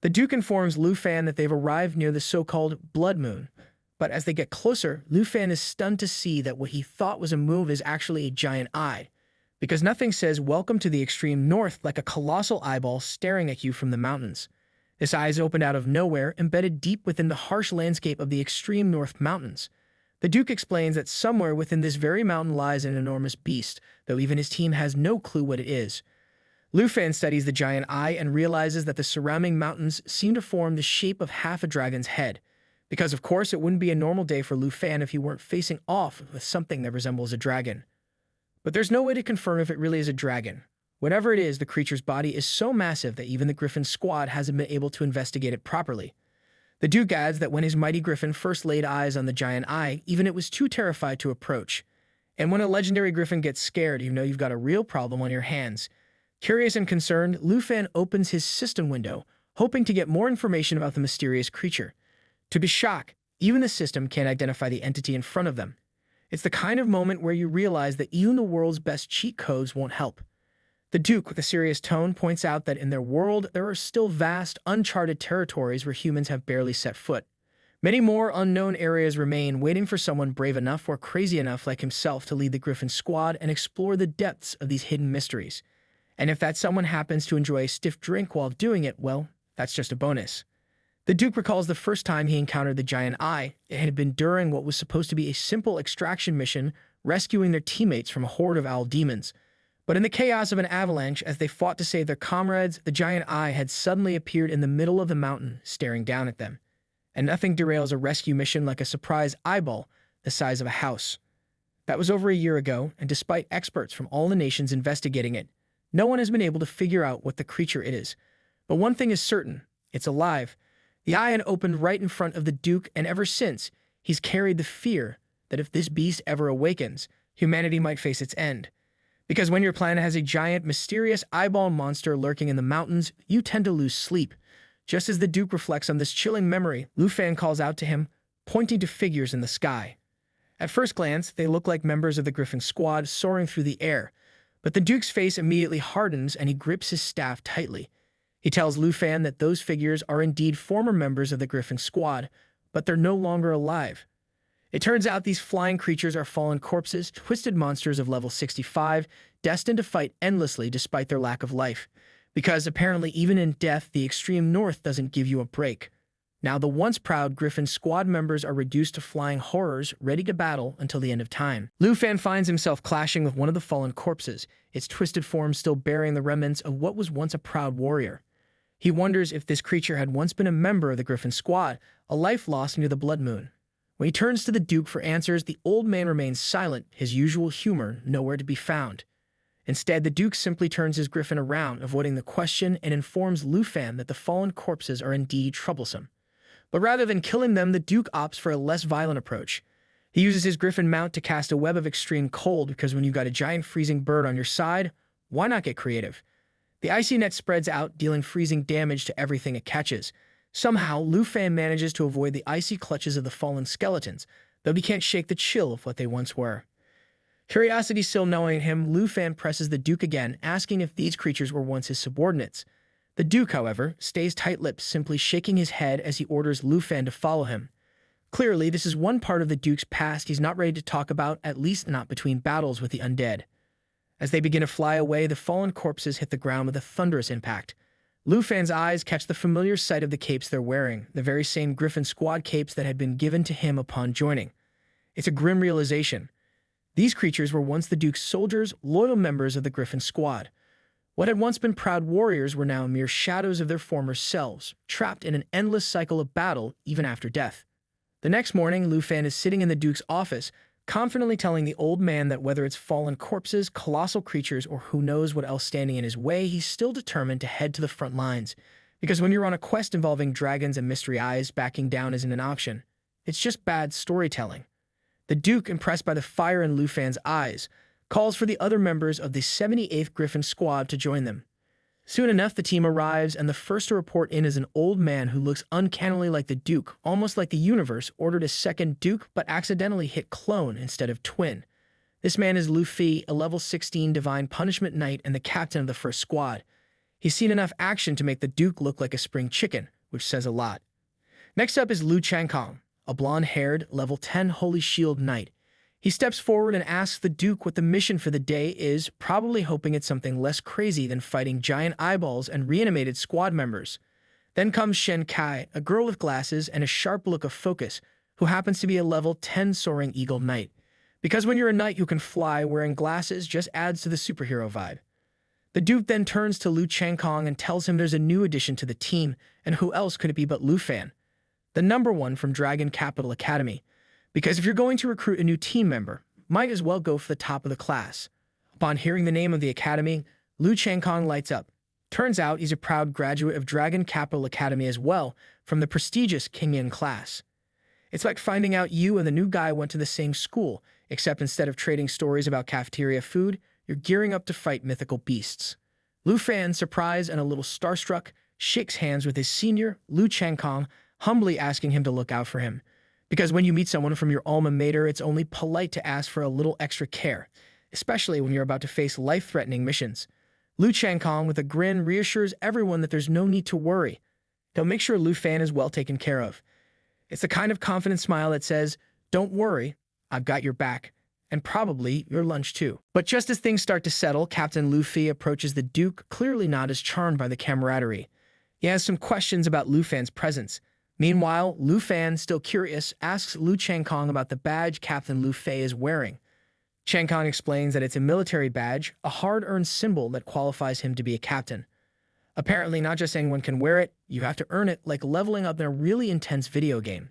The Duke informs Lu Fan that they've arrived near the so-called Blood Moon. But as they get closer, Lu Fan is stunned to see that what he thought was a move is actually a giant eye. because nothing says welcome to the extreme north like a colossal eyeball staring at you from the mountains. This eye is opened out of nowhere, embedded deep within the harsh landscape of the extreme north mountains. The Duke explains that somewhere within this very mountain lies an enormous beast, though even his team has no clue what it is. Lufan studies the giant eye and realizes that the surrounding mountains seem to form the shape of half a dragon's head. Because of course it wouldn't be a normal day for Lufan if he weren't facing off with something that resembles a dragon. But there's no way to confirm if it really is a dragon. Whatever it is, the creature's body is so massive that even the Griffin squad hasn't been able to investigate it properly. The Duke adds that when his mighty Griffin first laid eyes on the giant eye, even it was too terrified to approach. And when a legendary Griffin gets scared, you know you've got a real problem on your hands. Curious and concerned, Lufan opens his system window, hoping to get more information about the mysterious creature. To his shock, even the system can't identify the entity in front of them. It's the kind of moment where you realize that even the world's best cheat codes won't help. The Duke, with a serious tone, points out that in their world, there are still vast, uncharted territories where humans have barely set foot. Many more unknown areas remain, waiting for someone brave enough or crazy enough like himself to lead the Griffin squad and explore the depths of these hidden mysteries. And if that someone happens to enjoy a stiff drink while doing it, well, that's just a bonus. The Duke recalls the first time he encountered the giant eye. It had been during what was supposed to be a simple extraction mission, rescuing their teammates from a horde of owl demons. But in the chaos of an avalanche, as they fought to save their comrades, the giant eye had suddenly appeared in the middle of the mountain, staring down at them. And nothing derails a rescue mission like a surprise eyeball the size of a house. That was over a year ago, and despite experts from all the nations investigating it, no one has been able to figure out what the creature it is. But one thing is certain, it's alive. The eye had opened right in front of the Duke, and ever since, he's carried the fear that if this beast ever awakens, humanity might face its end. Because when your planet has a giant, mysterious eyeball monster lurking in the mountains, you tend to lose sleep. Just as the Duke reflects on this chilling memory, Lufan calls out to him, pointing to figures in the sky. At first glance, they look like members of the Griffin squad soaring through the air, but the Duke's face immediately hardens and he grips his staff tightly. He tells Lufan that those figures are indeed former members of the Griffin squad, but they're no longer alive. It turns out these flying creatures are fallen corpses, twisted monsters of level 65, destined to fight endlessly despite their lack of life. Because apparently even in death, the extreme north doesn't give you a break. Now the once proud Griffin squad members are reduced to flying horrors, ready to battle until the end of time. Lufan finds himself clashing with one of the fallen corpses, its twisted form still bearing the remnants of what was once a proud warrior. He wonders if this creature had once been a member of the Griffin squad, a life lost near the Blood Moon. When he turns to the Duke for answers, the old man remains silent, his usual humor nowhere to be found. Instead, the Duke simply turns his Griffin around, avoiding the question, and informs Lufan that the fallen corpses are indeed troublesome. But rather than killing them, the Duke opts for a less violent approach. He uses his Griffin mount to cast a web of extreme cold, because when you've got a giant freezing bird on your side, why not get creative? The icy net spreads out, dealing freezing damage to everything it catches. Somehow, Lufan manages to avoid the icy clutches of the fallen skeletons, though he can't shake the chill of what they once were. Curiosity still gnawing him, Lufan presses the Duke again, asking if these creatures were once his subordinates. The Duke, however, stays tight-lipped, simply shaking his head as he orders Lufan to follow him. Clearly, this is one part of the Duke's past he's not ready to talk about, at least not between battles with the undead. As they begin to fly away, the fallen corpses hit the ground with a thunderous impact. Lufan's eyes catch the familiar sight of the capes they're wearing, the very same Griffin squad capes that had been given to him upon joining. It's a grim realization. These creatures were once the Duke's soldiers, loyal members of the Griffin squad. What had once been proud warriors were now mere shadows of their former selves, trapped in an endless cycle of battle even after death. The next morning, Lufan is sitting in the Duke's office, confidently telling the old man that whether it's fallen corpses, colossal creatures, or who knows what else standing in his way, he's still determined to head to the front lines. Because when you're on a quest involving dragons and mystery eyes, backing down isn't an option. It's just bad storytelling. The Duke, impressed by the fire in Lufan's eyes, calls for the other members of the 78th Griffin squad to join them. Soon enough, the team arrives, and the first to report in is an old man who looks uncannily like the Duke, almost like the universe ordered a second Duke but accidentally hit clone instead of twin. This man is Luffy, a level 16 Divine Punishment Knight and the captain of the first squad. He's seen enough action to make the Duke look like a spring chicken, which says a lot. Next up is Lu Changkong, a blonde-haired, level 10 Holy Shield Knight. He steps forward and asks the Duke what the mission for the day is, probably hoping it's something less crazy than fighting giant eyeballs and reanimated squad members. Then comes Shen Kai, a girl with glasses and a sharp look of focus, who happens to be a level 10 soaring eagle knight. Because when you're a knight who can fly, wearing glasses just adds to the superhero vibe. The Duke then turns to Lu Changkong and tells him there's a new addition to the team, and who else could it be but Lu Fan, the #1 from Dragon Capital Academy. Because if you're going to recruit a new team member, might as well go for the top of the class. Upon hearing the name of the academy, Lu Changkong lights up. Turns out he's a proud graduate of Dragon Capital Academy as well, from the prestigious King class. It's like finding out you and the new guy went to the same school, except instead of trading stories about cafeteria food, you're gearing up to fight mythical beasts. Lu Fan, surprised and a little starstruck, shakes hands with his senior, Lu Changkong, humbly asking him to look out for him. Because when you meet someone from your alma mater, it's only polite to ask for a little extra care, especially when you're about to face life-threatening missions. Lu Changkong, with a grin, reassures everyone that there's no need to worry. He'll make sure Lu Fan is well taken care of. It's the kind of confident smile that says, "Don't worry, I've got your back, and probably your lunch too." But just as things start to settle, Captain Luffy approaches the Duke, clearly not as charmed by the camaraderie. He has some questions about Lu Fan's presence. Meanwhile, Lu Fan, still curious, asks Lu Changkong about the badge Captain Lu Fei is wearing. Changkong explains that it's a military badge, a hard-earned symbol that qualifies him to be a captain. Apparently, not just anyone can wear it, you have to earn it, like leveling up in a really intense video game.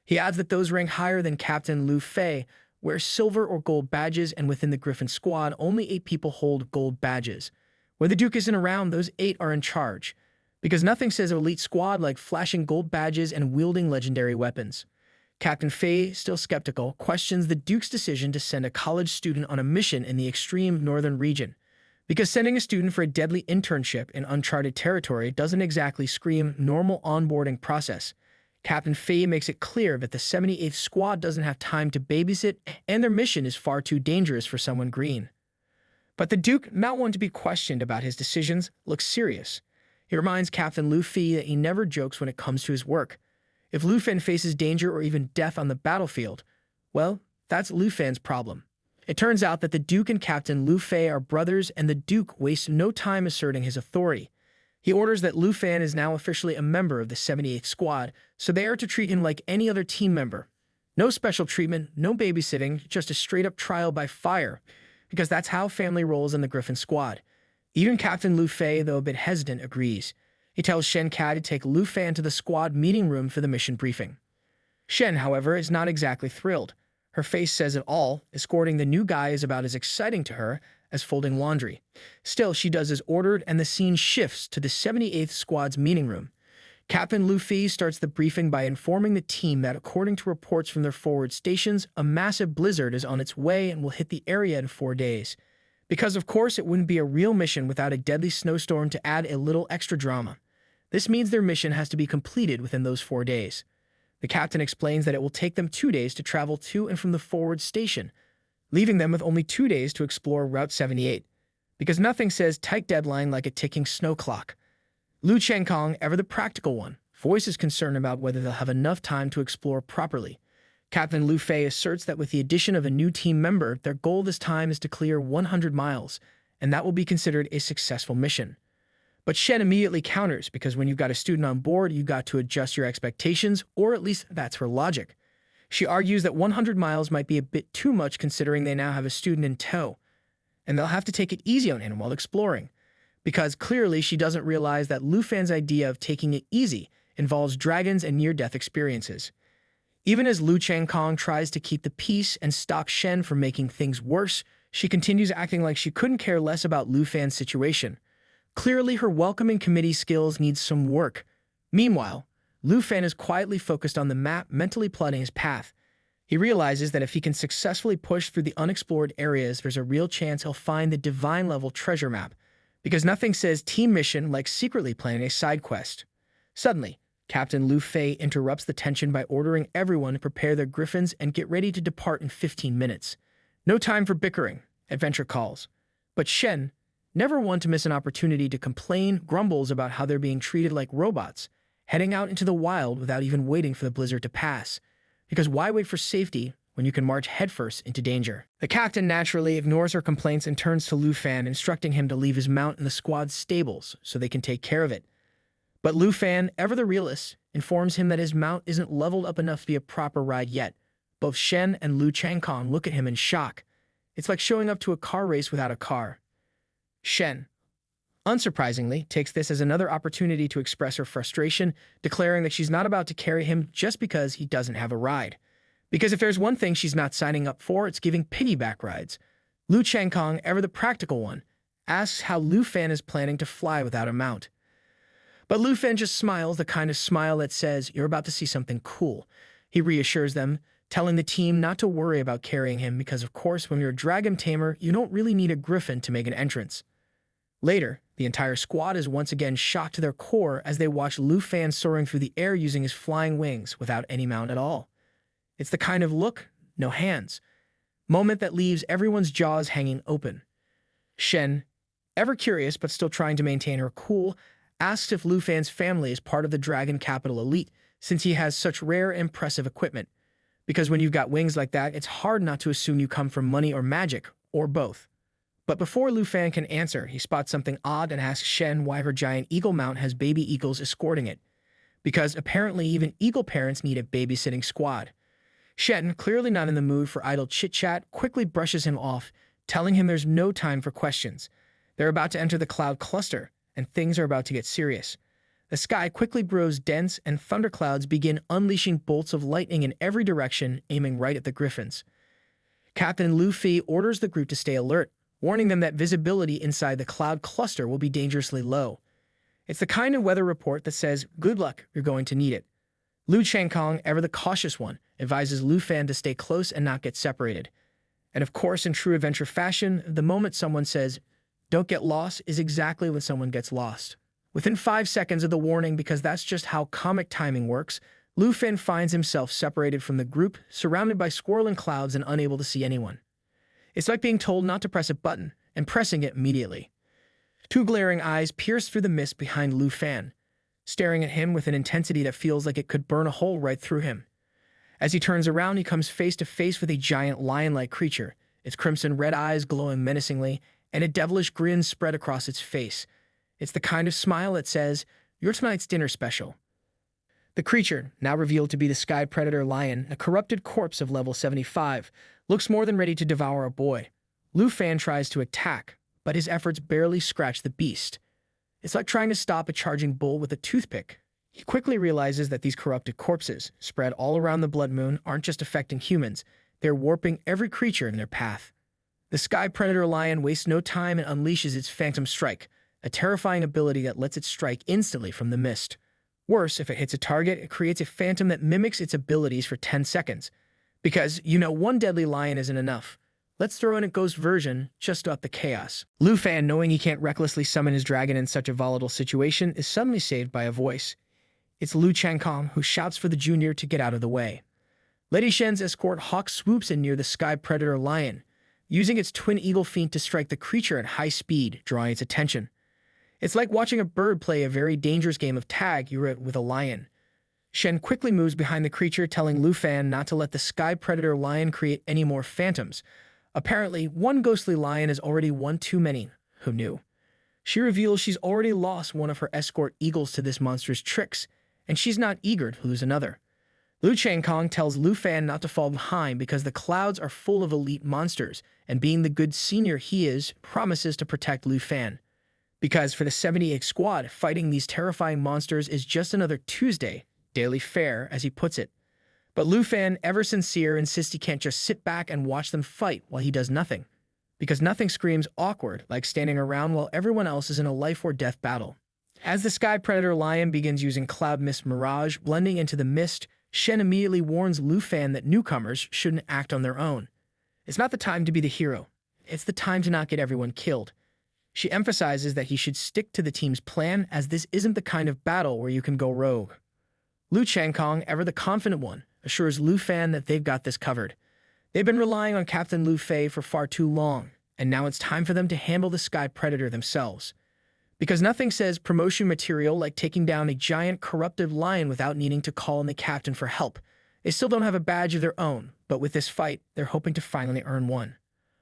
He adds that those rank higher than Captain Lu Fei wear silver or gold badges, and within the Griffin squad, only 8 people hold gold badges. Where the Duke isn't around, those 8 are in charge. Because nothing says elite squad like flashing gold badges and wielding legendary weapons. Captain Fei, still skeptical, questions the Duke's decision to send a college student on a mission in the extreme northern region. Because sending a student for a deadly internship in uncharted territory doesn't exactly scream normal onboarding process. Captain Fei makes it clear that the 78th Squad doesn't have time to babysit, and their mission is far too dangerous for someone green. But the Duke, not one to be questioned about his decisions, looks serious. He reminds Captain Luffy that he never jokes when it comes to his work. If Lu Fan faces danger or even death on the battlefield, well, that's Lu Fan's problem. It turns out that the Duke and Captain Lu Fei are brothers, and the Duke wastes no time asserting his authority. He orders that Lu Fan is now officially a member of the 78th Squad, so they are to treat him like any other team member. No special treatment, no babysitting, just a straight-up trial by fire, because that's how family rolls in the Griffin Squad. Even Captain Lu Fei, though a bit hesitant, agrees. He tells Shen Kai to take Lu Fan to the squad meeting room for the mission briefing. Shen, however, is not exactly thrilled. Her face says it all. Escorting the new guy is about as exciting to her as folding laundry. Still, she does as ordered, and the scene shifts to the 78th Squad's meeting room. Captain Luffy starts the briefing by informing the team that, according to reports from their forward stations, a massive blizzard is on its way and will hit the area in 4 days. Because, of course, it wouldn't be a real mission without a deadly snowstorm to add a little extra drama. This means their mission has to be completed within those 4 days. The captain explains that it will take them 2 days to travel to and from the forward station, leaving them with only 2 days to explore Route 78. Because nothing says tight deadline like a ticking snow clock. Lu Changkong, ever the practical one, voices concern about whether they'll have enough time to explore properly. Captain Lu Fei asserts that with the addition of a new team member, their goal this time is to clear 100 miles, and that will be considered a successful mission. But Shen immediately counters, because when you've got a student on board, you've got to adjust your expectations, or at least that's her logic. She argues that 100 miles might be a bit too much considering they now have a student in tow, and they'll have to take it easy on him while exploring. Because clearly she doesn't realize that Lu Fan's idea of taking it easy involves dragons and near-death experiences. Even as Lu Changkong tries to keep the peace and stop Shen from making things worse, she continues acting like she couldn't care less about Lu Fan's situation. Clearly, her welcoming committee skills need some work. Meanwhile, Lu Fan is quietly focused on the map, mentally plotting his path. He realizes that if he can successfully push through the unexplored areas, there's a real chance he'll find the divine-level treasure map, because nothing says team mission like secretly planning a side quest. Suddenly, Captain Lu Fei interrupts the tension by ordering everyone to prepare their griffins and get ready to depart in 15 minutes. No time for bickering, adventure calls. But Shen, never one to miss an opportunity to complain, grumbles about how they're being treated like robots, heading out into the wild without even waiting for the blizzard to pass. Because why wait for safety when you can march headfirst into danger. The captain naturally ignores her complaints and turns to Lu Fan, instructing him to leave his mount in the squad's stables so they can take care of it. But Lu Fan, ever the realist, informs him that his mount isn't leveled up enough to be a proper ride yet. Both Shen and Lu Changkong look at him in shock. It's like showing up to a car race without a car. Shen, unsurprisingly, takes this as another opportunity to express her frustration, declaring that she's not about to carry him just because he doesn't have a ride. Because if there's one thing she's not signing up for, it's giving piggyback rides. Lu Changkong, ever the practical one, asks how Lu Fan is planning to fly without a mount. But Lu Fan just smiles, the kind of smile that says, "You're about to see something cool." He reassures them, telling the team not to worry about carrying him because, of course, when you're a dragon tamer, you don't really need a griffin to make an entrance. Later, the entire squad is once again shocked to their core as they watch Lu Fan soaring through the air using his flying wings without any mount at all. It's the kind of look, no hands, moment that leaves everyone's jaws hanging open. Shen, ever curious but still trying to maintain her cool, asks if Lu Fan's family is part of the Dragon Capital elite since he has such rare, impressive equipment. Because when you've got wings like that, it's hard not to assume you come from money or magic, or both. But before Lu Fan can answer, he spots something odd and asks Shen why her giant eagle mount has baby eagles escorting it. Because apparently even eagle parents need a babysitting squad. Shen, clearly not in the mood for idle chit-chat, quickly brushes him off, telling him there's no time for questions. They're about to enter the cloud cluster, and things are about to get serious. The sky quickly grows dense, and thunderclouds begin unleashing bolts of lightning in every direction, aiming right at the griffins. Captain Luffy orders the group to stay alert, warning them that visibility inside the cloud cluster will be dangerously low. It's the kind of weather report that says, "Good luck, you're going to need it." Lu Changkong, ever the cautious one, advises Lu Fan to stay close and not get separated. And of course, in true adventure fashion, the moment someone says, "Don't get lost," is exactly when someone gets lost. Within 5 seconds of the warning, because that's just how comic timing works, Lu Fan finds himself separated from the group, surrounded by swirling clouds and unable to see anyone. It's like being told not to press a button, and pressing it immediately. Two glaring eyes pierce through the mist behind Lu Fan, staring at him with an intensity that feels like it could burn a hole right through him. As he turns around, he comes face to face with a giant lion-like creature, its crimson red eyes glowing menacingly, and a devilish grin spread across its face. It's the kind of smile that says, "You're tonight's dinner special." The creature, now revealed to be the sky predator lion, a corrupted corpse of level 75, looks more than ready to devour a boy. Lu Fan tries to attack, but his efforts barely scratch the beast. It's like trying to stop a charging bull with a toothpick. He quickly realizes that these corrupted corpses, spread all around the Blood Moon, aren't just affecting humans, they're warping every creature in their path. The sky predator lion wastes no time and unleashes its phantom strike, a terrifying ability that lets it strike instantly from the mist. Worse, if it hits a target, it creates a phantom that mimics its abilities for 10 seconds. Because, one deadly lion isn't enough. Let's throw in a ghost version just to up the chaos. Lu Fan, knowing he can't recklessly summon his dragon in such a volatile situation, is suddenly saved by a voice. It's Lu Changkong, who shouts for the junior to get out of the way. Lady Shen's escort hawk swoops in near the sky predator lion, using its twin eagle feint to strike the creature at high speed, drawing its attention. It's like watching a bird play a very dangerous game of tag with a lion. Shen quickly moves behind the creature, telling Lu Fan not to let the sky predator lion create any more phantoms. Apparently, one ghostly lion is already one too many. Who knew? She reveals she's already lost one of her escort eagles to this monster's tricks, and she's not eager to lose another. Lu Changkong tells Lu Fan not to fall behind because the clouds are full of elite monsters, and being the good senior he is, promises to protect Lu Fan. Because for the 78 squad, fighting these terrifying monsters is just another Tuesday, daily fare, as he puts it. But Lu Fan, ever sincere, insists he can't just sit back and watch them fight while he does nothing. Because nothing screams awkward like standing around while everyone else is in a life-or-death battle. As the sky predator lion begins using cloud mist mirage blending into the mist, Shen immediately warns Lu Fan that newcomers shouldn't act on their own. It's not the time to be the hero. It's the time to not get everyone killed. She emphasizes that he should stick to the team's plan, as this isn't the kind of battle where you can go rogue. Lu Changkong, ever the confident one, assures Lu Fan that they've got this covered. They've been relying on Captain Lu Fei for far too long, and now it's time for them to handle the sky predator themselves. Because nothing says promotion material like taking down a giant corruptive lion without needing to call on the captain for help, They still don't have a badge of their own, but with this fight, they're hoping to finally earn one.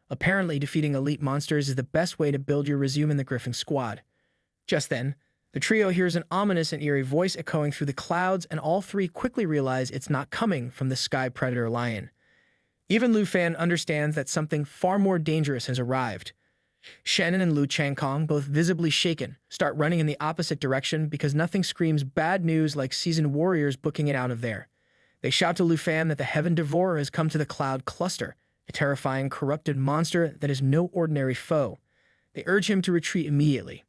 Apparently, defeating elite monsters is the best way to build your resume in the Griffin squad. Just then, the trio hears an ominous and eerie voice echoing through the clouds, and all three quickly realize it's not coming from the sky predator lion. Even Lu Fan understands that something far more dangerous has arrived. Shen and Lu Changkong, both visibly shaken, start running in the opposite direction because nothing screams bad news like seasoned warriors booking it out of there. They shout to Lu Fan that the Heaven Devourer has come to the Cloud Cluster, a terrifying, corrupted monster that is no ordinary foe. They urge him to retreat immediately.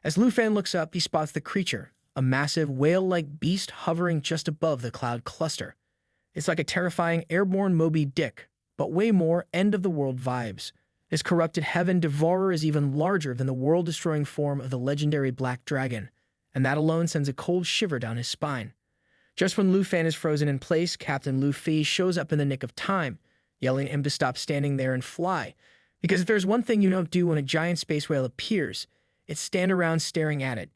As Lu Fan looks up, he spots the creature, a massive, whale-like beast hovering just above the Cloud Cluster. It's like a terrifying airborne Moby Dick, but way more end-of-the-world vibes. This corrupted Heaven Devourer is even larger than the world-destroying form of the legendary Black Dragon, and that alone sends a cold shiver down his spine. Just when Lu Fan is frozen in place, Captain Lu Fi shows up in the nick of time, yelling at him to stop standing there and fly, because if there's one thing you don't do when a giant space whale appears, it's stand around staring at it.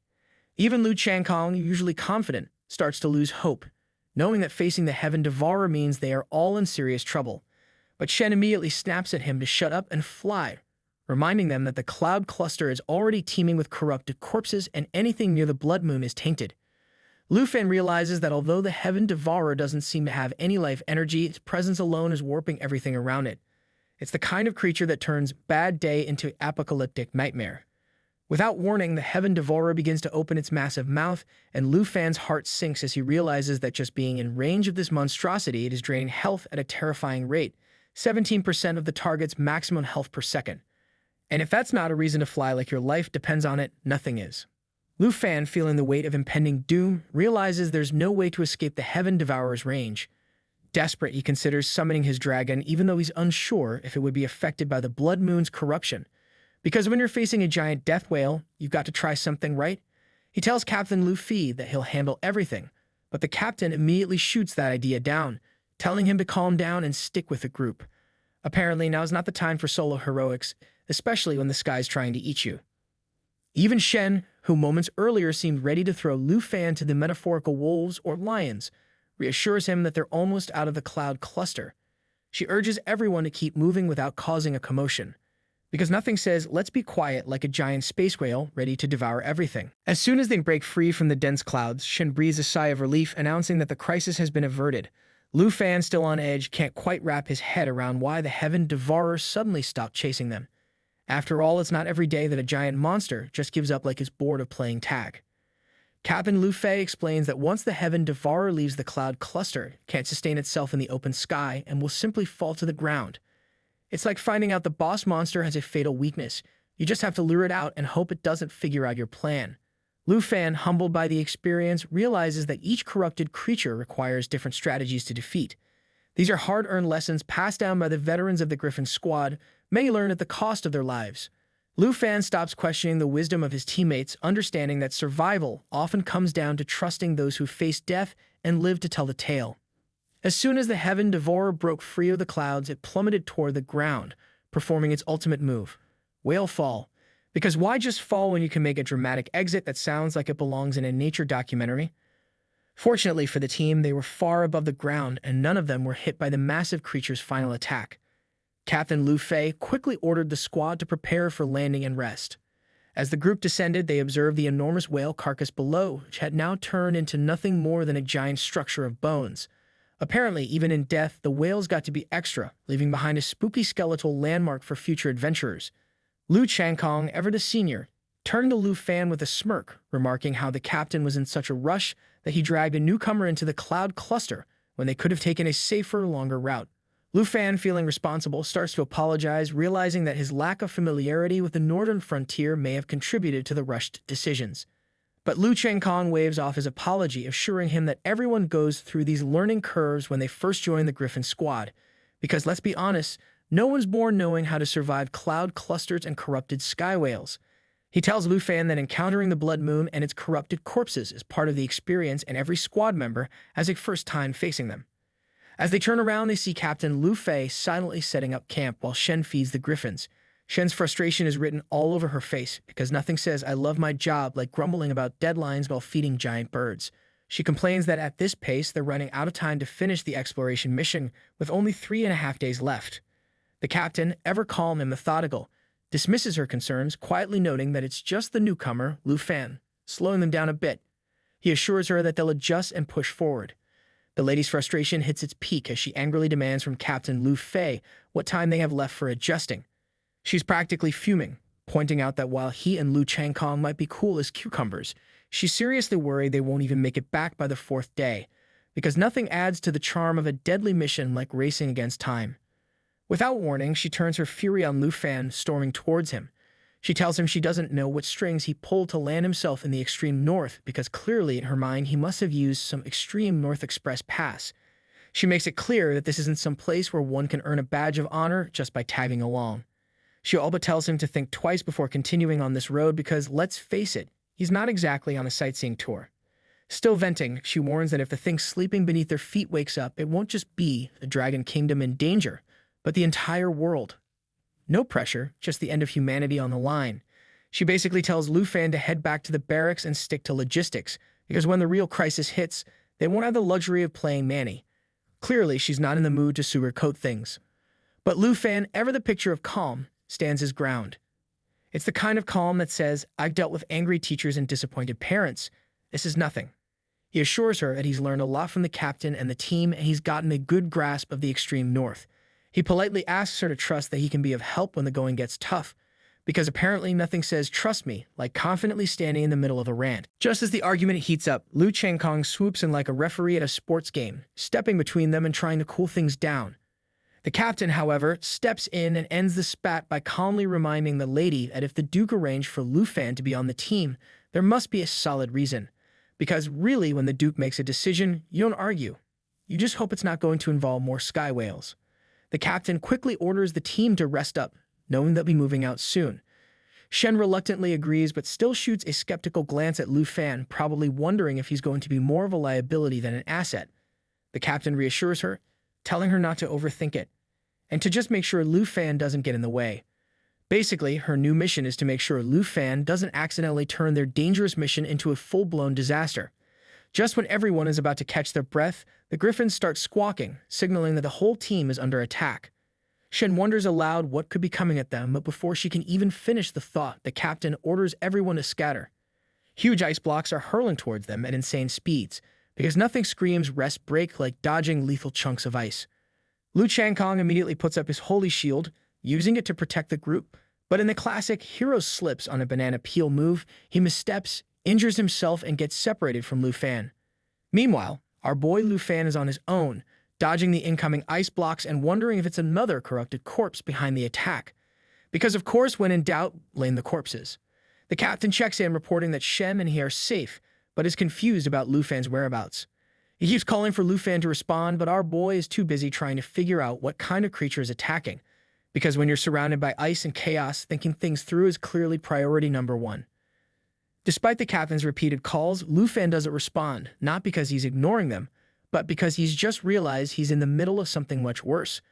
Even Lu Changkong, usually confident, starts to lose hope, knowing that facing the Heaven Devourer means they are all in serious trouble. But Shen immediately snaps at him to shut up and fly, reminding them that the Cloud Cluster is already teeming with corrupted corpses and anything near the Blood Moon is tainted. Lu Fan realizes that although the Heaven Devourer doesn't seem to have any life energy, its presence alone is warping everything around it. It's the kind of creature that turns bad day into apocalyptic nightmare. Without warning, the Heaven Devourer begins to open its massive mouth, and Lu Fan's heart sinks as he realizes that just being in range of this monstrosity, it is draining health at a terrifying rate, 17% of the target's maximum health per second. And if that's not a reason to fly like your life depends on it, nothing is. Lu Fan, feeling the weight of impending doom, realizes there's no way to escape the Heaven Devourer's range. Desperate, he considers summoning his dragon, even though he's unsure if it would be affected by the Blood Moon's corruption. Because when you're facing a giant death whale, you've got to try something, right? He tells Captain Lu Fi that he'll handle everything, but the captain immediately shoots that idea down, telling him to calm down and stick with the group. Apparently, now is not the time for solo heroics, especially when the sky's trying to eat you. Even Shen, who moments earlier seemed ready to throw Lu Fan to the metaphorical wolves or lions, reassures him that they're almost out of the Cloud Cluster. She urges everyone to keep moving without causing a commotion, because nothing says, let's be quiet like a giant space whale ready to devour everything. As soon as they break free from the dense clouds, Shen breathes a sigh of relief, announcing that the crisis has been averted. Lu Fan, still on edge, can't quite wrap his head around why the Heaven Devourer suddenly stopped chasing them. After all, it's not every day that a giant monster just gives up like it's bored of playing tag. Captain Lu Fei explains that once the Heaven Devourer leaves the Cloud Cluster, it can't sustain itself in the open sky and will simply fall to the ground. It's like finding out the boss monster has a fatal weakness. You just have to lure it out and hope it doesn't figure out your plan. Lu Fan, humbled by the experience, realizes that each corrupted creature requires different strategies to defeat. These are hard-earned lessons passed down by the veterans of the Griffin squad, many learned at the cost of their lives. Lu Fan stops questioning the wisdom of his teammates, understanding that survival often comes down to trusting those who face death and live to tell the tale. As soon as the Heaven Devourer broke free of the clouds, it plummeted toward the ground, performing its ultimate move, whale fall. Because why just fall when you can make a dramatic exit that sounds like it belongs in a nature documentary? Fortunately for the team, they were far above the ground, and none of them were hit by the massive creature's final attack. Captain Lu Fei quickly ordered the squad to prepare for landing and rest. As the group descended, they observed the enormous whale carcass below, which had now turned into nothing more than a giant structure of bones. Apparently, even in death, the whales got to be extra, leaving behind a spooky skeletal landmark for future adventurers. Lu Changkong, ever the senior, turned to Lu Fan with a smirk, remarking how the captain was in such a rush that he dragged a newcomer into the Cloud Cluster when they could have taken a safer, longer route. Lu Fan, feeling responsible, starts to apologize, realizing that his lack of familiarity with the northern frontier may have contributed to the rushed decisions. But Lu Changkong waves off his apology, assuring him that everyone goes through these learning curves when they first join the Griffin squad. Because let's be honest, no one's born knowing how to survive cloud clusters and corrupted sky whales. He tells Lu Fan that encountering the Blood Moon and its corrupted corpses is part of the experience, and every squad member has a first time facing them. As they turn around, they see Captain Lu Fei silently setting up camp while Shen feeds the griffins. Shen's frustration is written all over her face because nothing says, "I love my job," like grumbling about deadlines while feeding giant birds. She complains that at this pace, they're running out of time to finish the exploration mission with only 3.5 days left. The captain, ever calm and methodical, dismisses her concerns, quietly noting that it's just the newcomer, Lu Fan, slowing them down a bit. He assures her that they'll adjust and push forward. The lady's frustration hits its peak as she angrily demands from Captain Lu Fei what time they have left for adjusting. She's practically fuming, pointing out that while he and Lu Changkong might be cool as cucumbers, she's seriously worried they won't even make it back by the 4th day, because nothing adds to the charm of a deadly mission like racing against time. Without warning, she turns her fury on Lu Fan, storming towards him. She tells him she doesn't know what strings he pulled to land himself in the extreme north, because clearly in her mind he must have used some extreme North Express pass. She makes it clear that this isn't some place where one can earn a badge of honor just by tagging along. She all but tells him to think twice before continuing on this road because, let's face it, he's not exactly on a sightseeing tour. Still venting, she warns that if the thing sleeping beneath their feet wakes up, it won't just be the Dragon Kingdom in danger, but the entire world. No pressure, just the end of humanity on the line. She basically tells Lu Fan to head back to the barracks and stick to logistics, because when the real crisis hits, they won't have the luxury of playing Manny. Clearly, she's not in the mood to sugarcoat things. But Lu Fan, ever the picture of calm, stands his ground. It's the kind of calm that says, I've dealt with angry teachers and disappointed parents. This is nothing. He assures her that he's learned a lot from the captain and the team, and he's gotten a good grasp of the extreme north. He politely asks her to trust that he can be of help when the going gets tough, because apparently nothing says trust me like confidently standing in the middle of a rant. Just as the argument heats up, Lu Changkong swoops in like a referee at a sports game, stepping between them and trying to cool things down. The captain, however, steps in and ends the spat by calmly reminding the lady that if the Duke arranged for Lu Fan to be on the team, there must be a solid reason. Because really, when the Duke makes a decision, you don't argue. You just hope it's not going to involve more sky whales. The captain quickly orders the team to rest up, knowing they'll be moving out soon. Shen reluctantly agrees but still shoots a skeptical glance at Lu Fan, probably wondering if he's going to be more of a liability than an asset. The captain reassures her, telling her not to overthink it, and to just make sure Lu Fan doesn't get in the way. Basically, her new mission is to make sure Lu Fan doesn't accidentally turn their dangerous mission into a full-blown disaster. Just when everyone is about to catch their breath, the griffins start squawking, signaling that the whole team is under attack. Shen wonders aloud what could be coming at them, but before she can even finish the thought, the captain orders everyone to scatter. Huge ice blocks are hurling towards them at insane speeds, because nothing screams rest break like dodging lethal chunks of ice. Lu Changkong immediately puts up his holy shield, using it to protect the group, but in the classic hero slips on a banana peel move, he missteps, injures himself, and gets separated from Lu Fan. Meanwhile, our boy Lu Fan is on his own, dodging the incoming ice blocks and wondering if it's another corrupted corpse behind the attack. Because of course, when in doubt, blame the corpses. The captain checks in, reporting that Shem and he are safe, but is confused about Lu Fan's whereabouts. He keeps calling for Lu Fan to respond, but our boy is too busy trying to figure out what kind of creature is attacking, because when you're surrounded by ice and chaos, thinking things through is clearly priority number one. Despite the captain's repeated calls, Lu Fan doesn't respond, not because he's ignoring them, but because he's just realized he's in the middle of something much worse.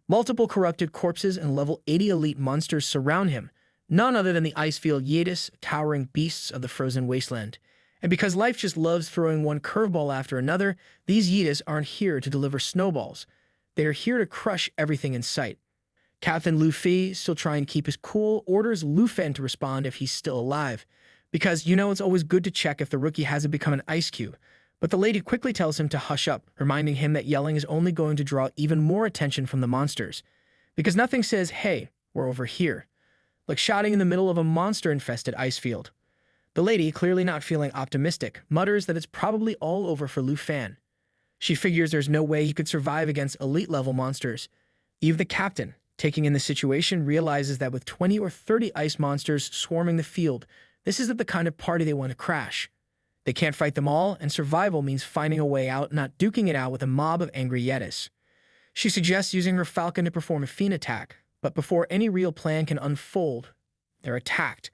Multiple corrupted corpses and level 80 elite monsters surround him, none other than the ice-field Yetis, towering beasts of the frozen wasteland. And because life just loves throwing one curveball after another, these Yetis aren't here to deliver snowballs. They are here to crush everything in sight. Captain Lu Fei, still trying to keep his cool, orders Lu Fan to respond if he's still alive. Because, it's always good to check if the rookie hasn't become an ice cube. But the lady quickly tells him to hush up, reminding him that yelling is only going to draw even more attention from the monsters. Because nothing says, hey, we're over here, like shouting in the middle of a monster-infested ice field. The lady, clearly not feeling optimistic, mutters that it's probably all over for Lu Fan. She figures there's no way he could survive against elite-level monsters. Even the captain, taking in the situation, realizes that with 20 or 30 ice monsters swarming the field, this isn't the kind of party they want to crash. They can't fight them all, and survival means finding a way out, not duking it out with a mob of angry Yetis. She suggests using her falcon to perform a fiend attack, but before any real plan can unfold, they're attacked.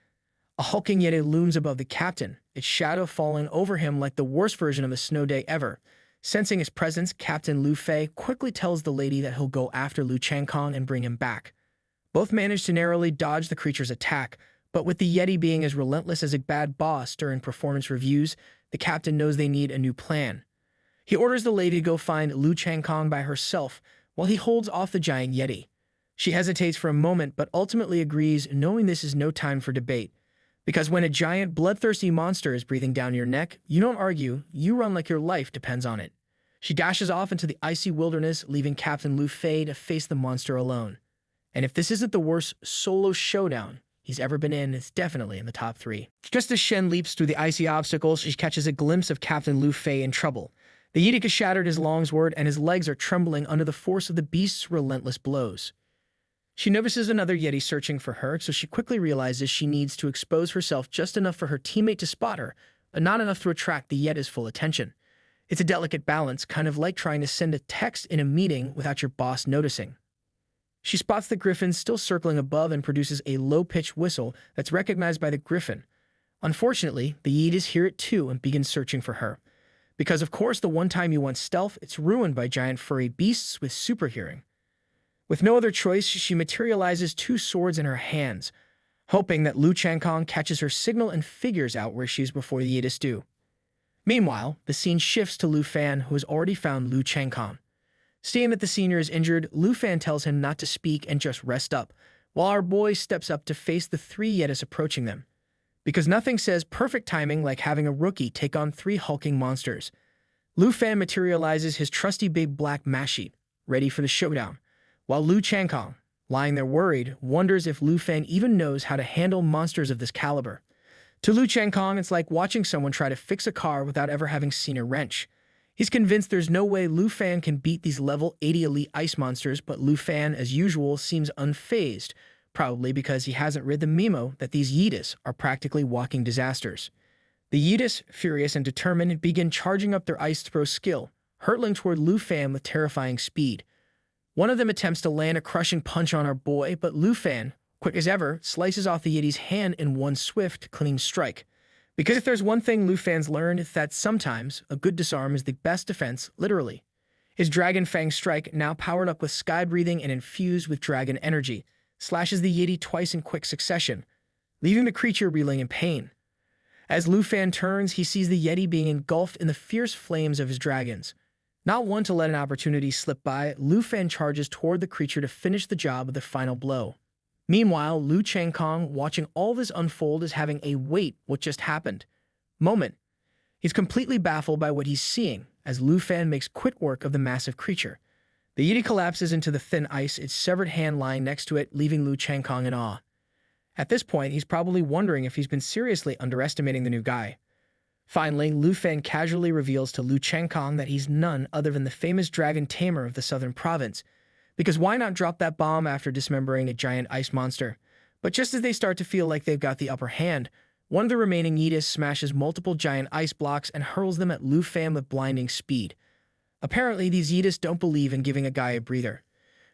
A hulking Yeti looms above the captain, its shadow falling over him like the worst version of a snow day ever. Sensing his presence, Captain Lu Fei quickly tells the lady that he'll go after Lu Changkong and bring him back. Both manage to narrowly dodge the creature's attack, but with the Yeti being as relentless as a bad boss during performance reviews, the captain knows they need a new plan. He orders the lady to go find Lu Changkong by herself while he holds off the giant yeti. She hesitates for a moment but ultimately agrees, knowing this is no time for debate. Because when a giant, bloodthirsty monster is breathing down your neck, you don't argue, you run like your life depends on it. She dashes off into the icy wilderness, leaving Captain Lu Fei to face the monster alone. And if this isn't the worst solo showdown he's ever been in, it's definitely in the top 3. Just as Shen leaps through the icy obstacles, she catches a glimpse of Captain Lu Fei in trouble. The Yidik has shattered his longsword and his legs are trembling under the force of the beast's relentless blows. She notices another Yeti searching for her, so she quickly realizes she needs to expose herself just enough for her teammate to spot her, but not enough to attract the Yeti's full attention. It's a delicate balance, kind of like trying to send a text in a meeting without your boss noticing. She spots the griffin still circling above and produces a low-pitched whistle that's recognized by the griffin. Unfortunately, the Yetis hear it too and begin searching for her. Because of course the one time you want stealth, it's ruined by giant furry beasts with super hearing. With no other choice, she materializes 2 swords in her hands, hoping that Lu Changkong catches her signal and figures out where she is before the Yetis do. Meanwhile, the scene shifts to Lu Fan, who has already found Lu Changkong. Seeing that the senior is injured, Lu Fan tells him not to speak and just rest up, while our boy steps up to face the 3 Yetis approaching them. Because nothing says perfect timing like having a rookie take on 3 hulking monsters. Lu Fan materializes his trusty big black mashie, ready for the showdown, while Lu Changkong, lying there worried, wonders if Lu Fan even knows how to handle monsters of this caliber. To Lu Changkong, it's like watching someone try to fix a car without ever having seen a wrench. He's convinced there's no way Lu Fan can beat these level 80 elite ice monsters, but Lu Fan, as usual, seems unfazed, probably because he hasn't read the memo that these Yetis are practically walking disasters. The Yetis, furious and determined, begin charging up their ice throw skill, hurtling toward Lu Fan with terrifying speed. One of them attempts to land a crushing punch on our boy, but Lu Fan, quick as ever, slices off the Yeti's hand in one swift, clean strike. Because if there's one thing Lu Fan's learned, it's that sometimes a good disarm is the best defense, literally. His Dragon Fang strike, now powered up with sky breathing and infused with dragon energy, slashes the Yeti twice in quick succession, leaving the creature reeling in pain. As Lu Fan turns, he sees the Yeti being engulfed in the fierce flames of his dragons. Not one to let an opportunity slip by, Lu Fan charges toward the creature to finish the job with the final blow. Meanwhile, Lu Changkong, watching all this unfold, is having a wait what just happened moment. He's completely baffled by what he's seeing as Lu Fan makes quick work of the massive creature. The Yeti collapses into the thin ice, its severed hand lying next to it, leaving Lu Changkong in awe. At this point, he's probably wondering if he's been seriously underestimating the new guy. Finally, Lu Fan casually reveals to Lu Changkong that he's none other than the famous dragon Tamer of the southern province. Because why not drop that bomb after dismembering a giant ice monster? But just as they start to feel like they've got the upper hand, one of the remaining Yetis smashes multiple giant ice blocks and hurls them at Lu Fan with blinding speed. Apparently, these Yetis don't believe in giving a guy a breather.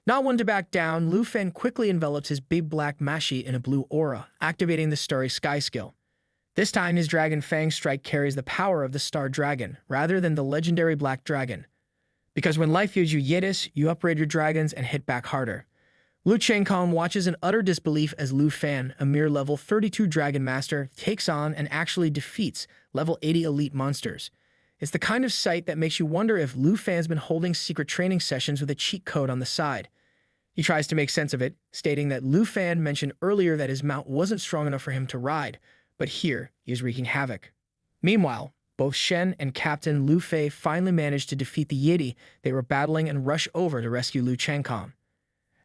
Not one to back down, Lu Fan quickly envelops his big black mashie in a blue aura, activating the Starry Sky skill. This time, his Dragon Fang strike carries the power of the Star Dragon, rather than the legendary Black Dragon. Because when life gives you Yetis, you upgrade your dragons and hit back harder. Lu Changkong watches in utter disbelief as Lu Fan, a mere level 32 Dragon Master, takes on and actually defeats level 80 elite monsters. It's the kind of sight that makes you wonder if Lu Fan's been holding secret training sessions with a cheat code on the side. He tries to make sense of it, stating that Lu Fan mentioned earlier that his mount wasn't strong enough for him to ride, but here he is wreaking havoc. Meanwhile, both Shen and Captain Lu Fei finally managed to defeat the Yeti they were battling and rush over to rescue Lu Changkong.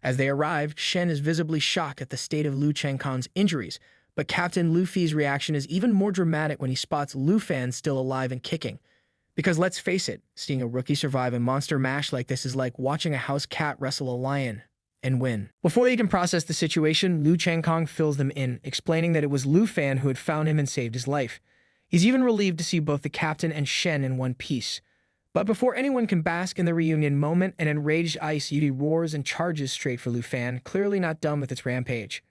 As they arrived, Shen is visibly shocked at the state of Lu Changkong's injuries, but Captain Lu Fei's reaction is even more dramatic when he spots Lu Fan still alive and kicking. Because let's face it, seeing a rookie survive a monster mash like this is like watching a house cat wrestle a lion and win. Before they can process the situation, Lu Changkong fills them in, explaining that it was Lu Fan who had found him and saved his life. He's even relieved to see both the captain and Shen in one piece. But before anyone can bask in the reunion moment, an enraged Ice Yeti roars and charges straight for Lu Fan, clearly not done with its rampage.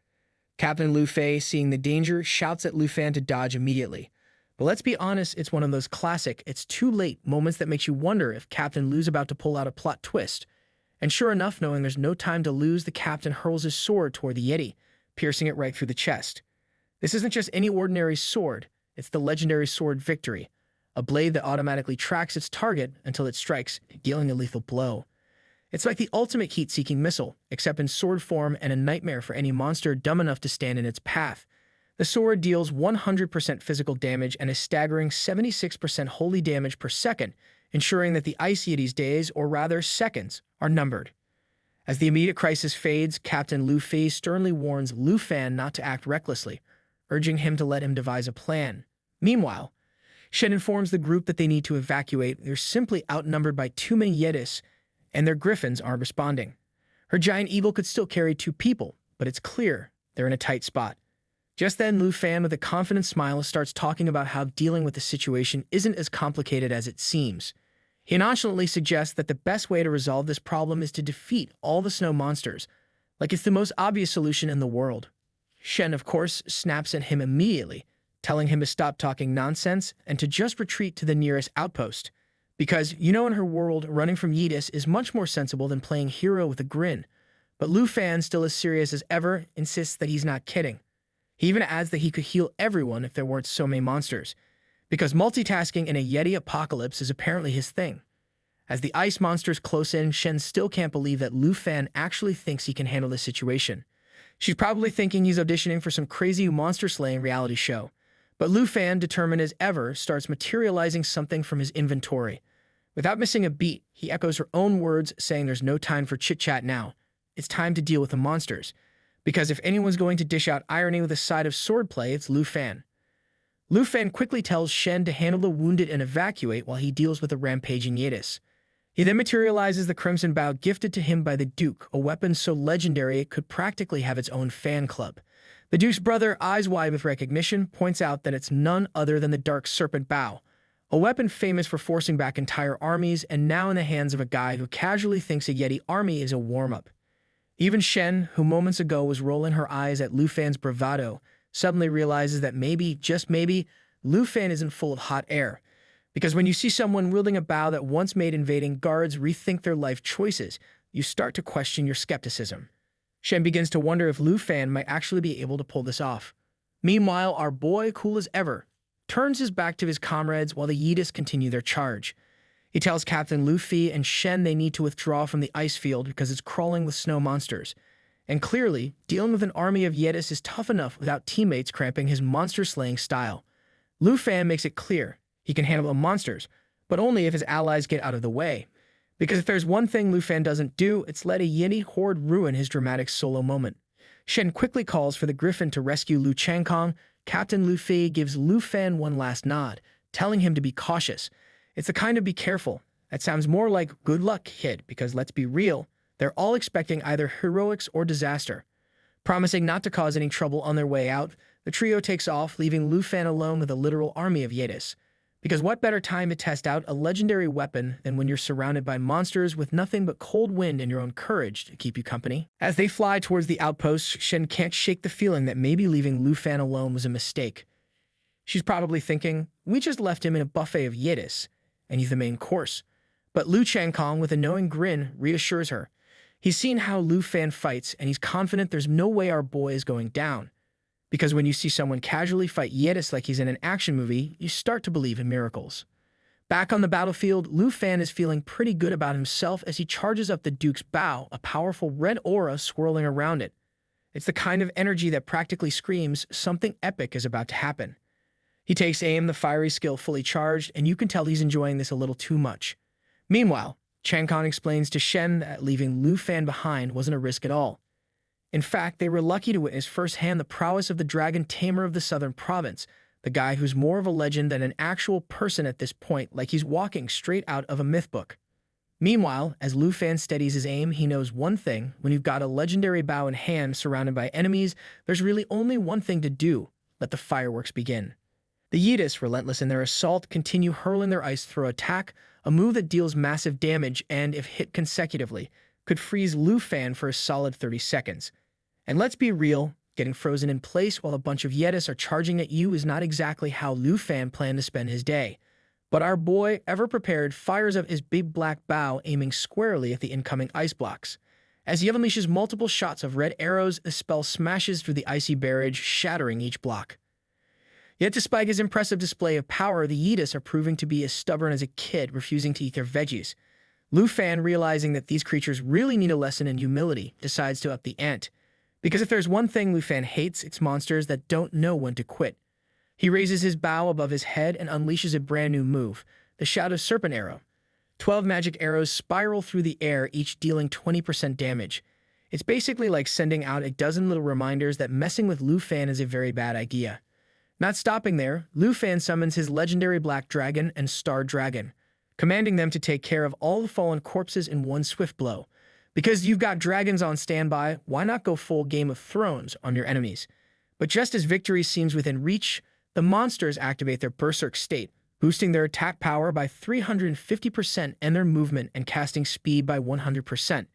Captain Lu Fei, seeing the danger, shouts at Lu Fan to dodge immediately. But let's be honest, it's one of those classic, it's too late moments that makes you wonder if Captain Lu's about to pull out a plot twist. And sure enough, knowing there's no time to lose, the captain hurls his sword toward the Yeti, piercing it right through the chest. This isn't just any ordinary sword, it's the legendary sword Victory, a blade that automatically tracks its target until it strikes, dealing a lethal blow. It's like the ultimate heat-seeking missile, except in sword form and a nightmare for any monster dumb enough to stand in its path. The sword deals 100% physical damage and a staggering 76% holy damage per second, ensuring that the Ice Yeti's days, or rather seconds, are numbered. As the immediate crisis fades, Captain Luffy sternly warns Lufan not to act recklessly, urging him to let him devise a plan. Meanwhile, Shen informs the group that they need to evacuate. They're simply outnumbered by too many Yetis, and their griffins aren't responding. Her giant eagle could still carry 2 people, but it's clear they're in a tight spot. Just then, Lufan, with a confident smile, starts talking about how dealing with the situation isn't as complicated as it seems. He nonchalantly suggests that the best way to resolve this problem is to defeat all the snow monsters, like it's the most obvious solution in the world. Shen, of course, snaps at him immediately, telling him to stop talking nonsense and to just retreat to the nearest outpost. Because, in her world, running from Yetis is much more sensible than playing hero with a grin. But Lufan, still as serious as ever, insists that he's not kidding. He even adds that he could heal everyone if there weren't so many monsters, because multitasking in a Yeti apocalypse is apparently his thing. As the ice monsters close in, Shen still can't believe that Lufan actually thinks he can handle the situation. She's probably thinking he's auditioning for some crazy monster-slaying reality show. But Lufan, determined as ever, starts materializing something from his inventory. Without missing a beat, he echoes her own words, saying there's no time for chit-chat now. It's time to deal with the monsters. Because if anyone's going to dish out irony with a side of swordplay, it's Lufan. Lufan quickly tells Shen to handle the wounded and evacuate while he deals with the rampaging Yetis. He then materializes the Crimson Bow gifted to him by the Duke, a weapon so legendary it could practically have its own fan club. The Duke's brother, eyes wide with recognition, points out that it's none other than the Dark Serpent Bow, a weapon famous for forcing back entire armies and now in the hands of a guy who casually thinks a Yeti army is a warm-up. Even Shen, who moments ago was rolling her eyes at Lufan's bravado, suddenly realizes that maybe, just maybe, Lufan isn't full of hot air. Because when you see someone wielding a bow that once made invading guards rethink their life choices, you start to question your skepticism. Shen begins to wonder if Lufan might actually be able to pull this off. Meanwhile, our boy, cool as ever, turns his back to his comrades while the Yetis continue their charge. He tells Captain Luffy and Shen they need to withdraw from the ice field because it's crawling with snow monsters. And clearly, dealing with an army of Yetis is tough enough without teammates cramping his monster-slaying style. Lufan makes it clear he can handle the monsters, but only if his allies get out of the way. Because if there's one thing Lufan doesn't do, it's let a Yeti horde ruin his dramatic solo moment. Shen quickly calls for the Griffin to rescue Lu Changkong. Captain Luffy gives Lufan one last nod, telling him to be cautious. It's the kind of be careful. That sounds more like good luck, kid, because let's be real, they're all expecting either heroics or disaster. Promising not to cause any trouble on their way out, the trio takes off, leaving Lufan alone with a literal army of Yetis. Because what better time to test out a legendary weapon than when you're surrounded by monsters with nothing but cold wind and your own courage to keep you company? As they fly towards the outpost, Shen can't shake the feeling that maybe leaving Lufan alone was a mistake. She's probably thinking, we just left him in a buffet of Yetis, and he's the main course. But Lu Changkong, with a knowing grin, reassures her. He's seen how Lufan fights, and he's confident there's no way our boy is going down. Because when you see someone casually fight Yetis like he's in an action movie, you start to believe in miracles. Back on the battlefield, Lufan is feeling pretty good about himself as he charges up the Duke's bow, a powerful red aura swirling around it. It's the kind of energy that practically screams something epic is about to happen. He takes aim, the fiery skill fully charged, and you can tell he's enjoying this a little too much. Meanwhile, Changkong explains to Shen that leaving Lufan behind wasn't a risk at all. In fact, they were lucky to witness firsthand the prowess of the dragon Tamer of the southern province, the guy who's more of a legend than an actual person at this point, like he's walking straight out of a myth book. Meanwhile, as Lufan steadies his aim, he knows one thing: when you've got a legendary bow in hand surrounded by enemies, there's really only one thing to do: let the fireworks begin. The Yetis, relentless in their assault, continue hurling their ice throw attack, a move that deals massive damage and, if hit consecutively, could freeze Lufan for a solid 30 seconds. And let's be real, getting frozen in place while a bunch of Yetis are charging at you is not exactly how Lufan planned to spend his day. But our boy, ever prepared, fires up his big black bow, aiming squarely at the incoming ice blocks. As he unleashes multiple shots of red arrows, the spell smashes through the icy barrage, shattering each block. Yet despite his impressive display of power, the Yeetus are proving to be as stubborn as a kid, refusing to eat their veggies. Lu Fan, realizing that these creatures really need a lesson in humility, decides to up the ante. Because if there's one thing Lu Fan hates, it's monsters that don't know when to quit. He raises his bow above his head and unleashes a brand new move, the Shadow Serpent Arrow. 12 magic arrows spiral through the air, each dealing 20% damage. It's basically like sending out a dozen little reminders that messing with Lu Fan is a very bad idea. Not stopping there, Lu Fan summons his legendary Black Dragon and Star Dragon, commanding them to take care of all the fallen corpses in one swift blow. Because you've got dragons on standby, why not go full Game of Thrones on your enemies? But just as victory seems within reach, the monsters activate their Berserk state, boosting their attack power by 350% and their movement and casting speed by 100%.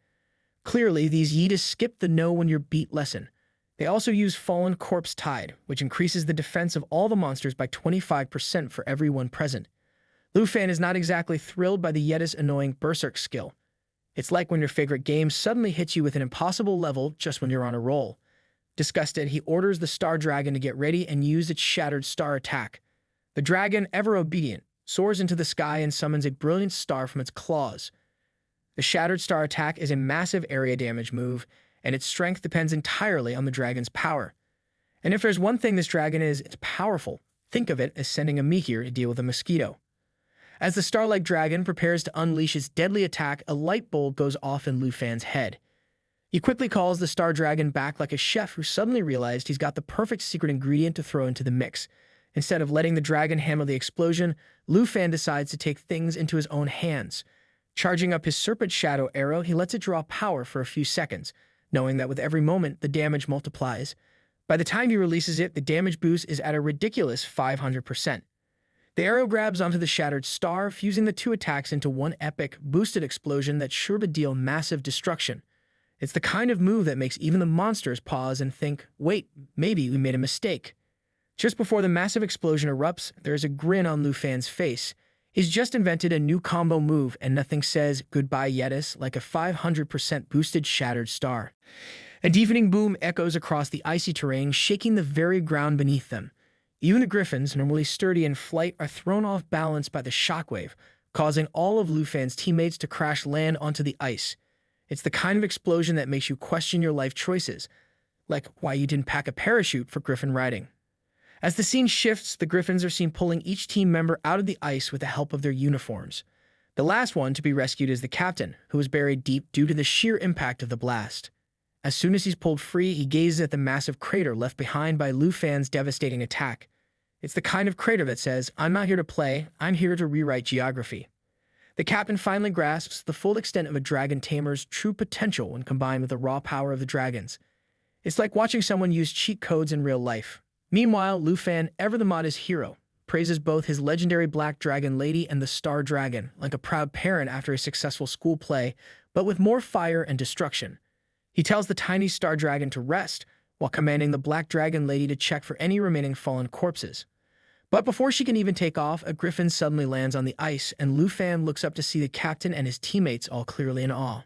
Clearly, these Yeetus skip the know when you're beat lesson. They also use Fallen Corpse Tide, which increases the defense of all the monsters by 25% for everyone present. Lu Fan is not exactly thrilled by the Yeetus' annoying Berserk skill. It's like when your favorite game suddenly hits you with an impossible level just when you're on a roll. Disgusted, he orders the Star Dragon to get ready and use its Shattered Star attack. The dragon, ever obedient, soars into the sky and summons a brilliant star from its claws. The Shattered Star attack is a massive area damage move, and its strength depends entirely on the dragon's power. And if there's one thing this dragon is, it's powerful. Think of it as sending a meteor to deal with a mosquito. As the Starlight Dragon prepares to unleash its deadly attack, a light bulb goes off in Lu Fan's head. He quickly calls the Star Dragon back like a chef who suddenly realized he's got the perfect secret ingredient to throw into the mix. Instead of letting the dragon handle the explosion, Lu Fan decides to take things into his own hands. Charging up his Serpent Shadow Arrow, he lets it draw power for a few seconds, knowing that with every moment, the damage multiplies. By the time he releases it, the damage boost is at a ridiculous 500%. The arrow grabs onto the Shattered Star, fusing the two attacks into one epic, boosted explosion that's sure to deal massive destruction. It's the kind of move that makes even the monsters pause and think, wait, maybe we made a mistake. Just before the massive explosion erupts, there's a grin on Lu Fan's face. He's just invented a new combo move, and nothing says goodbye Yeetus like a 500% boosted Shattered Star. A deafening boom echoes across the icy terrain, shaking the very ground beneath them. Even the griffins, normally sturdy in flight, are thrown off balance by the shockwave, causing all of Lu Fan's teammates to crash land onto the ice. It's the kind of explosion that makes you question your life choices, like why you didn't pack a parachute for griffin riding. As the scene shifts, the griffins are seen pulling each team member out of the ice with the help of their uniforms. The last one to be rescued is the captain, who was buried deep due to the sheer impact of the blast. As soon as he's pulled free, he gazes at the massive crater left behind by Lu Fan's devastating attack. It's the kind of crater that says, I'm not here to play, I'm here to rewrite geography. The captain finally grasps the full extent of a dragon tamer's true potential when combined with the raw power of the dragons. It's like watching someone use cheat codes in real life. Meanwhile, Lu Fan, ever the modest hero, praises both his legendary Black Dragon Lady and the Star Dragon, like a proud parent after a successful school play, but with more fire and destruction. He tells the tiny Star Dragon to rest, while commanding the Black Dragon Lady to check for any remaining fallen corpses. But before she can even take off, a griffin suddenly lands on the ice, and Lu Fan looks up to see the captain and his teammates all clearly in awe.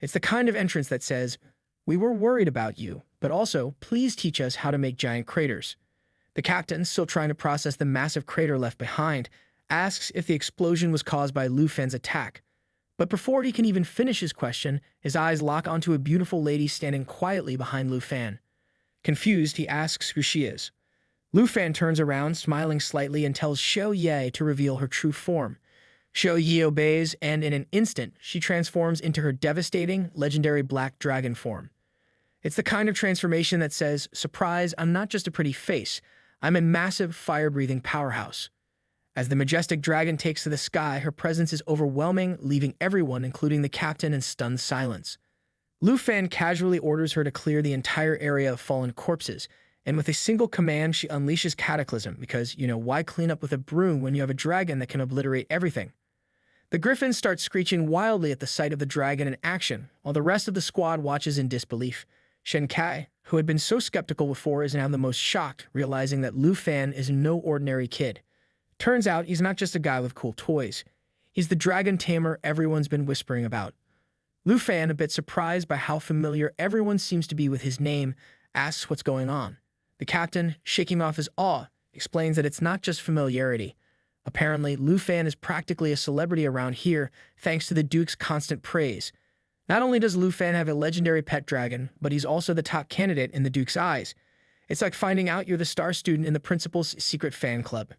It's the kind of entrance that says, we were worried about you, but also, please teach us how to make giant craters. The captain, still trying to process the massive crater left behind, asks if the explosion was caused by Lu Fan's attack. But before he can even finish his question, his eyes lock onto a beautiful lady standing quietly behind Lu Fan. Confused, he asks who she is. Lu Fan turns around, smiling slightly, and tells Xiao Ye to reveal her true form. Xiao Ye obeys, and in an instant, she transforms into her devastating, legendary Black Dragon form. It's the kind of transformation that says, surprise, I'm not just a pretty face, I'm a massive, fire-breathing powerhouse. As the majestic dragon takes to the sky, her presence is overwhelming, leaving everyone, including the captain, in stunned silence. Lu Fan casually orders her to clear the entire area of fallen corpses, and with a single command, she unleashes Cataclysm because, why clean up with a broom when you have a dragon that can obliterate everything? The griffins start screeching wildly at the sight of the dragon in action, while the rest of the squad watches in disbelief. Shen Kai, who had been so skeptical before, is now the most shocked, realizing that Lu Fan is no ordinary kid. Turns out he's not just a guy with cool toys. He's the dragon tamer everyone's been whispering about. Lu Fan, a bit surprised by how familiar everyone seems to be with his name, asks what's going on. The captain, shaking off his awe, explains that it's not just familiarity. Apparently, Lu Fan is practically a celebrity around here thanks to the Duke's constant praise. Not only does Lu Fan have a legendary pet dragon, but he's also the top candidate in the Duke's eyes. It's like finding out you're the star student in the principal's secret fan club.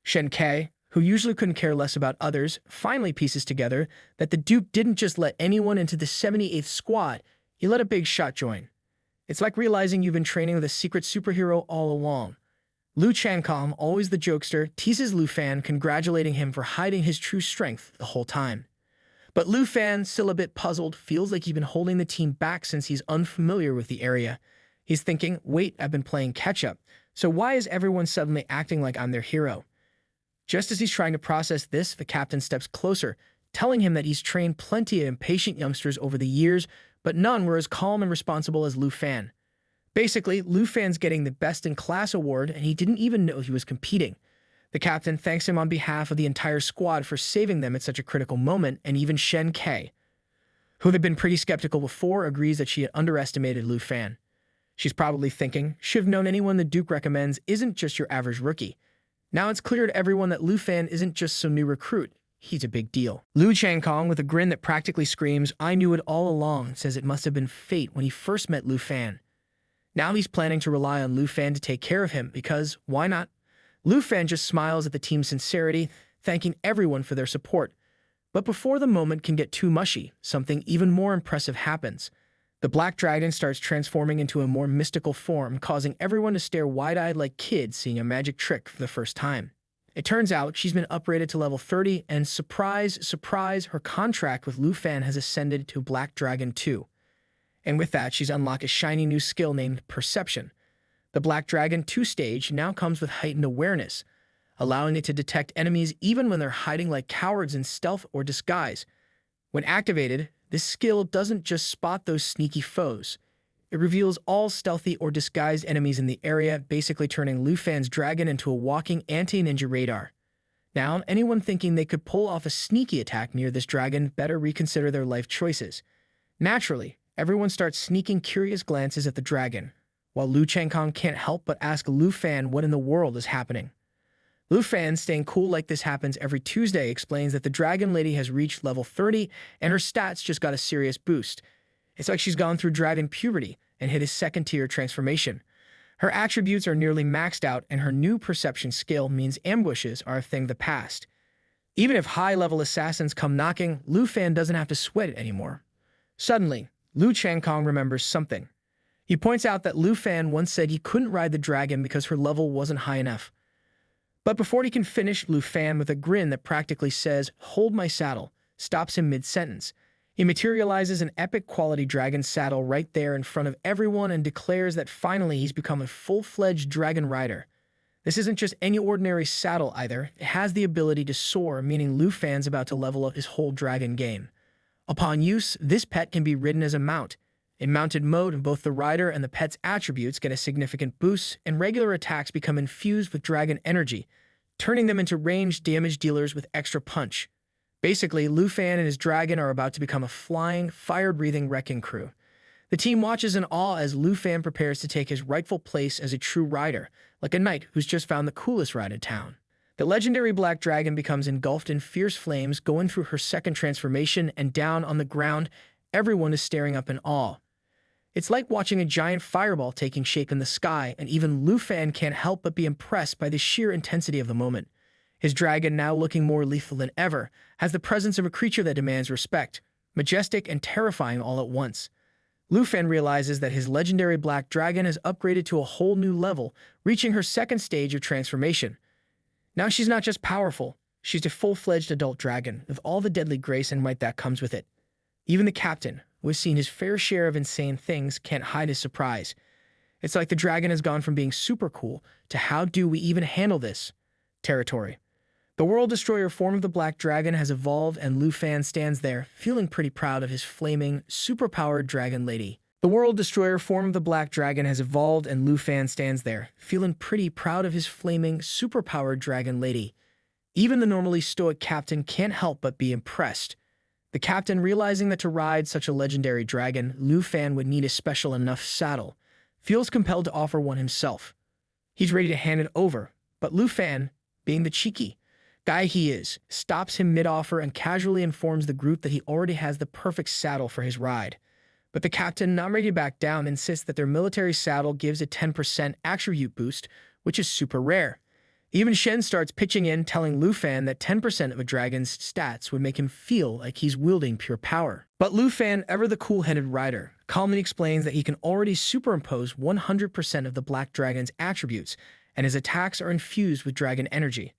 Shen Kai, who usually couldn't care less about others, finally pieces together that the Duke didn't just let anyone into the 78th squad, he let a big shot join. It's like realizing you've been training with a secret superhero all along. Lu Chankong, always the jokester, teases Lu Fan, congratulating him for hiding his true strength the whole time. But Lu Fan, still a bit puzzled, feels like he's been holding the team back since he's unfamiliar with the area. He's thinking, wait, I've been playing catch-up, so why is everyone suddenly acting like I'm their hero? Just as he's trying to process this, the captain steps closer, telling him that he's trained plenty of impatient youngsters over the years, but none were as calm and responsible as Lu Fan. Basically, Lu Fan's getting the Best in Class award, and he didn't even know he was competing. The captain thanks him on behalf of the entire squad for saving them at such a critical moment, and even Shen Kai, who had been pretty skeptical before, agrees that she had underestimated Lu Fan. She's probably thinking, should have known anyone the Duke recommends isn't just your average rookie. Now it's clear to everyone that Lu Fan isn't just some new recruit. He's a big deal. Lu Chankong, with a grin that practically screams, I knew it all along, says it must have been fate when he first met Lu Fan. Now he's planning to rely on Lu Fan to take care of him because, why not? Lu Fan just smiles at the team's sincerity, thanking everyone for their support. But before the moment can get too mushy, something even more impressive happens. The Black Dragon starts transforming into a more mystical form, causing everyone to stare wide-eyed like kids seeing a magic trick for the first time. It turns out she's been upgraded to level 30, and surprise, surprise, her contract with Lu Fan has ascended to Black Dragon 2. And with that, she's unlocked a shiny new skill named Perception. The Black Dragon 2 stage now comes with heightened awareness, allowing it to detect enemies even when they're hiding like cowards in stealth or disguise. When activated, this skill doesn't just spot those sneaky foes. It reveals all stealthy or disguised enemies in the area, basically turning Lu Fan's dragon into a walking anti-ninja radar. Now, anyone thinking they could pull off a sneaky attack near this dragon better reconsider their life choices. Naturally, everyone starts sneaking curious glances at the dragon, while Lu Chankong can't help but ask Lu Fan what in the world is happening. Lu Fan, staying cool like this happens every Tuesday, explains that the Dragon Lady has reached level 30 and her stats just got a serious boost. It's like she's gone through dragon puberty and hit a second-tier transformation. Her attributes are nearly maxed out, and her new perception skill means ambushes are a thing of the past. Even if high-level assassins come knocking, Lu Fan doesn't have to sweat it anymore. Suddenly, Lu Chankong remembers something. He points out that Lu Fan once said he couldn't ride the dragon because her level wasn't high enough. But before he can finish, Lu Fan, with a grin that practically says, "Hold my saddle," stops him mid-sentence. He materializes an epic-quality dragon saddle right there in front of everyone and declares that finally he's become a full-fledged dragon rider. This isn't just any ordinary saddle either. It has the ability to soar, meaning Lu Fan's about to level up his whole dragon game. Upon use, this pet can be ridden as a mount. In mounted mode, both the rider and the pet's attributes get a significant boost, and regular attacks become infused with dragon energy, turning them into ranged damage dealers with extra punch. Basically, Lu Fan and his dragon are about to become a flying, fire-breathing wrecking crew. The team watches in awe as Lu Fan prepares to take his rightful place as a true rider, like a knight who's just found the coolest ride in town. The legendary Black Dragon becomes engulfed in fierce flames, going through her second transformation, and down on the ground, everyone is staring up in awe. It's like watching a giant fireball taking shape in the sky, and even Lu Fan can't help but be impressed by the sheer intensity of the moment. His dragon, now looking more lethal than ever, has the presence of a creature that demands respect, majestic and terrifying all at once. Lu Fan realizes that his legendary Black Dragon has upgraded to a whole new level, reaching her second stage of transformation. Now she's not just powerful, she's a full-fledged adult dragon, with all the deadly grace and might that comes with it. Even the captain, who has seen his fair share of insane things, can't hide his surprise. It's like the dragon has gone from being super cool to how do we even handle this territory. The World Destroyer form of the Black Dragon has evolved, and Lu Fan stands there, feeling pretty proud of his flaming, super-powered Dragon Lady. The World Destroyer form of the Black Dragon has evolved, and Lu Fan stands there, feeling pretty proud of his flaming, super-powered Dragon Lady. Even the normally stoic captain can't help but be impressed. The captain, realizing that to ride such a legendary dragon, Lu Fan would need a special enough saddle, feels compelled to offer one himself. He's ready to hand it over, But Lu Fan, being the cheeky guy he is, stops him mid-offer and casually informs the group that he already has the perfect saddle for his ride. But the captain, not ready to back down, insists that their military saddle gives a 10% attribute boost, which is super rare. Even Shen starts pitching in, telling Lu Fan that 10% of a dragon's stats would make him feel like he's wielding pure power. But Lu Fan, ever the cool-headed rider, calmly explains that he can already superimpose 100% of the black dragon's attributes, and his attacks are infused with dragon energy.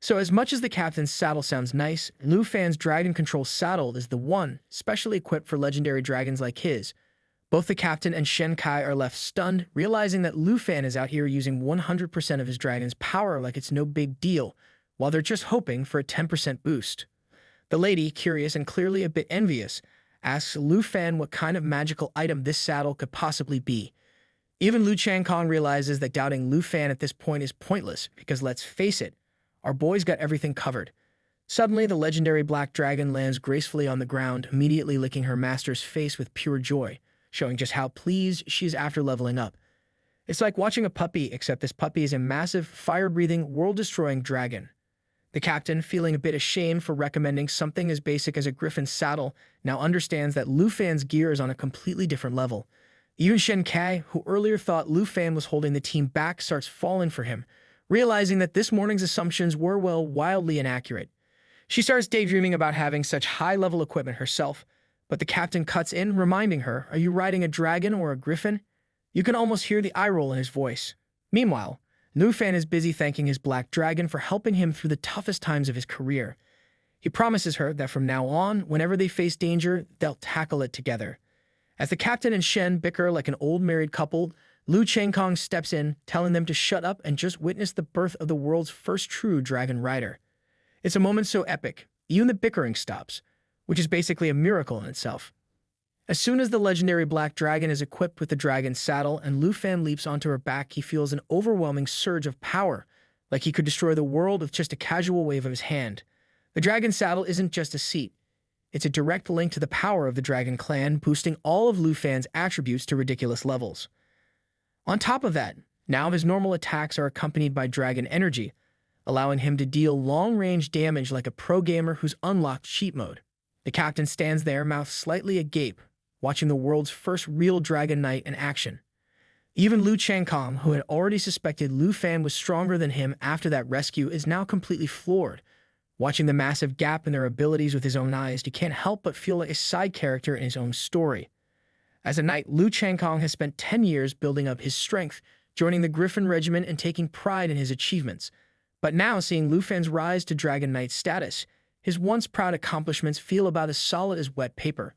So as much as the captain's saddle sounds nice, Lu Fan's dragon control saddle is the one specially equipped for legendary dragons like his. Both the captain and Shen Kai are left stunned, realizing that Lu Fan is out here using 100% of his dragon's power like it's no big deal, while they're just hoping for a 10% boost. The lady, curious and clearly a bit envious, asks Lu Fan what kind of magical item this saddle could possibly be. Even Lu Changkong realizes that doubting Lu Fan at this point is pointless, because let's face it, our boy's got everything covered. Suddenly, the legendary black dragon lands gracefully on the ground, immediately licking her master's face with pure joy, showing just how pleased she is after leveling up. It's like watching a puppy, except this puppy is a massive, fire-breathing, world-destroying dragon. The captain, feeling a bit ashamed for recommending something as basic as a griffin's saddle, now understands that Lu Fan's gear is on a completely different level. Even Shen Kai, who earlier thought Lu Fan was holding the team back, starts falling for him, realizing that this morning's assumptions were, well, wildly inaccurate. She starts daydreaming about having such high-level equipment herself, but the captain cuts in, reminding her, "Are you riding a dragon or a griffin?" You can almost hear the eye roll in his voice. Meanwhile, Lu Fan is busy thanking his black dragon for helping him through the toughest times of his career. He promises her that from now on, whenever they face danger, they'll tackle it together. As the captain and Shen bicker like an old married couple, Lu Changkong steps in, telling them to shut up and just witness the birth of the world's first true dragon rider. It's a moment so epic, even the bickering stops, which is basically a miracle in itself. As soon as the legendary black dragon is equipped with the dragon's saddle and Lu Fan leaps onto her back, he feels an overwhelming surge of power, like he could destroy the world with just a casual wave of his hand. The dragon saddle isn't just a seat. It's a direct link to the power of the dragon clan, boosting all of Lu Fan's attributes to ridiculous levels. On top of that, now his normal attacks are accompanied by dragon energy, allowing him to deal long-range damage like a pro gamer who's unlocked cheat mode. The captain stands there, mouth slightly agape, watching the world's first real dragon knight in action. Even Lu Changkong, who had already suspected Lu Fan was stronger than him after that rescue, is now completely floored. Watching the massive gap in their abilities with his own eyes, he can't help but feel like a side character in his own story. As a knight, Lu Changkong has spent 10 years building up his strength, joining the Griffin Regiment and taking pride in his achievements. But now, seeing Lu Fan's rise to Dragon Knight status, his once proud accomplishments feel about as solid as wet paper.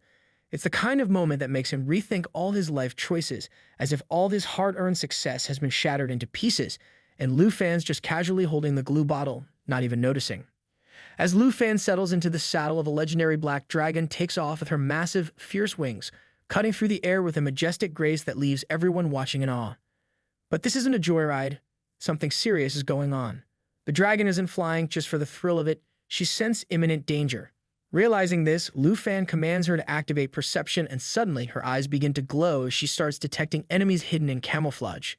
It's the kind of moment that makes him rethink all his life choices, as if all his hard-earned success has been shattered into pieces, and Lu Fan's just casually holding the glue bottle, not even noticing. As Lu Fan settles into the saddle of a legendary black dragon, takes off with her massive, fierce wings, cutting through the air with a majestic grace that leaves everyone watching in awe. But this isn't a joyride. Something serious is going on. The dragon isn't flying just for the thrill of it. She senses imminent danger. Realizing this, Lu Fan commands her to activate perception, and suddenly her eyes begin to glow as she starts detecting enemies hidden in camouflage.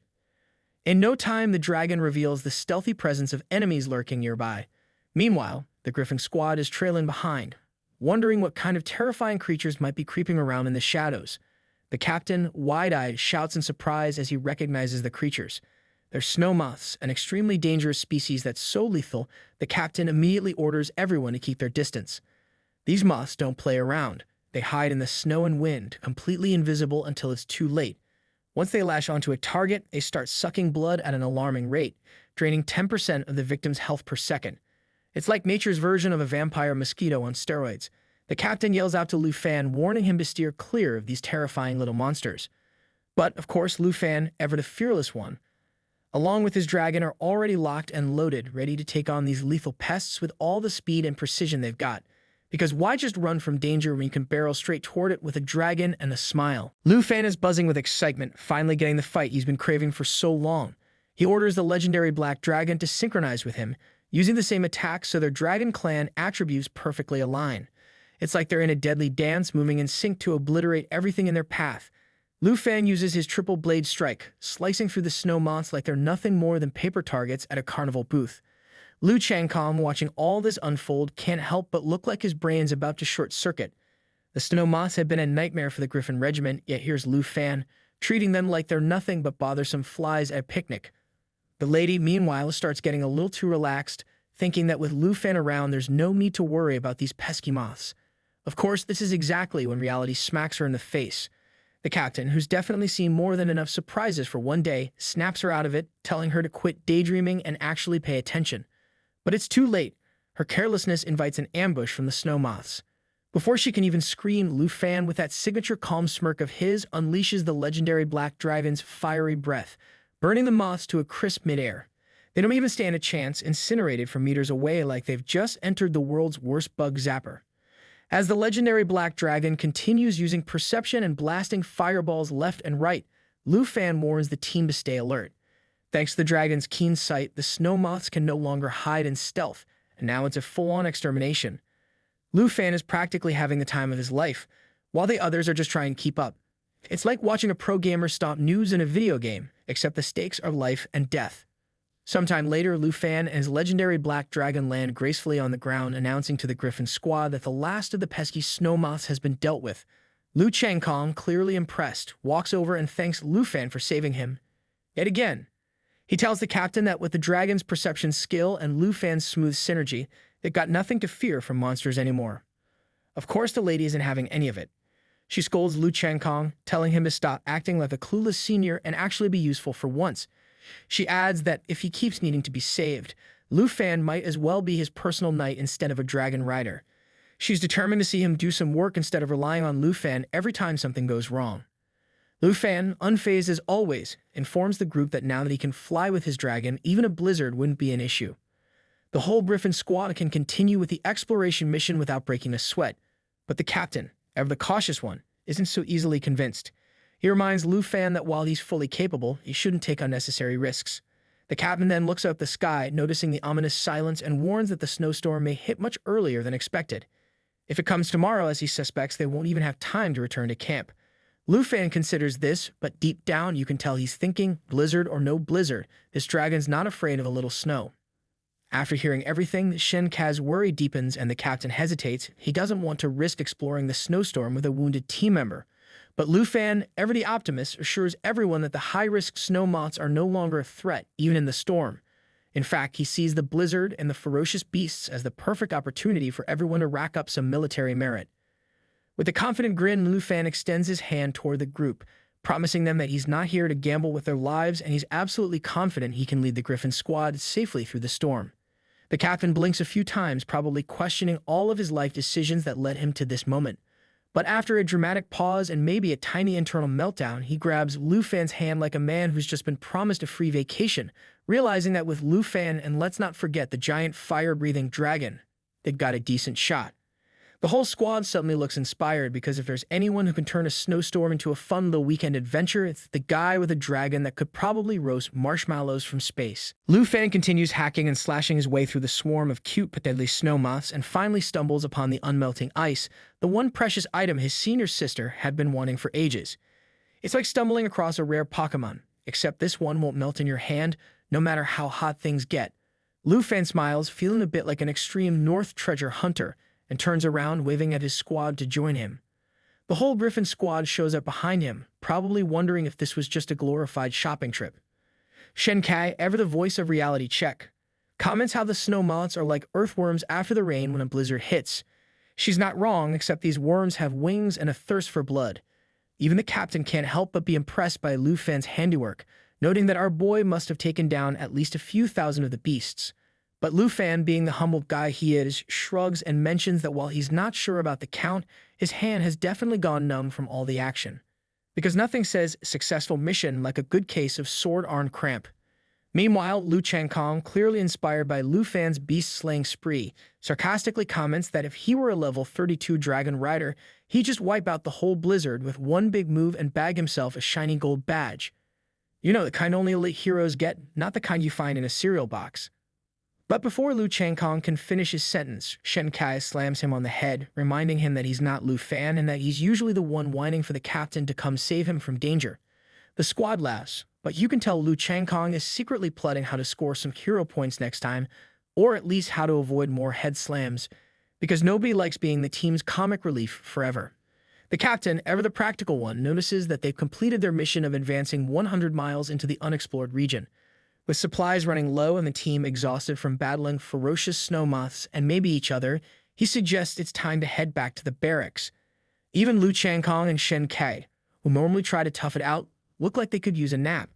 In no time, the dragon reveals the stealthy presence of enemies lurking nearby. Meanwhile, the Griffin squad is trailing behind, wondering what kind of terrifying creatures might be creeping around in the shadows. The captain, wide-eyed, shouts in surprise as he recognizes the creatures. They're snow moths, an extremely dangerous species that's so lethal, the captain immediately orders everyone to keep their distance. These moths don't play around. They hide in the snow and wind, completely invisible until it's too late. Once they lash onto a target, they start sucking blood at an alarming rate, draining 10% of the victim's health per second. It's like nature's version of a vampire mosquito on steroids. The captain yells out to Lu Fan, warning him to steer clear of these terrifying little monsters. But, of course, Lu Fan, ever the fearless one, along with his dragon, are already locked and loaded, ready to take on these lethal pests with all the speed and precision they've got. Because why just run from danger when you can barrel straight toward it with a dragon and a smile? Lu Fan is buzzing with excitement, finally getting the fight he's been craving for so long. He orders the legendary black dragon to synchronize with him, using the same attacks so their dragon clan attributes perfectly align. It's like they're in a deadly dance, moving in sync to obliterate everything in their path. Lu Fan uses his triple blade strike, slicing through the snow moths like they're nothing more than paper targets at a carnival booth. Lu Changkong, watching all this unfold, can't help but look like his brain's about to short-circuit. The snow moths have been a nightmare for the Griffin Regiment, yet here's Lu Fan, treating them like they're nothing but bothersome flies at a picnic. The lady, meanwhile, starts getting a little too relaxed, thinking that with Lu Fan around, there's no need to worry about these pesky moths. Of course, this is exactly when reality smacks her in the face. The captain, who's definitely seen more than enough surprises for one day, snaps her out of it, telling her to quit daydreaming and actually pay attention. But it's too late. Her carelessness invites an ambush from the snow moths. Before she can even scream, Lu Fan, with that signature calm smirk of his, unleashes the legendary black dragon's fiery breath, burning the moths to a crisp midair. They don't even stand a chance, incinerated from meters away like they've just entered the world's worst bug zapper. As the legendary black dragon continues using perception and blasting fireballs left and right, Lu Fan warns the team to stay alert. Thanks to the dragon's keen sight, the snow moths can no longer hide in stealth, and now it's a full-on extermination. Lu Fan is practically having the time of his life, while the others are just trying to keep up. It's like watching a pro gamer stomp noobs in a video game, except the stakes are life and death. Sometime later, Lu Fan and his legendary black dragon land gracefully on the ground, announcing to the Griffin squad that the last of the pesky snow moths has been dealt with. Lu Changkong, clearly impressed, walks over and thanks Lu Fan for saving him. Yet again, he tells the captain that with the dragon's perception skill and Lu Fan's smooth synergy, they've got nothing to fear from monsters anymore. Of course, the lady isn't having any of it. She scolds Lu Changkong, telling him to stop acting like a clueless senior and actually be useful for once. She adds that if he keeps needing to be saved, Lu Fan might as well be his personal knight instead of a dragon rider. She's determined to see him do some work instead of relying on Lu Fan every time something goes wrong. Lu Fan, unfazed as always, informs the group that now that he can fly with his dragon, even a blizzard wouldn't be an issue. The whole Griffin squad can continue with the exploration mission without breaking a sweat, but the captain, ever the cautious one, isn't so easily convinced. He reminds Lu Fan that while he's fully capable, he shouldn't take unnecessary risks. The captain then looks up at the sky, noticing the ominous silence, and warns that the snowstorm may hit much earlier than expected. If it comes tomorrow, as he suspects, they won't even have time to return to camp. Lu Fan considers this, but deep down you can tell he's thinking, blizzard or no blizzard, this dragon's not afraid of a little snow. After hearing everything, Shen Kai's worry deepens and the captain hesitates. He doesn't want to risk exploring the snowstorm with a wounded team member. But Lu Fan, ever the optimist, assures everyone that the high-risk snow moths are no longer a threat, even in the storm. In fact, he sees the blizzard and the ferocious beasts as the perfect opportunity for everyone to rack up some military merit. With a confident grin, Lu Fan extends his hand toward the group, promising them that he's not here to gamble with their lives and he's absolutely confident he can lead the Griffin squad safely through the storm. The captain blinks a few times, probably questioning all of his life decisions that led him to this moment. But after a dramatic pause and maybe a tiny internal meltdown, he grabs Lu Fan's hand like a man who's just been promised a free vacation, realizing that with Lu Fan and let's not forget the giant fire-breathing dragon, they've got a decent shot. The whole squad suddenly looks inspired because if there's anyone who can turn a snowstorm into a fun little weekend adventure, it's the guy with a dragon that could probably roast marshmallows from space. Lu Fan continues hacking and slashing his way through the swarm of cute but deadly snow moths and finally stumbles upon the unmelting ice, the one precious item his senior sister had been wanting for ages. It's like stumbling across a rare Pokemon, except this one won't melt in your hand, no matter how hot things get. Lu Fan smiles, feeling a bit like an extreme North treasure hunter, and turns around, waving at his squad to join him. The whole Griffin squad shows up behind him, probably wondering if this was just a glorified shopping trip. Shen Kai, ever the voice of reality check, comments how the snow moths are like earthworms after the rain when a blizzard hits. She's not wrong, except these worms have wings and a thirst for blood. Even the captain can't help but be impressed by Lu Fan's handiwork, noting that our boy must have taken down at least a few thousand of the beasts. But Lu Fan, being the humble guy he is, shrugs and mentions that while he's not sure about the count, his hand has definitely gone numb from all the action. Because nothing says successful mission like a good case of sword-arm cramp. Meanwhile, Lu Changkong, clearly inspired by Lu Fan's beast-slaying spree, sarcastically comments that if he were a level 32 dragon rider, he'd just wipe out the whole blizzard with one big move and bag himself a shiny gold badge. You know, the kind only elite heroes get, not the kind you find in a cereal box. But before Lu Changkong can finish his sentence, Shen Kai slams him on the head, reminding him that he's not Lu Fan and that he's usually the one whining for the captain to come save him from danger. The squad laughs, but you can tell Lu Changkong is secretly plotting how to score some hero points next time, or at least how to avoid more head slams, because nobody likes being the team's comic relief forever. The captain, ever the practical one, notices that they've completed their mission of advancing 100 miles into the unexplored region. With supplies running low and the team exhausted from battling ferocious snow moths and maybe each other, he suggests it's time to head back to the barracks. Even Lu Changkong and Shen Kai, who normally try to tough it out, look like they could use a nap.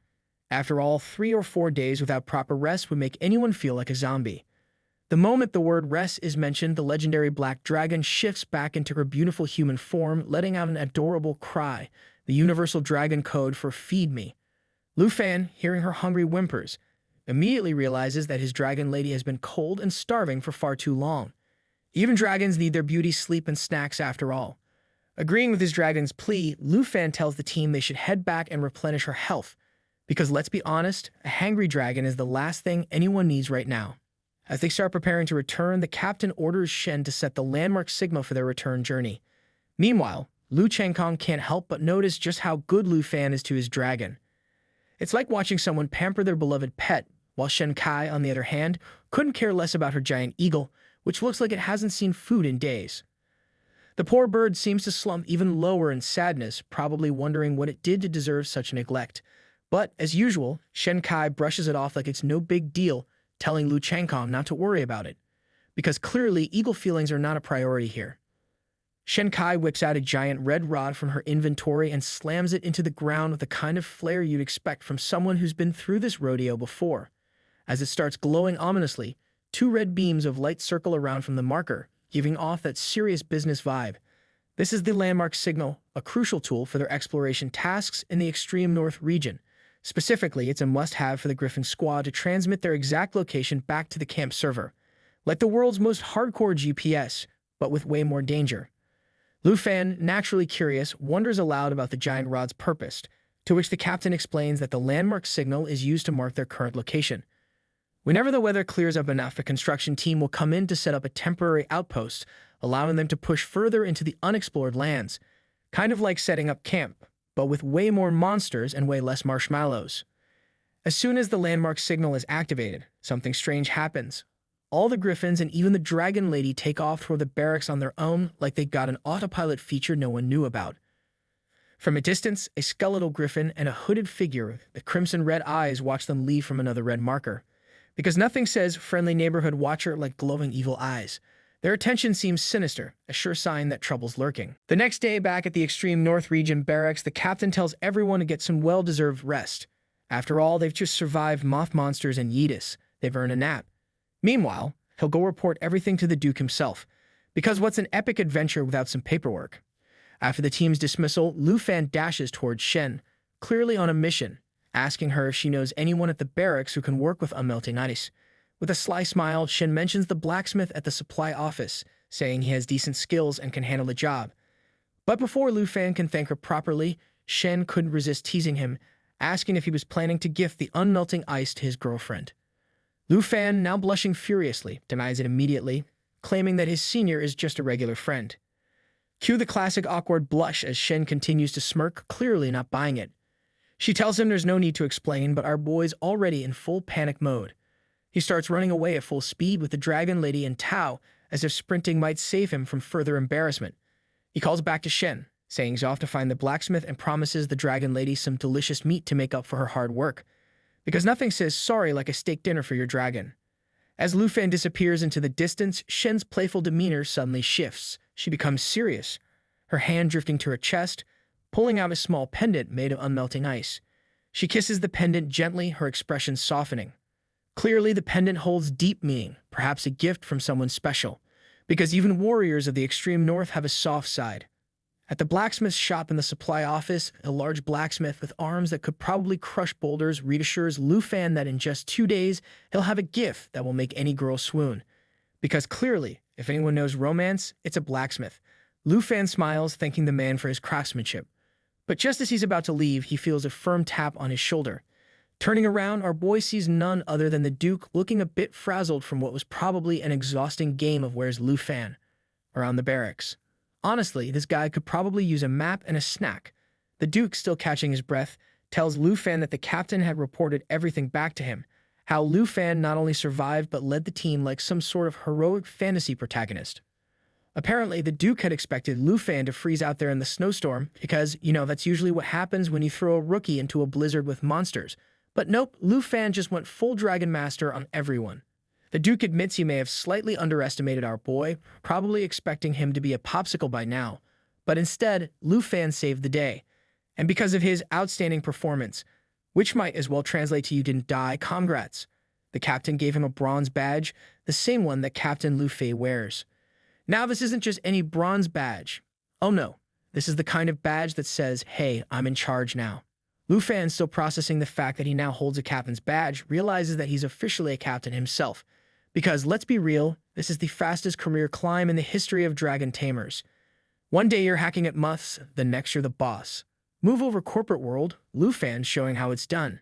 After all, 3 or 4 days without proper rest would make anyone feel like a zombie. The moment the word rest is mentioned, the legendary black dragon shifts back into her beautiful human form, letting out an adorable cry, the universal dragon code for feed me. Lu Fan, hearing her hungry whimpers, immediately realizes that his dragon lady has been cold and starving for far too long. Even dragons need their beauty, sleep, and snacks after all. Agreeing with his dragon's plea, Lu Fan tells the team they should head back and replenish her health, because let's be honest, a hangry dragon is the last thing anyone needs right now. As they start preparing to return, the captain orders Shen to set the landmark signal for their return journey. Meanwhile, Lu Changkong can't help but notice just how good Lu Fan is to his dragon. It's like watching someone pamper their beloved pet, while Shen Kai, on the other hand, couldn't care less about her giant eagle, which looks like it hasn't seen food in days. The poor bird seems to slump even lower in sadness, probably wondering what it did to deserve such neglect. But, as usual, Shen Kai brushes it off like it's no big deal, telling Lu Changkong not to worry about it, because clearly eagle feelings are not a priority here. Shen Kai whips out a giant red rod from her inventory and slams it into the ground with the kind of flare you'd expect from someone who's been through this rodeo before. As it starts glowing ominously, 2 red beams of light circle around from the marker, giving off that serious business vibe. This is the landmark signal, a crucial tool for their exploration tasks in the extreme north region. Specifically, it's a must-have for the Griffin squad to transmit their exact location back to the camp server. Like the world's most hardcore GPS, but with way more danger. Lu Fan, naturally curious, wonders aloud about the giant rod's purpose, to which the captain explains that the landmark signal is used to mark their current location. Whenever the weather clears up enough, a construction team will come in to set up a temporary outpost, allowing them to push further into the unexplored lands, kind of like setting up camp, but with way more monsters and way less marshmallows. As soon as the landmark signal is activated, something strange happens. All the griffins and even the dragon lady take off toward the barracks on their own like they got an autopilot feature no one knew about. From a distance, a skeletal griffin and a hooded figure, the crimson red eyes, watch them leave from another red marker. Because nothing says friendly neighborhood watcher like glowing evil eyes. Their attention seems sinister, a sure sign that trouble's lurking. The next day, back at the extreme north region barracks, the captain tells everyone to get some well-deserved rest. After all, they've just survived moth monsters and Yeetus. They've earned a nap. Meanwhile, he'll go report everything to the Duke himself, because what's an epic adventure without some paperwork? After the team's dismissal, Lu Fan dashes towards Shen, clearly on a mission, asking her if she knows anyone at the barracks who can work with unmelting ice. With a sly smile, Shen mentions the blacksmith at the supply office, saying he has decent skills and can handle the job. But before Lu Fan can thank her properly, Shen couldn't resist teasing him, asking if he was planning to gift the unmelting ice to his girlfriend. Lu Fan, now blushing furiously, denies it immediately, claiming that his senior is just a regular friend. Cue the classic awkward blush as Shen continues to smirk, clearly not buying it. She tells him there's no need to explain, but our boy's already in full panic mode. He starts running away at full speed with the dragon lady and Tao, as if sprinting might save him from further embarrassment. He calls back to Shen, saying he's off to find the blacksmith and promises the dragon lady some delicious meat to make up for her hard work. Because nothing says sorry like a steak dinner for your dragon. As Lu Fan disappears into the distance, Shen's playful demeanor suddenly shifts. She becomes serious, her hand drifting to her chest, pulling out a small pendant made of unmelting ice. She kisses the pendant gently, her expression softening. Clearly, the pendant holds deep meaning, perhaps a gift from someone special, because even warriors of the extreme north have a soft side. At the blacksmith's shop in the supply office, a large blacksmith with arms that could probably crush boulders reassures Lu Fan that in just 2 days, he'll have a gift that will make any girl swoon. Because clearly, if anyone knows romance, it's a blacksmith. Lu Fan smiles, thanking the man for his craftsmanship. But just as he's about to leave, he feels a firm tap on his shoulder. Turning around, our boy sees none other than the Duke looking a bit frazzled from what was probably an exhausting game of Where's Lu Fan around the barracks. Honestly, this guy could probably use a map and a snack. The Duke, still catching his breath, tells Lu Fan that the captain had reported everything back to him, how Lu Fan not only survived but led the team like some sort of heroic fantasy protagonist. Apparently, the Duke had expected Lu Fan to freeze out there in the snowstorm because, that's usually what happens when you throw a rookie into a blizzard with monsters. But nope, Lu Fan just went full Dragon Master on everyone. The Duke admits he may have slightly underestimated our boy, probably expecting him to be a popsicle by now. But instead, Lu Fan saved the day. And because of his outstanding performance, which might as well translate to "you didn't die, congrats." The captain gave him a bronze badge, the same one that Captain Lu Fei wears. Now this isn't just any bronze badge. Oh no, this is the kind of badge that says, "Hey, I'm in charge now." Lu Fan, still processing the fact that he now holds a captain's badge, realizes that he's officially a captain himself. Because, let's be real, this is the fastest career climb in the history of dragon tamers. One day you're hacking at muths, the next you're the boss. Move over corporate world, Lu Fan showing how it's done.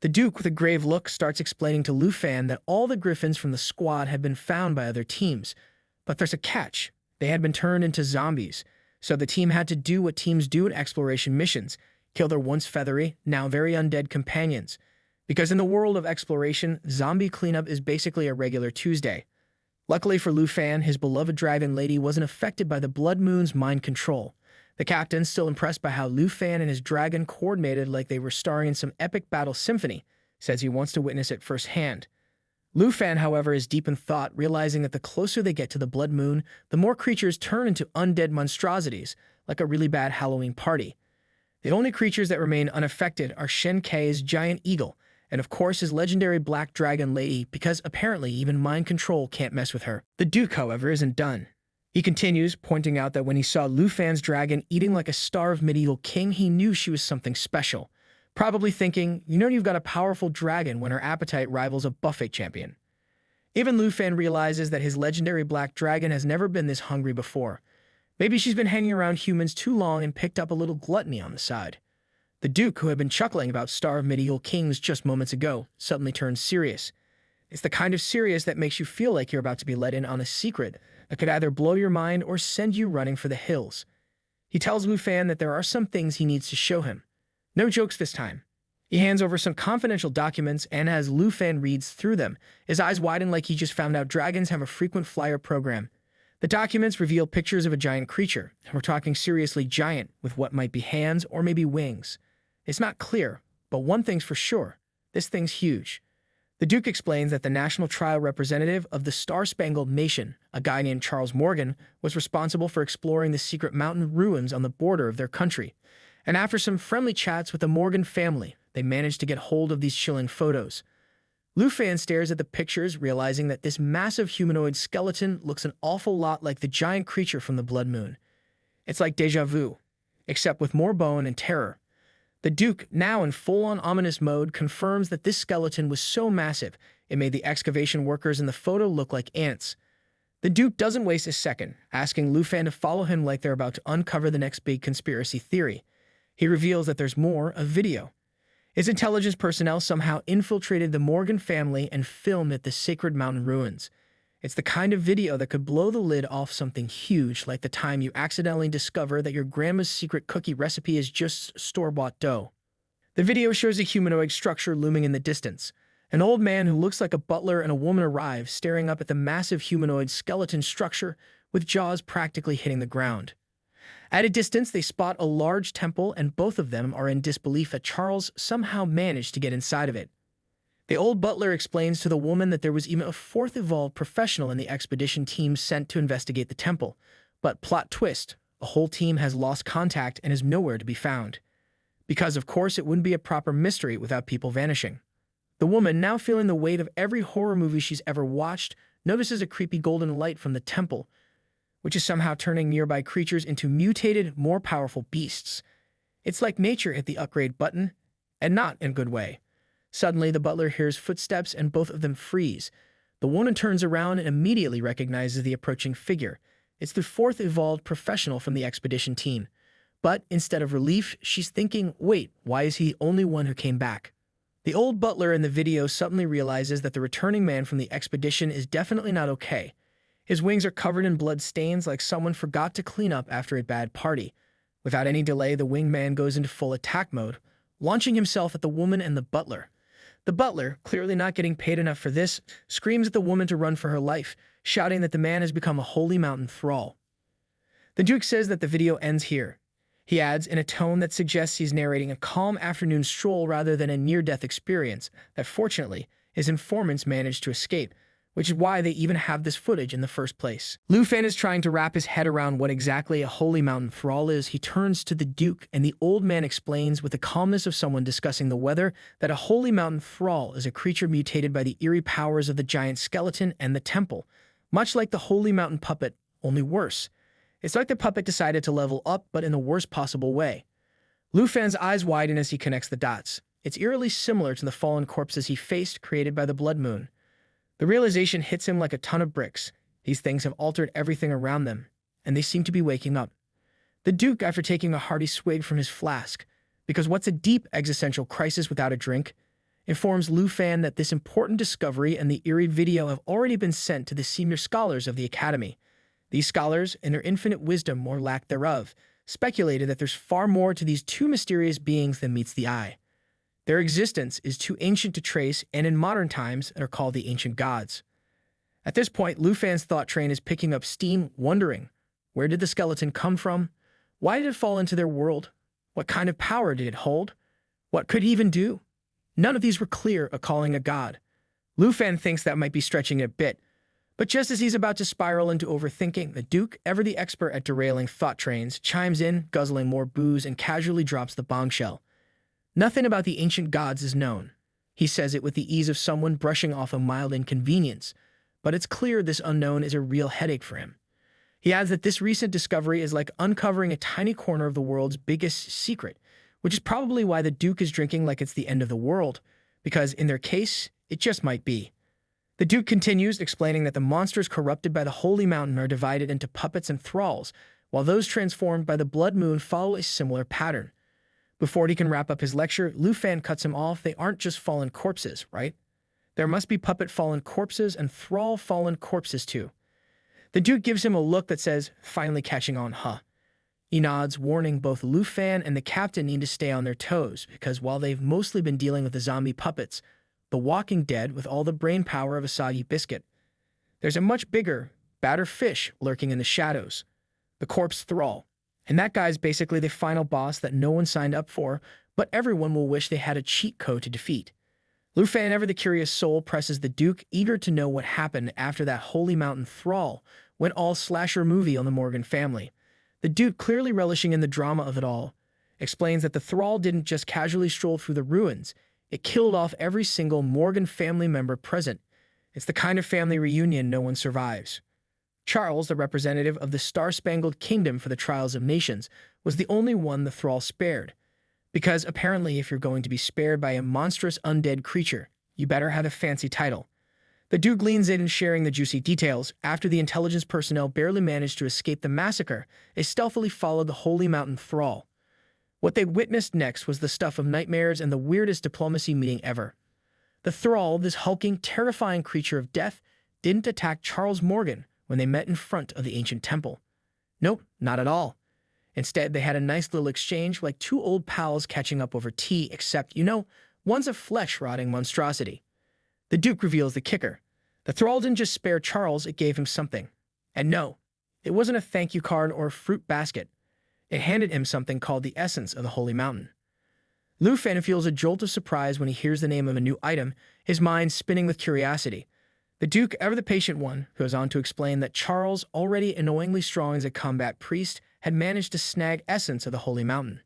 The Duke, with a grave look, starts explaining to Lu Fan that all the griffins from the squad had been found by other teams. But there's a catch. They had been turned into zombies, so the team had to do what teams do in exploration missions, kill their once feathery, now very undead companions. Because in the world of exploration, zombie cleanup is basically a regular Tuesday. Luckily for Lu Fan, his beloved dragon lady wasn't affected by the Blood Moon's mind control. The captain, still impressed by how Lu Fan and his dragon coordinated like they were starring in some epic battle symphony, says he wants to witness it firsthand. Lu Fan, however, is deep in thought, realizing that the closer they get to the Blood Moon, the more creatures turn into undead monstrosities, like a really bad Halloween party. The only creatures that remain unaffected are Shen Kei's giant eagle, and of course his legendary black dragon lady, because apparently even mind control can't mess with her. The Duke, however, isn't done. He continues, pointing out that when he saw Lu Fan's dragon eating like a starved medieval king, he knew she was something special. Probably thinking, you've got a powerful dragon when her appetite rivals a buffet champion. Even Lu Fan realizes that his legendary black dragon has never been this hungry before. Maybe she's been hanging around humans too long and picked up a little gluttony on the side. The Duke, who had been chuckling about starved medieval kings just moments ago, suddenly turns serious. It's the kind of serious that makes you feel like you're about to be let in on a secret that could either blow your mind or send you running for the hills. He tells Lu Fan that there are some things he needs to show him. No jokes this time. He hands over some confidential documents, and as Lu Fan reads through them, his eyes widen like he just found out dragons have a frequent flyer program. The documents reveal pictures of a giant creature, and we're talking seriously giant, with what might be hands or maybe wings. It's not clear, but one thing's for sure. This thing's huge. The Duke explains that the national trial representative of the Star-Spangled Nation, a guy named Charles Morgan, was responsible for exploring the secret mountain ruins on the border of their country. And after some friendly chats with the Morgan family, they managed to get hold of these chilling photos. Lu Fan stares at the pictures, realizing that this massive humanoid skeleton looks an awful lot like the giant creature from the Blood Moon. It's like déjà vu, except with more bone and terror. The Duke, now in full-on ominous mode, confirms that this skeleton was so massive, it made the excavation workers in the photo look like ants. The Duke doesn't waste a second, asking Lu Fan to follow him like they're about to uncover the next big conspiracy theory. He reveals that there's more, a video. His intelligence personnel somehow infiltrated the Morgan family and filmed at the sacred mountain ruins. It's the kind of video that could blow the lid off something huge, like the time you accidentally discover that your grandma's secret cookie recipe is just store-bought dough. The video shows a humanoid structure looming in the distance. An old man who looks like a butler and a woman arrive, staring up at the massive humanoid skeleton structure with jaws practically hitting the ground. At a distance, they spot a large temple, and both of them are in disbelief that Charles somehow managed to get inside of it. The old butler explains to the woman that there was even a fourth evolved professional in the expedition team sent to investigate the temple. But plot twist, a whole team has lost contact and is nowhere to be found. Because, of course, it wouldn't be a proper mystery without people vanishing. The woman, now feeling the weight of every horror movie she's ever watched, notices a creepy golden light from the temple, which is somehow turning nearby creatures into mutated, more powerful beasts. It's like nature hit the upgrade button, and not in a good way. Suddenly, the butler hears footsteps and both of them freeze. The woman turns around and immediately recognizes the approaching figure. It's the fourth evolved professional from the expedition team. But instead of relief, she's thinking, wait, why is he the only one who came back? The old butler in the video suddenly realizes that the returning man from the expedition is definitely not okay. His wings are covered in blood stains like someone forgot to clean up after a bad party. Without any delay, the winged man goes into full attack mode, launching himself at the woman and the butler. The butler, clearly not getting paid enough for this, screams at the woman to run for her life, shouting that the man has become a holy mountain thrall. The Duke says that the video ends here. He adds, in a tone that suggests he's narrating a calm afternoon stroll rather than a near-death experience, that fortunately, his informants managed to escape, which is why they even have this footage in the first place. Lu Fan is trying to wrap his head around what exactly a holy mountain thrall is. He turns to the Duke, and the old man explains with the calmness of someone discussing the weather that a holy mountain thrall is a creature mutated by the eerie powers of the giant skeleton and the temple, much like the holy mountain puppet, only worse. It's like the puppet decided to level up, but in the worst possible way. Lu Fan's eyes widen as he connects the dots. It's eerily similar to the fallen corpses he faced, created by the blood moon. The realization hits him like a ton of bricks. These things have altered everything around them, and they seem to be waking up. The Duke, after taking a hearty swig from his flask, because what's a deep existential crisis without a drink, informs Lu Fan that this important discovery and the eerie video have already been sent to the senior scholars of the Academy. These scholars, in their infinite wisdom or lack thereof, speculated that there's far more to these two mysterious beings than meets the eye. Their existence is too ancient to trace, and in modern times are called the ancient gods. At this point, Lu Fan's thought train is picking up steam, wondering, where did the skeleton come from? Why did it fall into their world? What kind of power did it hold? What could it even do? None of these were clear of calling a god. Lu Fan thinks that might be stretching it a bit, but just as he's about to spiral into overthinking, the Duke, ever the expert at derailing thought trains, chimes in, guzzling more booze, and casually drops the bombshell. Nothing about the ancient gods is known. He says it with the ease of someone brushing off a mild inconvenience, but it's clear this unknown is a real headache for him. He adds that this recent discovery is like uncovering a tiny corner of the world's biggest secret, which is probably why the Duke is drinking like it's the end of the world, because in their case, it just might be. The Duke continues, explaining that the monsters corrupted by the Holy Mountain are divided into puppets and thralls, while those transformed by the Blood Moon follow a similar pattern. Before he can wrap up his lecture, Lu Fan cuts him off. They aren't just fallen corpses, right? There must be puppet fallen corpses and thrall fallen corpses too. The Duke gives him a look that says, finally catching on, huh? He nods, warning both Lu Fan and the captain need to stay on their toes, because while they've mostly been dealing with the zombie puppets, the walking dead with all the brain power of a soggy biscuit, there's a much bigger, badder fish lurking in the shadows, the corpse thrall. And that guy's basically the final boss that no one signed up for, but everyone will wish they had a cheat code to defeat. Lu Fan, ever the curious soul, presses the Duke, eager to know what happened after that Holy Mountain thrall went all slasher movie on the Morgan family. The Duke, clearly relishing in the drama of it all, explains that the thrall didn't just casually stroll through the ruins, it killed off every single Morgan family member present. It's the kind of family reunion no one survives. Charles, the representative of the Star-Spangled Kingdom for the Trials of Nations, was the only one the thrall spared. Because apparently if you're going to be spared by a monstrous undead creature, you better have a fancy title. The Duke leans in, sharing the juicy details. After the intelligence personnel barely managed to escape the massacre, they stealthily followed the Holy Mountain thrall. What they witnessed next was the stuff of nightmares and the weirdest diplomacy meeting ever. The thrall, this hulking, terrifying creature of death, didn't attack Charles Morgan when they met in front of the ancient temple. Nope, not at all. Instead, they had a nice little exchange like two old pals catching up over tea, except, one's a flesh-rotting monstrosity. The Duke reveals the kicker. The thrall didn't just spare Charles, it gave him something. And no, it wasn't a thank you card or a fruit basket. It handed him something called the essence of the Holy Mountain. Lu Fan feels a jolt of surprise when he hears the name of a new item, his mind spinning with curiosity. The Duke, ever the patient one, goes on to explain that Charles, already annoyingly strong as a combat priest, had managed to snag essence of the Holy Mountain.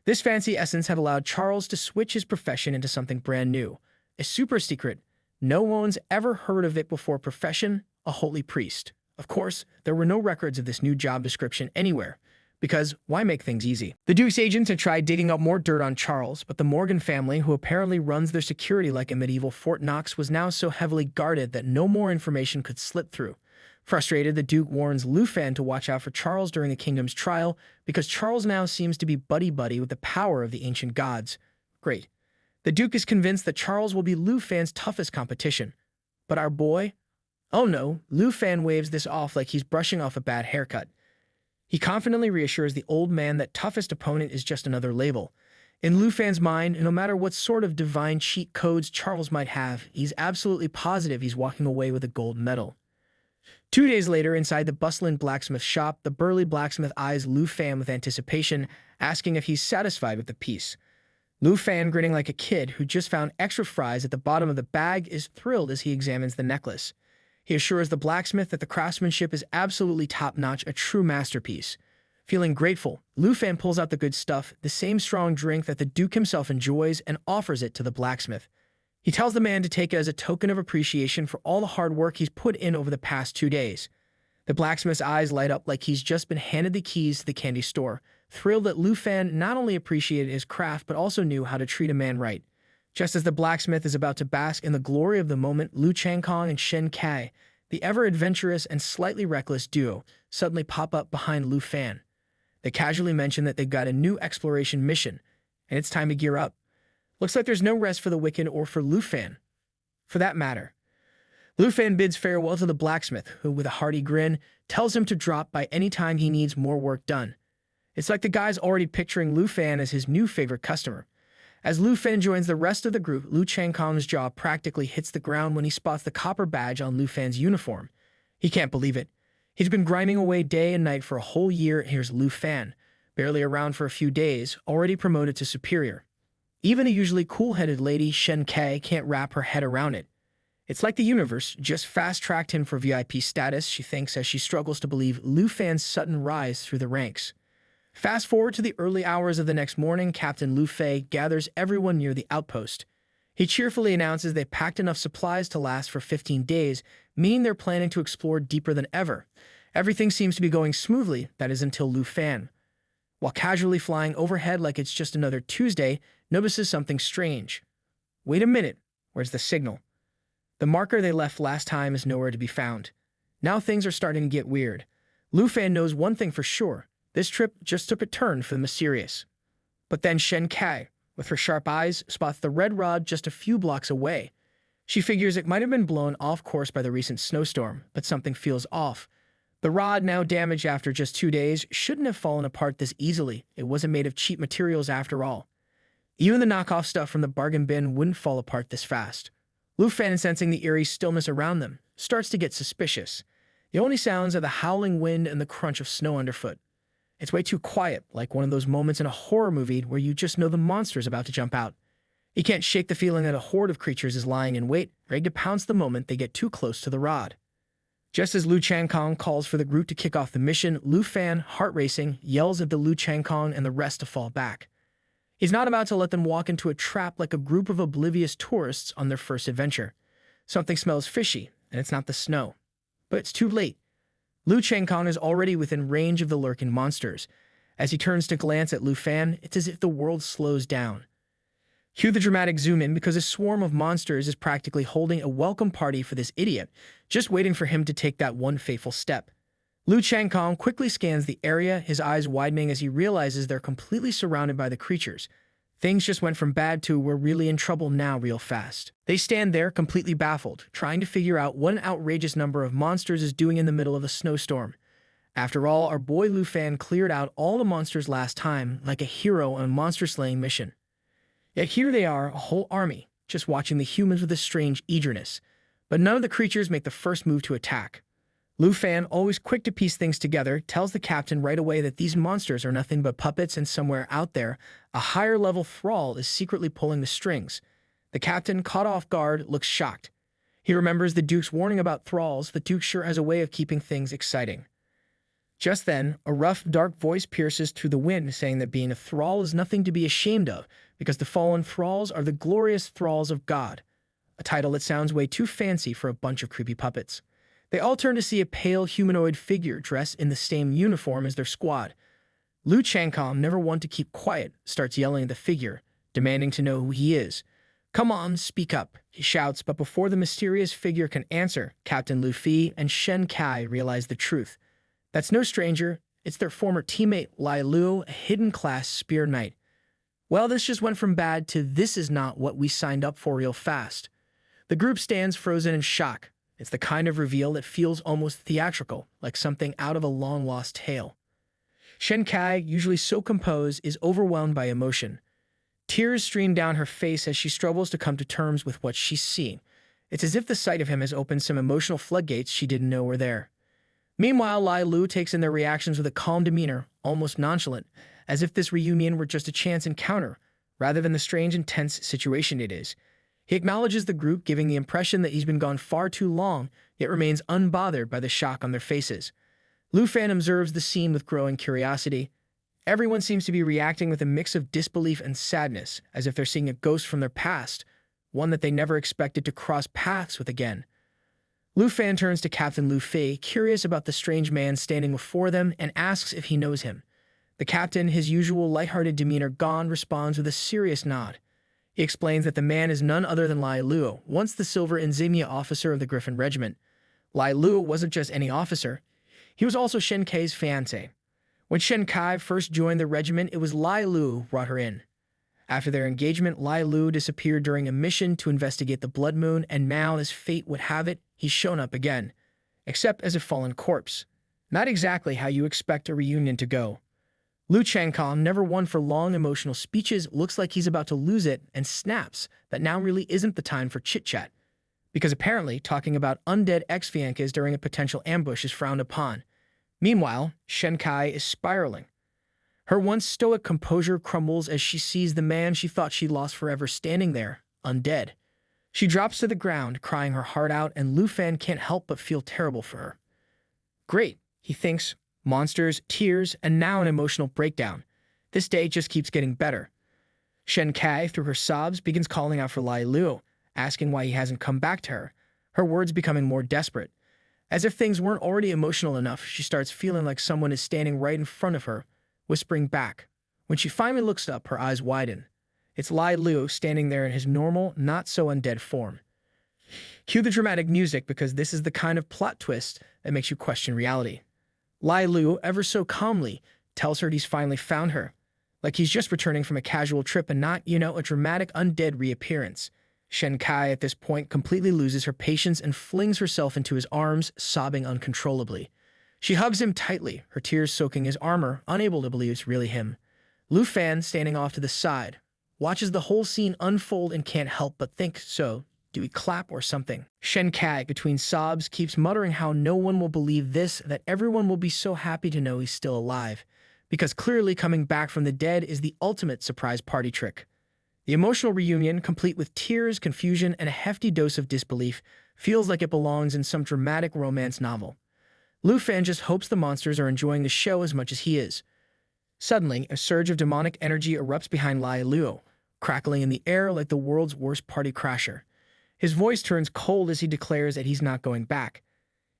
This fancy essence had allowed Charles to switch his profession into something brand new, a super secret, no one's ever heard of it before profession, a holy priest. Of course, there were no records of this new job description anywhere, because why make things easy? The Duke's agents had tried digging up more dirt on Charles, but the Morgan family, who apparently runs their security like a medieval Fort Knox, was now so heavily guarded that no more information could slip through. Frustrated, the Duke warns Lu Fan to watch out for Charles during the kingdom's trial, because Charles now seems to be buddy-buddy with the power of the ancient gods. Great. The Duke is convinced that Charles will be Lu Fan's toughest competition. But our boy? Oh no, Lu Fan waves this off like he's brushing off a bad haircut. He confidently reassures the old man that toughest opponent is just another label. In Lu Fan's mind, no matter what sort of divine cheat codes Charles might have, he's absolutely positive he's walking away with a gold medal. 2 days later, inside the bustling blacksmith shop, the burly blacksmith eyes Lu Fan with anticipation, asking if he's satisfied with the piece. Lu Fan, grinning like a kid who just found extra fries at the bottom of the bag, is thrilled as he examines the necklace. He assures the blacksmith that the craftsmanship is absolutely top-notch, a true masterpiece. Feeling grateful, Lu Fan pulls out the good stuff, the same strong drink that the Duke himself enjoys, and offers it to the blacksmith. He tells the man to take it as a token of appreciation for all the hard work he's put in over the past 2 days. The blacksmith's eyes light up like he's just been handed the keys to the candy store, thrilled that Lu Fan not only appreciated his craft but also knew how to treat a man right. Just as the blacksmith is about to bask in the glory of the moment, Lu Changkong and Shen Kai, the ever-adventurous and slightly reckless duo, suddenly pop up behind Lu Fan. They casually mention that they've got a new exploration mission, and it's time to gear up. Looks like there's no rest for the wicked or for Lu Fan, for that matter. Lu Fan bids farewell to the blacksmith, who, with a hearty grin, tells him to drop by any time he needs more work done. It's like the guy's already picturing Lu Fan as his new favorite customer. As Lu Fan joins the rest of the group, Lu Changkong's jaw practically hits the ground when he spots the copper badge on Lu Fan's uniform. He can't believe it. He's been grinding away day and night for a whole year, and here's Lu Fan, barely around for a few days, already promoted to superior. Even a usually cool-headed lady, Shen Kai, can't wrap her head around it. It's like the universe just fast-tracked him for VIP status, she thinks, as she struggles to believe Lu Fan's sudden rise through the ranks. Fast forward to the early hours of the next morning, Captain Lu Fei gathers everyone near the outpost. He cheerfully announces they packed enough supplies to last for 15 days, meaning they're planning to explore deeper than ever. Everything seems to be going smoothly, that is until Lu Fan, while casually flying overhead like it's just another Tuesday, notices something strange. Wait a minute, where's the signal? The marker they left last time is nowhere to be found. Now things are starting to get weird. Lu Fan knows one thing for sure. This trip just took a turn for the mysterious. But then Shen Kai, with her sharp eyes, spots the red rod just a few blocks away. She figures it might have been blown off course by the recent snowstorm, but something feels off. The rod, now damaged after just 2 days, shouldn't have fallen apart this easily. It wasn't made of cheap materials after all. Even the knockoff stuff from the bargain bin wouldn't fall apart this fast. Lu Fan, sensing the eerie stillness around them, starts to get suspicious. The only sounds are the howling wind and the crunch of snow underfoot. It's way too quiet, like one of those moments in a horror movie where you just know the monster's about to jump out. He can't shake the feeling that a horde of creatures is lying in wait, ready to pounce the moment they get too close to the rod. Just as Lu Changkong calls for the group to kick off the mission, Lu Fan, heart racing, yells at the Lu Changkong and the rest to fall back. He's not about to let them walk into a trap like a group of oblivious tourists on their first adventure. Something smells fishy, and it's not the snow. But it's too late. Lu Changkong is already within range of the lurking monsters. As he turns to glance at Lu Fan, it's as if the world slows down. Cue the dramatic zoom in because a swarm of monsters is practically holding a welcome party for this idiot, just waiting for him to take that one fateful step. Lu Changkong quickly scans the area, his eyes widening as he realizes they're completely surrounded by the creatures. Things just went from bad to we're really in trouble now real fast. They stand there completely baffled, trying to figure out what an outrageous number of monsters is doing in the middle of a snowstorm. After all, our boy Lu Fan cleared out all the monsters last time like a hero on a monster-slaying mission. Yet here they are, a whole army, just watching the humans with a strange eagerness. But none of the creatures make the first move to attack. Lu Fan, always quick to piece things together, tells the captain right away that these monsters are nothing but puppets and somewhere out there, a higher-level thrall is secretly pulling the strings. The captain, caught off guard, looks shocked. He remembers the Duke's warning about thralls. The Duke sure has a way of keeping things exciting. Just then, a rough, dark voice pierces through the wind, saying that being a thrall is nothing to be ashamed of, because the fallen thralls are the glorious thralls of God. A title that sounds way too fancy for a bunch of creepy puppets. They all turn to see a pale humanoid figure dressed in the same uniform as their squad. Lu Changkong, never one to keep quiet, starts yelling at the figure, demanding to know who he is. "Come on, speak up," he shouts, but before the mysterious figure can answer, Captain Lu Fi and Shen Kai realize the truth. That's no stranger, it's their former teammate Lai Lu, a hidden class spear knight. Well, this just went from bad to this is not what we signed up for real fast. The group stands frozen in shock. It's the kind of reveal that feels almost theatrical, like something out of a long-lost tale. Shenkai, usually so composed, is overwhelmed by emotion. Tears stream down her face as she struggles to come to terms with what she's seeing. It's as if the sight of him has opened some emotional floodgates she didn't know were there. Meanwhile, Lai Lu takes in their reactions with a calm demeanor, almost nonchalant, as if this reunion were just a chance encounter, rather than the strange, intense situation it is. He acknowledges the group, giving the impression that he's been gone far too long, yet remains unbothered by the shock on their faces. Lu Fan observes the scene with growing curiosity. Everyone seems to be reacting with a mix of disbelief and sadness, as if they're seeing a ghost from their past, one that they never expected to cross paths with again. Lu Fan turns to Captain Lu Fei, curious about the strange man standing before them, and asks if he knows him. The captain, his usual lighthearted demeanor gone, responds with a serious nod. He explains that the man is none other than Lai Lu, once the silver insignia officer of the Griffin Regiment. Lai Lu wasn't just any officer. He was also Shen Kai's fiancé. When Shen Kai first joined the regiment, it was Lai Lu who brought her in. After their engagement, Lai Lu disappeared during a mission to investigate the Blood Moon, and now, as fate would have it, he's shown up again, except as a fallen corpse. Not exactly how you expect a reunion to go. Lu Changkong, never one for long emotional speeches, looks like he's about to lose it and snaps that now really isn't the time for chit-chat, because apparently talking about undead ex-fiancés during a potential ambush is frowned upon. Meanwhile, Shen Kai is spiraling. Her once stoic composure crumbles as she sees the man she thought she lost forever standing there, undead. She drops to the ground, crying her heart out, and Lu Fan can't help but feel terrible for her. Great, he thinks. Monsters, tears, and now an emotional breakdown. This day just keeps getting better. Shen Kai, through her sobs, begins calling out for Lai Lu, asking why he hasn't come back to her, her words becoming more desperate. As if things weren't already emotional enough, she starts feeling like someone is standing right in front of her, whispering back. When she finally looks up, her eyes widen. It's Lai Lu standing there in his normal, not-so-undead form. Cue the dramatic music, because this is the kind of plot twist that makes you question reality. Lai Lu, ever so calmly, tells her he's finally found her, like he's just returning from a casual trip and not, a dramatic undead reappearance. Shen Kai, at this point, completely loses her patience and flings herself into his arms, sobbing uncontrollably. She hugs him tightly, her tears soaking his armor, unable to believe it's really him. Lu Fan, standing off to the side, watches the whole scene unfold and can't help but think, so, do we clap or something? Shen Kai, between sobs, keeps muttering how no one will believe this, that everyone will be so happy to know he's still alive, because clearly coming back from the dead is the ultimate surprise party trick. The emotional reunion, complete with tears, confusion, and a hefty dose of disbelief, feels like it belongs in some dramatic romance novel. Lu Fan just hopes the monsters are enjoying the show as much as he is. Suddenly, a surge of demonic energy erupts behind Lai Lu, crackling in the air like the world's worst party crasher. His voice turns cold as he declares that he's not going back.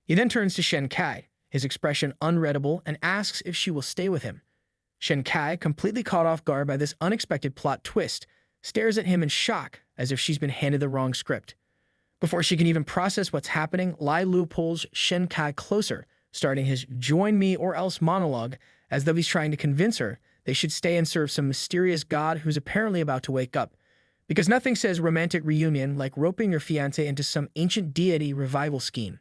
He then turns to Shen Kai, his expression unreadable, and asks if she will stay with him. Shen Kai, completely caught off guard by this unexpected plot twist, stares at him in shock, as if she's been handed the wrong script. Before she can even process what's happening, Lai Lu pulls Shen Kai closer, starting his "join me or else" monologue, as though he's trying to convince her they should stay and serve some mysterious god who's apparently about to wake up. Because nothing says romantic reunion like roping your fiancé into some ancient deity revival scheme.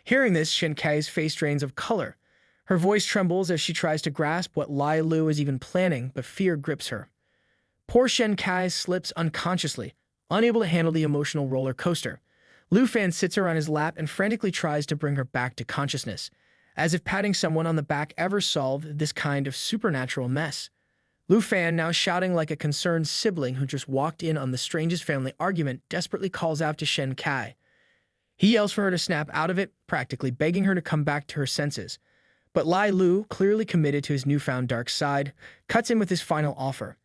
Hearing this, Shen Kai's face drains of color. Her voice trembles as she tries to grasp what Lai Lu is even planning, but fear grips her. Poor Shen Kai slips unconsciously, unable to handle the emotional roller coaster. Lu Fan sits her on his lap and frantically tries to bring her back to consciousness, as if patting someone on the back ever solved this kind of supernatural mess. Lu Fan, now shouting like a concerned sibling who just walked in on the strangest family argument, desperately calls out to Shen Kai. He yells for her to snap out of it, practically begging her to come back to her senses. But Lai Lu, clearly committed to his newfound dark side, cuts in with his final offer.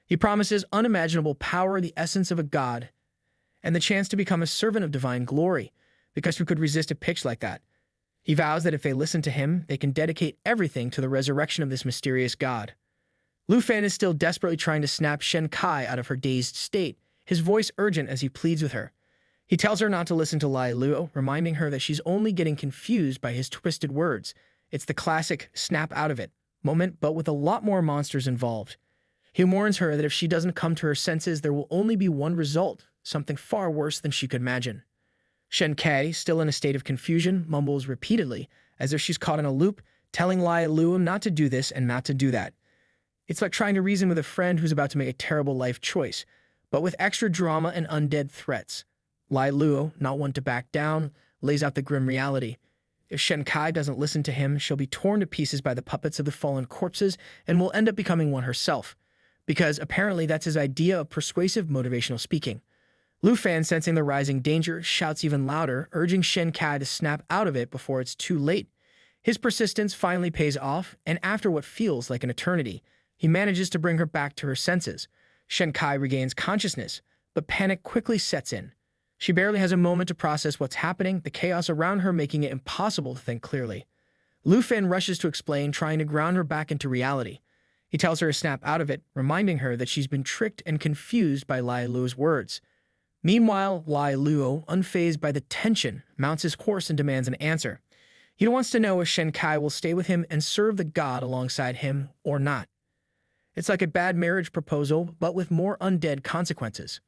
He promises unimaginable power, the essence of a god, and the chance to become a servant of divine glory, because who could resist a pitch like that? He vows that if they listen to him, they can dedicate everything to the resurrection of this mysterious god. Lu Fan is still desperately trying to snap Shen Kai out of her dazed state, his voice urgent as he pleads with her. He tells her not to listen to Lai Lu, reminding her that she's only getting confused by his twisted words. It's the classic snap out of it moment, but with a lot more monsters involved. He warns her that if she doesn't come to her senses, there will only be one result, something far worse than she could imagine. Shen Kai, still in a state of confusion, mumbles repeatedly, as if she's caught in a loop, telling Lai Luo not to do this and not to do that. It's like trying to reason with a friend who's about to make a terrible life choice, but with extra drama and undead threats. Lai Luo, not one to back down, lays out the grim reality. If Shen Kai doesn't listen to him, she'll be torn to pieces by the puppets of the fallen corpses and will end up becoming one herself, because apparently that's his idea of persuasive motivational speaking. Lu Fan, sensing the rising danger, shouts even louder, urging Shen Kai to snap out of it before it's too late. His persistence finally pays off, and after what feels like an eternity, he manages to bring her back to her senses. Shen Kai regains consciousness, but panic quickly sets in. She barely has a moment to process what's happening, the chaos around her making it impossible to think clearly. Lu Fan rushes to explain, trying to ground her back into reality. He tells her to snap out of it, reminding her that she's been tricked and confused by Lai Luo's words. Meanwhile, Lai Luo, unfazed by the tension, mounts his horse and demands an answer. He wants to know if Shen Kai will stay with him and serve the god alongside him or not. It's like a bad marriage proposal, but with more undead consequences.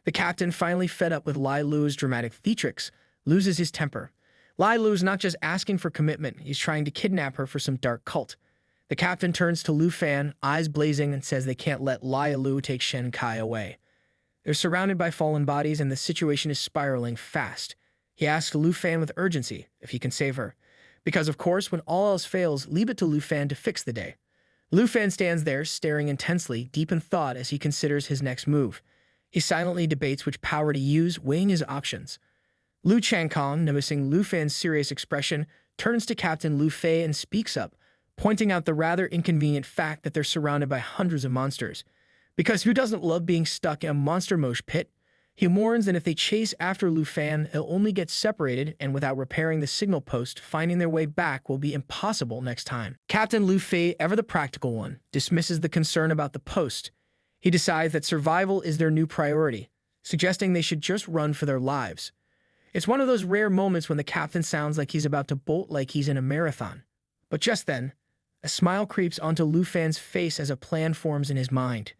The captain, finally fed up with Lai Luo's dramatic theatrics, loses his temper. Lai Luo's not just asking for commitment, he's trying to kidnap her for some dark cult. The captain turns to Lu Fan, eyes blazing, and says they can't let Lai Luo take Shen Kai away. They're surrounded by fallen bodies and the situation is spiraling fast. He asks Lu Fan with urgency if he can save her. Because of course, when all else fails, leave it to Lu Fan to fix the day. Lu Fan stands there, staring intensely, deep in thought as he considers his next move. He silently debates which power to use, weighing his options. Lu Changkong, noticing Lu Fan's serious expression, turns to Captain Lu Fei and speaks up, pointing out the rather inconvenient fact that they're surrounded by hundreds of monsters. Because who doesn't love being stuck in a monster mosh pit? He warns that if they chase after Lu Fan, they'll only get separated, and without repairing the signal post, finding their way back will be impossible next time. Captain Lu Fei, ever the practical one, dismisses the concern about the post. He decides that survival is their new priority, suggesting they should just run for their lives. It's one of those rare moments when the captain sounds like he's about to bolt like he's in a marathon. But just then, a smile creeps onto Lu Fan's face as a plan forms in his mind.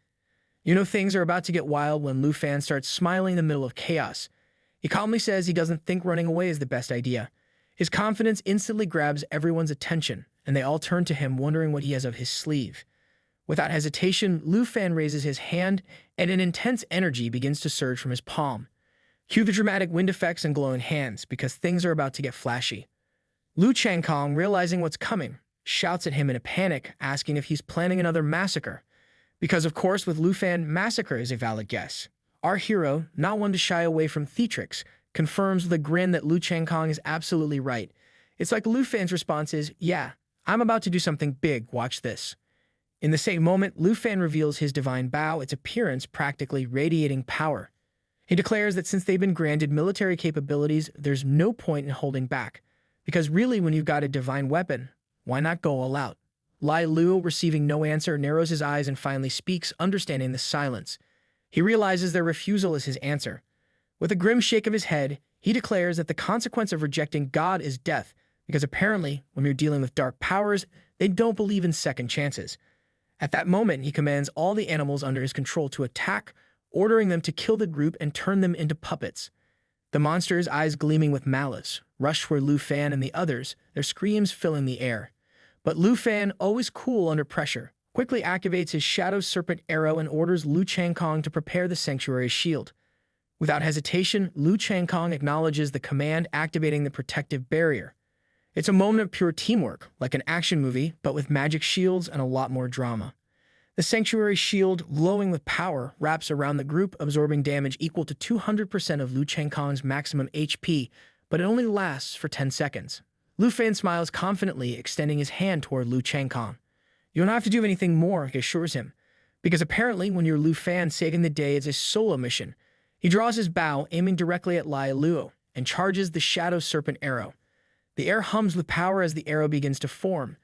You know things are about to get wild when Lu Fan starts smiling in the middle of chaos. He calmly says he doesn't think running away is the best idea. His confidence instantly grabs everyone's attention, and they all turn to him wondering what he has up his sleeve. Without hesitation, Lu Fan raises his hand, and an intense energy begins to surge from his palm. Cue the dramatic wind effects and glowing hands, because things are about to get flashy. Lu Changkong, realizing what's coming, shouts at him in a panic, asking if he's planning another massacre. Because of course, with Lu Fan, massacre is a valid guess. Our hero, not one to shy away from theatrics, confirms with a grin that Lu Changkong is absolutely right. It's like Lu Fan's response is, yeah, I'm about to do something big, watch this. In the same moment, Lu Fan reveals his divine bow, its appearance practically radiating power. He declares that since they've been granted military capabilities, there's no point in holding back. Because really, when you've got a divine weapon, why not go all out? Lai Luo, receiving no answer, narrows his eyes and finally speaks, understanding the silence. He realizes their refusal is his answer. With a grim shake of his head, he declares that the consequence of rejecting God is death, because apparently, when you're dealing with dark powers, they don't believe in second chances. At that moment, he commands all the animals under his control to attack, ordering them to kill the group and turn them into puppets. The monsters, eyes gleaming with malice, rush toward Lu Fan and the others, their screams filling the air. But Lu Fan, always cool under pressure, quickly activates his Shadow Serpent arrow and orders Lu Changkong to prepare the Sanctuary Shield. Without hesitation, Lu Changkong acknowledges the command, activating the protective barrier. It's a moment of pure teamwork, like an action movie, but with magic shields and a lot more drama. The Sanctuary Shield, glowing with power, wraps around the group, absorbing damage equal to 200% of Lu Changkong's maximum HP, but it only lasts for 10 seconds. Lu Fan smiles confidently, extending his hand toward Lu Changkong. You don't have to do anything more, he assures him, because apparently when you're Lu Fan, saving the day is a solo mission. He draws his bow, aiming directly at Lai Luo, and charges the Shadow Serpent arrow. The air hums with power as the arrow begins to form.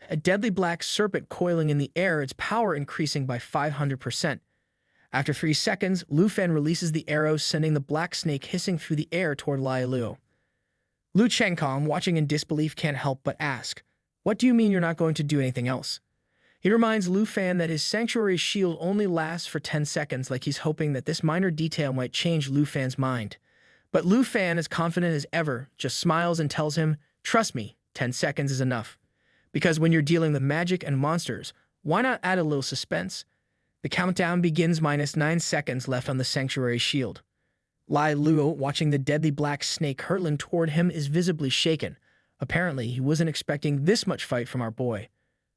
A deadly black serpent coiling in the air, its power increasing by 500%. After 3 seconds, Lu Fan releases the arrow, sending the black snake hissing through the air toward Lai Luo. Lu Changkong, watching in disbelief, can't help but ask, "What do you mean you're not going to do anything else?" He reminds Lu Fan that his sanctuary shield only lasts for 10 seconds, like he's hoping that this minor detail might change Lu Fan's mind. But Lu Fan, as confident as ever, just smiles and tells him, "Trust me, 10 seconds is enough." Because when you're dealing with magic and monsters, why not add a little suspense? The countdown begins -9 seconds left on the sanctuary shield. Lai Luo, watching the deadly black snake hurtling toward him, is visibly shaken. Apparently, he wasn't expecting this much fight from our boy.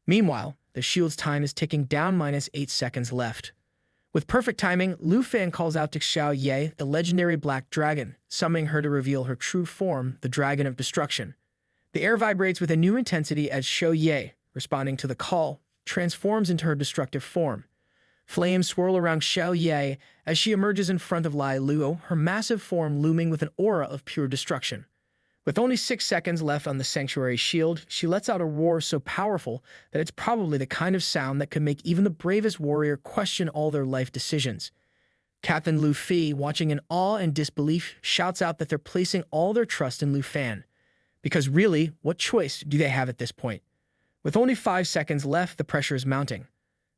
Meanwhile, the shield's time is ticking down -8 seconds left. With perfect timing, Lu Fan calls out to Xiao Ye, the legendary black dragon, summoning her to reveal her true form, the Dragon of Destruction. The air vibrates with a new intensity as Xiao Ye, responding to the call, transforms into her destructive form. Flames swirl around Xiao Ye as she emerges in front of Lai Luo, her massive form looming with an aura of pure destruction. With only 6 seconds left on the sanctuary shield, she lets out a roar so powerful that it's probably the kind of sound that could make even the bravest warrior question all their life decisions. Captain Lu Fi, watching in awe and disbelief, shouts out that they're placing all their trust in Lu Fan. Because really, what choice do they have at this point? With only 5 seconds left, the pressure is mounting.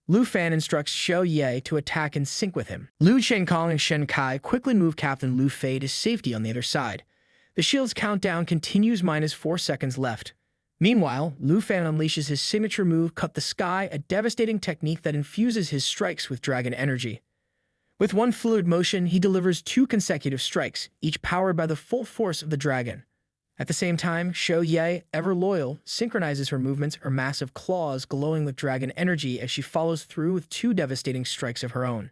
Lu Fan instructs Xiao Ye to attack in sync with him. Lu Chenkong and Shen Kai quickly move Captain Lu Fei to safety on the other side. The shield's countdown continues -4 seconds left. Meanwhile, Lu Fan unleashes his signature move, Cut the Sky, a devastating technique that infuses his strikes with dragon energy. With one fluid motion, he delivers 2 consecutive strikes, each powered by the full force of the dragon. At the same time, Xiao Ye, ever loyal, synchronizes her movements, her massive claws glowing with dragon energy as she follows through with 2 devastating strikes of her own.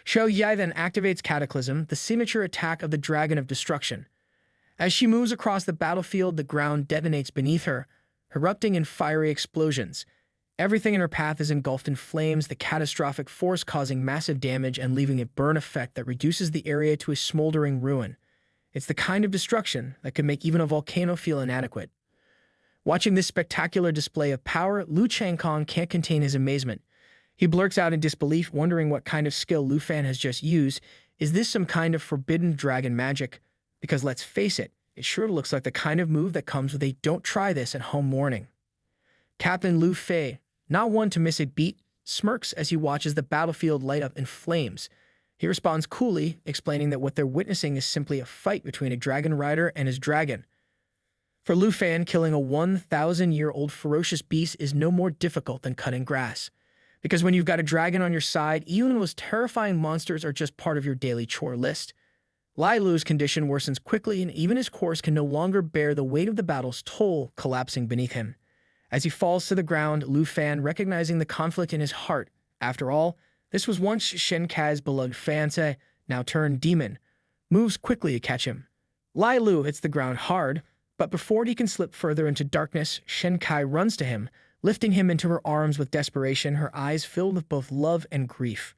Xiao Ye then activates Cataclysm, the signature attack of the Dragon of Destruction. As she moves across the battlefield, the ground detonates beneath her, erupting in fiery explosions. Everything in her path is engulfed in flames, the catastrophic force causing massive damage and leaving a burn effect that reduces the area to a smoldering ruin. It's the kind of destruction that could make even a volcano feel inadequate. Watching this spectacular display of power, Lu Chenkong can't contain his amazement. He blurts out in disbelief, wondering what kind of skill Lu Fan has just used. Is this some kind of forbidden dragon magic? Because let's face it, it sure looks like the kind of move that comes with a "don't try this at home" warning. Captain Lu Fei, not one to miss a beat, smirks as he watches the battlefield light up in flames. He responds coolly, explaining that what they're witnessing is simply a fight between a dragon rider and his dragon. For Lu Fan, killing a 1,000-year-old ferocious beast is no more difficult than cutting grass. Because when you've got a dragon on your side, even the most terrifying monsters are just part of your daily chore list. Lai Lu's condition worsens quickly, and even his corpse can no longer bear the weight of the battle's toll, collapsing beneath him. As he falls to the ground, Lu Fan, recognizing the conflict in his heart, after all, this was once Shen Kai's beloved fiancé, now turned demon, moves quickly to catch him. Lai Lu hits the ground hard, but before he can slip further into darkness, Shen Kai runs to him, lifting him into her arms with desperation, her eyes filled with both love and grief.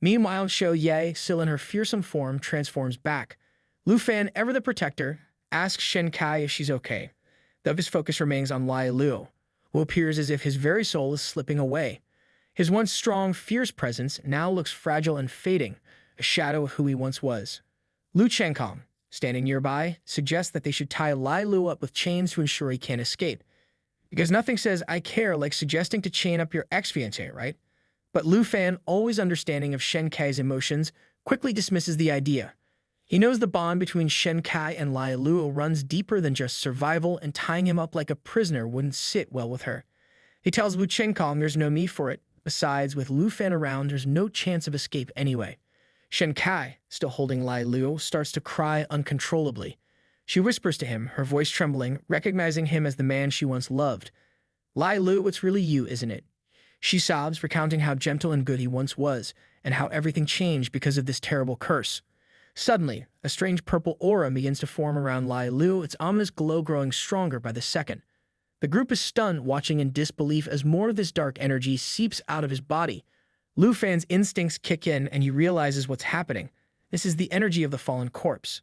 Meanwhile, Xiao Ye, still in her fearsome form, transforms back. Lu Fan, ever the protector, asks Shen Kai if she's okay, though his focus remains on Lai Lu, who appears as if his very soul is slipping away. His once strong, fierce presence now looks fragile and fading, a shadow of who he once was. Lu Chenkong, standing nearby, suggests that they should tie Lai Lu up with chains to ensure he can't escape. Because nothing says "I care" like suggesting to chain up your ex-fiancé, right? But Lu Fan, always understanding of Shen Kai's emotions, quickly dismisses the idea. He knows the bond between Shen Kai and Lai Lu runs deeper than just survival, and tying him up like a prisoner wouldn't sit well with her. He tells Lu Chenkong there's no need for it. Besides, with Lu Fan around, there's no chance of escape anyway. Shen Kai, still holding Lai Lu, starts to cry uncontrollably. She whispers to him, her voice trembling, recognizing him as the man she once loved. "Lai Lu, it's really you, isn't it?" She sobs, recounting how gentle and good he once was, and how everything changed because of this terrible curse. Suddenly, a strange purple aura begins to form around Lai Lu, its ominous glow growing stronger by the second. The group is stunned, watching in disbelief as more of this dark energy seeps out of his body. Lu Fan's instincts kick in, and he realizes what's happening. This is the energy of the fallen corpse.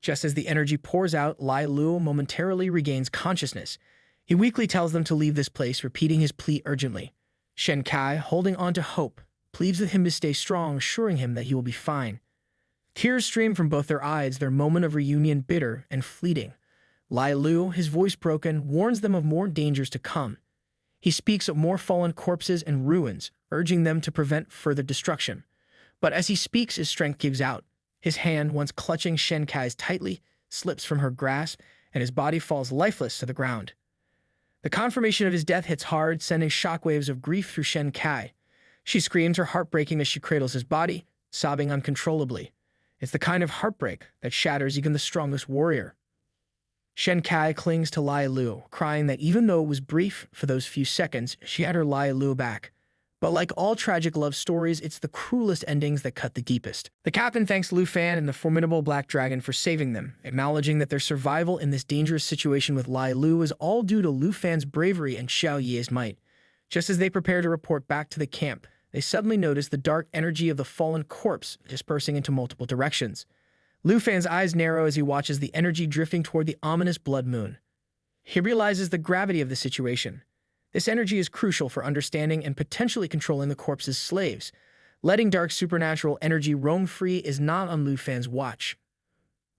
Just as the energy pours out, Lai Lu momentarily regains consciousness. He weakly tells them to leave this place, repeating his plea urgently. Shen Kai, holding on to hope, pleads with him to stay strong, assuring him that he will be fine. Tears stream from both their eyes, their moment of reunion bitter and fleeting. Lai Lu, his voice broken, warns them of more dangers to come. He speaks of more fallen corpses and ruins, urging them to prevent further destruction. But as he speaks, his strength gives out. His hand, once clutching Shen Kai's tightly, slips from her grasp, and his body falls lifeless to the ground. The confirmation of his death hits hard, sending shockwaves of grief through Shen Kai. She screams, her heart breaking as she cradles his body, sobbing uncontrollably. It's the kind of heartbreak that shatters even the strongest warrior. Shen Kai clings to Lai Lu, crying that even though it was brief for those few seconds, she had her Lai Lu back. But like all tragic love stories, it's the cruelest endings that cut the deepest. The captain thanks Lu Fan and the formidable Black Dragon for saving them, acknowledging that their survival in this dangerous situation with Lai Lu is all due to Lu Fan's bravery and Xiao Ye's might. Just as they prepare to report back to the camp, they suddenly notice the dark energy of the fallen corpse dispersing into multiple directions. Lu Fan's eyes narrow as he watches the energy drifting toward the ominous blood moon. He realizes the gravity of the situation. This energy is crucial for understanding and potentially controlling the corpse's slaves. Letting dark supernatural energy roam free is not on Lu Fan's watch.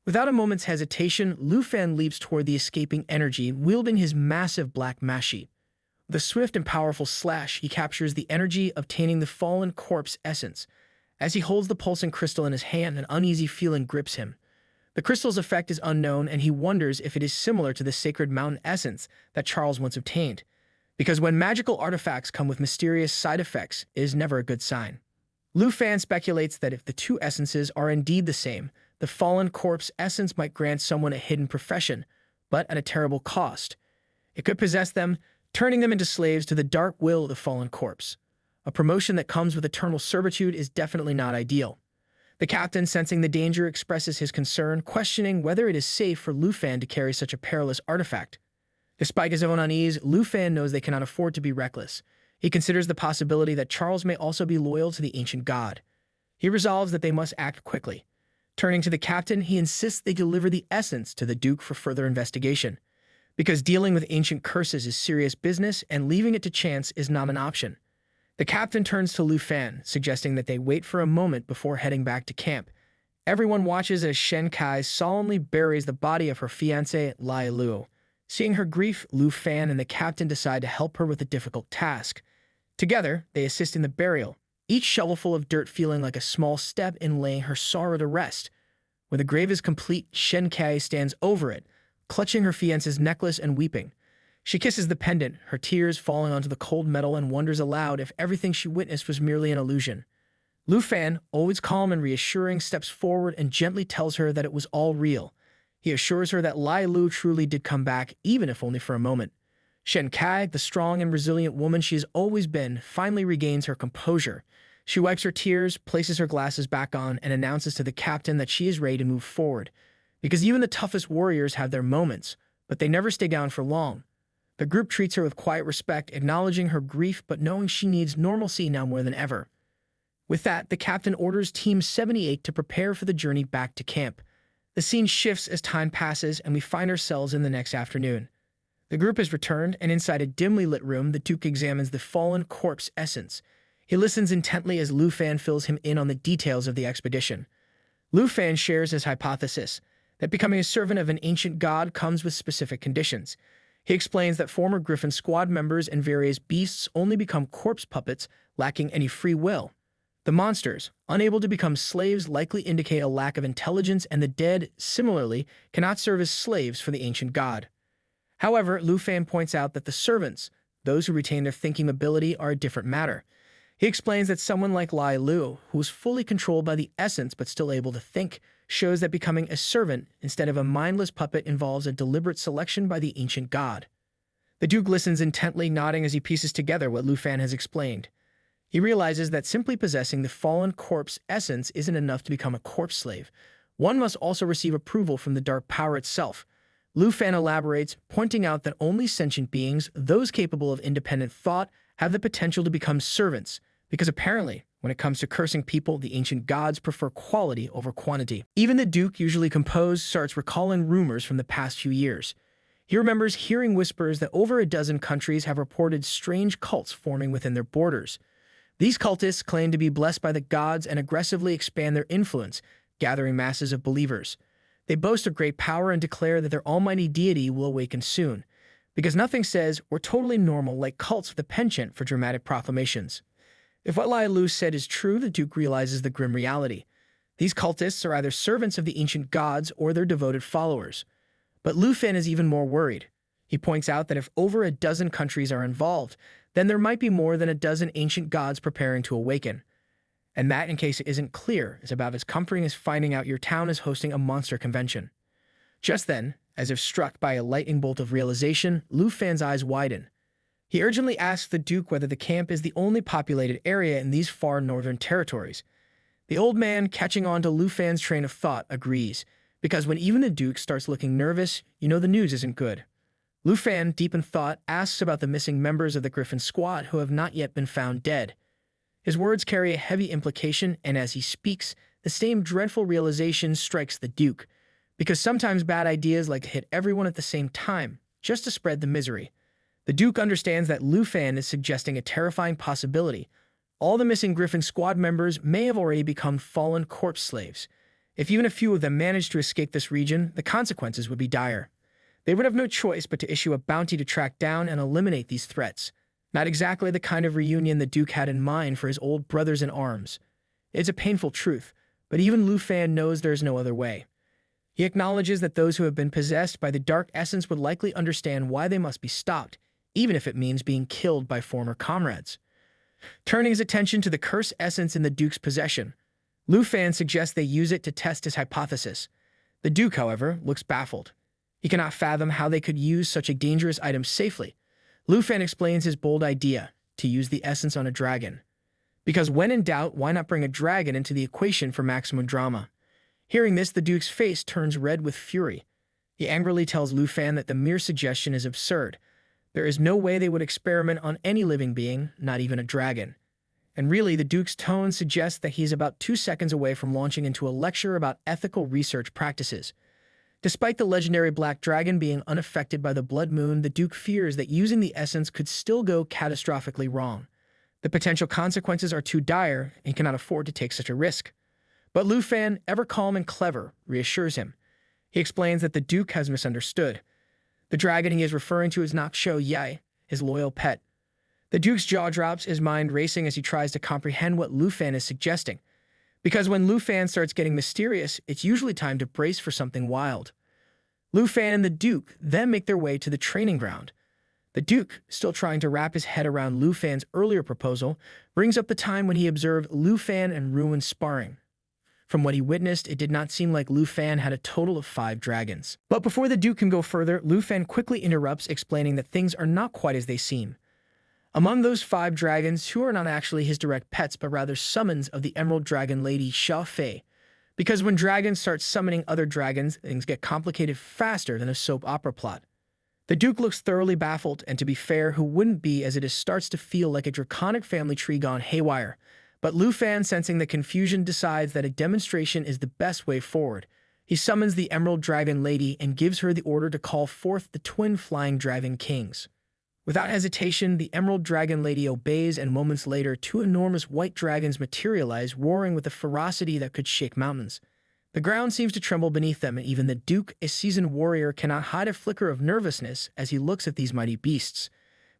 Without a moment's hesitation, Lu Fan leaps toward the escaping energy, wielding his massive black mashi. With a swift and powerful slash, he captures the energy, obtaining the fallen corpse essence. As he holds the pulsing crystal in his hand, an uneasy feeling grips him. The crystal's effect is unknown, and he wonders if it is similar to the sacred mountain essence that Charles once obtained. Because when magical artifacts come with mysterious side effects, it is never a good sign. Lu Fan speculates that if the two essences are indeed the same, the fallen corpse essence might grant someone a hidden profession, but at a terrible cost. It could possess them, turning them into slaves to the dark will of the fallen corpse. A promotion that comes with eternal servitude is definitely not ideal. The captain, sensing the danger, expresses his concern, questioning whether it is safe for Lu Fan to carry such a perilous artifact. Despite his own unease, Lu Fan knows they cannot afford to be reckless. He considers the possibility that Charles may also be loyal to the ancient god. He resolves that they must act quickly. Turning to the captain, he insists they deliver the essence to the Duke for further investigation. Because dealing with ancient curses is serious business, and leaving it to chance is not an option. The captain turns to Lu Fan, suggesting that they wait for a moment before heading back to camp. Everyone watches as Shen Kai solemnly buries the body of her fiancé, Lai Lu. Seeing her grief, Lu Fan and the captain decide to help her with a difficult task. Together, they assist in the burial, each shovelful of dirt feeling like a small step in laying her sorrow to rest. When the grave is complete, Shen Kai stands over it, clutching her fiancé's necklace and weeping. She kisses the pendant, her tears falling onto the cold metal, and wonders aloud if everything she witnessed was merely an illusion. Lu Fan, always calm and reassuring, steps forward and gently tells her that it was all real. He assures her that Lai Lu truly did come back, even if only for a moment. Shen Kai, the strong and resilient woman she has always been, finally regains her composure. She wipes her tears, places her glasses back on, and announces to the captain that she is ready to move forward. Because even the toughest warriors have their moments, but they never stay down for long. The group treats her with quiet respect, acknowledging her grief but knowing she needs normalcy now more than ever. With that, the captain orders Team 78 to prepare for the journey back to camp. The scene shifts as time passes, and we find ourselves in the next afternoon. The group has returned, and inside a dimly lit room, the Duke examines the fallen corpse essence. He listens intently as Lu Fan fills him in on the details of the expedition. Lu Fan shares his hypothesis that becoming a servant of an ancient god comes with specific conditions. He explains that former Griffin squad members and various beasts only become corpse puppets, lacking any free will. The monsters, unable to become slaves, likely indicate a lack of intelligence, and the dead, similarly, cannot serve as slaves for the ancient god. However, Lu Fan points out that the servants, those who retain their thinking ability, are a different matter. He explains that someone like Lai Lu, who is fully controlled by the essence but still able to think, shows that becoming a servant instead of a mindless puppet involves a deliberate selection by the ancient god. The Duke listens intently, nodding as he pieces together what Lu Fan has explained. He realizes that simply possessing the fallen corpse essence isn't enough to become a corpse slave. One must also receive approval from the dark power itself. Lu Fan elaborates, pointing out that only sentient beings, those capable of independent thought, have the potential to become servants, because apparently, when it comes to cursing people, the ancient gods prefer quality over quantity. Even the Duke, usually composed, starts recalling rumors from the past few years. He remembers hearing whispers that over a dozen countries have reported strange cults forming within their borders. These cultists claim to be blessed by the gods and aggressively expand their influence, gathering masses of believers. They boast of great power and declare that their almighty deity will awaken soon. because nothing says we're totally normal like cults with a penchant for dramatic proclamations. If what Lai Lu said is true, the Duke realizes the grim reality. These cultists are either servants of the ancient gods or their devoted followers. But Lu Fan is even more worried. He points out that if over a dozen countries are involved, then there might be more than a dozen ancient gods preparing to awaken. And that, in case it isn't clear, is about as comforting as finding out your town is hosting a monster convention. Just then, as if struck by a lightning bolt of realization, Lu Fan's eyes widen. He urgently asks the Duke whether the camp is the only populated area in these far northern territories. The old man, catching on to Lu Fan's train of thought, agrees, because when even the Duke starts looking nervous, you know the news isn't good. Lu Fan, deep in thought, asks about the missing members of the Griffin Squad who have not yet been found dead. His words carry a heavy implication, and as he speaks, the same dreadful realization strikes the Duke, because sometimes bad ideas like to hit everyone at the same time, just to spread the misery. The Duke understands that Lu Fan is suggesting a terrifying possibility. All the missing Griffin Squad members may have already become fallen corpse slaves. If even a few of them managed to escape this region, the consequences would be dire. They would have no choice but to issue a bounty to track down and eliminate these threats. Not exactly the kind of reunion the Duke had in mind for his old brothers in arms. It's a painful truth, but even Lu Fan knows there is no other way. He acknowledges that those who have been possessed by the dark essence would likely understand why they must be stopped, even if it means being killed by former comrades. Turning his attention to the cursed essence in the Duke's possession, Lu Fan suggests they use it to test his hypothesis. The Duke, however, looks baffled. He cannot fathom how they could use such a dangerous item safely. Lu Fan explains his bold idea, to use the essence on a dragon. Because when in doubt, why not bring a dragon into the equation for maximum drama? Hearing this, the Duke's face turns red with fury. He angrily tells Lu Fan that the mere suggestion is absurd. There is no way they would experiment on any living being, not even a dragon. And really, the Duke's tone suggests that he is about 2 seconds away from launching into a lecture about ethical research practices. Despite the legendary Black Dragon being unaffected by the Blood Moon, the Duke fears that using the essence could still go catastrophically wrong. The potential consequences are too dire, and he cannot afford to take such a risk. But Lu Fan, ever calm and clever, reassures him. He explains that the Duke has misunderstood. The dragon he is referring to is Naksho Yai, his loyal pet. The Duke's jaw drops, his mind racing as he tries to comprehend what Lu Fan is suggesting. Because when Lu Fan starts getting mysterious, it's usually time to brace for something wild. Lu Fan and the Duke then make their way to the training ground. The Duke, still trying to wrap his head around Lu Fan's earlier proposal, brings up the time when he observed Lu Fan and Ruin sparring. From what he witnessed, it did not seem like Lu Fan had a total of 5 dragons. But before the Duke can go further, Lu Fan quickly interrupts, explaining that things are not quite as they seem. Among those 5 dragons, 2 are not actually his direct pets, but rather summons of the Emerald Dragon Lady Xia Fei. Because when dragons start summoning other dragons, things get complicated faster than a soap opera plot. The Duke looks thoroughly baffled, and to be fair, who wouldn't be, as it starts to feel like a draconic family tree gone haywire. But Lu Fan, sensing the confusion, decides that a demonstration is the best way forward. He summons the Emerald Dragon Lady and gives her the order to call forth the twin Flying Dragon Kings. Without hesitation, the Emerald Dragon Lady obeys, and moments later, 2 enormous white dragons materialize, roaring with a ferocity that could shake mountains. The ground seems to tremble beneath them, and even the Duke, a seasoned warrior, cannot hide a flicker of nervousness as he looks at these mighty beasts.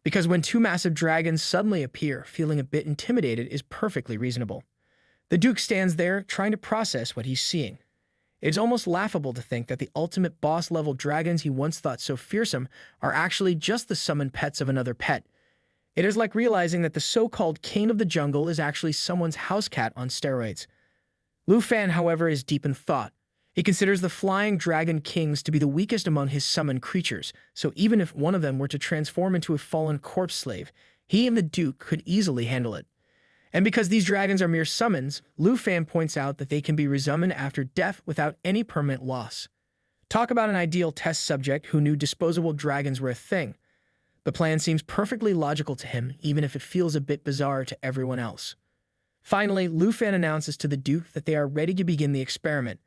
Because when 2 massive dragons suddenly appear, feeling a bit intimidated is perfectly reasonable. The Duke stands there, trying to process what he's seeing. It's almost laughable to think that the ultimate boss-level dragons he once thought so fearsome are actually just the summoned pets of another pet. It is like realizing that the so-called king of the jungle is actually someone's house cat on steroids. Lu Fan, however, is deep in thought. He considers the Flying Dragon Kings to be the weakest among his summoned creatures, so even if one of them were to transform into a fallen corpse slave, he and the Duke could easily handle it. And because these dragons are mere summons, Lu Fan points out that they can be resummoned after death without any permanent loss. Talk about an ideal test subject who knew disposable dragons were a thing. The plan seems perfectly logical to him, even if it feels a bit bizarre to everyone else. Finally, Lu Fan announces to the Duke that they are ready to begin the experiment.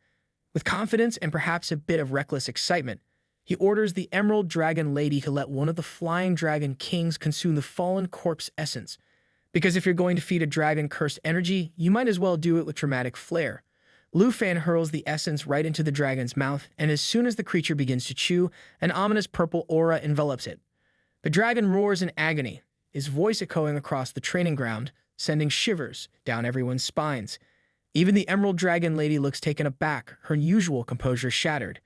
With confidence and perhaps a bit of reckless excitement, he orders the Emerald Dragon Lady to let one of the Flying Dragon Kings consume the fallen corpse essence. Because if you're going to feed a dragon cursed energy, you might as well do it with dramatic flair. Lu Fan hurls the essence right into the dragon's mouth, and as soon as the creature begins to chew, an ominous purple aura envelops it. The dragon roars in agony, his voice echoing across the training ground, sending shivers down everyone's spines. Even the Emerald Dragon Lady looks taken aback, her usual composure shattered.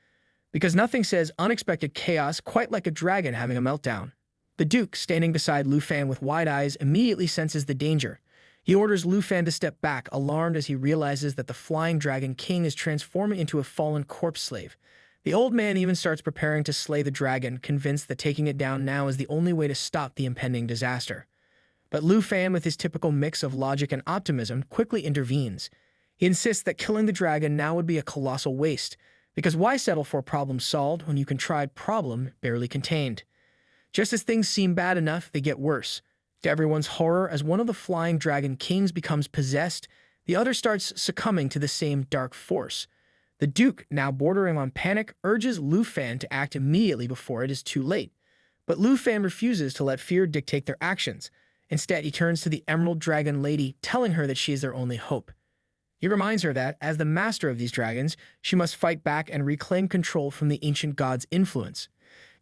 Because nothing says unexpected chaos quite like a dragon having a meltdown. The Duke, standing beside Lu Fan with wide eyes, immediately senses the danger. He orders Lu Fan to step back, alarmed as he realizes that the Flying Dragon King is transforming into a fallen corpse slave. The old man even starts preparing to slay the dragon, convinced that taking it down now is the only way to stop the impending disaster. But Lu Fan, with his typical mix of logic and optimism, quickly intervenes. He insists that killing the dragon now would be a colossal waste, because why settle for a problem solved when you can try problem barely contained? Just as things seem bad enough, they get worse. To everyone's horror, as one of the Flying Dragon Kings becomes possessed, the other starts succumbing to the same dark force. The Duke, now bordering on panic, urges Lu Fan to act immediately before it is too late. But Lu Fan refuses to let fear dictate their actions. Instead, he turns to the Emerald Dragon Lady, telling her that she is their only hope. He reminds her that, as the master of these dragons, she must fight back and reclaim control from the ancient god's influence.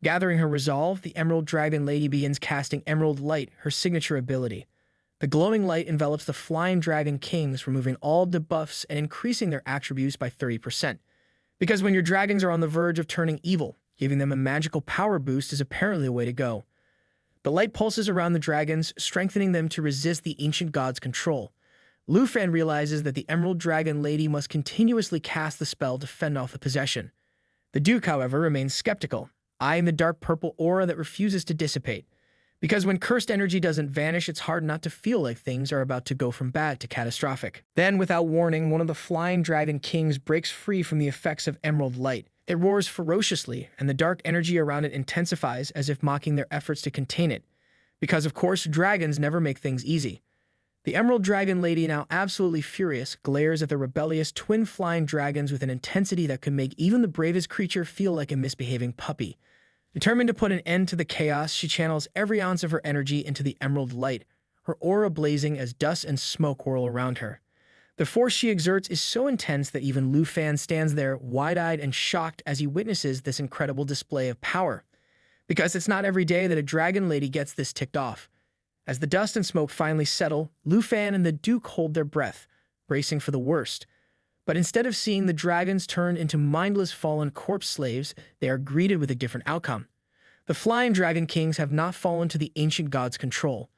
Gathering her resolve, the Emerald Dragon Lady begins casting Emerald Light, her signature ability. The glowing light envelops the Flying Dragon Kings, removing all debuffs and increasing their attributes by 30%. Because when your dragons are on the verge of turning evil, giving them a magical power boost is apparently the way to go. The light pulses around the dragons, strengthening them to resist the ancient god's control. Lu Fan realizes that the Emerald Dragon Lady must continuously cast the spell to fend off the possession. The Duke, however, remains skeptical, eyeing the dark purple aura that refuses to dissipate. Because when cursed energy doesn't vanish, it's hard not to feel like things are about to go from bad to catastrophic. Then, without warning, one of the Flying Dragon Kings breaks free from the effects of Emerald Light. It roars ferociously, and the dark energy around it intensifies as if mocking their efforts to contain it. Because, of course, dragons never make things easy. The Emerald Dragon Lady, now absolutely furious, glares at the rebellious twin flying dragons with an intensity that could make even the bravest creature feel like a misbehaving puppy. Determined to put an end to the chaos, she channels every ounce of her energy into the Emerald Light, her aura blazing as dust and smoke whirl around her. The force she exerts is so intense that even Lu Fan stands there, wide-eyed and shocked as he witnesses this incredible display of power. Because it's not every day that a Dragon Lady gets this ticked off. As the dust and smoke finally settle, Lu Fan and the Duke hold their breath, bracing for the worst. But instead of seeing the dragons turn into mindless fallen corpse slaves, they are greeted with a different outcome. The Flying Dragon Kings have not fallen to the ancient god's control.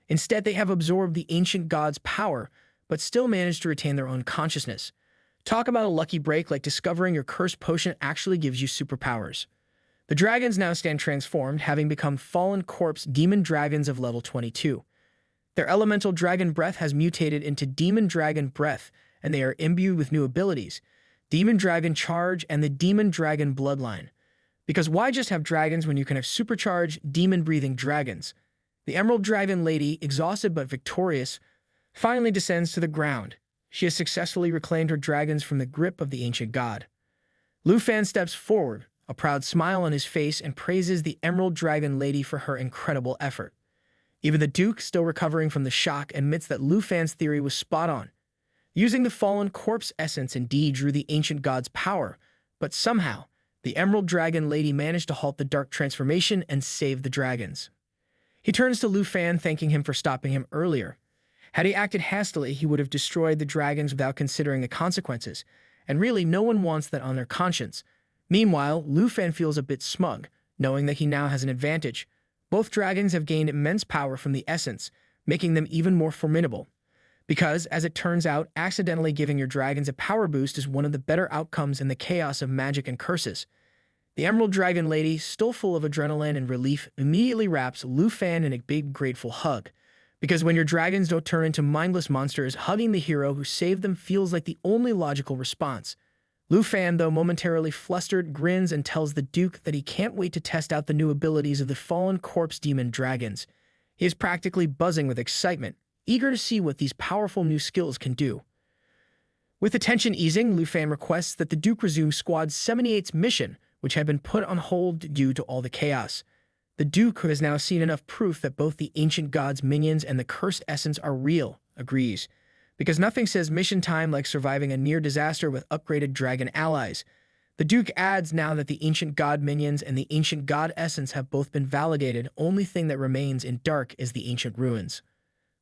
Instead, they have absorbed the ancient god's power, but still managed to retain their own consciousness. Talk about a lucky break, like discovering your cursed potion actually gives you superpowers. The dragons now stand transformed, having become fallen corpse demon dragons of level 22. Their elemental dragon breath has mutated into demon dragon breath, and they are imbued with new abilities, demon dragon charge and the demon dragon bloodline. Because why just have dragons when you can have supercharged demon-breathing dragons? The Emerald Dragon Lady, exhausted but victorious, finally descends to the ground. She has successfully reclaimed her dragons from the grip of the ancient god. Lu Fan steps forward, a proud smile on his face, and praises the Emerald Dragon Lady for her incredible effort. Even the Duke, still recovering from the shock, admits that Lu Fan's theory was spot on. Using the fallen corpse essence indeed drew the ancient god's power, but somehow, the Emerald Dragon Lady managed to halt the dark transformation and save the dragons. He turns to Lu Fan, thanking him for stopping him earlier. Had he acted hastily, he would have destroyed the dragons without considering the consequences, and really no one wants that on their conscience. Meanwhile, Lu Fan feels a bit smug, knowing that he now has an advantage. Both dragons have gained immense power from the essence, making them even more formidable. Because, as it turns out, accidentally giving your dragons a power boost is one of the better outcomes in the chaos of magic and curses. The Emerald Dragon Lady, still full of adrenaline and relief, immediately wraps Lu Fan in a big, grateful hug. Because when your dragons don't turn into mindless monsters, hugging the hero who saved them feels like the only logical response. Lu Fan, though momentarily flustered, grins and tells the Duke that he can't wait to test out the new abilities of the fallen corpse demon dragons. He is practically buzzing with excitement, eager to see what these powerful new skills can do. With the tension easing, Lu Fan requests that the Duke resume Squad 78's mission, which had been put on hold due to all the chaos. The Duke, who has now seen enough proof that both the ancient god's minions and the cursed essence are real, agrees. Because nothing says mission time like surviving a near disaster with upgraded dragon allies. The The Duke adds now that the ancient god minions and the ancient god essence have both been validated, only thing that remains in dark is the ancient ruins.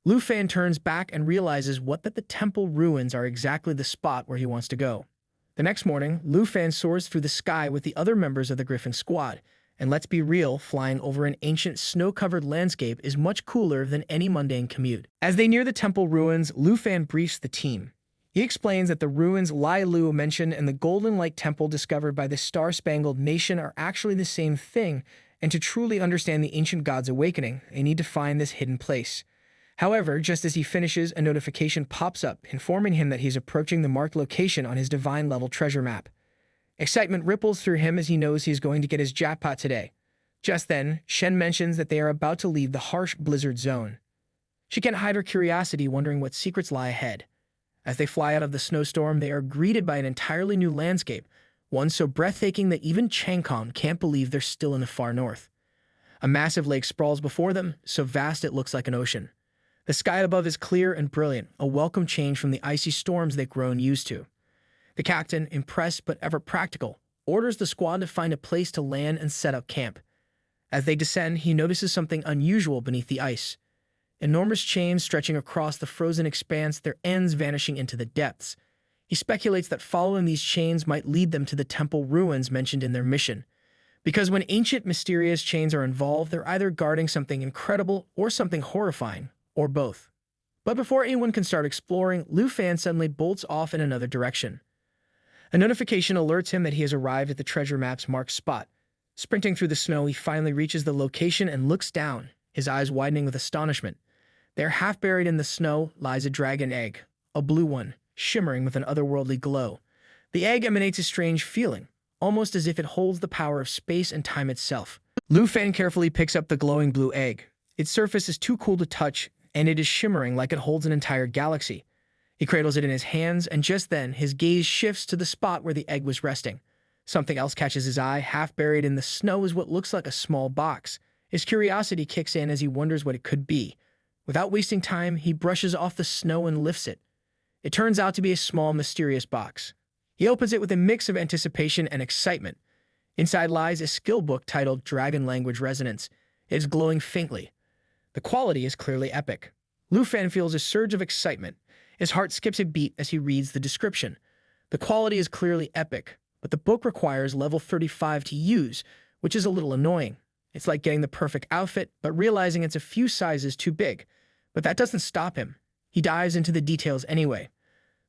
Lu Fan turns back and realizes that the temple ruins are exactly the spot where he wants to go. The next morning, Lu Fan soars through the sky with the other members of the Griffin squad, and let's be real, flying over an ancient snow-covered landscape is much cooler than any mundane commute. As they near the temple ruins, Lu Fan briefs the team. He explains that the ruins Lai Lu mentioned and the Golden Light Temple discovered by the Star-Spangled Nation are actually the same thing, and to truly understand the ancient gods' awakening, they need to find this hidden place. However, just as he finishes, a notification pops up, informing him that he's approaching the marked location on his divine-level treasure map. Excitement ripples through him as he knows he's going to get his jackpot today. Just then, Shen mentions that they are about to leave the harsh blizzard zone. She can't hide her curiosity, wondering what secrets lie ahead. As they fly out of the snowstorm, they are greeted by an entirely new landscape, one so breathtaking that even Changkong can't believe they're still in the far north. A massive lake sprawls before them, so vast it looks like an ocean. The sky above is clear and brilliant, a welcome change from the icy storms they've grown used to. The captain, impressed but ever practical, orders the squad to find a place to land and set up camp. As they descend, he notices something unusual beneath the ice. Enormous chains stretching across the frozen expanse, their ends vanishing into the depths. He speculates that following these chains might lead them to the temple ruins mentioned in their mission. Because when ancient, mysterious chains are involved, they're either guarding something incredible or something horrifying, or both. But before anyone can start exploring, Lu Fan suddenly bolts off in another direction. A notification alerts him that he has arrived at the treasure map's marked spot. Sprinting through the snow, he finally reaches the location and looks down, his eyes widening with astonishment. There, half buried in the snow, lies a dragon egg, a blue one, shimmering with an otherworldly glow. The egg emanates a strange feeling, almost as if it holds the power of space and time itself. Lu Fan carefully picks up the glowing blue egg. Its surface is too cool to touch, and it is shimmering like it holds an entire galaxy. He cradles it in his hands, and just then, his gaze shifts to the spot where the egg was resting. Something else catches his eye. Half buried in the snow is what looks like a small box. His curiosity kicks in as he wonders what it could be. Without wasting time, he brushes off the snow and lifts it. It turns out to be a small, mysterious box. He opens it with a mix of anticipation and excitement. Inside lies a skill book titled Dragon Language Resonance. It is glowing faintly. The quality is clearly epic. Lu Fan feels a surge of excitement. His heart skips a beat as he reads the description. The quality is clearly epic, but the book requires level 35 to use, which is a little annoying. It's like getting the perfect outfit, but realizing it's a few sizes too big. But that doesn't stop him. He dives into the details anyway.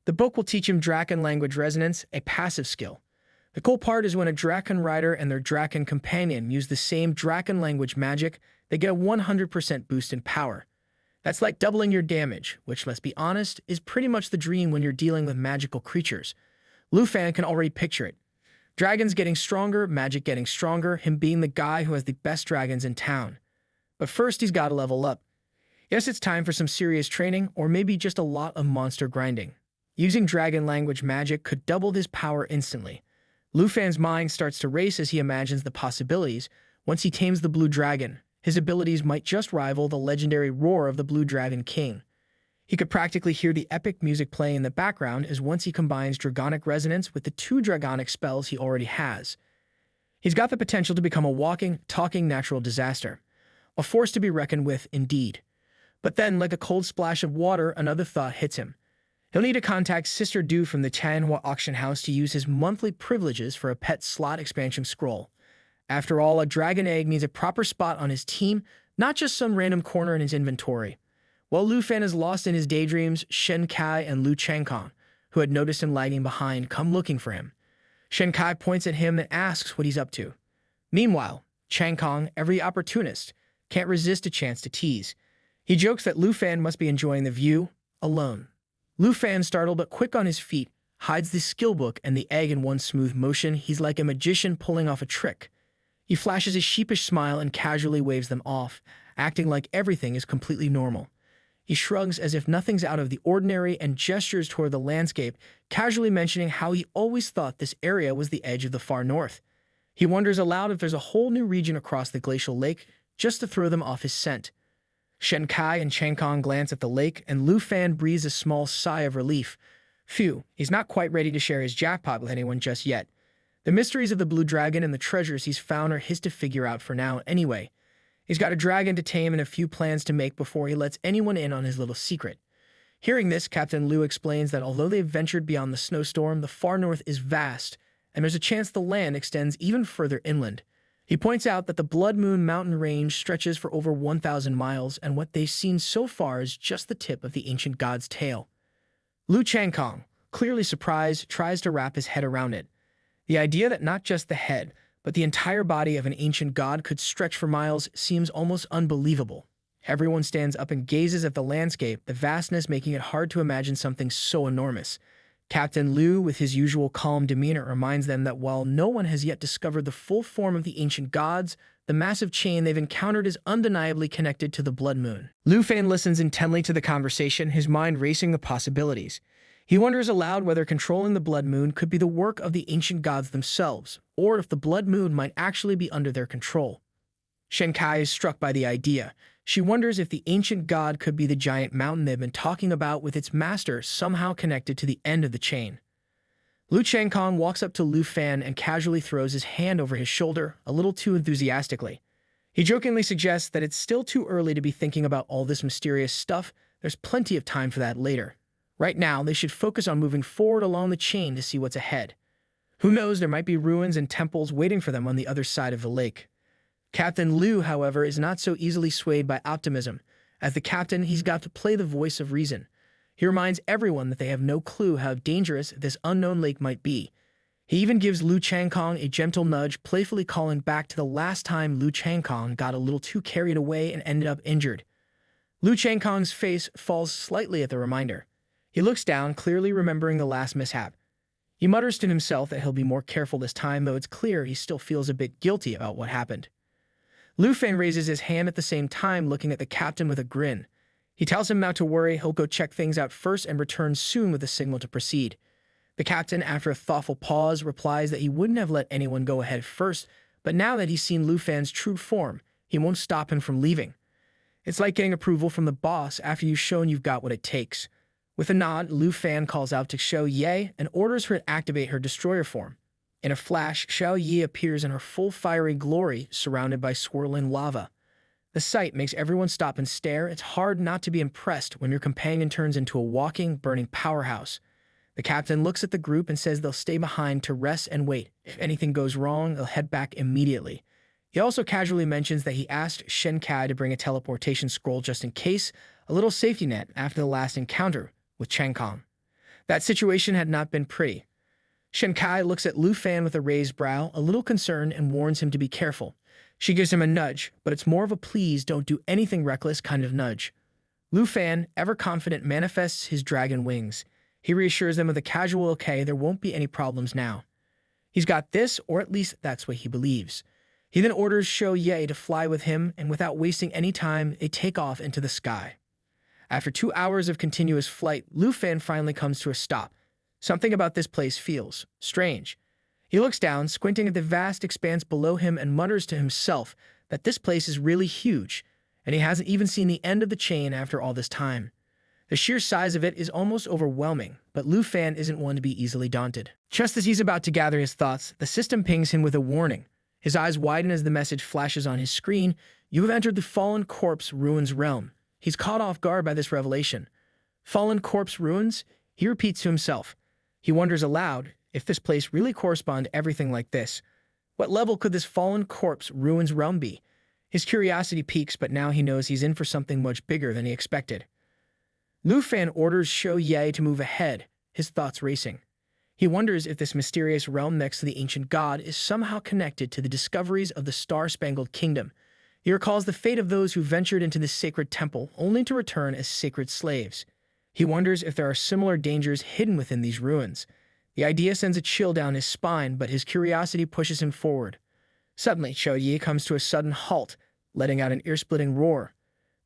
The book will teach him Draken Language Resonance, a passive skill. The cool part is when a Draken rider and their Draken companion use the same Draken language magic, they get a 100% boost in power. That's like doubling your damage, which, let's be honest, is pretty much the dream when you're dealing with magical creatures. Lu Fan can already picture it. Dragons getting stronger, magic getting stronger, him being the guy who has the best dragons in town. But first, he's got to level up. Yes, it's time for some serious training, or maybe just a lot of monster grinding. Using dragon language magic could double his power instantly. Lu Fan's mind starts to race as he imagines the possibilities. Once he tames the blue dragon, his abilities might just rival the legendary roar of the Blue Dragon King. He could practically hear the epic music playing in the background as once he combines Dragonic Resonance with the 2 Dragonic spells he already has. He's got the potential to become a walking, talking natural disaster. A force to be reckoned with, indeed. But then, like a cold splash of water, another thought hits him. He'll need to contact Sister Du from the Manhwa auction house to use his monthly privileges for a pet slot expansion scroll. After all, a dragon egg needs a proper spot on his team, not just some random corner in his inventory. While Lu Fan is lost in his daydreams, Shen Kai and Lu Changkong, who had noticed him lagging behind, come looking for him. Shen Kai points at him and asks what he's up to. Meanwhile, Changkong, every opportunist, can't resist a chance to tease. He jokes that Lu Fan must be enjoying the view, alone. Lu Fan, startled but quick on his feet, hides the skill book and the egg in one smooth motion. He's like a magician pulling off a trick. He flashes a sheepish smile and casually waves them off, acting like everything is completely normal. He shrugs as if nothing's out of the ordinary and gestures toward the landscape, casually mentioning how he always thought this area was the edge of the far north. He wonders aloud if there's a whole new region across the glacial lake, just to throw them off his scent. Shen Kai and Changkong glance at the lake, and Lu Fan breathes a small sigh of relief. Phew, he's not quite ready to share his jackpot with anyone just yet. The mysteries of the blue dragon and the treasures he's found are his to figure out for now anyway. He's got a dragon to tame and a few plans to make before he lets anyone in on his little secret. Hearing this, Captain Liu explains that although they've ventured beyond the snowstorm, the far north is vast, and there's a chance the land extends even further inland. He points out that the Blood Moon mountain range stretches for over 1,000 miles, and what they've seen so far is just the tip of the ancient god's tail. Lu Changkong, clearly surprised, tries to wrap his head around it. The idea that not just the head, but the entire body of an ancient god could stretch for miles seems almost unbelievable. Everyone stands up and gazes at the landscape, the vastness making it hard to imagine something so enormous. Captain Liu, with his usual calm demeanor, reminds them that while no one has yet discovered the full form of the ancient gods, the massive chain they've encountered is undeniably connected to the Blood Moon. Lu Fan listens intently to the conversation, his mind racing the possibilities. He wonders aloud whether controlling the Blood Moon could be the work of the ancient gods themselves, or if the Blood Moon might actually be under their control. Shenkai is struck by the idea. She wonders if the ancient god could be the giant mountain they've been talking about, with its master somehow connected to the end of the chain. Lu Changkong walks up to Lu Fan and casually throws his hand over his shoulder, a little too enthusiastically. He jokingly suggests that it's still too early to be thinking about all this mysterious stuff. There's plenty of time for that later. Right now, they should focus on moving forward along the chain to see what's ahead. Who knows, there might be ruins and temples waiting for them on the other side of the lake. Captain Liu, however, is not so easily swayed by optimism. As the captain, he's got to play the voice of reason. He reminds everyone that they have no clue how dangerous this unknown lake might be. He even gives Lu Changkong a gentle nudge, playfully calling back to the last time Lu Changkong got a little too carried away and ended up injured. Lu Changkong's face falls slightly at the reminder. He looks down, clearly remembering the last mishap. He mutters to himself that he'll be more careful this time, though it's clear he still feels a bit guilty about what happened. Lu Fan raises his hand at the same time, looking at the captain with a grin. He tells him not to worry, he'll go check things out first and return soon with a signal to proceed. The captain, after a thoughtful pause, replies that he wouldn't have let anyone go ahead first, but now that he's seen Lu Fan's true form, he won't stop him from leaving. It's like getting approval from the boss after you've shown you've got what it takes. With a nod, Lu Fan calls out to Xiao Ye and orders her to activate her destroyer form. In a flash, Xiao Ye appears in her full fiery glory, surrounded by swirling lava. The sight makes everyone stop and stare. It's hard not to be impressed when your companion turns into a walking, burning powerhouse. The captain looks at the group and says they'll stay behind to rest and wait. If anything goes wrong, they'll head back immediately. He also casually mentions that he asked Shen Kai to bring a teleportation scroll just in case, a little safety net after the last encounter with Changkong. That situation had not been pretty. Shen Kai looks at Lu Fan with a raised brow, a little concerned, and warns him to be careful. She gives him a nudge, but it's more of a please don't do anything reckless kind of nudge. Lu Fan, ever confident, manifests his dragon wings. He reassures them with a casual okay, there won't be any problems now. He's got this, or at least that's what he believes. He then orders Xiao Ye to fly with him, and without wasting any time, they take off into the sky. After 2 hours of continuous flight, Lu Fan finally comes to a stop. Something about this place feels strange. He looks down, squinting at the vast expanse below him, and mutters to himself that this place is really huge, and he hasn't even seen the end of the chain after all this time. The sheer size of it is almost overwhelming, but Lu Fan isn't one to be easily daunted. Just as he's about to gather his thoughts, the system pings him with a warning. His eyes widen as the message flashes on his screen. You have entered the Fallen Corpse Ruins realm. He's caught off guard by this revelation. Fallen Corpse Ruins? He repeats to himself. He wonders aloud if this place really corresponds to everything like this. What level could this Fallen Corpse Ruins realm be? His curiosity piques, but now he knows he's in for something much bigger than he expected. Lu Fan orders Xiao Ye to move ahead, his thoughts racing. He wonders if this mysterious realm next to the ancient god is somehow connected to the discoveries of the Star-Spangled Kingdom. He recalls the fate of those who ventured into this sacred temple only to return as sacred slaves. He wonders if there are similar dangers hidden within these ruins. The idea sends a chill down his spine, but his curiosity pushes him forward. Suddenly, Xiao Ye comes to a sudden halt, letting out an ear-splitting roar.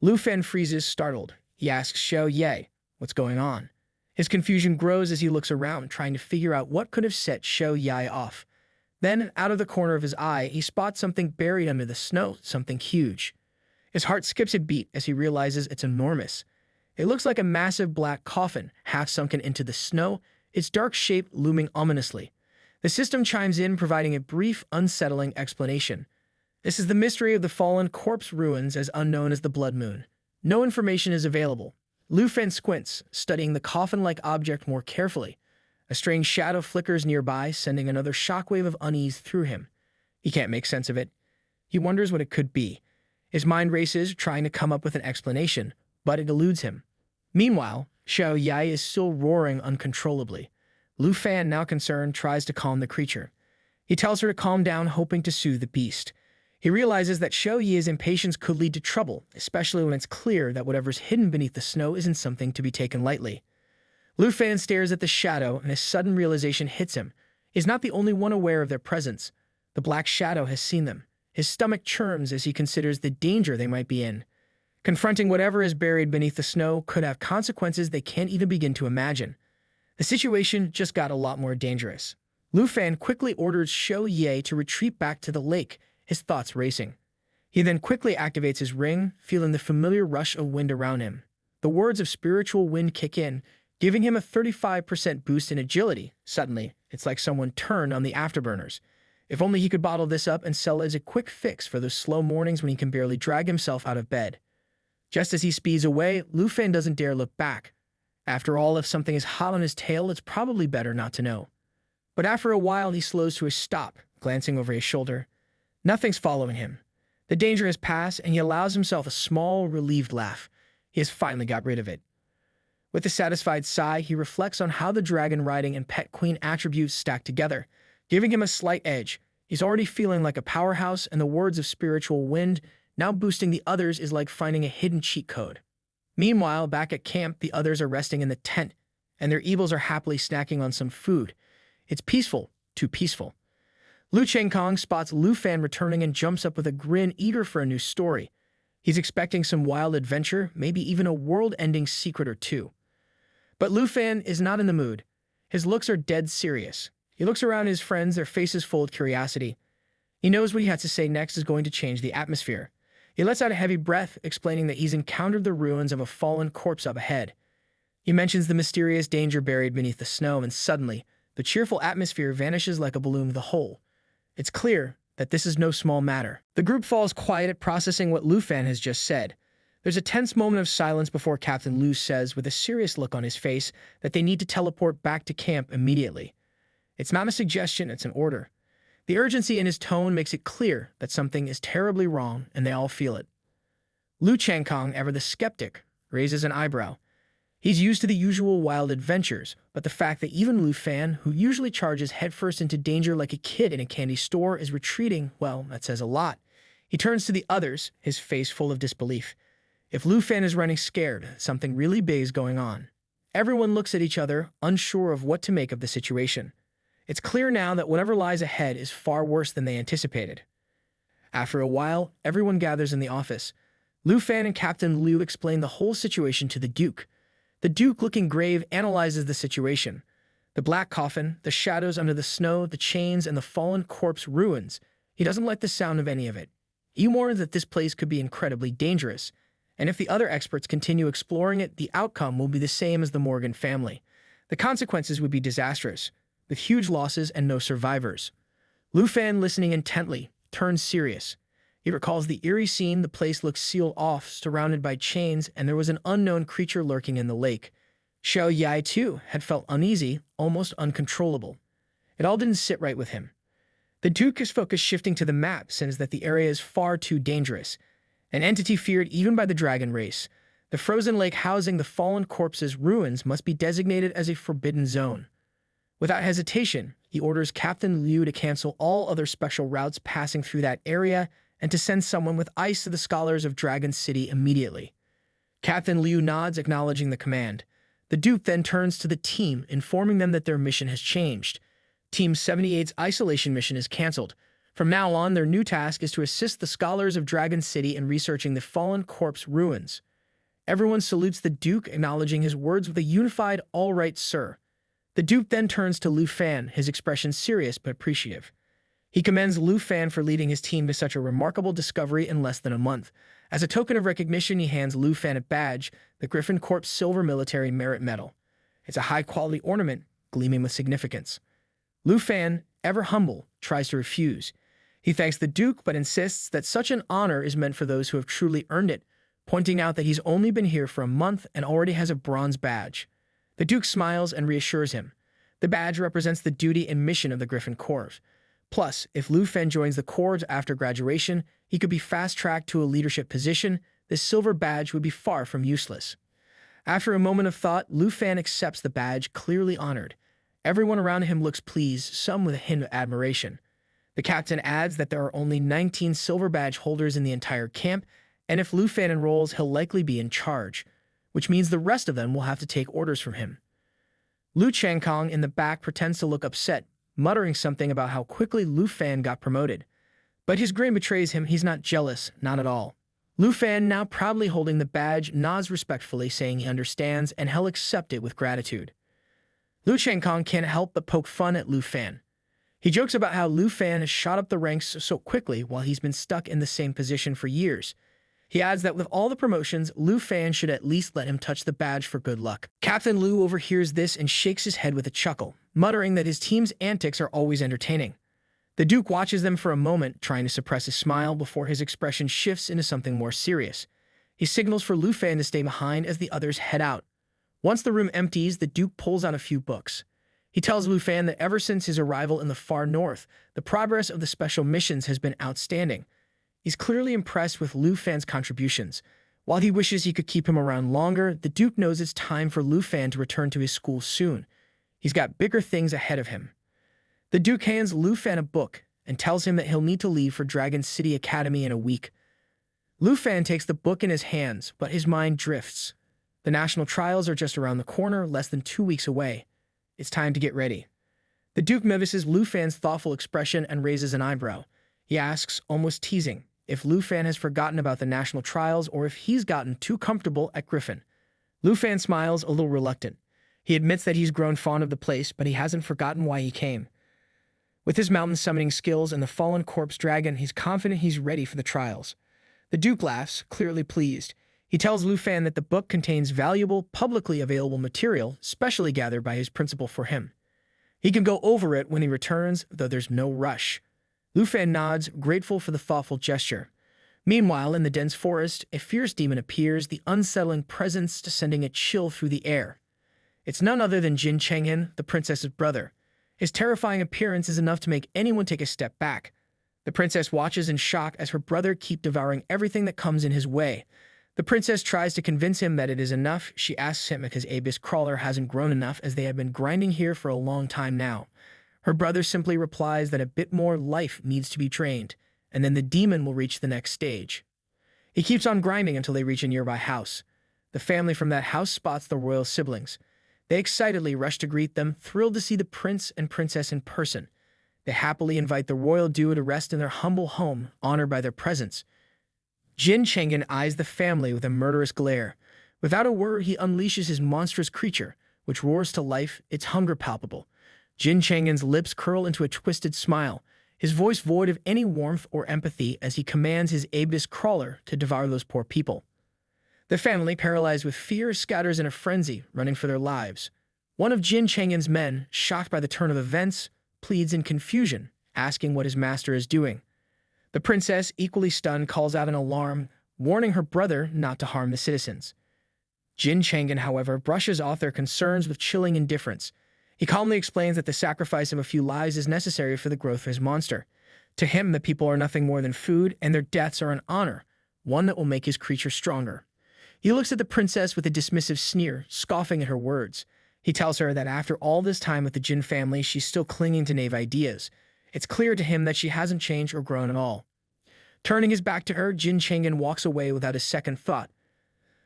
Lu Fan freezes, startled. He asks Xiao Ye, what's going on? His confusion grows as he looks around, trying to figure out what could have set Xiao Ye off. Then, out of the corner of his eye, he spots something buried under the snow, something huge. His heart skips a beat as he realizes it's enormous. It looks like a massive black coffin, half sunken into the snow, its dark shape looming ominously. The system chimes in, providing a brief, unsettling explanation. This is the mystery of the fallen corpse ruins, as unknown as the Blood Moon. No information is available. Lu Fan squints, studying the coffin-like object more carefully. A strange shadow flickers nearby, sending another shockwave of unease through him. He can't make sense of it. He wonders what it could be. His mind races, trying to come up with an explanation, but it eludes him. Meanwhile, Xiao Yai is still roaring uncontrollably. Lu Fan, now concerned, tries to calm the creature. He tells her to calm down, hoping to soothe the beast. He realizes that Xiao Yi's impatience could lead to trouble, especially when it's clear that whatever's hidden beneath the snow isn't something to be taken lightly. Lu Fan stares at the shadow, and a sudden realization hits him. He's not the only one aware of their presence. The black shadow has seen them. His stomach churns as he considers the danger they might be in. Confronting whatever is buried beneath the snow could have consequences they can't even begin to imagine. The situation just got a lot more dangerous. Lu Fan quickly orders Xiao Yi to retreat back to the lake, his thoughts racing. He then quickly activates his ring, feeling the familiar rush of wind around him. The words of spiritual wind kick in, giving him a 35% boost in agility. Suddenly, it's like someone turned on the afterburners. If only he could bottle this up and sell it as a quick fix for those slow mornings when he can barely drag himself out of bed. Just as he speeds away, Lu Fan doesn't dare look back. After all, if something is hot on his tail, it's probably better not to know. But after a while, he slows to a stop, glancing over his shoulder. Nothing's following him. The danger has passed, and he allows himself a small, relieved laugh. He has finally got rid of it. With a satisfied sigh, he reflects on how the dragon riding and pet queen attributes stack together, giving him a slight edge. He's already feeling like a powerhouse, and the words of spiritual wind now boosting the others is like finding a hidden cheat code. Meanwhile, back at camp, the others are resting in the tent, and their evils are happily snacking on some food. It's peaceful, too peaceful. Lu Chengkong spots Lu Fan returning and jumps up with a grin, eager for a new story. He's expecting some wild adventure, maybe even a world-ending secret or two. But Lu Fan is not in the mood. His looks are dead serious. He looks around his friends, their faces full of curiosity. He knows what he has to say next is going to change the atmosphere. He lets out a heavy breath, explaining that he's encountered the ruins of a fallen corpse up ahead. He mentions the mysterious danger buried beneath the snow, and suddenly, the cheerful atmosphere vanishes like a balloon with a hole. It's clear that this is no small matter. The group falls quiet at processing what Lu Fan has just said. There's a tense moment of silence before Captain Lu says, with a serious look on his face, that they need to teleport back to camp immediately. It's not a suggestion, it's an order. The urgency in his tone makes it clear that something is terribly wrong, and they all feel it. Lu Changkong, ever the skeptic, raises an eyebrow. He's used to the usual wild adventures, but the fact that even Lu Fan, who usually charges headfirst into danger like a kid in a candy store, is retreating, well, that says a lot. He turns to the others, his face full of disbelief. If Lu Fan is running scared, something really big is going on. Everyone looks at each other, unsure of what to make of the situation. It's clear now that whatever lies ahead is far worse than they anticipated. After a while, everyone gathers in the office. Lu Fan and Captain Liu explain the whole situation to the Duke. The Duke, looking grave, analyzes the situation. The black coffin, the shadows under the snow, the chains, and the fallen corpse ruins. He doesn't like the sound of any of it. He warns that this place could be incredibly dangerous, and if the other experts continue exploring it, the outcome will be the same as the Morgan family. The consequences would be disastrous, with huge losses and no survivors. Lu Fan, listening intently, turns serious. He recalls the eerie scene. The place looked sealed off, surrounded by chains, and there was an unknown creature lurking in the lake. Xiao Yai, too, had felt uneasy, almost uncontrollable. It all didn't sit right with him. The Duke, his focus shifting to the map, says that the area is far too dangerous, an entity feared even by the dragon race. The frozen lake housing the fallen corpse's ruins must be designated as a forbidden zone. Without hesitation, he orders Captain Liu to cancel all other special routes passing through that area and to send someone with ice to the scholars of Dragon City immediately. Captain Liu nods, acknowledging the command. The Duke then turns to the team, informing them that their mission has changed. Team 78's isolation mission is canceled. From now on, their new task is to assist the scholars of Dragon City in researching the fallen corpse ruins. Everyone salutes the Duke, acknowledging his words with a unified, "All right, sir." The Duke then turns to Lu Fan, his expression serious but appreciative. He commends Lu Fan for leading his team to such a remarkable discovery in less than a month. As a token of recognition, he hands Lu Fan a badge, the Griffin Corps Silver Military Merit Medal. It's a high-quality ornament, gleaming with significance. Lu Fan, ever humble, tries to refuse. He thanks the Duke but insists that such an honor is meant for those who have truly earned it, pointing out that he's only been here for a month and already has a bronze badge. The Duke smiles and reassures him. The badge represents the duty and mission of the Griffin Corps. Plus, if Lu Fen joins the Corps after graduation, he could be fast-tracked to a leadership position. This silver badge would be far from useless. After a moment of thought, Lu Fen accepts the badge, clearly honored. Everyone around him looks pleased, some with a hint of admiration. The captain adds that there are only 19 silver badge holders in the entire camp, and if Lu Fen enrolls, he'll likely be in charge, which means the rest of them will have to take orders from him. Lu Changkong in the back pretends to look upset, muttering something about how quickly Lu Fen got promoted. But his grin betrays him. He's not jealous, not at all. Lu Fen, now proudly holding the badge, nods respectfully, saying he understands and he'll accept it with gratitude. Lu Changkong can't help but poke fun at Lu Fen. He jokes about how Lu Fen has shot up the ranks so quickly while he's been stuck in the same position for years. He adds that with all the promotions, Lu Fen should at least let him touch the badge for good luck. Captain Lu overhears this and shakes his head with a chuckle, muttering that his team's antics are always entertaining. The Duke watches them for a moment, trying to suppress a smile before his expression shifts into something more serious. He signals for Lu Fen to stay behind as the others head out. Once the room empties, the Duke pulls out a few books. He tells Lu Fen that ever since his arrival in the far north, the progress of the special missions has been outstanding. He's clearly impressed with Lu Fen's contributions. While he wishes he could keep him around longer, the Duke knows it's time for Lu Fen to return to his school soon. He's got bigger things ahead of him. The Duke hands Lu Fen a book and tells him that he'll need to leave for Dragon City Academy in a week. Lu Fen takes the book in his hands, but his mind drifts. The national trials are just around the corner, less than 2 weeks away. It's time to get ready. The Duke notices Lu Fen's thoughtful expression and raises an eyebrow. He asks, almost teasing, if Lu Fen has forgotten about the national trials or if he's gotten too comfortable at Griffin. Lu Fen smiles, a little reluctant. He admits that he's grown fond of the place, but he hasn't forgotten why he came. With his mountain summoning skills and the fallen corpse dragon, he's confident he's ready for the trials. The Duke laughs, clearly pleased. He tells Lu Fen that the book contains valuable, publicly available material, specially gathered by his principal for him. He can go over it when he returns, though there's no rush. Lu Fen nods, grateful for the thoughtful gesture. Meanwhile, in the dense forest, a fierce demon appears, the unsettling presence sending a chill through the air. It's none other than Jin Chenghen, the princess's brother. His terrifying appearance is enough to make anyone take a step back. The princess watches in shock as her brother keeps devouring everything that comes in his way. The princess tries to convince him that it is enough. She asks him if his abyss crawler hasn't grown enough, as they have been grinding here for a long time now. Her brother simply replies that a bit more life needs to be trained, and then the demon will reach the next stage. He keeps on grinding until they reach a nearby house. The family from that house spots the royal siblings. They excitedly rush to greet them, thrilled to see the prince and princess in person. They happily invite the royal duo to rest in their humble home, honored by their presence. Jin Chenghen eyes the family with a murderous glare. Without a word, he unleashes his monstrous creature, which roars to life, its hunger palpable. Jin Chenghen's lips curl into a twisted smile, his voice void of any warmth or empathy as he commands his abyss crawler to devour those poor people. The family, paralyzed with fear, scatters in a frenzy, running for their lives. One of Jin Chenghen's men, shocked by the turn of events, pleads in confusion, asking what his master is doing. The princess, equally stunned, calls out an alarm, warning her brother not to harm the citizens. Jin Chenghen, however, brushes off their concerns with chilling indifference. He calmly explains that the sacrifice of a few lives is necessary for the growth of his monster. To him, the people are nothing more than food, and their deaths are an honor, one that will make his creature stronger. He looks at the princess with a dismissive sneer, scoffing at her words. He tells her that after all this time with the Jin family, she's still clinging to naive ideas. It's clear to him that she hasn't changed or grown at all. Turning his back to her, Jin Chenghen walks away without a second thought.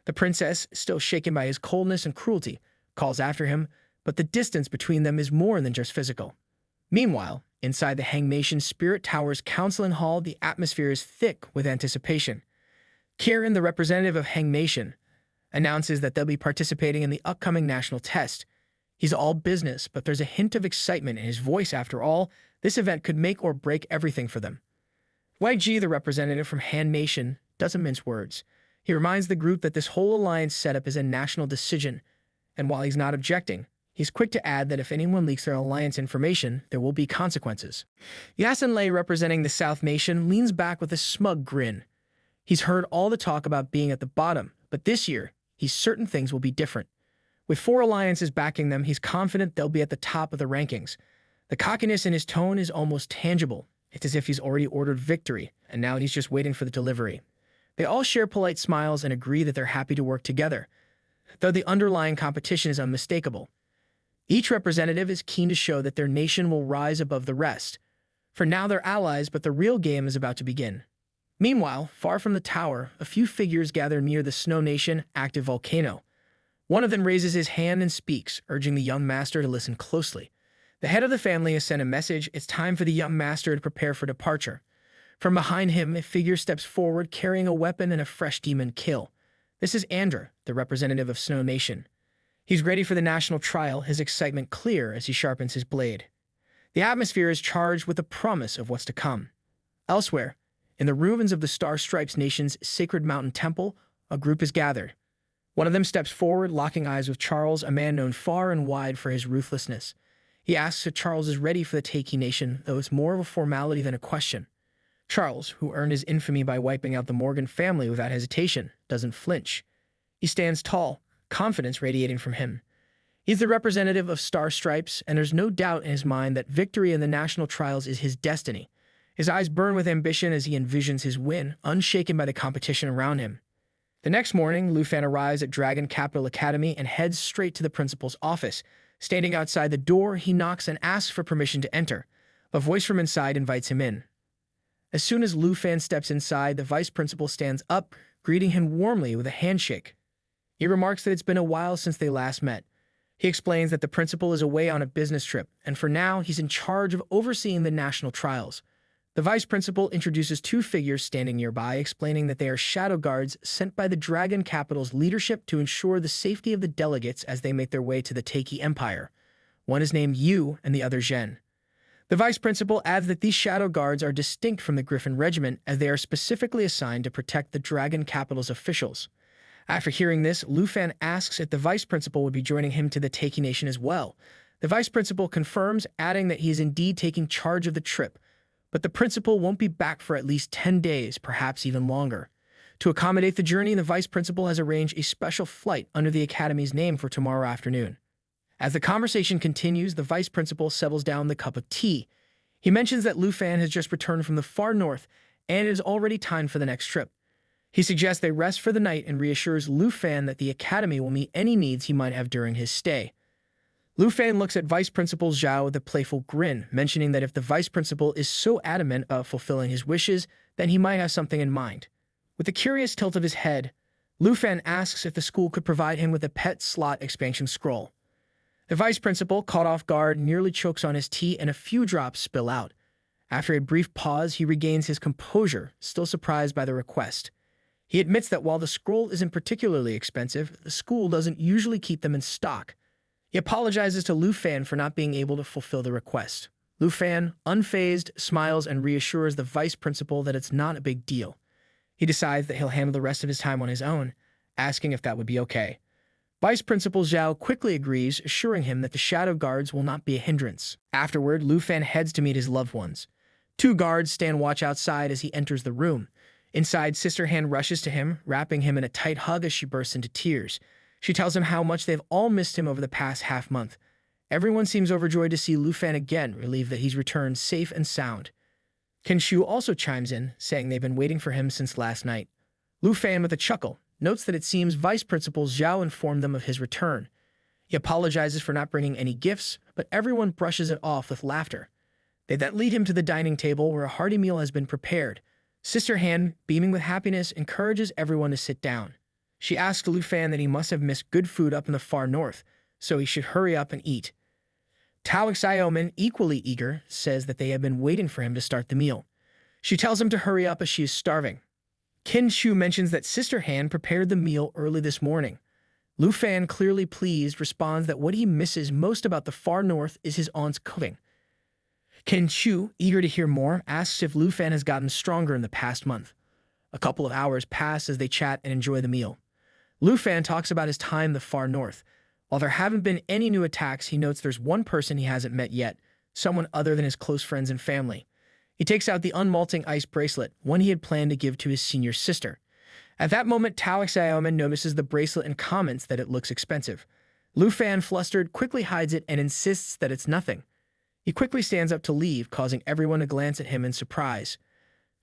The princess, still shaken by his coldness and cruelty, calls after him, but the distance between them is more than just physical. Meanwhile, inside the Hangmation Spirit Tower's counseling hall, the atmosphere is thick with anticipation. Kieran, the representative of Hangmation, announces that they'll be participating in the upcoming national test. He's all business, but there's a hint of excitement in his voice. After all, this event could make or break everything for them. YG, the representative from Hangmation, doesn't mince words. He reminds the group that this whole alliance setup is a national decision, and while he's not objecting, He's quick to add that if anyone leaks their alliance information, there will be consequences. Yasenlei, representing the South Nation, leans back with a smug grin. He's heard all the talk about being at the bottom, but this year, he's certain things will be different. With 4 alliances backing them, he's confident they'll be at the top of the rankings. The cockiness in his tone is almost tangible. It's as if he's already ordered victory, and now he's just waiting for the delivery. They all share polite smiles and agree that they're happy to work together, though the underlying competition is unmistakable. Each representative is keen to show that their nation will rise above the rest. For now, they're allies, but the real game is about to begin. Meanwhile, far from the tower, a few figures gather near the Snow Nation active volcano. One of them raises his hand and speaks, urging the young master to listen closely. The head of the family has sent a message. It's time for the young master to prepare for departure. From behind him, a figure steps forward, carrying a weapon and a fresh demon kill. This is Andrew, the representative of Snow Nation. He's ready for the national trial, his excitement clear as he sharpens his blade. The atmosphere is charged with the promise of what's to come. Elsewhere, in the ruins of the Star Stripes Nation's sacred mountain temple, a group is gathered. One of them steps forward, locking eyes with Charles, a man known far and wide for his ruthlessness. He asks if Charles is ready for the Takey Nation, though it's more of a formality than a question. Charles, who earned his infamy by wiping out the Morgan family without hesitation, doesn't flinch. He stands tall, confidence radiating from him. He's the representative of Star Stripes, and there's no doubt in his mind that victory in the national trials is his destiny. His eyes burn with ambition as he envisions his win, unshaken by the competition around him. The next morning, Lufan arrives at Dragon Capital Academy and heads straight to the principal's office. Standing outside the door, he knocks and asks for permission to enter. A voice from inside invites him in. As soon as Lufan steps inside, the vice principal stands up, greeting him warmly with a handshake. He remarks that it's been a while since they last met. He explains that the principal is away on a business trip, and for now, he's in charge of overseeing the national trials. The vice principal introduces 2 figures standing nearby, explaining that they are shadow guards sent by the Dragon Capital's leadership to ensure the safety of the delegates as they make their way to the Takey Empire. One is named Yu and the other Zhen. The vice principal adds that these shadow guards are distinct from the Griffin Regiment, as they are specifically assigned to protect the Dragon Capital's officials. After hearing this, Lufan asks if the vice principal would be joining him to the Takey Nation as well. The vice principal confirms, adding that he is indeed taking charge of the trip, but the principal won't be back for at least 10 days, perhaps even longer. To accommodate the journey, the vice principal has arranged a special flight under the academy's name for tomorrow afternoon. As the conversation continues, the vice principal settles down the cup of tea. He mentions that Lufan has just returned from the far north, and it is already time for the next trip. He suggests they rest for the night and reassures Lufan that the academy will meet any needs he might have during his stay. Lufan looks at Vice Principal Zhao with a playful grin, mentioning that if the Vice Principal is so adamant about fulfilling his wishes, then he might have something in mind. With a curious tilt of his head, Lufan asks if the school could provide him with a pet slot expansion scroll. The Vice Principal, caught off guard, nearly chokes on his tea and a few drops spill out. After a brief pause, he regains his composure, still surprised by the request. He admits that while the scroll isn't particularly expensive, the school doesn't usually keep them in stock. He apologizes to Lufan for not being able to fulfill the request. Lufan, unfazed, smiles and reassures the vice principal that it's not a big deal. He decides that he'll handle the rest of his time on his own, asking if that would be okay. Vice Principal Zhao quickly agrees, assuring him that the shadow guards will not be a hindrance. Afterward, Lufan heads to meet his loved ones. 2 guards stand watch outside as he enters the room. Inside, Sister Han rushes to him, wrapping him in a tight hug as she bursts into tears. She tells him how much they've all missed him over the past half-month. Everyone seems overjoyed to see Lufan again, relieved that he's returned safe and sound. Kenshu also chimes in, saying they've been waiting for him since last night. Lufan, with a chuckle, notes that it seems Vice Principal Zhao informed them of his return. He apologizes for not bringing any gifts, but everyone brushes it off with laughter. They then lead him to the dining table where a hearty meal has been prepared. Sister Han, beaming with happiness, encourages everyone to sit down. She asks Lufan that he must have missed good food up in the far north, so he should hurry up and eat. Tao Xiaomin, equally eager, says that they have been waiting for him to start the meal. She tells him to hurry up as she is starving. Qin Shu mentions that Sister Han prepared the meal early this morning. Lufan, clearly pleased, responds that what he misses most about the far north is his aunt's cooking. Qin Shu, eager to hear more, asks if Lufan has gotten stronger in the past month. A couple of hours pass as they chat and enjoy the meal. Lufan talks about his time in the far north. While there haven't been any new attacks, he notes there's one person he hasn't met yet, someone other than his close friends and family. He takes out the unmalting ice bracelet, one he had planned to give to his senior sister. At that moment, Taoxiomen notices the bracelet and comments that it looks expensive. Lu Fan, flustered, quickly hides it and insists that it's nothing. He quickly stands up to leave, causing everyone to glance at him in surprise.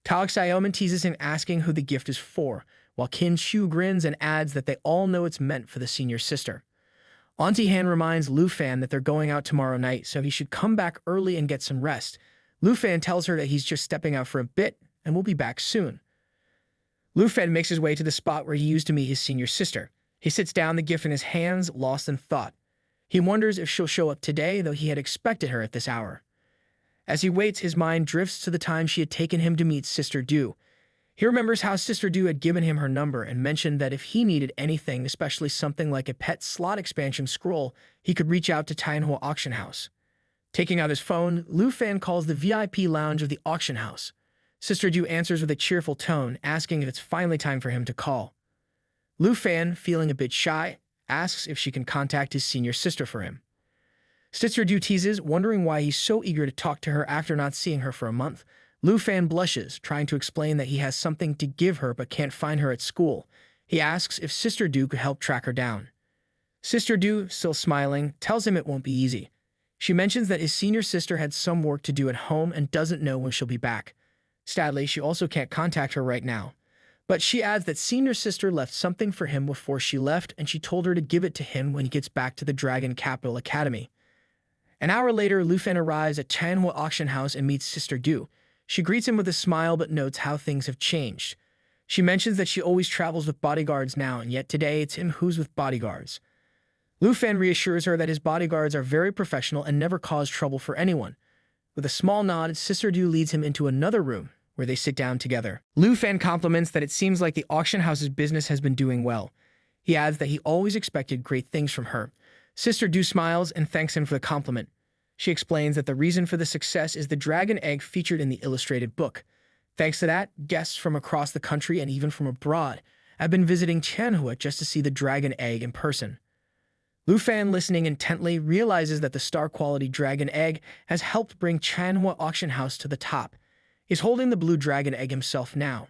Taoxiomen teases him, asking who the gift is for, while Qin Shu grins and adds that they all know it's meant for the senior sister. Auntie Han reminds Lu Fan that they're going out tomorrow night, so he should come back early and get some rest. Lu Fan tells her that he's just stepping out for a bit and will be back soon. Lu Fan makes his way to the spot where he used to meet his senior sister. He sits down, the gift in his hands, lost in thought. He wonders if she'll show up today, though he had expected her at this hour. As he waits, his mind drifts to the time she had taken him to meet Sister Du. He remembers how Sister Du had given him her number and mentioned that if he needed anything, especially something like a pet slot expansion scroll, he could reach out to Manhwa auction house. Taking out his phone, Lu Fan calls the VIP lounge of the auction house. Sister Du answers with a cheerful tone, asking if it's finally time for him to call. Lu Fan, feeling a bit shy, asks if she can contact his senior sister for him. Sister Du teases, wondering why he's so eager to talk to her after not seeing her for a month. Lu Fan blushes, trying to explain that he has something to give her but can't find her at school. He asks if Sister Du could help track her down. Sister Du, still smiling, tells him it won't be easy. She mentions that his senior sister had some work to do at home and doesn't know when she'll be back. Sadly, she also can't contact her right now. But she adds that senior sister left something for him before she left, and she told her to give it to him when he gets back to the Dragon Capital Academy. An hour later, Lu Fan arrives at Manhwa auction house and meets Sister Du. She greets him with a smile but notes how things have changed. She mentions that she always travels with bodyguards now, and yet today it's him who's with bodyguards. Lu Fan reassures her that his bodyguards are very professional and never cause trouble for anyone. With a small nod, Sister Du leads him into another room, where they sit down together. Lu Fan compliments that it seems like the auction house's business has been doing well. He adds that he always expected great things from her. Sister Du smiles and thanks him for the compliment. She explains that the reason for the success is the dragon egg featured in the illustrated book. Thanks to that, guests from across the country and even from abroad have been visiting Manhwa just to see the dragon egg in person. Lu Fan, listening intently, realizes that the star-quality dragon egg has helped bring Manhwa auction house to the top. He's holding the blue dragon egg himself now,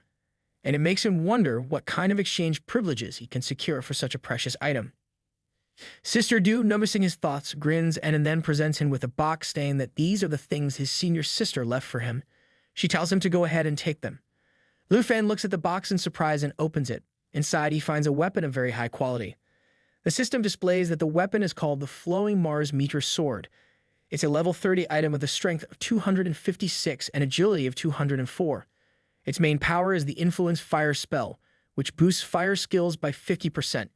and it makes him wonder what kind of exchange privileges he can secure for such a precious item. Sister Du, noticing his thoughts, grins and then presents him with a box, saying that these are the things his senior sister left for him. She tells him to go ahead and take them. Lu Fan looks at the box in surprise and opens it. Inside, he finds a weapon of very high quality. The system displays that the weapon is called the Flowing Mars Meteor Sword. It's a level 30 item with a strength of 256 and agility of 204. Its main power is the Influence Fire spell, which boosts fire skills by 50%.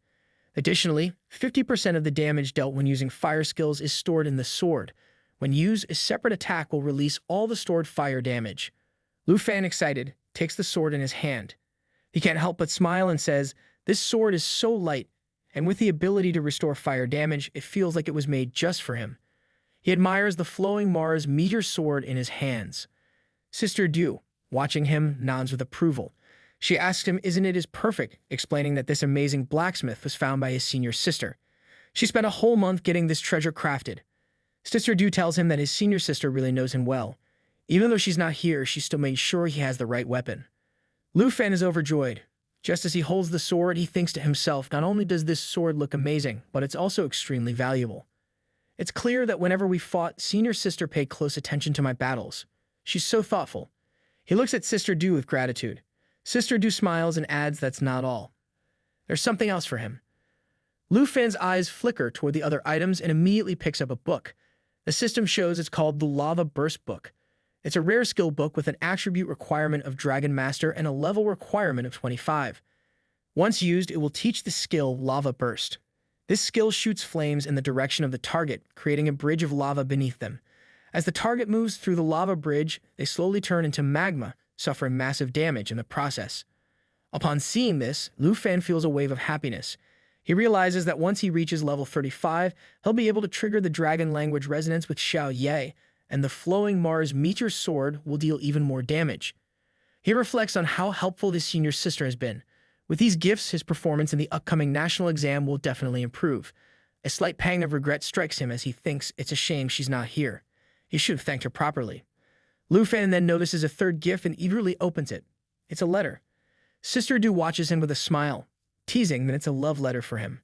Additionally, 50% of the damage dealt when using fire skills is stored in the sword. When used, a separate attack will release all the stored fire damage. Lu Fan, excited, takes the sword in his hand. He can't help but smile and says, "This sword is so light, and with the ability to restore fire damage, it feels like it was made just for him." He admires the Flowing Mars Meteor Sword in his hands. Sister Du, watching him, nods with approval. She asks him, isn't it as perfect, explaining that this amazing blacksmith was found by his senior sister. She spent a whole month getting this treasure crafted. Sister Du tells him that his senior sister really knows him well. Even though she's not here, she still made sure he has the right weapon. Lu Fan is overjoyed. Just as he holds the sword, he thinks to himself, not only does this sword look amazing, but it's also extremely valuable. It's clear that whenever we fought, senior sister paid close attention to my battles. She's so thoughtful. He looks at Sister Du with gratitude. Sister Du smiles and adds that's not all. There's something else for him. Lu Fan's eyes flicker toward the other items and immediately picks up a book. The system shows it's called the Lava Burst Book. It's a rare skill book with an attribute requirement of Dragon Master and a level requirement of 25. Once used, it will teach the skill Lava Burst. This skill shoots flames in the direction of the target, creating a bridge of lava beneath them. As the target moves through the lava bridge, they slowly turn into magma, suffering massive damage in the process. Upon seeing this, Lu Fan feels a wave of happiness. He realizes that once he reaches level 35, he'll be able to trigger the dragon language resonance with Xiao Ye, and the Flowing Mars Meteor Sword will deal even more damage. He reflects on how helpful his senior sister has been. With these gifts, his performance in the upcoming national exam will definitely improve. A slight pang of regret strikes him as he thinks it's a shame she's not here. He should have thanked her properly. Lu Fan then notices a third gift and eagerly opens it. It's a letter. Sister Du watches him with a smile, teasing that it's a love letter for him.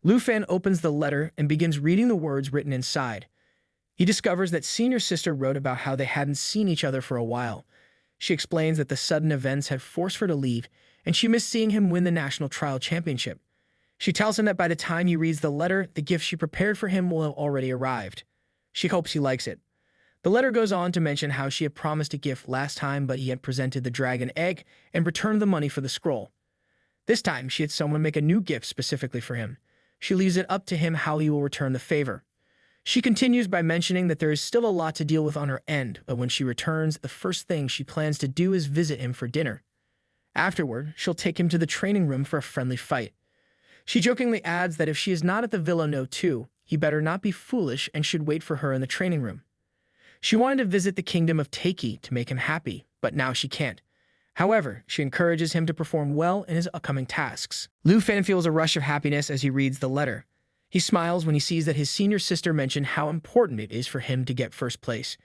Lu Fan opens the letter and begins reading the words written inside. He discovers that senior sister wrote about how they hadn't seen each other for a while. She explains that the sudden events had forced her to leave, and she missed seeing him win the national trial championship. She tells him that by the time he reads the letter, the gift she prepared for him will have already arrived. She hopes he likes it. The letter goes on to mention how she had promised a gift last time, but he had presented the dragon egg and returned the money for the scroll. This time, she had someone make a new gift specifically for him. She leaves it up to him how he will return the favor. She continues by mentioning that there is still a lot to deal with on her end, but when she returns, the first thing she plans to do is visit him for dinner. Afterward, she'll take him to the training room for a friendly fight. She jokingly adds that if she is not at the Villa No. 2, he better not be foolish and should wait for her in the training room. She wanted to visit the kingdom of Taiki to make him happy, but now she can't. However, she encourages him to perform well in his upcoming tasks. Lu Fan feels a rush of happiness as he reads the letter. He smiles when he sees that his senior sister mentioned how important it is for him to get first place.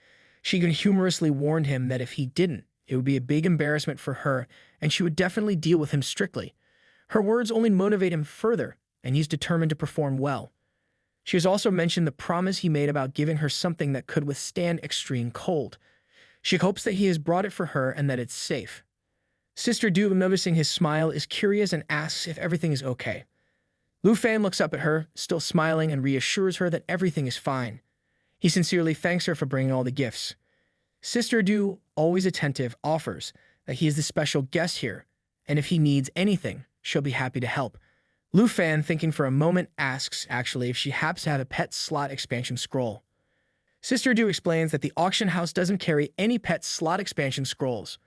She even humorously warned him that if he didn't, it would be a big embarrassment for her, and she would definitely deal with him strictly. Her words only motivate him further, and he's determined to perform well. She has also mentioned the promise he made about giving her something that could withstand extreme cold. She hopes that he has brought it for her and that it's safe. Sister Du, noticing his smile, is curious and asks if everything is okay. Lu Fan looks up at her, still smiling, and reassures her that everything is fine. He sincerely thanks her for bringing all the gifts. Sister Du, always attentive, offers that he is the special guest here, and if he needs anything, she'll be happy to help. Lu Fan, thinking for a moment, asks actually if she happens to have a pet slot expansion scroll. Sister Du explains that the auction house doesn't carry any pet slot expansion scrolls.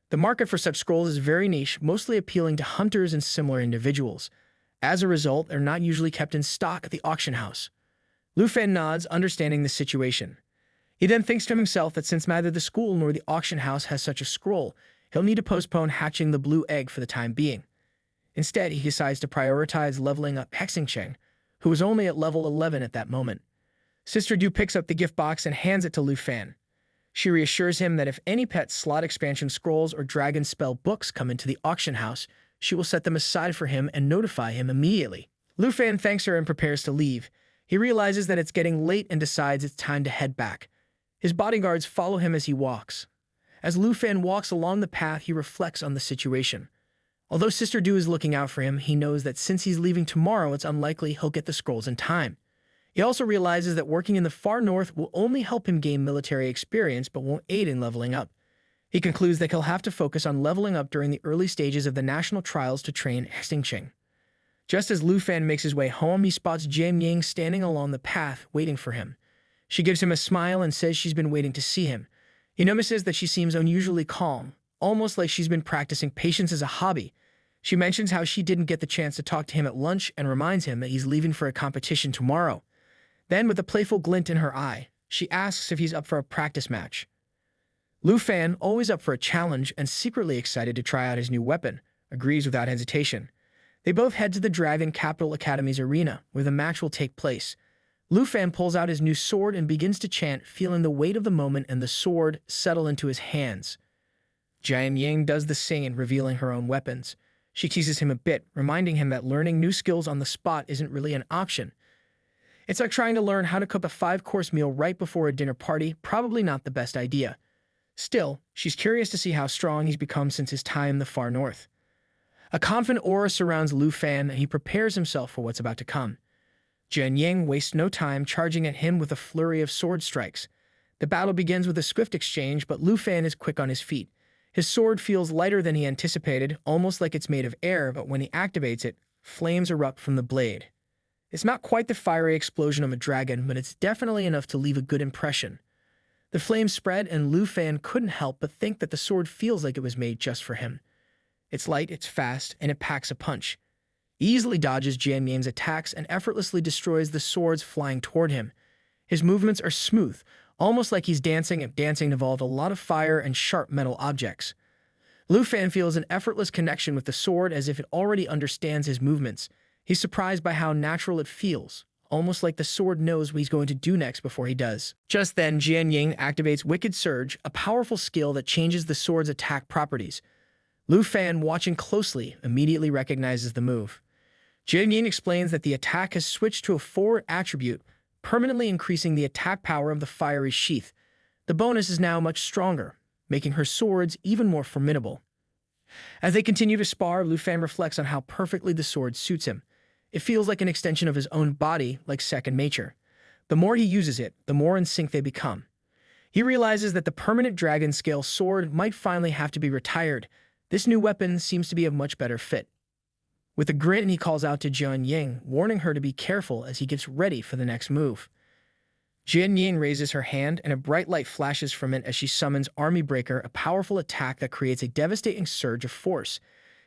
The market for such scrolls is very niche, mostly appealing to hunters and similar individuals. As a result, they're not usually kept in stock at the auction house. Lu Fan nods, understanding the situation. He then thinks to himself that since neither the school nor the auction house has such a scroll, he'll need to postpone hatching the blue egg for the time being. Instead, he decides to prioritize leveling up Hexingcheng, who was only at level 11 at that moment. Sister Du picks up the gift box and hands it to Lu Fan. She reassures him that if any pet slot expansion scrolls or dragon spell books come into the auction house, she will set them aside for him and notify him immediately. Lu Fan thanks her and prepares to leave. He realizes that it's getting late and decides it's time to head back. His bodyguards follow him as he walks. As Lu Fan walks along the path, he reflects on the situation. Although Sister Du is looking out for him, he knows that since he's leaving tomorrow, it's unlikely he'll get the scrolls in time. He also realizes that working in the far north will only help him gain military experience but won't aid in leveling up. He concludes that he'll have to focus on leveling up during the early stages of the national trials to train Hexingcheng. Just as Lu Fan makes his way home, he spots Jian Ying standing along the path, waiting for him. She gives him a smile and says she's been waiting to see him. He notices that she seems unusually calm, almost like she's been practicing patience as a hobby. She mentions how she didn't get the chance to talk to him at lunch and reminds him that he's leaving for a competition tomorrow. Then, with a playful glint in her eye, she asks if he's up for a practice match. Lu Fan, always up for a challenge and secretly excited to try out his new weapon, agrees without hesitation. They both head to the Dragon Capital Academy's arena, where the match will take place. Lu Fan pulls out his new sword and begins to chant, feeling the weight of the moment and the sword settle into his hands. Jian Ying does the same, revealing her own weapons. She teases him a bit, reminding him that learning new skills on the spot isn't really an option. It's like trying to learn how to cook a 5-course meal right before a dinner party, probably not the best idea. Still, she's curious to see how strong he's become since his time in the far north. A confident aura surrounds Lu Fan, and he prepares himself for what's about to come. Jian Ying wastes no time, charging at him with a flurry of sword strikes. The battle begins with a swift exchange, but Lu Fan is quick on his feet. His sword feels lighter than he anticipated, almost like it's made of air, but when he activates it, flames erupt from the blade. It's not quite the fiery explosion of a dragon, but it's definitely enough to leave a good impression. The flames spread, and Lu Fan couldn't help but think that the sword feels like it was made just for him. It's light, it's fast, and it packs a punch. He easily dodges Jian Ying's attacks and effortlessly destroys the swords flying toward him. His movements are smooth, almost like he's dancing, and dancing involved a lot of fire and sharp metal objects. Lu Fan feels an effortless connection with the sword as if it already understands his movements. He's surprised by how natural it feels, almost like the sword knows what he's going to do next before he does. Just then, Jian Ying activates Wicked Surge, a powerful skill that changes the sword's attack properties. Lu Fan, watching closely, immediately recognizes the move. Jian Ying explains that the attack has switched to a forward attribute, permanently increasing the attack power of the fiery sheath. The bonus is now much stronger, making her swords even more formidable. As they continue to spar, Lu Fan reflects on how perfectly the sword suits him. It feels like an extension of his own body, like second nature. The more he uses it, the more in sync they become. He realizes that the permanent dragon scale sword might finally have to be retired. This new weapon seems to be a much better fit. With a grin, he calls out to Jian Ying, warning her to be careful as he gets ready for the next move. Jian Ying raises her hand, and a bright light flashes from it as she summons Army Breaker, a powerful attack that creates a devastating surge of force.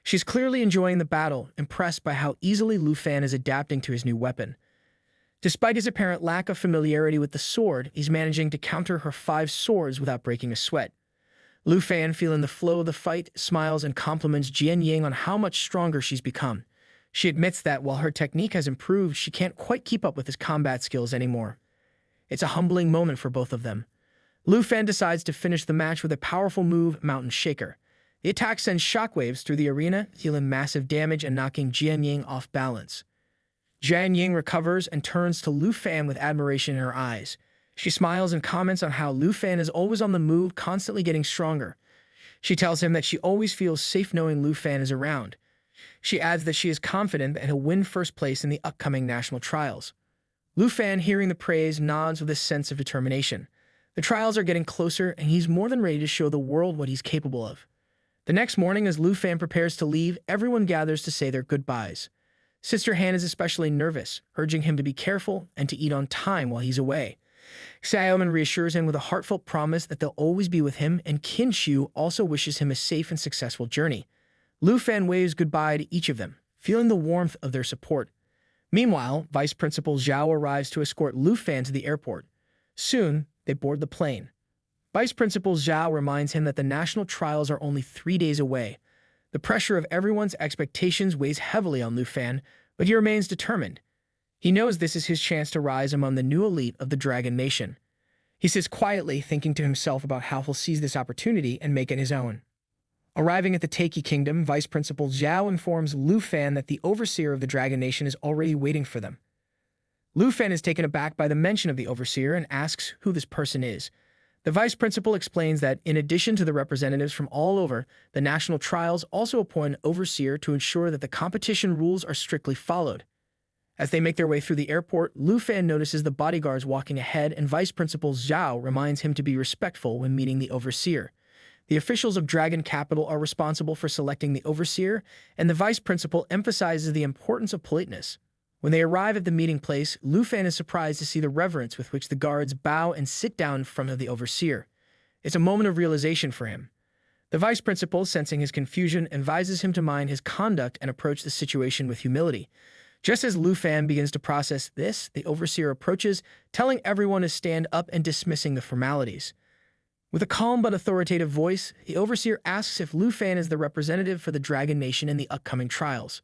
She's clearly enjoying the battle, impressed by how easily Lu Fan is adapting to his new weapon. Despite his apparent lack of familiarity with the sword, he's managing to counter her 5 swords without breaking a sweat. Lu Fan, feeling the flow of the fight, smiles and compliments Jian Ying on how much stronger she's become. She admits that while her technique has improved, she can't quite keep up with his combat skills anymore. It's a humbling moment for both of them. Lu Fan decides to finish the match with a powerful move, Mountain Shaker. The attack sends shockwaves through the arena, dealing massive damage and knocking Jian Ying off balance. Jian Ying recovers and turns to Lu Fan with admiration in her eyes. She smiles and comments on how Lu Fan is always on the move, constantly getting stronger. She tells him that she always feels safe knowing Lu Fan is around. She adds that she is confident that he'll win first place in the upcoming national trials. Lu Fan, hearing the praise, nods with a sense of determination. The trials are getting closer, and he's more than ready to show the world what he's capable of. The next morning, as Lu Fan prepares to leave, everyone gathers to say their goodbyes. Sister Han is especially nervous, urging him to be careful and to eat on time while he's away. Xiaoman reassures him with a heartfelt promise that they'll always be with him, and Qin Shu also wishes him a safe and successful journey. Lu Fan waves goodbye to each of them, feeling the warmth of their support. Meanwhile, Vice Principal Zhao arrives to escort Lu Fan to the airport. Soon, they board the plane. Vice Principal Zhao reminds him that the national trials are only 3 days away. The pressure of everyone's expectations weighs heavily on Lu Fan, but he remains determined. He knows this is his chance to rise among the new elite of the Dragon Nation. He sits quietly, thinking to himself about how he'll seize this opportunity and make it his own. Arriving at the Taiki Kingdom, Vice Principal Zhao informs Lu Fan that the Overseer of the Dragon Nation is already waiting for them. Lu Fan is taken aback by the mention of the Overseer and asks who this person is. The Vice Principal explains that, in addition to the representatives from all over, the national trials also appoint an Overseer to ensure that the competition rules are strictly followed. As they make their way through the airport, Lu Fan notices the bodyguards walking ahead, and Vice Principal Zhao reminds him to be respectful when meeting the Overseer. The officials of Dragon Capital are responsible for selecting the Overseer, and the Vice Principal emphasizes the importance of politeness. When they arrive at the meeting place, Lu Fan is surprised to see the reverence with which the guards bow and sit down in front of the Overseer. It's a moment of realization for him. The Vice Principal, sensing his confusion, advises him to mind his conduct and approach the situation with humility. Just as Lu Fan begins to process this, the Overseer approaches, telling everyone to stand up and dismissing the formalities. With a calm but authoritative voice, the Overseer asks if Lu Fan is the representative for the Dragon Nation in the upcoming trials.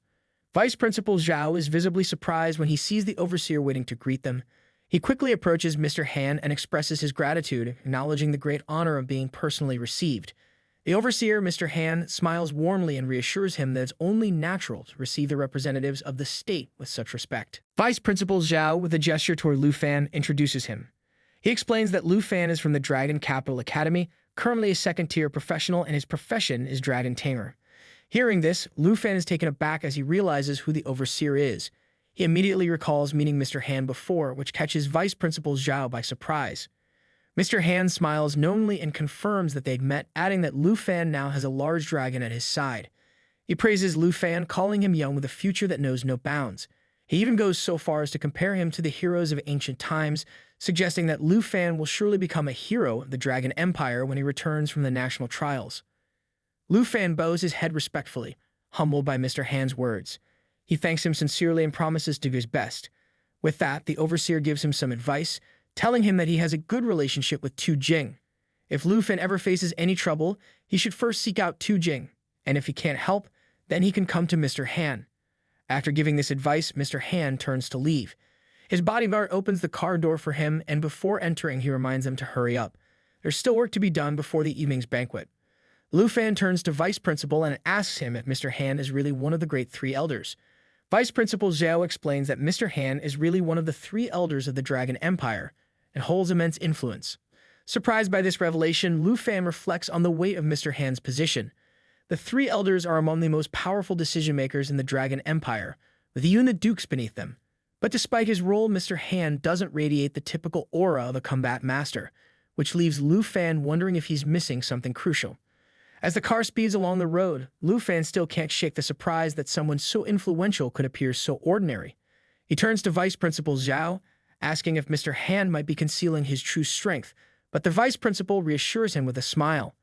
Vice Principal Zhao is visibly surprised when he sees the Overseer waiting to greet them. He quickly approaches Mr. Han and expresses his gratitude, acknowledging the great honor of being personally received. The Overseer, Mr. Han, smiles warmly and reassures him that it's only natural to receive the representatives of the state with such respect. Vice Principal Zhao, with a gesture toward Lu Fan, introduces him. He explains that Lu Fan is from the Dragon Capital Academy, currently a second-tier professional, and his profession is Dragon Tamer. Hearing this, Lu Fan is taken aback as he realizes who the Overseer is. He immediately recalls meeting Mr. Han before, which catches Vice Principal Zhao by surprise. Mr. Han smiles knowingly and confirms that they'd met, adding that Lu Fan now has a large dragon at his side. He praises Lu Fan, calling him young with a future that knows no bounds. He even goes so far as to compare him to the heroes of ancient times, suggesting that Lu Fan will surely become a hero of the Dragon Empire when he returns from the national trials. Lu Fan bows his head respectfully, humbled by Mr. Han's words. He thanks him sincerely and promises to do his best. With that, the Overseer gives him some advice, telling him that he has a good relationship with Tu Jing. If Lu Fan ever faces any trouble, he should first seek out Tu Jing, and if he can't help, then he can come to Mr. Han. After giving this advice, Mr. Han turns to leave. His bodyguard opens the car door for him, and before entering, he reminds them to hurry up. There's still work to be done before the evening's banquet. Lu Fan turns to Vice Principal and asks him if Mr. Han is really one of the great three elders. Vice Principal Zhao explains that Mr. Han is really one of the three elders of the Dragon Empire and holds immense influence. Surprised by this revelation, Lu Fan reflects on the weight of Mr. Han's position. The three elders are among the most powerful decision-makers in the Dragon Empire, with you and the dukes beneath them. But despite his role, Mr. Han doesn't radiate the typical aura of a combat master, which leaves Lu Fan wondering if he's missing something crucial. As the car speeds along the road, Lu Fan still can't shake the surprise that someone so influential could appear so ordinary. He turns to Vice Principal Zhao, asking if Mr. Han might be concealing his true strength, but the Vice Principal reassures him with a smile.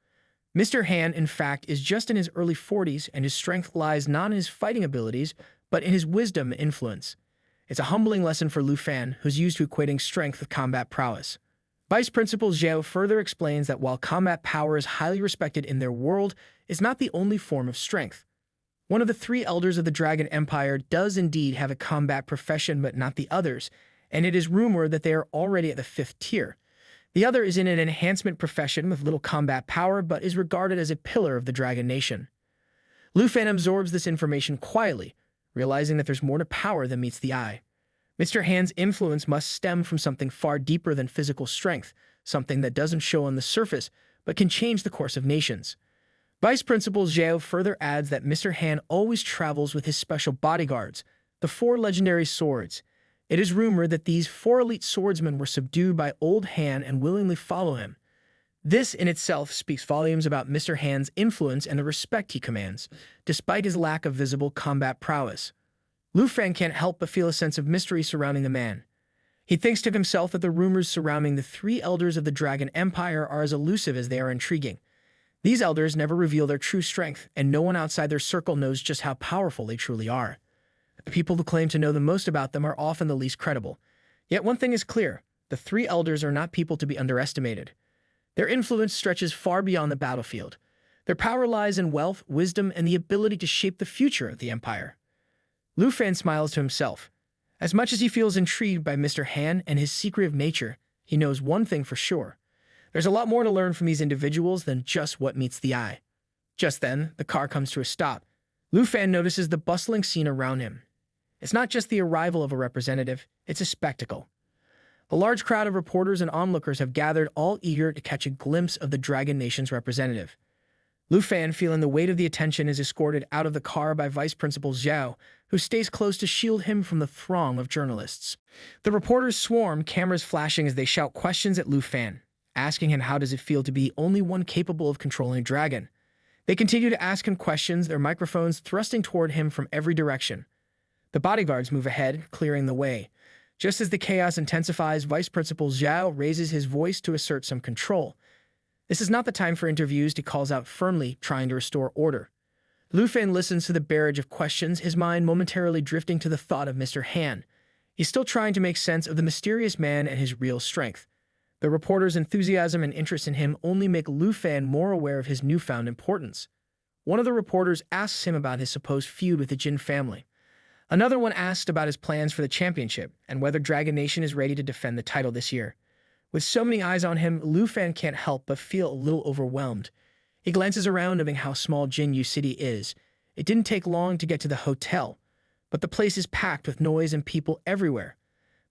Mr. Han, in fact, is just in his early 40s, and his strength lies not in his fighting abilities, but in his wisdom and influence. It's a humbling lesson for Lu Fan, who's used to equating strength with combat prowess. Vice Principal Zhao further explains that while combat power is highly respected in their world, it's not the only form of strength. One of the three elders of the Dragon Empire does indeed have a combat profession, but not the others, and it is rumored that they are already at the 5th tier. The other is in an enhancement profession with little combat power, but is regarded as a pillar of the Dragon Nation. Lu Fan absorbs this information quietly, realizing that there's more to power than meets the eye. Mr. Han's influence must stem from something far deeper than physical strength, something that doesn't show on the surface, but can change the course of nations. Vice Principal Zhao further adds that Mr. Han always travels with his special bodyguards, the 4 legendary swords. It is rumored that these 4 elite swordsmen were subdued by Old Han and willingly follow him. This in itself speaks volumes about Mr. Han's influence and the respect he commands, despite his lack of visible combat prowess. Lu Fan can't help but feel a sense of mystery surrounding the man. He thinks to himself that the rumors surrounding the 3 elders of the Dragon Empire are as elusive as they are intriguing. These elders never reveal their true strength, and no one outside their circle knows just how powerful they truly are. The people who claim to know the most about them are often the least credible. Yet one thing is clear, the 3 elders are not people to be underestimated. Their influence stretches far beyond the battlefield. Their power lies in wealth, wisdom, and the ability to shape the future of the Empire. Lu Fan smiles to himself. As much as he feels intrigued by Mr. Han and his secretive nature, he knows one thing for sure. There's a lot more to learn from these individuals than just what meets the eye. Just then, the car comes to a stop. Lu Fan notices the bustling scene around him. It's not just the arrival of a representative, it's a spectacle. A large crowd of reporters and onlookers have gathered, all eager to catch a glimpse of the Dragon Nation's representative. Lu Fan, feeling the weight of the attention, is escorted out of the car by Vice Principal Zhao, who stays close to shield him from the throng of journalists. The reporters swarm, cameras flashing as they shout questions at Lu Fan, asking him how does it feel to be the only one capable of controlling a dragon. They continue to ask him questions, their microphones thrusting toward him from every direction. The bodyguards move ahead, clearing the way. Just as the chaos intensifies, Vice Principal Zhao raises his voice to assert some control. This is not the time for interviews, he calls out firmly, trying to restore order. Lu Fan listens to the barrage of questions, his mind momentarily drifting to the thought of Mr. Han. He's still trying to make sense of the mysterious man and his real strength. The reporters' enthusiasm and interest in him only make Lu Fan more aware of his newfound importance. One of the reporters asks him about his supposed feud with the Jin family. Another one asks about his plans for the championship and whether Dragon Nation is ready to defend the title this year. With so many eyes on him, Lu Fan can't help but feel a little overwhelmed. He glances around, knowing how small Jinyu City is. It didn't take long to get to the hotel, but the place is packed with noise and people everywhere.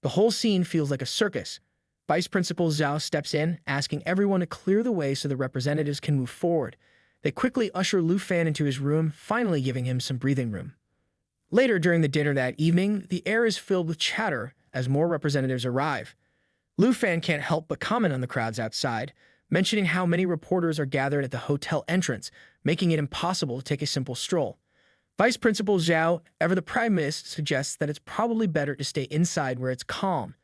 The whole scene feels like a circus. Vice Principal Zhao steps in, asking everyone to clear the way so the representatives can move forward. They quickly usher Lu Fan into his room, finally giving him some breathing room. Later during the dinner that evening, the air is filled with chatter as more representatives arrive. Lu Fan can't help but comment on the crowds outside, mentioning how many reporters are gathered at the hotel entrance, making it impossible to take a simple stroll. Vice Principal Zhao, ever the primist, suggests that it's probably better to stay inside where it's calm.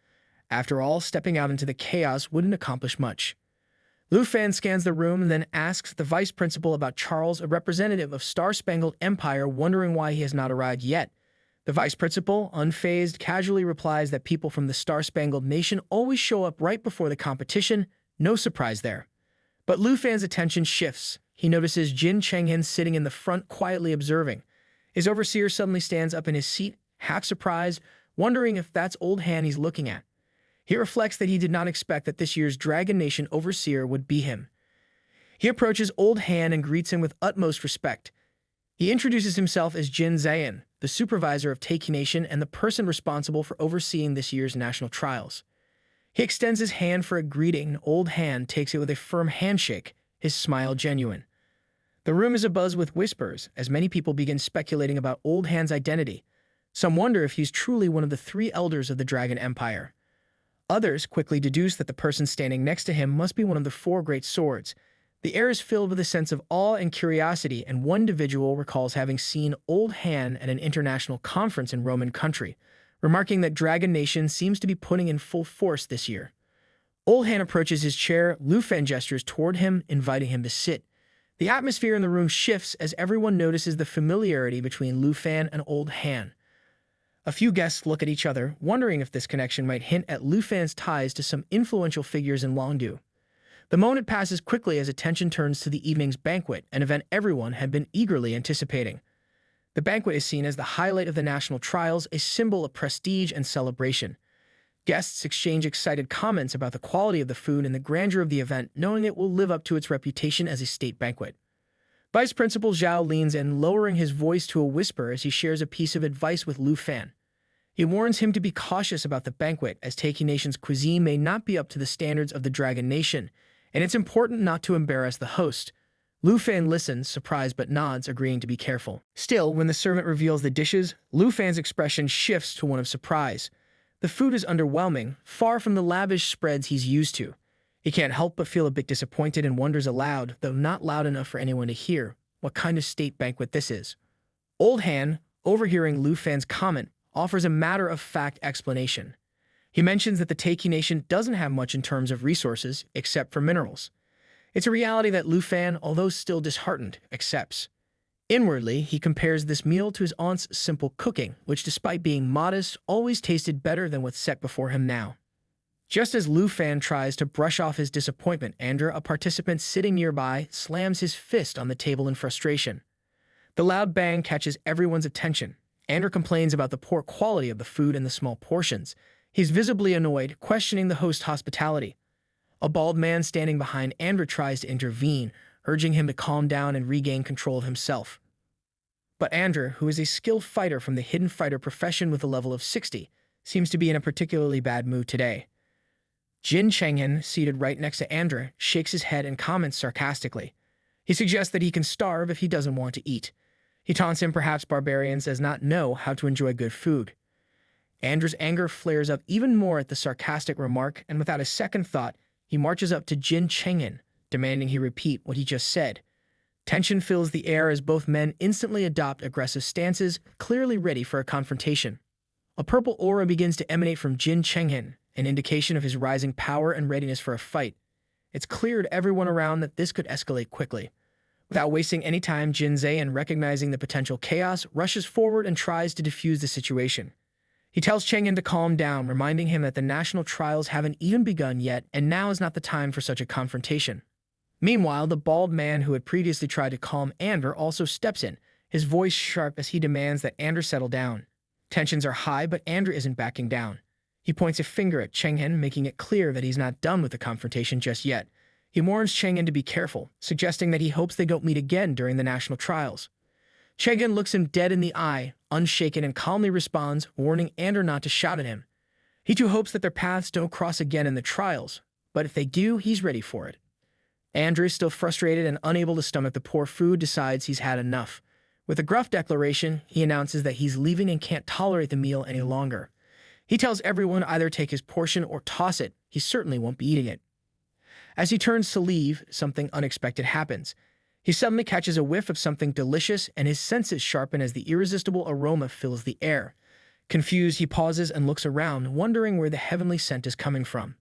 After all, stepping out into the chaos wouldn't accomplish much. Lu Fan scans the room and then asks the Vice Principal about Charles, a representative of Star-Spangled Empire, wondering why he has not arrived yet. The Vice Principal, unfazed, casually replies that people from the Star-Spangled Nation always show up right before the competition, no surprise there. But Lu Fan's attention shifts. He notices Jin Chenghen sitting in the front, quietly observing. His overseer suddenly stands up in his seat, half surprised, wondering if that's Old Han he's looking at. He reflects that he did not expect that this year's Dragon Nation overseer would be him. He approaches Old Han and greets him with utmost respect. He introduces himself as Jin Zayan, the supervisor of Taiki Nation and the person responsible for overseeing this year's national trials. He extends his hand for a greeting, and Old Han takes it with a firm handshake, his smile genuine. The room is abuzz with whispers, as many people begin speculating about Old Han's identity. Some wonder if he's truly one of the three elders of the Dragon Empire. Others quickly deduce that the person standing next to him must be one of the four great swords. The air is filled with a sense of awe and curiosity, and one individual recalls having seen Old Han at an international conference in Roman country, remarking that Dragon Nation seems to be putting in full force this year. Old Han approaches his chair, Lu Fan gestures toward him, inviting him to sit. The atmosphere in the room shifts as everyone notices the familiarity between Lu Fan and Old Han. A few guests look at each other, wondering if this connection might hint at Lu Fan's ties to some influential figures in Longdu. The moment passes quickly as attention turns to the evening's banquet, an event everyone had been eagerly anticipating. The banquet is seen as the highlight of the national trials, a symbol of prestige and celebration. Guests exchange excited comments about the quality of the food and the grandeur of the event, knowing it will live up to its reputation as a state banquet. Vice Principal Zhao leans in, lowering his voice to a whisper as he shares a piece of advice with Lu Fan. He warns him to be cautious about the banquet, as Taiki Nation's cuisine may not be up to the standards of the Dragon Nation, and it's important not to embarrass the host. Lu Fan listens, surprised but nods, agreeing to be careful. Still, when the servant reveals the dishes, Lu Fan's expression shifts to one of surprise. The food is underwhelming, far from the lavish spreads he's used to. He can't help but feel a bit disappointed and wonders aloud, though not loud enough for anyone to hear, what kind of state banquet this is. Old Han, overhearing Lu Fan's comment, offers a matter-of-fact explanation. He mentions that the Taiki Nation doesn't have much in terms of resources, except for minerals. It's a reality that Lu Fan, although still disheartened, accepts. Inwardly, he compares this meal to his aunt's simple cooking, which despite being modest, always tasted better than what's set before him now. Just as Lu Fan tries to brush off his disappointment, Andrew, a participant sitting nearby, slams his fist on the table in frustration. The loud bang catches everyone's attention. Andrew complains about the poor quality of the food and the small portions. He's visibly annoyed, questioning the host's hospitality. A bald man standing behind Andrew tries to intervene, urging him to calm down and regain control of himself. But Andrew, who is a skilled fighter from the hidden fighter profession with a level of 60, seems to be in a particularly bad mood today. Jin Chenghen, seated right next to Andrew, shakes his head and comments sarcastically. He suggests that he can starve if he doesn't want to eat. He taunts him perhaps barbarians does not know how to enjoy good food. Andrew's anger flares up even more at the sarcastic remark, and without a second thought, he marches up to Jin Chenghen, demanding he repeat what he just said. Tension fills the air as both men instantly adopt aggressive stances, clearly ready for a confrontation. A purple aura begins to emanate from Jin Chenghen, an indication of his rising power and readiness for a fight. It's clear to everyone around that this could escalate quickly. Without wasting any time, Jin Zayan, recognizing the potential chaos, rushes forward and tries to defuse the situation. He tells Chenghen to calm down, reminding him that the national trials haven't even begun yet, and now is not the time for such a confrontation. Meanwhile, the bald man who had previously tried to calm Andrew also steps in, his voice sharp as he demands that Andrew settle down. Tensions are high, but Andrew isn't backing down. He points a finger at Chenghen, making it clear that he's not done with the confrontation just yet. He warns Chenghen to be careful, suggesting that he hopes they don't meet again during the national trials. Chenghen looks him dead in the eye, unshaken, and calmly responds, warning Andrew not to shout at him. He too hopes that their paths don't cross again in the trials, but if they do, he's ready for it. Andrew, still frustrated and unable to stomach the poor food, decides he's had enough. With a gruff declaration, he announces that he's leaving and can't tolerate the meal any longer. He tells everyone to either take his portion or toss it. He certainly won't be eating it. As he turns to leave, something unexpected happens. He suddenly catches a whiff of something delicious, and his senses sharpen as the irresistible aroma fills the air. Confused, he pauses and looks around, wondering where the heavenly scent is coming from.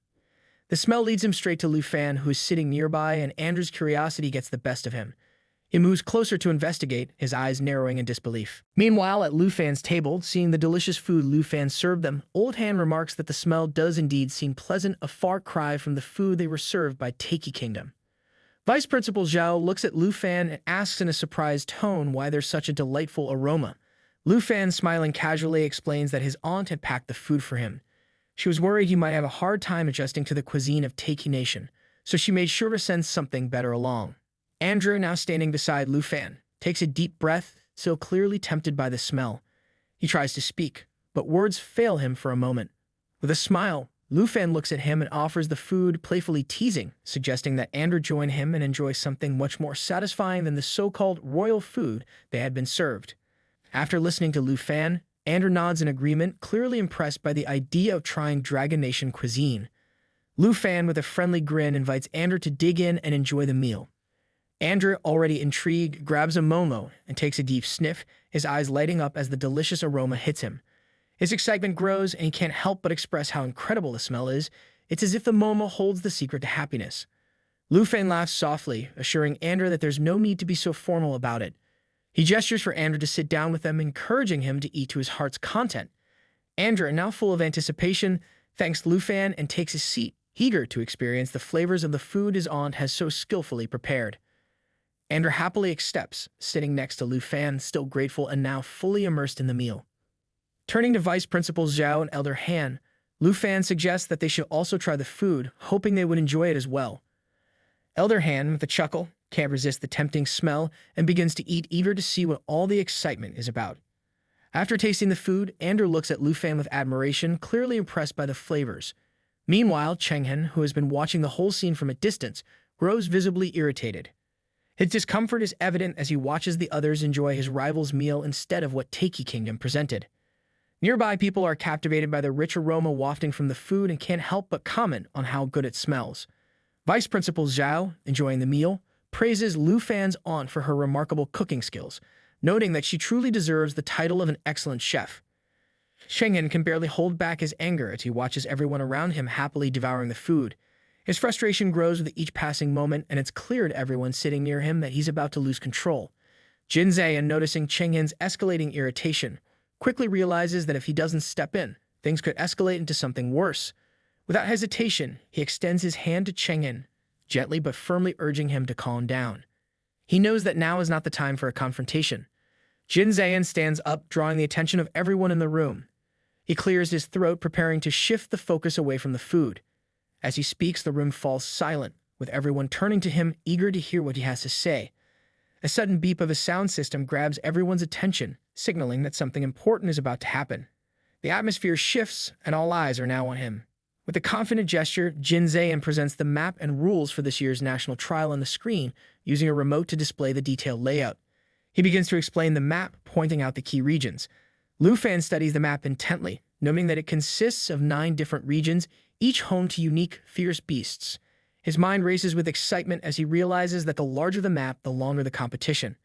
The smell leads him straight to Lu Fan, who is sitting nearby, and Andrew's curiosity gets the best of him. He moves closer to investigate, his eyes narrowing in disbelief. Meanwhile, at Lu Fan's table, seeing the delicious food Lu Fan served them, Old Han remarks that the smell does indeed seem pleasant, a far cry from the food they were served by Taiki Kingdom. Vice Principal Zhao looks at Lu Fan and asks in a surprised tone why there's such a delightful aroma. Lu Fan, smiling casually, explains that his aunt had packed the food for him. She was worried he might have a hard time adjusting to the cuisine of Taking Nation, so she made sure to send something better along. Andrew, now standing beside Lu Fan, takes a deep breath, so clearly tempted by the smell. He tries to speak, but words fail him for a moment. With a smile, Lu Fan looks at him and offers the food, playfully teasing, suggesting that Andrew join him and enjoy something much more satisfying than the so-called royal food they had been served. After listening to Lu Fan, Andrew nods in agreement, clearly impressed by the idea of trying Dragon Nation cuisine. Lu Fan, with a friendly grin, invites Andrew to dig in and enjoy the meal. Andrew, already intrigued, grabs a momo and takes a deep sniff, his eyes lighting up as the delicious aroma hits him. His excitement grows, and he can't help but express how incredible the smell is. It's as if the momo holds the secret to happiness. Lu Fan laughs softly, assuring Andrew that there's no need to be so formal about it. He gestures for Andrew to sit down with them, encouraging him to eat to his heart's content. Andrew, now full of anticipation, thanks Lu Fan and takes his seat, eager to experience the flavors of the food his aunt has so skillfully prepared. Andrew happily accepts, sitting next to Lu Fan, still grateful and now fully immersed in the meal. Turning to Vice Principals Zhao and Elder Han, Lu Fan suggests that they should also try the food, hoping they would enjoy it as well. Elder Han, with a chuckle, can't resist the tempting smell and begins to eat, eager to see what all the excitement is about. After tasting the food, Andrew looks at Lu Fan with admiration, clearly impressed by the flavors. Meanwhile, Chenghen, who has been watching the whole scene from a distance, grows visibly irritated. His discomfort is evident as he watches the others enjoy his rival's meal instead of what Taiki Kingdom presented. Nearby people are captivated by the rich aroma wafting from the food and can't help but comment on how good it smells. Vice Principal Zhao, enjoying the meal, praises Lu Fan's aunt for her remarkable cooking skills, noting that she truly deserves the title of an excellent chef. Shenghen can barely hold back his anger as he watches everyone around him happily devouring the food. His frustration grows with each passing moment, and it's clear to everyone sitting near him that he's about to lose control. Jin Zayan, noticing Chenghen's escalating irritation, quickly realizes that if he doesn't step in, things could escalate into something worse. Without hesitation, he extends his hand to Chenghen, gently but firmly urging him to calm down. He knows that now is not the time for a confrontation. Jin Zayan stands up, drawing the attention of everyone in the room. He clears his throat, preparing to shift the focus away from the food. As he speaks, the room falls silent, with everyone turning to him, eager to hear what he has to say. A sudden beep of a sound system grabs everyone's attention, signaling that something important is about to happen. The atmosphere shifts, and all eyes are now on him. With a confident gesture, Jin Zayan presents the map and rules for this year's national trial on the screen, using a remote to display the detailed layout. He begins to explain the map, pointing out the key regions. Lu Fan studies the map intently, noting that it consists of 9 different regions, each home to unique, fierce beasts. His mind races with excitement as he realizes that the larger the map, the longer the competition.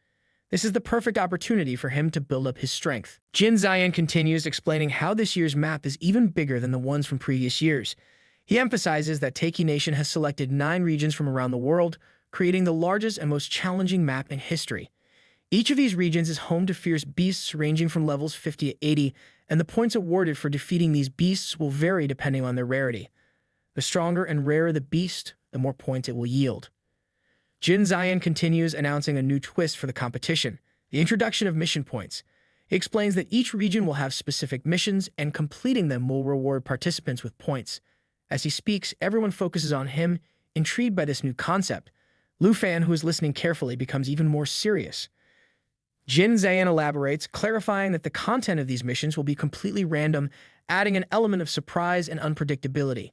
This is the perfect opportunity for him to build up his strength. Jin Zayan continues, explaining how this year's map is even bigger than the ones from previous years. He emphasizes that Taiki Nation has selected 9 regions from around the world, creating the largest and most challenging map in history. Each of these regions is home to fierce beasts ranging from levels 50 to 80, and the points awarded for defeating these beasts will vary depending on their rarity. The stronger and rarer the beast, the more points it will yield. Jin Zayan continues, announcing a new twist for the competition, the introduction of mission points. He explains that each region will have specific missions, and completing them will reward participants with points. As he speaks, everyone focuses on him, intrigued by this new concept. Lu Fan, who is listening carefully, becomes even more serious. Jin Zayan elaborates, clarifying that the content of these missions will be completely random, adding an element of surprise and unpredictability.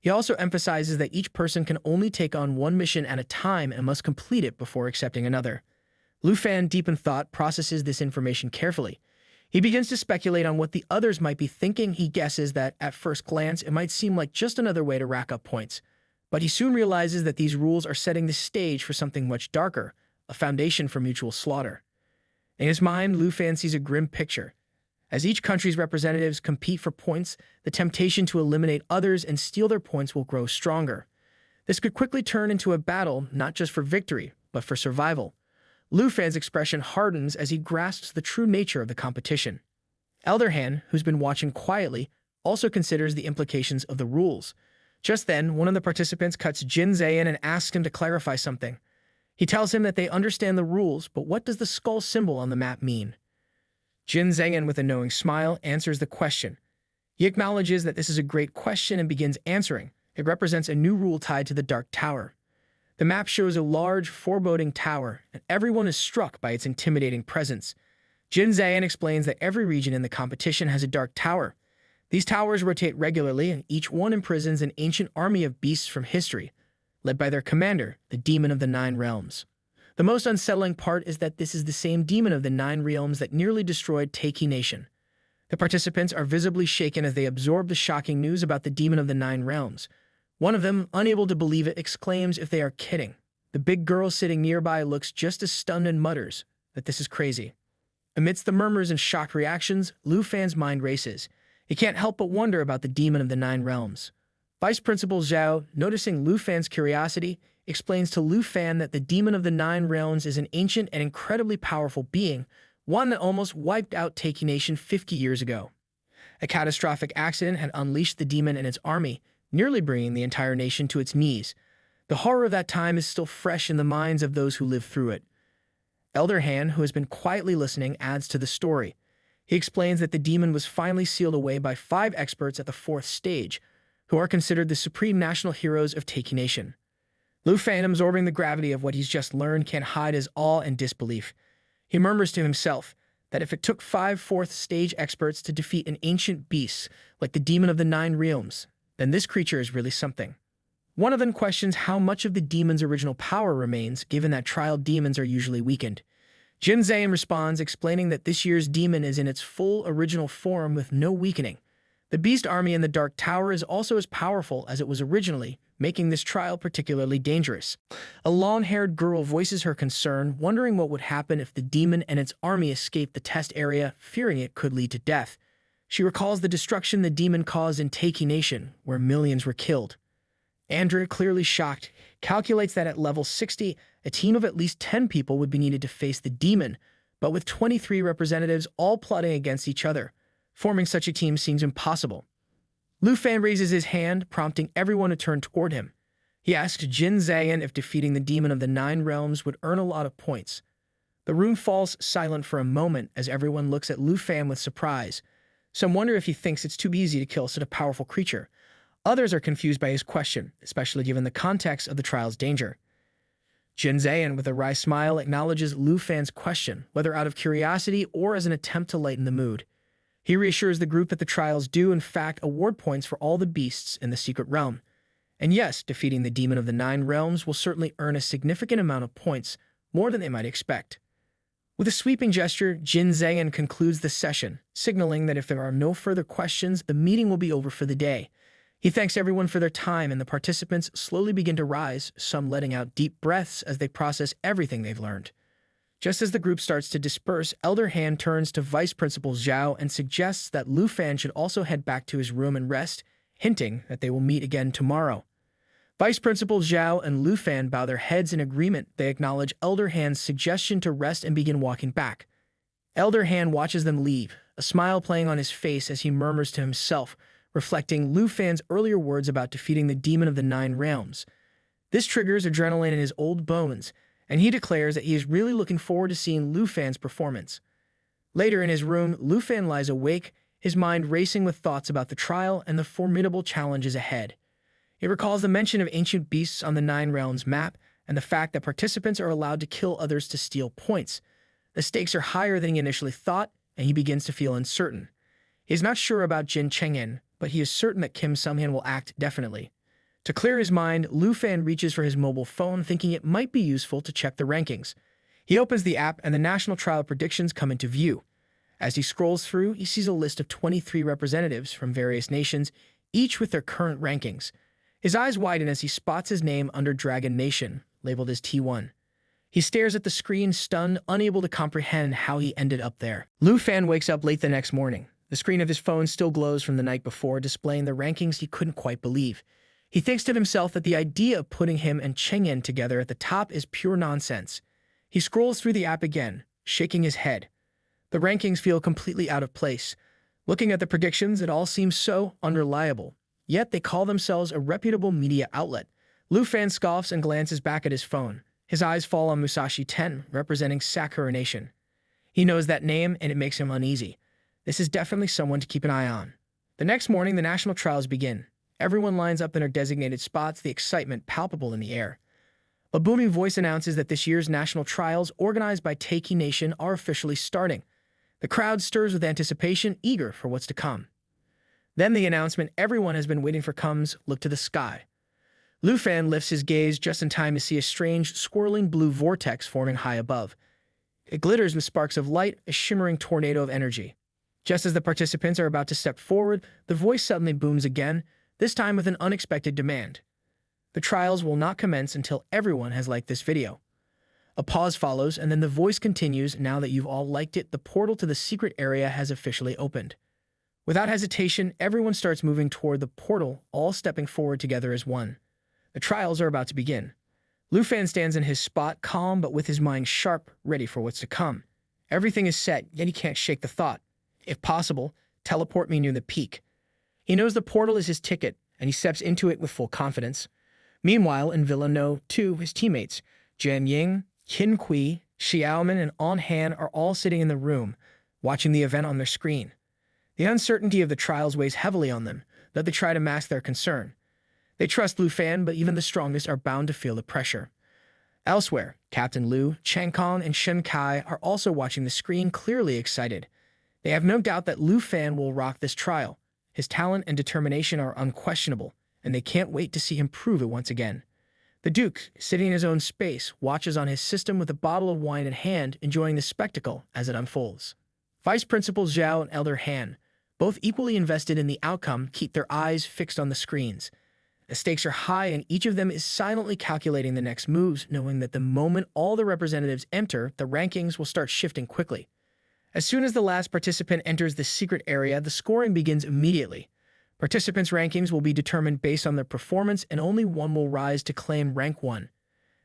He also emphasizes that each person can only take on one mission at a time and must complete it before accepting another. Lu Fan, deep in thought, processes this information carefully. He begins to speculate on what the others might be thinking. He guesses that, at first glance, it might seem like just another way to rack up points. But he soon realizes that these rules are setting the stage for something much darker, a foundation for mutual slaughter. In his mind, Lu Fan sees a grim picture. As each country's representatives compete for points, the temptation to eliminate others and steal their points will grow stronger. This could quickly turn into a battle, not just for victory, but for survival. Lu Fan's expression hardens as he grasps the true nature of the competition. Elder Han, who's been watching quietly, also considers the implications of the rules. Just then, one of the participants cuts Jin Zayan and asks him to clarify something. He tells him that they understand the rules, but what does the skull symbol on the map mean? Jin Zhangyan, with a knowing smile, answers the question. He acknowledges that this is a great question and begins answering. It represents a new rule tied to the Dark Tower. The map shows a large, foreboding tower, and everyone is struck by its intimidating presence. Jin Zhangyan explains that every region in the competition has a Dark Tower. These towers rotate regularly, and each one imprisons an ancient army of beasts from history, led by their commander, the Demon of the Nine Realms. The most unsettling part is that this is the same Demon of the Nine Realms that nearly destroyed Taiki Nation. The participants are visibly shaken as they absorb the shocking news about the Demon of the Nine Realms. One of them, unable to believe it, exclaims if they are kidding. The big girl sitting nearby looks just as stunned and mutters that this is crazy. Amidst the murmurs and shocked reactions, Lu Fan's mind races. He can't help but wonder about the Demon of the Nine Realms. Vice Principal Zhao, noticing Lu Fan's curiosity, explains to Lu Fan that the Demon of the Nine Realms is an ancient and incredibly powerful being, one that almost wiped out Taiki Nation 50 years ago. A catastrophic accident had unleashed the demon and its army, nearly bringing the entire nation to its knees. The horror of that time is still fresh in the minds of those who lived through it. Elder Han, who has been quietly listening, adds to the story. He explains that the demon was finally sealed away by 5 experts at the 4th stage, who are considered the supreme national heroes of Taiki Nation. Lu Fan, absorbing the gravity of what he's just learned, can't hide his awe and disbelief. He murmurs to himself that if it took 5 4th stage experts to defeat an ancient beast like the Demon of the Nine Realms, then this creature is really something. One of them questions how much of the demon's original power remains, given that trial demons are usually weakened. Jin Zhangyan responds, explaining that this year's demon is in its full original form with no weakening. The beast army in the Dark Tower is also as powerful as it was originally, making this trial particularly dangerous. A long-haired girl voices her concern, wondering what would happen if the demon and its army escaped the test area, fearing it could lead to death. She recalls the destruction the demon caused in Taiki Nation, where millions were killed. Andrea, clearly shocked, calculates that at level 60, a team of at least 10 people would be needed to face the demon, but with 23 representatives all plotting against each other, forming such a team seems impossible. Lu Fan raises his hand, prompting everyone to turn toward him. He asks Jin Zhangyan if defeating the Demon of the Nine Realms would earn a lot of points. The room falls silent for a moment as everyone looks at Lu Fan with surprise. Some wonder if he thinks it's too easy to kill such a powerful creature. Others are confused by his question, especially given the context of the trial's danger. Jin Zhangyan, with a wry smile, acknowledges Lu Fan's question, whether out of curiosity or as an attempt to lighten the mood. He reassures the group that the trials do, in fact, award points for all the beasts in the secret realm. And yes, defeating the Demon of the Nine Realms will certainly earn a significant amount of points, more than they might expect. With a sweeping gesture, Jin Zhangyan concludes the session, signaling that if there are no further questions, the meeting will be over for the day. He thanks everyone for their time, and the participants slowly begin to rise, some letting out deep breaths as they process everything they've learned. Just as the group starts to disperse, Elder Han turns to Vice Principal Zhao and suggests that Lu Fan should also head back to his room and rest, hinting that they will meet again tomorrow. Vice Principal Zhao and Lu Fan bow their heads in agreement. They acknowledge Elder Han's suggestion to rest and begin walking back. Elder Han watches them leave, a smile playing on his face as he murmurs to himself, reflecting Lu Fan's earlier words about defeating the Demon of the Nine Realms. This triggers adrenaline in his old bones, and he declares that he is really looking forward to seeing Lu Fan's performance. Later in his room, Lu Fan lies awake, his mind racing with thoughts about the trial and the formidable challenges ahead. He recalls the mention of ancient beasts on the Nine Realms map and the fact that participants are allowed to kill others to steal points. The stakes are higher than he initially thought, and he begins to feel uncertain. He is not sure about Jin Cheng'en, but he is certain that Kim Sung-hyun will act definitely. To clear his mind, Lu Fan reaches for his mobile phone, thinking it might be useful to check the rankings. He opens the app and the national trial predictions come into view. As he scrolls through, he sees a list of 23 representatives from various nations, each with their current rankings. His eyes widen as he spots his name under Dragon Nation, labeled as T1. He stares at the screen, stunned, unable to comprehend how he ended up there. Lu Fan wakes up late the next morning. The screen of his phone still glows from the night before, displaying the rankings he couldn't quite believe. He thinks to himself that the idea of putting him and Cheng'en together at the top is pure nonsense. He scrolls through the app again, shaking his head. The rankings feel completely out of place. Looking at the predictions, it all seems so unreliable. Yet they call themselves a reputable media outlet. Lu Fan scoffs and glances back at his phone. His eyes fall on Musashi 10, representing Sakura Nation. He knows that name, and it makes him uneasy. This is definitely someone to keep an eye on. The next morning, the national trials begin. Everyone lines up in their designated spots, the excitement palpable in the air. A booming voice announces that this year's national trials, organized by Taiki Nation, are officially starting. The crowd stirs with anticipation, eager for what's to come. Then the announcement everyone has been waiting for comes. Look to the sky. Lufan lifts his gaze just in time to see a strange, swirling blue vortex forming high above. It glitters with sparks of light, a shimmering tornado of energy. Just as the participants are about to step forward, the voice suddenly booms again, this time with an unexpected demand. The trials will not commence until everyone has liked this video. A pause follows, and then the voice continues. Now that you've all liked it, the portal to the secret area has officially opened. Without hesitation, everyone starts moving toward the portal, all stepping forward together as one. The trials are about to begin. Lufan stands in his spot, calm but with his mind sharp, ready for what's to come. Everything is set, yet he can't shake the thought. If possible, teleport me near the peak. He knows the portal is his ticket, and he steps into it with full confidence. Meanwhile, in Villa No. 2, his teammates, Jian Ying, Qin Kui, Xiaomin, and On Han are all sitting in the room, watching the event on their screen. The uncertainty of the trials weighs heavily on them, though they try to mask their concern. They trust Lufan, but even the strongest are bound to feel the pressure. Elsewhere, Captain Liu, Chang Kong, and Shen Kai are also watching the screen, clearly excited. They have no doubt that Lufan will rock this trial. His talent and determination are unquestionable, and they can't wait to see him prove it once again. The Duke, sitting in his own space, watches on his system with a bottle of wine in hand, enjoying the spectacle as it unfolds. Vice Principal Zhao and Elder Han, both equally invested in the outcome, keep their eyes fixed on the screens. The stakes are high, and each of them is silently calculating the next moves, knowing that the moment all the representatives enter, the rankings will start shifting quickly. As soon as the last participant enters the secret area, the scoring begins immediately. Participants' rankings will be determined based on their performance, and only one will rise to claim rank 1.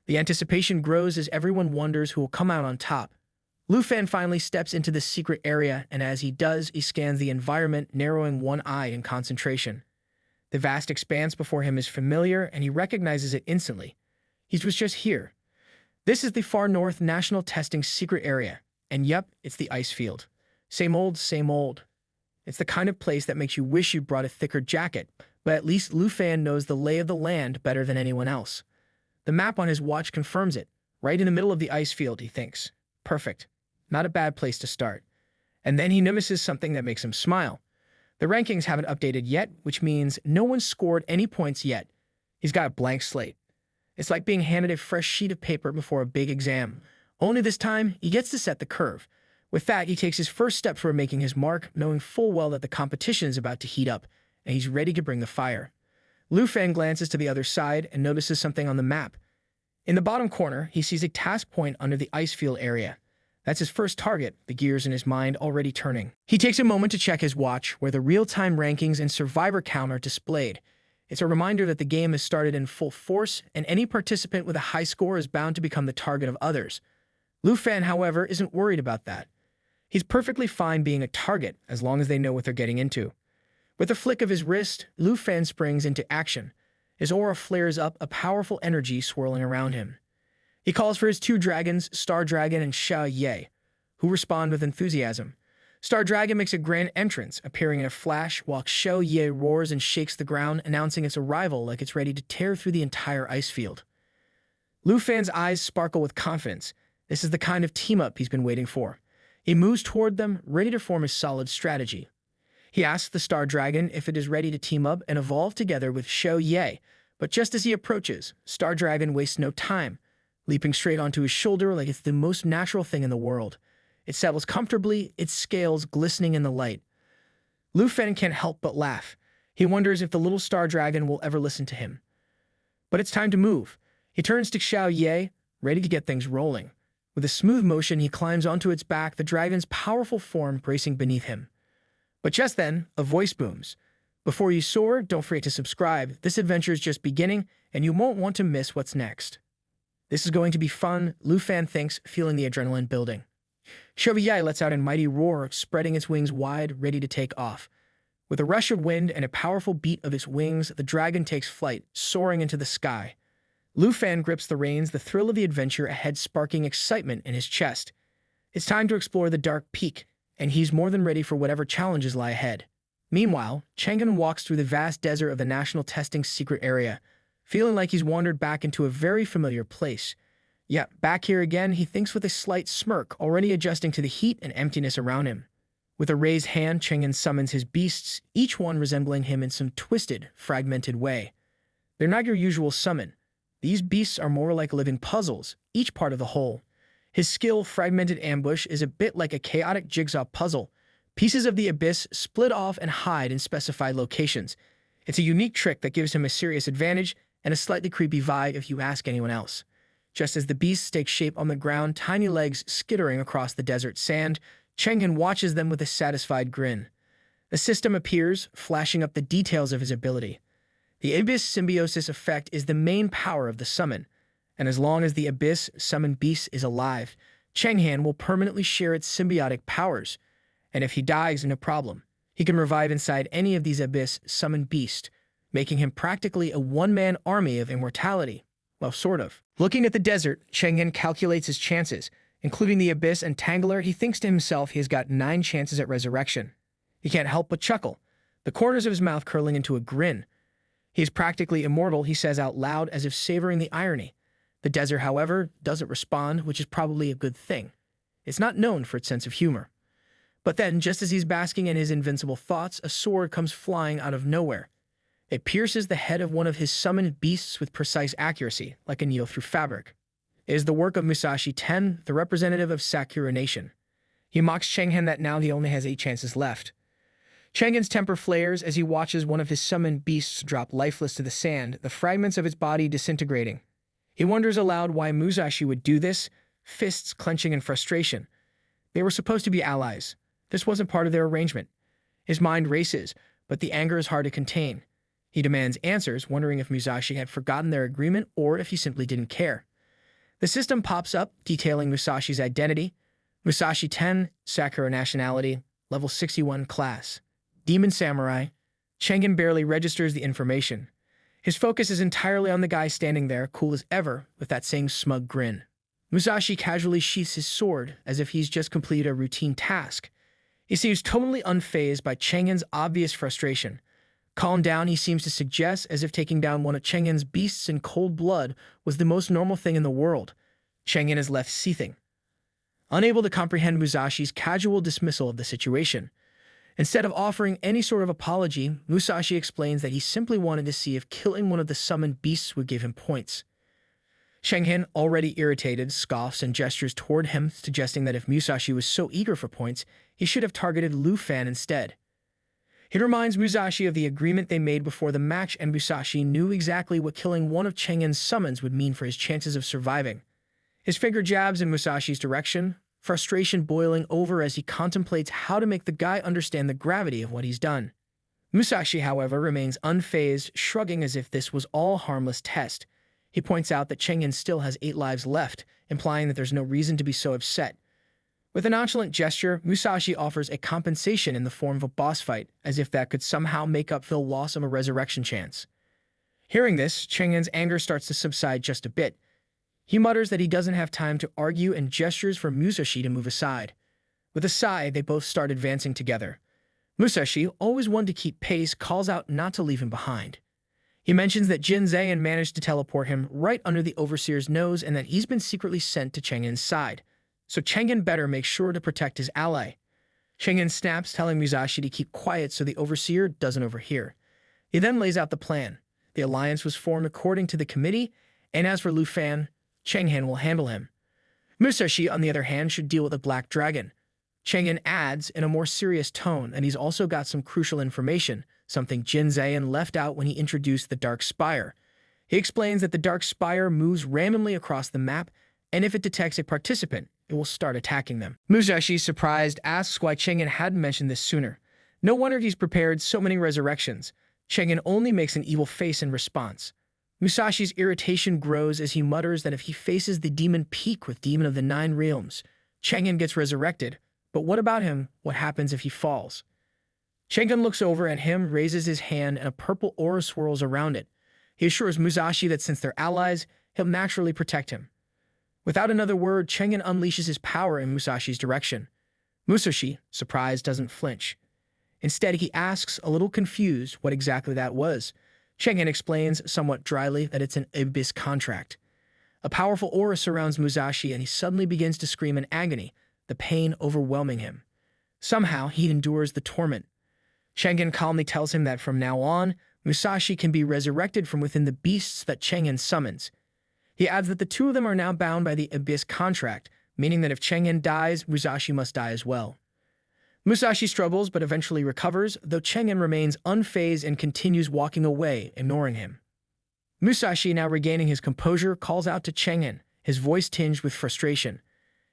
The anticipation grows as everyone wonders who will come out on top. Lufan finally steps into the secret area, and as he does, he scans the environment, narrowing one eye in concentration. The vast expanse before him is familiar, and he recognizes it instantly. He was just here. This is the Far North National Testing Secret Area, and yep, it's the ice field. Same old, same old. It's the kind of place that makes you wish you brought a thicker jacket, but at least Lufan knows the lay of the land better than anyone else. The map on his watch confirms it. Right in the middle of the ice field, he thinks. Perfect. Not a bad place to start. And then he notices something that makes him smile. The rankings haven't updated yet, which means no one's scored any points yet. He's got a blank slate. It's like being handed a fresh sheet of paper before a big exam. Only this time, he gets to set the curve. With that, he takes his first step toward making his mark, knowing full well that the competition is about to heat up, and he's ready to bring the fire. Lufan glances to the other side and notices something on the map. In the bottom corner, he sees a task point under the ice field area. That's his first target, the gears in his mind already turning. He takes a moment to check his watch, where the real-time rankings and survivor count are displayed. It's a reminder that the game has started in full force, and any participant with a high score is bound to become the target of others. Lufan, however, isn't worried about that. He's perfectly fine being a target, as long as they know what they're getting into. With a flick of his wrist, Lufan springs into action. His aura flares up, a powerful energy swirling around him. He calls for his 2 dragons, Star Dragon and Xiao Ye, who respond with enthusiasm. Star Dragon makes a grand entrance, appearing in a flash, while Xiao Ye roars and shakes the ground, announcing its arrival like it's ready to tear through the entire ice field. Lufan's eyes sparkle with confidence. This is the kind of team-up he's been waiting for. He moves toward them, ready to form a solid strategy. He asks the Star Dragon if it is ready to team up and evolve together with Xiao Ye, but just as he approaches, Star Dragon wastes no time, leaping straight onto his shoulder like it's the most natural thing in the world. It settles comfortably, its scales glistening in the light. Lufan can't help but laugh. He wonders if the little Star Dragon will ever listen to him. But it's time to move. He turns to Xiao Ye, ready to get things rolling. With a smooth motion, he climbs onto its back, the dragon's powerful form bracing beneath him. But just then, a voice booms. Before you soar, don't forget to subscribe. This adventure is just beginning, and you won't want to miss what's next. This is going to be fun, Lufan thinks, feeling the adrenaline building. Xiao Ye lets out a mighty roar, spreading its wings wide, ready to take off. With a rush of wind and a powerful beat of its wings, the dragon takes flight, soaring into the sky. Lufan grips the reins, the thrill of the adventure ahead sparking excitement in his chest. It's time to explore the dark peak, and he's more than ready for whatever challenges lie ahead. Meanwhile, Chang'an walks through the vast desert of the National Testing Secret Area, feeling like he's wandered back into a very familiar place. Yet, back here again, he thinks with a slight smirk, already adjusting to the heat and emptiness around him. With a raised hand, Chang'an summons his beasts, each one resembling him in some twisted, fragmented way. They're not your usual summon. These beasts are more like living puzzles, each part of the whole. His skill, Fragmented Ambush, is a bit like a chaotic jigsaw puzzle. Pieces of the abyss split off and hide in specified locations. It's a unique trick that gives him a serious advantage and a slightly creepy vibe if you ask anyone else. Just as the beasts take shape on the ground, tiny legs skittering across the desert sand, Chang'an watches them with a satisfied grin. The system appears, flashing up the details of his ability. The Abyss Symbiosis effect is the main power of the summon, and as long as the Abyss summoned beast is alive, Chang'an will permanently share its symbiotic powers, and if he dies, no problem. He can revive inside any of these Abyss summoned beasts, making him practically a one-man army of immortality. Well, sort of. Looking at the desert, Chang'an calculates his chances. Including the Abyss and Tangler, he thinks to himself he has got 9 chances at resurrection. He can't help but chuckle, the corners of his mouth curling into a grin. He is practically immortal, he says out loud as if savoring the irony. The desert, however, doesn't respond, which is probably a good thing. It's not known for its sense of humor. But then, just as he's basking in his invincible thoughts, a sword comes flying out of nowhere. It pierces the head of one of his summoned beasts with precise accuracy, like a needle through fabric. It is the work of Musashi Ten, the representative of Sakura Nation. He mocks Chang'an that now he only has 8 chances left. Chang'an's temper flares as he watches one of his summoned beasts drop lifeless to the sand, the fragments of its body disintegrating. He wonders aloud why Musashi would do this, fists clenching in frustration. They were supposed to be allies. This wasn't part of their arrangement. His mind races, but the anger is hard to contain. He demands answers, wondering if Musashi had forgotten their agreement or if he simply didn't care. The system pops up, detailing Musashi's identity. Musashi 10, Sakura nationality, level 61 class. Demon Samurai. Chang'an barely registers the information. His focus is entirely on the guy standing there, cool as ever, with that same smug grin. Musashi casually sheaths his sword, as if he's just completed a routine task. He seems totally unfazed by Chang'an's obvious frustration. Calm down, he seems to suggest, as if taking down one of Chang'an's beasts in cold blood was the most normal thing in the world. Chang'an is left seething, unable to comprehend Musashi's casual dismissal of the situation. Instead of offering any sort of apology, Musashi explains that he simply wanted to see if killing one of the summoned beasts would give him points. Chang'an, already irritated, scoffs and gestures toward him, suggesting that if Musashi was so eager for points, he should have targeted Lu Fan instead. It reminds Musashi of the agreement they made before the match, and Musashi knew exactly what killing one of Chang'an's summons would mean for his chances of surviving. His finger jabs in Musashi's direction, frustration boiling over as he contemplates how to make the guy understand the gravity of what he's done. Musashi, however, remains unfazed, shrugging as if this was all harmless test. He points out that Chang'an still has 8 lives left, implying that there's no reason to be so upset. With a nonchalant gesture, Musashi offers a compensation in the form of a boss fight, as if that could somehow make up for the loss of a resurrection chance. Hearing this, Chang'an's anger starts to subside just a bit. He mutters that he doesn't have time to argue and gestures for Musashi to move aside. With a sigh, they both start advancing together. Musashi, always one to keep pace, calls out not to leave him behind. He mentions that Jin Zayan managed to teleport him right under the Overseer's nose and that he's been secretly sent to Chang'an's side. So Chang'an better make sure to protect his ally. Chang'an snaps, telling Musashi to keep quiet so the Overseer doesn't overhear. He then lays out the plan. The alliance was formed according to the committee, and as for Lu Fan, Chang'an will handle him. Musashi, on the other hand, should deal with the Black Dragon. Chang'an adds, in a more serious tone, that he's also got some crucial information, something Jin Zayan left out when he introduced the Dark Spire. He explains that the Dark Spire moves randomly across the map, and if it detects a participant, it will start attacking them. Musashi, surprised, asks why Chang'an hadn't mentioned this sooner. No wonder he's prepared so many resurrections. Chang'an only makes an evil face in response. Musashi's irritation grows as he mutters that if he faces the Demon Peak with Demon of the 9 Realms, Chang'an gets resurrected. But what about him? What happens if he falls? Chang'an looks over at him, raises his hand, and a purple aura swirls around it. He assures Musashi that since they're allies, he'll naturally protect him. Without another word, Chengen unleashes his power in Musashi's direction. Musashi, surprised, doesn't flinch. Instead, he asks, a little confused, what exactly that was. Chengen explains, somewhat dryly, that it's an abyss contract. A powerful aura surrounds Musashi and he suddenly begins to scream in agony, the pain overwhelming him. Somehow, he endures the torment. Chengen calmly tells him that from now on, Musashi can be resurrected from within the beasts that Chengen summons. He adds that the two of them are now bound by the abyss contract, meaning that if Chengen dies, Musashi must die as well. Musashi struggles but eventually recovers, though Chengen remains unfazed and continues walking away, ignoring him. Musashi, now regaining his composure, calls out to Chengen, his voice tinged with frustration.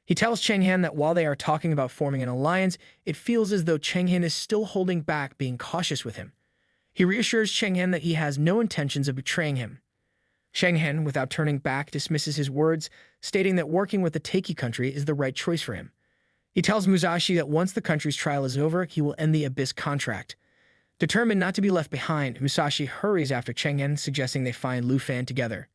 He tells Chengen that while they are talking about forming an alliance, it feels as though Chengen is still holding back, being cautious with him. He reassures Chengen that he has no intentions of betraying him. Chengen, without turning back, dismisses his words, stating that working with the Taiki country is the right choice for him. He tells Musashi that once the country's trial is over, he will end the abyss contract. Determined not to be left behind, Musashi hurries after Chengen, suggesting they find Lu Fan together.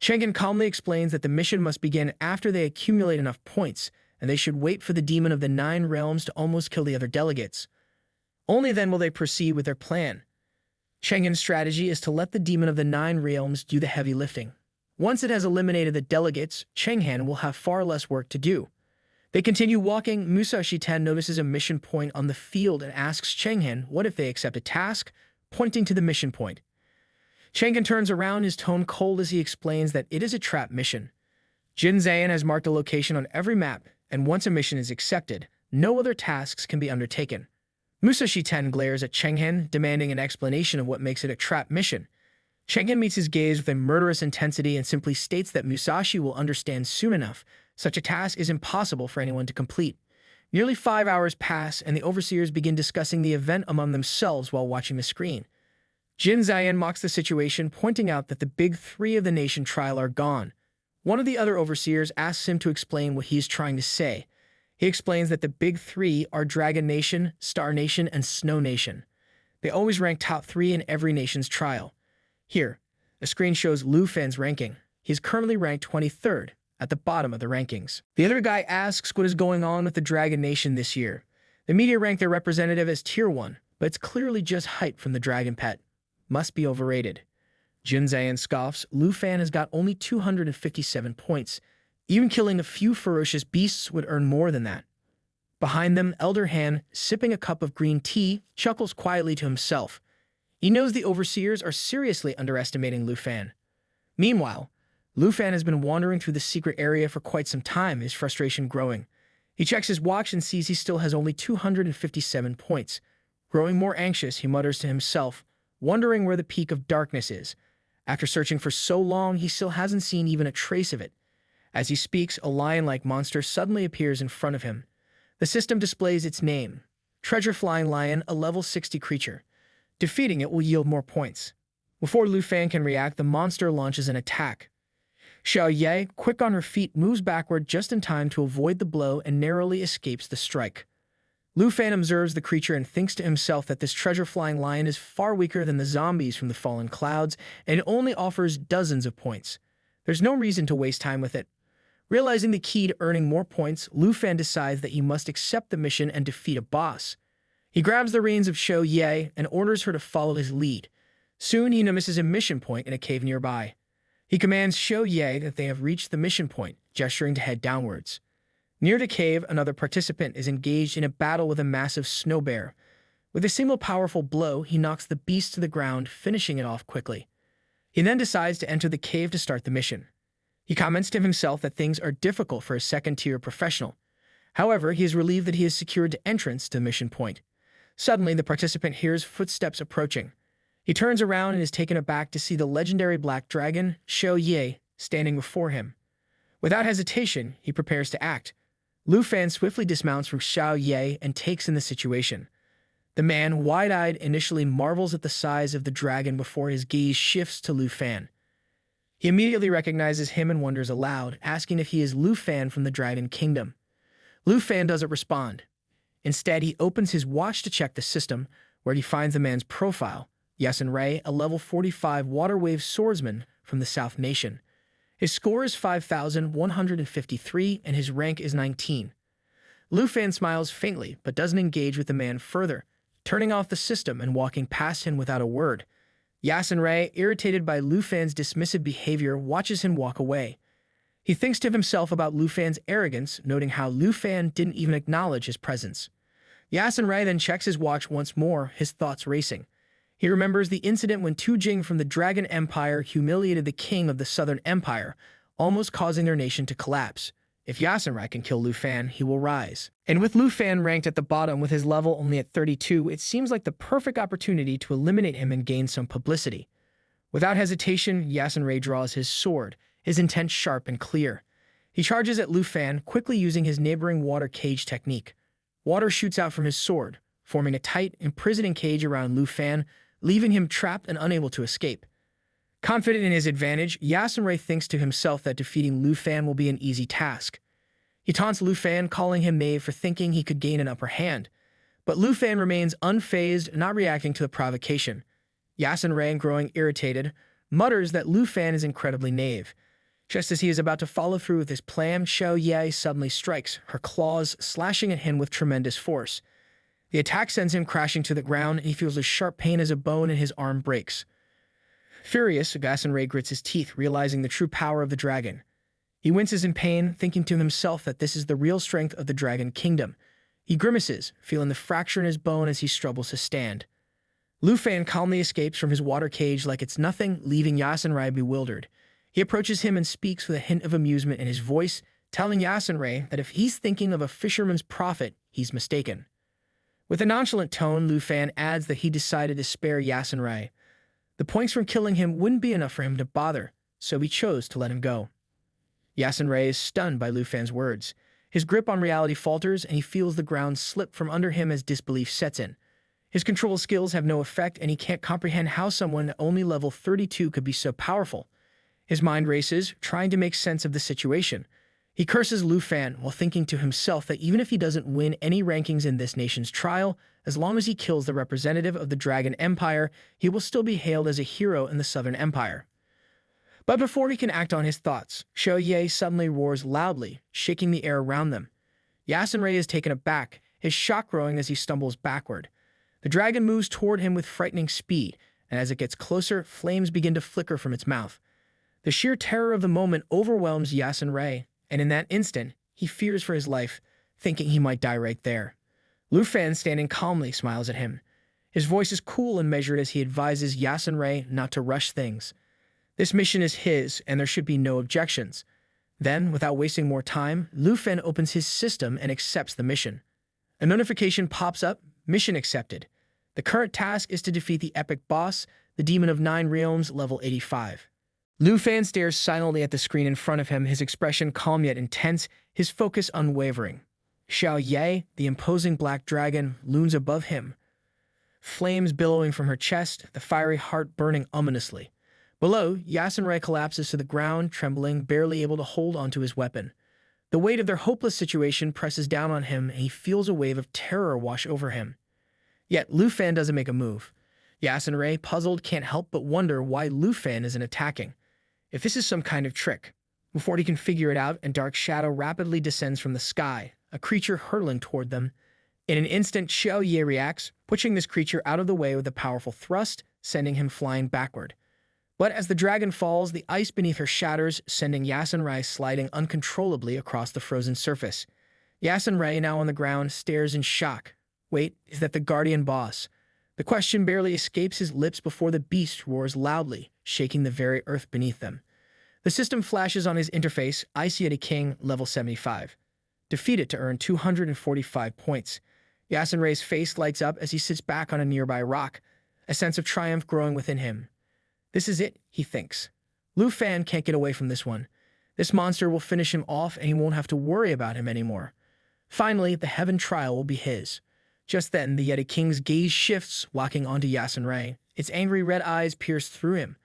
Chengen calmly explains that the mission must begin after they accumulate enough points, and they should wait for the demon of the 9 realms to almost kill the other delegates. Only then will they proceed with their plan. Chengen's strategy is to let the demon of the 9 realms do the heavy lifting. Once it has eliminated the delegates, Chengen will have far less work to do. They continue walking. Musashi Ten notices a mission point on the field and asks Chengen what if they accept a task, pointing to the mission point. Chengen turns around, his tone cold as he explains that it is a trap mission. Jin Zayan has marked a location on every map, and once a mission is accepted, no other tasks can be undertaken. Musashi Ten glares at Chengen, demanding an explanation of what makes it a trap mission. Chengen meets his gaze with a murderous intensity and simply states that Musashi will understand soon enough. Such a task is impossible for anyone to complete. Nearly 5 hours pass, and the overseers begin discussing the event among themselves while watching the screen. Jin Zayan mocks the situation, pointing out that the big 3 of the nation trial are gone. One of the other overseers asks him to explain what he is trying to say. He explains that the big 3 are Dragon Nation, Star Nation, and Snow Nation. They always rank top 3 in every nation's trial. Here, the screen shows Lu Fan's ranking. He is currently ranked 23rd, at the bottom of the rankings. The other guy asks what is going on with the Dragon Nation this year. The media rank their representative as Tier 1, but it's clearly just hype from the Dragon Pet. Must be overrated. Jin Zayan scoffs. Lu Fan has got only 257 points. Even killing a few ferocious beasts would earn more than that. Behind them, Elder Han, sipping a cup of green tea, chuckles quietly to himself. He knows the overseers are seriously underestimating Lu Fan. Meanwhile, Lu Fan has been wandering through the secret area for quite some time, his frustration growing. He checks his watch and sees he still has only 257 points. Growing more anxious, he mutters to himself, wondering where the peak of darkness is. After searching for so long, he still hasn't seen even a trace of it. As he speaks, a lion-like monster suddenly appears in front of him. The system displays its name, Treasure Flying Lion, a level 60 creature. Defeating it will yield more points. Before Lu Fan can react, the monster launches an attack. Xiao Ye, quick on her feet, moves backward just in time to avoid the blow and narrowly escapes the strike. Lu Fan observes the creature and thinks to himself that this treasure-flying lion is far weaker than the zombies from the fallen clouds, and it only offers dozens of points. There's no reason to waste time with it. Realizing the key to earning more points, Lu Fan decides that he must accept the mission and defeat a boss. He grabs the reins of Xiao Ye and orders her to follow his lead. Soon he notices a mission point in a cave nearby. He commands Xiao Ye that they have reached the mission point, gesturing to head downwards. Near the cave, another participant is engaged in a battle with a massive snow bear. With a single powerful blow, he knocks the beast to the ground, finishing it off quickly. He then decides to enter the cave to start the mission. He comments to himself that things are difficult for a second-tier professional. However, he is relieved that he has secured entrance to the mission point. Suddenly, the participant hears footsteps approaching. He turns around and is taken aback to see the legendary black dragon, Xiao Ye, standing before him. Without hesitation, he prepares to act. Lu Fan swiftly dismounts from Xiao Ye and takes in the situation. The man, wide-eyed, initially marvels at the size of the dragon before his gaze shifts to Lu Fan. He immediately recognizes him and wonders aloud, asking if he is Lu Fan from the Dragon Kingdom. Lu Fan doesn't respond. Instead, he opens his watch to check the system, where he finds the man's profile. Yasun Rei, a level 45 water wave swordsman from the South Nation. His score is 5,153 and his rank is 19. Lu Fan smiles faintly but doesn't engage with the man further, turning off the system and walking past him without a word. Yasunrei, irritated by Lu Fan's dismissive behavior, watches him walk away. He thinks to himself about Lu Fan's arrogance, noting how Lu Fan didn't even acknowledge his presence. Yasunrei then checks his watch once more, his thoughts racing. He remembers the incident when Tu Jing from the Dragon Empire humiliated the king of the Southern Empire, almost causing their nation to collapse. If Yasunrei can kill Lu Fan, he will rise. And with Lu Fan ranked at the bottom with his level only at 32, it seems like the perfect opportunity to eliminate him and gain some publicity. Without hesitation, Yasunrei draws his sword, his intent sharp and clear. He charges at Lu Fan, quickly using his neighboring water cage technique. Water shoots out from his sword, forming a tight, imprisoning cage around Lu Fan, leaving him trapped and unable to escape. Confident in his advantage, Yasunrei thinks to himself that defeating Lu Fan will be an easy task. He taunts Lu Fan, calling him knave for thinking he could gain an upper hand. But Lu Fan remains unfazed, not reacting to the provocation. Yasunrei, growing irritated, mutters that Lu Fan is incredibly knave. Just as he is about to follow through with his plan, Xiao Ye suddenly strikes, her claws slashing at him with tremendous force. The attack sends him crashing to the ground, and he feels a sharp pain as a bone in his arm breaks. Furious, Yasunrei grits his teeth, realizing the true power of the dragon. He winces in pain, thinking to himself that this is the real strength of the Dragon Kingdom. He grimaces, feeling the fracture in his bone as he struggles to stand. Lu Fan calmly escapes from his water cage like it's nothing, leaving Yasunrei bewildered. He approaches him and speaks with a hint of amusement in his voice, telling Yasunrei that if he's thinking of a fisherman's profit, he's mistaken. With a nonchalant tone, Lu Fan adds that he decided to spare Yasunrei. The points from killing him wouldn't be enough for him to bother, so he chose to let him go. Yasunrei is stunned by Lu Fan's words. His grip on reality falters, and he feels the ground slip from under him as disbelief sets in. His control skills have no effect, and he can't comprehend how someone at only level 32 could be so powerful. His mind races, trying to make sense of the situation. He curses Lu Fan while thinking to himself that even if he doesn't win any rankings in this nation's trial, as long as he kills the representative of the Dragon Empire, he will still be hailed as a hero in the Southern Empire. But before he can act on his thoughts, Xiao Ye suddenly roars loudly, shaking the air around them. Yasunrei is taken aback, his shock growing as he stumbles backward. The dragon moves toward him with frightening speed, and as it gets closer, flames begin to flicker from its mouth. The sheer terror of the moment overwhelms Yasunrei, and in that instant, he fears for his life, thinking he might die right there. Lu Fan, standing calmly, smiles at him. His voice is cool and measured as he advises Yasunrei not to rush things. This mission is his, and there should be no objections. Then, without wasting more time, Lu Fan opens his system and accepts the mission. A notification pops up, mission accepted. The current task is to defeat the epic boss, the Demon of Nine Realms, level 85. Lu Fan stares silently at the screen in front of him, his expression calm yet intense, his focus unwavering. Xiao Ye, the imposing black dragon, looms above him. Flames billowing from her chest, the fiery heart burning ominously. Below, Yasunrei collapses to the ground, trembling, barely able to hold onto his weapon. The weight of their hopeless situation presses down on him, and he feels a wave of terror wash over him. Yet Lu Fan doesn't make a move. Yasunrei, puzzled, can't help but wonder why Lu Fan isn't attacking. If this is some kind of trick. Before he can figure it out, a dark shadow rapidly descends from the sky, a creature hurtling toward them. In an instant, Xiao Ye reacts, pushing this creature out of the way with a powerful thrust, sending him flying backward. But as the dragon falls, the ice beneath her shatters, sending Yasunrei sliding uncontrollably across the frozen surface. Yasunrei, now on the ground, stares in shock. Wait, is that the guardian boss? The question barely escapes his lips before the beast roars loudly, shaking the very earth beneath them. The system flashes on his interface, Icy King, level 75. Defeat it to earn 245 points. Yasunrei's face lights up as he sits back on a nearby rock, a sense of triumph growing within him. This is it, he thinks. Lu Fan can't get away from this one. This monster will finish him off and he won't have to worry about him anymore. Finally, the heaven trial will be his. Just then, the Yeti King's gaze shifts, locking onto Yasunrei. Its angry red eyes pierce through him.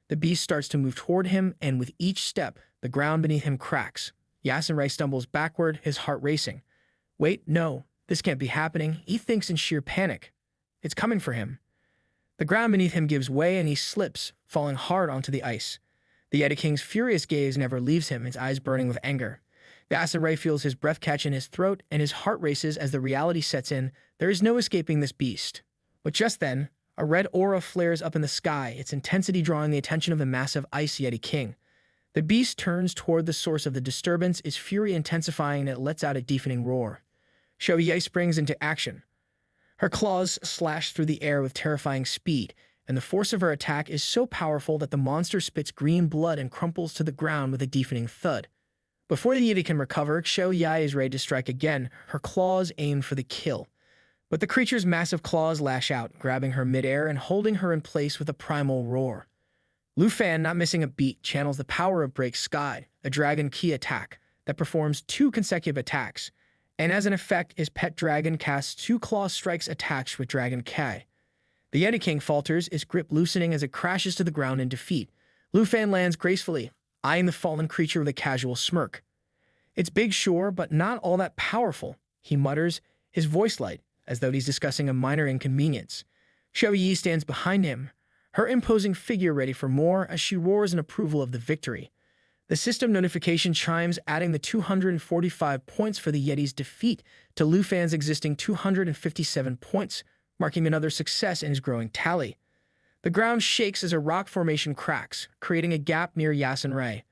The beast starts to move toward him, and with each step, the ground beneath him cracks. Yasunrei stumbles backward, his heart racing. Wait, no, this can't be happening, he thinks in sheer panic. It's coming for him. The ground beneath him gives way and he slips, falling hard onto the ice. The Yeti King's furious gaze never leaves him, his eyes burning with anger. The acid ray feels his breath catch in his throat, and his heart races as the reality sets in. There is no escaping this beast. But just then, a red aura flares up in the sky, its intensity drawing the attention of the massive Ice Yeti King. The beast turns toward the source of the disturbance, its fury intensifying, and it lets out a deafening roar. Shoei springs into action. Her claws slash through the air with terrifying speed, and the force of her attack is so powerful that the monster spits green blood and crumples to the ground with a deafening thud. Before the Yeti can recover, Shoei is ready to strike again, her claws aimed for the kill. But the creature's massive claws lash out, grabbing her midair and holding her in place with a primal roar. Lu Fan, not missing a beat, channels the power of Break Sky, a dragon key attack that performs 2 consecutive attacks, and as an effect, his pet dragon casts 2 claw strikes attached with Dragon Kai. The Yeti King falters, its grip loosening as it crashes to the ground in defeat. Lu Fan lands gracefully, eyeing the fallen creature with a casual smirk. "It's big, sure, but not all that powerful," he mutters, his voice light, as though he's discussing a minor inconvenience. Shoei stands behind him, her imposing figure ready for more as she roars in approval of the victory. The system notification chimes, adding the 245 points for the Yeti's defeat to Lu Fan's existing 257 points, marking another success in his growing tally. The ground shakes as a rock formation cracks, creating a gap near Yasunrei.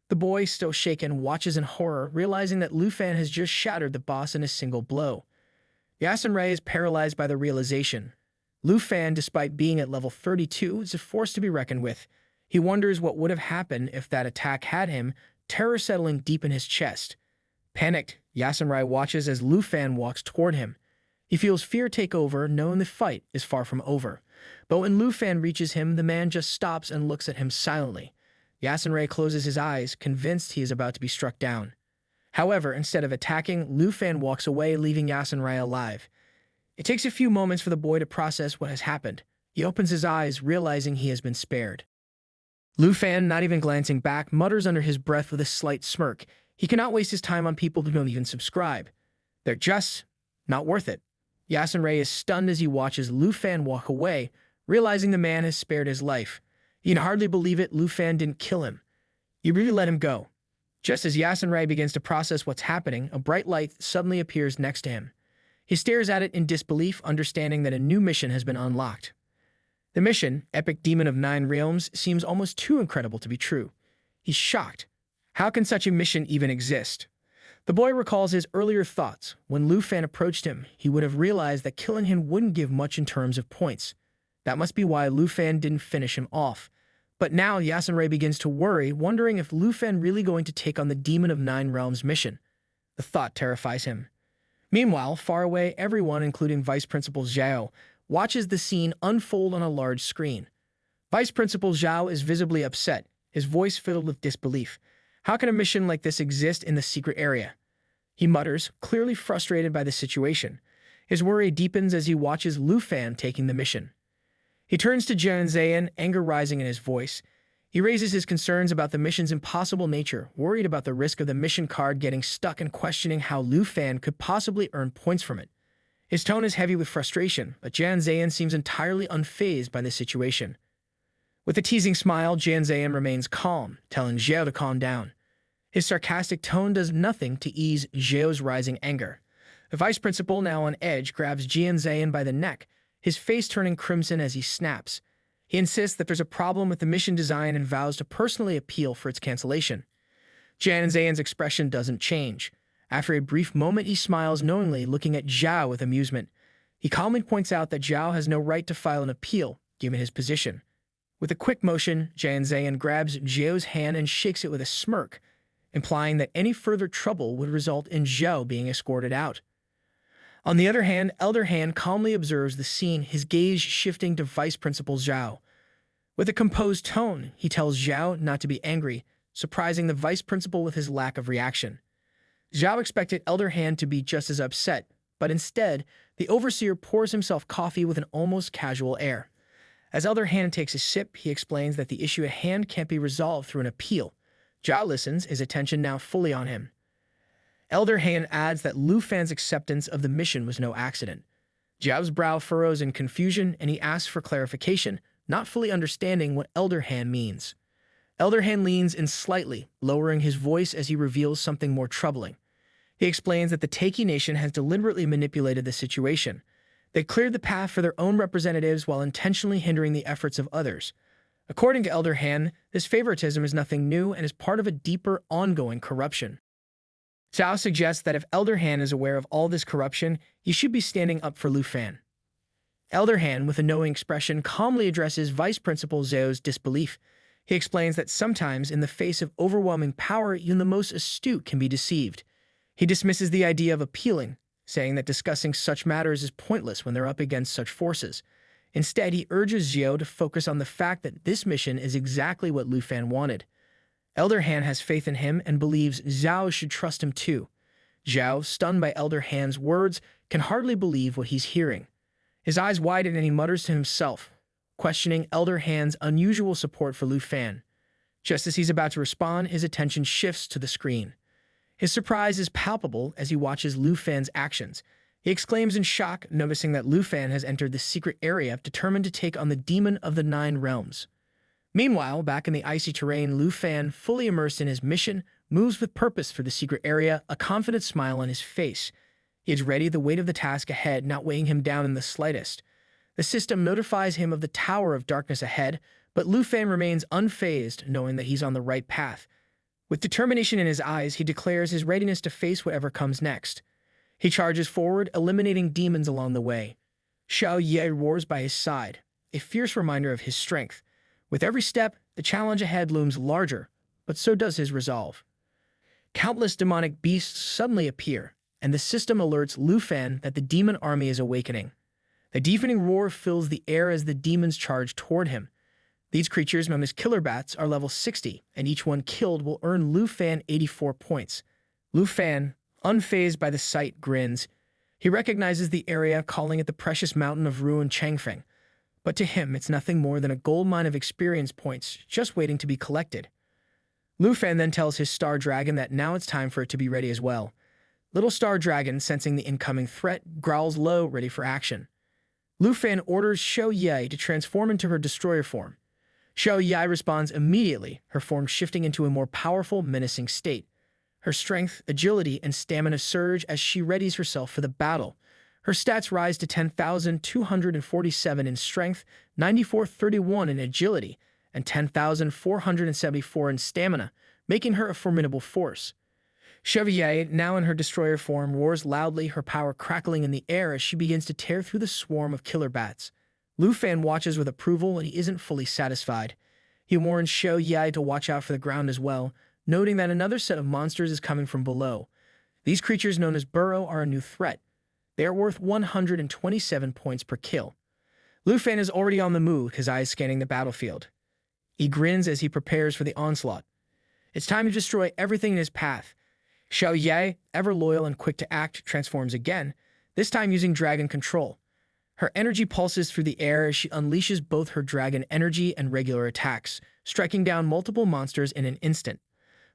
The boy, still shaken, watches in horror, realizing that Lu Fan has just shattered the boss in a single blow. Yasunrei is paralyzed by the realization. Lu Fan, despite being at level 32, is a force to be reckoned with. He wonders what would have happened if that attack had him, terror settling deep in his chest. Panicked, Yasunrei watches as Lu Fan walks toward him. He feels fear take over, knowing the fight is far from over. But when Lu Fan reaches him, the man just stops and looks at him silently. Yasunrei closes his eyes, convinced he is about to be struck down. However, instead of attacking, Lu Fan walks away, leaving Yasunrei alive. It takes a few moments for the boy to process what has happened. He opens his eyes, realizing he has been spared. Lu Fan, not even glancing back, mutters under his breath with a slight smirk. He cannot waste his time on people who don't even subscribe. They're just not worth it. Yasunrei is stunned as he watches Lu Fan walk away, realizing the man has spared his life. He can hardly believe it. Lu Fan didn't kill him. He really let him go. Just as Yasunrei begins to process what's happening, a bright light suddenly appears next to him. He stares at it in disbelief, understanding that a new mission has been unlocked. The mission, Epic Demon of 9 Realms, seems almost too incredible to be true. He's shocked. How can such a mission even exist? The boy recalls his earlier thoughts. When Lu Fan approached him, he would have realized that killing him wouldn't give much in terms of points. That must be why Lu Fan didn't finish him off. But now Yasunrei begins to worry, wondering if Lu Fan really going to take on the Demon of 9 Realms mission. The thought terrifies him. Meanwhile, far away, everyone, including Vice Principal Zhao, watches the scene unfold on a large screen. Vice Principal Zhao is visibly upset, his voice filled with disbelief. How can a mission like this exist in the secret area? He mutters, clearly frustrated by the situation. His worry deepens as he watches Lu Fan taking the mission. He turns to Jian Zayan, anger rising in his voice. He raises his concerns about the mission's impossible nature, worried about the risk of the mission card getting stuck and questioning how Lu Fan could possibly earn points from it. His tone is heavy with frustration, but Jian Zayan seems entirely unfazed by the situation. With a teasing smile, Jian Zayan remains calm, telling Zhao to calm down. His sarcastic tone does nothing to ease Zhao's rising anger. The vice principal, now on edge, grabs Jian Zayan by the neck, his face turning crimson as he snaps. He insists that there's a problem with the mission design and vows to personally appeal for its cancellation. Jian Zayan's expression doesn't change. After a brief moment, he smiles knowingly, looking at Zhao with amusement. He calmly points out that Zhao has no right to file an appeal, given his position. With a quick motion, Jian Zayan grabs Zhao's hand and shakes it with a smirk, implying that any further trouble would result in Zhao being escorted out. On the other hand, Elder Han calmly observes the scene, his gaze shifting to Vice Principal Zhao. With a composed tone, he tells Zhao not to be angry, surprising the Vice Principal with his lack of reaction. Zhao expected Elder Han to be just as upset, but instead, the Overseer pours himself coffee with an almost casual air. As Elder Han takes a sip, he explains that the issue at hand can't be resolved through an appeal. Zhao listens, his attention now fully on him. Elder Han adds that Lu Fan's acceptance of the mission was no accident. Zhao's brow furrows in confusion, and he asks for clarification, not fully understanding what Elder Han means. Elder Han leans in slightly, lowering his voice as he reveals something more troubling. He explains that the Taiki nation has deliberately manipulated the situation. They cleared the path for their own representatives while intentionally hindering the efforts of others. According to Elder Han, this favoritism is nothing new and is part of a deeper, ongoing corruption. Zhao suggests that if Elder Han is aware of all this corruption, he should be standing up for Lu Fan. Elder Han, with a knowing expression, calmly addresses Vice Principal Zhao's disbelief. He explains that sometimes, in the face of overwhelming power, even the most astute can be deceived. He dismisses the idea of appealing, saying that discussing such matters is pointless when they're up against such forces. Instead, he urges Zhao to focus on the fact that this mission is exactly what Lu Fan wanted. Elder Han has faith in him and believes Zhao should trust him too. Zhao, stunned by Elder Han's words, can hardly believe what he's hearing. His eyes widen and he mutters to himself, questioning Elder Han's unusual support for Lu Fan. Just as he's about to respond, his attention shifts to the screen. His surprise is palpable as he watches Lu Fan's actions. He exclaims in shock, noticing that Lu Fan has entered the secret area determined to take on the demon of the 9 realms. Meanwhile, back in the icy terrain, Lu Fan, fully immersed in his mission, moves with purpose through the secret area, a confident smile on his face. He is ready, the weight of the task ahead not weighing him down in the slightest. The system notifies him of the Tower of Darkness ahead, but Lu Fan remains unfazed, knowing that he's on the right path. With determination in his eyes, he declares his readiness to face whatever comes next. He charges forward, eliminating demons along the way. Xiao Ye roars by his side, a fierce reminder of his strength. With every step, the challenge ahead looms larger, but so does his resolve. Countless demonic beasts suddenly appear, and the system alerts Lu Fan that the demon army is awakening. The deafening roar fills the air as the demons charge toward him. These creatures, known as killer bats, are level 60, and each one killed will earn Lu Fan 84 points. Lu Fan, unfazed by the sight, grins. He recognizes the area, calling it the precious mountain of ruined Changfeng. But to him, it's nothing more than a goldmine of experience points, just waiting to be collected. Lu Fan then tells his Star Dragon that now it's time for it to be ready as well. Little Star Dragon, sensing the incoming threat, growls low, ready for action. Lu Fan orders Xiao Ye to transform into her destroyer form. Xiao Ye responds immediately, her form shifting into a more powerful, menacing state. Her strength, agility, and stamina surge as she readies herself for the battle. Her stats rise to 10,247 in strength, 9,431 in agility, and 10,474 in stamina, making her a formidable force. Chevalier, now in her destroyer form, roars loudly, her power crackling in the air as she begins to tear through the swarm of killer bats. Lu Fan watches with approval and he isn't fully satisfied. He warns Xiao Ye to watch out for the ground as well, noting that another set of monsters is coming from below. These creatures, known as Burrow, are a new threat. They are worth 127 points per kill. Lu Fan is already on the move, his eyes scanning the battlefield. He grins as he prepares for the onslaught. It's time to destroy everything in his path. Xiao Ye, ever loyal and quick to act, transforms again, this time using dragon control. Her energy pulses through the air as she unleashes both her dragon energy and regular attacks, striking down multiple monsters in an instant.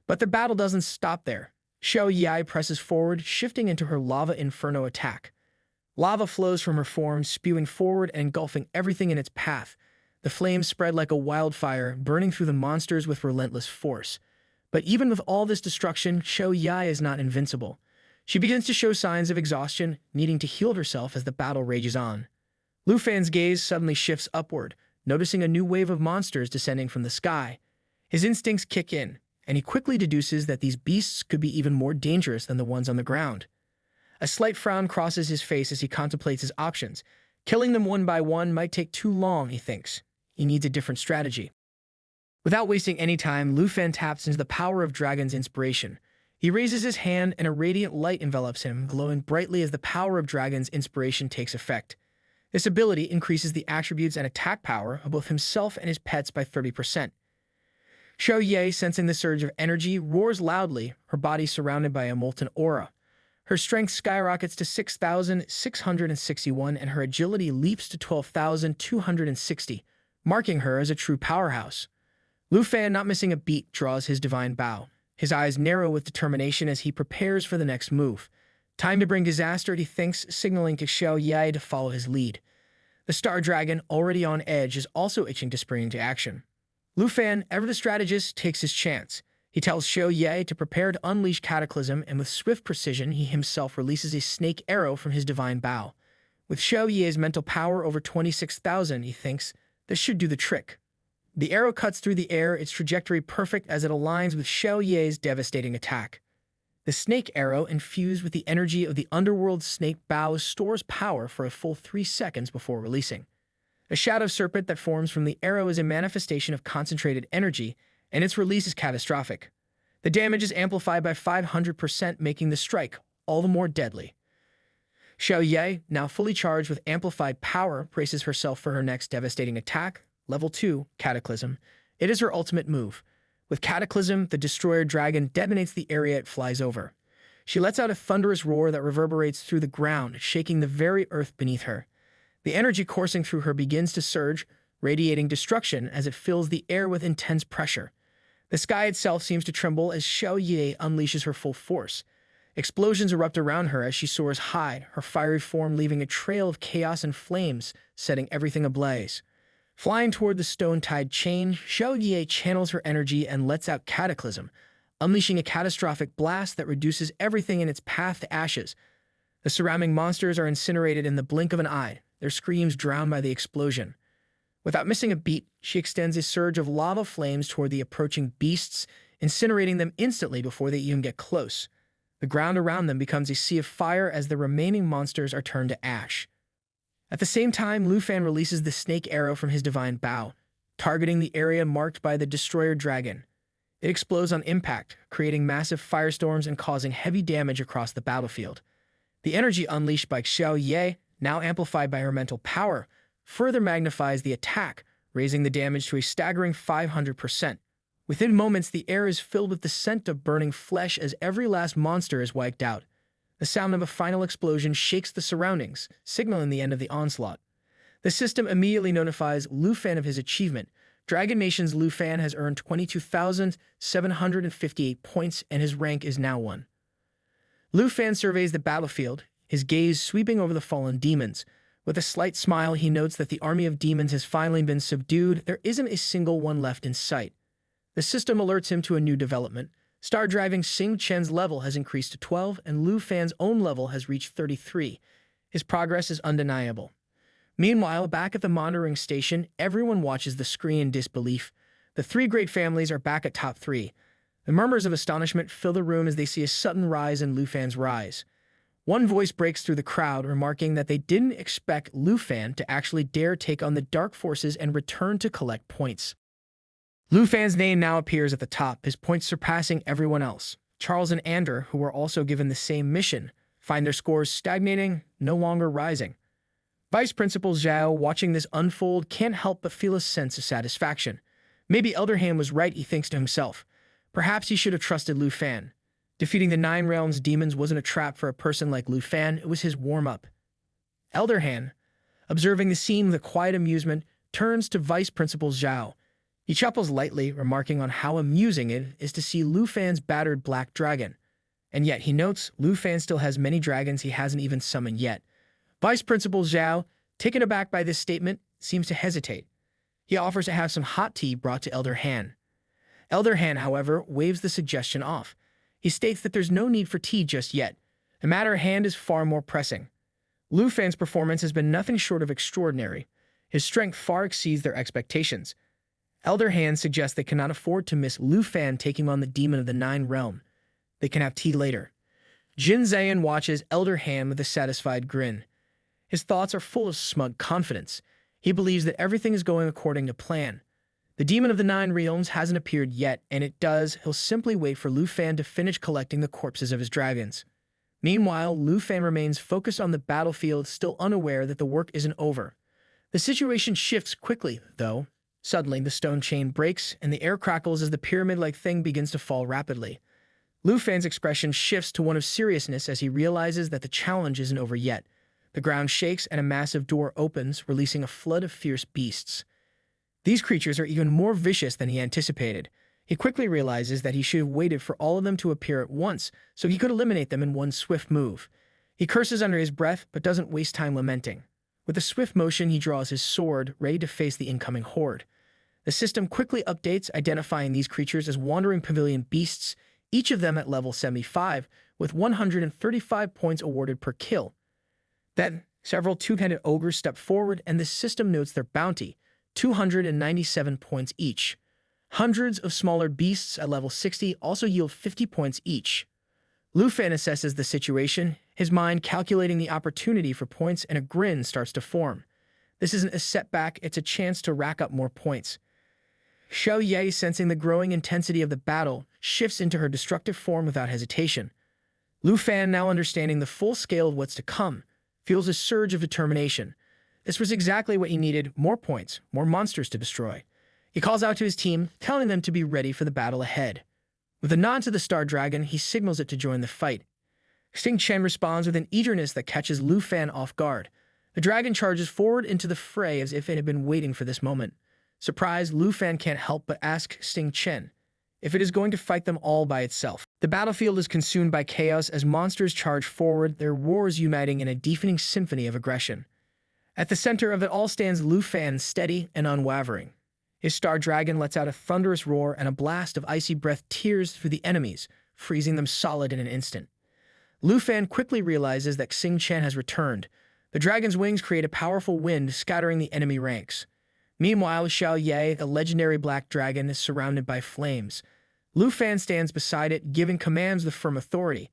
But the battle doesn't stop there. Xiao Ye presses forward, shifting into her lava inferno attack. Lava flows from her form, spewing forward and engulfing everything in its path. The flames spread like a wildfire, burning through the monsters with relentless force. But even with all this destruction, Xiao Ye is not invincible. She begins to show signs of exhaustion, needing to heal herself as the battle rages on. Lu Fan's gaze suddenly shifts upward, noticing a new wave of monsters descending from the sky. His instincts kick in, and he quickly deduces that these beasts could be even more dangerous than the ones on the ground. A slight frown crosses his face as he contemplates his options. Killing them one by one might take too long, he thinks. He needs a different strategy. Without wasting any time, Lu Fan taps into the power of Dragon's inspiration. He raises his hand and a radiant light envelops him, glowing brightly as the power of Dragon's inspiration takes effect. This ability increases the attributes and attack power of both himself and his pets by 30%. Xiao Ye, sensing the surge of energy, roars loudly, her body surrounded by a molten aura. Her strength skyrockets to 6,661 and her agility leaps to 12,260, marking her as a true powerhouse. Lu Fan, not missing a beat, draws his divine bow. His eyes narrow with determination as he prepares for the next move. Time to bring disaster, he thinks, signaling to Xiao Ye to follow his lead. The Star Dragon, already on edge, is also itching to spring into action. Lu Fan, ever the strategist, takes his chance. He tells Xiao Ye to prepare to unleash Cataclysm, and with swift precision, he himself releases a snake arrow from his divine bow. With Xiao Ye's mental power over 26,000, he thinks, this should do the trick. The arrow cuts through the air, its trajectory perfect as it aligns with Xiao Ye's devastating attack. The snake arrow, infused with the energy of the underworld snake bow, stores power for a full 3 seconds before releasing. A shadow serpent that forms from the arrow is a manifestation of concentrated energy, and its release is catastrophic. The damage is amplified by 500%, making the strike all the more deadly. Xiao Ye, now fully charged with amplified power, braces herself for her next devastating attack, Level 2, Cataclysm. It is her ultimate move. With Cataclysm, the destroyer dragon detonates the area it flies over. She lets out a thunderous roar that reverberates through the ground, shaking the very earth beneath her. The energy coursing through her begins to surge, radiating destruction as it fills the air with intense pressure. The sky itself seems to tremble as Xiao Ye unleashes her full force. Explosions erupt around her as she soars high, her fiery form leaving a trail of chaos and flames, setting everything ablaze. Flying toward the stone-tied chain, Xiao Ye channels her energy and lets out Cataclysm, unleashing a catastrophic blast that reduces everything in its path to ashes. The surrounding monsters are incinerated in the blink of an eye, their screams drowned by the explosion. Without missing a beat, she extends a surge of lava flames toward the approaching beasts, incinerating them instantly before they even get close. The ground around them becomes a sea of fire as the remaining monsters are turned to ash. At the same time, Lu Fan releases the snake arrow from his divine bow, targeting the area marked by the destroyer dragon. It explodes on impact, creating massive firestorms and causing heavy damage across the battlefield. The energy unleashed by Xiao Ye, now amplified by her mental power, further magnifies the attack, raising the damage to a staggering 500%. Within moments, the air is filled with the scent of burning flesh as every last monster is wiped out. The sound of a final explosion shakes the surroundings, signaling the end of the onslaught. The system immediately notifies Lu Fan of his achievement. Dragon Nation's Lu Fan has earned 22,758 points, and his rank is now 1. Lu Fan surveys the battlefield, his gaze sweeping over the fallen demons. With a slight smile, he notes that the army of demons has finally been subdued. There isn't a single one left in sight. The system alerts him to a new development. Star driving Xing Chen's level has increased to 12, and Lu Fan's own level has reached 33. His progress is undeniable. Meanwhile, back at the monitoring station, everyone watches the screen in disbelief. The 3 great families are back at top 3. The murmurs of astonishment fill the room as they see a sudden rise in Lu Fan's rise. One voice breaks through the crowd, remarking that they didn't expect Lu Fan to actually dare take on the dark forces and return to collect points. Lu Fan's name now appears at the top, his points surpassing everyone else. Charles and Ander, who were also given the same mission, find their scores stagnating, no longer rising. Vice Principal Zhao, watching this unfold, can't help but feel a sense of satisfaction. Maybe Elder Han was right, he thinks to himself. Perhaps he should have trusted Lu Fan. Defeating the 9 Realms demons wasn't a trap for a person like Lu Fan, it was his warm-up. Elder Han, observing the scene with a quiet amusement, turns to Vice Principal Zhao. He chuckles lightly, remarking on how amusing it is to see Lu Fan's battered black dragon. And yet, he notes, Lu Fan still has many dragons he hasn't even summoned yet. Vice Principal Zhao, taken aback by this statement, seems to hesitate. He offers to have some hot tea brought to Elder Han. Elder Han, however, waves the suggestion off. He states that there's no need for tea just yet. The matter at hand is far more pressing. Lu Fan's performance has been nothing short of extraordinary. His strength far exceeds their expectations. Elder Han suggests they cannot afford to miss Lu Fan taking on the demon of the 9 Realm. They can have tea later. Jin Zayan watches Elder Han with a satisfied grin. His thoughts are full of smug confidence. He believes that everything is going according to plan. The demon of the 9 Realms hasn't appeared yet, and it does, he'll simply wait for Lu Fan to finish collecting the corpses of his dragons. Meanwhile, Lu Fan remains focused on the battlefield, still unaware that the work isn't over. The situation shifts quickly, though. Suddenly, the stone chain breaks, and the air crackles as the pyramid-like thing begins to fall rapidly. Lu Fan's expression shifts to one of seriousness as he realizes that the challenge isn't over yet. The ground shakes, and a massive door opens, releasing a flood of fierce beasts. These creatures are even more vicious than he anticipated. He quickly realizes that he should have waited for all of them to appear at once, so he could eliminate them in one swift move. He curses under his breath, but doesn't waste time lamenting. With a swift motion, he draws his sword, ready to face the incoming horde. The system quickly updates, identifying these creatures as wandering pavilion beasts, each of them at level 75, with 135 points awarded per kill. Then, several two-headed ogres step forward, and the system notes their bounty, 297 points each. Hundreds of smaller beasts at level 60 also yield 50 points each. Lu Fan assesses the situation, his mind calculating the opportunity for points, and a grin starts to form. This isn't a setback, it's a chance to rack up more points. Xiao Ye, sensing the growing intensity of the battle, shifts into her destructive form without hesitation. Lu Fan, now understanding the full scale of what's to come, feels a surge of determination. This was exactly what he needed: more points, more monsters to destroy. He calls out to his team, telling them to be ready for the battle ahead. With a nod to the Star Dragon, he signals it to join the fight. Xing Chen responds with an eagerness that catches Lu Fan off guard. The dragon charges forward into the fray as if it had been waiting for this moment. Surprised, Lu Fan can't help but ask Xing Chen if it is going to fight them all by itself. The battlefield is consumed by chaos as monsters charge forward, their roars uniting in a deafening symphony of aggression. At the center of it all stands Lu Fan, steady and unwavering. His Star Dragon lets out a thunderous roar, and a blast of icy breath tears through the enemies, freezing them solid in an instant. Lu Fan quickly realizes that Xing Chen has returned. The dragon's wings create a powerful wind, scattering the enemy ranks. Meanwhile, Xiao Ye, the legendary black dragon, is surrounded by flames. Lu Fan stands beside it, giving commands with firm authority.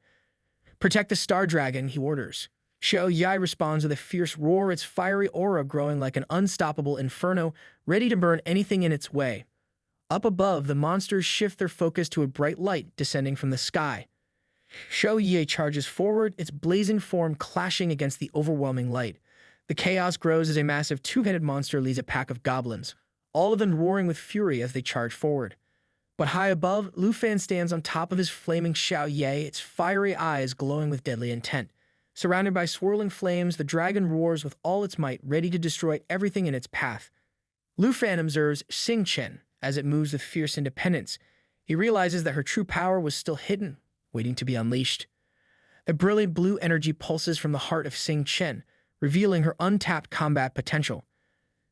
"Protect the Star Dragon," he orders. Xiao Ye responds with a fierce roar, its fiery aura growing like an unstoppable inferno, ready to burn anything in its way. Up above, the monsters shift their focus to a bright light descending from the sky. Xiao Ye charges forward, its blazing form clashing against the overwhelming light. The chaos grows as a massive two-headed monster leads a pack of goblins, all of them roaring with fury as they charge forward. But high above, Lu Fan stands on top of his flaming Xiao Ye, its fiery eyes glowing with deadly intent. Surrounded by swirling flames, the dragon roars with all its might, ready to destroy everything in its path. Lu Fan observes Xing Chen as it moves with fierce independence. He realizes that her true power was still hidden, waiting to be unleashed. A brilliant blue energy pulses from the heart of Xing Chen, revealing her untapped combat potential.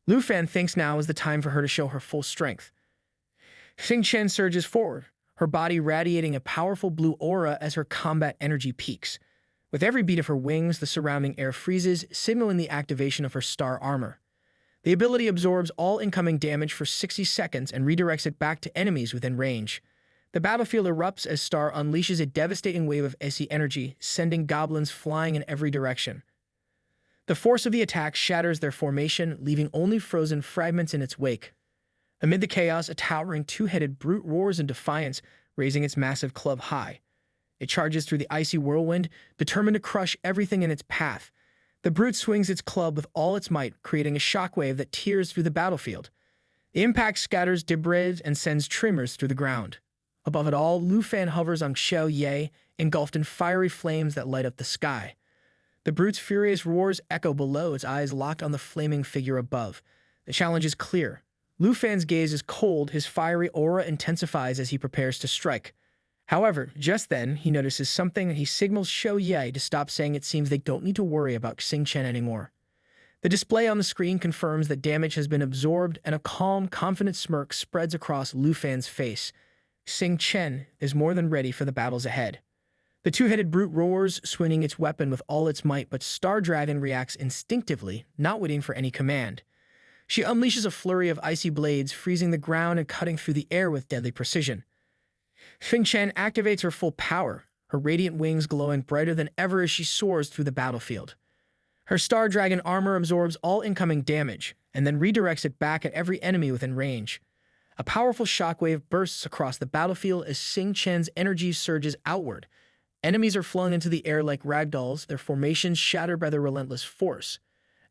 Lu Fan thinks now is the time for her to show her full strength. Xing Chen surges forward, her body radiating a powerful blue aura as her combat energy peaks. With every beat of her wings, the surrounding air freezes, signaling the activation of her star armor. The ability absorbs all incoming damage for 60 seconds and redirects it back to enemies within range. The battlefield erupts as Star unleashes a devastating wave of icy energy, sending goblins flying in every direction. The force of the attack shatters their formation, leaving only frozen fragments in its wake. Amid the chaos, a towering two-headed brute roars in defiance, raising its massive club high. It charges through the icy whirlwind, determined to crush everything in its path. The brute swings its club with all its might, creating a shockwave that tears through the battlefield. The impact scatters debris and sends tremors through the ground. Above it all, Lu Fan hovers on Xiao Ye, engulfed in fiery flames that light up the sky. The brute's furious roars echo below, its eyes locked on the flaming figure above. The challenge is clear. Lu Fan's gaze is cold, his fiery aura intensifies as he prepares to strike. However, just then, he notices something and he signals Xiao Ye to stop, saying it seems they don't need to worry about Xing Chen anymore. The display on the screen confirms that damage has been absorbed, and a calm, confident smirk spreads across Lu Fan's face. Xing Chen is more than ready for the battles ahead. The two-headed brute roars, swinging its weapon with all its might, but Star Dragon reacts instinctively, not waiting for any command. She unleashes a flurry of icy blades, freezing the ground and cutting through the air with deadly precision. Xing Chen activates her full power, her radiant wings glowing brighter than ever as she soars through the battlefield. Her Star Dragon armor absorbs all incoming damage, and then redirects it back at every enemy within range. A powerful shockwave bursts across the battlefield as Xing Chen's energy surges outward. Enemies are flung into the air like ragdolls, their formations shattered by their relentless force.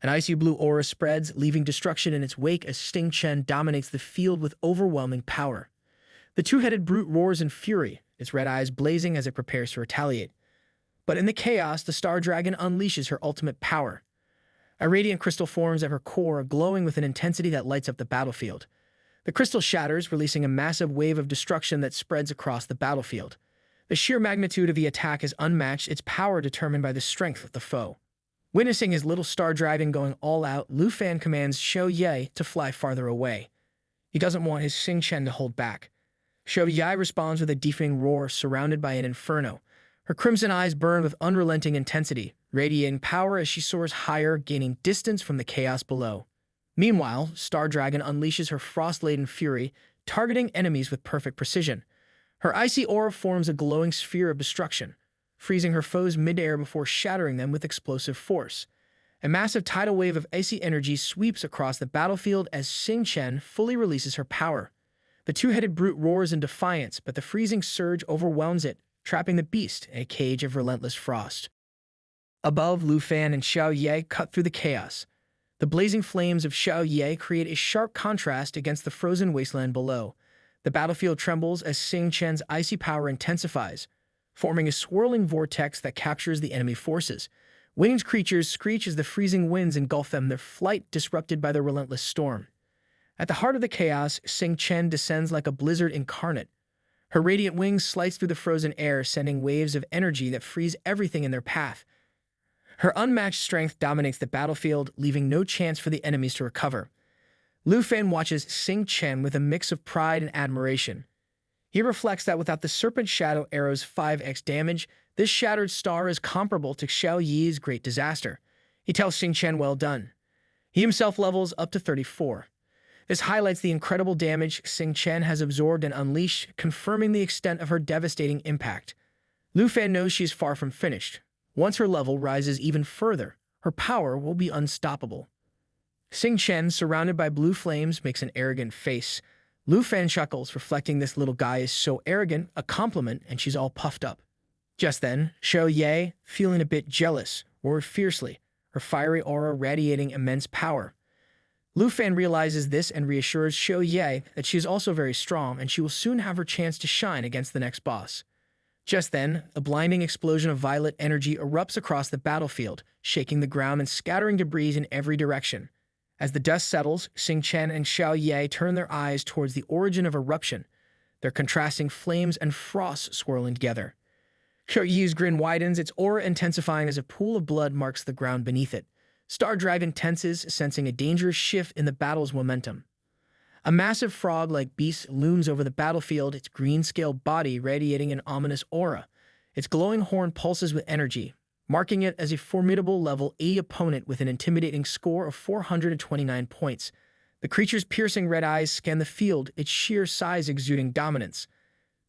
An icy blue aura spreads, leaving destruction in its wake as Xing Chen dominates the field with overwhelming power. The two-headed brute roars in fury, its red eyes blazing as it prepares to retaliate. But in the chaos, the Star Dragon unleashes her ultimate power. A radiant crystal forms at her core, glowing with an intensity that lights up the battlefield. The crystal shatters, releasing a massive wave of destruction that spreads across the battlefield. The sheer magnitude of the attack is unmatched, its power determined by the strength of the foe. Witnessing his little Star Dragon going all out, Lu Fan commands Xiao Ye to fly farther away. He doesn't want his Xing Chen to hold back. Shou Yai responds with a deafening roar surrounded by an inferno. Her crimson eyes burn with unrelenting intensity, radiating power as she soars higher, gaining distance from the chaos below. Meanwhile, Star Dragon unleashes her frost-laden fury, targeting enemies with perfect precision. Her icy aura forms a glowing sphere of destruction, freezing her foes midair before shattering them with explosive force. A massive tidal wave of icy energy sweeps across the battlefield as Xing Chen fully releases her power. The two-headed brute roars in defiance, but the freezing surge overwhelms it, trapping the beast in a cage of relentless frost. Above, Lu Fan and Xiao Ye cut through the chaos. The blazing flames of Xiao Ye create a sharp contrast against the frozen wasteland below. The battlefield trembles as Xing Chen's icy power intensifies, forming a swirling vortex that captures the enemy forces. Winged creatures screech as the freezing winds engulf them, their flight disrupted by the relentless storm. At the heart of the chaos, Xing Chen descends like a blizzard incarnate. Her radiant wings slice through the frozen air, sending waves of energy that freeze everything in their path. Her unmatched strength dominates the battlefield, leaving no chance for the enemies to recover. Lu Fan watches Xing Chen with a mix of pride and admiration. He reflects that without the Serpent Shadow Arrow's 5x damage, this shattered star is comparable to Xiao Yi's great disaster. He tells Xing Chen well done. He himself levels up to 34. This highlights the incredible damage Xing Chen has absorbed and unleashed, confirming the extent of her devastating impact. Lu Fan knows she is far from finished. Once her level rises even further, her power will be unstoppable. Xing Chen, surrounded by blue flames, makes an arrogant face. Lu Fan chuckles, reflecting this little guy is so arrogant, a compliment, and she's all puffed up. Just then, Xiao Ye, feeling a bit jealous, roared fiercely, her fiery aura radiating immense power. Lu Fan realizes this and reassures Xiao Ye that she is also very strong and she will soon have her chance to shine against the next boss. Just then, a blinding explosion of violet energy erupts across the battlefield, shaking the ground and scattering debris in every direction. As the dust settles, Xing Chen and Xiao Ye turn their eyes towards the origin of eruption, their contrasting flames and frost swirling together. Xiao Ye's grin widens, its aura intensifying as a pool of blood marks the ground beneath it. Star Dragon tenses, sensing a dangerous shift in the battle's momentum. A massive frog-like beast looms over the battlefield, its green-scaled body radiating an ominous aura. Its glowing horn pulses with energy, marking it as a formidable level 80 opponent with an intimidating score of 429 points. The creature's piercing red eyes scan the field, its sheer size exuding dominance.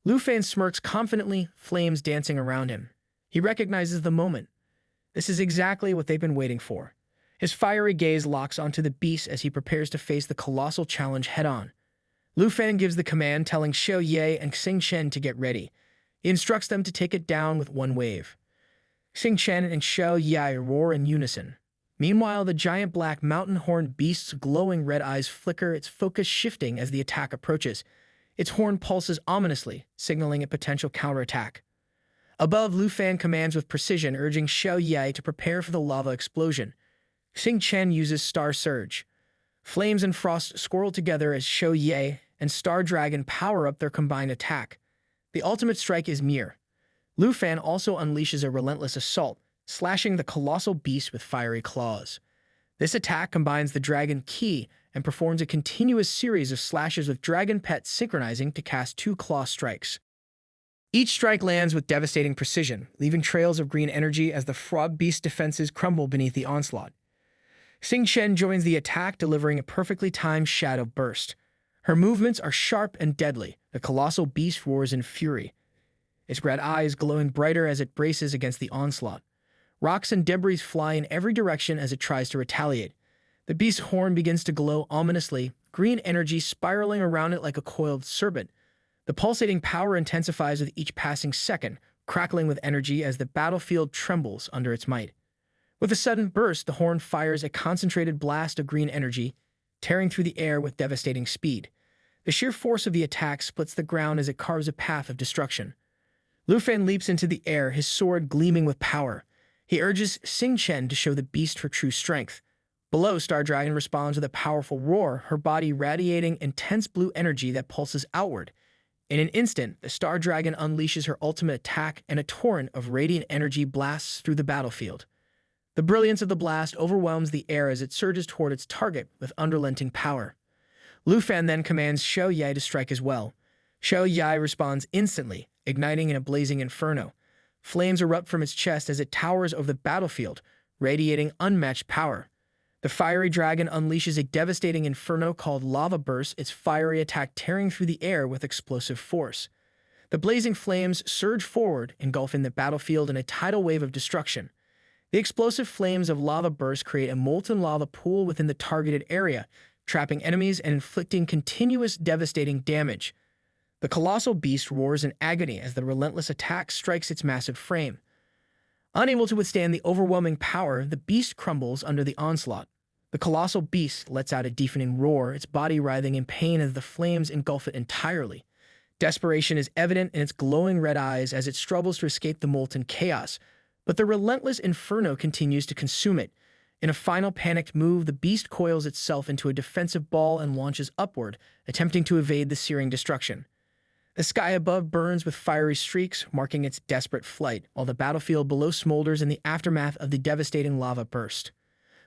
Lu Fan smirks confidently, flames dancing around him. He recognizes the moment. This is exactly what they've been waiting for. His fiery gaze locks onto the beast as he prepares to face the colossal challenge head-on. Lu Fan gives the command, telling Xiao Ye and Xing Chen to get ready. He instructs them to take it down with one wave. Xing Chen and Xiao Ye roar in unison. Meanwhile, the giant black mountain-horned beast's glowing red eyes flicker, its focus shifting as the attack approaches. Its horn pulses ominously, signaling a potential counterattack. Above, Lu Fan commands with precision, urging Xiao Ye to prepare for the lava explosion. Xing Chen uses Star Surge. Flames and frost swirl together as Xiao Ye and Star Dragon power up their combined attack. The ultimate strike is near. Lu Fan also unleashes a relentless assault, slashing the colossal beast with fiery claws. This attack combines the Dragon Ki and performs a continuous series of slashes with Dragon Pet synchronizing to cast 2 claw strikes. Each strike lands with devastating precision, leaving trails of green energy as the frog beast's defenses crumble beneath the onslaught. Xing Chen joins the attack, delivering a perfectly timed shadow burst. Her movements are sharp and deadly. The colossal beast roars in fury, its red eyes glowing brighter as it braces against the onslaught. Rocks and debris fly in every direction as it tries to retaliate. The beast's horn begins to glow ominously, green energy spiraling around it like a coiled serpent. The pulsating power intensifies with each passing second, crackling with energy as the battlefield trembles under its might. With a sudden burst, the horn fires a concentrated blast of green energy, tearing through the air with devastating speed. The sheer force of the attack splits the ground as it carves a path of destruction. Lu Fan leaps into the air, his sword gleaming with power. He urges Xing Chen to show the beast her true strength. Below, Star Dragon responds with a powerful roar, her body radiating intense blue energy that pulses outward. In an instant, the Star Dragon unleashes her ultimate attack, and a torrent of radiant energy blasts through the battlefield. The brilliance of the blast overwhelms the air as it surges toward its target with unrelenting power. Lu Fan then commands Xiao Yai to strike as well. Xiao Yai responds instantly, igniting in a blazing inferno. Flames erupt from its chest as it towers over the battlefield, radiating unmatched power. The fiery dragon unleashes a devastating inferno called Lava Burst, its fiery attack tearing through the air with explosive force. The blazing flames surge forward, engulfing the battlefield in a tidal wave of destruction. The explosive flames of Lava Burst create a molten lava pool within the targeted area, trapping enemies and inflicting continuous devastating damage. The colossal beast roars in agony as the relentless attack strikes its massive frame. Unable to withstand the overwhelming power, the beast crumbles under the onslaught. The colossal beast lets out a deafening roar, its body writhing in pain as the flames engulf it entirely. Desperation is evident in its glowing red eyes as it struggles to escape the molten chaos, but the relentless inferno continues to consume it. In a final panicked move, the beast coils itself into a defensive ball and launches upward, attempting to evade the searing destruction. The sky above burns with fiery streaks, marking its desperate flight, while the battlefield below smolders in the aftermath of the devastating lava burst.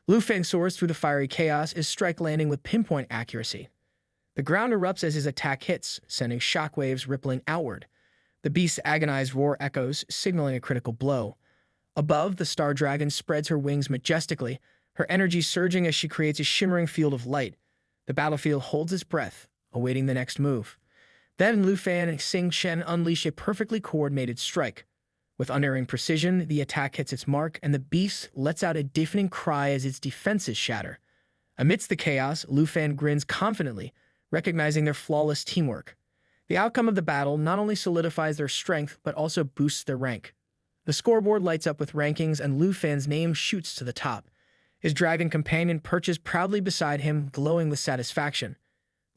Lu Fang soars through the fiery chaos, his strike landing with pinpoint accuracy. The ground erupts as his attack hits, sending shockwaves rippling outward. The beast's agonized roar echoes, signaling a critical blow. Above, the star dragon spreads her wings majestically, her energy surging as she creates a shimmering field of light. The battlefield holds its breath, awaiting the next move. Then Lu Fan and Xing Chen unleash a perfectly coordinated strike. With unerring precision, the attack hits its mark, and the beast lets out a deafening cry as its defenses shatter. Amidst the chaos, Lu Fan grins confidently, recognizing their flawless teamwork. The outcome of the battle not only solidifies their strength, but also boosts their rank. The scoreboard lights up with rankings, and Lu Fan's name shoots to the top. His dragon companion perches proudly beside him, glowing with satisfaction.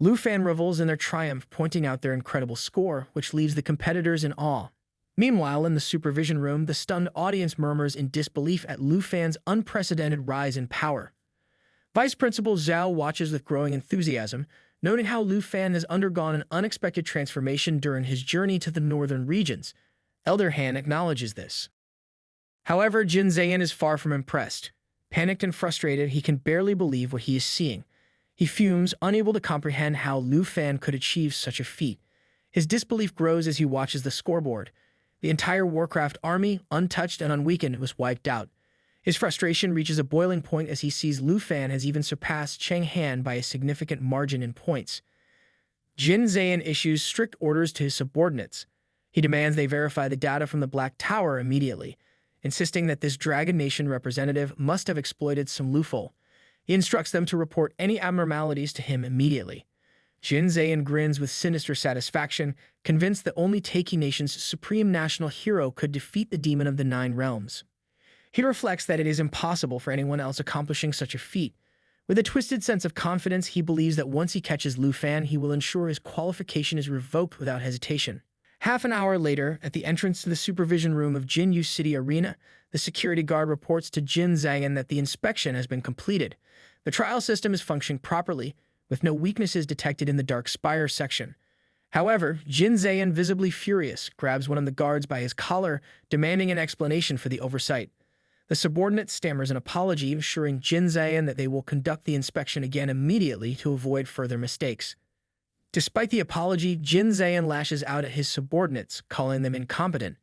Lu Fan revels in their triumph, pointing out their incredible score, which leaves the competitors in awe. Meanwhile, in the supervision room, the stunned audience murmurs in disbelief at Lu Fan's unprecedented rise in power. Vice Principal Zhao watches with growing enthusiasm, noting how Lu Fan has undergone an unexpected transformation during his journey to the northern regions. Elder Han acknowledges this. However, Jin Zayan is far from impressed. Panicked and frustrated, he can barely believe what he is seeing. He fumes, unable to comprehend how Lu Fan could achieve such a feat. His disbelief grows as he watches the scoreboard. The entire Warcraft army, untouched and unweakened, was wiped out. His frustration reaches a boiling point as he sees Lu Fan has even surpassed Cheng Han by a significant margin in points. Jin Zayan issues strict orders to his subordinates. He demands they verify the data from the Black Tower immediately, insisting that this Dragon Nation representative must have exploited some loophole. He instructs them to report any abnormalities to him immediately. Jin Zayan grins with sinister satisfaction, convinced that only Taiki Nation's supreme national hero could defeat the demon of the Nine Realms. He reflects that it is impossible for anyone else accomplishing such a feat. With a twisted sense of confidence, he believes that once he catches Lu Fan, he will ensure his qualification is revoked without hesitation. Half an hour later, at the entrance to the supervision room of Jinyu City Arena, the security guard reports to Jin Zayan that the inspection has been completed. The trial system is functioning properly, with no weaknesses detected in the Dark Spire section. However, Jin Zayan, visibly furious, grabs one of the guards by his collar, demanding an explanation for the oversight. The subordinate stammers an apology, assuring Jin Zayan that they will conduct the inspection again immediately to avoid further mistakes. Despite the apology, Jin Zayan lashes out at his subordinates, calling them incompetent.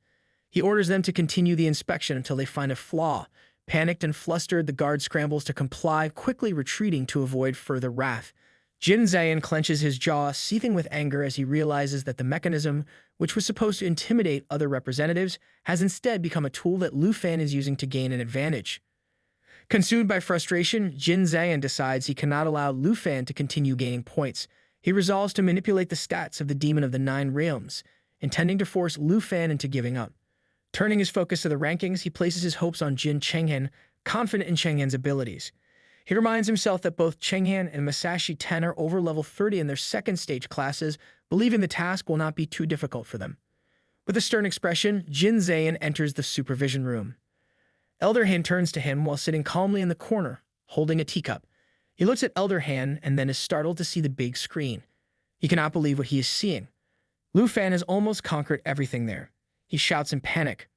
He orders them to continue the inspection until they find a flaw. Panicked and flustered, the guard scrambles to comply, quickly retreating to avoid further wrath. Jin Zayan clenches his jaw, seething with anger as he realizes that the mechanism, which was supposed to intimidate other representatives, has instead become a tool that Lu Fan is using to gain an advantage. Consumed by frustration, Jin Zayan decides he cannot allow Lu Fan to continue gaining points. He resolves to manipulate the stats of the Demon of the Nine Realms, intending to force Lu Fan into giving up. Turning his focus to the rankings, he places his hopes on Jin Chenghan, confident in Chenghan's abilities. He reminds himself that both Chenghan and Masashi Ten are over level 30 in their second stage classes, believing the task will not be too difficult for them. With a stern expression, Jin Zayan enters the supervision room. Elder Han turns to him while sitting calmly in the corner, holding a teacup. He looks at Elder Han and then is startled to see the big screen. He cannot believe what he is seeing. Lu Fan has almost conquered everything there. He shouts in panic.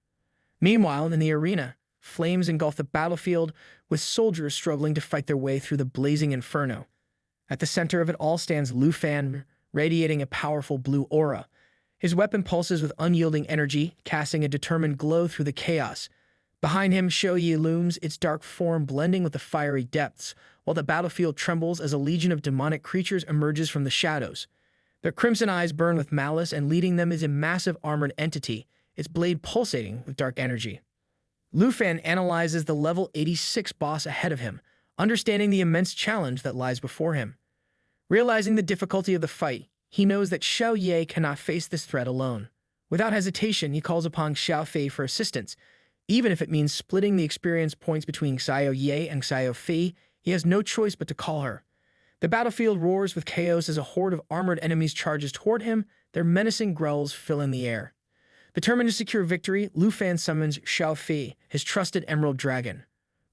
Meanwhile, in the arena, flames engulf the battlefield, with soldiers struggling to fight their way through the blazing inferno. At the center of it all stands Lu Fan, radiating a powerful blue aura. His weapon pulses with unyielding energy, casting a determined glow through the chaos. Behind him, Shou-Yi looms, its dark form blending with the fiery depths, while the battlefield trembles as a legion of demonic creatures emerges from the shadows. Their crimson eyes burn with malice, and leading them is a massive armored entity, its blade pulsating with dark energy. Lu Fan analyzes the level 86 boss ahead of him, understanding the immense challenge that lies before him. Realizing the difficulty of the fight, he knows that Xiao Ye cannot face this threat alone. Without hesitation, he calls upon Xiao Fei for assistance. Even if it means splitting the experience points between Xiao Ye and Xiao Fei, he has no choice but to call her. The battlefield roars with chaos as a horde of armored enemies charges toward him, their menacing growls filling the air. Determined to secure victory, Lu Fan summons Xiao Fei, his trusted emerald dragon.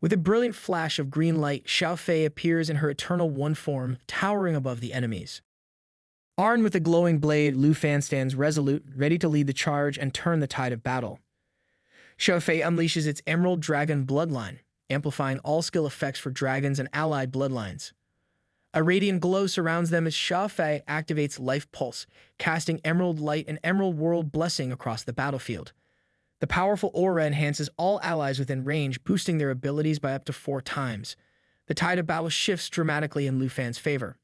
With a brilliant flash of green light, Xiao Fei appears in her eternal one form, towering above the enemies. Armed with a glowing blade, Lu Fan stands resolute, ready to lead the charge and turn the tide of battle. Xiao Fei unleashes its emerald dragon bloodline, amplifying all skill effects for dragons and allied bloodlines. A radiant glow surrounds them as Xiao Fei activates Life Pulse, casting emerald light and emerald world blessing across the battlefield. The powerful aura enhances all allies within range, boosting their abilities by up to 4 times. The tide of battle shifts dramatically in Lu Fan's favor.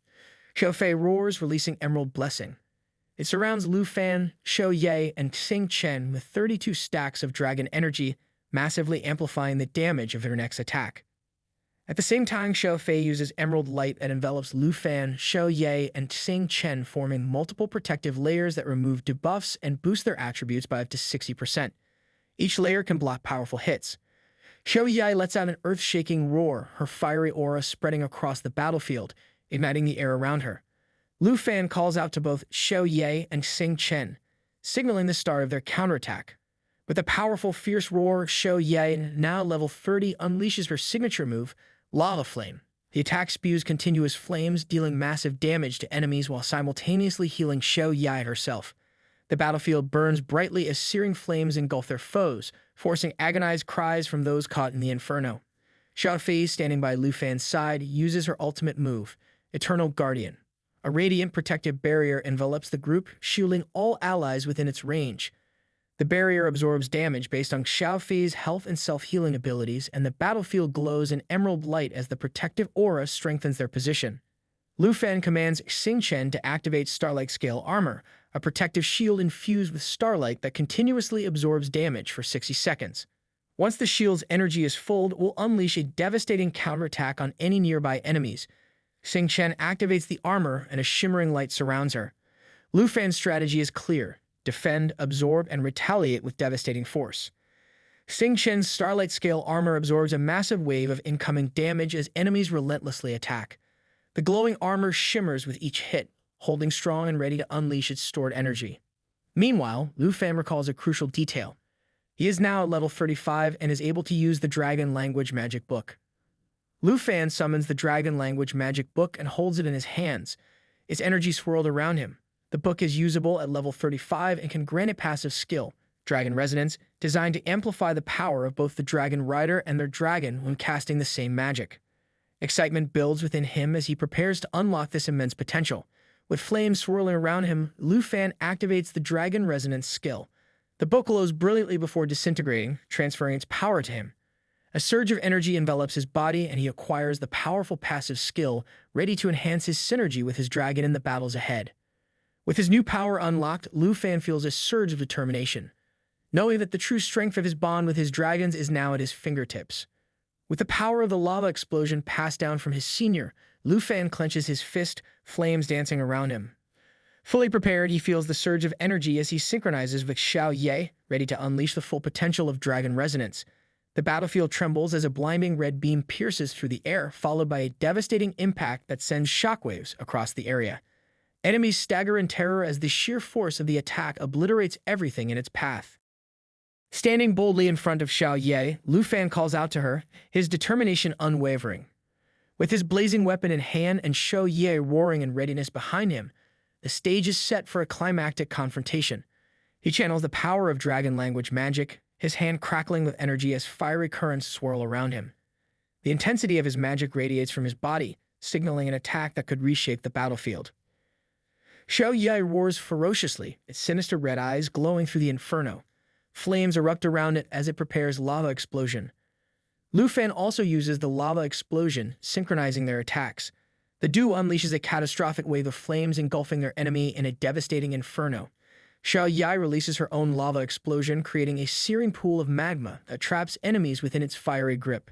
Xiao Fei roars, releasing Emerald Blessing. It surrounds Lu Fan, Shou Ye, and Xing Chen with 32 stacks of dragon energy, massively amplifying the damage of their next attack. At the same time, Xiao Fei uses Emerald Light that envelops Lu Fan, Shou Ye, and Xing Chen, forming multiple protective layers that remove debuffs and boost their attributes by up to 60%. Each layer can block powerful hits. Shou Ye lets out an earth-shaking roar, her fiery aura spreading across the battlefield, igniting the air around her. Lu Fan calls out to both Shou Ye and Xing Chen, signaling the start of their counterattack. With a powerful, fierce roar, Shou Ye, now level 30, unleashes her signature move, Lava Flame. The attack spews continuous flames, dealing massive damage to enemies while simultaneously healing Shou Ye herself. The battlefield burns brightly as searing flames engulf their foes, forcing agonized cries from those caught in the inferno. Xiao Fei, standing by Lu Fan's side, uses her ultimate move, Eternal Guardian. A radiant protective barrier envelops the group, shielding all allies within its range. The barrier absorbs damage based on Xiao Fei's health and self-healing abilities, and the battlefield glows in emerald light as the protective aura strengthens their position. Lu Fan commands Xing Chen to activate Starlight Scale Armor, a protective shield infused with starlight that continuously absorbs damage for 60 seconds. Once the shield's energy is full, it will unleash a devastating counterattack on any nearby enemies. Xing Chen activates the armor, and a shimmering light surrounds her. Lu Fan's strategy is clear: defend, absorb, and retaliate with devastating force. Xing Chen's Starlight Scale Armor absorbs a massive wave of incoming damage as enemies relentlessly attack. The glowing armor shimmers with each hit, holding strong and ready to unleash its stored energy. Meanwhile, Lu Fan recalls a crucial detail. He is now at level 35 and is able to use the Dragon Language Magic Book. Lu Fan summons the Dragon Language Magic Book and holds it in his hands, its energy swirled around him. The book is usable at level 35 and can grant a passive skill, Dragon Resonance, designed to amplify the power of both the Dragon Rider and their dragon when casting the same magic. Excitement builds within him as he prepares to unlock this immense potential. With flames swirling around him, Lu Fan activates the Dragon Resonance skill. The book glows brilliantly before disintegrating, transferring its power to him. A surge of energy envelops his body, and he acquires the powerful passive skill, ready to enhance his synergy with his dragon in the battles ahead. With his new power unlocked, Lu Fan feels a surge of determination, knowing that the true strength of his bond with his dragons is now at his fingertips. With the power of the lava explosion passed down from his senior, Lu Fan clenches his fist, flames dancing around him. Fully prepared, he feels the surge of energy as he synchronizes with Xiao Ye, ready to unleash the full potential of Dragon Resonance. The battlefield trembles as a blinding red beam pierces through the air, followed by a devastating impact that sends shockwaves across the area. Enemies stagger in terror as the sheer force of the attack obliterates everything in its path. Standing boldly in front of Xiao Ye, Lu Fan calls out to her, his determination unwavering. With his blazing weapon in hand and Xiao Ye roaring in readiness behind him, the stage is set for a climactic confrontation. He channels the power of Dragon Language magic, his hand crackling with energy as fiery currents swirl around him. The intensity of his magic radiates from his body, signaling an attack that could reshape the battlefield. Xiao Yai roars ferociously, its sinister red eyes glowing through the inferno. Flames erupt around it as it prepares lava explosion. Lu Fan also uses the lava explosion, synchronizing their attacks. The duo unleashes a catastrophic wave of flames engulfing their enemy in a devastating inferno. Xiao Yai releases her own lava explosion, creating a searing pool of magma that traps enemies within its fiery grip.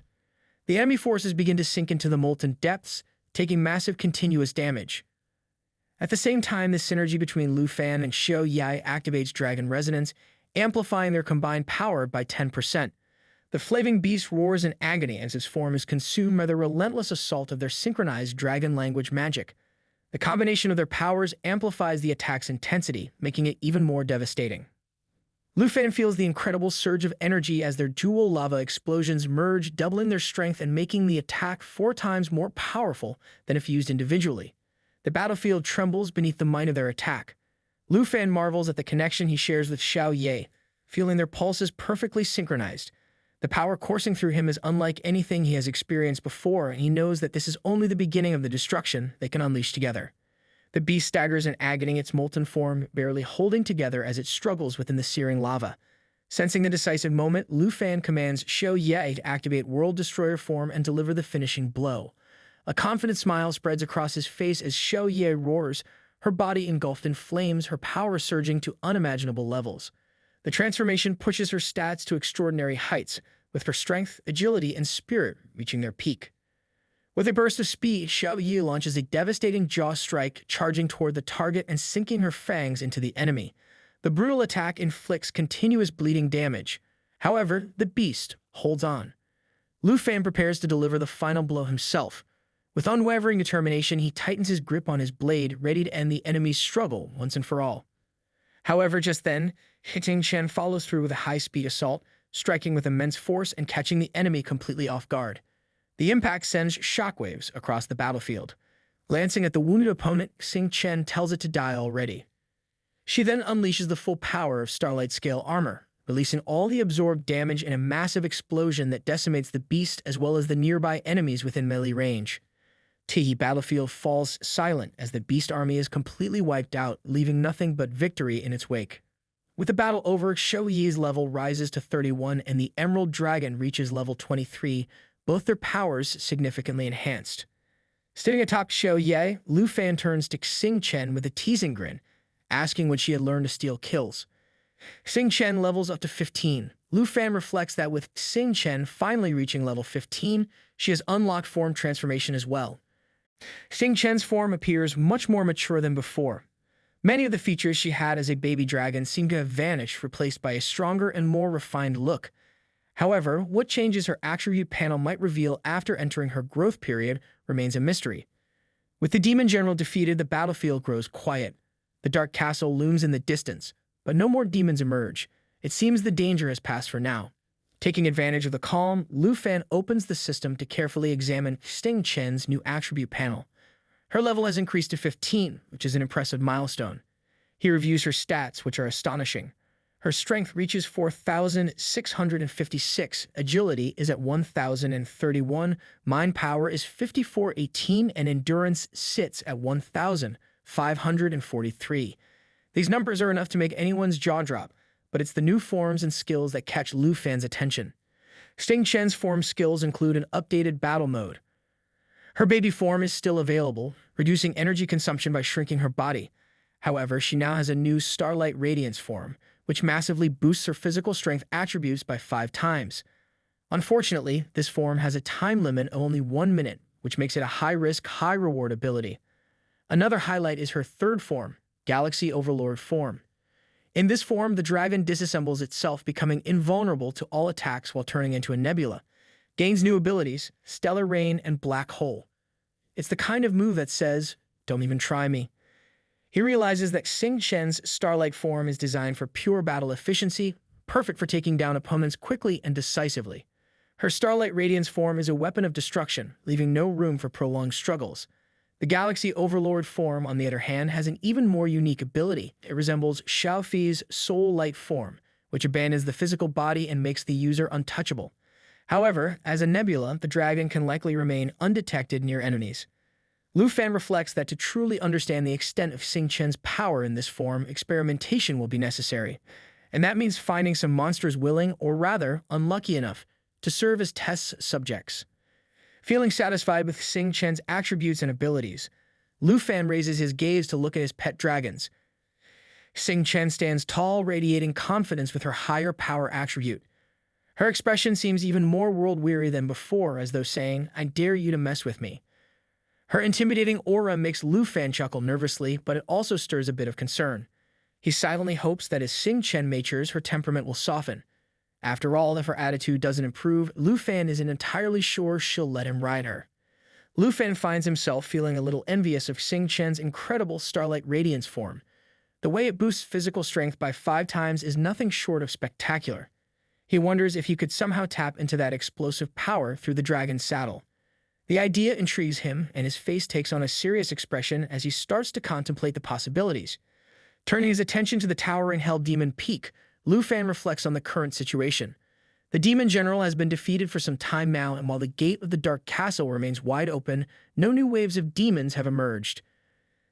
The enemy forces begin to sink into the molten depths, taking massive continuous damage. At the same time, the synergy between Lu Fan and Xiao Yai activates Dragon Resonance, amplifying their combined power by 10%. The flaming beast roars in agony as its form is consumed by the relentless assault of their synchronized dragon language magic. The combination of their powers amplifies the attack's intensity, making it even more devastating. Lu Fan feels the incredible surge of energy as their dual lava explosions merge, doubling their strength and making the attack 4 times more powerful than if used individually. The battlefield trembles beneath the might of their attack. Lu Fan marvels at the connection he shares with Xiao Yai, feeling their pulses perfectly synchronized. The power coursing through him is unlike anything he has experienced before, and he knows that this is only the beginning of the destruction they can unleash together. The beast staggers in agony, its molten form barely holding together as it struggles within the searing lava. Sensing the decisive moment, Lu Fan commands Xiao Yai to activate World Destroyer form and deliver the finishing blow. A confident smile spreads across his face as Xiao Yai roars, her body engulfed in flames, her power surging to unimaginable levels. The transformation pushes her stats to extraordinary heights, with her strength, agility, and spirit reaching their peak. With a burst of speed, Xiao Yi launches a devastating jaw strike, charging toward the target and sinking her fangs into the enemy. The brutal attack inflicts continuous bleeding damage. However, the beast holds on. Lu Fan prepares to deliver the final blow himself. With unwavering determination, he tightens his grip on his blade, ready to end the enemy's struggle once and for all. However, just then, Xing Chen follows through with a high-speed assault, striking with immense force and catching the enemy completely off guard. The impact sends shockwaves across the battlefield. Glancing at the wounded opponent, Xing Chen tells it to die already. She then unleashes the full power of Starlight Scale armor, releasing all the absorbed damage in a massive explosion that decimates the beast as well as the nearby enemies within melee range. The battlefield falls silent as the beast army is completely wiped out, leaving nothing but victory in its wake. With the battle over, Xiao Yi's level rises to 31 and the Emerald Dragon reaches level 23, both their powers significantly enhanced. Sitting atop Xiao Yai, Lu Fan turns to Xing Chen with a teasing grin, asking when she had learned to steal kills. Xing Chen levels up to 15. Lu Fan reflects that with Xing Chen finally reaching level 15, she has unlocked form transformation as well. Xing Chen's form appears much more mature than before. Many of the features she had as a baby dragon seem to have vanished, replaced by a stronger and more refined look. However, what changes her attribute panel might reveal after entering her growth period remains a mystery. With the demon general defeated, the battlefield grows quiet. The dark castle looms in the distance, but no more demons emerge. It seems the danger has passed for now. Taking advantage of the calm, Lu Fan opens the system to carefully examine Xing Chen's new attribute panel. Her level has increased to 15, which is an impressive milestone. He reviews her stats, which are astonishing. Her strength reaches 4,656, agility is at 1,031, mind power is 5,418, and endurance sits at 1,543. These numbers are enough to make anyone's jaw drop, but it's the new forms and skills that catch Lu Fan's attention. Xing Chen's form skills include an updated battle mode. Her baby form is still available, reducing energy consumption by shrinking her body. However, she now has a new Starlight Radiance form, which massively boosts her physical strength attributes by 5 times. Unfortunately, this form has a time limit of only 1 minute, which makes it a high-risk, high-reward ability. Another highlight is her third form, Galaxy Overlord form. In this form, the dragon disassembles itself, becoming invulnerable to all attacks while turning into a nebula. Gains new abilities, Stellar Rain and Black Hole. It's the kind of move that says, "Don't even try me." He realizes that Xing Chen's Starlight form is designed for pure battle efficiency, perfect for taking down opponents quickly and decisively. Her Starlight Radiance form is a weapon of destruction, leaving no room for prolonged struggles. The Galaxy Overlord form, on the other hand, has an even more unique ability. It resembles Xiaofi's Soul Light form, which abandons the physical body and makes the user untouchable. However, as a nebula, the dragon can likely remain undetected near enemies. Lu Fan reflects that to truly understand the extent of Xing Chen's power in this form, experimentation will be necessary, and that means finding some monsters willing, or rather, unlucky enough, to serve as test subjects. Feeling satisfied with Xing Chen's attributes and abilities, Lu Fan raises his gaze to look at his pet dragons. Xing Chen stands tall, radiating confidence with her higher power attribute. Her expression seems even more world-weary than before, as though saying, "I dare you to mess with me." Her intimidating aura makes Lu Fan chuckle nervously, but it also stirs a bit of concern. He silently hopes that as Xing Chen matures, her temperament will soften. After all, if her attitude doesn't improve, Lu Fan isn't entirely sure she'll let him ride her. Lu Fan finds himself feeling a little envious of Xing Chen's incredible Starlight Radiance form. The way it boosts physical strength by 5 times is nothing short of spectacular. He wonders if he could somehow tap into that explosive power through the dragon's saddle. The idea intrigues him, and his face takes on a serious expression as he starts to contemplate the possibilities. Turning his attention to the towering Hell Demon Peak, Lu Fan reflects on the current situation. The demon general has been defeated for some time now, and while the gate of the Dark Castle remains wide open, no new waves of demons have emerged.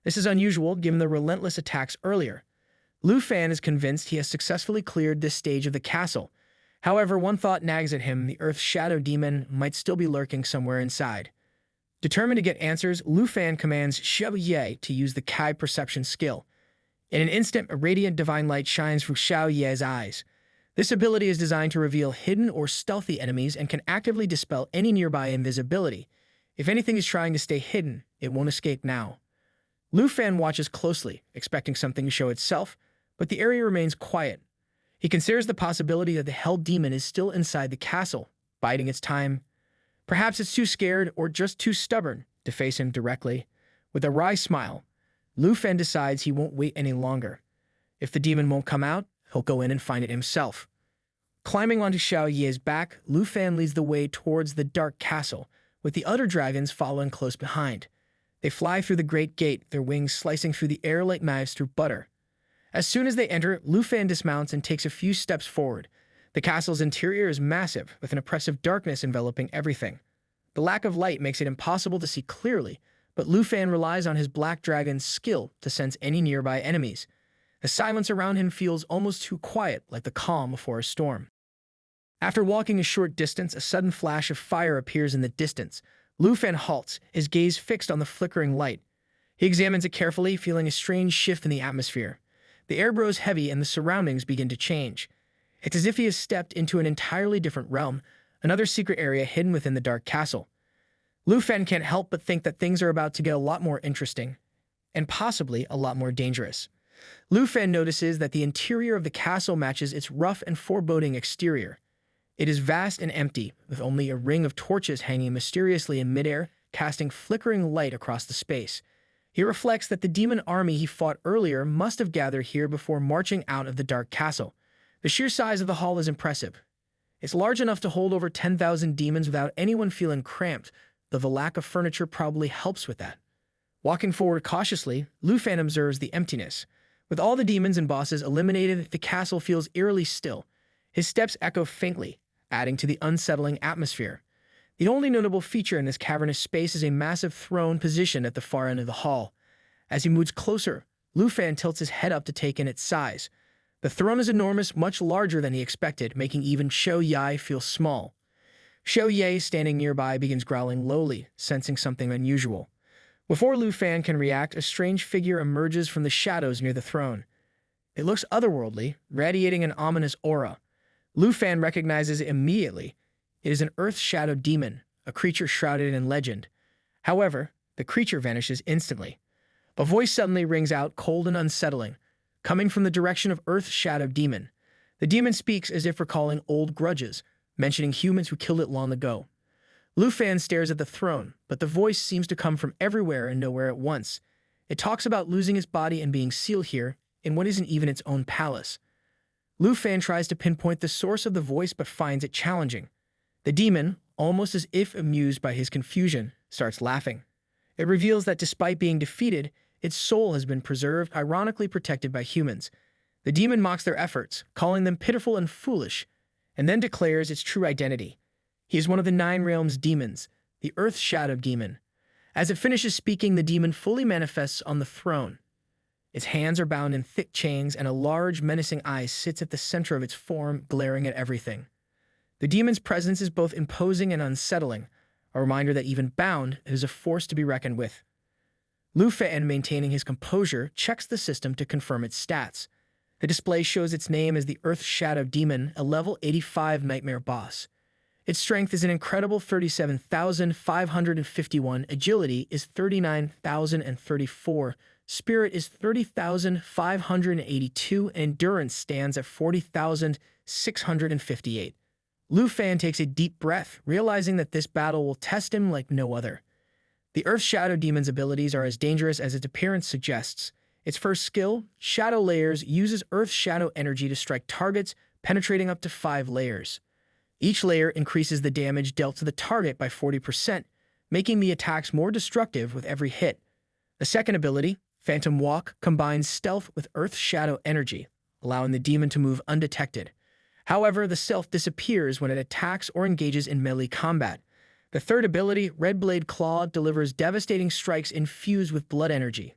This is unusual given the relentless attacks earlier. Lu Fan is convinced he has successfully cleared this stage of the castle. However, one thought nags at him: the Earth's shadow demon might still be lurking somewhere inside. Determined to get answers, Lu Fan commands Xiao Ye to use the Kai perception skill. In an instant, a radiant divine light shines through Xiao Ye's eyes. This ability is designed to reveal hidden or stealthy enemies and can actively dispel any nearby invisibility. If anything is trying to stay hidden, it won't escape now. Lu Fan watches closely, expecting something to show itself, but the area remains quiet. He considers the possibility that the Hell Demon is still inside the castle, biding its time. Perhaps it's too scared or just too stubborn to face him directly. With a wry smile, Lu Fan decides he won't wait any longer. If the demon won't come out, he'll go in and find it himself. Climbing onto Xiao Ye's back, Lu Fan leads the way towards the Dark Castle, with the other dragons following close behind. They fly through the great gate, their wings slicing through the air like knives through butter. As soon as they enter, Lu Fan dismounts and takes a few steps forward. The castle's interior is massive, with an oppressive darkness enveloping everything. The lack of light makes it impossible to see clearly, but Lu Fan relies on his black dragon's skill to sense any nearby enemies. The silence around him feels almost too quiet, like the calm before a storm. After walking a short distance, a sudden flash of fire appears in the distance. Lu Fan halts, his gaze fixed on the flickering light. He examines it carefully, feeling a strange shift in the atmosphere. The air grows heavy and the surroundings begin to change. It's as if he has stepped into an entirely different realm, another secret area hidden within the Dark Castle. Lu Fan can't help but think that things are about to get a lot more interesting, and possibly a lot more dangerous. Lu Fan notices that the interior of the castle matches its rough and foreboding exterior. It is vast and empty, with only a ring of torches hanging mysteriously in midair, casting flickering light across the space. He reflects that the demon army he fought earlier must have gathered here before marching out of the Dark Castle. The sheer size of the hall is impressive. It's large enough to hold over 10,000 demons without anyone feeling cramped, though the lack of furniture probably helps with that. Walking forward cautiously, Lu Fan observes the emptiness. With all the demons and bosses eliminated, the castle feels eerily still. His steps echo faintly, adding to the unsettling atmosphere. The only notable feature in this cavernous space is a massive throne positioned at the far end of the hall. As he moves closer, Lu Fan tilts his head up to take in its size. The throne is enormous, much larger than he expected, making even Xiao Ye feel small. Xiao Ye, standing nearby, begins growling lowly, sensing something unusual. Before Lu Fan can react, a strange figure emerges from the shadows near the throne. It looks otherworldly, radiating an ominous aura. Lu Fan recognizes it immediately. It is an earth-shadow demon, a creature shrouded in legend. However, the creature vanishes instantly. A voice suddenly rings out, cold and unsettling, coming from the direction of Earth-Shadow Demon. The demon speaks as if recalling old grudges, mentioning humans who killed it long ago. Lu Fan stares at the throne, but the voice seems to come from everywhere and nowhere at once. It talks about losing its body and being sealed here, in what isn't even its own palace. Lu Fan tries to pinpoint the source of the voice but finds it challenging. The demon, almost as if amused by his confusion, starts laughing. It reveals that despite being defeated, its soul has been preserved, ironically protected by humans. The demon mocks their efforts, calling them pitiful and foolish, and then declares its true identity. He is one of the 9 realms demons, the Earth Shadow Demon. As it finishes speaking, the demon fully manifests on the throne. Its hands are bound in thick chains, and a large, menacing eye sits at the center of its form, glaring at everything. The demon's presence is both imposing and unsettling, a reminder that even bound, it is a force to be reckoned with. Lu Fan, maintaining his composure, checks the system to confirm its stats. The display shows its name as the Earth Shadow Demon, a level 85 nightmare boss. Its strength is an incredible 37,551, agility is 39,034, spirit is 30,582, and endurance stands at 40,658. Lu Fan takes a deep breath, realizing that this battle will test him like no other. The Earth Shadow Demon's abilities are as dangerous as its appearance suggests. Its first skill, Shadow Layers, uses Earth Shadow energy to strike targets, penetrating up to 5 layers. Each layer increases the damage dealt to the target by 40%, making the attacks more destructive with every hit. The second ability, Phantom Walk, combines stealth with Earth Shadow energy, allowing the demon to move undetected. However, the stealth disappears when it attacks or engages in melee combat. The third ability, Red Blade Claw, delivers devastating strikes infused with blood energy.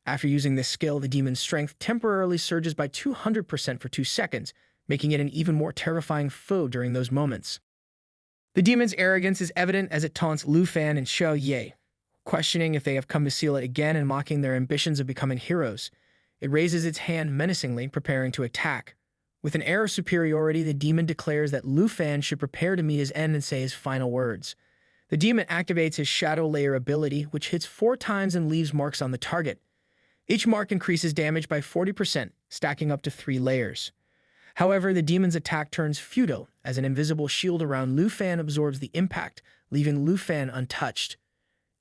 After using this skill, the demon's strength temporarily surges by 200% for 2 seconds, making it an even more terrifying foe during those moments. The demon's arrogance is evident as it taunts Lu Fan and Xiao Ye, questioning if they have come to seal it again and mocking their ambitions of becoming heroes. It raises its hand menacingly, preparing to attack. With an air of superiority, the demon declares that Lu Fan should prepare to meet his end and say his final words. The demon activates his Shadow Layer ability, which hits 4 times and leaves marks on the target. Each mark increases damage by 40%, stacking up to 3 layers. However, the demon's attack turns futile as an invisible shield around Lu Fan absorbs the impact, leaving Lu Fan untouched.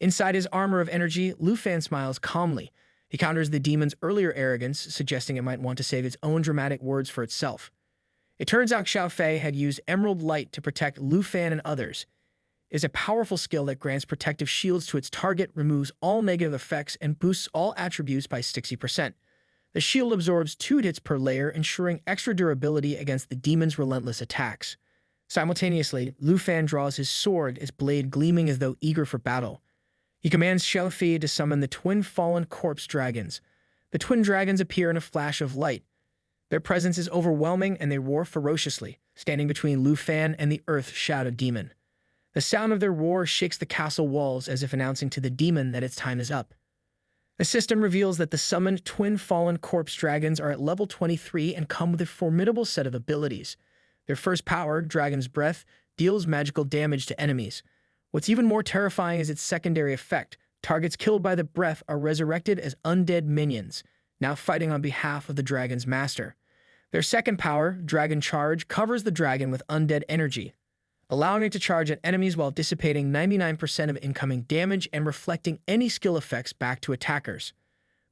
Inside his armor of energy, Lu Fan smiles calmly. He counters the demon's earlier arrogance, suggesting it might want to save its own dramatic words for itself. It turns out Xiao Fei had used Emerald Light to protect Lu Fan and others. It is a powerful skill that grants protective shields to its target, removes all negative effects, and boosts all attributes by 60%. The shield absorbs 2 hits per layer, ensuring extra durability against the demon's relentless attacks. Simultaneously, Lu Fan draws his sword, its blade gleaming as though eager for battle. He commands Xiao Fei to summon the twin fallen corpse dragons. The twin dragons appear in a flash of light. Their presence is overwhelming and they roar ferociously, standing between Lu Fan and the Earth Shadow Demon. The sound of their roar shakes the castle walls as if announcing to the demon that its time is up. The system reveals that the summoned twin fallen corpse dragons are at level 23 and come with a formidable set of abilities. Their first power, Dragon's Breath, deals magical damage to enemies. What's even more terrifying is its secondary effect. Targets killed by the breath are resurrected as undead minions, now fighting on behalf of the dragon's master. Their second power, Dragon Charge, covers the dragon with undead energy, allowing it to charge at enemies while dissipating 99% of incoming damage and reflecting any skill effects back to attackers.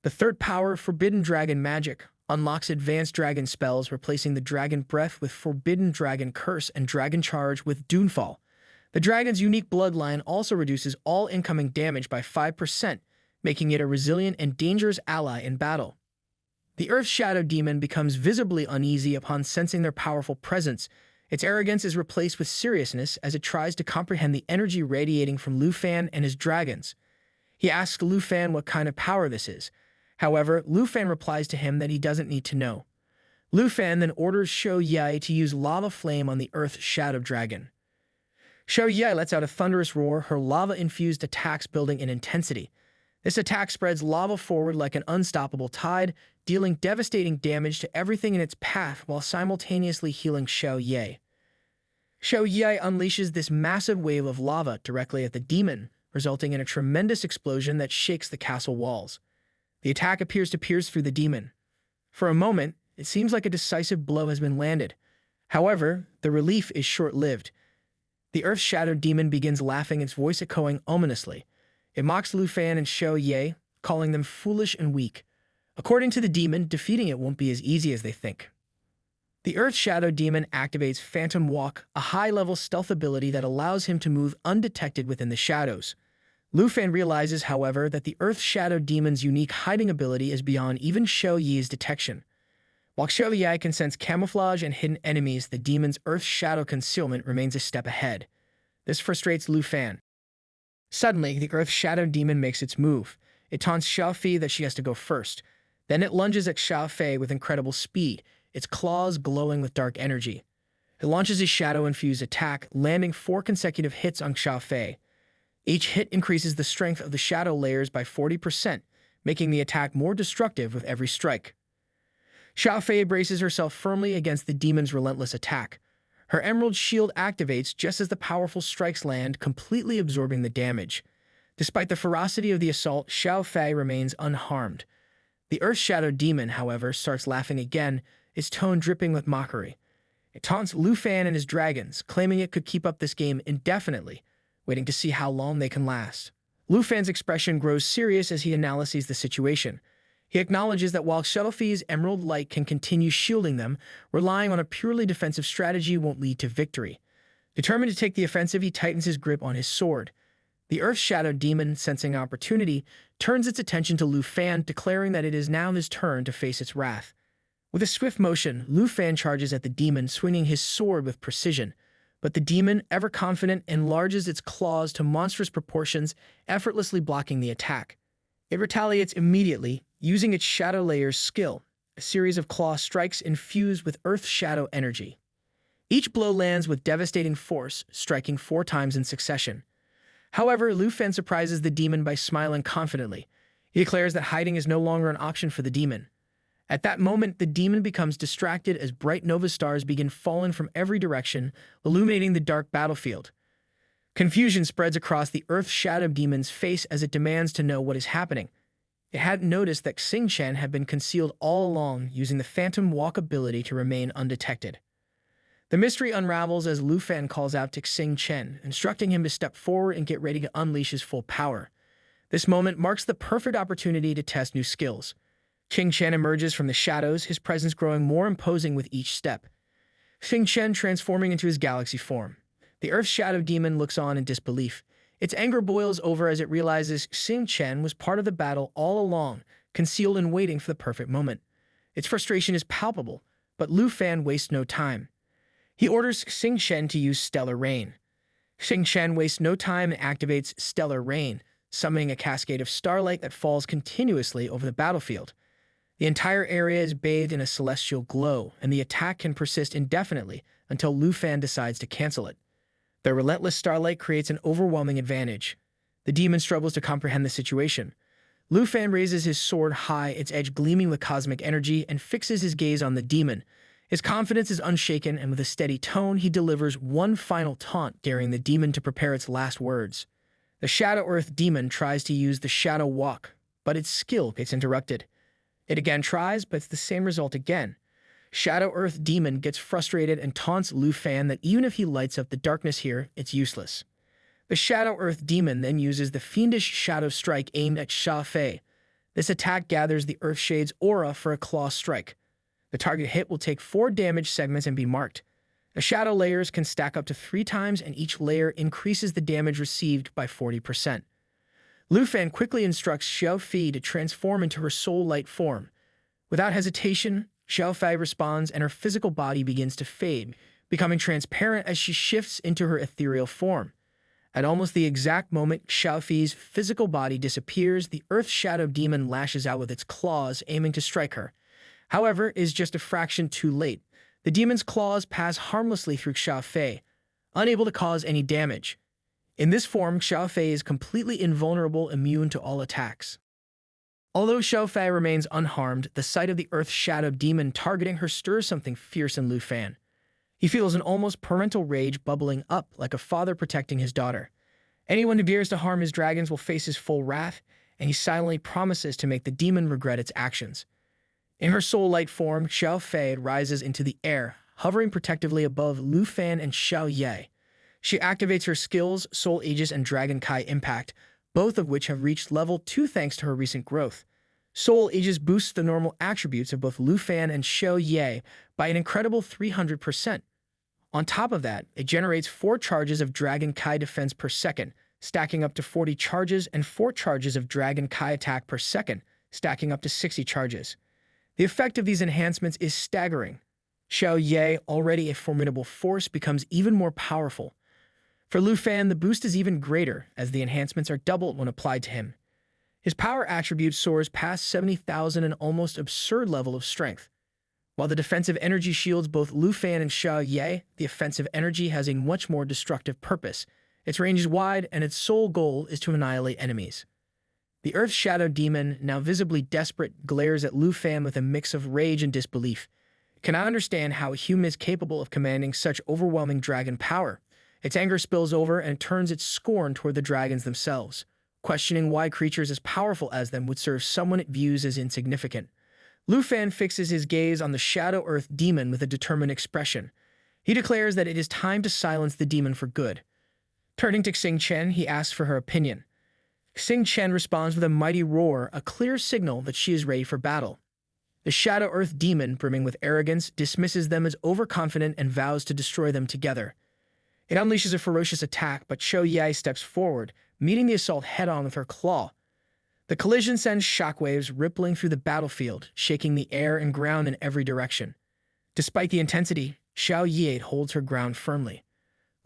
The third power, Forbidden Dragon Magic, unlocks advanced dragon spells, replacing the Dragon Breath with Forbidden Dragon Curse and Dragon Charge with Doomfall. The dragon's unique bloodline also reduces all incoming damage by 5%, making it a resilient and dangerous ally in battle. The Earth Shadow Demon becomes visibly uneasy upon sensing their powerful presence. Its arrogance is replaced with seriousness as it tries to comprehend the energy radiating from Lu Fan and his dragons. He asks Lu Fan what kind of power this is. However, Lu Fan replies to him that he doesn't need to know. Lu Fan then orders Xiao Ye to use Lava Flame on the Earth Shadow Dragon. Xiao Ye lets out a thunderous roar, her lava-infused attacks building in intensity. This attack spreads lava forward like an unstoppable tide, dealing devastating damage to everything in its path while simultaneously healing Xiao Ye. Xiao Ye unleashes this massive wave of lava directly at the demon, resulting in a tremendous explosion that shakes the castle walls. The attack appears to pierce through the demon. For a moment, it seems like a decisive blow has been landed. However, the relief is short-lived. The Earth Shadow Demon begins laughing, its voice echoing ominously. It mocks Lu Fan and Xiao Ye, calling them foolish and weak. According to the demon, defeating it won't be as easy as they think. The Earth Shadow Demon activates Phantom Walk, a high-level stealth ability that allows him to move undetected within the shadows. Lu Fan realizes, however, that the Earth Shadow Demon's unique hiding ability is beyond even Xiao Ye's detection. While Xiao Ye can sense camouflage and hidden enemies, the demon's Earth Shadow concealment remains a step ahead. This frustrates Lu Fan. Suddenly, the Earth Shadow Demon makes its move. It taunts Xiaofei that she has to go first. Then it lunges at Xiaofei with incredible speed, its claws glowing with dark energy. It launches a shadow-infused attack, landing 4 consecutive hits on Xiaofei. Each hit increases the strength of the shadow layers by 40%, making the attack more destructive with every strike. Xiaofei braces herself firmly against the demon's relentless attack. Her emerald shield activates just as the powerful strikes land, completely absorbing the damage. Despite the ferocity of the assault, Xiaofei remains unharmed. The Earth Shadow Demon, however, starts laughing again, its tone dripping with mockery. It taunts Lu Fan and his dragons, claiming it could keep up this game indefinitely, waiting to see how long they can last. Lu Fan's expression grows serious as he analyzes the situation. He acknowledges that while Xiaofei's emerald light can continue shielding them, relying on a purely defensive strategy won't lead to victory. Determined to take the offensive, he tightens his grip on his sword. The Earth Shadow Demon, sensing opportunity, turns its attention to Lu Fan, declaring that it is now his turn to face its wrath. With a swift motion, Lu Fan charges at the demon, swinging his sword with precision. But the demon, ever confident, enlarges its claws to monstrous proportions, effortlessly blocking the attack. It retaliates immediately, using its Shadow Layer's skill, a series of claw strikes infused with Earth Shadow energy. Each blow lands with devastating force, striking 4 times in succession. However, Lu Fan surprises the demon by smiling confidently. He declares that hiding is no longer an option for the demon. At that moment, the demon becomes distracted as bright nova stars begin falling from every direction, illuminating the dark battlefield. Confusion spreads across the Earth Shadow Demon's face as it demands to know what is happening. It hadn't noticed that Xing Chen had been concealed all along, using the Phantom Walk ability to remain undetected. The mystery unravels as Lu Fan calls out to Xing Chen, instructing him to step forward and get ready to unleash his full power. This moment marks the perfect opportunity to test new skills. Xing Chen emerges from the shadows, his presence growing more imposing with each step. Xing Chen transforming into his galaxy form. The Earth Shadow Demon looks on in disbelief. Its anger boils over as it realizes Xing Chen was part of the battle all along, concealed and waiting for the perfect moment. Its frustration is palpable, but Lu Fan wastes no time. He orders Xing Chen to use Stellar Rain. Xing Chen wastes no time and activates Stellar Rain, summoning a cascade of starlight that falls continuously over the battlefield. The entire area is bathed in a celestial glow, and the attack can persist indefinitely until Lu Fan decides to cancel it. The relentless starlight creates an overwhelming advantage. The demon struggles to comprehend the situation. Lu Fan raises his sword high, its edge gleaming with cosmic energy, and fixes his gaze on the demon. His confidence is unshaken, and with a steady tone, he delivers one final taunt, daring the demon to prepare its last words. The Shadow Earth Demon tries to use the Shadow Walk, but its skill gets interrupted. It again tries, but it's the same result again. Shadow Earth Demon gets frustrated and taunts Lu Fan that even if he lights up the darkness here, it's useless. The Shadow Earth Demon then uses the fiendish Shadow Strike aimed at Xiaofei. This attack gathers the Earthshade's aura for a claw strike. The target hit will take 4 damage segments and be marked. The shadow layers can stack up to 3 times, and each layer increases the damage received by 40%. Lu Fan quickly instructs Xiaofei to transform into her soul light form. Without hesitation, Xiaofei responds and her physical body begins to fade, becoming transparent as she shifts into her ethereal form. At almost the exact moment Xiaofei's physical body disappears, the Earth Shadow Demon lashes out with its claws, aiming to strike her. However, it is just a fraction too late. The demon's claws pass harmlessly through Xiaofei, unable to cause any damage. In this form, Xiaofei is completely invulnerable, immune to all attacks. Although Xiaofei remains unharmed, the sight of the Earth Shadow Demon targeting her stirs something fierce in Lu Fan. He feels an almost parental rage bubbling up like a father protecting his daughter. Anyone who dares to harm his dragons will face his full wrath, and he silently promises to make the demon regret its actions. In her soul light form, Xiaofei rises into the air, hovering protectively above Lu Fan and Xiao Ye. She activates her skills, Soul Aegis and Dragon Kai Impact, both of which have reached level 2 thanks to her recent growth. Soul Aegis boosts the normal attributes of both Lu Fan and Xiao Ye by an incredible 300%. On top of that, it generates 4 charges of Dragon Kai defense per second, stacking up to 40 charges, and 4 charges of Dragon Kai attack per second, stacking up to 60 charges. The effect of these enhancements is staggering. Xiao Ye, already a formidable force, becomes even more powerful. For Lu Fan, the boost is even greater, as the enhancements are doubled when applied to him. His power attribute soars past 70,000, an almost absurd level of strength. While the defensive energy shields both Lu Fan and Xiao Ye, the offensive energy has a much more destructive purpose. Its range is wide, and its sole goal is to annihilate enemies. The Earth's Shadow Demon, now visibly desperate, glares at Lu Fan with a mix of rage and disbelief. It cannot understand how a human is capable of commanding such overwhelming dragon power. Its anger spills over and turns its scorn toward the dragons themselves, questioning why creatures as powerful as them would serve someone it views as insignificant. Lu Fan fixes his gaze on the Shadow Earth Demon with a determined expression. He declares that it is time to silence the demon for good. Turning to Xing Chen, he asks for her opinion. Xing Chen responds with a mighty roar, a clear signal that she is ready for battle. The Shadow Earth Demon, brimming with arrogance, dismisses them as overconfident and vows to destroy them together. It unleashes a ferocious attack, but Xiao Ye steps forward, meeting the assault head-on with her claw. The collision sends shockwaves rippling through the battlefield, shaking the air and ground in every direction. Despite the intensity, Xiao Ye holds her ground firmly.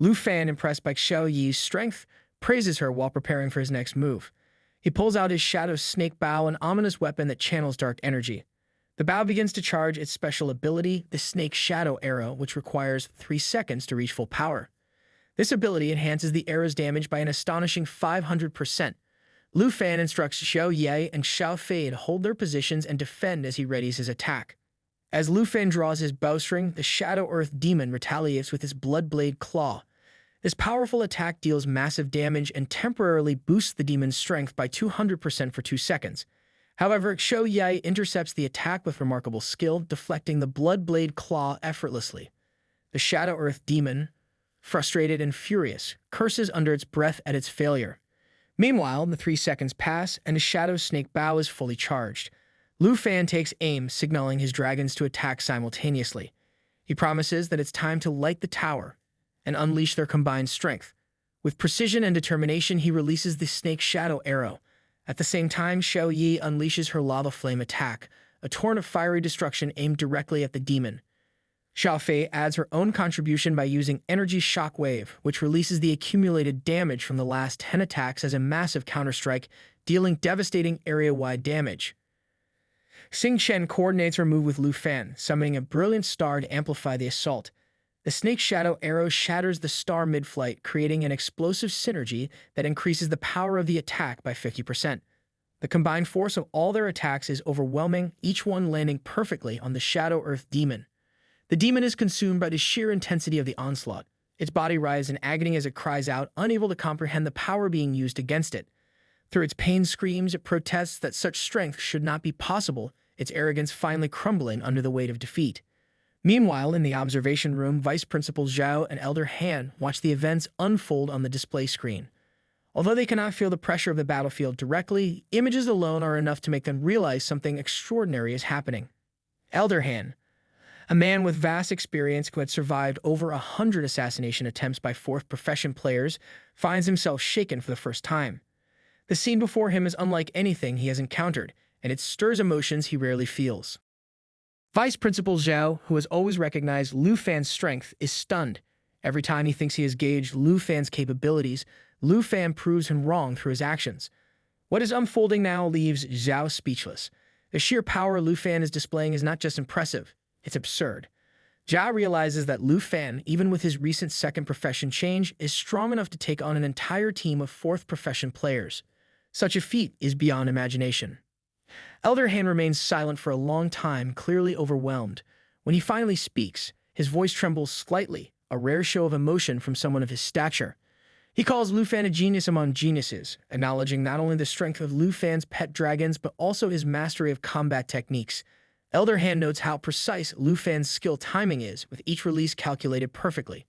Lu Fan, impressed by Xiao Ye's strength, praises her while preparing for his next move. He pulls out his Shadow Snake Bow, an ominous weapon that channels dark energy. The bow begins to charge its special ability, the Snake Shadow Arrow, which requires 3 seconds to reach full power. This ability enhances the arrow's damage by an astonishing 500%. Lu Fan instructs Xiao Ye and Xiao Fei to hold their positions and defend as he readies his attack. As Lu Fan draws his bowstring, the Shadow Earth Demon retaliates with his Bloodblade Claw. This powerful attack deals massive damage and temporarily boosts the demon's strength by 200% for 2 seconds. However, Xiao Ye intercepts the attack with remarkable skill, deflecting the Bloodblade Claw effortlessly. The Shadow Earth Demon, frustrated and furious, curses under its breath at its failure. Meanwhile, the 3 seconds pass, and the Shadow Snake Bow is fully charged. Lu Fan takes aim, signaling his dragons to attack simultaneously. He promises that it's time to light the tower and unleash their combined strength. With precision and determination, he releases the Snake Shadow Arrow. At the same time, Xiao Yi unleashes her Lava Flame attack, a torrent of fiery destruction aimed directly at the demon. Xiao Fei adds her own contribution by using Energy Shockwave, which releases the accumulated damage from the last 10 attacks as a massive counterstrike, dealing devastating area-wide damage. Xing Chen coordinates her move with Lu Fan, summoning a brilliant star to amplify the assault. The Snake Shadow Arrow shatters the star mid-flight, creating an explosive synergy that increases the power of the attack by 50%. The combined force of all their attacks is overwhelming, each one landing perfectly on the Shadow Earth Demon. The demon is consumed by the sheer intensity of the onslaught. Its body writhes in agony as it cries out, unable to comprehend the power being used against it. Through its pain screams, it protests that such strength should not be possible, its arrogance finally crumbling under the weight of defeat. Meanwhile, in the observation room, Vice Principal Zhao and Elder Han watch the events unfold on the display screen. Although they cannot feel the pressure of the battlefield directly, images alone are enough to make them realize something extraordinary is happening. Elder Han, a man with vast experience who had survived over 100 assassination attempts by fourth profession players, finds himself shaken for the first time. The scene before him is unlike anything he has encountered, and it stirs emotions he rarely feels. Vice Principal Zhao, who has always recognized Lu Fan's strength, is stunned. Every time he thinks he has gauged Lu Fan's capabilities, Lu Fan proves him wrong through his actions. What is unfolding now leaves Zhao speechless. The sheer power Lu Fan is displaying is not just impressive, it's absurd. Zhao realizes that Lu Fan, even with his recent second profession change, is strong enough to take on an entire team of fourth profession players. Such a feat is beyond imagination. Elder Han remains silent for a long time, clearly overwhelmed. When he finally speaks, his voice trembles slightly, a rare show of emotion from someone of his stature. He calls Lu Fan a genius among geniuses, acknowledging not only the strength of Lu Fan's pet dragons, but also his mastery of combat techniques. Elder Han notes how precise Lu Fan's skill timing is, with each release calculated perfectly.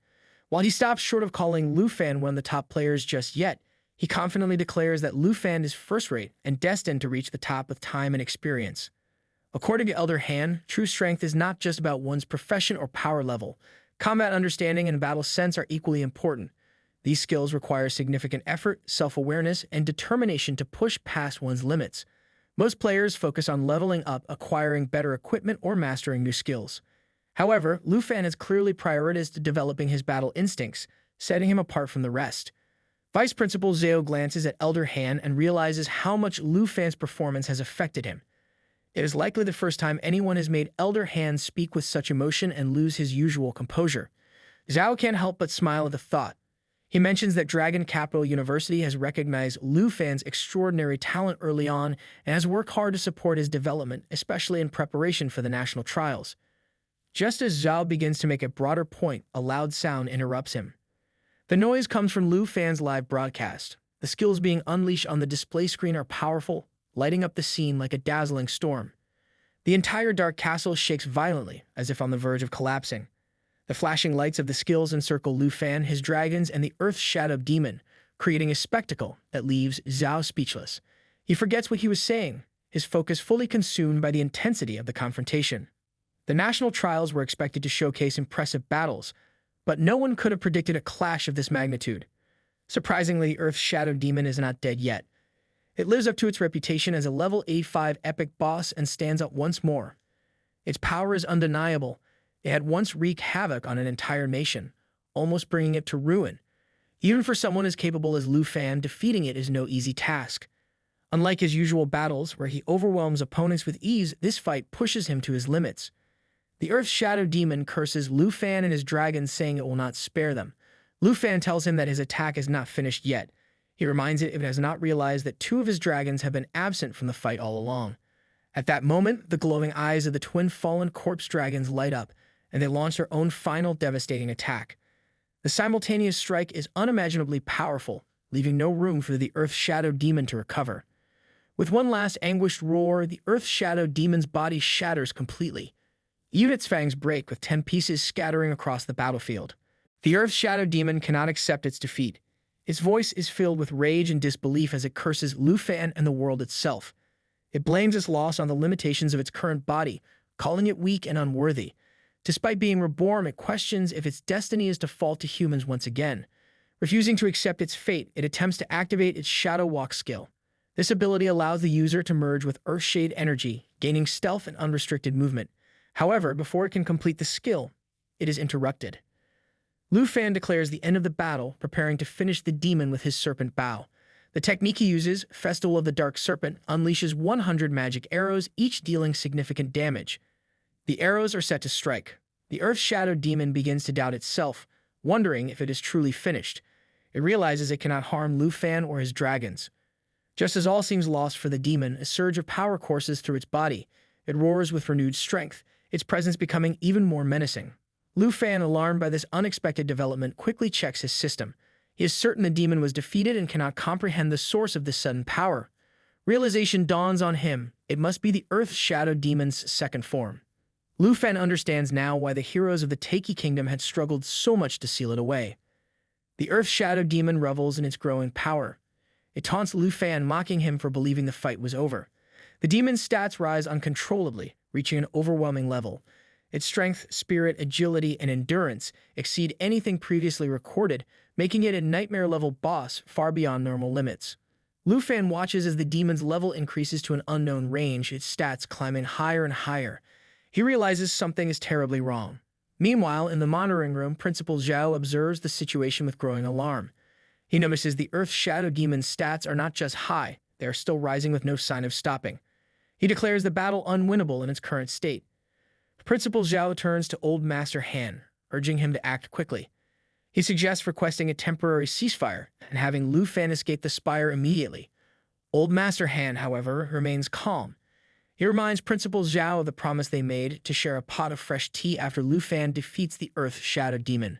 While he stops short of calling Lu Fan one of the top players just yet, he confidently declares that Lu Fan is first-rate and destined to reach the top with time and experience. According to Elder Han, true strength is not just about one's profession or power level. Combat understanding and battle sense are equally important. These skills require significant effort, self-awareness, and determination to push past one's limits. Most players focus on leveling up, acquiring better equipment, or mastering new skills. However, Lu Fan has clearly prioritized developing his battle instincts, setting him apart from the rest. Vice Principal Zhao glances at Elder Han and realizes how much Lu Fan's performance has affected him. It is likely the first time anyone has made Elder Han speak with such emotion and lose his usual composure. Zhao can't help but smile at the thought. He mentions that Dragon Capital University has recognized Lu Fan's extraordinary talent early on and has worked hard to support his development, especially in preparation for the national trials. Just as Zhao begins to make a broader point, a loud sound interrupts him. The noise comes from Lu Fan's live broadcast. The skills being unleashed on the display screen are powerful, lighting up the scene like a dazzling storm. The entire dark castle shakes violently, as if on the verge of collapsing. The flashing lights of the skills encircle Lu Fan, his dragons, and the earth-shadowed demon, creating a spectacle that leaves Zhao speechless. He forgets what he was saying, his focus fully consumed by the intensity of the confrontation. The national trials were expected to showcase impressive battles, but no one could have predicted a clash of this magnitude. Surprisingly, Earth's Shadow Demon is not dead yet. It lives up to its reputation as a level 85 epic boss and stands up once more. Its power is undeniable. It had once wreaked havoc on an entire nation, almost bringing it to ruin. Even for someone as capable as Lu Fan, defeating it is no easy task. Unlike his usual battles, where he overwhelms opponents with ease, this fight pushes him to his limits. The Earth's Shadow Demon curses Lu Fan and his dragons, saying it will not spare them. Lu Fan tells him that his attack is not finished yet. He reminds it has not realized that 2 of his dragons have been absent from the fight all along. At that moment, the glowing eyes of the twin fallen corpse dragons light up, and they launch their own final devastating attack. The simultaneous strike is unimaginably powerful, leaving no room for the Earth's Shadow Demon to recover. With one last anguished roar, the Earth's Shadow Demon's body shatters completely. Even its fangs break, with 10 pieces scattering across the battlefield. The Earth's Shadow Demon cannot accept its defeat. Its voice is filled with rage and disbelief as it curses Lu Fan and the world itself. It blames its loss on the limitations of its current body, calling it weak and unworthy. Despite being reborn, it questions if its destiny is to fall to humans once again. Refusing to accept its fate, it attempts to activate its Shadow Walk skill. This ability allows the user to merge with Earthshade energy, gaining stealth and unrestricted movement. However, before it can complete the skill, it is interrupted. Lu Fan declares the end of the battle, preparing to finish the demon with his serpent bow. The technique he uses, Festival of the Dark Serpent, unleashes 100 magic arrows, each dealing significant damage. The arrows are set to strike. The Earth's Shadow Demon begins to doubt itself, wondering if it is truly finished. It realizes it cannot harm Lu Fan or his dragons. Just as all seems lost for the demon, a surge of power courses through its body. It roars with renewed strength, its presence becoming even more menacing. Lu Fan, alarmed by this unexpected development, quickly checks his system. He is certain the demon was defeated and cannot comprehend the source of this sudden power. Realization dawns on him. It must be the Earth's Shadow Demon's second form. Lu Fan understands now why the heroes of the Taiki Kingdom had struggled so much to seal it away. The Earth's Shadow Demon revels in its growing power. It taunts Lu Fan, mocking him for believing the fight was over. The demon's stats rise uncontrollably, reaching an overwhelming level. Its strength, spirit, agility, and endurance exceed anything previously recorded, making it a nightmare-level boss far beyond normal limits. Lu Fan watches as the demon's level increases to an unknown range, its stats climbing higher and higher. He realizes something is terribly wrong. Meanwhile, in the monitoring room, Principal Zhao observes the situation with growing alarm. He notices the Earth's Shadow Demon's stats are not just high, they are still rising with no sign of stopping. He declares the battle unwinnable in its current state. Principal Zhao turns to Old Master Han, urging him to act quickly. He suggests requesting a temporary ceasefire and having Lu Fan escape the spire immediately. Old Master Han, however, remains calm. He reminds Principal Zhao of the promise they made to share a pot of fresh tea after Lu Fan defeats the Earth's Shadow Demon.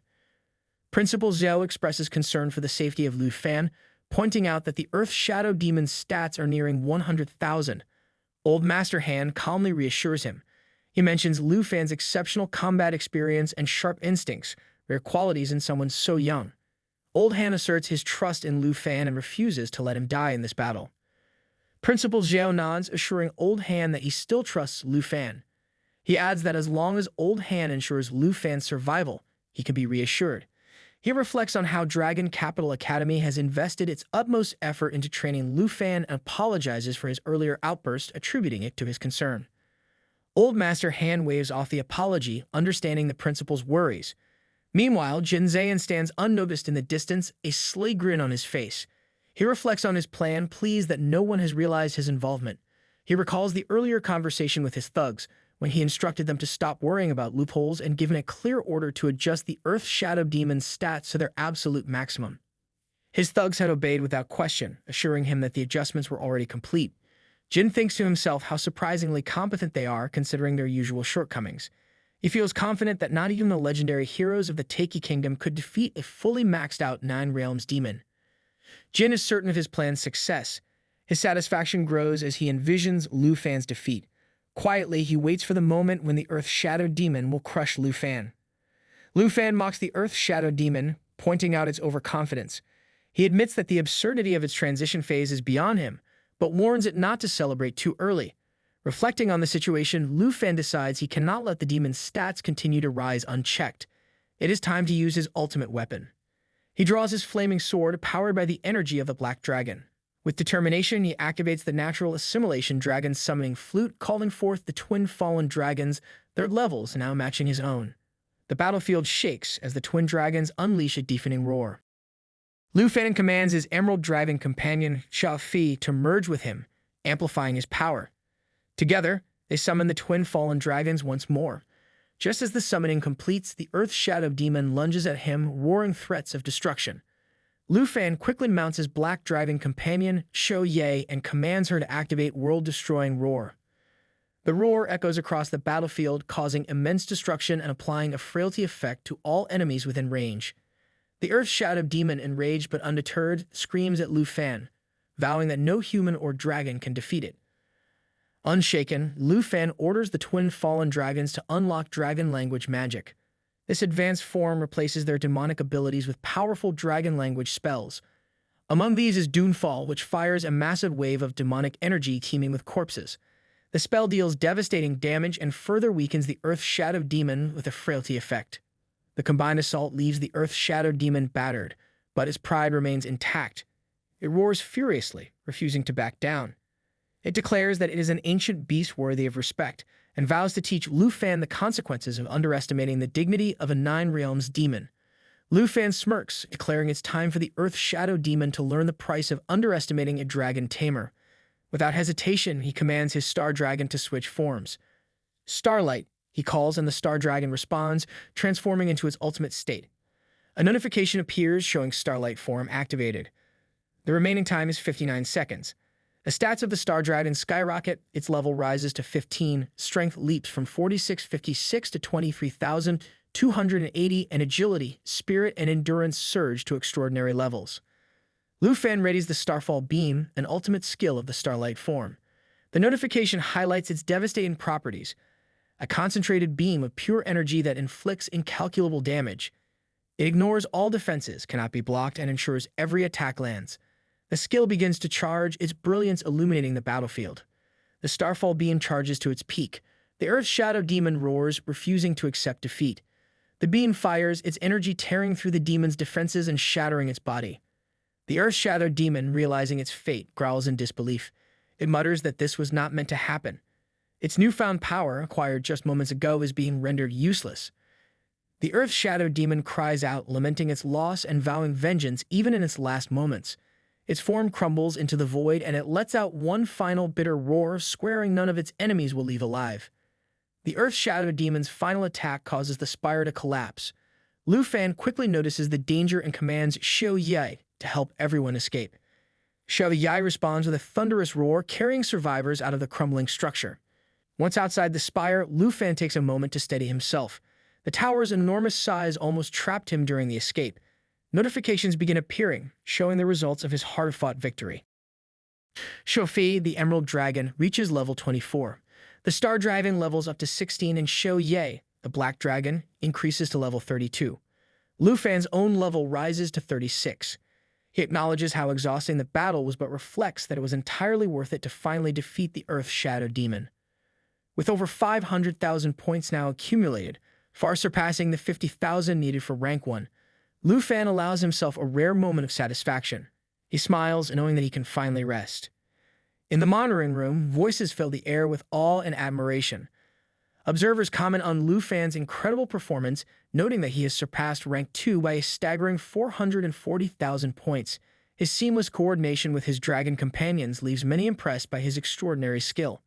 Principal Zhao expresses concern for the safety of Lu Fan, pointing out that the Earth's Shadow Demon's stats are nearing 100,000. Old Master Han calmly reassures him. He mentions Lu Fan's exceptional combat experience and sharp instincts, rare qualities in someone so young. Old Han asserts his trust in Lu Fan and refuses to let him die in this battle. Principal Zhao nods, assuring Old Han that he still trusts Lu Fan. He adds that as long as Old Han ensures Lu Fan's survival, he can be reassured. He reflects on how Dragon Capital Academy has invested its utmost effort into training Lu Fan and apologizes for his earlier outburst, attributing it to his concern. Old Master Han waves off the apology, understanding the principal's worries. Meanwhile, Jinzayan stands unnoticed in the distance, a sly grin on his face. He reflects on his plan, pleased that no one has realized his involvement. He recalls the earlier conversation with his thugs, when he instructed them to stop worrying about loopholes and given a clear order to adjust the Earth Shadow Demon's stats to their absolute maximum. His thugs had obeyed without question, assuring him that the adjustments were already complete. Jin thinks to himself how surprisingly competent they are considering their usual shortcomings. He feels confident that not even the legendary heroes of the Taiki Kingdom could defeat a fully maxed out Nine Realms demon. Jin is certain of his plan's success. His satisfaction grows as he envisions Lu Fan's defeat. Quietly, he waits for the moment when the Earth Shadow Demon will crush Lu Fan. Lu Fan mocks the Earth Shadow Demon, pointing out its overconfidence. He admits that the absurdity of its transition phase is beyond him, but warns it not to celebrate too early. Reflecting on the situation, Lu Fan decides he cannot let the demon's stats continue to rise unchecked. It is time to use his ultimate weapon. He draws his flaming sword, powered by the energy of the Black Dragon. With determination, he activates the natural assimilation dragon summoning flute, calling forth the twin fallen dragons, their levels now matching his own. The battlefield shakes as the twin dragons unleash a deafening roar. Lu Fan commands his emerald dragon companion, Xiao Fi, to merge with him, amplifying his power. Together, they summon the twin fallen dragons once more. Just as the summoning completes, the Earth Shadow Demon lunges at him, roaring threats of destruction. Lu Fan quickly mounts his black dragon companion, Shou Ye, and commands her to activate world-destroying roar. The roar echoes across the battlefield, causing immense destruction and applying a frailty effect to all enemies within range. The Earth Shadow Demon, enraged but undeterred, screams at Lu Fan, vowing that no human or dragon can defeat it. Unshaken, Lu Fan orders the twin fallen dragons to unlock dragon language magic. This advanced form replaces their demonic abilities with powerful dragon language spells. Among these is Doomfall, which fires a massive wave of demonic energy teeming with corpses. The spell deals devastating damage and further weakens the Earth Shadow Demon with a frailty effect. The combined assault leaves the Earth Shadow Demon battered, but its pride remains intact. It roars furiously, refusing to back down. It declares that it is an ancient beast worthy of respect, and vows to teach Lu Fan the consequences of underestimating the dignity of a Nine Realms demon. Lu Fan smirks, declaring it's time for the Earth Shadow Demon to learn the price of underestimating a dragon tamer. Without hesitation, he commands his Star Dragon to switch forms. Starlight, he calls, and the Star Dragon responds, transforming into its ultimate state. A notification appears showing Starlight form activated. The remaining time is 59 seconds. The stats of the Star Dragon skyrocket, its level rises to 15, strength leaps from 4656 to 23,280, and agility, spirit, and endurance surge to extraordinary levels. Lu Fan readies the Starfall Beam, an ultimate skill of the Starlight form. The notification highlights its devastating properties, a concentrated beam of pure energy that inflicts incalculable damage. It ignores all defenses, cannot be blocked, and ensures every attack lands. The skill begins to charge, its brilliance illuminating the battlefield. The Starfall Beam charges to its peak. The Earth Shadow Demon roars, refusing to accept defeat. The beam fires, its energy tearing through the demon's defenses and shattering its body. The Earth Shadow Demon, realizing its fate, growls in disbelief. It mutters that this was not meant to happen. Its newfound power, acquired just moments ago, is being rendered useless. The Earth Shadow Demon cries out, lamenting its loss and vowing vengeance even in its last moments. Its form crumbles into the void, and it lets out one final bitter roar, swearing none of its enemies will leave alive. The Earth Shadow Demon's final attack causes the spire to collapse. Lu Fan quickly notices the danger and commands Shou Ye to help everyone escape. Shou Ye responds with a thunderous roar, carrying survivors out of the crumbling structure. Once outside the spire, Lu Fan takes a moment to steady himself. The tower's enormous size almost trapped him during the escape. Notifications begin appearing, showing the results of his hard-fought victory. Shou Fi, the Emerald Dragon, reaches level 24. The Star Dragon levels up to 16, and Shou Ye, the Black Dragon, increases to level 32. Lu Fan's own level rises to 36. He acknowledges how exhausting the battle was, but reflects that it was entirely worth it to finally defeat the Earth Shadow Demon. With over 500,000 points now accumulated, far surpassing the 50,000 needed for rank 1, Lu Fan allows himself a rare moment of satisfaction. He smiles, knowing that he can finally rest. In the monitoring room, voices fill the air with awe and admiration. Observers comment on Lu Fan's incredible performance, noting that he has surpassed rank 2 by a staggering 440,000 points. His seamless coordination with his dragon companions leaves many impressed by his extraordinary skill.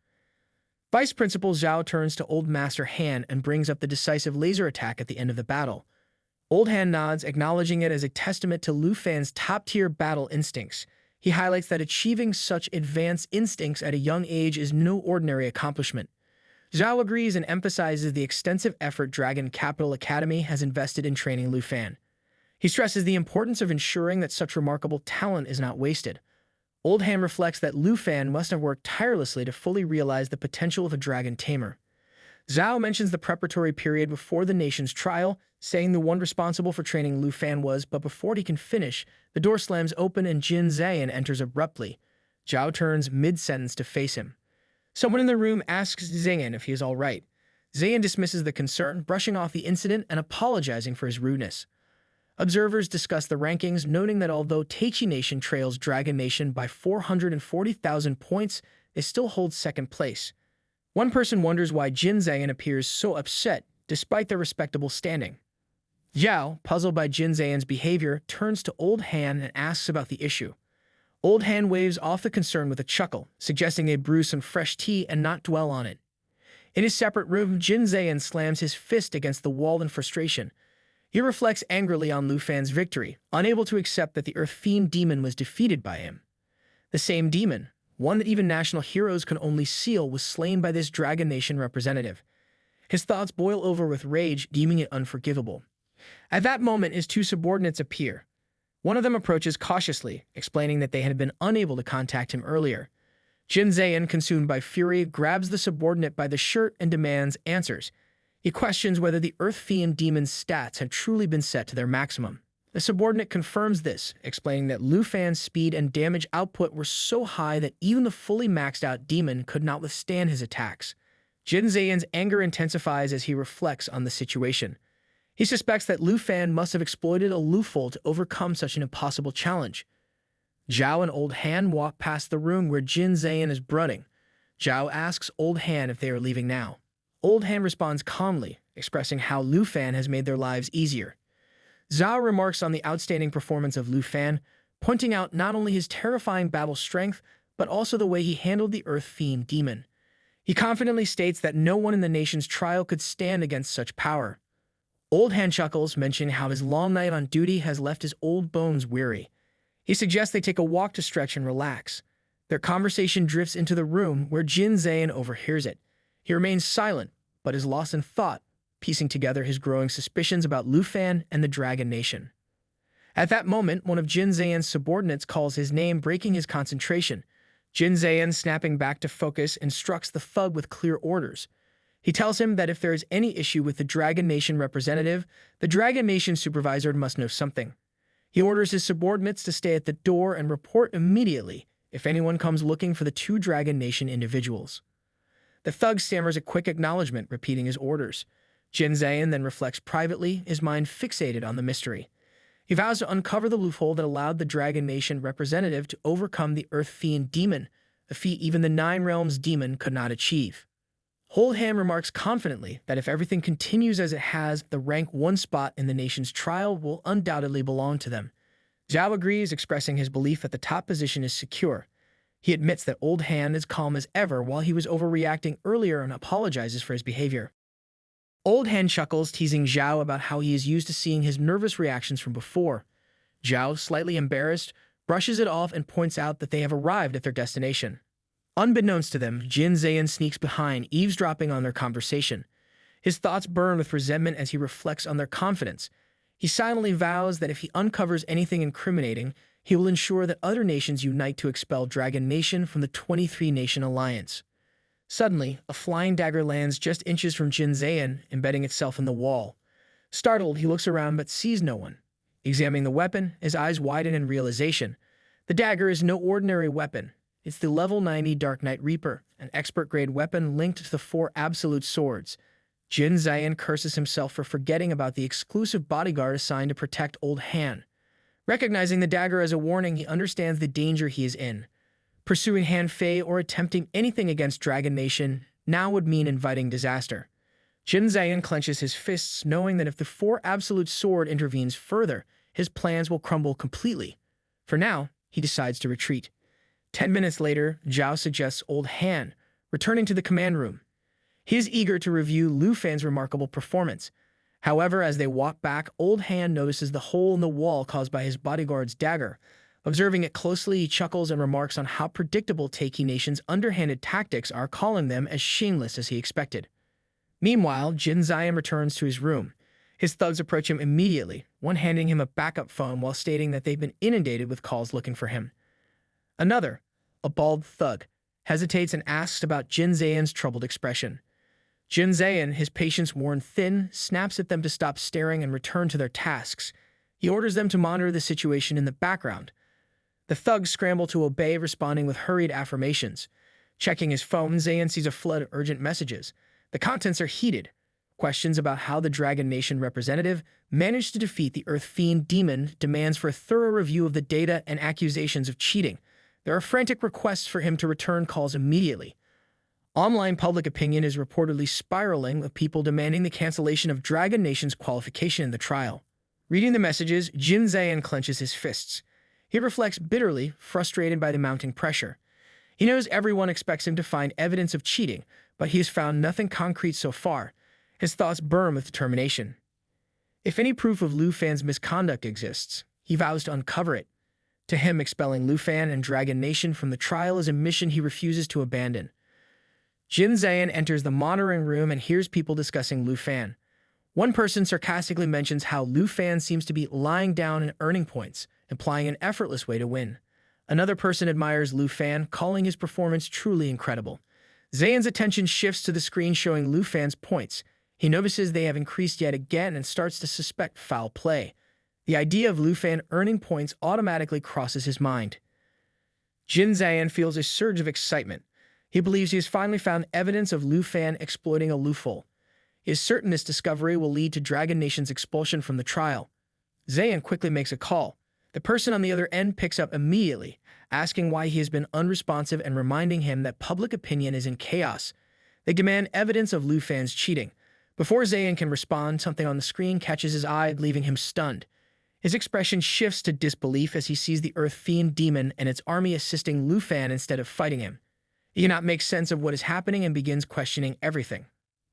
Vice Principal Zhao turns to Old Master Han and brings up the decisive laser attack at the end of the battle. Old Han nods, acknowledging it as a testament to Lu Fan's top-tier battle instincts. He highlights that achieving such advanced instincts at a young age is no ordinary accomplishment. Zhao agrees and emphasizes the extensive effort Dragon Capital Academy has invested in training Lu Fan. He stresses the importance of ensuring that such remarkable talent is not wasted. Old Han reflects that Lu Fan must have worked tirelessly to fully realize the potential of a dragon tamer. Zhao mentions the preparatory period before the nation's trial, saying the one responsible for training Lu Fan was, but before he can finish, the door slams open and Jin Zayan enters abruptly. Zhao turns mid-sentence to face him. Someone in the room asks Zayan if he is all right. Zayan dismisses the concern, brushing off the incident and apologizing for his rudeness. Observers discuss the rankings, noting that although Taichi Nation trails Dragon Nation by 440,000 points, they still hold second place. One person wonders why Jin Zayan appears so upset, despite their respectable standing. Zhao, puzzled by Jin Zayan's behavior, turns to Old Han and asks about the issue. Old Han waves off the concern with a chuckle, suggesting they brew some fresh tea and not dwell on it. In his separate room, Jin Zayan slams his fist against the wall in frustration. He reflects angrily on Lu Fan's victory, unable to accept that the Earth Fiend demon was defeated by him. The same demon, one that even national heroes can only seal, was slain by this Dragon Nation representative. His thoughts boil over with rage, deeming it unforgivable. At that moment, his two subordinates appear. One of them approaches cautiously, explaining that they had been unable to contact him earlier. Jin Zayan, consumed by fury, grabs the subordinate by the shirt and demands answers. He questions whether the Earth Fiend demon's stats had truly been set to their maximum. The subordinate confirms this, explaining that Lu Fan's speed and damage output were so high that even the fully maxed out demon could not withstand his attacks. Jin Zayan's anger intensifies as he reflects on the situation. He suspects that Lu Fan must have exploited a loophole to overcome such an impossible challenge. Zhao and Old Han walk past the room where Jin Zayan is brooding. Zhao asks Old Han if they are leaving now. Old Han responds calmly, expressing how Lu Fan has made their lives easier. Zhao remarks on the outstanding performance of Lu Fan, pointing out not only his terrifying battle strength, but also the way he handled the Earth Fiend demon. He confidently states that no one in the nation's trial could stand against such power. Old Han chuckles, mentioning how his long night on duty has left his old bones weary. He suggests they take a walk to stretch and relax. Their conversation drifts into the room where Jin Zayan overhears it. He remains silent, but is lost in thought, piecing together his growing suspicions about Lu Fan and the Dragon Nation. At that moment, one of Jin Zayan's subordinates calls his name, breaking his concentration. Jin Zayan, snapping back to focus, instructs the thug with clear orders. He tells him that if there is any issue with the Dragon Nation representative, the Dragon Nation supervisor must know something. He orders his subordinates to stay at the door and report immediately if anyone comes looking for the two Dragon Nation individuals. The thug stammers a quick acknowledgement, repeating his orders. Jin Zayan then reflects privately, his mind fixated on the mystery. He vows to uncover the loophole that allowed the Dragon Nation representative to overcome the Earth Fiend demon, a feat even the Nine Realms demon could not achieve. Old Han remarks confidently that if everything continues as it has, the rank 1 spot in the nation's trial will undoubtedly belong to them. Zhao agrees, expressing his belief that the top position is secure. He admits that Old Han is calm as ever while he was overreacting earlier and apologizes for his behavior. Old Han chuckles, teasing Zhao about how he is used to seeing his nervous reactions from before. Zhao, slightly embarrassed, brushes it off and points out that they have arrived at their destination. Unbeknownst to them, Jin Zayan sneaks behind, eavesdropping on their conversation. His thoughts burn with resentment as he reflects on their confidence. He silently vows that if he uncovers anything incriminating, he will ensure that other nations unite to expel Dragon Nation from the 23-nation alliance. Suddenly, a flying dagger lands just inches from Jin Zayan, embedding itself in the wall. Startled, he looks around but sees no one. Examining the weapon, his eyes widen in realization. The dagger is no ordinary weapon. It's the level 90 Dark Knight Reaper, an expert-grade weapon linked to the 4 absolute swords. Jin Zayan curses himself for forgetting about the exclusive bodyguard assigned to protect Old Han. Recognizing the dagger as a warning, he understands the danger he is in. Pursuing Han Fei or attempting anything against Dragon Nation now would mean inviting disaster. Jin Zayan clenches his fists, knowing that if the Four Absolute Sword intervenes further, his plans will crumble completely. For now, he decides to retreat. 10 minutes later, Zhao suggests Old Han, returning to the command room. He is eager to review Lu Fan's remarkable performance. However, as they walk back, Old Han notices the hole in the wall caused by his bodyguard's dagger. Observing it closely, he chuckles and remarks on how predictable Taiki Nation's underhanded tactics are, calling them as shameless as he expected. Meanwhile, Jin Zayan returns to his room. His thugs approach him immediately, one handing him a backup phone while stating that they've been inundated with calls looking for him. Another, a bald thug, hesitates and asks about Jin Zayan's troubled expression. Jin Zayan, his patience worn thin, snaps at them to stop staring and return to their tasks. He orders them to monitor the situation in the background. The thugs scramble to obey, responding with hurried affirmations. Checking his phone, Zayan sees a flood of urgent messages. The contents are heated. Questions about how the Dragon Nation representative managed to defeat the Earth Fiend demon, demands for a thorough review of the data, and accusations of cheating. There are frantic requests for him to return calls immediately. Online public opinion is reportedly spiraling, with people demanding the cancellation of Dragon Nation's qualification in the trial. Reading the messages, Jin Zayan clenches his fists. He reflects bitterly, frustrated by the mounting pressure. He knows everyone expects him to find evidence of cheating, but he has found nothing concrete so far. His thoughts burn with determination. If any proof of Lu Fan's misconduct exists, he vows to uncover it. To him, expelling Lu Fan and Dragon Nation from the trial is a mission he refuses to abandon. Jin Zayan enters the monitoring room and hears people discussing Lu Fan. One person sarcastically mentions how Lu Fan seems to be lying down and earning points, implying an effortless way to win. Another person admires Lu Fan, calling his performance truly incredible. Zayan's attention shifts to the screen showing Lu Fan's points. He notices they have increased yet again and starts to suspect foul play. The idea of Lu Fan earning points automatically crosses his mind. Jin Zayan feels a surge of excitement. He believes he has finally found evidence of Lu Fan exploiting a loophole. He is certain this discovery will lead to Dragon Nation's expulsion from the trial. Zayan quickly makes a call. The person on the other end picks up immediately, asking why he has been unresponsive and reminding him that public opinion is in chaos. They demand evidence of Lu Fan's cheating. Before Zayan can respond, something on the screen catches his eye, leaving him stunned. His expression shifts to disbelief as he sees the Earth Fiend demon and its army assisting Lu Fan instead of fighting him. He cannot make sense of what is happening and begins questioning everything.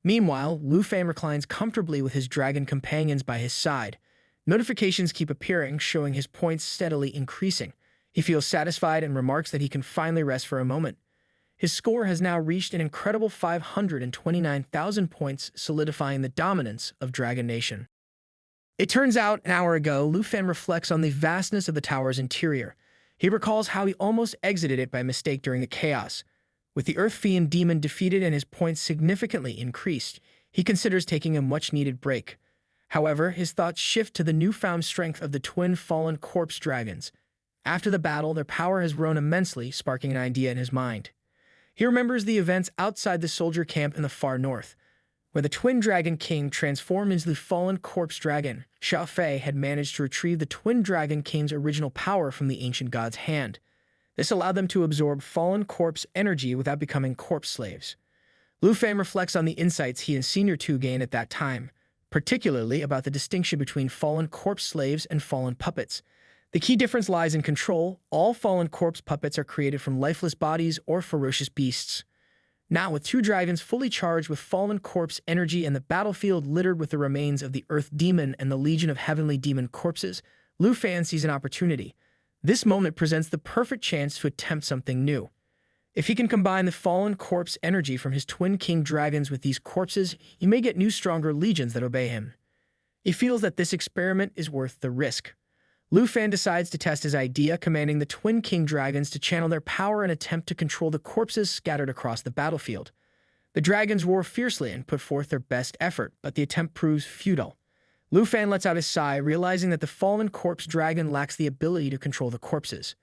Meanwhile, Lu Fan reclines comfortably with his dragon companions by his side. Notifications keep appearing, showing his points steadily increasing. He feels satisfied and remarks that he can finally rest for a moment. His score has now reached an incredible 529,000 points, solidifying the dominance of Dragon Nation. It turns out, an hour ago, Lu Fan reflects on the vastness of the tower's interior. He recalls how he almost exited it by mistake during the chaos. With the Earth Fiend demon defeated and his points significantly increased, he considers taking a much-needed break. However, his thoughts shift to the newfound strength of the twin fallen corpse dragons. After the battle, their power has grown immensely, sparking an idea in his mind. He remembers the events outside the soldier camp in the far north, where the twin dragon king transformed into the fallen corpse dragon. Xiao Fei had managed to retrieve the twin dragon king's original power from the ancient god's hand. This allowed them to absorb fallen corpse energy without becoming corpse slaves. Lu Fan reflects on the insights he and Senior Tu gained at that time, particularly about the distinction between fallen corpse slaves and fallen puppets. The key difference lies in control. All fallen corpse puppets are created from lifeless bodies or ferocious beasts. Now, with two dragons fully charged with fallen corpse energy and the battlefield littered with the remains of the Earth Demon and the Legion of Heavenly Demon corpses, Lu Fan sees an opportunity. This moment presents the perfect chance to attempt something new. If he can combine the fallen corpse energy from his twin king dragons with these corpses, he may get new stronger legions that obey him. He feels that this experiment is worth the risk. Lu Fan decides to test his idea, commanding the twin king dragons to channel their power and attempt to control the corpses scattered across the battlefield. The dragons roar fiercely and put forth their best effort, but the attempt proves futile. Lu Fan lets out a sigh, realizing that the fallen corpse dragon lacks the ability to control the corpses.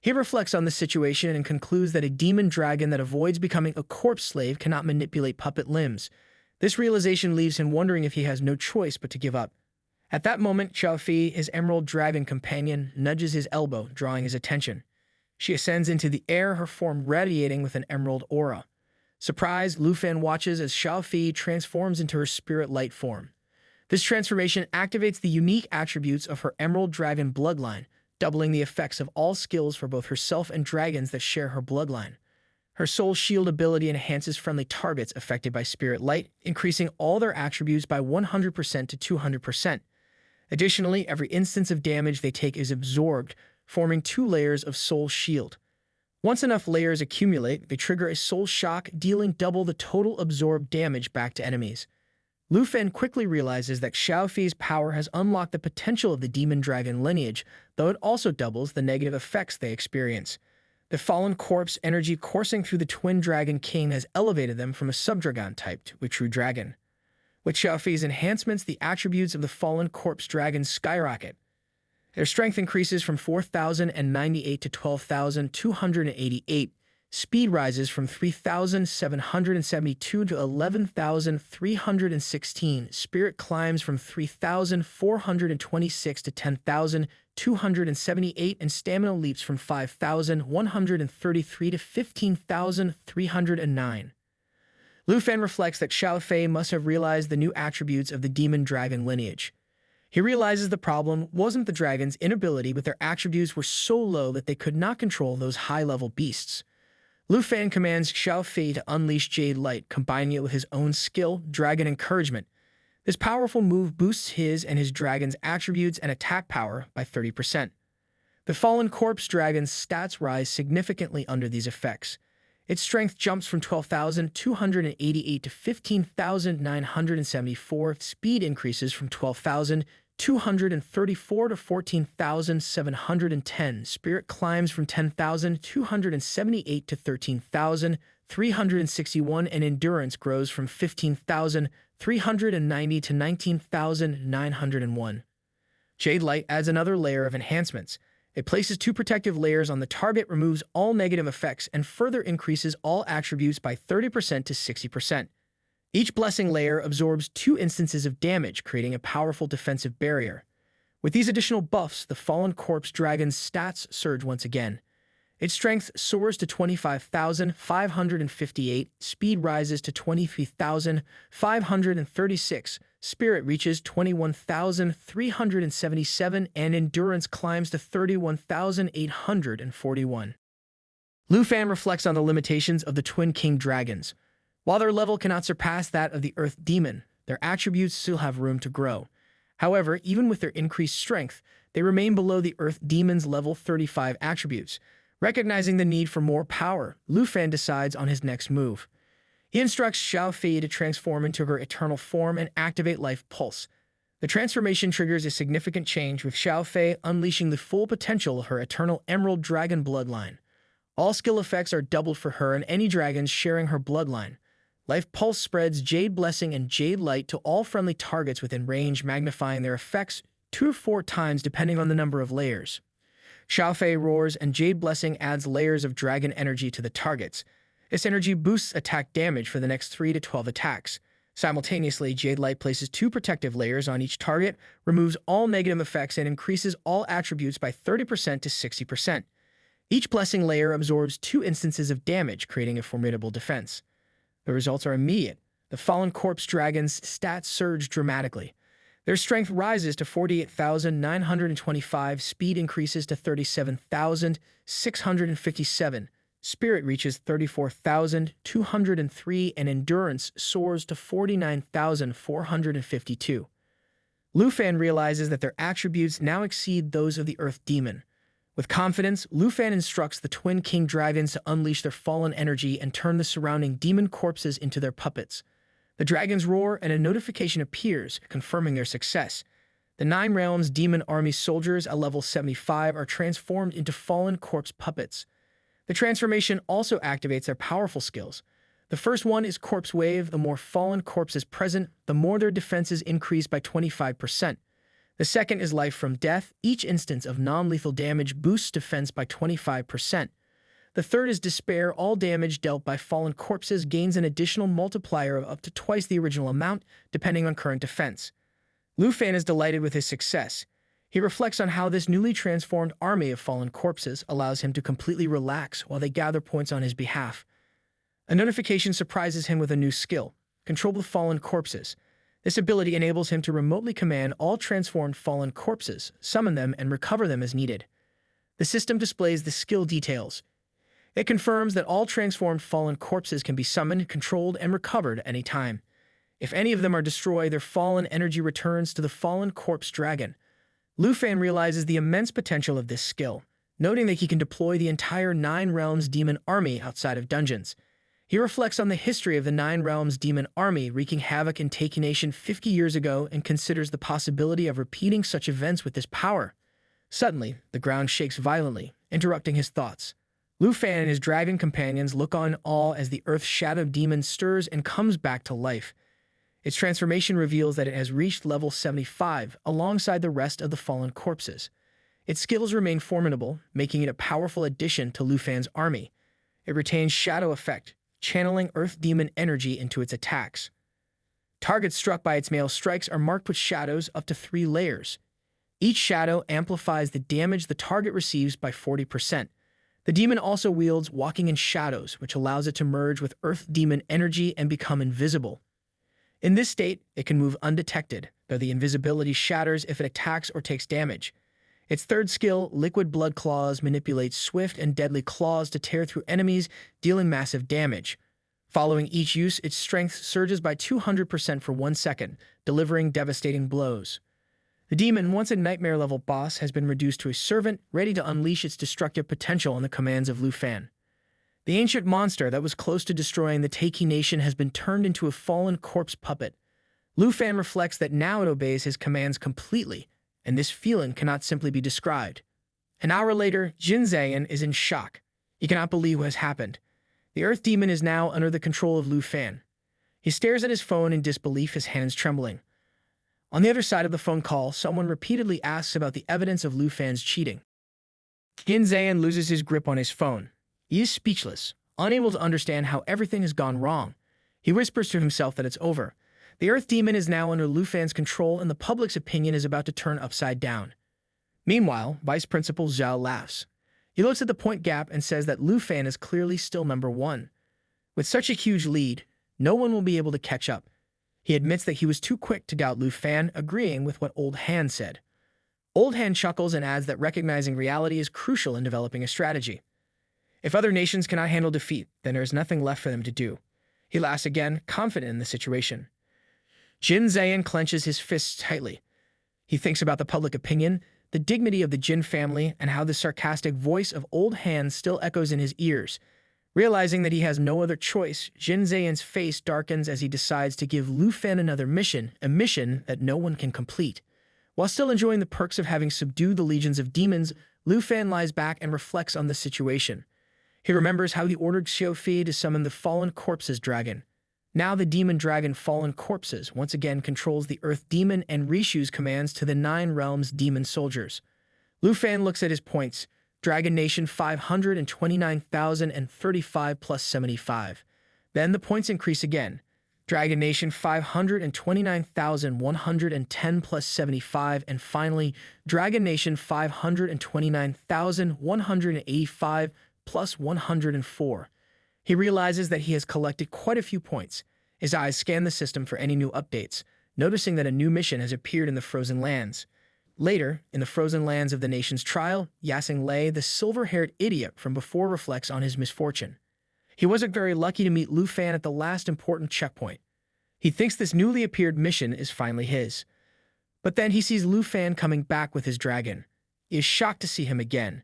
He reflects on the situation and concludes that a demon dragon that avoids becoming a corpse slave cannot manipulate puppet limbs. This realization leaves him wondering if he has no choice but to give up. At that moment, Xiao Fei, his emerald dragon companion, nudges his elbow, drawing his attention. She ascends into the air, her form radiating with an emerald aura. Surprised, Lu Fan watches as Xiaofei transforms into her spirit light form. This transformation activates the unique attributes of her Emerald Dragon bloodline, doubling the effects of all skills for both herself and dragons that share her bloodline. Her Soul Shield ability enhances friendly targets affected by Spirit Light, increasing all their attributes by 100% to 200%. Additionally, every instance of damage they take is absorbed, forming 2 layers of Soul Shield. Once enough layers accumulate, they trigger a Soul Shock, dealing double the total absorbed damage back to enemies. Lu Fan quickly realizes that Xiaofei's power has unlocked the potential of the Demon Dragon lineage, though it also doubles the negative effects they experience. The fallen corpse energy coursing through the Twin Dragon King has elevated them from a subdragon type to a true dragon. With Xiaofei's enhancements, the attributes of the fallen corpse dragons skyrocket. Their strength increases from 4,098 to 12,288. Speed rises from 3,772 to 11,316. Spirit climbs from 3,426 to 10,278, and stamina leaps from 5,133 to 15,309. Lu Fan reflects that Xiaofei must have realized the new attributes of the Demon Dragon lineage. He realizes the problem wasn't the dragon's inability, but their attributes were so low that they could not control those high-level beasts. Lu Fan commands Xiaofei to unleash Jade Light, combining it with his own skill, Dragon Encouragement. This powerful move boosts his and his dragon's attributes and attack power by 30%. The Fallen Corpse Dragon's stats rise significantly under these effects. Its strength jumps from 12,288 to 15,974. Speed increases from 12,234 to 14,710. Spirit climbs from 10,278 to 13,361, and endurance grows from 15,390 to 19,901. Jade Light adds another layer of enhancements. It places 2 protective layers on the target, removes all negative effects, and further increases all attributes by 30% to 60%. Each blessing layer absorbs 2 instances of damage, creating a powerful defensive barrier. With these additional buffs, the Fallen Corpse Dragon's stats surge once again. Its strength soars to 25,558, speed rises to 23,536, spirit reaches 21,377, and endurance climbs to 31,841. Lu Fan reflects on the limitations of the Twin King Dragons. While their level cannot surpass that of the Earth Demon, their attributes still have room to grow. However, even with their increased strength, they remain below the Earth Demon's level 35 attributes. Recognizing the need for more power, Lu Fan decides on his next move. He instructs Xiaofei to transform into her eternal form and activate Life Pulse. The transformation triggers a significant change, with Xiaofei unleashing the full potential of her eternal Emerald Dragon bloodline. All skill effects are doubled for her and any dragons sharing her bloodline. Life Pulse spreads Jade Blessing and Jade Light to all friendly targets within range, magnifying their effects 2 or 4 times depending on the number of layers. Xiaofei roars, and Jade Blessing adds layers of dragon energy to the targets. This energy boosts attack damage for the next 3 to 12 attacks. Simultaneously, Jade Light places 2 protective layers on each target, removes all negative effects, and increases all attributes by 30% to 60%. Each blessing layer absorbs 2 instances of damage, creating a formidable defense. The results are immediate. The Fallen Corpse Dragon's stats surge dramatically. Their strength rises to 48,925, speed increases to 37,657, spirit reaches 34,203, and endurance soars to 49,452. Lu Fan realizes that their attributes now exceed those of the Earth Demon. With confidence, Lu Fan instructs the Twin King Dragons to unleash their fallen energy and turn the surrounding demon corpses into their puppets. The dragons roar, and a notification appears, confirming their success. The 9 Realms Demon Army soldiers at level 75 are transformed into fallen corpse puppets. The transformation also activates their powerful skills. The first one is Corpse Wave. The more fallen corpses present, the more their defenses increase by 25%. The second is Life from Death. Each instance of non-lethal damage boosts defense by 25%. The third is Despair. All damage dealt by fallen corpses gains an additional multiplier of up to twice the original amount, depending on current defense. Lu Fan is delighted with his success. He reflects on how this newly transformed army of fallen corpses allows him to completely relax while they gather points on his behalf. A notification surprises him with a new skill, Control the Fallen Corpses. This ability enables him to remotely command all transformed fallen corpses, summon them, and recover them as needed. The system displays the skill details. It confirms that all transformed fallen corpses can be summoned, controlled, and recovered at any time. If any of them are destroyed, their fallen energy returns to the fallen corpse dragon. Lufan realizes the immense potential of this skill, noting that he can deploy the entire Nine Realms demon army outside of dungeons. He reflects on the history of the Nine Realms demon army wreaking havoc in Taking 50 years ago and considers the possibility of repeating such events with this power. Suddenly, the ground shakes violently, interrupting his thoughts. Lufan and his dragon companions look on in awe as the Earth Shadow Demon stirs and comes back to life. Its transformation reveals that it has reached level 75 alongside the rest of the fallen corpses. Its skills remain formidable, making it a powerful addition to Lufan's army. It retains Shadow Effect, channeling Earth Demon energy into its attacks. Targets struck by its male strikes are marked with shadows up to 3 layers. Each shadow amplifies the damage the target receives by 40%. The demon also wields Walking in Shadows, which allows it to merge with Earth Demon energy and become invisible. In this state, it can move undetected, though the invisibility shatters if it attacks or takes damage. Its third skill, Liquid Blood Claws, manipulates swift and deadly claws to tear through enemies, dealing massive damage. Following each use, its strength surges by 200% for 1 second, delivering devastating blows. The demon, once a nightmare-level boss, has been reduced to a servant, ready to unleash its destructive potential on the commands of Lufan. The ancient monster that was close to destroying the Taiki nation has been turned into a fallen corpse puppet. Lufan reflects that now it obeys his commands completely, and this feeling cannot simply be described. An hour later, Jin Zayan is in shock. He cannot believe what has happened. The Earth Demon is now under the control of Lufan. He stares at his phone in disbelief, his hands trembling. On the other side of the phone call, someone repeatedly asks about the evidence of Lufan's cheating. Jin Zayan loses his grip on his phone. He is speechless, unable to understand how everything has gone wrong. He whispers to himself that it's over. The Earth Demon is now under Lufan's control and the public's opinion is about to turn upside down. Meanwhile, Vice Principal Zhao laughs. He looks at the point gap and says that Lufan is clearly still number 1. With such a huge lead, no one will be able to catch up. He admits that he was too quick to doubt Lufan, agreeing with what Old Han said. Old Han chuckles and adds that recognizing reality is crucial in developing a strategy. If other nations cannot handle defeat, then there is nothing left for them to do. He laughs again, confident in the situation. Jin Zayan clenches his fists tightly. He thinks about the public opinion, the dignity of the Jin family, and how the sarcastic voice of Old Han still echoes in his ears. Realizing that he has no other choice, Jin Zayan's face darkens as he decides to give Lufan another mission, a mission that no one can complete. While still enjoying the perks of having subdued the legions of demons, Lufan lies back and reflects on the situation. He remembers how he ordered Xiaofi to summon the Fallen Corpses dragon. Now the demon dragon Fallen Corpses once again controls the Earth Demon and reissues commands to the Nine Realms demon soldiers. Lufan looks at his points. Dragon Nation 529,035 plus 75. Then the points increase again. Dragon Nation 529,110 plus 75, and finally, Dragon Nation 529,185 plus 104. He realizes that he has collected quite a few points. His eyes scan the system for any new updates, noticing that a new mission has appeared in the Frozen Lands. Later, in the Frozen Lands of the nation's trial, Yasing Lei, the silver-haired idiot from before, reflects on his misfortune. He wasn't very lucky to meet Lufan at the last important checkpoint. He thinks this newly appeared mission is finally his. But then he sees Lufan coming back with his dragon. He is shocked to see him again.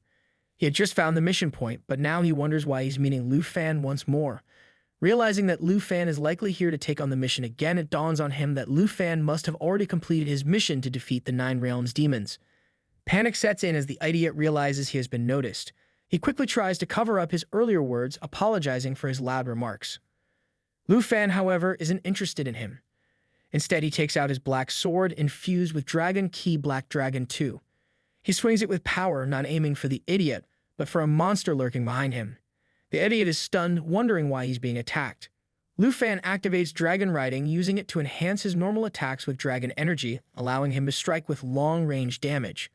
He had just found the mission point, but now he wonders why he's meeting Lufan once more. Realizing that Lufan is likely here to take on the mission again, it dawns on him that Lufan must have already completed his mission to defeat the Nine Realms demons. Panic sets in as the idiot realizes he has been noticed. He quickly tries to cover up his earlier words, apologizing for his loud remarks. Lufan, however, isn't interested in him. Instead, he takes out his black sword, infused with Dragon Key Black Dragon 2. He swings it with power, not aiming for the idiot, but for a monster lurking behind him. The idiot is stunned, wondering why he's being attacked. Lufan activates Dragon Riding, using it to enhance his normal attacks with dragon energy, allowing him to strike with long-range damage.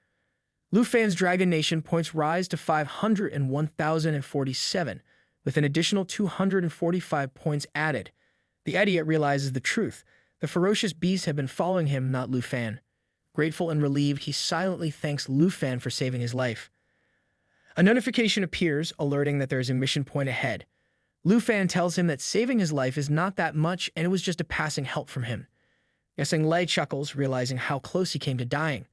Lufan's Dragon Nation points rise to 501,047. with an additional 245 points added. The idiot realizes the truth. The ferocious beast had been following him, not Lu Fan. Grateful and relieved, he silently thanks Lu Fan for saving his life. A notification appears, alerting that there is a mission point ahead. Lu Fan tells him that saving his life is not that much and it was just a passing help from him. Yaseng Lei chuckles, realizing how close he came to dying.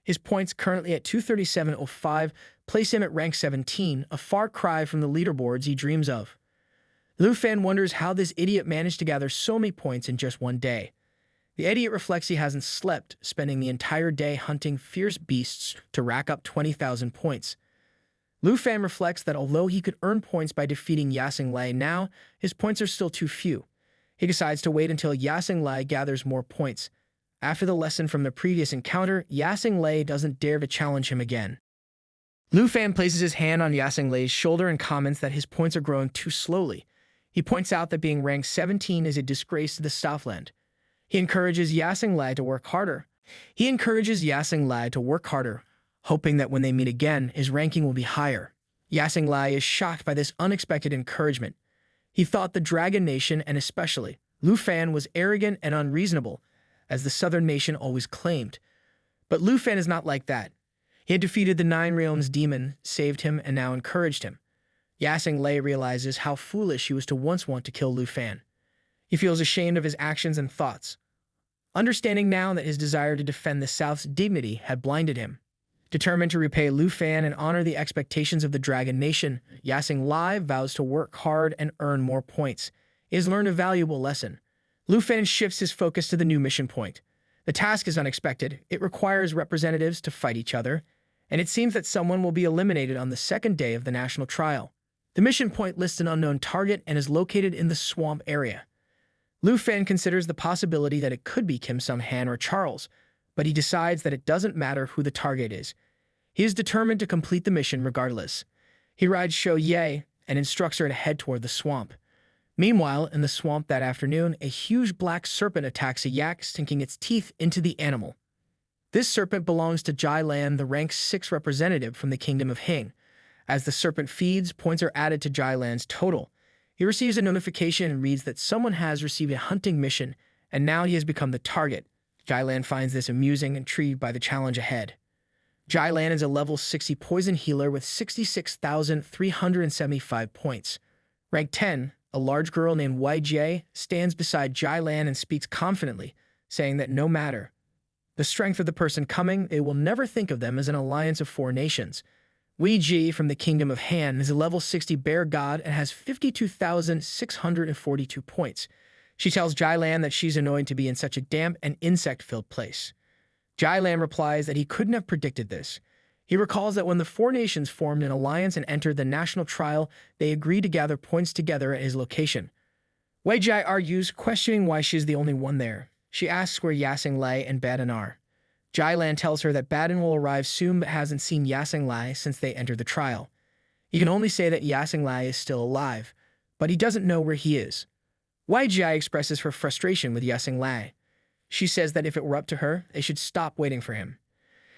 His points, currently at 237.05, place him at rank 17, a far cry from the leaderboards he dreams of. Lu Fan wonders how this idiot managed to gather so many points in just one day. The idiot reflects he hasn't slept, spending the entire day hunting fierce beasts to rack up 20,000 points. Lu Fan reflects that although he could earn points by defeating Yaseng Lei now, his points are still too few. He decides to wait until Yaseng Lei gathers more points. After the lesson from the previous encounter, Yaseng Lei doesn't dare to challenge him again. Lu Fan places his hand on Yaseng Lei's shoulder and comments that his points are growing too slowly. He points out that being ranked 17 is a disgrace to the Southland. He encourages Yaseng Lei to work harder. Hoping that when they meet again, his ranking will be higher. Yaseng Lei is shocked by this unexpected encouragement. He thought the Dragon Nation, and especially Lu Fan, was arrogant and unreasonable, as the Southern Nation always claimed. But Lu Fan is not like that. He had defeated the Nine Realms demon, saved him, and now encouraged him. Yaseng Lei realizes how foolish he was to once want to kill Lu Fan. He feels ashamed of his actions and thoughts, understanding now that his desire to defend the South's dignity had blinded him. Determined to repay Lu Fan and honor the expectations of the Dragon Nation, Yaseng Lei vows to work hard and earn more points. He has learned a valuable lesson. Lu Fan shifts his focus to the new mission point. The task is unexpected. It requires representatives to fight each other, and it seems that someone will be eliminated on the second day of the national trial. The mission point lists an unknown target and is located in the swamp area. Lu Fan considers the possibility that it could be Kim Sung-han or Charles, but he decides that it doesn't matter who the target is. He is determined to complete the mission regardless. He rides Shou Ye and instructs her to head toward the swamp. Meanwhile, in the swamp that afternoon, a huge black serpent attacks a yak, sinking its teeth into the animal. This serpent belongs to Jai Lan, the rank 6 representative from the Kingdom of Hing. As the serpent feeds, points are added to Jai Lan's total. He receives a notification and reads that someone has received a hunting mission, and now he has become the target. Jai Lan finds this amusing, intrigued by the challenge ahead. Jai Lan is a level 60 poison healer with 66,375 points. Rank 10, a large girl named Wei Jie stands beside Jai Lan and speaks confidently, saying that no matter the strength of the person coming, they will never think of them as an alliance of 4 nations. Wei Ji from the Kingdom of Han is a level 60 bear god and has 52,642 points. She tells Jai Lan that she's annoyed to be in such a damp and insect-filled place. Jai Lan replies that he couldn't have predicted this. He recalls that when the 4 nations formed an alliance and entered the national trial, they agreed to gather points together at his location. Wei Jai argues, questioning why she's the only one there. She asks where Yaseng Lei and Baden are. Jai Lan tells her that Baden will arrive soon but hasn't seen Yaseng Lei since they entered the trial. He can only say that Yaseng Lei is still alive, but he doesn't know where he is. Wei Jai expresses her frustration with Yaseng Lei. She says that if it were up to her, they should stop waiting for him.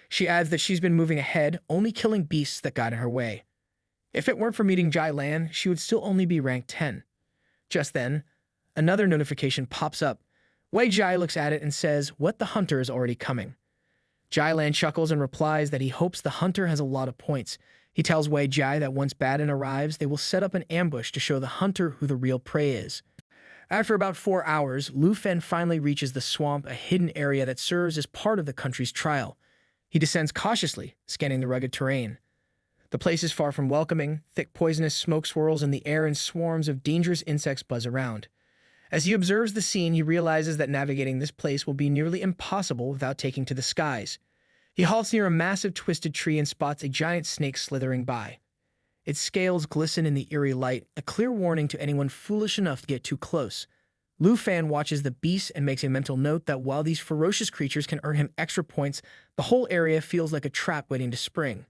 She adds that she's been moving ahead, only killing beasts that got in her way. If it weren't for meeting Jai Lan, she would still only be ranked 10. Just then, another notification pops up. Wei Jai looks at it and says, "What, the hunter is already coming." Jai Lan chuckles and replies that he hopes the hunter has a lot of points. He tells Wei Jai that once Baden arrives, they will set up an ambush to show the hunter who the real prey is. After about 4 hours, Lu Fan finally reaches the swamp, a hidden area that serves as part of the country's trial. He descends cautiously, scanning the rugged terrain. The place is far from welcoming. Thick poisonous smoke swirls in the air and swarms of dangerous insects buzz around. As he observes the scene, he realizes that navigating this place will be nearly impossible without taking to the skies. He halts near a massive twisted tree and spots a giant snake slithering by. Its scales glisten in the eerie light, a clear warning to anyone foolish enough to get too close. Lu Fan watches the beast and makes a mental note that while these ferocious creatures can earn him extra points, the whole area feels like a trap waiting to spring.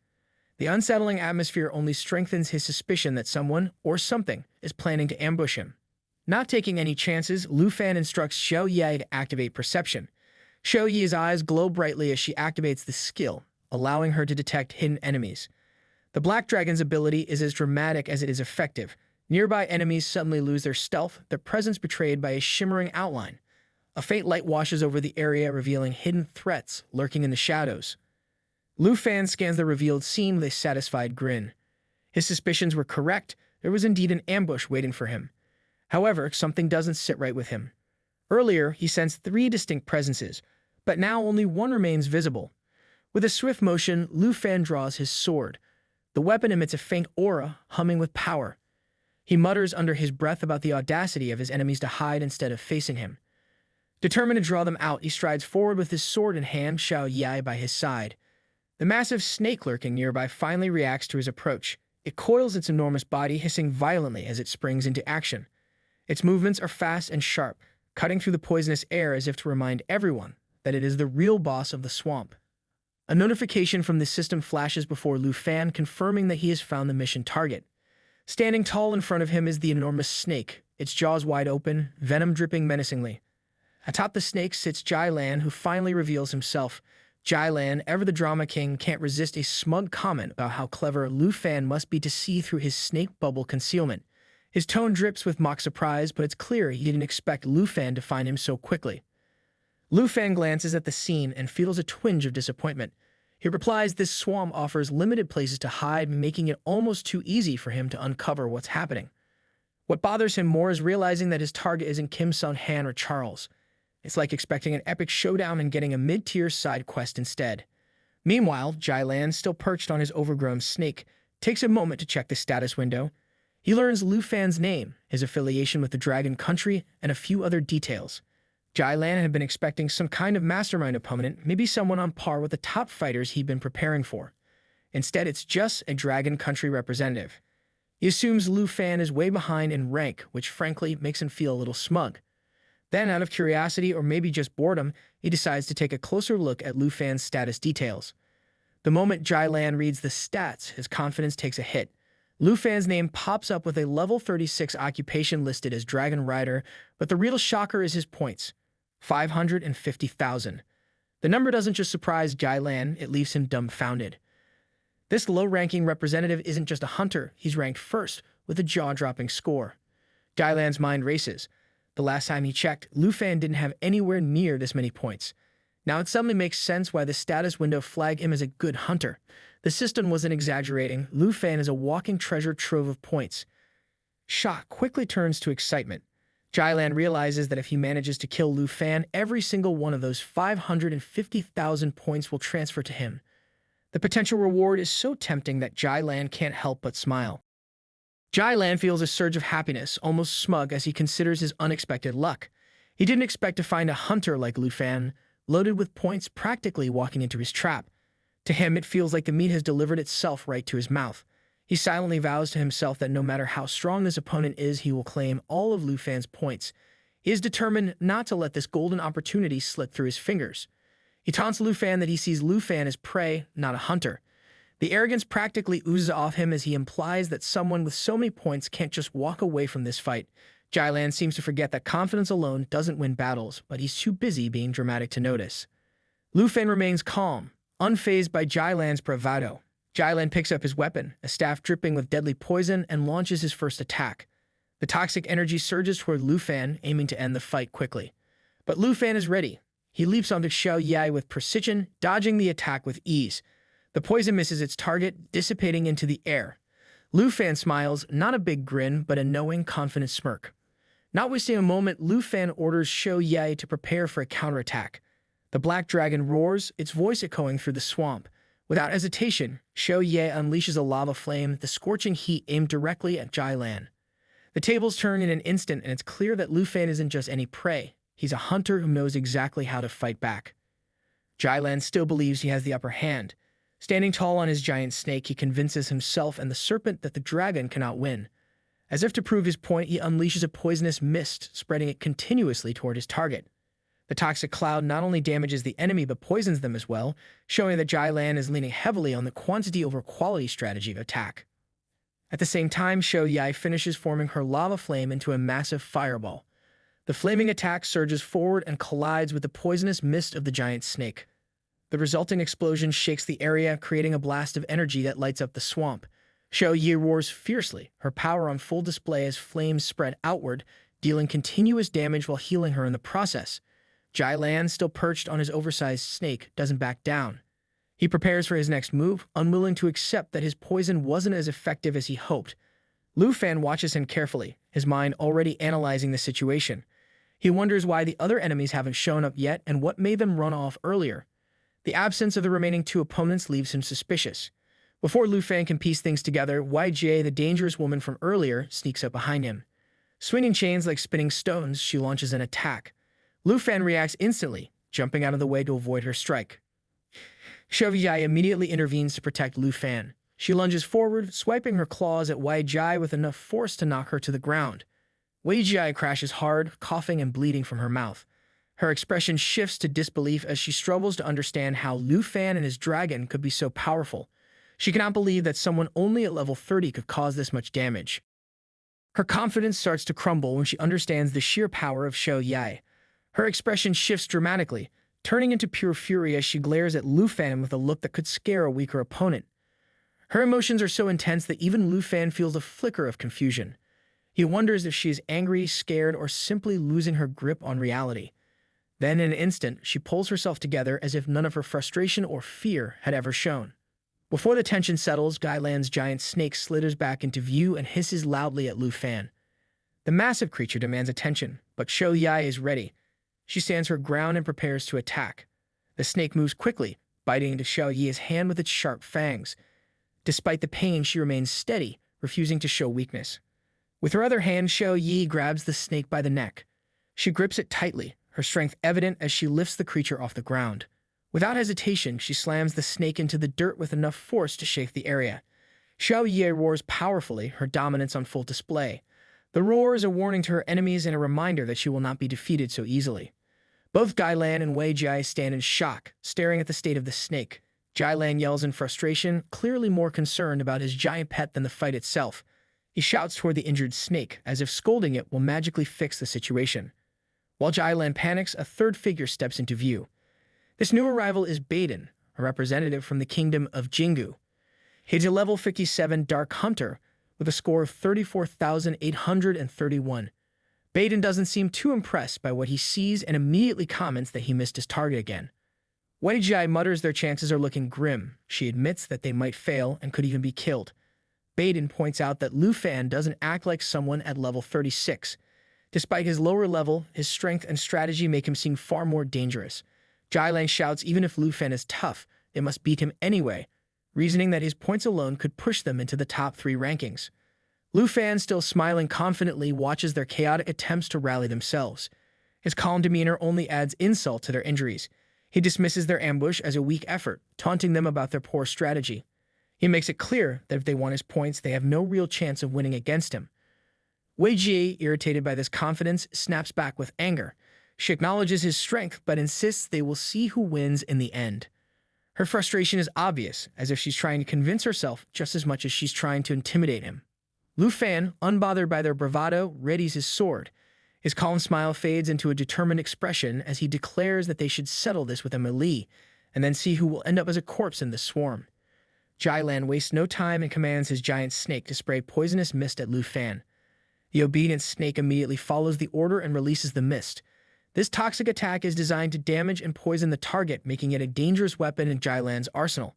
The unsettling atmosphere only strengthens his suspicion that someone, or something, is planning to ambush him. Not taking any chances, Lu Fan instructs Shou Ye to activate perception. Shou Ye's eyes glow brightly as she activates the skill, allowing her to detect hidden enemies. The Black Dragon's ability is as dramatic as it is effective. Nearby enemies suddenly lose their stealth, their presence betrayed by a shimmering outline. A faint light washes over the area, revealing hidden threats lurking in the shadows. Lu Fan scans the revealed scene with a satisfied grin. His suspicions were correct. There was indeed an ambush waiting for him. However, something doesn't sit right with him. Earlier, he sensed 3 distinct presences, but now only one remains visible. With a swift motion, Lu Fan draws his sword. The weapon emits a faint aura, humming with power. He mutters under his breath about the audacity of his enemies to hide instead of facing him. Determined to draw them out, he strides forward with his sword in hand, Xiao Yai by his side. The massive snake lurking nearby finally reacts to his approach. It coils its enormous body, hissing violently as it springs into action. Its movements are fast and sharp, cutting through the poisonous air as if to remind everyone that it is the real boss of the swamp. A notification from the system flashes before Lu Fan, confirming that he has found the mission target. Standing tall in front of him is the enormous snake, its jaws wide open, venom dripping menacingly. Atop the snake sits Jai Lan, who finally reveals himself. Jai Lan, ever the drama king, can't resist a smug comment about how clever Lu Fan must be to see through his snake bubble concealment. His tone drips with mock surprise, but it's clear he didn't expect Lu Fan to find him so quickly. Lu Fan glances at the scene and feels a twinge of disappointment. He replies this swamp offers limited places to hide, making it almost too easy for him to uncover what's happening. What bothers him more is realizing that his target isn't Kim Sun-han or Charles. It's like expecting an epic showdown and getting a mid-tier side quest instead. Meanwhile, Jai Lan, still perched on his overgrown snake, takes a moment to check the status window. He learns Lu Fan's name, his affiliation with the Dragon Country, and a few other details. Jai Lan had been expecting some kind of mastermind opponent, maybe someone on par with the top fighters he'd been preparing for. Instead, it's just a Dragon Country representative. He assumes Lu Fan is way behind in rank, which frankly makes him feel a little smug. Then, out of curiosity or maybe just boredom, he decides to take a closer look at Lu Fan's status details. The moment Jai Lan reads the stats, his confidence takes a hit. Lu Fan's name pops up with a level 36 occupation listed as Dragon Rider, but the real shocker is his points. 550,000. The number doesn't just surprise Jai Lan, it leaves him dumbfounded. This low-ranking representative isn't just a hunter, he's ranked first, with a jaw-dropping score. Jai Lan's mind races. The last time he checked, Lu Fan didn't have anywhere near this many points. Now it suddenly makes sense why the status window flagged him as a good hunter. The system wasn't exaggerating. Lu Fan is a walking treasure trove of points. Shock quickly turns to excitement. Jai Lan realizes that if he manages to kill Lu Fan, every single one of those 550,000 points will transfer to him. The potential reward is so tempting that Jai Lan can't help but smile. Jai Lan feels a surge of happiness, almost smug, as he considers his unexpected luck. He didn't expect to find a hunter like Lu Fan, loaded with points, practically walking into his trap. To him, it feels like the meat has delivered itself right to his mouth. He silently vows to himself that no matter how strong this opponent is, he will claim all of Lu Fan's points. He is determined not to let this golden opportunity slip through his fingers. He taunts Lu Fan that he sees Lu Fan as prey, not a hunter. The arrogance practically oozes off him as he implies that someone with so many points can't just walk away from this fight. Jai Lan seems to forget that confidence alone doesn't win battles, but he's too busy being dramatic to notice. Lu Fan remains calm, unfazed by Jai Lan's bravado. Jai Lan picks up his weapon, a staff dripping with deadly poison, and launches his first attack. The toxic energy surges toward Lu Fan, aiming to end the fight quickly. But Lu Fan is ready. He leaps onto Xiao Yai with precision, dodging the attack with ease. The poison misses its target, dissipating into the air. Lu Fan smiles, not a big grin, but a knowing, confident smirk. Not wasting a moment, Lu Fan orders Xiao Yai to prepare for a counterattack. The black dragon roars, its voice echoing through the swamp. Without hesitation, Xiao Yai unleashes a lava flame, the scorching heat aimed directly at Jai Lan. The tables turn in an instant, and it's clear that Lu Fan isn't just any prey. He's a hunter who knows exactly how to fight back. Jai Lan still believes he has the upper hand. Standing tall on his giant snake, he convinces himself and the serpent that the dragon cannot win. As if to prove his point, he unleashes a poisonous mist, spreading it continuously toward his target. The toxic cloud not only damages the enemy but poisons them as well, showing that Jai Lan is leaning heavily on the quantity over quality strategy of attack. At the same time, Xiao Yai finishes forming her lava flame into a massive fireball. The flaming attack surges forward and collides with the poisonous mist of the giant snake. The resulting explosion shakes the area, creating a blast of energy that lights up the swamp. Xiao Yi roars fiercely, her power on full display as flames spread outward, dealing continuous damage while healing her in the process. Jai Lan, still perched on his oversized snake, doesn't back down. He prepares for his next move, unwilling to accept that his poison wasn't as effective as he hoped. Lu Fan watches him carefully, his mind already analyzing the situation. He wonders why the other enemies haven't shown up yet and what made them run off earlier. The absence of the remaining two opponents leaves him suspicious. Before Lu Fan can piece things together, YJ, the dangerous woman from earlier, sneaks up behind him. Swinging chains like spinning stones, she launches an attack. Lu Fan reacts instantly, jumping out of the way to avoid her strike. Xiao Yi immediately intervenes to protect Lu Fan. She lunges forward, swiping her claws at YJ with enough force to knock her to the ground. YJ crashes hard, coughing and bleeding from her mouth. Her expression shifts to disbelief as she struggles to understand how Lu Fan and his dragon could be so powerful. She cannot believe that someone only at level 30 could cause this much damage. Her confidence starts to crumble when she understands the sheer power of Xiao Yi. Her expression shifts dramatically, turning into pure fury as she glares at Lu Fan with a look that could scare a weaker opponent. Her emotions are so intense that even Lu Fan feels a flicker of confusion. He wonders if she is angry, scared, or simply losing her grip on reality. Then, in an instant, she pulls herself together as if none of her frustration or fear had ever shown. Before the tension settles, Guy Lan's giant snake slithers back into view and hisses loudly at Lu Fan. The massive creature demands attention, but Xiao Yi is ready. She stands her ground and prepares to attack. The snake moves quickly, biting into Xiao Yi's hand with its sharp fangs. Despite the pain, she remains steady, refusing to show weakness. With her other hand, Xiao Yi grabs the snake by the neck. She grips it tightly, her strength evident as she lifts the creature off the ground. Without hesitation, she slams the snake into the dirt with enough force to shake the area. Xiao Yi roars powerfully, her dominance on full display. The roar is a warning to her enemies and a reminder that she will not be defeated so easily. Both Guy Lan and Wei Jai stand in shock, staring at the state of the snake. Jai Lan yells in frustration, clearly more concerned about his giant pet than the fight itself. He shouts toward the injured snake, as if scolding it will magically fix the situation. While Jai Lan panics, a third figure steps into view. This new arrival is Baden, a representative from the kingdom of Jingu. He's a level 57 Dark Hunter with a score of 34,831. Baden doesn't seem too impressed by what he sees and immediately comments that he missed his target again. Wei Jai mutters their chances are looking grim. She admits that they might fail and could even be killed. Baden points out that Lu Fan doesn't act like someone at level 36. Despite his lower level, his strength and strategy make him seem far more dangerous. Jai Lan shouts even if Lu Fan is tough, they must beat him anyway, reasoning that his points alone could push them into the top 3 rankings. Lu Fan, still smiling confidently, watches their chaotic attempts to rally themselves. His calm demeanor only adds insult to their injuries. He dismisses their ambush as a weak effort, taunting them about their poor strategy. He makes it clear that if they want his points, they have no real chance of winning against him. Wei Jie, irritated by this confidence, snaps back with anger. She acknowledges his strength, but insists they will see who wins in the end. Her frustration is obvious, as if she's trying to convince herself just as much as she's trying to intimidate him. Lu Fan, unbothered by their bravado, readies his sword. His calm smile fades into a determined expression as he declares that they should settle this with a melee, and then see who will end up as a corpse in the swarm. Jai Lan wastes no time and commands his giant snake to spray poisonous mist at Lu Fan. The obedient snake immediately follows the order and releases the mist. This toxic attack is designed to damage and poison the target, making it a dangerous weapon in Jai Lan's arsenal.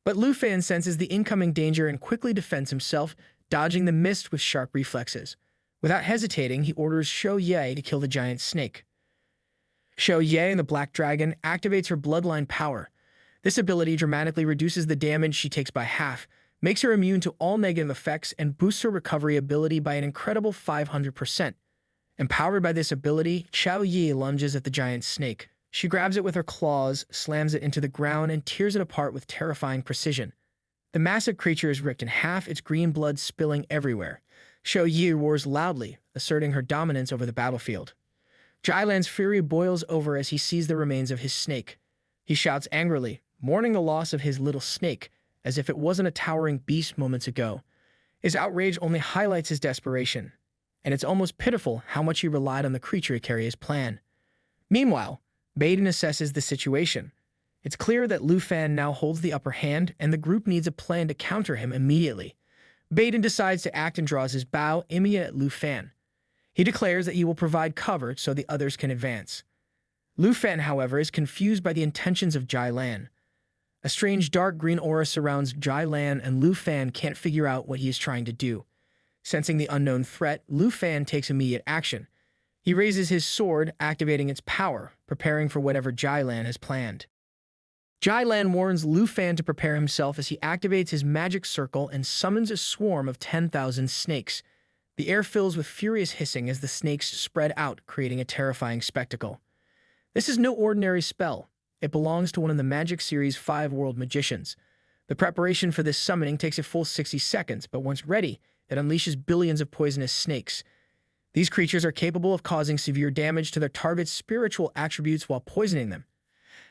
But Lu Fan senses the incoming danger and quickly defends himself, dodging the mist with sharp reflexes. Without hesitating, he orders Xiao Yi to kill the giant snake. Xiao Yi and the Black Dragon activates her bloodline power. This ability dramatically reduces the damage she takes by half, makes her immune to all negative effects, and boosts her recovery ability by an incredible 500%. Empowered by this ability, Xiao Yi lunges at the giant snake. She grabs it with her claws, slams it into the ground, and tears it apart with terrifying precision. The massive creature is ripped in half, its green blood spilling everywhere. Xiao Yi roars loudly, asserting her dominance over the battlefield. Jai Lan's fury boils over as he sees the remains of his snake. He shouts angrily, mourning the loss of his little snake, as if it wasn't a towering beast moments ago. His outrage only highlights his desperation, and it's almost pitiful how much he relied on the creature to carry his plan. Meanwhile, Baden assesses the situation. It's clear that Lu Fan now holds the upper hand, and the group needs a plan to counter him immediately. Baden decides to act and draws his bow, aiming it at Lu Fan. He declares that he will provide cover so the others can advance. Lu Fan, however, is confused by the intentions of Jai Lan. A strange dark green aura surrounds Jai Lan, and Lu Fan can't figure out what he is trying to do. Sensing the unknown threat, Lu Fan takes immediate action. He raises his sword, activating its power, preparing for whatever Jai Lan has planned. Jai Lan warns Lu Fan to prepare himself as he activates his magic circle and summons a swarm of 10,000 snakes. The air fills with furious hissing as the snakes spread out, creating a terrifying spectacle. This is no ordinary spell. It belongs to one of the Magic Series' 5 world magicians. The preparation for this summoning takes a full 60 seconds, but once ready, it unleashes billions of poisonous snakes. These creatures are capable of causing severe damage to their target's spiritual attributes while poisoning them.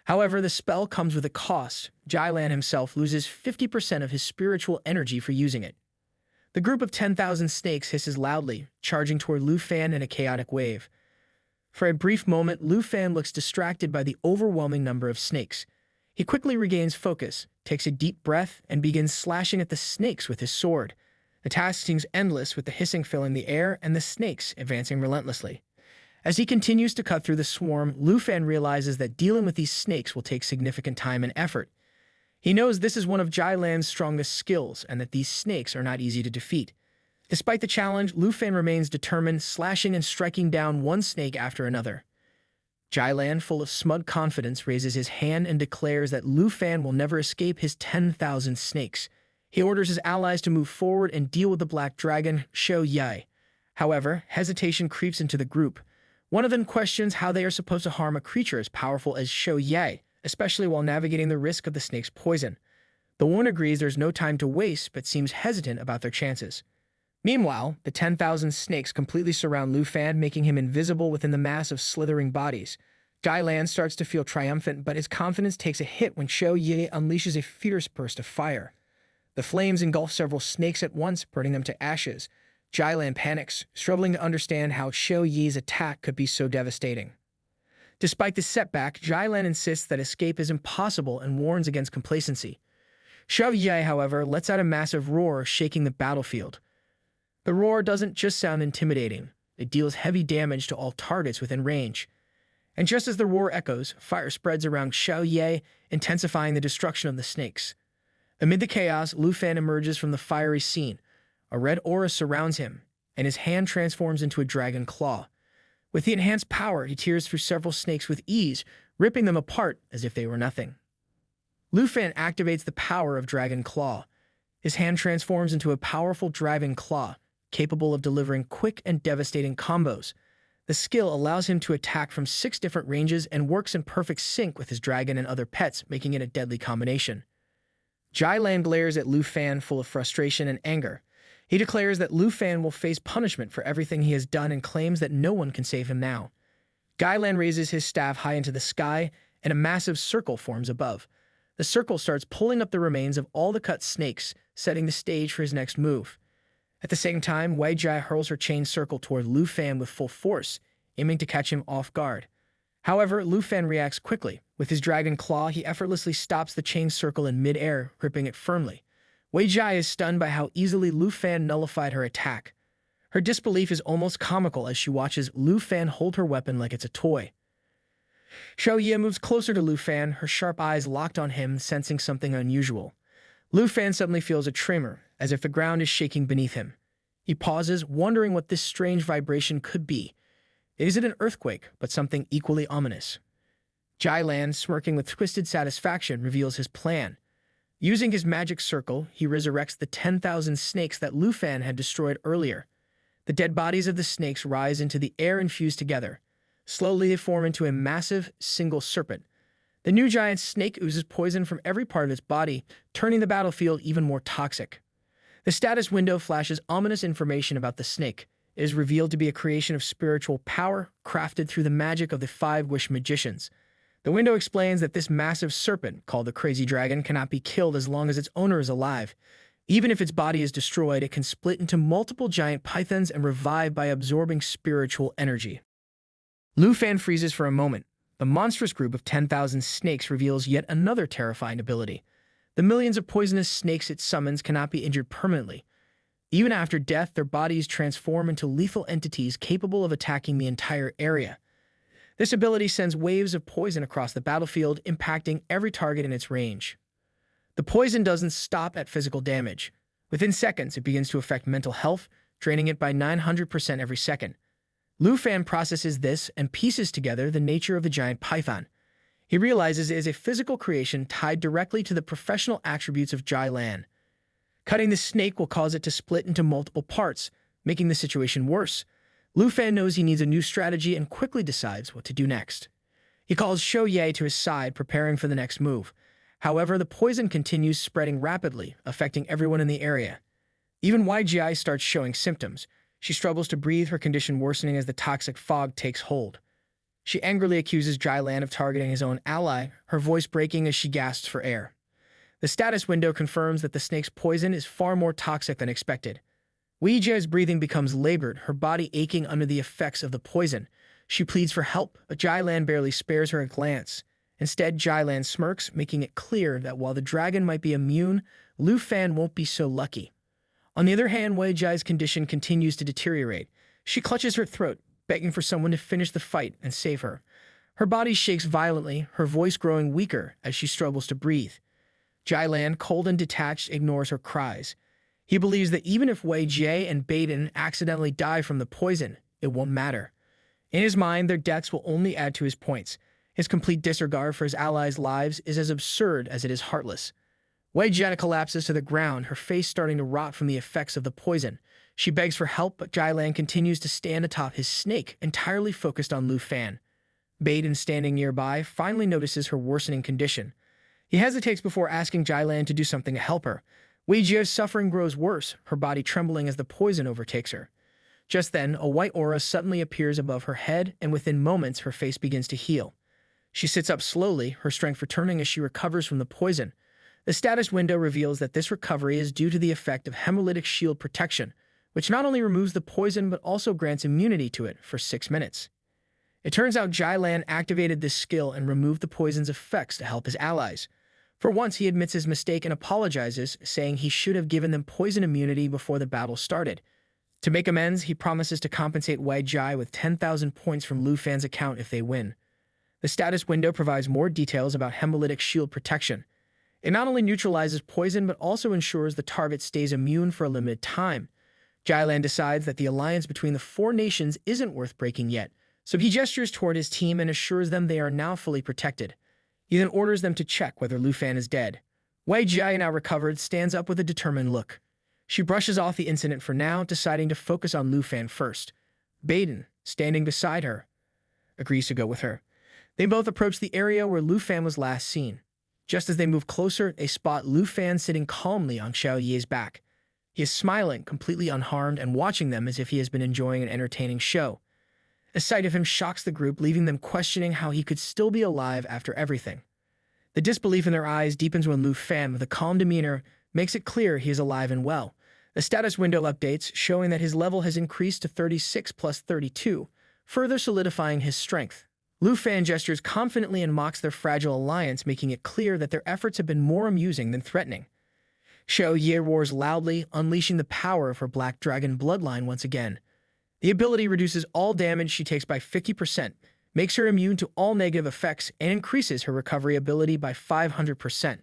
However, the spell comes with a cost. Jai Lan himself loses 50% of his spiritual energy for using it. The group of 10,000 snakes hisses loudly, charging toward Lu Fan in a chaotic wave. For a brief moment, Lu Fan looks distracted by the overwhelming number of snakes. He quickly regains focus, takes a deep breath, and begins slashing at the snakes with his sword. The task seems endless, with the hissing filling the air and the snakes advancing relentlessly. As he continues to cut through the swarm, Lu Fan realizes that dealing with these snakes will take significant time and effort. He knows this is one of Jai Lan's strongest skills, and that these snakes are not easy to defeat. Despite the challenge, Lu Fan remains determined, slashing and striking down one snake after another. Jai Lan, full of smug confidence, raises his hand and declares that Lu Fan will never escape his 10,000 snakes. He orders his allies to move forward and deal with the black dragon, Shou Yai. However, hesitation creeps into the group. One of them questions how they are supposed to harm a creature as powerful as Shou Yai, especially while navigating the risk of the snake's poison. The one agrees there's no time to waste, but seems hesitant about their chances. Meanwhile, the 10,000 snakes completely surround Lu Fan, making him invisible within the mass of slithering bodies. Jai Lan starts to feel triumphant, but his confidence takes a hit when Shou Yai unleashes a fierce burst of fire. The flames engulf several snakes at once, burning them to ashes. Jai Lan panics, struggling to understand how Shou Yi's attack could be so devastating. Despite this setback, Jai Lan insists that escape is impossible and warns against complacency. Shou Yai, however, lets out a massive roar, shaking the battlefield. The roar doesn't just sound intimidating, it deals heavy damage to all targets within range. And just as the roar echoes, fire spreads around Shou Yai, intensifying the destruction of the snakes. Amid the chaos, Lu Fan emerges from the fiery scene. A red aura surrounds him, and his hand transforms into a dragon claw. With the enhanced power, he tears through several snakes with ease, ripping them apart as if they were nothing. Lu Fan activates the power of Dragon Claw. His hand transforms into a powerful dragon claw, capable of delivering quick and devastating combos. The skill allows him to attack from 6 different ranges and works in perfect sync with his dragon and other pets, making it a deadly combination. Jai Lan glares at Lu Fan, full of frustration and anger. He declares that Lu Fan will face punishment for everything he has done and claims that no one can save him now. Jai Lan raises his staff high into the sky, and a massive circle forms above. The circle starts pulling up the remains of all the cut snakes, setting the stage for his next move. At the same time, Wei Jai hurls her chain circle toward Lu Fan with full force, aiming to catch him off guard. However, Lu Fan reacts quickly. With his dragon claw, he effortlessly stops the chain circle in mid-air, gripping it firmly. Wei Jai is stunned by how easily Lu Fan nullified her attack. Her disbelief is almost comical as she watches Lu Fan hold her weapon like it's a toy. Shou Yai moves closer to Lu Fan, her sharp eyes locked on him, sensing something unusual. Lu Fan suddenly feels a tremor, as if the ground is shaking beneath him. He pauses, wondering what this strange vibration could be. It isn't an earthquake, but something equally ominous. Jai Lan, smirking with twisted satisfaction, reveals his plan. Using his magic circle, he resurrects the 10,000 snakes that Lu Fan had destroyed earlier. The dead bodies of the snakes rise into the air and fuse together. Slowly, they form into a massive, single serpent. The new giant snake oozes poison from every part of its body, turning the battlefield even more toxic. The status window flashes ominous information about the snake. It is revealed to be a creation of spiritual power, crafted through the magic of the 5 Wish magicians. The window explains that this massive serpent, called the Crazy Dragon, cannot be killed as long as its owner is alive. Even if its body is destroyed, it can split into multiple giant pythons and revive by absorbing spiritual energy. Lu Fan freezes for a moment. The monstrous group of 10,000 snakes reveals yet another terrifying ability. The millions of poisonous snakes it summons cannot be injured permanently. Even after death, their bodies transform into lethal entities capable of attacking the entire area. This ability sends waves of poison across the battlefield, impacting every target in its range. The poison doesn't stop at physical damage. Within seconds, it begins to affect mental health, draining it by 900% every second. Lu Fan processes this and pieces together the nature of the giant python. He realizes it is a physical creation tied directly to the professional attributes of Jai Lan. Cutting the snake will cause it to split into multiple parts, making the situation worse. Lu Fan knows he needs a new strategy and quickly decides what to do next. He calls Shou Ye to his side, preparing for the next move. However, the poison continues spreading rapidly, affecting everyone in the area. Even Wei Jia starts showing symptoms. She struggles to breathe, her condition worsening as the toxic fog takes hold. She angrily accuses Jai Lan of targeting his own ally, her voice breaking as she gasps for air. The status window confirms that the snake's poison is far more toxic than expected. Wei Jia's breathing becomes labored, her body aching under the effects of the poison. She pleads for help, but Jai Lan barely spares her a glance. Instead, Jai Lan smirks, making it clear that while the dragon might be immune, Lu Fan won't be so lucky. On the other hand, Wei Jia's condition continues to deteriorate. She clutches her throat, begging for someone to finish the fight and save her. Her body shakes violently, her voice growing weaker as she struggles to breathe. Jai Lan, cold and detached, ignores her cries. He believes that even if Wei Jie and Bandit accidentally die from the poison, it won't matter. In his mind, their deaths will only add to his points. His complete disregard for his allies' lives is as absurd as it is heartless. Wei Jie collapses to the ground, her face starting to rot from the effects of the poison. She begs for help, but Jai Lan continues to stand atop his snake, entirely focused on Lu Fan. Bandit, standing nearby, finally notices her worsening condition. He hesitates before asking Jai Lan to do something to help her. Wei Jie's suffering grows worse, her body trembling as the poison overtakes her. Just then, a white aura suddenly appears above her head, and within moments, her face begins to heal. She sits up slowly, her strength returning as she recovers from the poison. The status window reveals that this recovery is due to the effect of hemolytic shield protection, which not only removes the poison but also grants immunity to it for 6 minutes. It turns out Jai Lan activated this skill and removed the poison's effects to help his allies. For once, he admits his mistake and apologizes, saying he should have given them poison immunity before the battle started. To make amends, he promises to compensate Wei Jia with 10,000 points from Lu Fan's account if they win. The status window provides more details about hemolytic shield protection. It not only neutralizes poison but also ensures the target stays immune for a limited time. Jai Lan decides that the alliance between the four nations isn't worth breaking yet, so he gestures toward his team and assures them they are now fully protected. He then orders them to check whether Lu Fan is dead. Wei Jia, now recovered, stands up with a determined look. She brushes off the incident for now, deciding to focus on Lu Fan first. Bandit, standing beside her, agrees to go with her. They both approach the area where Lu Fan was last seen. Just as they move closer, they spot Lu Fan sitting calmly on Shou Ye's back. He is smiling, completely unharmed, and watching them as if he has been enjoying an entertaining show. The sight of him shocks the group, leaving them questioning how he could still be alive after everything. The disbelief in their eyes deepens when Lu Fan, with a calm demeanor, makes it clear he is alive and well. The status window updates, showing that his level has increased to 36 plus 32, further solidifying his strength. Lu Fan gestures confidently and mocks their fragile alliance, making it clear that their efforts have been more amusing than threatening. Shou Ye roars loudly, unleashing the power of her black dragon bloodline once again. The ability reduces all damage she takes by 50%, makes her immune to all negative effects, and increases her recovery ability by 500%.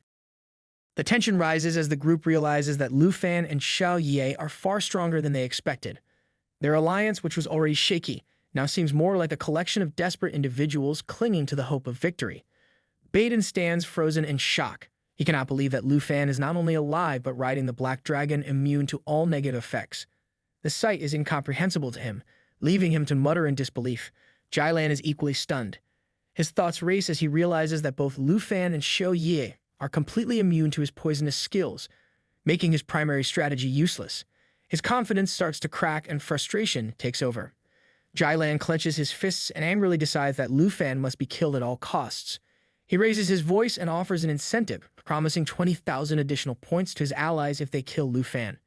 The tension rises as the group realizes that Lu Fan and Shou Ye are far stronger than they expected. Their alliance, which was already shaky, now seems more like a collection of desperate individuals clinging to the hope of victory. Bandit stands frozen in shock. He cannot believe that Lu Fan is not only alive but riding the black dragon, immune to all negative effects. The sight is incomprehensible to him, leaving him to mutter in disbelief. Jai Lan is equally stunned. His thoughts race as he realizes that both Lu Fan and Shou Ye are completely immune to his poisonous skills, making his primary strategy useless. His confidence starts to crack and frustration takes over. Jai Lan clenches his fists and angrily decides that Lu Fan must be killed at all costs. He raises his voice and offers an incentive, promising 20,000 additional points to his allies if they kill Lu Fan.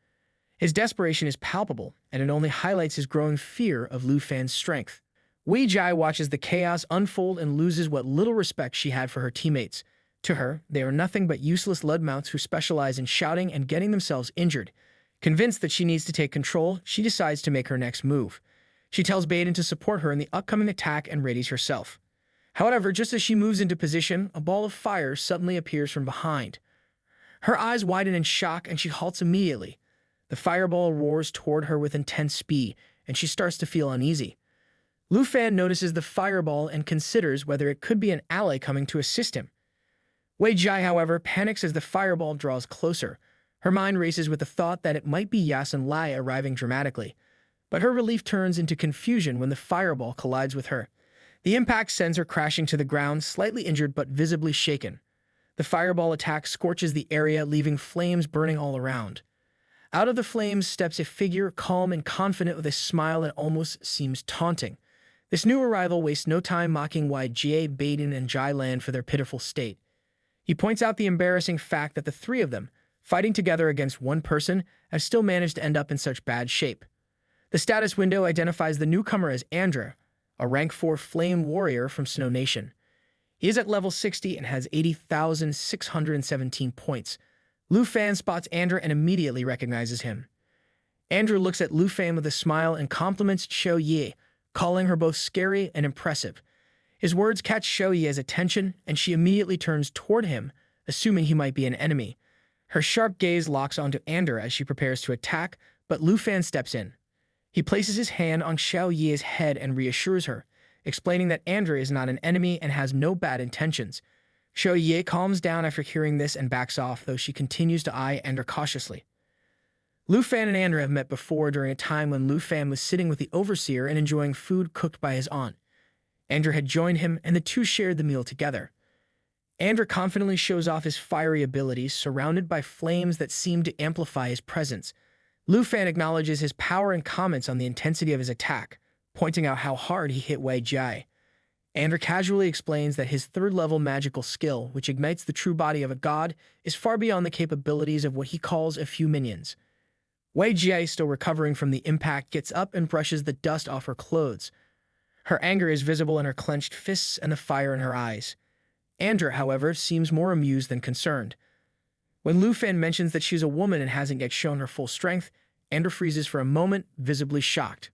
His desperation is palpable, and it only highlights his growing fear of Lu Fan's strength. Wei Jia watches the chaos unfold and loses what little respect she had for her teammates. To her, they are nothing but useless ludmouths who specialize in shouting and getting themselves injured. Convinced that she needs to take control, she decides to make her next move. She tells Bandit to support her in the upcoming attack and readies herself. However, just as she moves into position, a ball of fire suddenly appears from behind. Her eyes widen in shock and she halts immediately. The fireball roars toward her with intense speed, and she starts to feel uneasy. Lu Fan notices the fireball and considers whether it could be an ally coming to assist him. Wei Jai, however, panics as the fireball draws closer. Her mind races with the thought that it might be Yas and Lai arriving dramatically. But her relief turns into confusion when the fireball collides with her. The impact sends her crashing to the ground, slightly injured but visibly shaken. The fireball attack scorches the area, leaving flames burning all around. Out of the flames steps a figure, calm and confident with a smile that almost seems taunting. This new arrival wastes no time mocking YGA, Baden, and Jai Lan for their pitiful state. He points out the embarrassing fact that the three of them, fighting together against one person, have still managed to end up in such bad shape. The status window identifies the newcomer as Andra, a rank 4 flame warrior from Snow Nation. He is at level 60 and has 80,617 points. Lu Fan spots Andra and immediately recognizes him. Andra looks at Lu Fan with a smile and compliments Xiao Ye, calling her both scary and impressive. His words catch Xiao Ye's attention, and she immediately turns toward him, assuming he might be an enemy. Her sharp gaze locks onto Andra as she prepares to attack, but Lu Fan steps in. He places his hand on Xiao Ye's head and reassures her, explaining that Andra is not an enemy and has no bad intentions. Xiao Ye calms down after hearing this and backs off, though she continues to eye Andra cautiously. Lu Fan and Andra have met before during a time when Lu Fan was sitting with the overseer and enjoying food cooked by his aunt. Andra had joined him, and the two shared the meal together. Andra confidently shows off his fiery abilities, surrounded by flames that seem to amplify his presence. Lu Fan acknowledges his power and comments on the intensity of his attack, pointing out how hard he hit Wei Jai. Andra casually explains that his third-level magical skill, which ignites the true body of a god, is far beyond the capabilities of what he calls a few minions. Wei Jie, still recovering from the impact, gets up and brushes the dust off her clothes. Her anger is visible in her clenched fists and the fire in her eyes. Andra, however, seems more amused than concerned. When Lu Fan mentions that she's a woman and hasn't yet shown her full strength, Andra freezes for a moment, visibly shocked.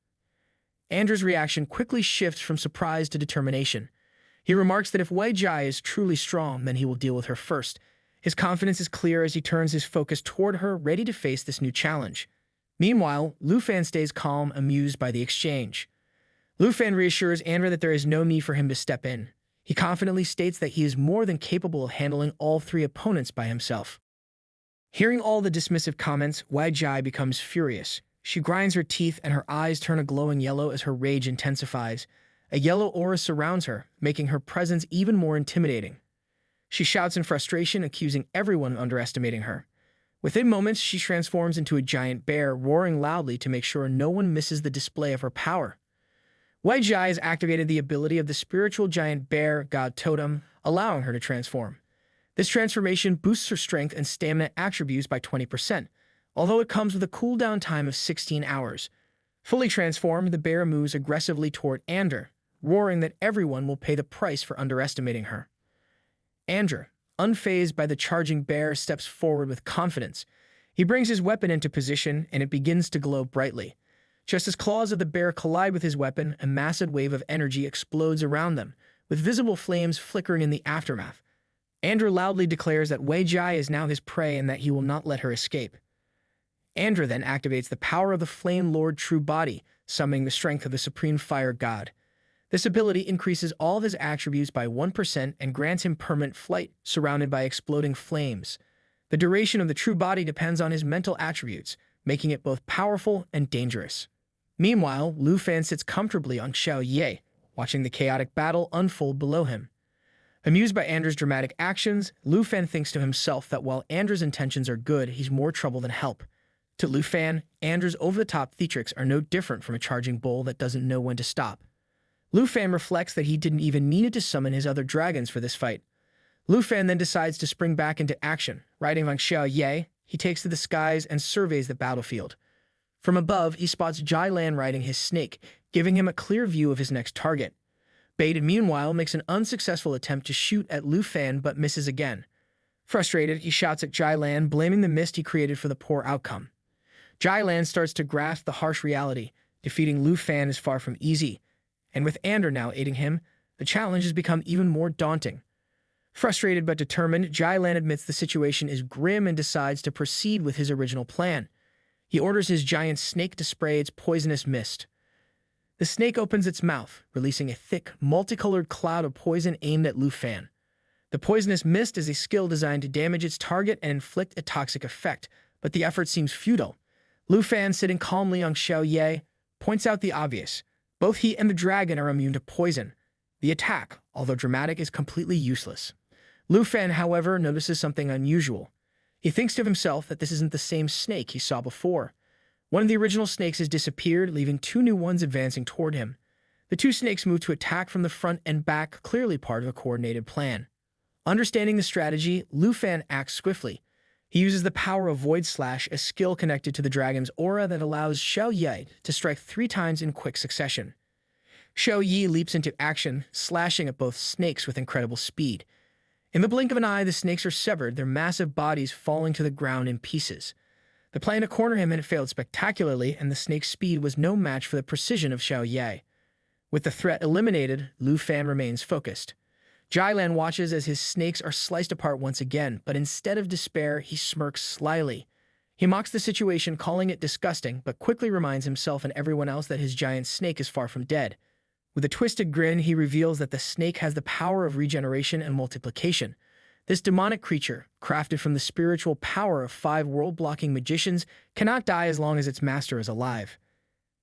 Andra's reaction quickly shifts from surprise to determination. He remarks that if Wei Jai is truly strong, then he will deal with her first. His confidence is clear as he turns his focus toward her, ready to face this new challenge. Meanwhile, Lu Fan stays calm, amused by the exchange. Lu Fan reassures Andra that there is no need for him to step in. He confidently states that he is more than capable of handling all three opponents by himself. Hearing all the dismissive comments, Wei Jai becomes furious. She grinds her teeth and her eyes turn a glowing yellow as her rage intensifies. A yellow aura surrounds her, making her presence even more intimidating. She shouts in frustration, accusing everyone of underestimating her. Within moments, she transforms into a giant bear, roaring loudly to make sure no one misses the display of her power. Wei Jai has activated the ability of the spiritual giant bear god totem, allowing her to transform. This transformation boosts her strength and stamina attributes by 20%, although it comes with a cooldown time of 16 hours. Fully transformed, the bear moves aggressively toward Andra, roaring that everyone will pay the price for underestimating her. Andra, unfazed by the charging bear, steps forward with confidence. He brings his weapon into position, and it begins to glow brightly. Just as claws of the bear collide with his weapon, a massive wave of energy explodes around them, with visible flames flickering in the aftermath. Andra loudly declares that Wei Jai is now his prey and that he will not let her escape. Andra then activates the power of the Flame Lord True Body, summoning the strength of the Supreme Fire God. This ability increases all of his attributes by 1% and grants him permanent flight, surrounded by exploding flames. The duration of the True Body depends on his mental attributes, making it both powerful and dangerous. Meanwhile, Lu Fan sits comfortably on Xiao Ye, watching the chaotic battle unfold below him. Amused by Andra's dramatic actions, Lu Fan thinks to himself that while Andra's intentions are good, he's more trouble than help. To Lu Fan, Andra's over-the-top theatrics are no different from a charging bull that doesn't know when to stop. Lu Fan reflects that he didn't even need to summon his other dragons for this fight. Lu Fan then decides to spring back into action. Riding on Xiao Ye, he takes to the skies and surveys the battlefield. From above, he spots Jai Lan riding his snake, giving him a clear view of his next target. Baited, meanwhile, makes an unsuccessful attempt to shoot at Lu Fan but misses again. Frustrated, he shouts at Jai Lan, blaming the mist he created for the poor outcome. Jailan starts to grasp the harsh reality. Defeating Lu Fan is far from easy, and with Ander now aiding him, the challenge has become even more daunting. Frustrated but determined, Jailan admits the situation is grim and decides to proceed with his original plan. He orders his giant snake to spray its poisonous mist. The snake opens its mouth, releasing a thick, multicolored cloud of poison aimed at Lu Fan. The poisonous mist is a skill designed to damage its target and inflict a toxic effect, but the effort seems futile. Lu Fan, sitting calmly on Xiao Ye, points out the obvious. Both he and the dragon are immune to poison. The attack, although dramatic, is completely useless. Lu Fan, however, notices something unusual. He thinks to himself that this isn't the same snake he saw before. One of the original snakes has disappeared, leaving two new ones advancing toward him. The two snakes move to attack from the front and back, clearly part of a coordinated plan. Understanding the strategy, Lu Fan acts swiftly. He uses the power of Void Slash, a skill connected to the dragon's aura that allows Xiao Yi to strike 3 times in quick succession. Xiao Yi leaps into action, slashing at both snakes with incredible speed. In the blink of an eye, the snakes are severed, their massive bodies falling to the ground in pieces. The plan to corner him had failed spectacularly, and the snake's speed was no match for the precision of Xiao Yi. With the threat eliminated, Lu Fan remains focused. Jailan watches as his snakes are sliced apart once again, but instead of despair, he smirks slyly. He mocks the situation, calling it disgusting, but quickly reminds himself and everyone else that his giant snake is far from dead. With a twisted grin, he reveals that the snake has the power of regeneration and multiplication. This demonic creature, crafted from the spiritual power of 5 world-blocking magicians, cannot die as long as its master is alive.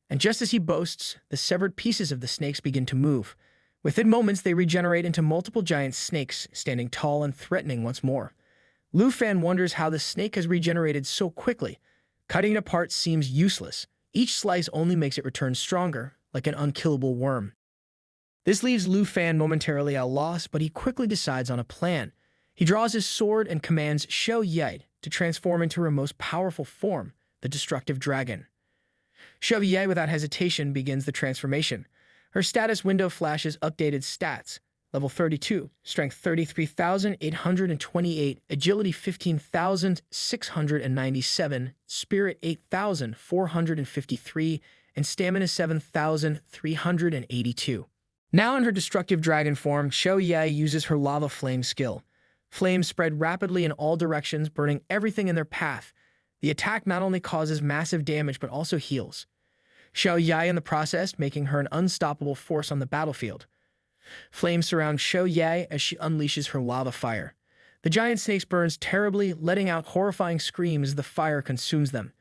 And just as he boasts, the severed pieces of the snakes begin to move. Within moments, they regenerate into multiple giant snakes, standing tall and threatening once more. Lu Fan wonders how the snake has regenerated so quickly. Cutting it apart seems useless. Each slice only makes it return stronger, like an unkillable worm. This leaves Lu Fan momentarily at a loss, but he quickly decides on a plan. He draws his sword and commands Xiao Yi to transform into her most powerful form, the destructive dragon. Xiao Yi, without hesitation, begins the transformation. Her status window flashes updated stats. Level 32, Strength 33,828, Agility 15,697, Spirit 8,453, and Stamina 7,382. Now in her destructive dragon form, Xiao Yi uses her lava flame skill. Flames spread rapidly in all directions, burning everything in their path. The attack not only causes massive damage but also heals Xiao Yi in the process, making her an unstoppable force on the battlefield. Flames surround Xiao Yi as she unleashes her lava fire. The giant snake burns terribly, letting out horrifying screams as the fire consumes them.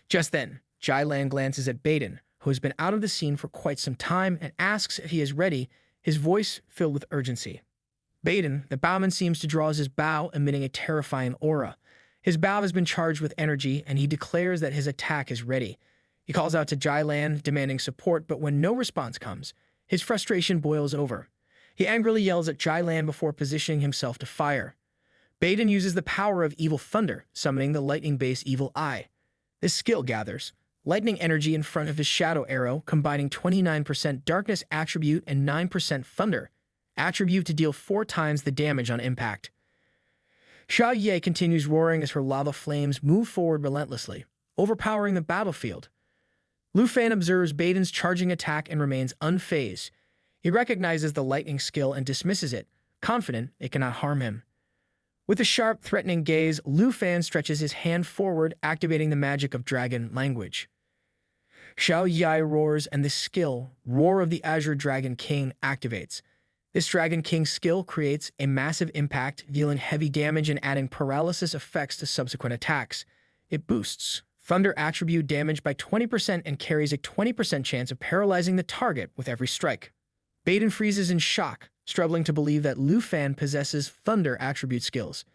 Just then, Jailan glances at Baden, who has been out of the scene for quite some time, and asks if he is ready, his voice filled with urgency. Baden, the bowman, seems to draw his bow, emitting a terrifying aura. His bow has been charged with energy, and he declares that his attack is ready. He calls out to Jailan, demanding support, but when no response comes, his frustration boils over. He angrily yells at Jailan before positioning himself to fire. Baden uses the power of Evil Thunder, summoning the lightning-based Evil Eye. This skill gathers lightning energy in front of his shadow arrow, combining 29% darkness attribute and 9% thunder attribute to deal 4 times the damage on impact. Xiao Yi continues roaring as her lava flames move forward relentlessly, overpowering the battlefield. Lu Fan observes Baden's charging attack and remains unfazed. He recognizes the lightning skill and dismisses it, confident it cannot harm him. With a sharp, threatening gaze, Lu Fan stretches his hand forward, activating the magic of dragon language. Xiao Yi roars, and the skill, Roar of the Azure Dragon King, activates. This Dragon King skill creates a massive impact, dealing heavy damage and adding paralysis effects to subsequent attacks. It boosts Thunder attribute damage by 20% and carries a 20% chance of paralyzing the target with every strike. Baden freezes in shock, struggling to believe that Lu Fan possesses Thunder attribute skills.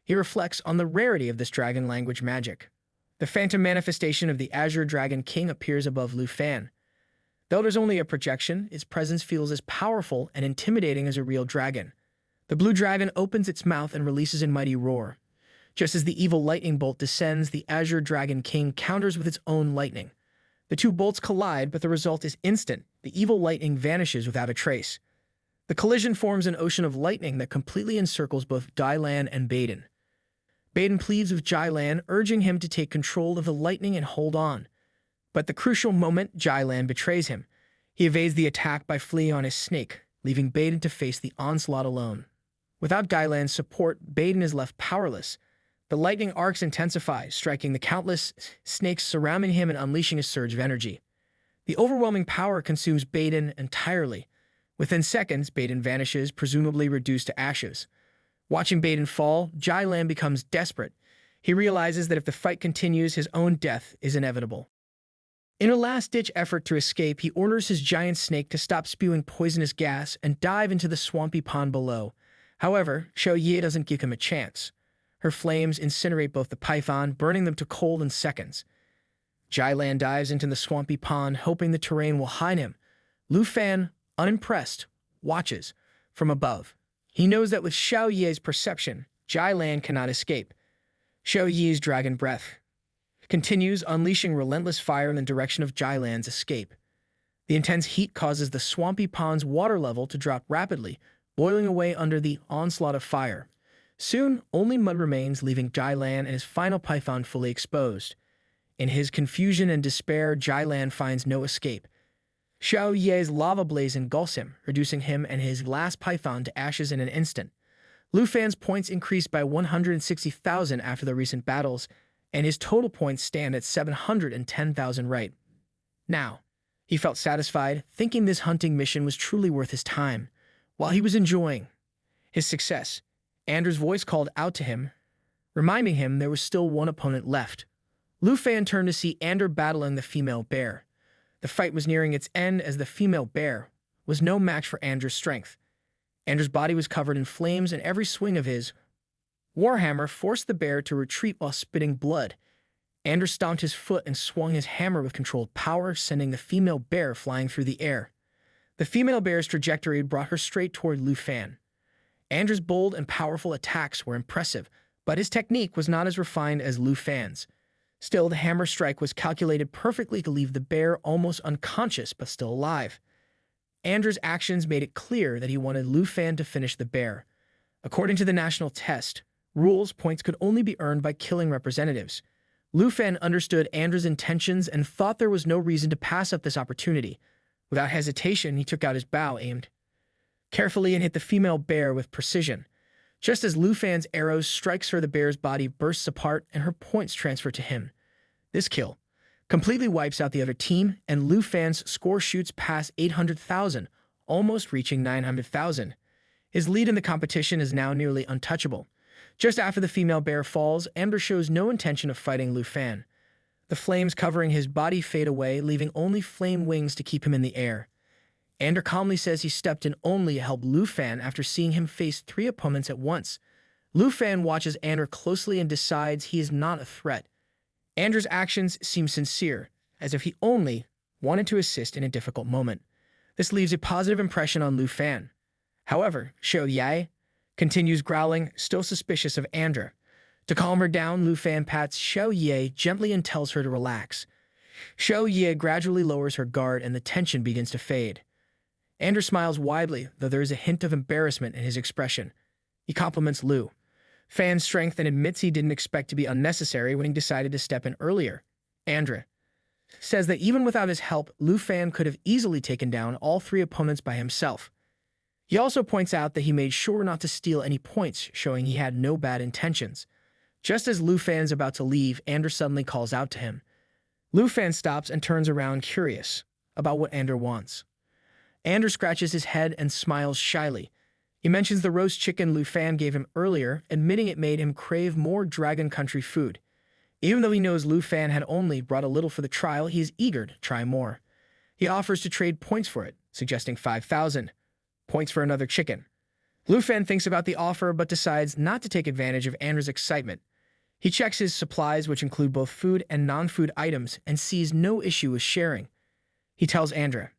He reflects on the rarity of this dragon language magic. The phantom manifestation of the Azure Dragon King appears above Lu Fan. Though it is only a projection, its presence feels as powerful and intimidating as a real dragon. The blue dragon opens its mouth and releases a mighty roar. Just as the evil lightning bolt descends, the Azure Dragon King counters with its own lightning. The two bolts collide, but the result is instant. The evil lightning vanishes without a trace. The collision forms an ocean of lightning that completely encircles both Jailan and Baden. Baden pleads with Jailan, urging him to take control of the lightning and hold on. But at the crucial moment, Jailan betrays him. He evades the attack by fleeing on his snake, leaving Baden to face the onslaught alone. Without Jailan's support, Baden is left powerless. The lightning arcs intensify, striking the countless snakes surrounding him and unleashing a surge of energy. The overwhelming power consumes Baden entirely. Within seconds, Baden vanishes, presumably reduced to ashes. Watching Baden fall, Jailan becomes desperate. He realizes that if the fight continues, his own death is inevitable. In a last-ditch effort to escape, he orders his giant snake to stop spewing poisonous gas and dive into the swampy pond below. However, Xiaoye doesn't give him a chance. Her flames incinerate both the python, burning them to cold in seconds. Jailan dives into the swampy pond, hoping the terrain will hide him. Lu Fan, unimpressed, watches from above. He knows that with Xiaoye's perception, Jailan cannot escape. Xiaoye's dragon breath continues, unleashing relentless fire in the direction of Jailan's escape. The intense heat causes the swampy pond's water level to drop rapidly, boiling away under the onslaught of fire. Soon, only mud remains, leaving Jailan and his final python fully exposed. In his confusion and despair, Jailan finds no escape. Xiaoye's lava blaze engulfs him, reducing him and his last python to ashes in an instant. Lu Fan's points increased by 160,000 after the recent battles, and his total points stand at 710,000 right now. He felt satisfied, thinking this hunting mission was truly worth his time. While he was enjoying his success, Andrew's voice called out to him, reminding him there was still one opponent left. Lu Fan turned to see Andrew battling the female bear. The fight was nearing its end as the female bear was no match for Andrew's strength. Andrew's body was covered in flames, and every swing of his warhammer forced the bear to retreat while spitting blood. Andrew stomped his foot and swung his hammer with controlled power, sending the female bear flying through the air. The female bear's trajectory brought her straight toward Lu Fan. Andrew's bold and powerful attacks were impressive, but his technique was not as refined as Lu Fan's. Still, the hammer strike was calculated perfectly to leave the bear almost unconscious but still alive. Andrew's actions made it clear that he wanted Lu Fan to finish the bear. According to the national test rules, points could only be earned by killing representatives. Lu Fan understood Andrew's intentions and thought there was no reason to pass up this opportunity. Without hesitation, he took out his bow, aimed carefully, and hit the female bear with precision. Just as Lu Fan's arrows strikes her, the bear's body bursts apart and her points transfer to him. This kill completely wipes out the other team, and Lu Fan's score shoots past 800,000, almost reaching 900,000. His lead in the competition is now nearly untouchable. Just after the female bear falls, Amber shows no intention of fighting Lu Fan. The flames covering his body fade away, leaving only flame wings to keep him in the air. Ander calmly says he stepped in only to help Lu Fan after seeing him face 3 opponents at once. Lu Fan watches Ander closely and decides he is not a threat. Ander's actions seem sincere, as if he only wanted to assist in a difficult moment. This leaves a positive impression on Lu Fan. However, Xiaoye continues growling, still suspicious of Ander. To calm her down, Lu Fan pats Xiaoye gently and tells her to relax. Xiaoye gradually lowers her guard and the tension begins to fade. Ander smiles widely, though there is a hint of embarrassment in his expression. He compliments Lu Fan's strength and admits he didn't expect to be unnecessary when he decided to step in earlier. Andra says that even without his help, Lu Fan could have easily taken down all 3 opponents by himself. He also points out that he made sure not to steal any points, showing he had no bad intentions. Just as Lu Fan is about to leave, Ander suddenly calls out to him. Lu Fan stops and turns around, curious about what Ander wants. Ander scratches his head and smiles shyly. He mentions the roast chicken Lu Fan gave him earlier, admitting it made him crave more Dragon Country food. Even though he knows Lu Fan had only brought a little for the trial, he is eager to try more. He offers to trade points for it, suggesting 5,000 points for another chicken. Lu Fan thinks about the offer but decides not to take advantage of Ander's excitement. He checks his supplies, which include both food and non-food items, and sees no issue with sharing. He tells Andra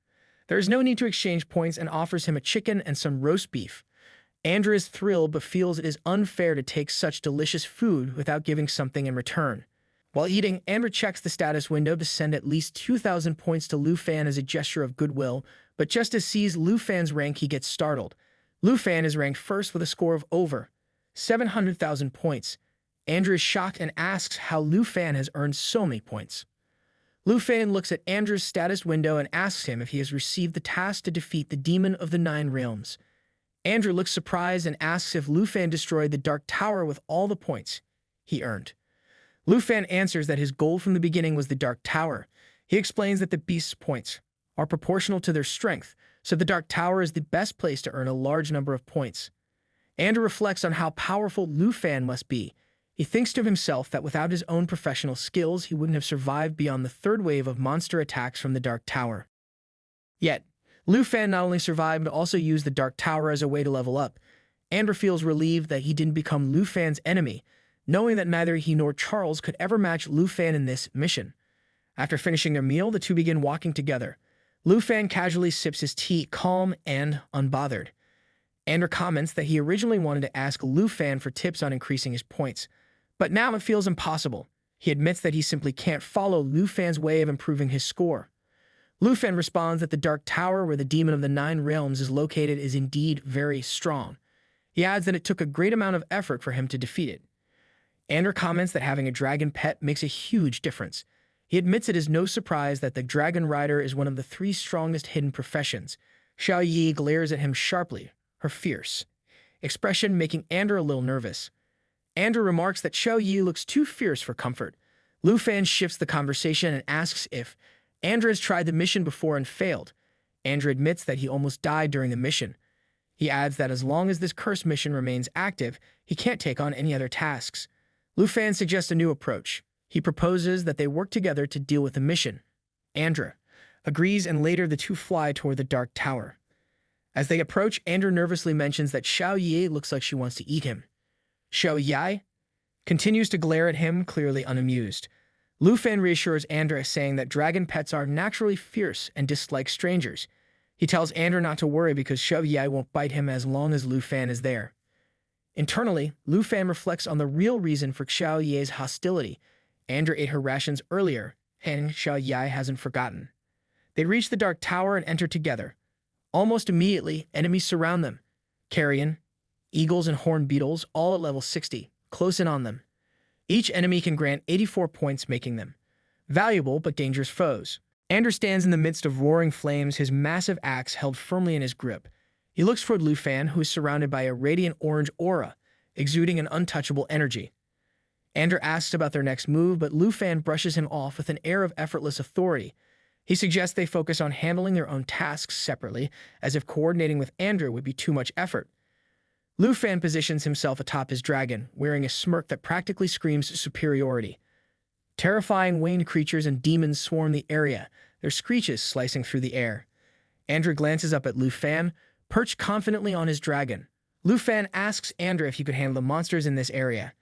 there is no need to exchange points and offers him a chicken and some roast beef. Andra is thrilled but feels it is unfair to take such delicious food without giving something in return. While eating, Andra checks the status window to send at least 2,000 points to Lu Fan as a gesture of goodwill, but just as sees Lu Fan's rank, he gets startled. Lu Fan is ranked first with a score of over 700,000 points. Andrew is shocked and asks how Lu Fan has earned so many points. Lu Fan looks at Andrew's status window and asks him if he has received the task to defeat the Demon of the Nine Realms. Andrew looks surprised and asks if Lu Fan destroyed the Dark Tower with all the points he earned. Lu Fan answers that his goal from the beginning was the Dark Tower. He explains that the beast's points are proportional to their strength, so the Dark Tower is the best place to earn a large number of points. Andrew reflects on how powerful Lu Fan must be. He thinks to himself that without his own professional skills, he wouldn't have survived beyond the third wave of monster attacks from the Dark Tower. Yet, Lu Fan not only survived but also used the Dark Tower as a way to level up. Andrew feels relieved that he didn't become Lu Fan's enemy, knowing that neither he nor Charles could ever match Lu Fan in this mission. After finishing their meal, the two begin walking together. Lu Fan casually sips his tea, calm and unbothered. Andrew comments that he originally wanted to ask Lu Fan for tips on increasing his points, but now it feels impossible. He admits that he simply can't follow Lu Fan's way of improving his score. Lu Fan responds that the Dark Tower where the Demon of the Nine Realms is located is indeed very strong. He adds that it took a great amount of effort for him to defeat it. Andrew comments that having a dragon pet makes a huge difference. He admits it is no surprise that the dragon rider is one of the three strongest hidden professions. Xiao Yi glares at him sharply, her fierce expression making Andrew a little nervous. Andrew remarks that Xiao Yi looks too fierce for comfort. Lu Fan shifts the conversation and asks if Andrew has tried the mission before and failed. Andrew admits that he almost died during the mission. He adds that as long as this curse mission remains active, he can't take on any other tasks. Lu Fan suggests a new approach. He proposes that they work together to deal with the mission. Andrew agrees, and later the two fly toward the Dark Tower. As they approach, Andrew nervously mentions that Xiao Yi looks like she wants to eat him. Xiao Yi continues to glare at him, clearly unamused. Lu Fan reassures Andrew, saying that dragon pets are naturally fierce and dislike strangers. He tells Andrew not to worry because Xiao Yi won't bite him as long as Lu Fan is there. Internally, Lu Fan reflects on the real reason for Xiao Yi's hostility. Andrew ate her rations earlier, and Xiao Yi hasn't forgotten. They reach the Dark Tower and enter together. Almost immediately, enemies surround them. Carrion, eagles, and horned beetles, all at level 60, close in on them. Each enemy can grant 84 points, making them valuable but dangerous foes. Andrew stands in the midst of roaring flames, his massive axe held firmly in his grip. He looks toward Lu Fan, who is surrounded by a radiant orange aura, exuding an untouchable energy. Andrew asks about their next move, but Lu Fan brushes him off with an air of effortless authority. He suggests they focus on handling their own tasks separately, as if coordinating with Andrew would be too much effort. Lu Fan positions himself atop his dragon, wearing a smirk that practically screams superiority. Terrifying winged creatures and demons swarm the area, their screeches slicing through the air. Andrew glances up at Lu Fan, perched confidently on his dragon. Lu Fan asks Andrew if he could handle the monsters in this area.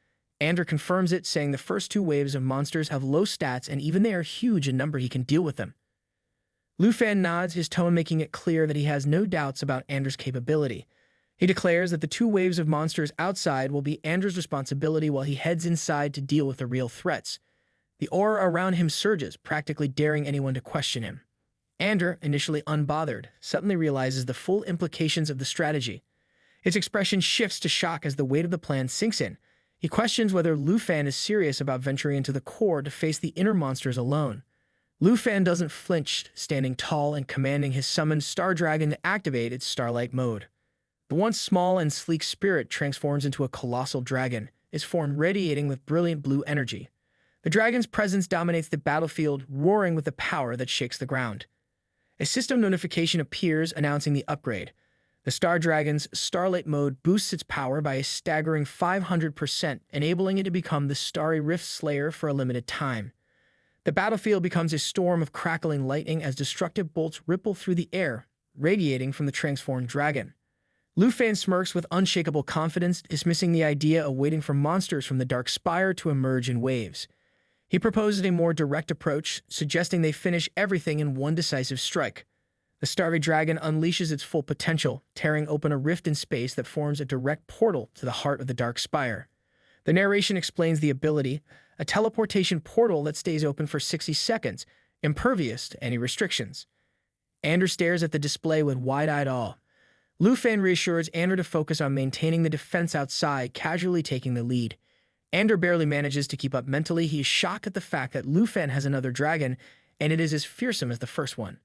Andrew confirms it, saying the first two waves of monsters have low stats and even they are huge in number, he can deal with them. Lu Fan nods, his tone making it clear that he has no doubts about Andrew's capability. He declares that the two waves of monsters outside will be Andrew's responsibility while he heads inside to deal with the real threats. The aura around him surges, practically daring anyone to question him. Andrew, initially unbothered, suddenly realizes the full implications of the strategy. His expression shifts to shock as the weight of the plan sinks in. He questions whether Lu Fan is serious about venturing into the core to face the inner monsters alone. Lu Fan doesn't flinch, standing tall and commanding his summoned Star Dragon to activate its Starlight mode. The once small and sleek spirit transforms into a colossal dragon, its form radiating with brilliant blue energy. The dragon's presence dominates the battlefield, roaring with a power that shakes the ground. A system notification appears announcing the upgrade. The Star Dragon's Starlight mode boosts its power by a staggering 500%, enabling it to become the Starry Rift Slayer for a limited time. The battlefield becomes a storm of crackling lightning as destructive bolts ripple through the air, radiating from the transformed dragon. Lu Fan smirks with unshakable confidence, dismissing the idea of waiting for monsters from the Dark Spire to emerge in waves. He proposes a more direct approach, suggesting they finish everything in one decisive strike. The Starry Dragon unleashes its full potential, tearing open a rift in space that forms a direct portal to the heart of the Dark Spire. The narration explains the ability, a teleportation portal that stays open for 60 seconds, impervious to any restrictions. Andrew stares at the display with wide-eyed awe. Lu Fan reassures Andrew to focus on maintaining the defense outside, casually taking the lead. Ander barely manages to keep up mentally. He is shocked at the fact that Lu Fan has another dragon, and it is as fearsome as the first one.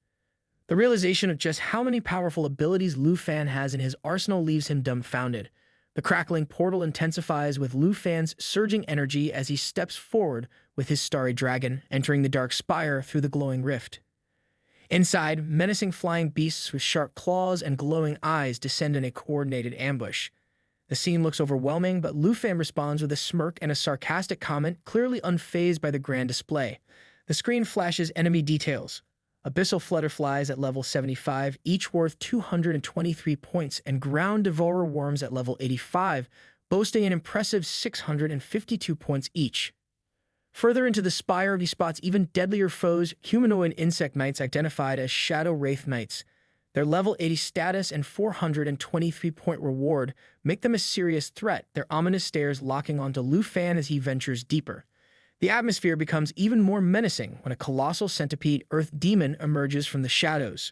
The realization of just how many powerful abilities Lu Fan has in his arsenal leaves him dumbfounded. The crackling portal intensifies with Lu Fan's surging energy as he steps forward with his starry dragon, entering the dark spire through the glowing rift. Inside, menacing flying beasts with sharp claws and glowing eyes descend in a coordinated ambush. The scene looks overwhelming, but Lu Fan responds with a smirk and a sarcastic comment, clearly unfazed by the grand display. The screen flashes enemy details. Abyssal flutterflies at level 75, each worth 223 points, and ground devourer worms at level 85, boasting an impressive 652 points each. Further into the spire, he spots even deadlier foes, humanoid insect knights identified as Shadow Wraith Knights. Their level 80 status and 423-point reward make them a serious threat, their ominous stares locking onto Lu Fan as he ventures deeper. The atmosphere becomes even more menacing when a colossal centipede earth demon emerges from the shadows.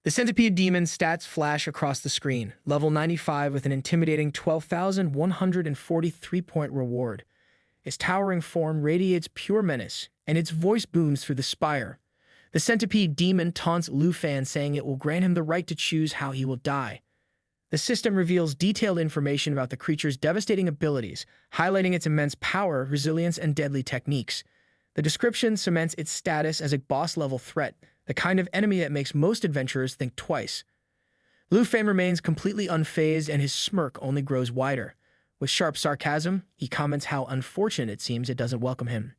The centipede demon's stats flash across the screen, level 95 with an intimidating 12,143-point reward. Its towering form radiates pure menace, and its voice booms through the spire. The centipede demon taunts Lu Fan, saying it will grant him the right to choose how he will die. The system reveals detailed information about the creature's devastating abilities, highlighting its immense power, resilience, and deadly techniques. The description cements its status as a boss-level threat, the kind of enemy that makes most adventurers think twice. Lu Fan remains completely unfazed, and his smirk only grows wider. With sharp sarcasm, he comments how unfortunate it seems it doesn't welcome him.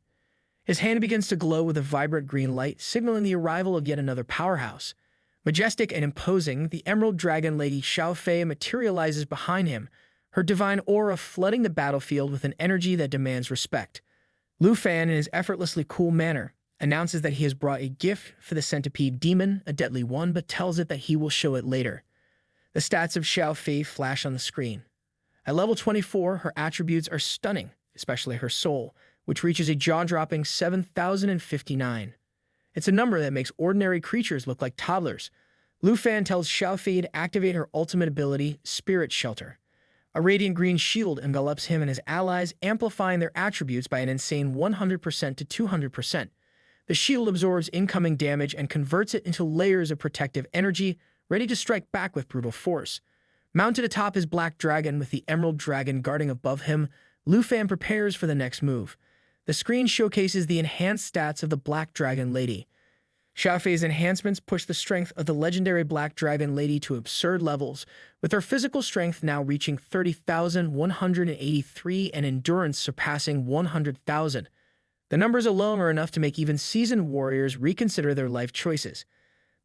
His hand begins to glow with a vibrant green light, signaling the arrival of yet another powerhouse. Majestic and imposing, the Emerald Dragon Lady Xiao Fei materializes behind him, her divine aura flooding the battlefield with an energy that demands respect. Lu Fan, in his effortlessly cool manner, announces that he has brought a gift for the centipede demon, a deadly one, but tells it that he will show it later. The stats of Xiao Fei flash on the screen. At level 24, her attributes are stunning, especially her soul, which reaches a jaw-dropping 7,059. It's a number that makes ordinary creatures look like toddlers. Lu Fan tells Xiao Fei to activate her ultimate ability, Spirit Shelter. A radiant green shield envelops him and his allies, amplifying their attributes by an insane 100% to 200%. The shield absorbs incoming damage and converts it into layers of protective energy, ready to strike back with brutal force. Mounted atop his black dragon with the Emerald Dragon guarding above him, Lu Fan prepares for the next move. The screen showcases the enhanced stats of the Black Dragon Lady. Xiao Fei's enhancements push the strength of the legendary Black Dragon Lady to absurd levels, with her physical strength now reaching 30,183 and endurance surpassing 100,000. The numbers alone are enough to make even seasoned warriors reconsider their life choices.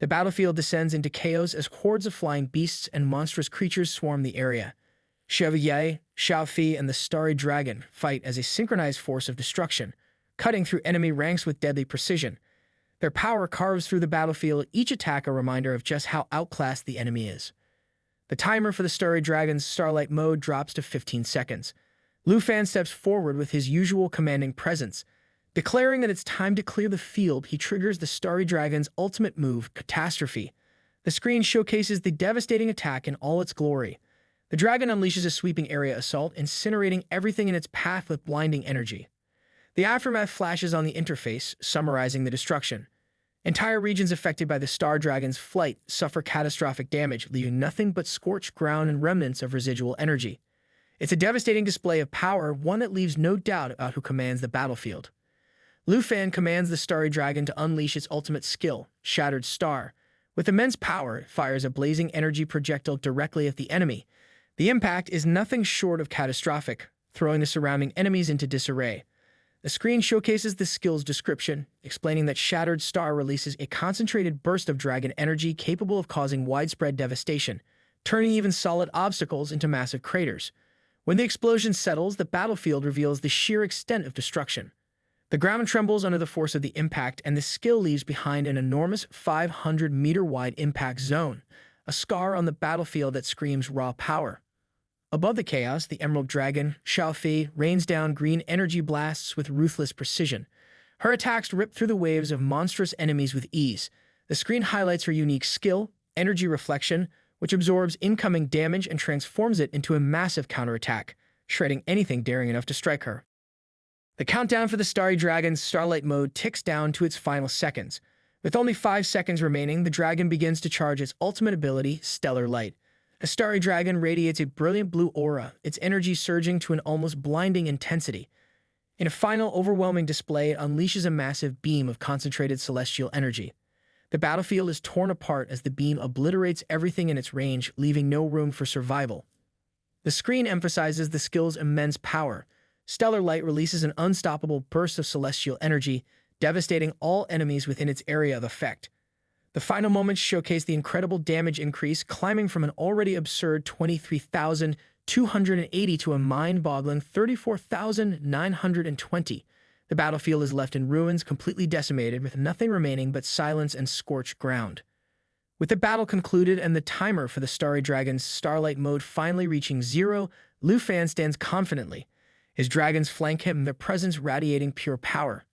The battlefield descends into chaos as hordes of flying beasts and monstrous creatures swarm the area. Chevalier, Xiao Fei, and the Starry Dragon fight as a synchronized force of destruction, cutting through enemy ranks with deadly precision. Their power carves through the battlefield, each attack a reminder of just how outclassed the enemy is. The timer for the Starry Dragon's Starlight mode drops to 15 seconds. Lu Fan steps forward with his usual commanding presence. Declaring that it's time to clear the field, he triggers the Starry Dragon's ultimate move, Catastrophe. The screen showcases the devastating attack in all its glory. The dragon unleashes a sweeping area assault, incinerating everything in its path with blinding energy. The aftermath flashes on the interface, summarizing the destruction. Entire regions affected by the Star Dragon's flight suffer catastrophic damage, leaving nothing but scorched ground and remnants of residual energy. It's a devastating display of power, one that leaves no doubt about who commands the battlefield. Lu Fan commands the Starry Dragon to unleash its ultimate skill, Shattered Star. With immense power, it fires a blazing energy projectile directly at the enemy. The impact is nothing short of catastrophic, throwing the surrounding enemies into disarray. The screen showcases the skill's description, explaining that Shattered Star releases a concentrated burst of dragon energy capable of causing widespread devastation, turning even solid obstacles into massive craters. When the explosion settles, the battlefield reveals the sheer extent of destruction. The ground trembles under the force of the impact, and the skill leaves behind an enormous 500-meter-wide impact zone, a scar on the battlefield that screams raw power. Above the chaos, the Emerald Dragon, Xiao Fei, rains down green energy blasts with ruthless precision. Her attacks rip through the waves of monstrous enemies with ease. The screen highlights her unique skill, Energy Reflection, which absorbs incoming damage and transforms it into a massive counterattack. shredding anything daring enough to strike her. The countdown for the Starry Dragon's Starlight mode ticks down to its final seconds. With only 5 seconds remaining, the dragon begins to charge its ultimate ability, Stellar Light. A Starry Dragon radiates a brilliant blue aura, its energy surging to an almost blinding intensity. In a final, overwhelming display, it unleashes a massive beam of concentrated celestial energy. The battlefield is torn apart as the beam obliterates everything in its range, leaving no room for survival. The screen emphasizes the skill's immense power. Stellar Light releases an unstoppable burst of celestial energy, devastating all enemies within its area of effect. The final moments showcase the incredible damage increase, climbing from an already absurd 23,280 to a mind-boggling 34,920. The battlefield is left in ruins, completely decimated, with nothing remaining but silence and scorched ground. With the battle concluded and the timer for the Starry Dragon's Starlight mode finally reaching 0, Lu Fan stands confidently. His dragons flank him, their presence radiating pure power.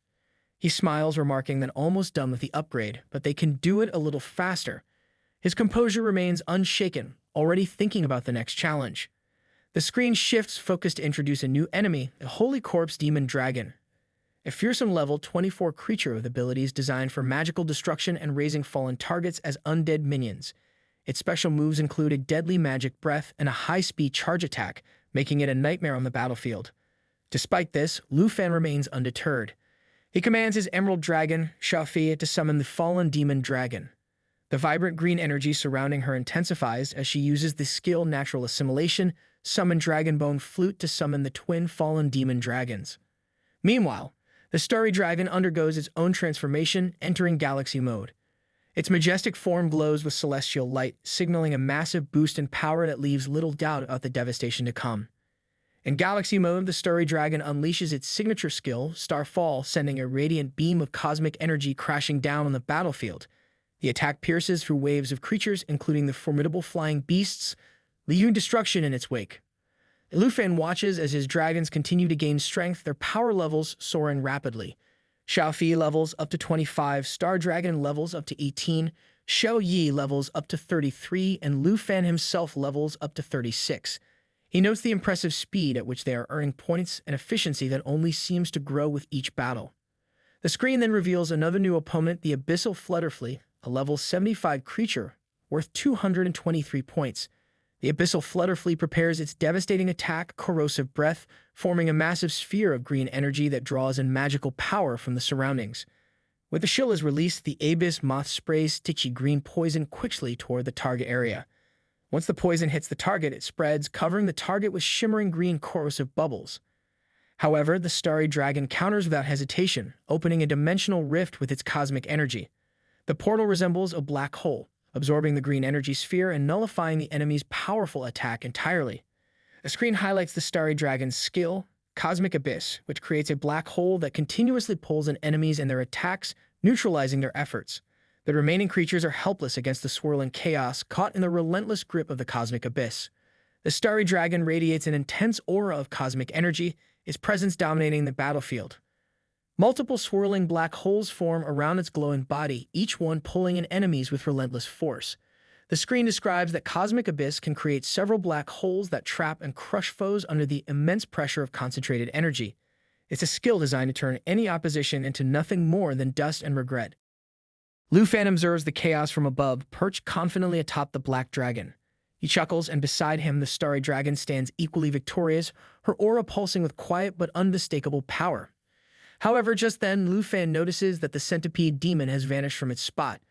He smiles, remarking that almost done with the upgrade, but they can do it a little faster. His composure remains unshaken, already thinking about the next challenge. The screen shifts focus to introduce a new enemy, a Holy Corpse Demon Dragon. A fearsome level 24 creature with abilities designed for magical destruction and raising fallen targets as undead minions. Its special moves include a deadly magic breath and a high-speed charge attack, making it a nightmare on the battlefield. Despite this, Lu Fan remains undeterred. He commands his Emerald Dragon, Xiaofi, to summon the fallen demon dragon. The vibrant green energy surrounding her intensifies as she uses the skill Natural Assimilation, summon Dragonbone Flute to summon the twin fallen demon dragons. Meanwhile, the Starry Dragon undergoes its own transformation, entering Galaxy mode. Its majestic form glows with celestial light, signaling a massive boost in power that leaves little doubt about the devastation to come. In Galaxy mode, the Starry Dragon unleashes its signature skill, Starfall, sending a radiant beam of cosmic energy crashing down on the battlefield. The attack pierces through waves of creatures, including the formidable flying beasts, leaving destruction in its wake. Lu Fan watches as his dragons continue to gain strength, their power levels soaring rapidly. Xiaofi levels up to 25, Star Dragon levels up to 18, Xiao Yi levels up to 33, and Lu Fan himself levels up to 36. He notes the impressive speed at which they are earning points and efficiency that only seems to grow with each battle. The screen then reveals another new opponent, the Abyssal Flutterfly, a level 75 creature worth 223 points. The Abyssal Flutterfly prepares its devastating attack, Corrosive Breath, forming a massive sphere of green energy that draws in magical power from the surroundings. When the shield is released, the Abyss Moth sprays sticky green poison quickly toward the target area. Once the poison hits the target, it spreads, covering the target with shimmering green corrosive bubbles. However, the Starry Dragon counters without hesitation, opening a dimensional rift with its cosmic energy. The portal resembles a black hole, absorbing the green energy sphere and nullifying the enemy's powerful attack entirely. The screen highlights the Starry Dragon's skill, Cosmic Abyss, which creates a black hole that continuously pulls in enemies and their attacks, neutralizing their efforts. The remaining creatures are helpless against the swirling chaos, caught in the relentless grip of the Cosmic Abyss. The Starry Dragon radiates an intense aura of cosmic energy, its presence dominating the battlefield. Multiple swirling black holes form around its glowing body, each one pulling in enemies with relentless force. The screen describes that Cosmic Abyss can create several black holes that trap and crush foes under the immense pressure of concentrated energy. It's a skill designed to turn any opposition into nothing more than dust and regret. Lu Fan observes the chaos from above, perched confidently atop the Black Dragon. He chuckles, and beside him the Starry Dragon stands equally victorious, her aura pulsing with quiet but unmistakable power. However, just then, Lu Fan notices that the Centipede Demon has vanished from its spot.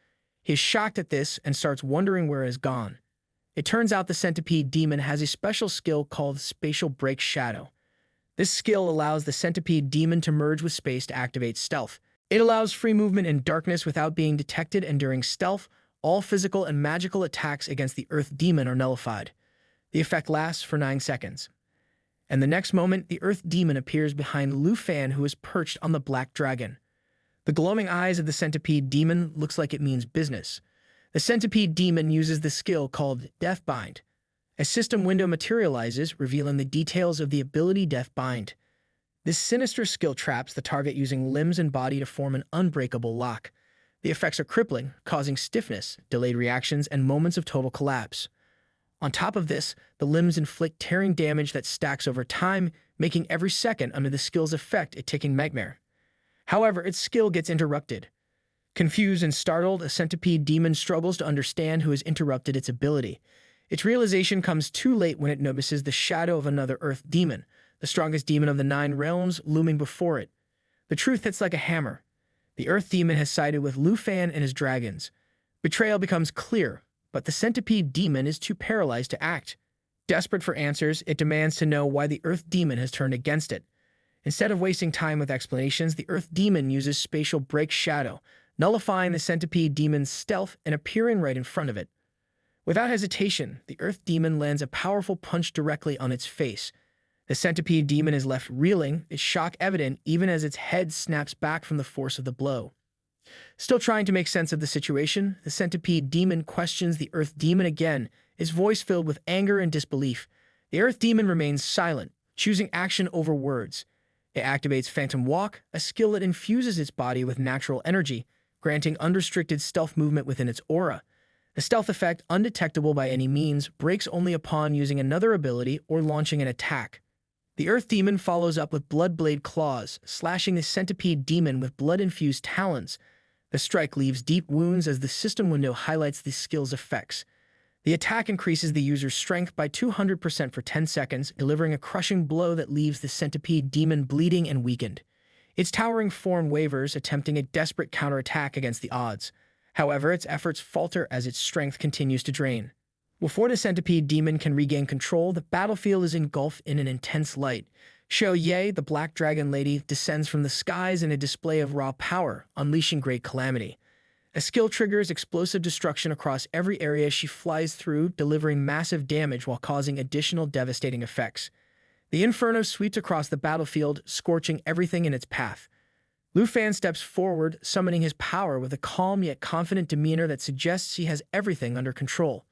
He is shocked at this and starts wondering where it has gone. It turns out the Centipede Demon has a special skill called Spatial Break Shadow. This skill allows the Centipede Demon to merge with space to activate stealth. It allows free movement in darkness without being detected, and during stealth, all physical and magical attacks against the Earth Demon are nullified. The effect lasts for 9 seconds. And the next moment, the Earth Demon appears behind Lu Fan, who is perched on the Black Dragon. The glowing eyes of the Centipede Demon looks like it means business. The Centipede Demon uses the skill called Deathbind. A system window materializes, revealing the details of the ability Deathbind. This sinister skill traps the target using limbs and body to form an unbreakable lock. The effects are crippling, causing stiffness, delayed reactions, and moments of total collapse. On top of this, the limbs inflict tearing damage that stacks over time, making every second under the skill's effect a ticking nightmare. However, its skill gets interrupted. Confused and startled, a centipede demon struggles to understand who has interrupted its ability. Its realization comes too late when it notices the shadow of another earth demon, the strongest demon of the 9 realms, looming before it. The truth hits like a hammer. The earth demon has sided with Lu Fan and his dragons. Betrayal becomes clear, but the centipede demon is too paralyzed to act. Desperate for answers, it demands to know why the earth demon has turned against it. Instead of wasting time with explanations, the earth demon uses spatial break shadow, nullifying the centipede demon's stealth and appearing right in front of it. Without hesitation, the earth demon lands a powerful punch directly on its face. The centipede demon is left reeling, its shock evident even as its head snaps back from the force of the blow. Still trying to make sense of the situation, the centipede demon questions the earth demon again, its voice filled with anger and disbelief. The earth demon remains silent, choosing action over words. It activates Phantom Walk, a skill that infuses its body with natural energy, granting unrestricted stealth movement within its aura. The stealth effect, undetectable by any means, breaks only upon using another ability or launching an attack. The earth demon follows up with Bloodblade Claws, slashing the centipede demon with blood-infused talons. The strike leaves deep wounds as the system window highlights the skill's effects. The attack increases the user's strength by 200% for 10 seconds, delivering a crushing blow that leaves the centipede demon bleeding and weakened. Its towering form wavers, attempting a desperate counterattack against the odds. However, its efforts falter as its strength continues to drain. Before the centipede demon can regain control, the battlefield is engulfed in an intense light. Shou Ye, the Black Dragon Lady, descends from the skies in a display of raw power, unleashing great calamity. A skill triggers explosive destruction across every area she flies through, delivering massive damage while causing additional devastating effects. The Inferno sweeps across the battlefield, scorching everything in its path. Lu Fan steps forward, summoning his power with a calm yet confident demeanor that suggests he has everything under control.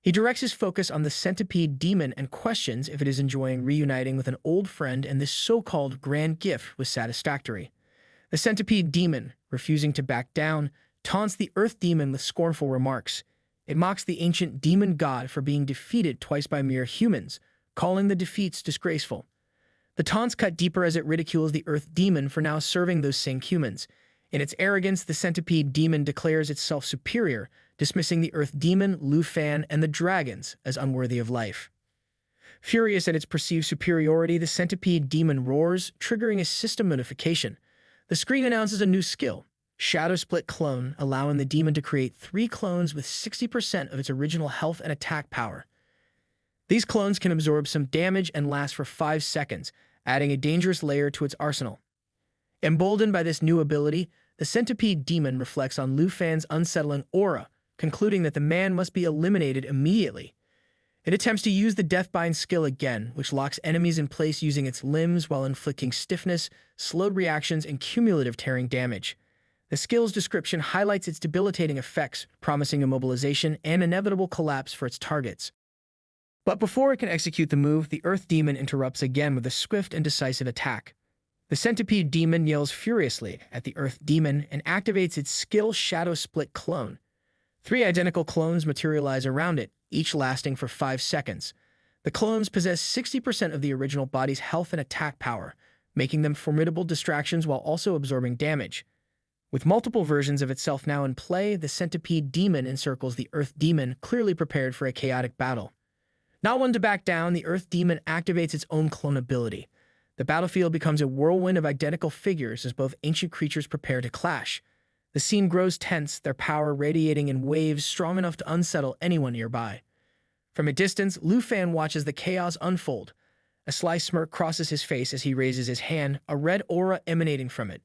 He directs his focus on the centipede demon and questions if it is enjoying reuniting with an old friend, and this so-called grand gift was satisfactory. The centipede demon, refusing to back down, taunts the earth demon with scornful remarks. It mocks the ancient demon god for being defeated twice by mere humans, calling the defeats disgraceful. The taunts cut deeper as it ridicules the earth demon for now serving those same humans. In its arrogance, the centipede demon declares itself superior, dismissing the earth demon, Lu Fan, and the dragons as unworthy of life. Furious at its perceived superiority, the centipede demon roars, triggering a system notification. The screen announces a new skill, Shadow Split Clone, allowing the demon to create 3 clones with 60% of its original health and attack power. These clones can absorb some damage and last for 5 seconds, adding a dangerous layer to its arsenal. Emboldened by this new ability, the centipede demon reflects on Lu Fan's unsettling aura, concluding that the man must be eliminated immediately. It attempts to use the Deathbind skill again, which locks enemies in place using its limbs while inflicting stiffness, slowed reactions, and cumulative tearing damage. The skill's description highlights its debilitating effects, promising immobilization and inevitable collapse for its targets. But before it can execute the move, the earth demon interrupts again with a swift and decisive attack. The centipede demon yells furiously at the earth demon and activates its skill Shadow Split Clone. 3 identical clones materialize around it, each lasting for 5 seconds. The clones possess 60% of the original body's health and attack power, making them formidable distractions while also absorbing damage. With multiple versions of itself now in play, the centipede demon encircles the earth demon, clearly prepared for a chaotic battle. Not one to back down, the earth demon activates its own clone ability. The battlefield becomes a whirlwind of identical figures as both ancient creatures prepare to clash. The scene grows tense, their power radiating in waves strong enough to unsettle anyone nearby. From a distance, Lu Fan watches the chaos unfold. A sly smirk crosses his face as he raises his hand, a red aura emanating from it.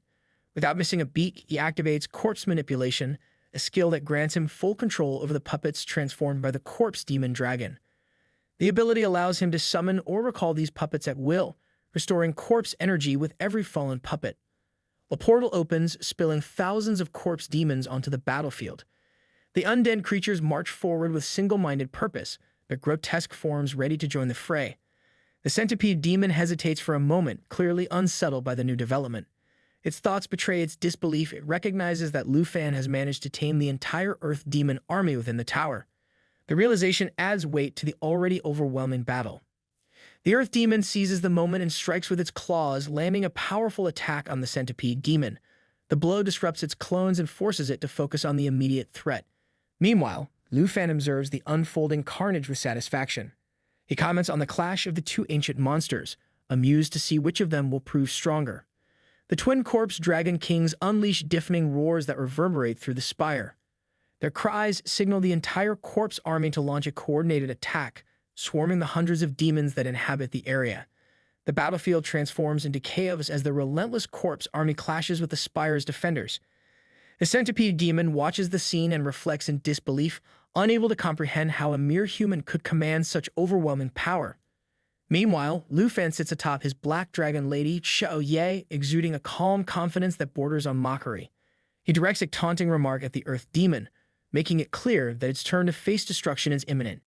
Without missing a beat, he activates Corpse Manipulation, a skill that grants him full control over the puppets transformed by the Corpse Demon Dragon. The ability allows him to summon or recall these puppets at will, restoring corpse energy with every fallen puppet. A portal opens, spilling thousands of corpse demons onto the battlefield. The undead creatures march forward with single-minded purpose, their grotesque forms ready to join the fray. The centipede demon hesitates for a moment, clearly unsettled by the new development. Its thoughts betray its disbelief. It recognizes that Lu Fan has managed to tame the entire earth demon army within the tower. The realization adds weight to the already overwhelming battle. The Earth Demon seizes the moment and strikes with its claws, landing a powerful attack on the Centipede Demon. The blow disrupts its clones and forces it to focus on the immediate threat. Meanwhile, Lu Fan observes the unfolding carnage with satisfaction. He comments on the clash of the two ancient monsters, amused to see which of them will prove stronger. The twin corpse dragon kings unleash deafening roars that reverberate through the spire. Their cries signal the entire corpse army to launch a coordinated attack, swarming the hundreds of demons that inhabit the area. The battlefield transforms into chaos as the relentless corpse army clashes with the spire's defenders. The Centipede Demon watches the scene and reflects in disbelief, unable to comprehend how a mere human could command such overwhelming power. Meanwhile, Lu Fan sits atop his black dragon lady, Xiao Ye, exuding a calm confidence that borders on mockery. He directs a taunting remark at the Earth Demon, making it clear that its turn to face destruction is imminent.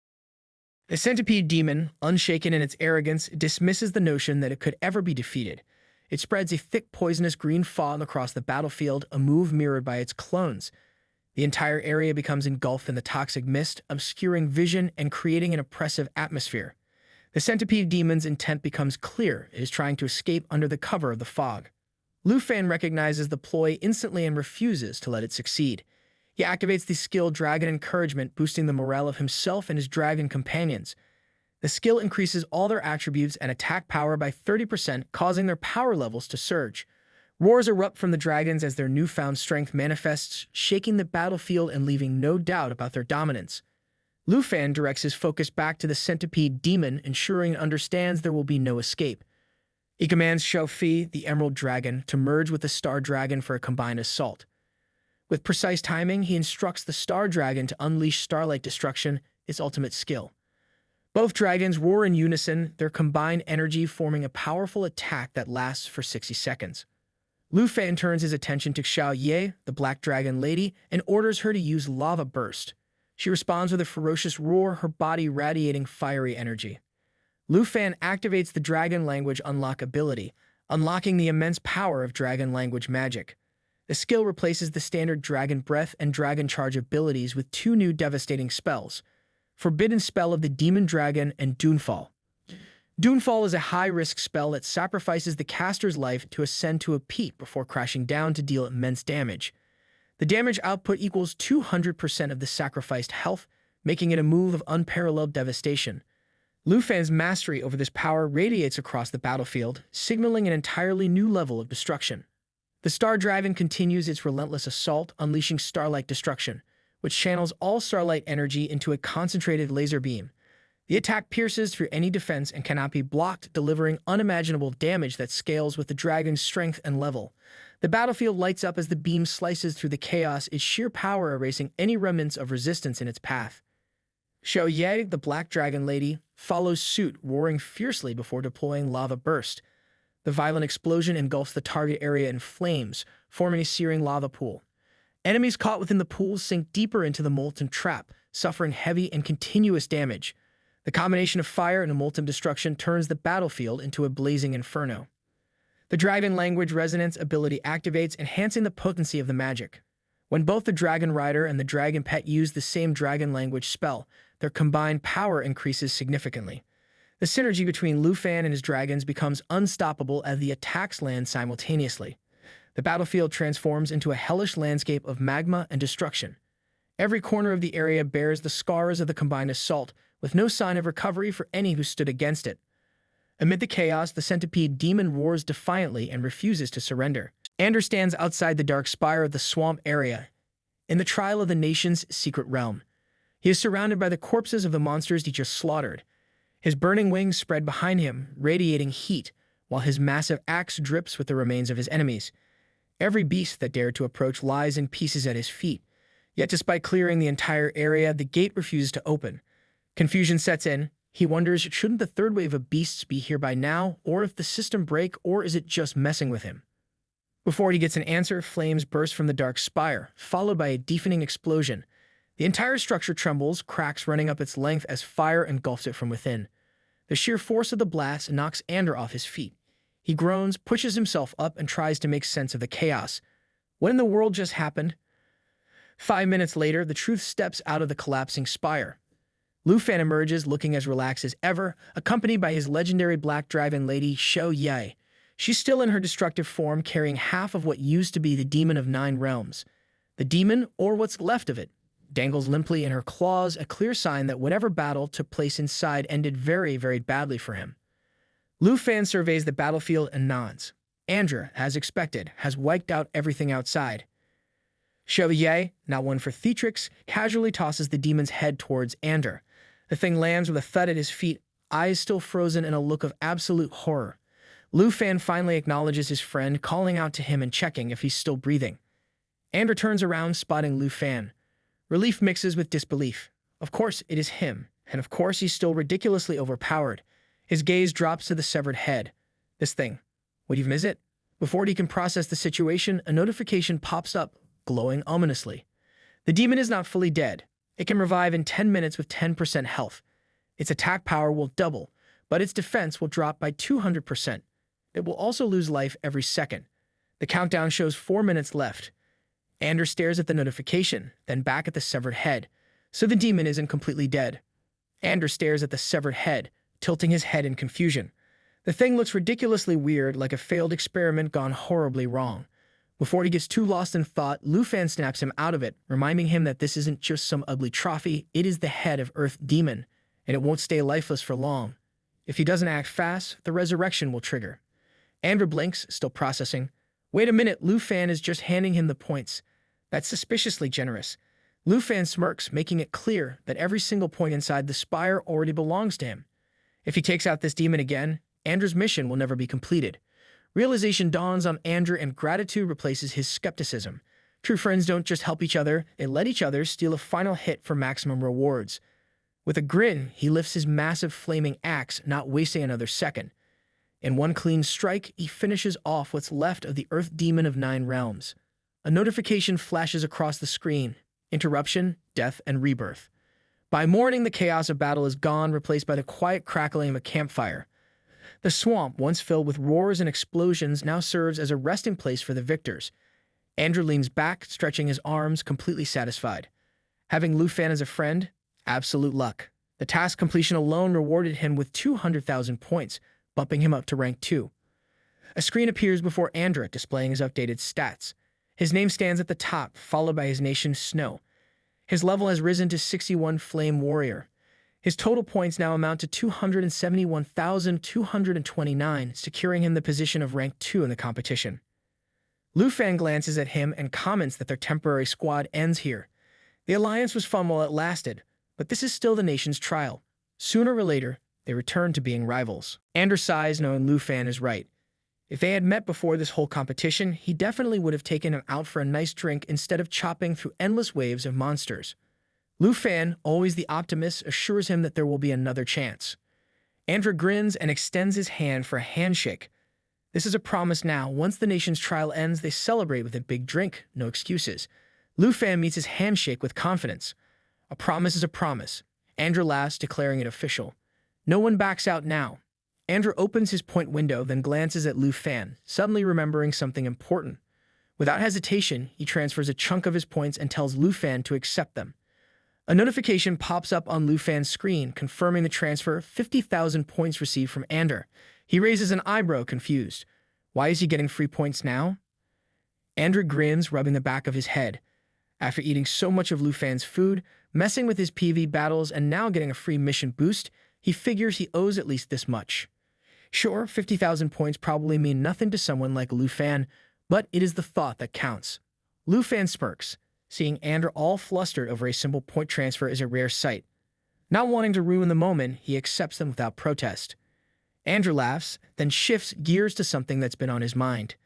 The Centipede Demon, unshaken in its arrogance, dismisses the notion that it could ever be defeated. It spreads a thick poisonous green fog across the battlefield, a move mirrored by its clones. The entire area becomes engulfed in the toxic mist, obscuring vision and creating an oppressive atmosphere. The Centipede Demon's intent becomes clear. It is trying to escape under the cover of the fog. Lu Fan recognizes the ploy instantly and refuses to let it succeed. He activates the skill Dragon Encouragement, boosting the morale of himself and his dragon companions. The skill increases all their attributes and attack power by 30%, causing their power levels to surge. Roars erupt from the dragons as their newfound strength manifests, shaking the battlefield and leaving no doubt about their dominance. Lu Fan directs his focus back to the Centipede Demon, ensuring it understands there will be no escape. He commands Xiao Fi, the Emerald Dragon, to merge with the Star Dragon for a combined assault. With precise timing, he instructs the Star Dragon to unleash Starlight Destruction, its ultimate skill. Both dragons roar in unison, their combined energy forming a powerful attack that lasts for 60 seconds. Lu Fan turns his attention to Xiao Ye, the Black Dragon Lady, and orders her to use Lava Burst. She responds with a ferocious roar, her body radiating fiery energy. Lu Fan activates the Dragon Language Unlock ability, unlocking the immense power of Dragon Language magic. The skill replaces the standard Dragon Breath and Dragon Charge abilities with two new devastating spells: Forbidden Spell of the Demon Dragon and Doomfall. Doomfall is a high-risk spell that sacrifices the caster's life to ascend to a peak before crashing down to deal immense damage. The damage output equals 200% of the sacrificed health, making it a move of unparalleled devastation. Lu Fan's mastery over this power radiates across the battlefield, signaling an entirely new level of destruction. The Star Dragon continues its relentless assault, unleashing Starlight Destruction, which channels all Starlight energy into a concentrated laser beam. The attack pierces through any defense and cannot be blocked, delivering unimaginable damage that scales with the dragon's strength and level. The battlefield lights up as the beam slices through the chaos, its sheer power erasing any remnants of resistance in its path. Xiao Ye, the Black Dragon Lady, follows suit, roaring fiercely before deploying Lava Burst. The violent explosion engulfs the target area in flames, forming a searing lava pool. Enemies caught within the pool sink deeper into the molten trap, suffering heavy and continuous damage. The combination of fire and molten destruction turns the battlefield into a blazing inferno. The Dragon Language Resonance ability activates, enhancing the potency of the magic. When both the Dragon Rider and the Dragon Pet use the same Dragon Language spell, their combined power increases significantly. The synergy between Lu Fan and his dragons becomes unstoppable as the attacks land simultaneously. The battlefield transforms into a hellish landscape of magma and destruction. Every corner of the area bears the scars of the combined assault, with no sign of recovery for any who stood against it. Amid the chaos, the Centipede Demon roars defiantly and refuses to surrender. Ander stands outside the dark spire of the swamp area, in the trial of the nation's secret realm. He is surrounded by the corpses of the monsters he just slaughtered. His burning wings spread behind him, radiating heat, while his massive axe drips with the remains of his enemies. Every beast that dared to approach lies in pieces at his feet. Yet despite clearing the entire area, the gate refuses to open. Confusion sets in. He wonders, shouldn't the third wave of beasts be here by now, or if the system break, or is it just messing with him? Before he gets an answer, flames burst from the dark spire, followed by a deafening explosion. The entire structure trembles, cracks running up its length as fire engulfs it from within. The sheer force of the blast knocks Ander off his feet. He groans, pushes himself up, and tries to make sense of the chaos. What in the world just happened? 5 minutes later, the truth steps out of the collapsing spire. Lu Fan emerges looking as relaxed as ever, accompanied by his legendary black dragon lady, Shou Ye. She's still in her destructive form, carrying half of what used to be the demon of 9 realms. The demon, or what's left of it, dangles limply in her claws, a clear sign that whatever battle took place inside ended very, very badly for him. Lu Fan surveys the battlefield and nods. Andra, as expected, has wiped out everything outside. Shou Ye, now one for theatrics, casually tosses the demon's head towards Andra. The thing lands with a thud at his feet, eyes still frozen in a look of absolute horror. Lu Fan finally acknowledges his friend, calling out to him and checking if he's still breathing. Andra turns around, spotting Lu Fan. Relief mixes with disbelief. Of course, it is him, and of course he's still ridiculously overpowered. His gaze drops to the severed head. This thing. Would you miss it? Before he can process the situation, a notification pops up, glowing ominously. The demon is not fully dead. It can revive in 10 minutes with 10% health. Its attack power will double, but its defense will drop by 200%. It will also lose life every second. The countdown shows 4 minutes left. Andra stares at the notification, then back at the severed head. So the demon isn't completely dead. Andra stares at the severed head, tilting his head in confusion. The thing looks ridiculously weird, like a failed experiment gone horribly wrong. Before he gets too lost in thought, Lu Fan snaps him out of it, reminding him that this isn't just some ugly trophy, it is the head of Earth Demon, and it won't stay lifeless for long. If he doesn't act fast, the resurrection will trigger. Andra blinks, still processing. Wait a minute, Lu Fan is just handing him the points. That's suspiciously generous. Lu Fan smirks, making it clear that every single point inside the spire already belongs to him. If he takes out this demon again, Andra's mission will never be completed. Realization dawns on Andra and gratitude replaces his skepticism. True friends don't just help each other, they let each other steal a final hit for maximum rewards. With a grin, he lifts his massive flaming axe, not wasting another second. In one clean strike, he finishes off what's left of the Earth Demon of 9 realms. A notification flashes across the screen. Interruption, death, and rebirth. By morning, the chaos of battle is gone, replaced by the quiet crackling of a campfire. The swamp, once filled with roars and explosions, now serves as a resting place for the victors. Andra leans back, stretching his arms, completely satisfied. Having Lu Fan as a friend? Absolute luck. The task completion alone rewarded him with 200,000 points, bumping him up to rank 2. A screen appears before Andra, displaying his updated stats. His name stands at the top, followed by his nation, Snow. His level has risen to 61 Flame Warrior. His total points now amount to 271,229, securing him the position of rank 2 in the competition. Lu Fan glances at him and comments that their temporary squad ends here. The alliance was fun while it lasted, but this is still the nation's trial. Sooner or later, they return to being rivals. Andra sighs, knowing Lu Fan is right. If they had met before this whole competition, he definitely would have taken him out for a nice drink instead of chopping through endless waves of monsters. Lu Fan, always the optimist, assures him that there will be another chance. Andra grins and extends his hand for a handshake. This is a promise now. Once the nation's trial ends, they celebrate with a big drink, no excuses. Lu Fan meets his handshake with confidence. A promise is a promise. Andra laughs, declaring it official. No one backs out now. Andra opens his point window, then glances at Lu Fan, suddenly remembering something important. Without hesitation, he transfers a chunk of his points and tells Lu Fan to accept them. A notification pops up on Lu Fan's screen, confirming the transfer, 50,000 points received from Andra. He raises an eyebrow, confused. Why is he getting free points now? Andra grins, rubbing the back of his head. After eating so much of Lu Fan's food, messing with his PV battles, and now getting a free mission boost, he figures he owes at least this much. Sure, 50,000 points probably mean nothing to someone like Lu Fan, but it is the thought that counts. Lu Fan smirks. Seeing Andra all flustered over a simple point transfer is a rare sight. Not wanting to ruin the moment, he accepts them without protest. Andra laughs, then shifts gears to something that's been on his mind.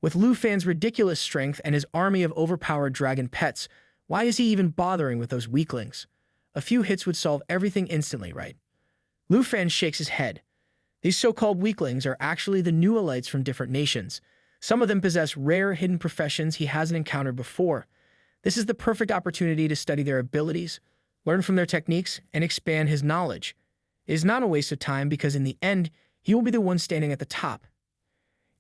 With Lu Fan's ridiculous strength and his army of overpowered dragon pets, why is he even bothering with those weaklings? A few hits would solve everything instantly, right? Lu Fan shakes his head. These so-called weaklings are actually the new elites from different nations. Some of them possess rare hidden professions he hasn't encountered before. This is the perfect opportunity to study their abilities, learn from their techniques, and expand his knowledge. It is not a waste of time because in the end, he will be the one standing at the top.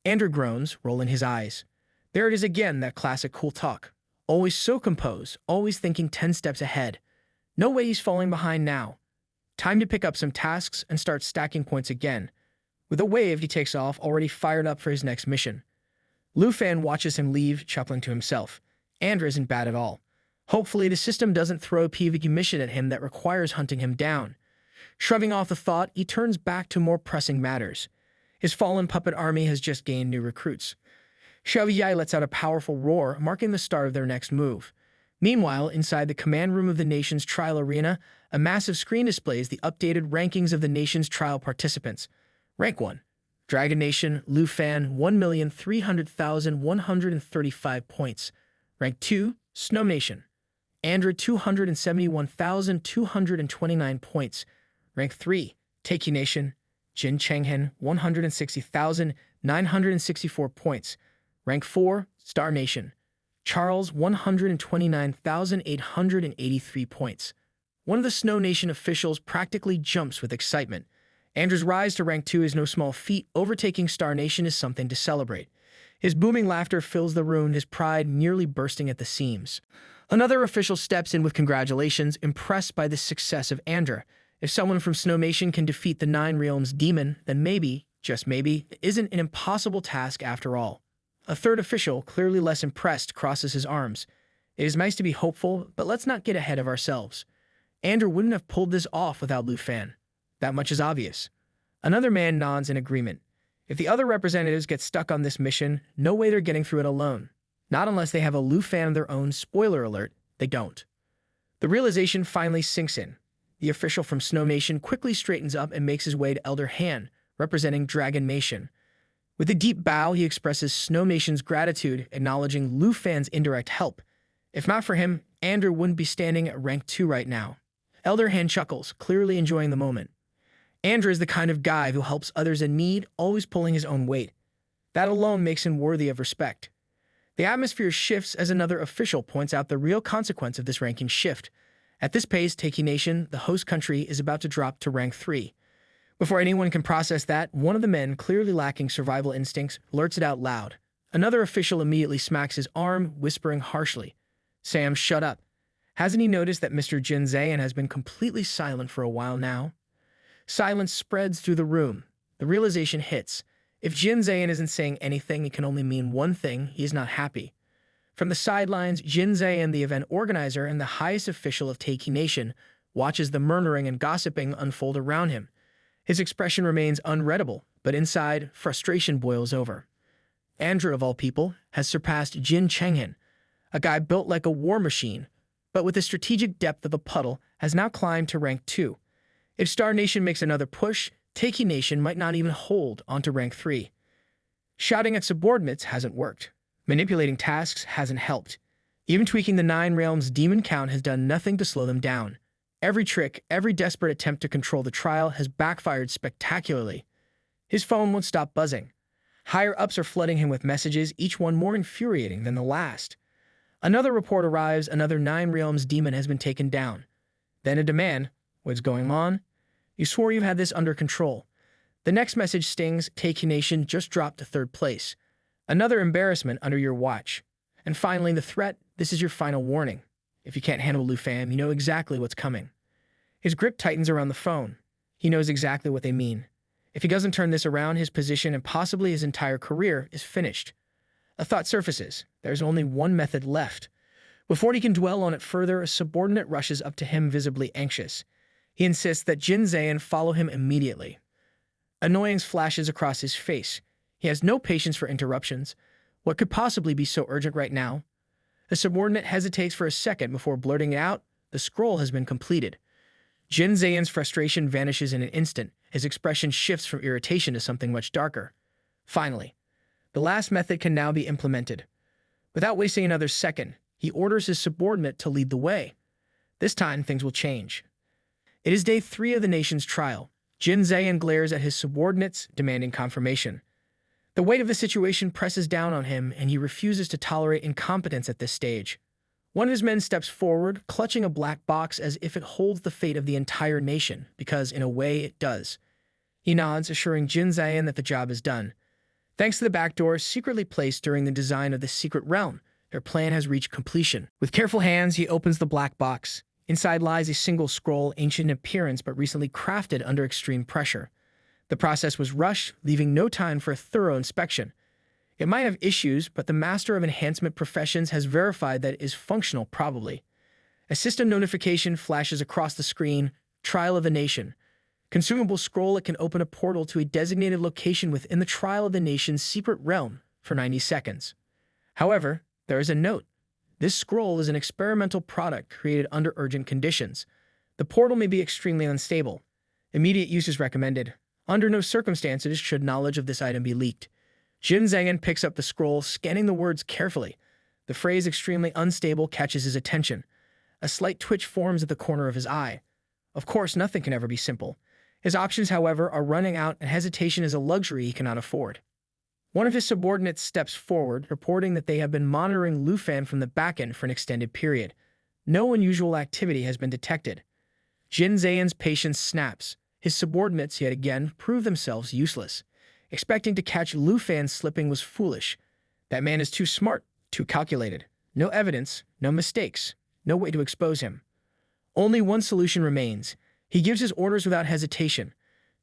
Andra groans, rolling his eyes. There it is again, that classic cool talk. Always so composed, always thinking 10 steps ahead. No way he's falling behind now. Time to pick up some tasks and start stacking points again. With a wave, he takes off, already fired up for his next mission. Lu Fan watches him leave, chuckling to himself. Andra isn't bad at all. Hopefully, the system doesn't throw a PvP mission at him that requires hunting him down. Shrugging off the thought, he turns back to more pressing matters. His fallen puppet army has just gained new recruits. Xiaoyai lets out a powerful roar, marking the start of their next move. Meanwhile, inside the command room of the nation's trial arena, a massive screen displays the updated rankings of the nation's trial participants. Rank 1. Dragon Nation, Lu Fan, 1,300,135 points. Rank 2. Snow Nation, Andra, 271,229 points. Rank 3. Taiki Nation, Jin Chenghen, 160,964 points. Rank 4. Star Nation, Charles, 129,883 points. One of the Snow Nation officials practically jumps with excitement. Andra's rise to rank 2 is no small feat. Overtaking Star Nation is something to celebrate. His booming laughter fills the room, his pride nearly bursting at the seams. Another official steps in with congratulations, impressed by the success of Andra. If someone from Snow Nation can defeat the Nine Realms demon, then maybe, just maybe, it isn't an impossible task after all. A third official, clearly less impressed, crosses his arms. It is nice to be hopeful, but let's not get ahead of ourselves. Andra wouldn't have pulled this off without Lu Fan. That much is obvious. Another man nods in agreement. If the other representatives get stuck on this mission, no way they're getting through it alone. Not unless they have a Lu Fan of their own. Spoiler alert, they don't. The realization finally sinks in. The official from Snow Nation quickly straightens up and makes his way to Elder Han, representing Dragon Nation. With a deep bow, he expresses Snow Nation's gratitude, acknowledging Lu Fan's indirect help. If not for him, Andrew wouldn't be standing at rank 2 right now. Elder Han chuckles, clearly enjoying the moment. Andrew is the kind of guy who helps others in need, always pulling his own weight. That alone makes him worthy of respect. The atmosphere shifts as another official points out the real consequence of this ranking shift. At this pace, Taiki Nation, the host country, is about to drop to rank 3. Before anyone can process that, one of the men, clearly lacking survival instincts, blurts it out loud. Another official immediately smacks his arm, whispering harshly, "Sam, shut up. Hasn't he noticed that Mr. Jin Zayan has been completely silent for a while now?" Silence spreads through the room. The realization hits. If Jin Zayan isn't saying anything, it can only mean one thing: he is not happy. From the sidelines, Jin Zayan, the event organizer and the highest official of Taiki Nation, watches the murmuring and gossiping unfold around him. His expression remains unreadable, but inside, frustration boils over. Andrew, of all people, has surpassed Jin Chenghen, a guy built like a war machine, but with the strategic depth of a puddle, has now climbed to rank 2. If Star Nation makes another push, Taiki Nation might not even hold onto rank 3. Shouting at subordinates hasn't worked. Manipulating tasks hasn't helped. Even tweaking the Nine Realms demon count has done nothing to slow them down. Every trick, every desperate attempt to control the trial has backfired spectacularly. His phone won't stop buzzing. Higher-ups are flooding him with messages, each one more infuriating than the last. Another report arrives, another Nine Realms demon has been taken down. Then a demand: "What's going on? You swore you had this under control." The next message stings: "Taiki Nation just dropped to 3rd place. Another embarrassment under your watch." And finally, the threat: "This is your final warning. If you can't handle Lu Fan, you know exactly what's coming." His grip tightens around the phone. He knows exactly what they mean. If he doesn't turn this around, his position and possibly his entire career is finished. A thought surfaces. There's only one method left. Before he can dwell on it further, a subordinate rushes up to him, visibly anxious. He insists that Jin Zayan follow him immediately. Annoyance flashes across his face. He has no patience for interruptions. What could possibly be so urgent right now? The subordinate hesitates for a second before blurting it out. The scroll has been completed. Jin Zayan's frustration vanishes in an instant. His expression shifts from irritation to something much darker. Finally, the last method can now be implemented. Without wasting another second, he orders his subordinate to lead the way. This time, things will change. It is day 3 of the nation's trial. Jin Zayan glares at his subordinates, demanding confirmation. The weight of the situation presses down on him, and he refuses to tolerate incompetence at this stage. One of his men steps forward, clutching a black box as if it holds the fate of the entire nation, because in a way it does. He nods, assuring Jin Zayan that the job is done. Thanks to the back door secretly placed during the design of this secret realm, their plan has reached completion. With careful hands, he opens the black box. Inside lies a single scroll, ancient in appearance but recently crafted under extreme pressure. The process was rushed, leaving no time for a thorough inspection. It might have issues, but the Master of Enhancement Professions has verified that it is functional probably. A system notification flashes across the screen, Trial of the Nation. Consumable scroll, it can open a portal to a designated location within the Trial of the Nation's secret realm for 90 seconds. However, there is a note. This scroll is an experimental product created under urgent conditions. The portal may be extremely unstable. Immediate use is recommended. Under no circumstances should knowledge of this item be leaked. Jin Zayan picks up the scroll, scanning the words carefully. The phrase extremely unstable catches his attention. A slight twitch forms at the corner of his eye. Of course, nothing can ever be simple. His options, however, are running out, and hesitation is a luxury he cannot afford. One of his subordinates steps forward, reporting that they have been monitoring Lu Fan from the back end for an extended period. No unusual activity has been detected. Jin Zayan's patience snaps. His subordinates, yet again, prove themselves useless. Expecting to catch Lu Fan slipping was foolish. That man is too smart, too calculated. No evidence, no mistakes, no way to expose him. Only one solution remains. He gives his orders without hesitation.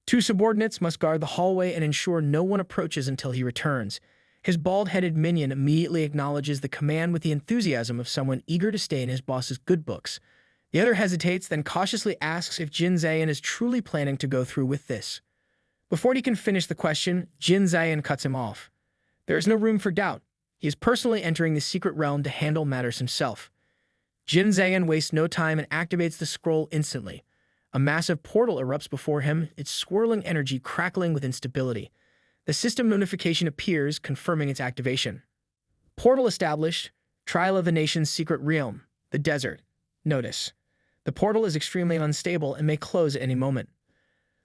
2 subordinates must guard the hallway and ensure no one approaches until he returns. His bald-headed minion immediately acknowledges the command with the enthusiasm of someone eager to stay in his boss's good books. The other hesitates, then cautiously asks if Jin Zayan is truly planning to go through with this. Before he can finish the question, Jin Zayan cuts him off. There is no room for doubt. He is personally entering the secret realm to handle matters himself. Jin Zayan wastes no time and activates the scroll instantly. A massive portal erupts before him, its swirling energy crackling with instability. The system notification appears, confirming its activation. Portal established. Trial of the Nation's secret realm. The desert. Notice. The portal is extremely unstable and may close at any moment.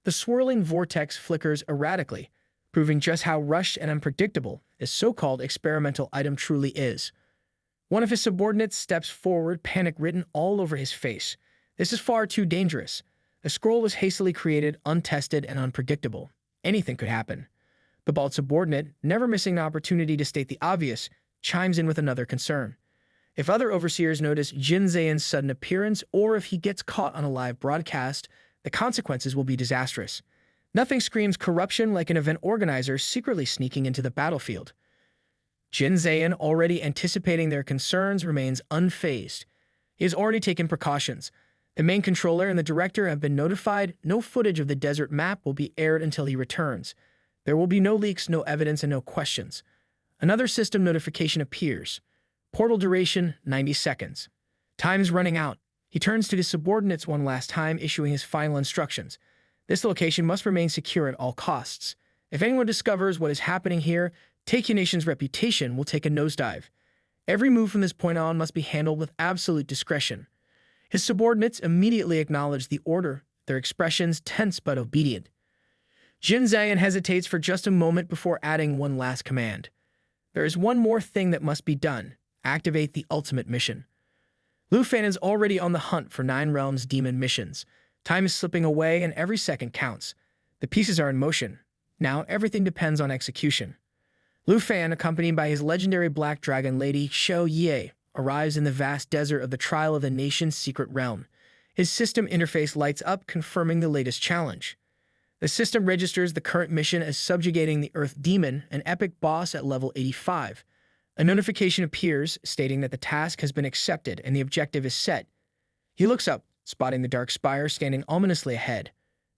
The swirling vortex flickers erratically, proving just how rushed and unpredictable this so-called experimental item truly is. One of his subordinates steps forward, panic written all over his face. This is far too dangerous. The scroll was hastily created, untested, and unpredictable. Anything could happen. The bald subordinate, never missing an opportunity to state the obvious, chimes in with another concern. If other overseers notice Jin Zayan's sudden appearance, or if he gets caught on a live broadcast, the consequences will be disastrous. Nothing screams corruption like an event organizer secretly sneaking into the battlefield. Jin Zayan, already anticipating their concerns, remains unfazed. He has already taken precautions. The main controller and the director have been notified. No footage of the desert map will be aired until he returns. There will be no leaks, no evidence, and no questions. Another system notification appears. Portal duration, 90 seconds. Time is running out. He turns to his subordinates one last time, issuing his final instructions. This location must remain secure at all costs. If anyone discovers what is happening here, Taking Nation's reputation will take a nosedive. Every move from this point on must be handled with absolute discretion. His subordinates immediately acknowledge the order, their expressions tense but obedient. Jin Zayan hesitates for just a moment before adding one last command. There is one more thing that must be done. Activate the ultimate mission. Lu Fan is already on the hunt for 9 Realms demon missions. Time is slipping away and every second counts. The pieces are in motion. Now everything depends on execution. Lu Fan, accompanied by his legendary Black Dragon Lady, Shou Ye, arrives in the vast desert of the Trial of the Nation's secret realm. His system interface lights up, confirming the latest challenge. The system registers the current mission as subjugating the Earth Demon, an epic boss at level 85. A notification appears, stating that the task has been accepted and the objective is set. He looks up, spotting the dark spire standing ominously ahead.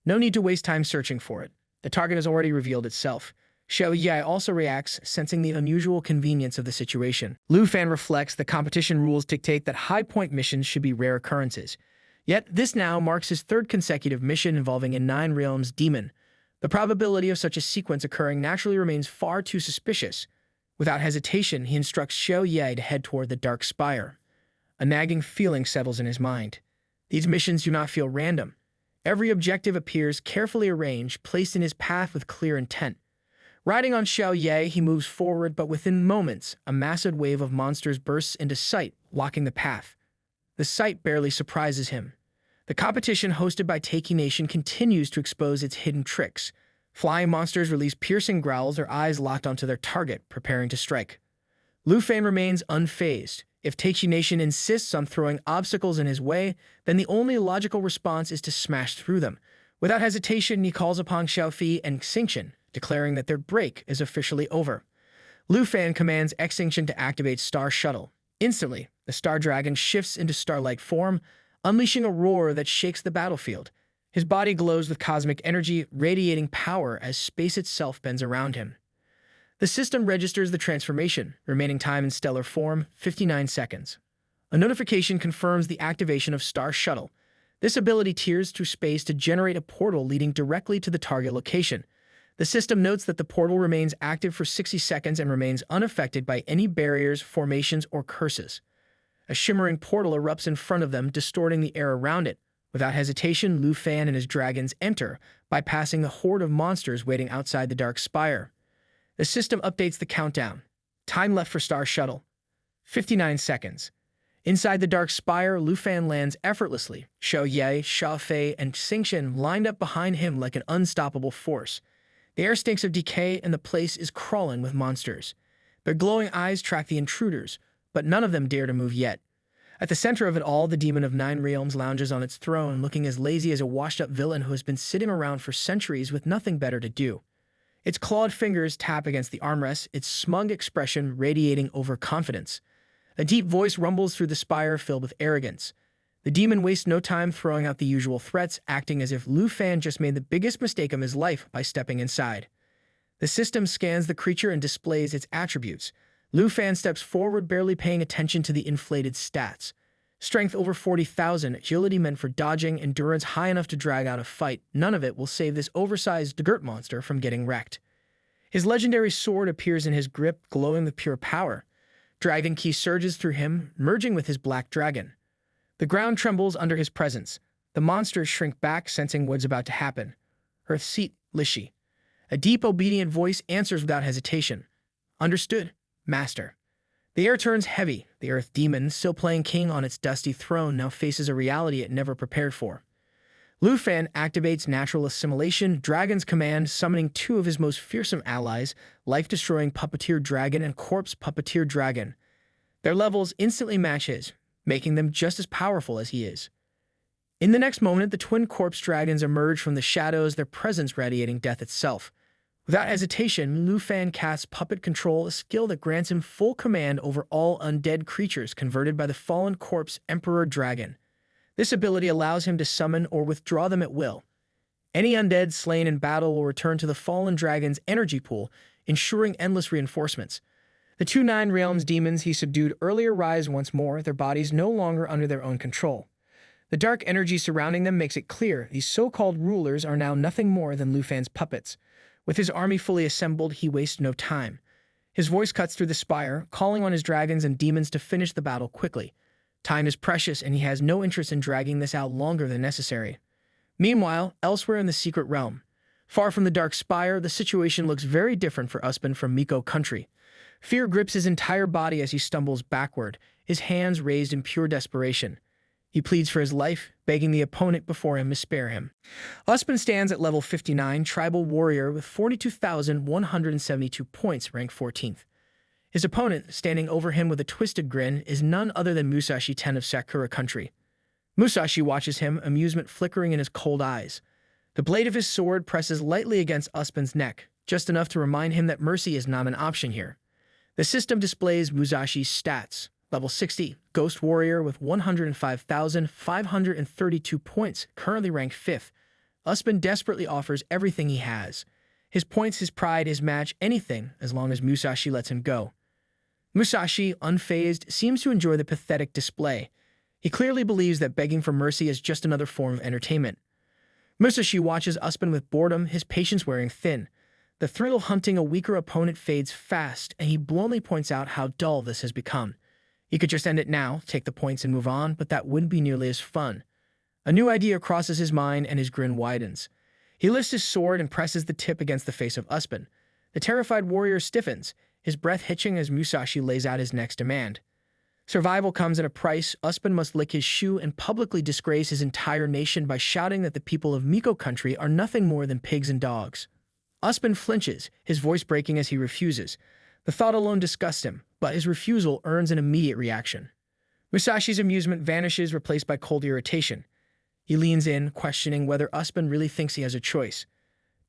No need to waste time searching for it. The target has already revealed itself. Shou Ye also reacts, sensing the unusual convenience of the situation. Lu Fan reflects the competition rules dictate that high-point missions should be rare occurrences. Yet, this now marks his 3rd consecutive mission involving a 9 Realms demon. The probability of such a sequence occurring naturally remains far too suspicious. Without hesitation, he instructs Shou Ye to head toward the dark spire. A nagging feeling settles in his mind. These missions do not feel random. Every objective appears carefully arranged, placed in his path with clear intent. Riding on Shou Ye, he moves forward, but within moments, a massive wave of monsters bursts into sight, blocking the path. The sight barely surprises him. The competition hosted by Taking Nation continues to expose its hidden tricks. Flying monsters release piercing growls, their eyes locked onto their target, preparing to strike. Lu Fan remains unfazed. If Teichi Nation insists on throwing obstacles in his way, then the only logical response is to smash through them. Without hesitation, he calls upon Xiaofi and Xingqian, declaring that their break is officially over. Lu Fan commands Xingqian to activate Star Shuttle. Instantly, the Star Dragon shifts into star-like form, unleashing a roar that shakes the battlefield. His body glows with cosmic energy, radiating power as space itself bends around him. The system registers the transformation, remaining time in stellar form, 59 seconds. A notification confirms the activation of Star Shuttle. This ability tears through space to generate a portal leading directly to the target location. The system notes that the portal remains active for 60 seconds and remains unaffected by any barriers, formations, or curses. A shimmering portal erupts in front of them, distorting the air around it. Without hesitation, Lu Fan and his dragons enter, bypassing the horde of monsters waiting outside the dark spire. The system updates the countdown. Time left for Star Shuttle: 59 seconds. Inside the dark spire, Lu Fan lands effortlessly. Xiao Ye, Xia Fei, and Xingqian lined up behind him like an unstoppable force. The air stinks of decay and the place is crawling with monsters. Their glowing eyes track the intruders, but none of them dare to move yet. At the center of it all, the Demon of Nine Realms lounges on its throne, looking as lazy as a washed-up villain who has been sitting around for centuries with nothing better to do. Its clawed fingers tap against the armrests, its smug expression radiating overconfidence. A deep voice rumbles through the spire, filled with arrogance. The demon wastes no time throwing out the usual threats, acting as if Lu Fan just made the biggest mistake of his life by stepping inside. The system scans the creature and displays its attributes. Lu Fan steps forward, barely paying attention to the inflated stats. Strength over 40,000, agility meant for dodging, endurance high enough to drag out a fight. None of it will save this oversized dirt monster from getting wrecked. His legendary sword appears in his grip, glowing with pure power. Dragon Ki surges through him, merging with his black dragon. The ground trembles under his presence. The monsters shrink back, sensing what's about to happen. Earth Seat, Lishi. A deep, obedient voice answers without hesitation. Understood, Master. The air turns heavy. The Earth Demon, still playing king on its dusty throne, now faces a reality it never prepared for. Lu Fan activates natural assimilation, Dragon's command, summoning two of his most fearsome allies, life-destroying Puppeteer Dragon and Corpse Puppeteer Dragon. Their levels instantly match his, making them just as powerful as he is. In the next moment, the twin Corpse Dragons emerge from the shadows, their presence radiating death itself. Without hesitation, Lu Fan casts Puppet Control, a skill that grants him full command over all undead creatures converted by the fallen Corpse Emperor Dragon. This ability allows him to summon or withdraw them at will. Any undead slain in battle will return to the fallen dragon's energy pool, ensuring endless reinforcements. The two Nine Realms demons he subdued earlier rise once more, their bodies no longer under their own control. The dark energy surrounding them makes it clear these so-called rulers are now nothing more than Lu Fan's puppets. With his army fully assembled, he wastes no time. His voice cuts through the spire, calling on his dragons and demons to finish the battle quickly. Time is precious, and he has no interest in dragging this out longer than necessary. Meanwhile, elsewhere in the secret realm, far from the dark spire, the situation looks very different for Uspan from Miko country. Fear grips his entire body as he stumbles backward, his hands raised in pure desperation. He pleads for his life, begging the opponent before him to spare him. Uspan stands at level 59, tribal warrior with 42,172 points, ranked 14th. His opponent, standing over him with a twisted grin, is none other than Musashi Ten of Sakura country. Musashi watches him, amusement flickering in his cold eyes. The blade of his sword presses lightly against Uspan's neck, just enough to remind him that mercy is not an option here. The system displays Musashi's stats. Level 60, Ghost Warrior with 105,532 points, currently ranked 5th. Uspan desperately offers everything he has. His points, his pride, his match, anything, as long as Musashi lets him go. Musashi, unfazed, seems to enjoy the pathetic display. He clearly believes that begging for mercy is just another form of entertainment. Musashi watches Uspan with boredom, his patience wearing thin. The thrill of hunting a weaker opponent fades fast, and he bluntly points out how dull this has become. He could just end it now, take the points and move on, but that wouldn't be nearly as fun. A new idea crosses his mind and his grin widens. He lifts his sword and presses the tip against the face of Uspan. The terrified warrior stiffens, his breath hitching as Musashi lays out his next demand. Survival comes at a price. Uspan must lick his shoe and publicly disgrace his entire nation by shouting that the people of Miko country are nothing more than pigs and dogs. Uspan flinches, his voice breaking as he refuses. The thought alone disgusts him, but his refusal earns an immediate reaction. Musashi's amusement vanishes, replaced by cold irritation. He leans in, questioning whether Uspan really thinks he has a choice.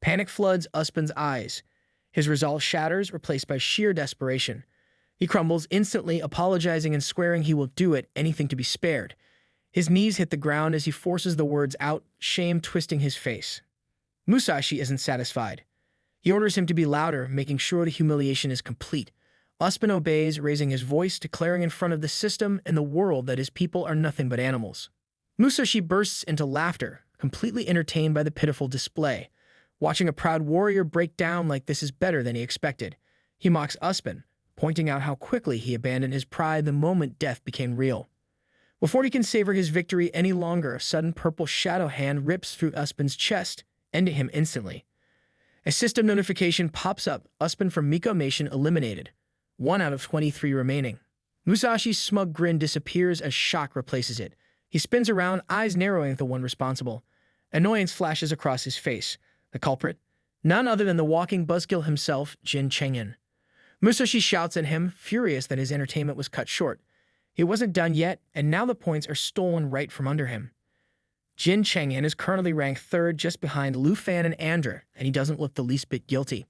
Panic floods Uspan's eyes. His resolve shatters, replaced by sheer desperation. He crumbles instantly, apologizing and swearing he will do it, anything to be spared. His knees hit the ground as he forces the words out, shame twisting his face. Musashi isn't satisfied. He orders him to be louder, making sure the humiliation is complete. Uspan obeys, raising his voice, declaring in front of the system and the world that his people are nothing but animals. Musashi bursts into laughter, completely entertained by the pitiful display. Watching a proud warrior break down like this is better than he expected. He mocks Uspan, pointing out how quickly he abandoned his pride the moment death became real. Before he can savor his victory any longer, a sudden purple shadow hand rips through Uspan's chest, ending him instantly. A system notification pops up, Uspan from Miko-mation eliminated. 1 out of 23 remaining. Musashi's smug grin disappears as shock replaces it. He spins around, eyes narrowing at the one responsible. Annoyance flashes across his face. The culprit? None other than the walking buzzkill himself, Jin Chengyan. Musashi shouts at him, furious that his entertainment was cut short. He wasn't done yet, and now the points are stolen right from under him. Jin Chengyan is currently ranked 3rd, just behind Lu Fan and Andra, and he doesn't look the least bit guilty.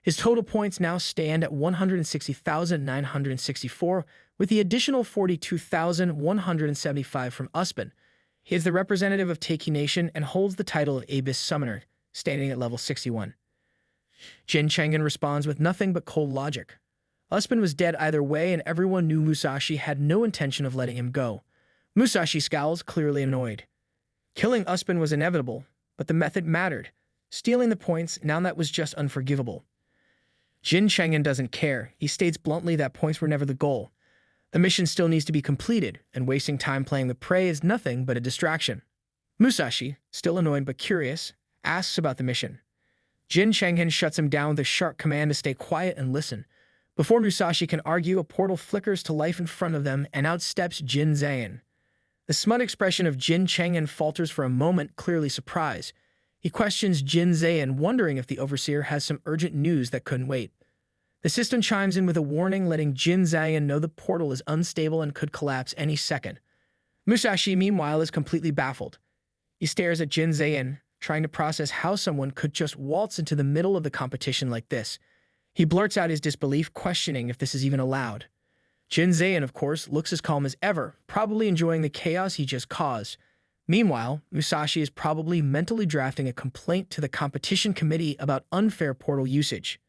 His total points now stand at 160,964, with the additional 42,175 from Uspan. He is the representative of Taiki Nation and holds the title of Abyss Summoner, standing at level 61. Jin Chengyan responds with nothing but cold logic. Uspan was dead either way, and everyone knew Musashi had no intention of letting him go. Musashi scowls, clearly annoyed. Killing Uspan was inevitable, but the method mattered. Stealing the points, now that was just unforgivable. Jin Chengyan doesn't care. He states bluntly that points were never the goal. The mission still needs to be completed, and wasting time playing the prey is nothing but a distraction. Musashi, still annoyed but curious, asks about the mission. Jin Chengyan shuts him down with a sharp command to stay quiet and listen. Before Musashi can argue, a portal flickers to life in front of them, and out steps Jin Zayan. The smug expression of Jin Chengyan falters for a moment, clearly surprised. He questions Jin Zayan, wondering if the Overseer has some urgent news that couldn't wait. The system chimes in with a warning, letting Jin Zayan know the portal is unstable and could collapse any second. Musashi, meanwhile, is completely baffled. He stares at Jin Zayan, trying to process how someone could just waltz into the middle of the competition like this. He blurts out his disbelief, questioning if this is even allowed. Jin Zayan, of course, looks as calm as ever, probably enjoying the chaos he just caused. Meanwhile, Musashi is probably mentally drafting a complaint to the competition committee about unfair portal usage.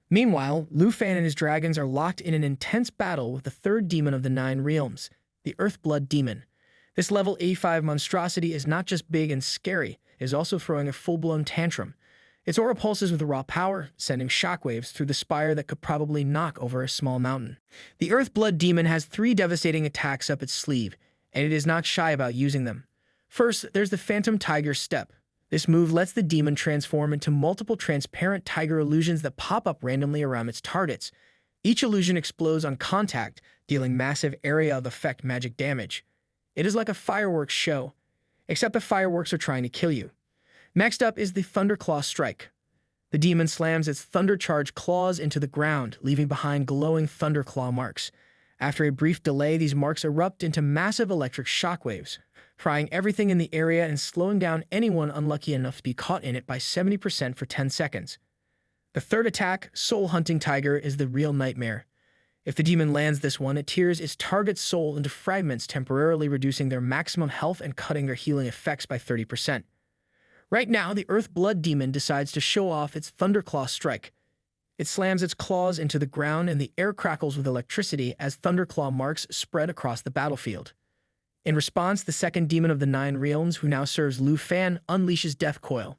Meanwhile, Lu Fan and his dragons are locked in an intense battle with the 3rd demon of the 9 realms, the Earthblood Demon. This level 85 monstrosity is not just big and scary, it is also throwing a full-blown tantrum. Its aura pulses with raw power, sending shockwaves through the spire that could probably knock over a small mountain. The Earthblood Demon has 3 devastating attacks up its sleeve, and it is not shy about using them. First, there's the Phantom Tiger Step. This move lets the demon transform into multiple transparent tiger illusions that pop up randomly around its targets. Each illusion explodes on contact, dealing massive area of effect magic damage. It is like a fireworks show, except the fireworks are trying to kill you. Next up is the Thunderclaw Strike. The demon slams its thunder-charged claws into the ground, leaving behind glowing thunderclaw marks. After a brief delay, these marks erupt into massive electric shockwaves, frying everything in the area and slowing down anyone unlucky enough to be caught in it by 70% for 10 seconds. The third attack, Soul Hunting Tiger, is the real nightmare. If the demon lands this one, it tears its target's soul into fragments, temporarily reducing their maximum health and cutting their healing effects by 30%. Right now, the Earthblood Demon decides to show off its Thunderclaw Strike. It slams its claws into the ground and the air crackles with electricity as Thunderclaw marks spread across the battlefield. In response, the second demon of the 9 realms, who now serves Lu Fan, unleashes Death Coil.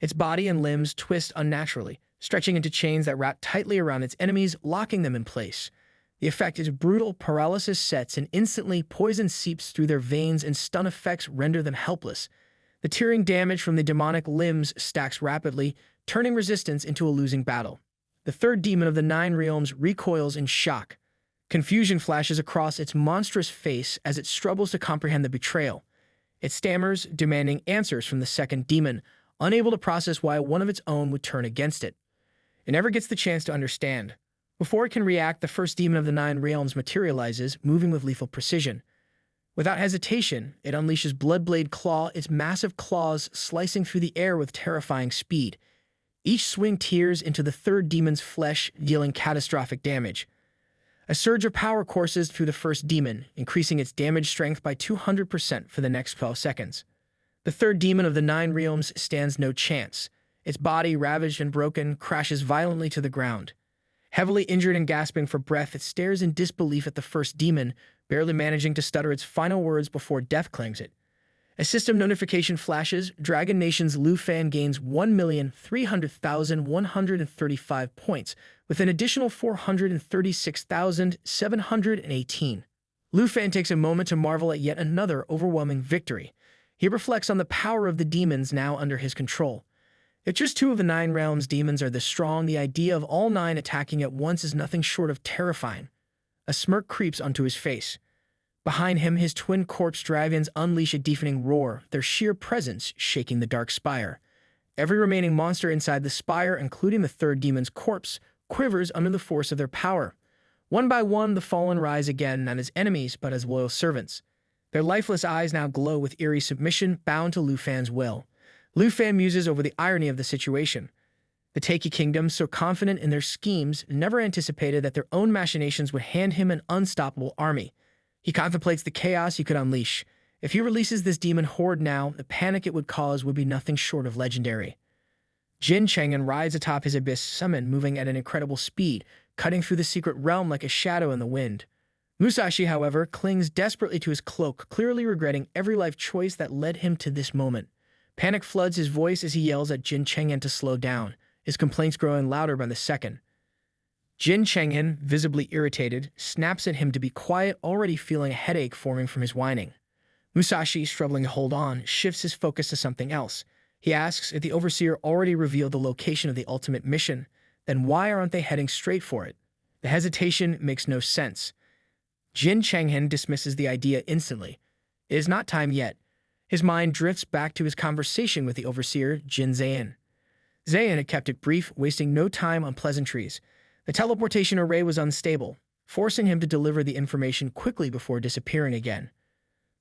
Its body and limbs twist unnaturally, stretching into chains that wrap tightly around its enemies, locking them in place. The effect is brutal. Paralysis sets, and instantly poison seeps through their veins and stun effects render them helpless. The tearing damage from the demonic limbs stacks rapidly, turning resistance into a losing battle. The third demon of the 9 realms recoils in shock. Confusion flashes across its monstrous face as it struggles to comprehend the betrayal. It stammers, demanding answers from the second demon, unable to process why one of its own would turn against it. It never gets the chance to understand. Before it can react, the first demon of the 9 realms materializes, moving with lethal precision. Without hesitation, it unleashes Bloodblade Claw, its massive claws slicing through the air with terrifying speed. Each swing tears into the third demon's flesh, dealing catastrophic damage. A surge of power courses through the first demon, increasing its damage strength by 200% for the next 12 seconds. The third demon of the 9 realms stands no chance. Its body, ravaged and broken, crashes violently to the ground. Heavily injured and gasping for breath, it stares in disbelief at the first demon, barely managing to stutter its final words before death claims it. A system notification flashes. Dragon Nation's Lu Fan gains 1,300,135 points, with an additional 436,718. Lu Fan takes a moment to marvel at yet another overwhelming victory. He reflects on the power of the demons now under his control. If just 2 of the 9 realms demons are this strong, the idea of all 9 attacking at once is nothing short of terrifying. A smirk creeps onto his face. Behind him, his twin corpse dragons unleash a deafening roar, their sheer presence shaking the dark spire. Every remaining monster inside the spire, including the third demon's corpse, quivers under the force of their power. One by one, the fallen rise again, not as enemies, but as loyal servants. Their lifeless eyes now glow with eerie submission, bound to Lu Fan's will. Lu Fan muses over the irony of the situation. The Taiki Kingdom, so confident in their schemes, never anticipated that their own machinations would hand him an unstoppable army. He contemplates the chaos he could unleash. If he releases this demon horde now, the panic it would cause would be nothing short of legendary. Jin Chang'an rides atop his abyss summon, moving at an incredible speed, cutting through the secret realm like a shadow in the wind. Musashi, however, clings desperately to his cloak, clearly regretting every life choice that led him to this moment. Panic floods his voice as he yells at Jin Chang'an to slow down, his complaints growing louder by the second. Jin Chang'an, visibly irritated, snaps at him to be quiet, already feeling a headache forming from his whining. Musashi, struggling to hold on, shifts his focus to something else. He asks if the Overseer already revealed the location of the ultimate mission, then why aren't they heading straight for it? The hesitation makes no sense. Jin Chang'an dismisses the idea instantly. It is not time yet. His mind drifts back to his conversation with the Overseer, Jin Zayan. Zayan had kept it brief, wasting no time on pleasantries. The teleportation array was unstable, forcing him to deliver the information quickly before disappearing again.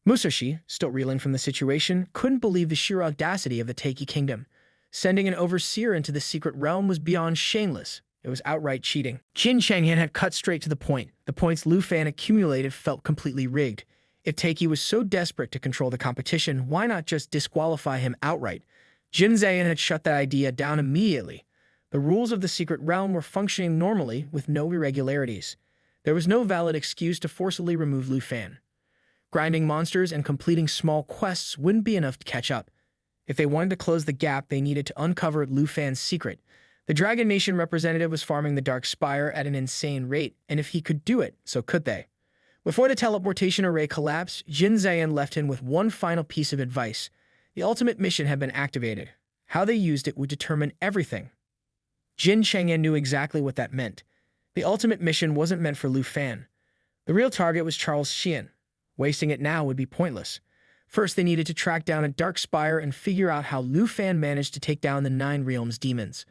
Musashi, still reeling from the situation, couldn't believe the sheer audacity of the Taiki Kingdom. Sending an Overseer into the secret realm was beyond shameless. It was outright cheating. Jin Chang'an had cut straight to the point. The points Lu Fan accumulated felt completely rigged. If Taiki was so desperate to control the competition, why not just disqualify him outright? Jin Zayan had shut that idea down immediately. The rules of the secret realm were functioning normally, with no irregularities. There was no valid excuse to forcibly remove Lu Fan. Grinding monsters and completing small quests wouldn't be enough to catch up. If they wanted to close the gap, they needed to uncover Lu Fan's secret. The Dragon Nation representative was farming the Dark Spire at an insane rate, and if he could do it, so could they. Before the teleportation array collapsed, Jin Zayan left him with one final piece of advice. The ultimate mission had been activated. How they used it would determine everything. Jin Chang'an knew exactly what that meant. The ultimate mission wasn't meant for Lu Fan. The real target was Charles Xian. Wasting it now would be pointless. First, they needed to track down a Dark Spire and figure out how Lu Fan managed to take down the 9 realms demons.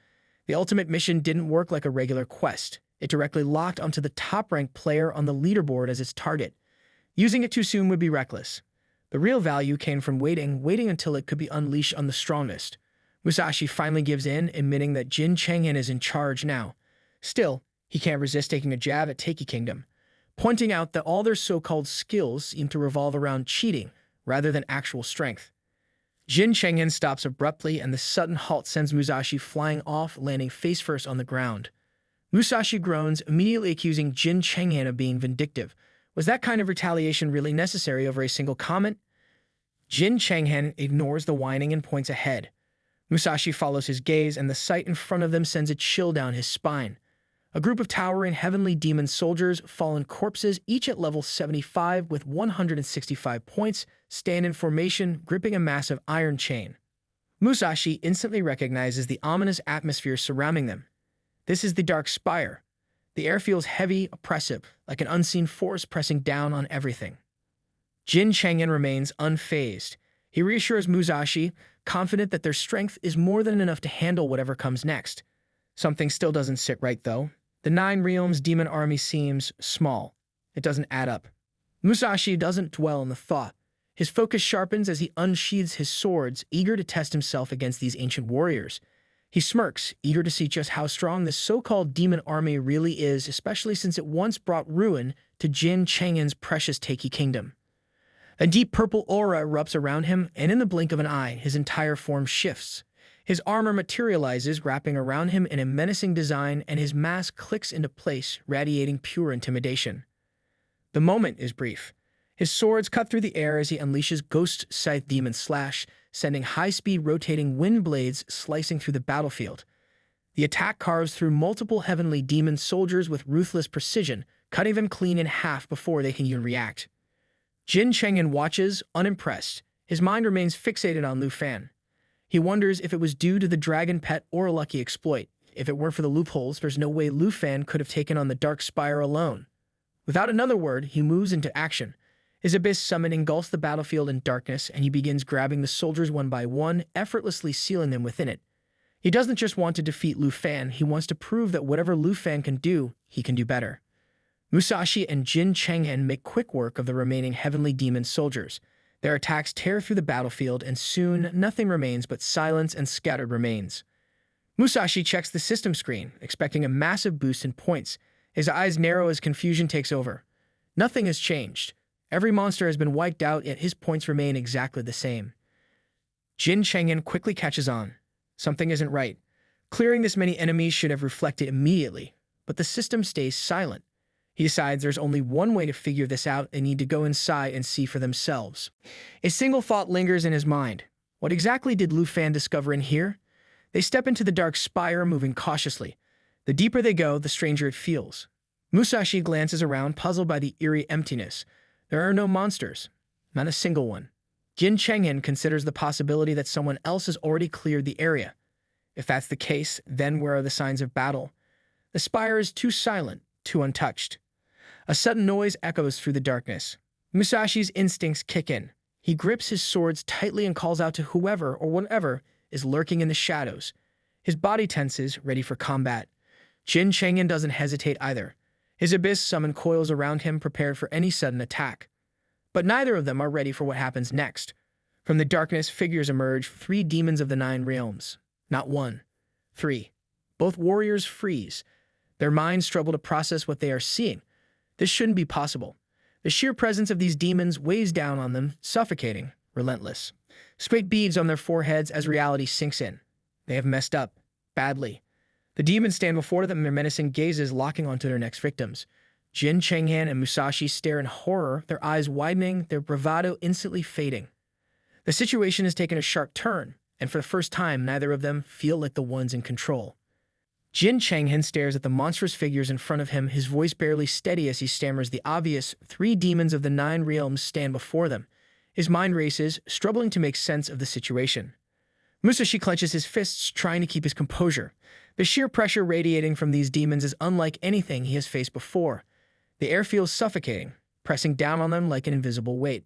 The ultimate mission didn't work like a regular quest. It directly locked onto the top-ranked player on the leaderboard as its target. Using it too soon would be reckless. The real value came from waiting until it could be unleashed on the strongest. Musashi finally gives in, admitting that Jin Chang'an is in charge now. Still, he can't resist taking a jab at Taiki Kingdom, pointing out that all their so-called skills seem to revolve around cheating rather than actual strength. Jin Chang'an stops abruptly, and the sudden halt sends Musashi flying off, landing face-first on the ground. Musashi groans, immediately accusing Jin Chang'an of being vindictive. Was that kind of retaliation really necessary over a single comment? Jin Chang'an ignores the whining and points ahead. Musashi follows his gaze, and the sight in front of them sends a chill down his spine. A group of towering heavenly demon soldiers, fallen corpses, each at level 75 with 165 points, stand in formation, gripping a massive iron chain. Musashi instantly recognizes the ominous atmosphere surrounding them. This is the Dark Spire. The air feels heavy, oppressive, like an unseen force pressing down on everything. Jin Chang'an remains unfazed. He reassures Musashi, confident that their strength is more than enough to handle whatever comes next. Something still doesn't sit right, though. The Nine Realms demon army seems small. It doesn't add up. Musashi doesn't dwell on the thought. His focus sharpens as he unsheathes his swords, eager to test himself against these ancient warriors. He smirks, eager to see just how strong this so-called demon army really is, especially since it once brought ruin to Jin Chang'en's precious Taiki kingdom. A deep purple aura erupts around him, and in the blink of an eye, his entire form shifts. His armor materializes, wrapping around him in a menacing design, and his mask clicks into place, radiating pure intimidation. The moment is brief. His swords cut through the air as he unleashes Ghost Scythe Demon Slash, sending high-speed rotating wind blades slicing through the battlefield. The attack carves through multiple heavenly demon soldiers with ruthless precision, cutting them clean in half before they can even react. Jin Chang'en watches, unimpressed. His mind remains fixated on Lu Fan. He wonders if it was due to the dragon pet or a lucky exploit. If it weren't for the loopholes, there's no way Lu Fan could have taken on the Dark Spire alone. Without another word, he moves into action. His abyss summon engulfs the battlefield in darkness, and he begins grabbing the soldiers one by one, effortlessly sealing them within it. He doesn't just want to defeat Lu Fan, he wants to prove that whatever Lu Fan can do, he can do better. Musashi and Jin Chang'en make quick work of the remaining heavenly demon soldiers. Their attacks tear through the battlefield, and soon nothing remains but silence and scattered remains. Musashi checks the system screen, expecting a massive boost in points. His eyes narrow as confusion takes over. Nothing has changed. Every monster has been wiped out, yet his points remain exactly the same. Jin Chang'en quickly catches on. Something isn't right. Clearing this many enemies should have reflected immediately, but the system stays silent. He decides there's only one way to figure this out. They need to go inside and see for themselves. A single thought lingers in his mind. What exactly did Lu Fan discover in here? They step into the dark spire, moving cautiously. The deeper they go, the stranger it feels. Musashi glances around, puzzled by the eerie emptiness. There are no monsters. Not a single one. Jin Chang'en considers the possibility that someone else has already cleared the area. If that's the case, then where are the signs of battle? The spire is too silent, too untouched. A sudden noise echoes through the darkness. Musashi's instincts kick in. He grips his swords tightly and calls out to whoever or whatever is lurking in the shadows. His body tenses, ready for combat. Jin Chang'en doesn't hesitate either. His abyss summon coils around him, prepared for any sudden attack. But neither of them are ready for what happens next. From the darkness, figures emerge, 3 demons of the 9 realms. Not 1, 3. Both warriors freeze. Their minds struggle to process what they are seeing. This shouldn't be possible. The sheer presence of these demons weighs down on them, suffocating, relentless. Straight beads on their foreheads as reality sinks in. They have messed up. Badly. The demons stand before them, their menacing gazes locking onto their next victims. Jin Chang'en and Musashi stare in horror, their eyes widening, their bravado instantly fading. The situation has taken a sharp turn, and for the first time, neither of them feel like the ones in control. Jin Chang'en stares at the monstrous figures in front of him, his voice barely steady as he stammers the obvious. 3 demons of the 9 realms stand before them. His mind races, struggling to make sense of the situation. Musashi clenches his fists, trying to keep his composure. The sheer pressure radiating from these demons is unlike anything he has faced before. The air feels suffocating, pressing down on them like an invisible weight.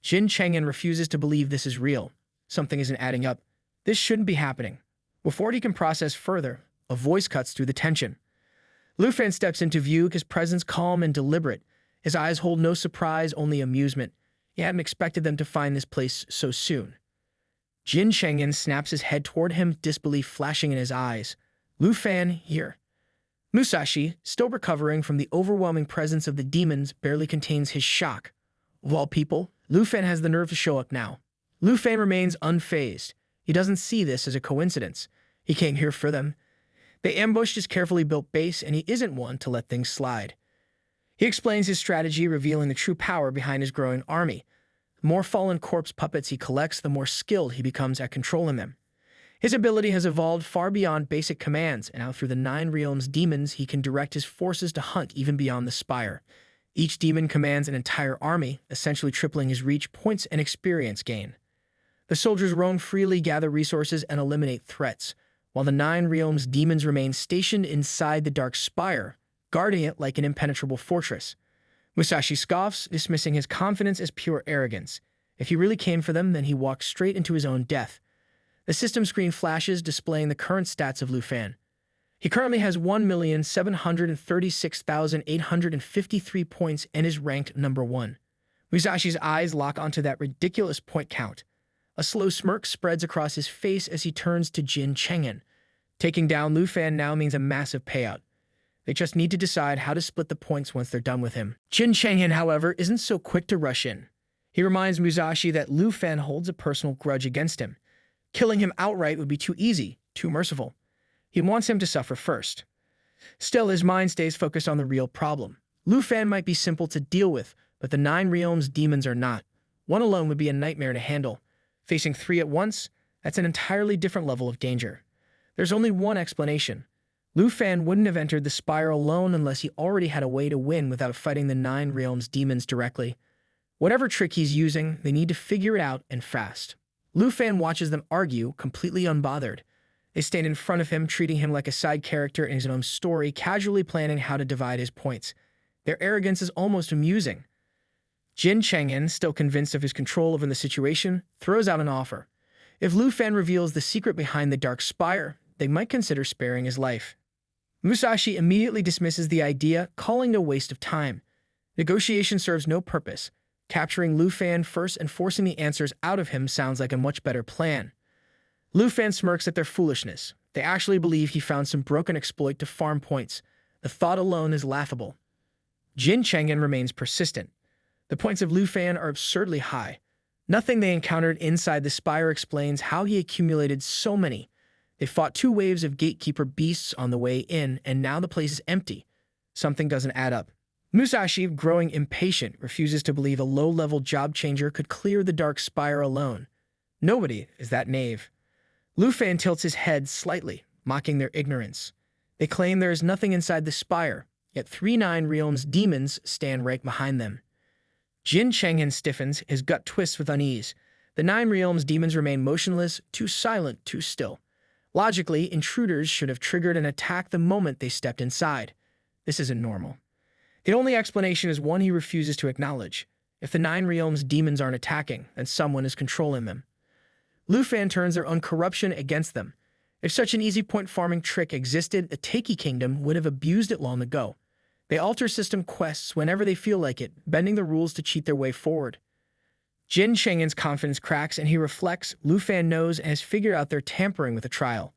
Jin Chang'en refuses to believe this is real. Something isn't adding up. This shouldn't be happening. Before he can process further, a voice cuts through the tension. Lu Fan steps into view, his presence calm and deliberate. His eyes hold no surprise, only amusement. He hadn't expected them to find this place so soon. Jin Chang'en snaps his head toward him, disbelief flashing in his eyes. Lu Fan, here. Musashi, still recovering from the overwhelming presence of the demons, barely contains his shock. Of all people, Lu Fan has the nerve to show up now. Lu Fan remains unfazed. He doesn't see this as a coincidence. He came here for them. They ambushed his carefully built base, and he isn't one to let things slide. He explains his strategy, revealing the true power behind his growing army. The more fallen corpse puppets he collects, the more skilled he becomes at controlling them. His ability has evolved far beyond basic commands, and out through the 9 realms demons, he can direct his forces to hunt even beyond the spire. Each demon commands an entire army, essentially tripling his reach, points, and experience gain. The soldiers roam freely, gather resources, and eliminate threats, while the 9 realms demons remain stationed inside the dark spire, guarding it like an impenetrable fortress. Musashi scoffs, dismissing his confidence as pure arrogance. If he really came for them, then he walked straight into his own death. The system screen flashes, displaying the current stats of Lu Fan. He currently has 1,736,853 points and is ranked number 1. Musashi's eyes lock onto that ridiculous point count. A slow smirk spreads across his face as he turns to Jin Cheng'en. Taking down Lu Fan now means a massive payout. They just need to decide how to split the points once they're done with him. Jin Cheng'en, however, isn't so quick to rush in. He reminds Musashi that Lu Fan holds a personal grudge against him. Killing him outright would be too easy, too merciful. He wants him to suffer first. Still, his mind stays focused on the real problem. Lu Fan might be simple to deal with, but the 9 realms demons are not. One alone would be a nightmare to handle. Facing 3 at once, that's an entirely different level of danger. There's only one explanation. Lu Fan wouldn't have entered the spire alone unless he already had a way to win without fighting the 9 realms demons directly. Whatever trick he's using, they need to figure it out and fast. Lu Fan watches them argue, completely unbothered. They stand in front of him, treating him like a side character in his own story, casually planning how to divide his points. Their arrogance is almost amusing. Jin Cheng'en, still convinced of his control over the situation, throws out an offer. If Lu Fan reveals the secret behind the dark spire, they might consider sparing his life. Musashi immediately dismisses the idea, calling it a waste of time. Negotiation serves no purpose. Capturing Lu Fan first and forcing the answers out of him sounds like a much better plan. Lu Fan smirks at their foolishness. They actually believe he found some broken exploit to farm points. The thought alone is laughable. Jin Cheng'en remains persistent. The points of Lu Fan are absurdly high. Nothing they encountered inside the spire explains how he accumulated so many. They fought 2 waves of gatekeeper beasts on the way in, and now the place is empty. Something doesn't add up. Musashi, growing impatient, refuses to believe a low-level job changer could clear the dark spire alone. Nobody is that knave. Lu Fan tilts his head slightly, mocking their ignorance. They claim there is nothing inside the spire, yet 3 9 realms demons stand right behind them. Jin Cheng'en stiffens, his gut twists with unease. The 9 realms demons remain motionless, too silent, too still. Logically, intruders should have triggered an attack the moment they stepped inside. This isn't normal. The only explanation is one he refuses to acknowledge. If the 9 realms demons aren't attacking, then someone is controlling them. Lu Fan turns their own corruption against them. If such an easy point farming trick existed, the Taiki Kingdom would have abused it long ago. They alter system quests whenever they feel like it, bending the rules to cheat their way forward. Jin Cheng'en's confidence cracks and he reflects. Lu Fan knows and has figured out they're tampering with the trial.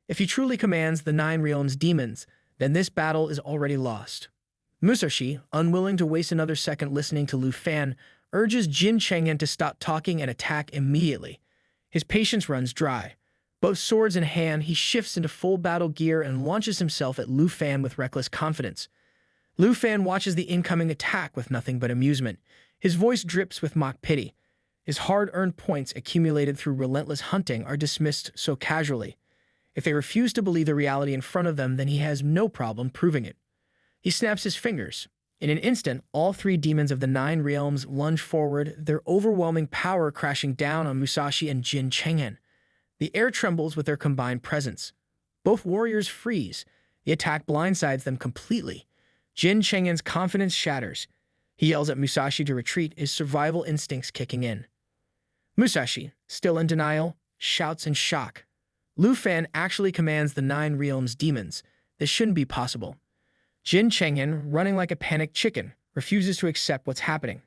If he truly commands the 9 realms demons, then this battle is already lost. Musashi, unwilling to waste another second listening to Lu Fan, urges Jin Cheng'en to stop talking and attack immediately. His patience runs dry. Both swords in hand, he shifts into full battle gear and launches himself at Lu Fan with reckless confidence. Lu Fan watches the incoming attack with nothing but amusement. His voice drips with mock pity. His hard-earned points accumulated through relentless hunting are dismissed so casually. If they refuse to believe the reality in front of them, then he has no problem proving it. He snaps his fingers. In an instant, all 3 demons of the 9 realms lunge forward, their overwhelming power crashing down on Musashi and Jin Cheng'en. The air trembles with their combined presence. Both warriors freeze. The attack blindsides them completely. Jin Cheng'en's confidence shatters. He yells at Musashi to retreat, his survival instincts kicking in. Musashi, still in denial, shouts in shock. Lu Fan actually commands the 9 realms demons. This shouldn't be possible. Jin Cheng'en, running like a panicked chicken, refuses to accept what's happening.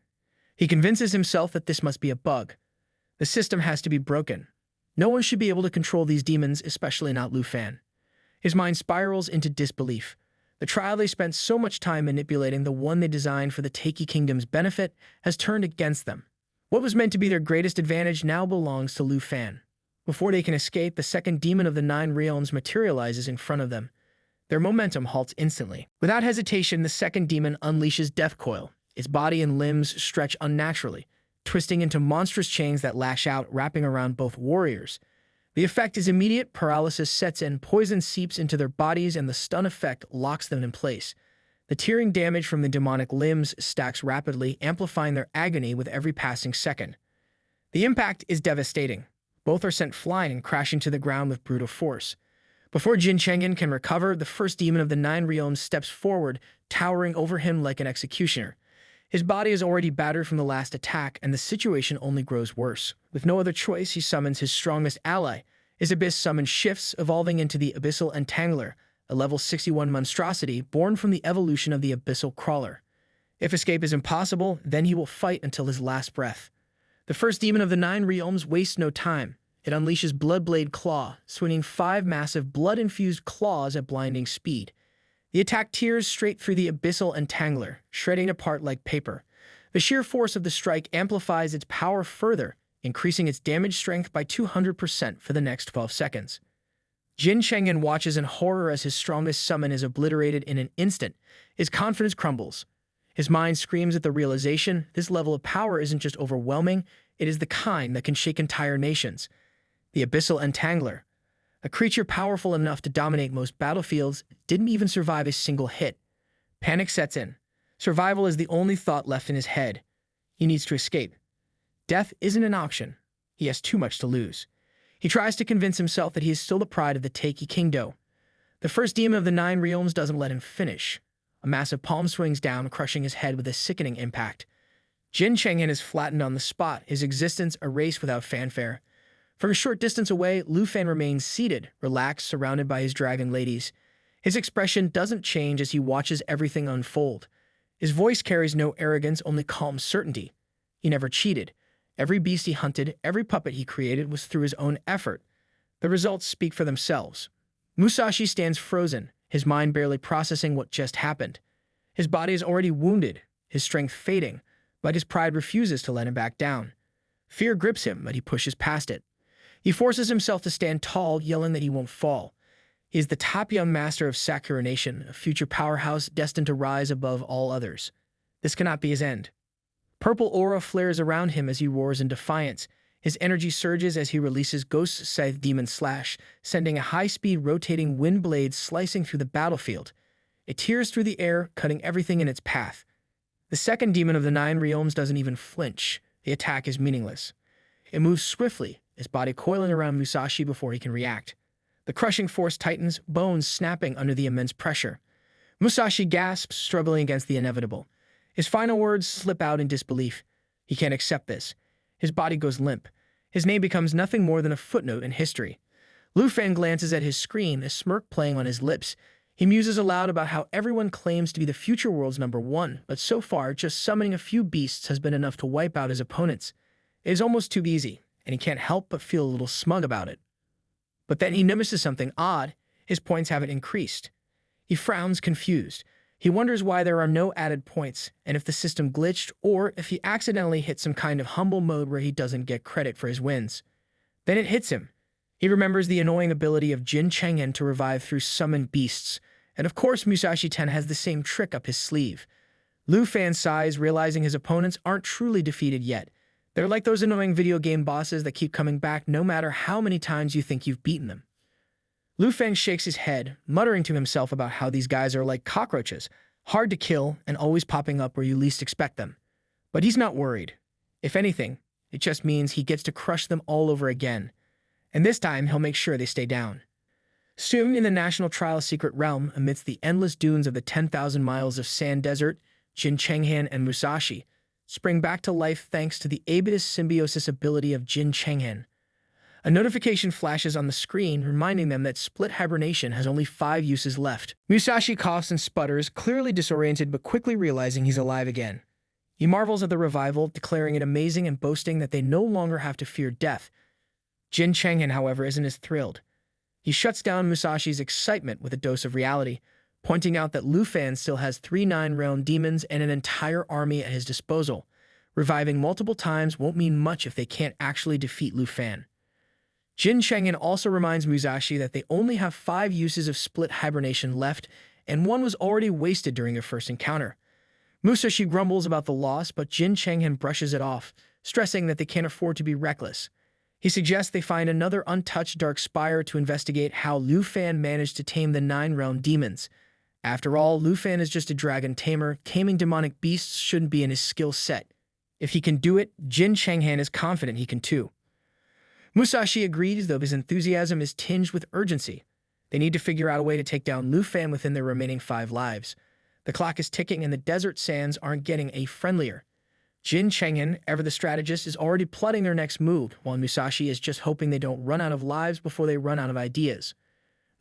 He convinces himself that this must be a bug. The system has to be broken. No one should be able to control these demons, especially not Lu Fan. His mind spirals into disbelief. The trial they spent so much time manipulating, the one they designed for the Taiki Kingdom's benefit, has turned against them. What was meant to be their greatest advantage now belongs to Lu Fan. Before they can escape, the second demon of the 9 realms materializes in front of them. Their momentum halts instantly. Without hesitation, the second demon unleashes Death Coil. Its body and limbs stretch unnaturally, twisting into monstrous chains that lash out, wrapping around both warriors. The effect is immediate. Paralysis sets in, poison seeps into their bodies, and the stun effect locks them in place. The tearing damage from the demonic limbs stacks rapidly, amplifying their agony with every passing second. The impact is devastating. Both are sent flying and crashing to the ground with brutal force. Before Jin Cheng'en can recover, the first demon of the 9 realms steps forward, towering over him like an executioner. His body is already battered from the last attack, and the situation only grows worse. With no other choice, he summons his strongest ally. His Abyss summon shifts, evolving into the Abyssal Entangler, a level 61 monstrosity born from the evolution of the abyssal crawler. If escape is impossible, then he will fight until his last breath. The first demon of the 9 realms wastes no time. It unleashes Bloodblade Claw, swinging 5 massive blood-infused claws at blinding speed. The attack tears straight through the abyssal entangler, shredding it apart like paper. The sheer force of the strike amplifies its power further, increasing its damage strength by 200% for the next 12 seconds. Jin Chengyan watches in horror as his strongest summon is obliterated in an instant. His confidence crumbles. His mind screams at the realization this level of power isn't just overwhelming, it is the kind that can shake entire nations. The Abyssal Entangler, a creature powerful enough to dominate most battlefields, didn't even survive a single hit. Panic sets in. Survival is the only thought left in his head. He needs to escape. Death isn't an option. He has too much to lose. He tries to convince himself that he is still the pride of the Taiki Kingdo. The first demon of the 9 realms doesn't let him finish. A massive palm swings down, crushing his head with a sickening impact. Jin Chengyan is flattened on the spot, his existence erased without fanfare. From a short distance away, Lu Fan remains seated, relaxed, surrounded by his dragon ladies. His expression doesn't change as he watches everything unfold. His voice carries no arrogance, only calm certainty. He never cheated. Every beast he hunted, every puppet he created was through his own effort. The results speak for themselves. Musashi stands frozen, his mind barely processing what just happened. His body is already wounded, his strength fading, but his pride refuses to let him back down. Fear grips him, but he pushes past it. He forces himself to stand tall, yelling that he won't fall. He is the top young master of Sakura Nation, a future powerhouse destined to rise above all others. This cannot be his end. Purple aura flares around him as he roars in defiance. His energy surges as he releases Ghost Scythe Demon Slash, sending a high-speed rotating wind blade slicing through the battlefield. It tears through the air, cutting everything in its path. The second demon of the 9 realms doesn't even flinch. The attack is meaningless. It moves swiftly, his body coiling around Musashi before he can react. The crushing force tightens, bones snapping under the immense pressure. Musashi gasps, struggling against the inevitable. His final words slip out in disbelief. He can't accept this. His body goes limp. His name becomes nothing more than a footnote in history. Lu Fan glances at his screen, a smirk playing on his lips. He muses aloud about how everyone claims to be the future world's #1, but so far, just summoning a few beasts has been enough to wipe out his opponents. It is almost too easy, and he can't help but feel a little smug about it. But then he notices something odd. His points haven't increased. He frowns, confused. He wonders why there are no added points, and if the system glitched, or if he accidentally hit some kind of humble mode where he doesn't get credit for his wins. Then it hits him. He remembers the annoying ability of Jin Chengyan to revive through summoned beasts, and of course Musashi-ten has the same trick up his sleeve. Lu Fan sighs, realizing his opponents aren't truly defeated yet. They're like those annoying video game bosses that keep coming back no matter how many times you think you've beaten them. Lu Fan shakes his head, muttering to himself about how these guys are like cockroaches, hard to kill and always popping up where you least expect them. But he's not worried. If anything, it just means he gets to crush them all over again. And this time, he'll make sure they stay down. Soon, in the National Trial Secret Realm, amidst the endless dunes of the 10,000 miles of sand desert, Jin Chengyan and Musashi spring back to life thanks to the Abitus symbiosis ability of Jin Chengyan. A notification flashes on the screen, reminding them that split hibernation has only 5 uses left. Musashi coughs and sputters, clearly disoriented but quickly realizing he's alive again. He marvels at the revival, declaring it amazing and boasting that they no longer have to fear death. Jin Chengyan, however, isn't as thrilled. He shuts down Musashi's excitement with a dose of reality, pointing out that Lu Fan still has 3 9-realm demons and an entire army at his disposal. Reviving multiple times won't mean much if they can't actually defeat Lu Fan. Jin Chengyan also reminds Musashi that they only have 5 uses of split hibernation left, and 1 was already wasted during their first encounter. Musashi grumbles about the loss, but Jin Chengyan brushes it off, stressing that they can't afford to be reckless. He suggests they find another untouched dark spire to investigate how Lu Fan managed to tame the 9-realm demons. After all, Lu Fan is just a dragon tamer. Taming demonic beasts shouldn't be in his skill set. If he can do it, Jin Chengyan is confident he can too. Musashi agrees, though his enthusiasm is tinged with urgency. They need to figure out a way to take down Lu Fan within their remaining 5 lives. The clock is ticking and the desert sands aren't getting any friendlier. Jin Chengyan, ever the strategist, is already plotting their next move, while Musashi is just hoping they don't run out of lives before they run out of ideas.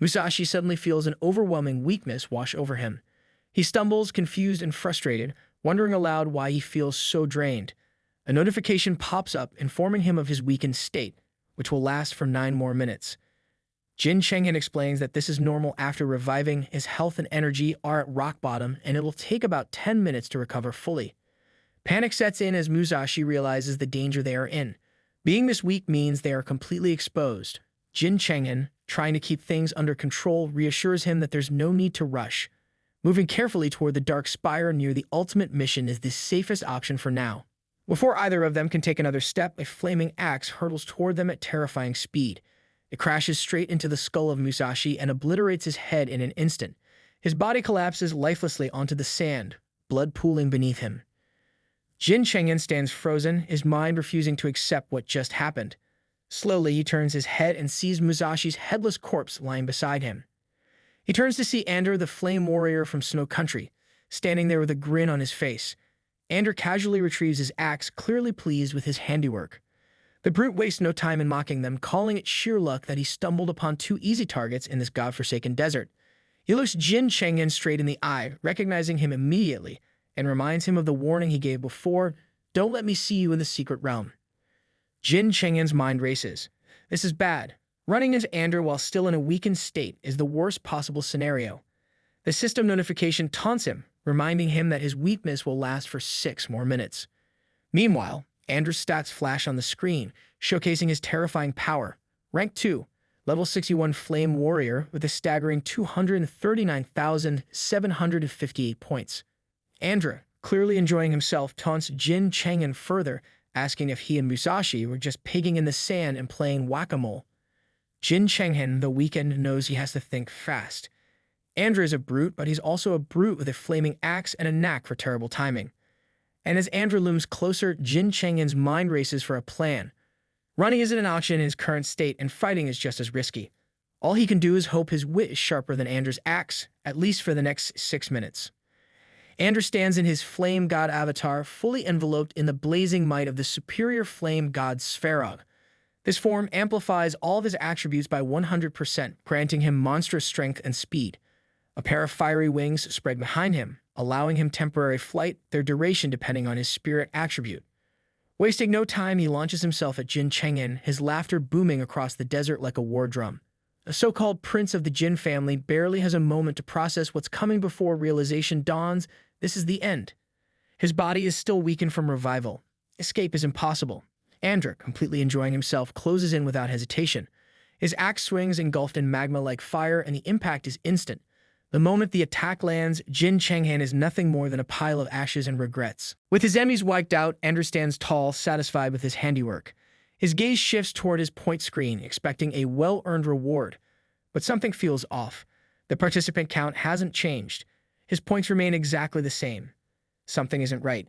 Musashi suddenly feels an overwhelming weakness wash over him. He stumbles, confused and frustrated, wondering aloud why he feels so drained. A notification pops up informing him of his weakened state, which will last for 9 more minutes. Jin Chenghen explains that this is normal after reviving. His health and energy are at rock bottom, and it will take about 10 minutes to recover fully. Panic sets in as Musashi realizes the danger they are in. Being this weak means they are completely exposed. Jin Chenghen, trying to keep things under control, reassures him that there's no need to rush. Moving carefully toward the dark spire near the ultimate mission is the safest option for now. Before either of them can take another step, a flaming axe hurtles toward them at terrifying speed. It crashes straight into the skull of Musashi and obliterates his head in an instant. His body collapses lifelessly onto the sand, blood pooling beneath him. Jin Chenghen stands frozen, his mind refusing to accept what just happened. Slowly, he turns his head and sees Musashi's headless corpse lying beside him. He turns to see Ander, the flame warrior from Snow Country, standing there with a grin on his face. Ander casually retrieves his axe, clearly pleased with his handiwork. The brute wastes no time in mocking them, calling it sheer luck that he stumbled upon 2 easy targets in this godforsaken desert. He looks Jin Chenghen straight in the eye, recognizing him immediately, and reminds him of the warning he gave before, "Don't let me see you in the secret realm." Jin Chenghen's mind races. This is bad. Running as Ander while still in a weakened state is the worst possible scenario. The system notification taunts him, reminding him that his weakness will last for 6 more minutes. Meanwhile, Ander's stats flash on the screen, showcasing his terrifying power. Rank 2, level 61 Flame Warrior with a staggering 239,758 points. Andra, clearly enjoying himself, taunts Jin Chenghen further, asking if he and Musashi were just pigging in the sand and playing whack-a-mole. Jin Chenghen, though weakened, knows he has to think fast. Andra is a brute, but he's also a brute with a flaming axe and a knack for terrible timing. And as Andra looms closer, Jin Chenghen's mind races for a plan. Running isn't an option in his current state, and fighting is just as risky. All he can do is hope his wit is sharper than Andra's axe, at least for the next 6 minutes. Andra stands in his flame god avatar, fully enveloped in the blazing might of the superior flame god Sverog. This form amplifies all of his attributes by 100%, granting him monstrous strength and speed. A pair of fiery wings spread behind him, allowing him temporary flight, their duration depending on his spirit attribute. Wasting no time, he launches himself at Jin Chenghen, his laughter booming across the desert like a war drum. A so-called prince of the Jin family barely has a moment to process what's coming before realization dawns. This is the end. His body is still weakened from revival. Escape is impossible. Andra, completely enjoying himself, closes in without hesitation. His axe swings engulfed in magma like fire, and the impact is instant. The moment the attack lands, Jin Chenghen is nothing more than a pile of ashes and regrets. With his enemies wiped out, Andra stands tall, satisfied with his handiwork. His gaze shifts toward his point screen, expecting a well-earned reward. But something feels off. The participant count hasn't changed. His points remain exactly the same. Something isn't right.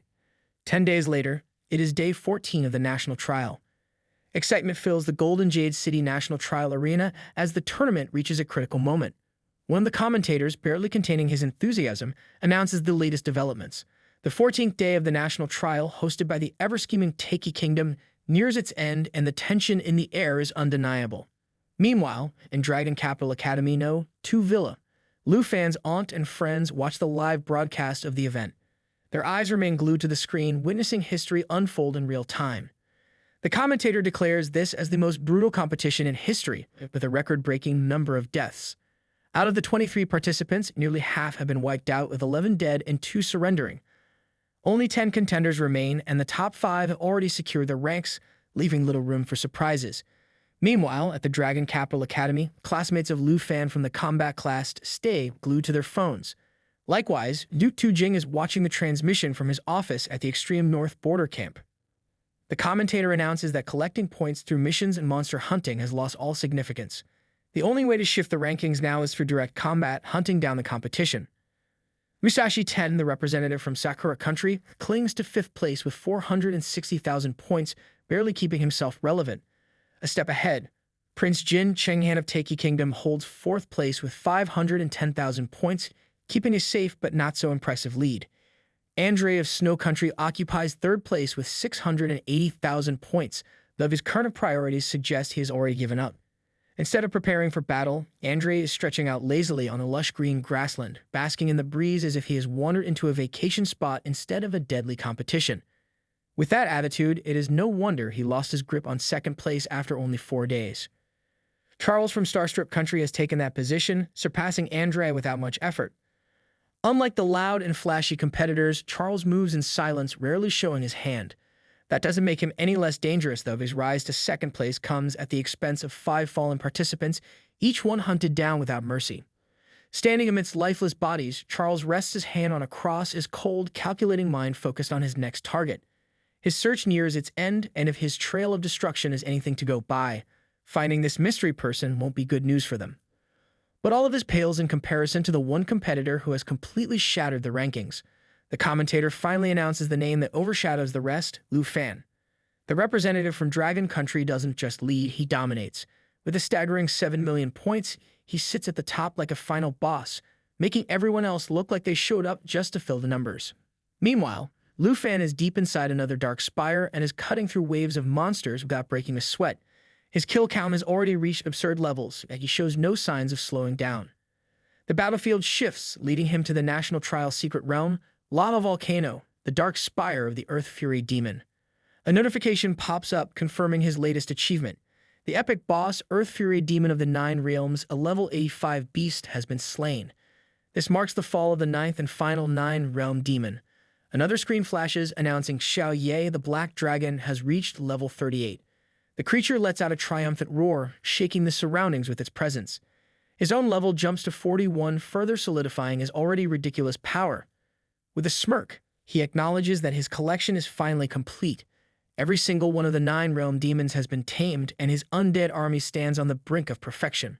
10 days later, it is day 14 of the national trial. Excitement fills the Golden Jade City National Trial Arena as the tournament reaches a critical moment. One of the commentators, barely containing his enthusiasm, announces the latest developments. The 14th day of the national trial, hosted by the ever-scheming Taiki Kingdom, nears its end, and the tension in the air is undeniable. Meanwhile, in Dragon Capital Academy No. 2 Villa, Lu Fan's aunt and friends watch the live broadcast of the event. Their eyes remain glued to the screen, witnessing history unfold in real time. The commentator declares this as the most brutal competition in history, with a record-breaking number of deaths. Out of the 23 participants, nearly half have been wiped out, with 11 dead and 2 surrendering. Only 10 contenders remain, and the top 5 have already secured their ranks, leaving little room for surprises. Meanwhile, at the Dragon Capital Academy, classmates of Lu Fan from the combat class stay glued to their phones. Likewise, Duke Tujing is watching the transmission from his office at the extreme north border camp. The commentator announces that collecting points through missions and monster hunting has lost all significance. The only way to shift the rankings now is through direct combat, hunting down the competition. Musashi 10, the representative from Sakura Country, clings to 5th place with 460,000 points, barely keeping himself relevant. A step ahead, Prince Jin Chenghen of Taiki Kingdom holds 4th place with 510,000 points, keeping a safe but not so impressive lead. Andre of Snow Country occupies 3rd place with 680,000 points, though his current priorities suggest he has already given up. Instead of preparing for battle, Andre is stretching out lazily on the lush green grassland, basking in the breeze as if he has wandered into a vacation spot instead of a deadly competition. With that attitude, it is no wonder he lost his grip on second place after only 4 days. Charles from Starstrip Country has taken that position, surpassing Andre without much effort. Unlike the loud and flashy competitors, Charles moves in silence, rarely showing his hand. That doesn't make him any less dangerous, though. His rise to second place comes at the expense of 5 fallen participants, each one hunted down without mercy. Standing amidst lifeless bodies, Charles rests his hand on a cross, his cold, calculating mind focused on his next target. His search nears its end, and if his trail of destruction is anything to go by, finding this mystery person won't be good news for them. But all of this pales in comparison to the one competitor who has completely shattered the rankings. The commentator finally announces the name that overshadows the rest, Lu Fan. The representative from Dragon Country doesn't just lead, he dominates. With a staggering 7 million points, he sits at the top like a final boss, making everyone else look like they showed up just to fill the numbers. Meanwhile, Lu Fan is deep inside another dark spire and is cutting through waves of monsters without breaking a sweat. His kill count has already reached absurd levels, and he shows no signs of slowing down. The battlefield shifts, leading him to the National Trial's secret realm, Lava Volcano, the dark spire of the Earth Fury Demon. A notification pops up confirming his latest achievement. The epic boss, Earth Fury Demon of the 9 Realms, a level 85 beast, has been slain. This marks the fall of the 9th and final 9 Realm Demon. Another screen flashes announcing Xiao Ye, the Black Dragon, has reached level 38. The creature lets out a triumphant roar, shaking the surroundings with its presence. His own level jumps to 41, further solidifying his already ridiculous power. With a smirk, he acknowledges that his collection is finally complete. Every single one of the 9 realm demons has been tamed, and his undead army stands on the brink of perfection.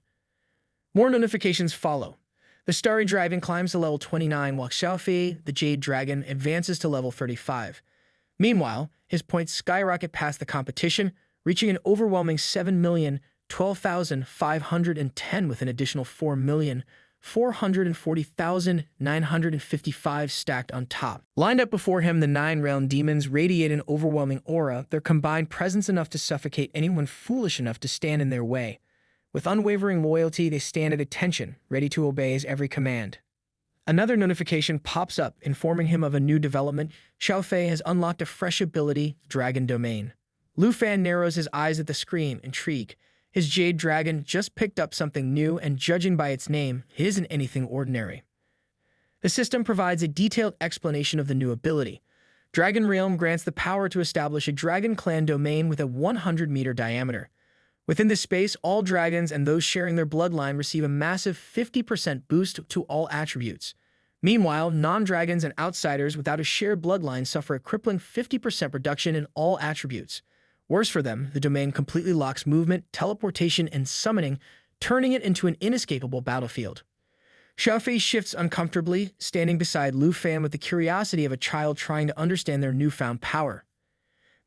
More notifications follow. The Starry Dragon climbs to level 29, while Xiaofei, the Jade Dragon, advances to level 35. Meanwhile, his points skyrocket past the competition, reaching an overwhelming 7,012,510 with an additional 4,440,955 stacked on top. Lined up before him, the 9 realm demons radiate an overwhelming aura, their combined presence enough to suffocate anyone foolish enough to stand in their way. With unwavering loyalty, they stand at attention, ready to obey his every command. Another notification pops up, informing him of a new development. Xiaofei has unlocked a fresh ability, Dragon Domain. Lu Fan narrows his eyes at the screen, intrigued. His Jade Dragon just picked up something new, and judging by its name, it isn't anything ordinary. The system provides a detailed explanation of the new ability. Dragon Realm grants the power to establish a Dragon Clan domain with a 100-meter diameter. Within this space, all dragons and those sharing their bloodline receive a massive 50% boost to all attributes. Meanwhile, non-dragons and outsiders without a shared bloodline suffer a crippling 50% reduction in all attributes. Worse for them, the domain completely locks movement, teleportation, and summoning, turning it into an inescapable battlefield. Xiaofei shifts uncomfortably, standing beside Lu Fan with the curiosity of a child trying to understand their newfound power.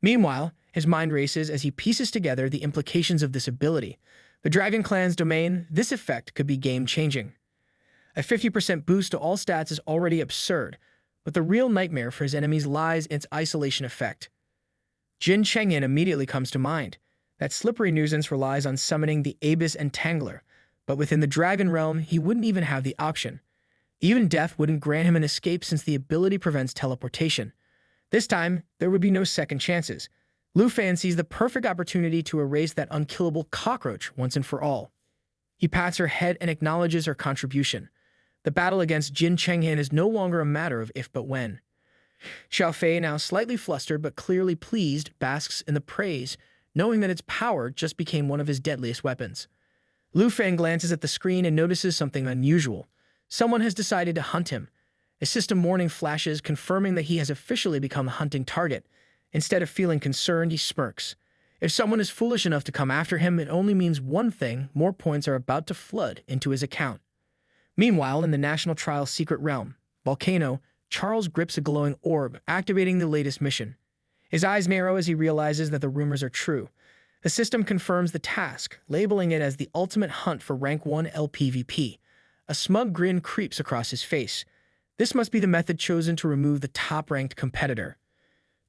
Meanwhile, his mind races as he pieces together the implications of this ability. The Dragon Clan's domain, this effect could be game-changing. A 50% boost to all stats is already absurd, but the real nightmare for his enemies lies in its isolation effect. Jin Chengyan immediately comes to mind. That slippery nuisance relies on summoning the Abyss Entangler, but within the Dragon Realm, he wouldn't even have the option. Even death wouldn't grant him an escape since the ability prevents teleportation. This time, there would be no second chances. Lu Fan sees the perfect opportunity to erase that unkillable cockroach once and for all. He pats her head and acknowledges her contribution. The battle against Jin Chengyan is no longer a matter of if but when. Xiaofei, now slightly flustered but clearly pleased, basks in the praise, knowing that its power just became one of his deadliest weapons. Lu Fan glances at the screen and notices something unusual. Someone has decided to hunt him. A system warning flashes, confirming that he has officially become the hunting target. Instead of feeling concerned, he smirks. If someone is foolish enough to come after him, it only means one thing: more points are about to flood into his account. Meanwhile, in the National Trial's secret realm, Volcano, Charles grips a glowing orb, activating the latest mission. His eyes narrow as he realizes that the rumors are true. The system confirms the task, labeling it as the ultimate hunt for rank 1 LPVP. A smug grin creeps across his face. This must be the method chosen to remove the top-ranked competitor.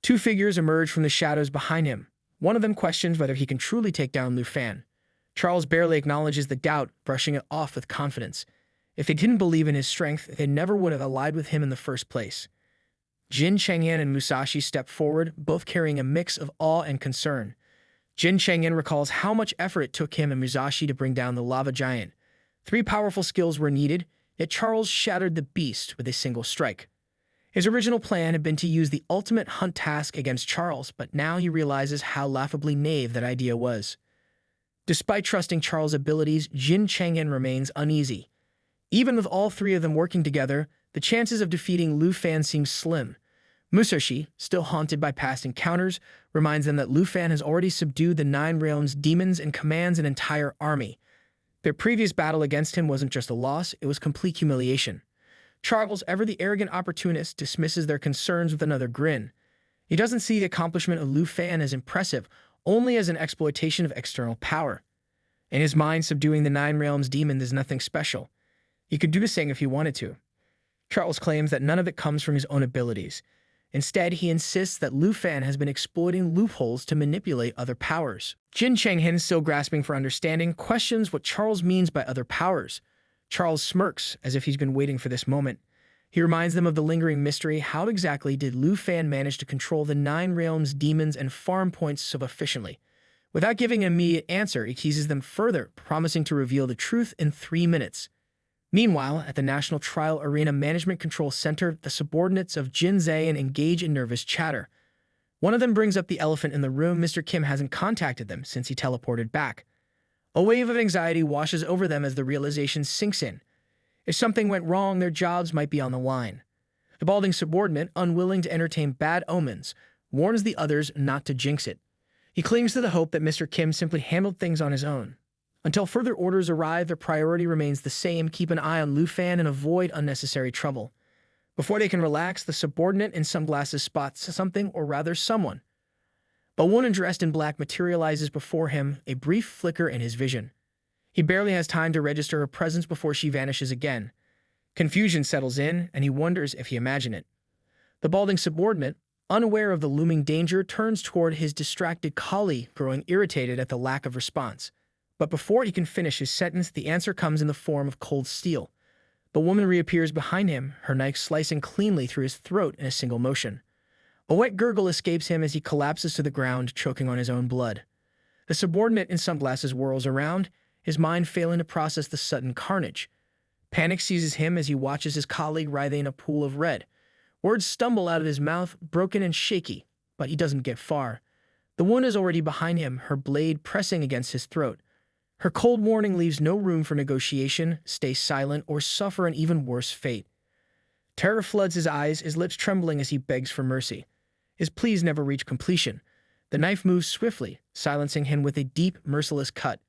2 figures emerge from the shadows behind him. One of them questions whether he can truly take down Lu Fan. Charles barely acknowledges the doubt, brushing it off with confidence. If they didn't believe in his strength, they never would have allied with him in the first place. Jin Chang'an and Musashi step forward, both carrying a mix of awe and concern. Jin Chang'an recalls how much effort it took him and Musashi to bring down the lava giant. 3 powerful skills were needed, yet Charles shattered the beast with a single strike. His original plan had been to use the ultimate hunt task against Charles, but now he realizes how laughably naive that idea was. Despite trusting Charles' abilities, Jin Chang'an remains uneasy. Even with all 3 of them working together, the chances of defeating Lu Fan seem slim. Musashi, still haunted by past encounters, reminds them that Lu Fan has already subdued the 9 realms' demons and commands an entire army. Their previous battle against him wasn't just a loss, it was complete humiliation. Charles, ever the arrogant opportunist, dismisses their concerns with another grin. He doesn't see the accomplishment of Lu Fan as impressive, only as an exploitation of external power. In his mind, subduing the 9 realms' demon is nothing special. He could do the same if he wanted to. Charles claims that none of it comes from his own abilities. Instead, he insists that Lu Fan has been exploiting loopholes to manipulate other powers. Jin Chang'an, still grasping for understanding, questions what Charles means by other powers. Charles smirks, as if he's been waiting for this moment. He reminds them of the lingering mystery: how exactly did Lu Fan manage to control the 9 realms' demons and farm points so efficiently? Without giving an immediate answer, he teases them further, promising to reveal the truth in 3 minutes. Meanwhile, at the National Trial Arena Management Control Center, the subordinates of Jin Zayan engage in nervous chatter. One of them brings up the elephant in the room. Mr. Kim hasn't contacted them since he teleported back. A wave of anxiety washes over them as the realization sinks in. If something went wrong, their jobs might be on the line. The balding subordinate, unwilling to entertain bad omens, warns the others not to jinx it. He clings to the hope that Mr. Kim simply handled things on his own. Until further orders arrive, their priority remains the same: keep an eye on Lu Fan and avoid unnecessary trouble. Before they can relax, the subordinate in sunglasses spots something, or rather someone. A woman dressed in black materializes before him, a brief flicker in his vision. He barely has time to register her presence before she vanishes again. Confusion settles in, and he wonders if he imagined it. The balding subordinate, unaware of the looming danger, turns toward his distracted colleague, growing irritated at the lack of response. But before he can finish his sentence, the answer comes in the form of cold steel. The woman reappears behind him, her knife slicing cleanly through his throat in a single motion. A wet gurgle escapes him as he collapses to the ground, choking on his own blood. The subordinate in sunglasses whirls around, his mind failing to process the sudden carnage. Panic seizes him as he watches his colleague writhing in a pool of red. Words stumble out of his mouth, broken and shaky, but he doesn't get far. The woman is already behind him, her blade pressing against his throat. Her cold warning leaves no room for negotiation: stay silent or suffer an even worse fate. Terror floods his eyes, his lips trembling as he begs for mercy. His pleas never reach completion. The knife moves swiftly, silencing him with a deep, merciless cut.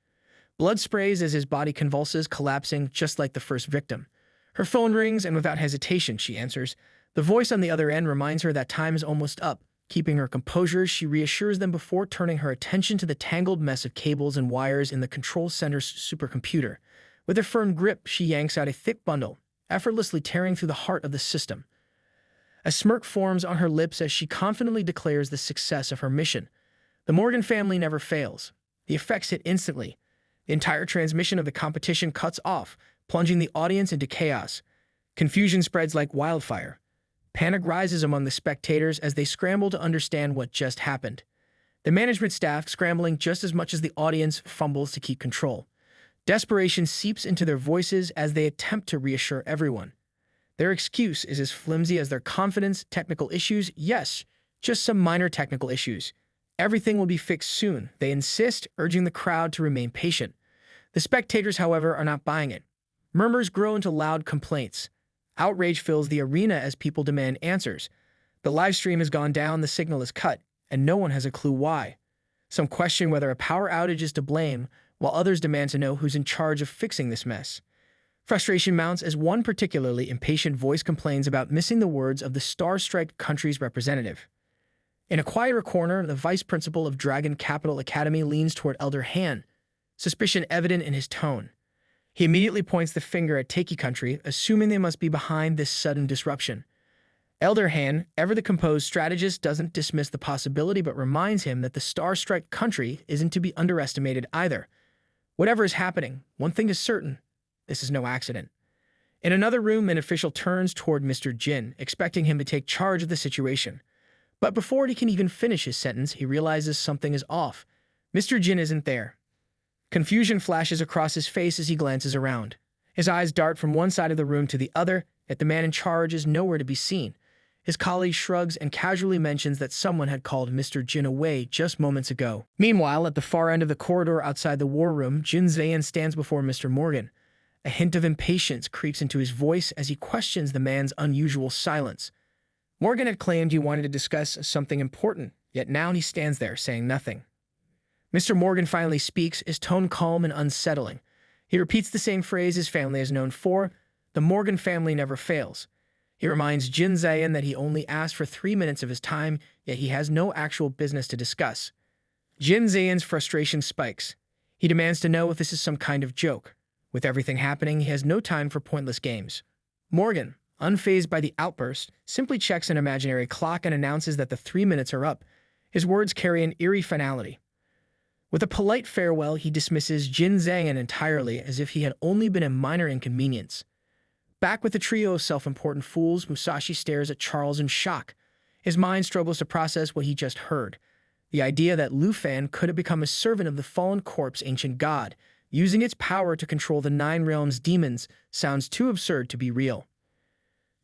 Blood sprays as his body convulses, collapsing just like the first victim. Her phone rings, and without hesitation, she answers. The voice on the other end reminds her that time is almost up. Keeping her composure, she reassures them before turning her attention to the tangled mess of cables and wires in the control center's supercomputer. With a firm grip, she yanks out a thick bundle, effortlessly tearing through the heart of the system. A smirk forms on her lips as she confidently declares the success of her mission. The Morgan family never fails. The effects hit instantly. The entire transmission of the competition cuts off, plunging the audience into chaos. Confusion spreads like wildfire. Panic rises among the spectators as they scramble to understand what just happened. The management staff, scrambling just as much as the audience, fumbles to keep control. Desperation seeps into their voices as they attempt to reassure everyone. Their excuse is as flimsy as their confidence. Technical issues? Yes, just some minor technical issues. Everything will be fixed soon, they insist, urging the crowd to remain patient. The spectators, however, are not buying it. Murmurs grow into loud complaints. Outrage fills the arena as people demand answers. The live stream has gone down, the signal is cut, and no one has a clue why. Some question whether a power outage is to blame, while others demand to know who's in charge of fixing this mess. Frustration mounts as one particularly impatient voice complains about missing the words of the star-striped country's representative. In a quieter corner, the vice principal of Dragon Capital Academy leans toward Elder Han, suspicion evident in his tone. He immediately points the finger at Takey Country, assuming they must be behind this sudden disruption. Elder Han, ever the composed strategist, doesn't dismiss the possibility but reminds him that the star-striped country isn't to be underestimated either. Whatever is happening, one thing is certain: this is no accident. In another room, an official turns toward Mr. Jin, expecting him to take charge of the situation. But before he can even finish his sentence, he realizes something is off. Mr. Jin isn't there. Confusion flashes across his face as he glances around. His eyes dart from one side of the room to the other, yet the man in charge is nowhere to be seen. His colleague shrugs and casually mentions that someone had called Mr. Jin away just moments ago. Meanwhile, at the far end of the corridor outside the war room, Jin Zayan stands before Mr. Morgan. A hint of impatience creeps into his voice as he questions the man's unusual silence. Morgan had claimed he wanted to discuss something important, yet now he stands there saying nothing. Mr. Morgan finally speaks, his tone calm and unsettling. He repeats the same phrase his family is known for: the Morgan family never fails. He reminds Jin Zayan that he only asked for 3 minutes of his time, yet he has no actual business to discuss. Jin Zayan's frustration spikes. He demands to know if this is some kind of joke. With everything happening, he has no time for pointless games. Morgan, unfazed by the outburst, simply checks an imaginary clock and announces that the 3 minutes are up. His words carry an eerie finality. With a polite farewell, he dismisses Jin Zayan entirely, as if he had only been a minor inconvenience. Back with the trio of self-important fools, Musashi stares at Charles in shock. His mind struggles to process what he just heard. The idea that Lu Fan could have become a servant of the fallen corpse ancient god, using its power to control the Nine Realms' demons, sounds too absurd to be real.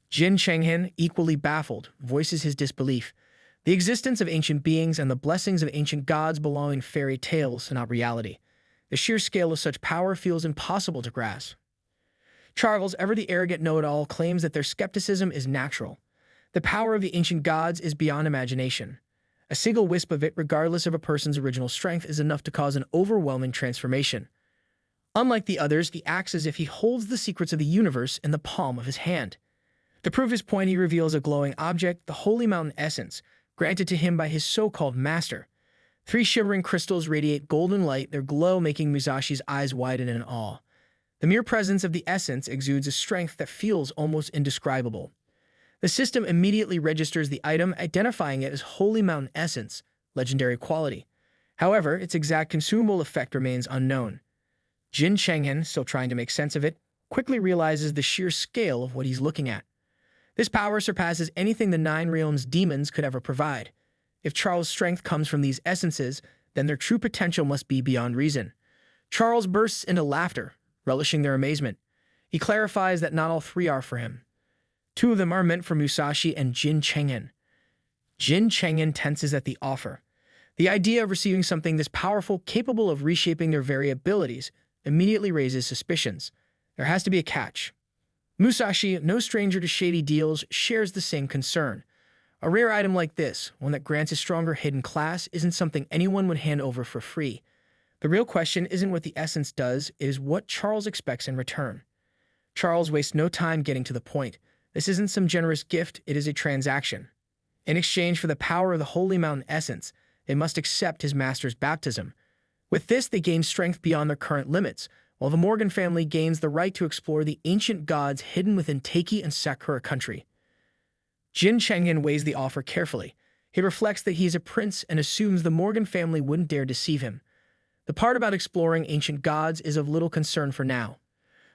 Jin Chenghen, equally baffled, voices his disbelief. The existence of ancient beings and the blessings of ancient gods belong in fairy tales, not reality. The sheer scale of such power feels impossible to grasp. Charles, ever the arrogant know-it-all, claims that their skepticism is natural. The power of the ancient gods is beyond imagination. A single wisp of it, regardless of a person's original strength, is enough to cause an overwhelming transformation. Unlike the others, he acts as if he holds the secrets of the universe in the palm of his hand. To prove his point, he reveals a glowing object, the Holy Mountain Essence, granted to him by his so-called master. 3 shimmering crystals radiate golden light, their glow making Musashi's eyes widen in awe. The mere presence of the essence exudes a strength that feels almost indescribable. The system immediately registers the item, identifying it as Holy Mountain Essence, legendary quality. However, its exact consumable effect remains unknown. Jin Chenghen, still trying to make sense of it, quickly realizes the sheer scale of what he's looking at. This power surpasses anything the Nine Realms' demons could ever provide. If Charles' strength comes from these essences, then their true potential must be beyond reason. Charles bursts into laughter, relishing their amazement. He clarifies that not all 3 are for him. 2 of them are meant for Musashi and Jin Chenghen. Jin Chenghen tenses at the offer. The idea of receiving something this powerful, capable of reshaping their very abilities, immediately raises suspicions. There has to be a catch. Musashi, no stranger to shady deals, shares the same concern. A rare item like this, one that grants a stronger hidden class, isn't something anyone would hand over for free. The real question isn't what the essence does, it is what Charles expects in return. Charles wastes no time getting to the point. This isn't some generous gift, it is a transaction. In exchange for the power of the Holy Mountain Essence, they must accept his master's baptism. With this, they gain strength beyond their current limits, while the Morgan family gains the right to explore the ancient gods hidden within Taiki and Sakura country. Jin Chenghen weighs the offer carefully. He reflects that he is a prince and assumes the Morgan family wouldn't dare deceive him. The part about exploring ancient gods is of little concern for now.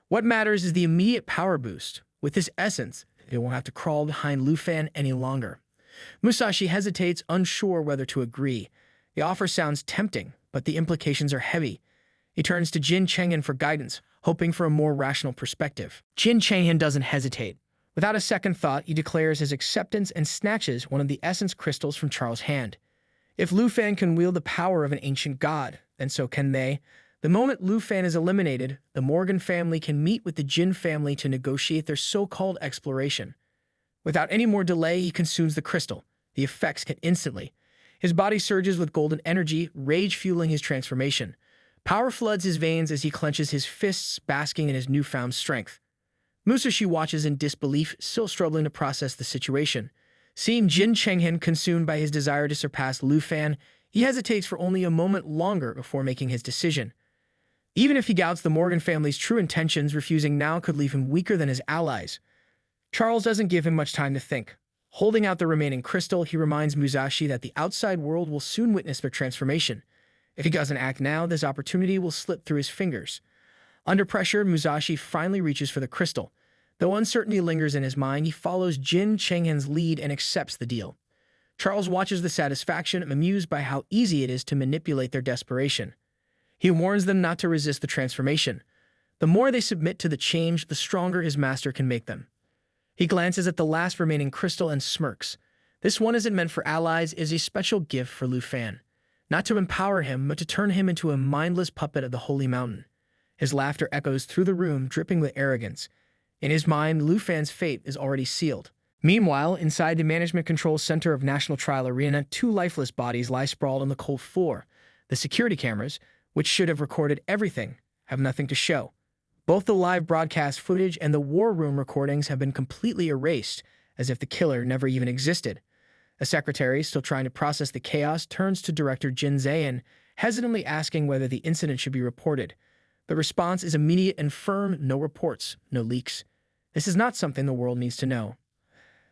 What matters is the immediate power boost. With this essence, they won't have to crawl behind Lu Fan any longer. Musashi hesitates, unsure whether to agree. The offer sounds tempting, but the implications are heavy. He turns to Jin Chenghen for guidance, hoping for a more rational perspective. Jin Chenghen doesn't hesitate. Without a second thought, he declares his acceptance and snatches one of the essence crystals from Charles' hand. If Lu Fan can wield the power of an ancient god, then so can they. The moment Lu Fan is eliminated, the Morgan family can meet with the Jin family to negotiate their so-called exploration. Without any more delay, he consumes the crystal. The effects hit instantly. His body surges with golden energy, rage fueling his transformation. Power floods his veins as he clenches his fists, basking in his newfound strength. Musashi watches in disbelief, still struggling to process the situation. Seeing Jin Chenghen consumed by his desire to surpass Lu Fan, he hesitates for only a moment longer before making his decision. Even if he doubts the Morgan family's true intentions, refusing now could leave him weaker than his allies. Charles doesn't give him much time to think. Holding out the remaining crystal, he reminds Musashi that the outside world will soon witness their transformation. If he doesn't act now, this opportunity will slip through his fingers. Under pressure, Musashi finally reaches for the crystal. Though uncertainty lingers in his mind, he follows Jin Chenghen's lead and accepts the deal. Charles watches the satisfaction, amused by how easy it is to manipulate their desperation. He warns them not to resist the transformation. The more they submit to the change, the stronger his master can make them. He glances at the last remaining crystal and smirks. This one isn't meant for allies, it is a special gift for Lu Fan. Not to empower him, but to turn him into a mindless puppet of the Holy Mountain. His laughter echoes through the room, dripping with arrogance. In his mind, Lu Fan's fate is already sealed. Meanwhile, inside the Management Control Center of National Trial Arena, two lifeless bodies lie sprawled on the cold floor. The security cameras, which should have recorded everything, have nothing to show. Both the live broadcast footage and the war room recordings have been completely erased, as if the killer never even existed. A secretary, still trying to process the chaos, turns to Director Jin Zayan, hesitantly asking whether the incident should be reported. The response is immediate and firm: no reports, no leaks. This is not something the world needs to know.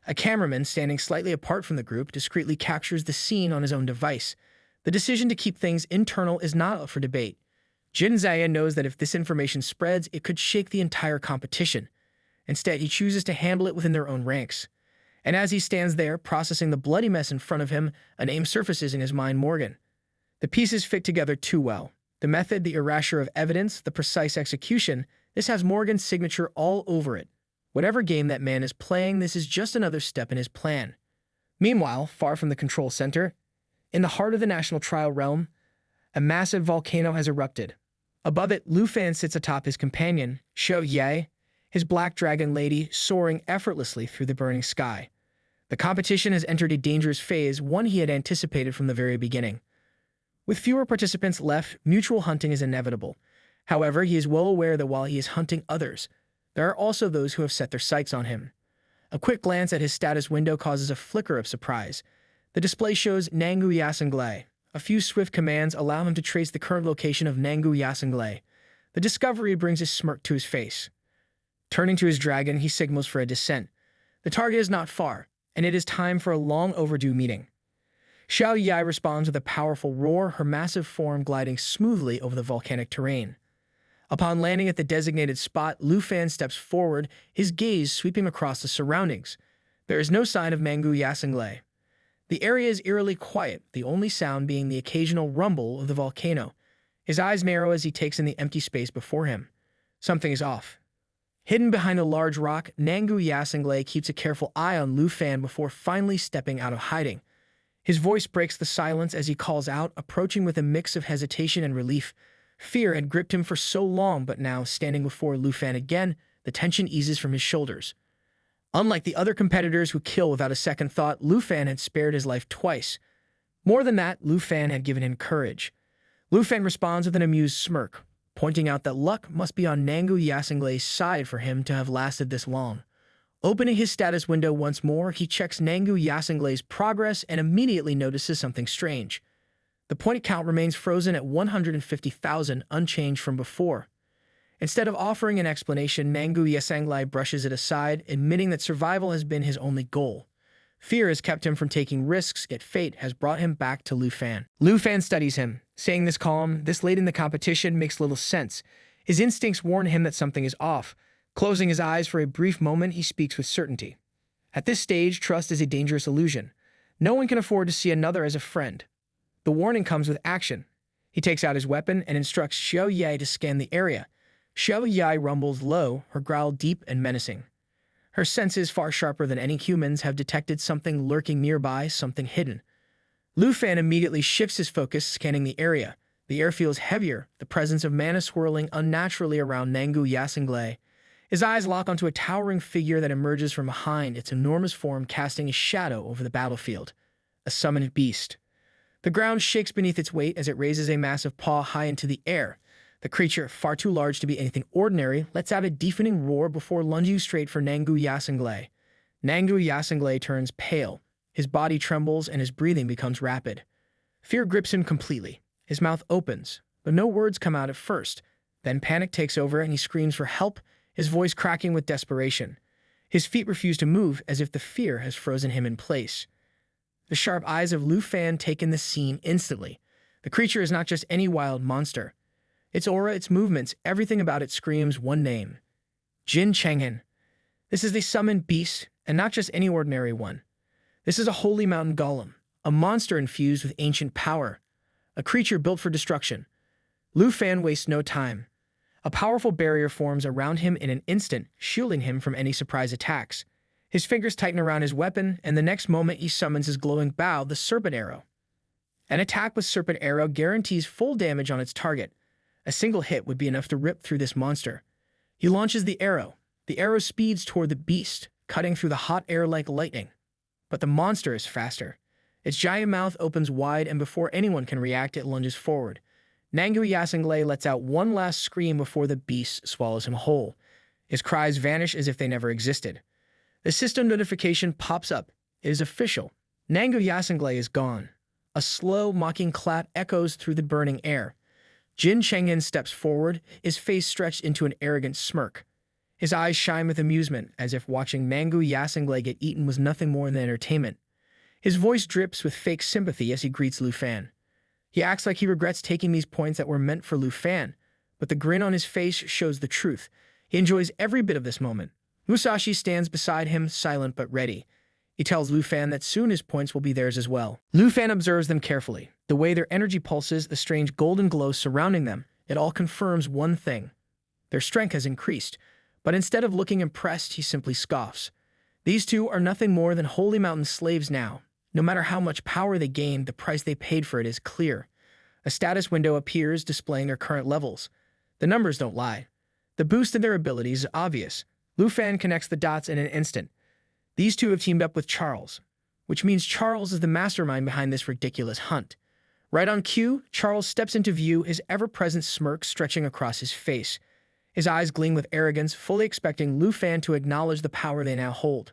A cameraman, standing slightly apart from the group, discreetly captures the scene on his own device. The decision to keep things internal is not up for debate. Jin Zayan knows that if this information spreads, it could shake the entire competition. Instead, he chooses to handle it within their own ranks. And as he stands there, processing the bloody mess in front of him, a name surfaces in his mind: Morgan. The pieces fit together too well. The method, the erasure of evidence, the precise execution, this has Morgan's signature all over it. Whatever game that man is playing, this is just another step in his plan. Meanwhile, far from the control center, in the heart of the national trial realm, a massive volcano has erupted. Above it, Lu Fan sits atop his companion, Shou Ye, his black dragon lady, soaring effortlessly through the burning sky. The competition has entered a dangerous phase, one he had anticipated from the very beginning. With fewer participants left, mutual hunting is inevitable. However, he is well aware that while he is hunting others, there are also those who have set their sights on him. A quick glance at his status window causes a flicker of surprise. The display shows Nangu Yasenglai. A few swift commands allow him to trace the current location of Nangu Yasenglai. The discovery brings a smirk to his face. Turning to his dragon, he signals for a descent. The target is not far, and it is time for a long overdue meeting. Xiao Yai responds with a powerful roar, her massive form gliding smoothly over the volcanic terrain. Upon landing at the designated spot, Lu Fan steps forward, his gaze sweeping across the surroundings. There is no sign of Nangu Yasenglai. The area is eerily quiet, the only sound being the occasional rumble of the volcano. His eyes narrow as he takes in the empty space before him. Something is off. Hidden behind a large rock, Nangu Yasenglai keeps a careful eye on Lu Fan before finally stepping out of hiding. His voice breaks the silence as he calls out, approaching with a mix of hesitation and relief. Fear had gripped him for so long, but now, standing before Lu Fan again, the tension eases from his shoulders. Unlike the other competitors who kill without a second thought, Lu Fan had spared his life twice. More than that, Lu Fan had given him courage. Lu Fan responds with an amused smirk, pointing out that luck must be on Nangu Yasenglai's side for him to have lasted this long. Opening his status window once more, he checks Nangu Yasenglai's progress and immediately notices something strange. The point count remains frozen at 150,000, unchanged from before. Instead of offering an explanation, Nangu Yasenglai brushes it aside, admitting that survival has been his only goal. Fear has kept him from taking risks, yet fate has brought him back to Lu Fan. Lu Fan studies him, saying this calm, this late in the competition makes little sense. His instincts warn him that something is off. Closing his eyes for a brief moment, he speaks with certainty. At this stage, trust is a dangerous illusion. No one can afford to see another as a friend. The warning comes with action. He takes out his weapon and instructs Xiao Yai to scan the area. Xiao Yai rumbles low, her growl deep and menacing. Her senses, far sharper than any humans, have detected something lurking nearby, something hidden. Lu Fan immediately shifts his focus, scanning the area. The air feels heavier, the presence of mana swirling unnaturally around Nangu Yasenglai. His eyes lock onto a towering figure that emerges from behind, its enormous form casting a shadow over the battlefield. A summoned beast. The ground shakes beneath its weight as it raises a massive paw high into the air. The creature, far too large to be anything ordinary, lets out a deafening roar before lunging straight for Nangu Yasenglai. Nangu Yasenglai turns pale. His body trembles and his breathing becomes rapid. Fear grips him completely. His mouth opens, but no words come out at first. Then panic takes over and he screams for help, his voice cracking with desperation. His feet refuse to move as if the fear has frozen him in place. The sharp eyes of Lu Fan take in the scene instantly. The creature is not just any wild monster. Its aura, its movements, everything about it screams one name: Jin Changhan. This is the summoned beast, and not just any ordinary one. This is a holy mountain golem, a monster infused with ancient power, a creature built for destruction. Lu Fan wastes no time. A powerful barrier forms around him in an instant, shielding him from any surprise attacks. His fingers tighten around his weapon, and the next moment he summons his glowing bow, the Serpent Arrow. An attack with Serpent Arrow guarantees full damage on its target. A single hit would be enough to rip through this monster. He launches the arrow. The arrow speeds toward the beast, cutting through the hot air like lightning. But the monster is faster. Its giant mouth opens wide, and before anyone can react, it lunges forward. Nangu Yasangle lets out one last scream before the beast swallows him whole. His cries vanish as if they never existed. The system notification pops up. It is official. Nangu Yasangle is gone. A slow, mocking clap echoes through the burning air. Jin Changhan steps forward, his face stretched into an arrogant smirk. His eyes shine with amusement, as if watching Nangu Yasangle get eaten was nothing more than entertainment. His voice drips with fake sympathy as he greets Lu Fan. He acts like he regrets taking these points that were meant for Lu Fan, but the grin on his face shows the truth. He enjoys every bit of this moment. Musashi stands beside him, silent but ready. He tells Lu Fan that soon his points will be theirs as well. Lu Fan observes them carefully. The way their energy pulses, the strange golden glow surrounding them, it all confirms one thing. Their strength has increased, but instead of looking impressed, he simply scoffs. These two are nothing more than Holy Mountain slaves now. No matter how much power they gained, the price they paid for it is clear. A status window appears displaying their current levels. The numbers don't lie. The boost in their abilities is obvious. Lu Fan connects the dots in an instant. These two have teamed up with Charles, which means Charles is the mastermind behind this ridiculous hunt. Right on cue, Charles steps into view, his ever-present smirk stretching across his face. His eyes gleam with arrogance, fully expecting Lu Fan to acknowledge the power they now hold.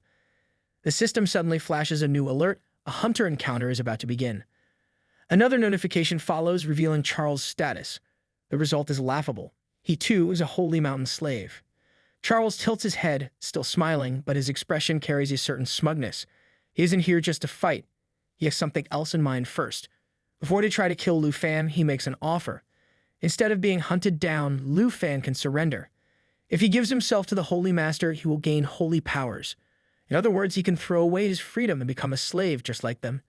The system suddenly flashes a new alert. A hunter encounter is about to begin. Another notification follows, revealing Charles' status. The result is laughable. He too is a Holy Mountain slave. Charles tilts his head, still smiling, but his expression carries a certain smugness. He isn't here just to fight. He has something else in mind first. Before they try to kill Lu Fan, he makes an offer. Instead of being hunted down, Lu Fan can surrender. If he gives himself to the Holy Master, he will gain holy powers. In other words, he can throw away his freedom and become a slave just like them.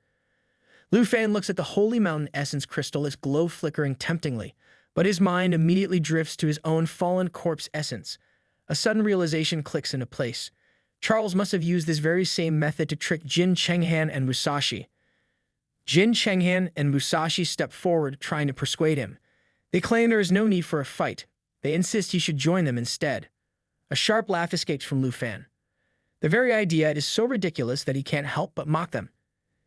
Lu Fan looks at the Holy Mountain Essence Crystal, its glow flickering temptingly, but his mind immediately drifts to his own fallen corpse essence. A sudden realization clicks into place. Charles must have used this very same method to trick Jin Changhan and Musashi. Jin Changhan and Musashi step forward, trying to persuade him. They claim there is no need for a fight. They insist he should join them instead. A sharp laugh escapes from Lu Fan. The very idea is so ridiculous that he can't help but mock them.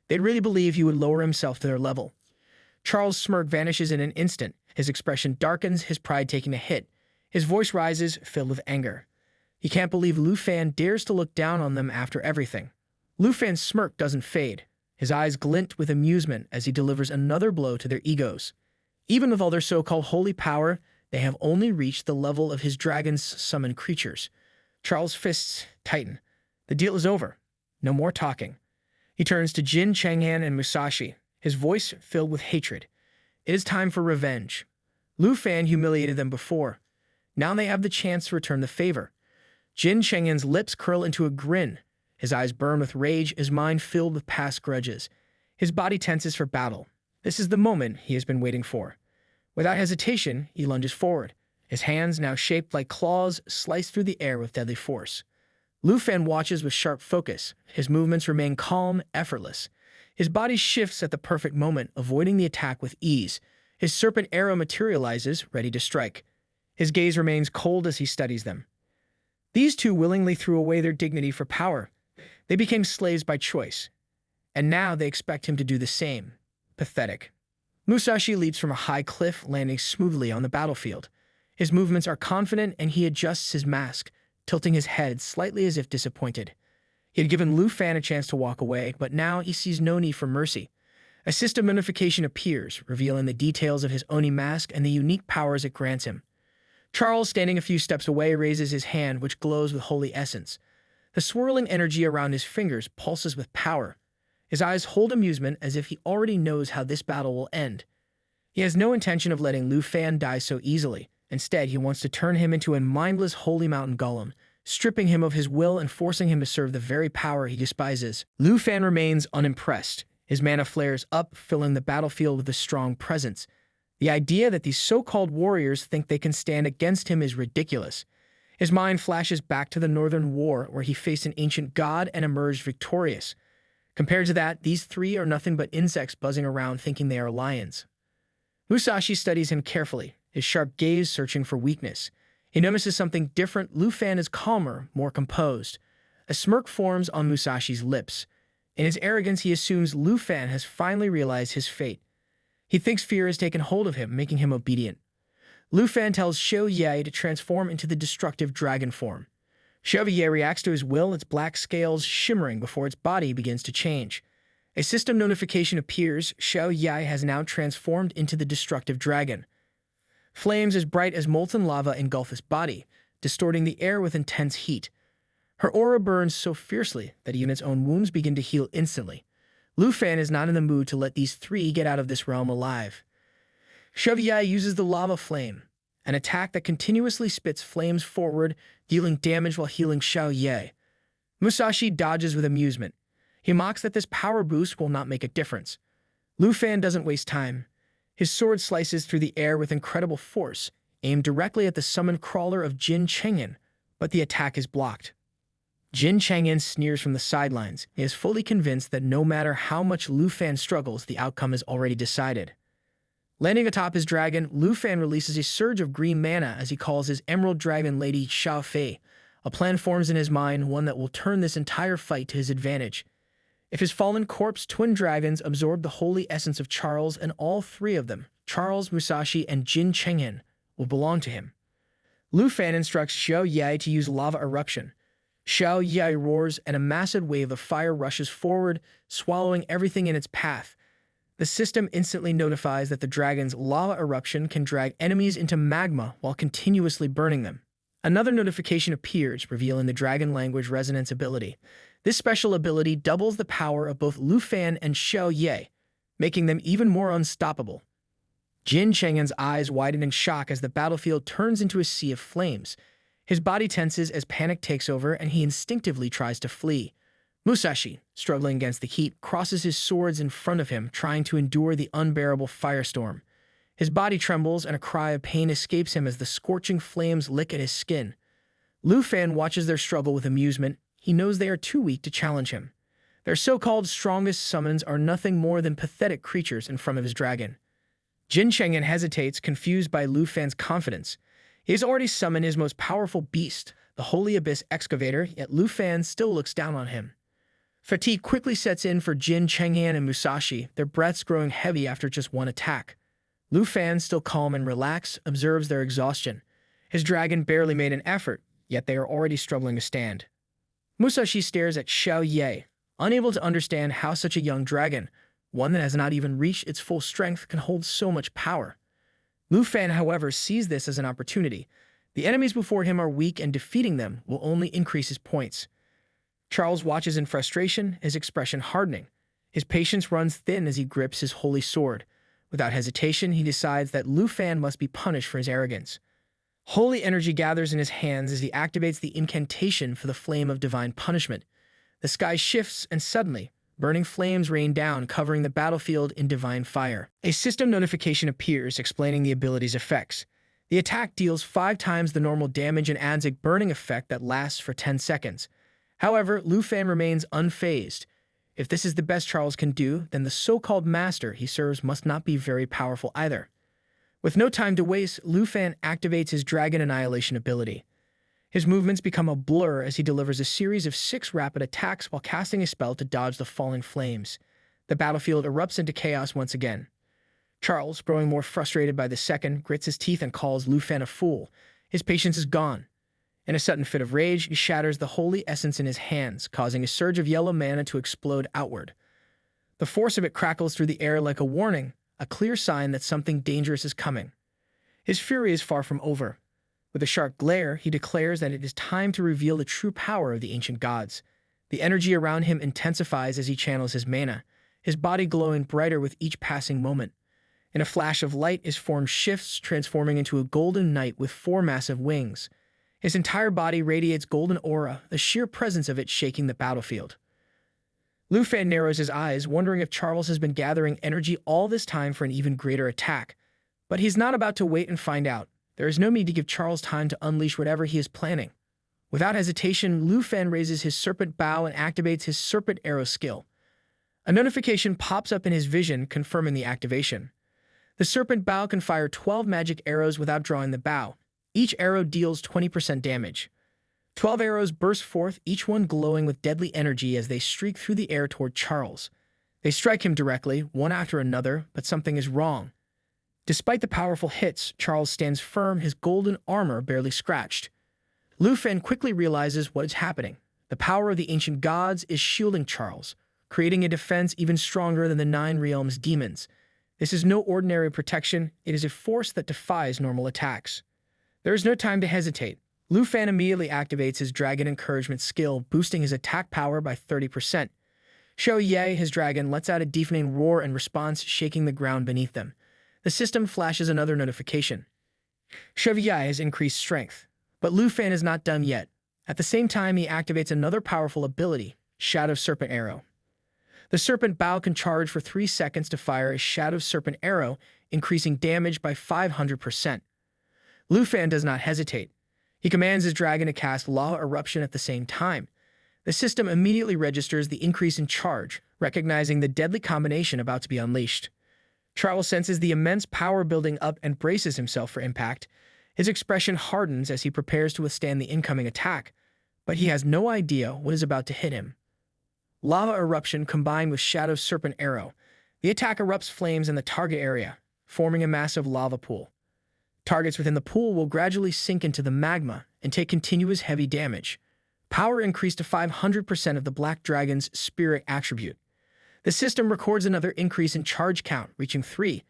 They'd really believe he would lower himself to their level. Charles' smirk vanishes in an instant. His expression darkens, his pride taking a hit. His voice rises, filled with anger. He can't believe Lu Fan dares to look down on them after everything. Lu Fan's smirk doesn't fade. His eyes glint with amusement as he delivers another blow to their egos. Even with all their so-called holy power, they have only reached the level of his dragon's summoned creatures. Charles' fists tighten. The deal is over. No more talking. He turns to Jin Changhan and Musashi, his voice filled with hatred. It is time for revenge. Lu Fan humiliated them before. Now they have the chance to return the favor. Jin Changhan's lips curl into a grin. His eyes burn with rage, his mind filled with past grudges. His body tenses for battle. This is the moment he has been waiting for. Without hesitation, he lunges forward. His hands, now shaped like claws, slice through the air with deadly force. Lu Fan watches with sharp focus. His movements remain calm, effortless. His body shifts at the perfect moment, avoiding the attack with ease. His serpent arrow materializes, ready to strike. His gaze remains cold as he studies them. These two willingly threw away their dignity for power. They became slaves by choice. And now they expect him to do the same. Pathetic. Musashi leaps from a high cliff, landing smoothly on the battlefield. His movements are confident, and he adjusts his mask, tilting his head slightly as if disappointed. He had given Lu Fan a chance to walk away, but now he sees no need for mercy. A system notification appears, revealing the details of his Oni mask and the unique powers it grants him. Charles, standing a few steps away, raises his hand, which glows with holy essence. The swirling energy around his fingers pulses with power. His eyes hold amusement as if he already knows how this battle will end. He has no intention of letting Lu Fan die so easily. Instead, he wants to turn him into a mindless holy mountain golem, stripping him of his will and forcing him to serve the very power he despises. Lu Fan remains unimpressed. His mana flares up, filling the battlefield with a strong presence. The idea that these so-called warriors think they can stand against him is ridiculous. His mind flashes back to the Northern War, where he faced an ancient god and emerged victorious. Compared to that, these three are nothing but insects buzzing around thinking they are lions. Musashi studies him carefully, his sharp gaze searching for weakness. He notices something different. Lu Fan is calmer, more composed. A smirk forms on Musashi's lips. In his arrogance, he assumes Lu Fan has finally realized his fate. He thinks fear has taken hold of him, making him obedient. Lu Fan tells Xiao Ye to transform into the destructive dragon form. Xiao Ye reacts to his will, its black scales shimmering before its body begins to change. A system notification appears. Xiao Ye has now transformed into the destructive dragon. Flames as bright as molten lava engulf his body, distorting the air with intense heat. Her aura burns so fiercely that even its own wounds begin to heal instantly. Lu Fan is not in the mood to let these three get out of this realm alive. Xiao Ye uses the lava flame, an attack that continuously spits flames forward, dealing damage while healing Xiao Ye. Musashi dodges with amusement. He mocks that this power boost will not make a difference. Lu Fan doesn't waste time. His sword slices through the air with incredible force, aimed directly at the summoned crawler of Jin Chengyan, but the attack is blocked. Jin Chengyan sneers from the sidelines. He is fully convinced that no matter how much Lu Fan struggles, the outcome is already decided. Landing atop his dragon, Lu Fan releases a surge of green mana as he calls his Emerald Dragon Lady Xiao Fei. A plan forms in his mind, one that will turn this entire fight to his advantage. If his fallen corpse twin dragons absorb the holy essence of Charles, and all three of them, Charles, Musashi, and Jin Chengyan, will belong to him. Lu Fan instructs Xiao Ye to use lava eruption. Xiao Ye roars, and a massive wave of fire rushes forward, swallowing everything in its path. The system instantly notifies that the dragon's lava eruption can drag enemies into magma while continuously burning them. Another notification appears, revealing the dragon language resonance ability. This special ability doubles the power of both Lu Fan and Xiao Ye, making them even more unstoppable. Jin Chengyan's eyes widen in shock as the battlefield turns into a sea of flames. His body tenses as panic takes over, and he instinctively tries to flee. Musashi, struggling against the heat, crosses his swords in front of him, trying to endure the unbearable firestorm. His body trembles, and a cry of pain escapes him as the scorching flames lick at his skin. Lu Fan watches their struggle with amusement. He knows they are too weak to challenge him. Their so-called strongest summons are nothing more than pathetic creatures in front of his dragon. Jin Chengyan hesitates, confused by Lu Fan's confidence. He has already summoned his most powerful beast, the Holy Abyss Excavator, yet Lu Fan still looks down on him. Fatigue quickly sets in for Jin Chengyan and Musashi, their breaths growing heavy after just one attack. Lu Fan, still calm and relaxed, observes their exhaustion. His dragon barely made an effort, yet they are already struggling to stand. Musashi stares at Xiao Ye, unable to understand how such a young dragon, one that has not even reached its full strength, can hold so much power. Lu Fan, however, sees this as an opportunity. The enemies before him are weak, and defeating them will only increase his points. Charles watches in frustration, his expression hardening. His patience runs thin as he grips his holy sword. Without hesitation, he decides that Lu Fan must be punished for his arrogance. Holy energy gathers in his hands as he activates the incantation for the flame of divine punishment. The sky shifts, and suddenly, burning flames rain down, covering the battlefield in divine fire. A system notification appears, explaining the ability's effects. The attack deals 5 times the normal damage and adds a burning effect that lasts for 10 seconds. However, Lu Fan remains unfazed. If this is the best Charles can do, then the so-called master he serves must not be very powerful either. With no time to waste, Lu Fan activates his Dragon Annihilation ability. His movements become a blur as he delivers a series of 6 rapid attacks while casting a spell to dodge the falling flames. The battlefield erupts into chaos once again. Charles, growing more frustrated by the second, grits his teeth and calls Lu Fan a fool. His patience is gone. In a sudden fit of rage, he shatters the holy essence in his hands, causing a surge of yellow mana to explode outward. The force of it crackles through the air like a warning, a clear sign that something dangerous is coming. His fury is far from over. With a sharp glare, he declares that it is time to reveal the true power of the ancient gods. The energy around him intensifies as he channels his mana, his body glowing brighter with each passing moment. In a flash of light, his form shifts, transforming into a golden knight with 4 massive wings. His entire body radiates golden aura, the sheer presence of it shaking the battlefield. Lu Fan narrows his eyes, wondering if Charles has been gathering energy all this time for an even greater attack. But he's not about to wait and find out. There is no need to give Charles time to unleash whatever he is planning. Without hesitation, Lu Fan raises his serpent bow and activates his serpent arrow skill. A notification pops up in his vision, confirming the activation. The serpent bow can fire 12 magic arrows without drawing the bow. Each arrow deals 20% damage. 12 arrows burst forth, each one glowing with deadly energy as they streak through the air toward Charles. They strike him directly, one after another, but something is wrong. Despite the powerful hits, Charles stands firm, his golden armor barely scratched. Lu Fan quickly realizes what is happening. The power of the ancient gods is shielding Charles, creating a defense even stronger than the 9 realms' demons. This is no ordinary protection, it is a force that defies normal attacks. There is no time to hesitate. Lu Fan immediately activates his dragon encouragement skill, boosting his attack power by 30%. Shou Ye, his dragon, lets out a deafening roar in response, shaking the ground beneath them. The system flashes another notification. Shou Ye has increased strength, but Lu Fan is not done yet. At the same time, he activates another powerful ability, Shadow Serpent Arrow. The serpent bow can charge for 3 seconds to fire a Shadow Serpent Arrow, increasing damage by 500%. Lu Fan does not hesitate. He commands his dragon to cast Lava Eruption at the same time. The system immediately registers the increase in charge, recognizing the deadly combination about to be unleashed. Charles senses the immense power building up and braces himself for impact. His expression hardens as he prepares to withstand the incoming attack, but he has no idea what is about to hit him. Lava Eruption combined with Shadow Serpent Arrow. The attack erupts flames in the target area, forming a massive lava pool. Targets within the pool will gradually sink into the magma and take continuous heavy damage. Power increased to 500% of the Black Dragon's spirit attribute. The system records another increase in charge count, reaching 3.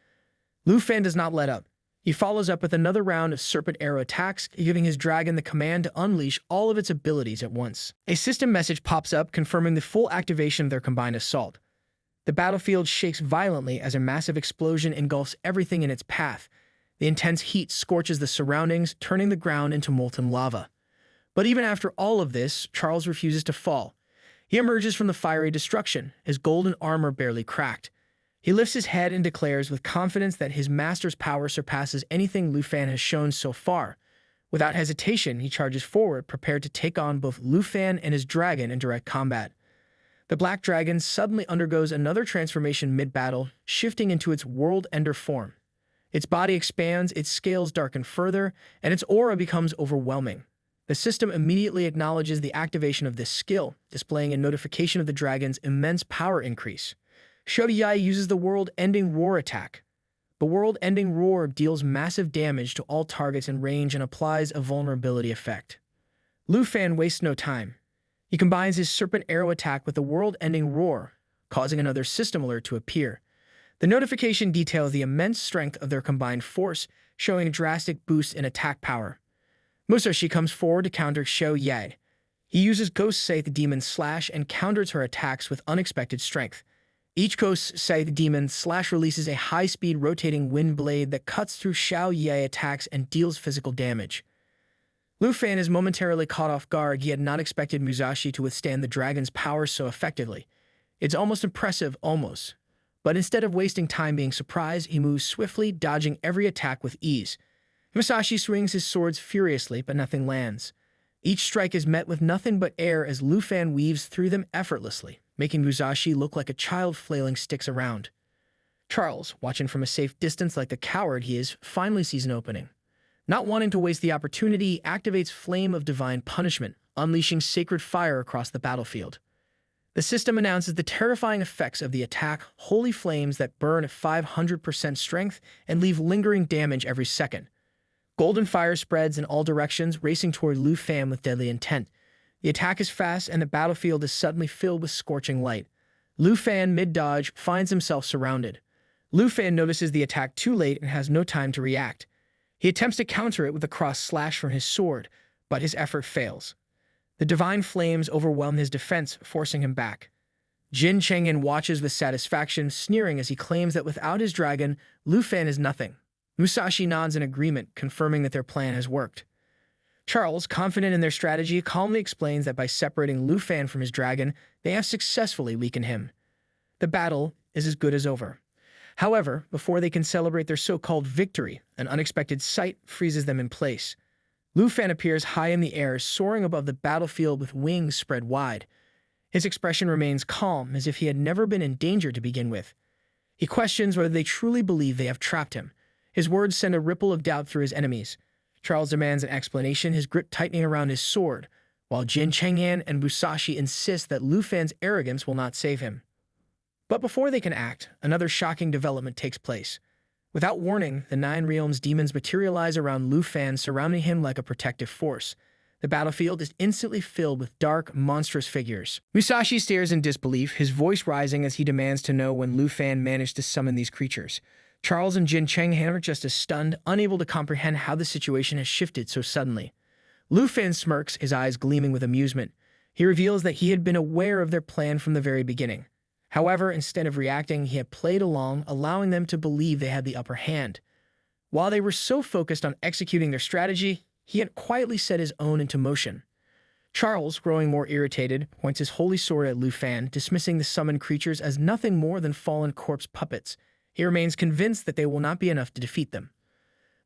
Lu Fan does not let up. He follows up with another round of serpent arrow attacks, giving his dragon the command to unleash all of its abilities at once. A system message pops up confirming the full activation of their combined assault. The battlefield shakes violently as a massive explosion engulfs everything in its path. The intense heat scorches the surroundings, turning the ground into molten lava. But even after all of this, Charles refuses to fall. He emerges from the fiery destruction, his golden armor barely cracked. He lifts his head and declares with confidence that his master's power surpasses anything Lu Fan has shown so far. Without hesitation, he charges forward, prepared to take on both Lu Fan and his dragon in direct combat. The Black Dragon suddenly undergoes another transformation mid-battle, shifting into its world-ender form. Its body expands, its scales darken further, and its aura becomes overwhelming. The system immediately acknowledges the activation of this skill, displaying a notification of the dragon's immense power increase. Shou Ye uses the world-ending roar attack. The world-ending roar deals massive damage to all targets in range and applies a vulnerability effect. Lu Fan wastes no time. He combines his serpent arrow attack with the world-ending roar, causing another system alert to appear. The notification details the immense strength of their combined force, showing a drastic boost in attack power. Musashi comes forward to counter Shou Ye. He uses Ghost Scythe Demon Slash and counters her attacks with unexpected strength. Each Ghost Scythe Demon Slash releases a high-speed rotating wind blade that cuts through Shou Ye attacks and deals physical damage. Lu Fan is momentarily caught off guard. He had not expected Musashi to withstand the dragon's power so effectively. It's almost impressive, almost. But instead of wasting time being surprised, he moves swiftly, dodging every attack with ease. Musashi swings his swords furiously, but nothing lands. Each strike is met with nothing but air as Lu Fan weaves through them effortlessly, making Musashi look like a child flailing sticks around. Charles, watching from a safe distance like the coward he is, finally sees an opening. Not wanting to waste the opportunity, he activates Flame of Divine Punishment, unleashing sacred fire across the battlefield. The system announces the terrifying effects of the attack, holy flames that burn at 500% strength and leave lingering damage every second. Golden fire spreads in all directions, racing toward Lu Fan with deadly intent. The attack is fast, and the battlefield is suddenly filled with scorching light. Lu Fan, mid-dodge, finds himself surrounded. Lu Fan notices the attack too late and has no time to react. He attempts to counter it with a cross slash from his sword, but his effort fails. The divine flames overwhelm his defense, forcing him back. Jin Chang'an watches with satisfaction, sneering as he claims that without his dragon, Lu Fan is nothing. Musashi nods in agreement, confirming that their plan has worked. Charles, confident in their strategy, calmly explains that by separating Lu Fan from his dragon, they have successfully weakened him. The battle is as good as over. However, before they can celebrate their so-called victory, an unexpected sight freezes them in place. Lu Fan appears high in the air, soaring above the battlefield with wings spread wide. His expression remains calm, as if he had never been in danger to begin with. He questions whether they truly believe they have trapped him. His words send a ripple of doubt through his enemies. Charles demands an explanation, his grip tightening around his sword, while Jin Chang'an and Musashi insist that Lu Fan's arrogance will not save him. But before they can act, another shocking development takes place. Without warning, the Nine Realms demons materialize around Lu Fan, surrounding him like a protective force. The battlefield is instantly filled with dark, monstrous figures. Musashi stares in disbelief, his voice rising as he demands to know when Lu Fan managed to summon these creatures. Charles and Jin Chang'an are just as stunned, unable to comprehend how the situation has shifted so suddenly. Lu Fan smirks, his eyes gleaming with amusement. He reveals that he had been aware of their plan from the very beginning. However, instead of reacting, he had played along, allowing them to believe they had the upper hand. While they were so focused on executing their strategy, he had quietly set his own into motion. Charles, growing more irritated, points his holy sword at Lu Fan, dismissing the summoned creatures as nothing more than fallen corpse puppets. He remains convinced that they will not be enough to defeat them.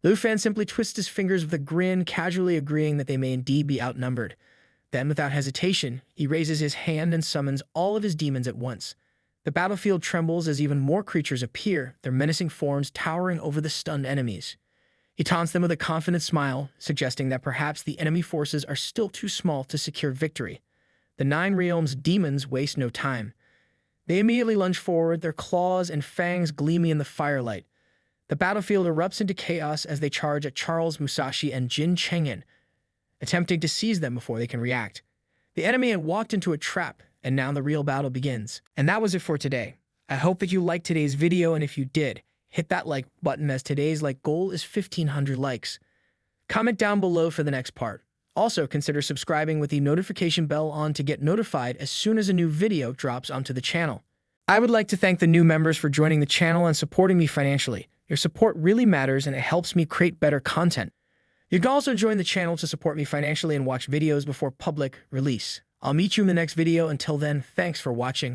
Lu Fan simply twists his fingers with a grin, casually agreeing that they may indeed be outnumbered. Then, without hesitation, he raises his hand and summons all of his demons at once. The battlefield trembles as even more creatures appear, their menacing forms towering over the stunned enemies. He taunts them with a confident smile, suggesting that perhaps the enemy forces are still too small to secure victory. The Nine Realms demons waste no time. They immediately lunge forward, their claws and fangs gleaming in the firelight. The battlefield erupts into chaos as they charge at Charles, Musashi, and Jin Chang'an, attempting to seize them before they can react. The enemy had walked into a trap, and now the real battle begins. And that was it for today. I hope that you liked today's video, and if you did, hit that like button, as today's like goal is 1,500 likes. Comment down below for the next part. Also, consider subscribing with the notification bell on to get notified as soon as a new video drops onto the channel. I would like to thank the new members for joining the channel and supporting me financially. Your support really matters and it helps me create better content. You can also join the channel to support me financially and watch videos before public release. I'll meet you in the next video. Until then, thanks for watching.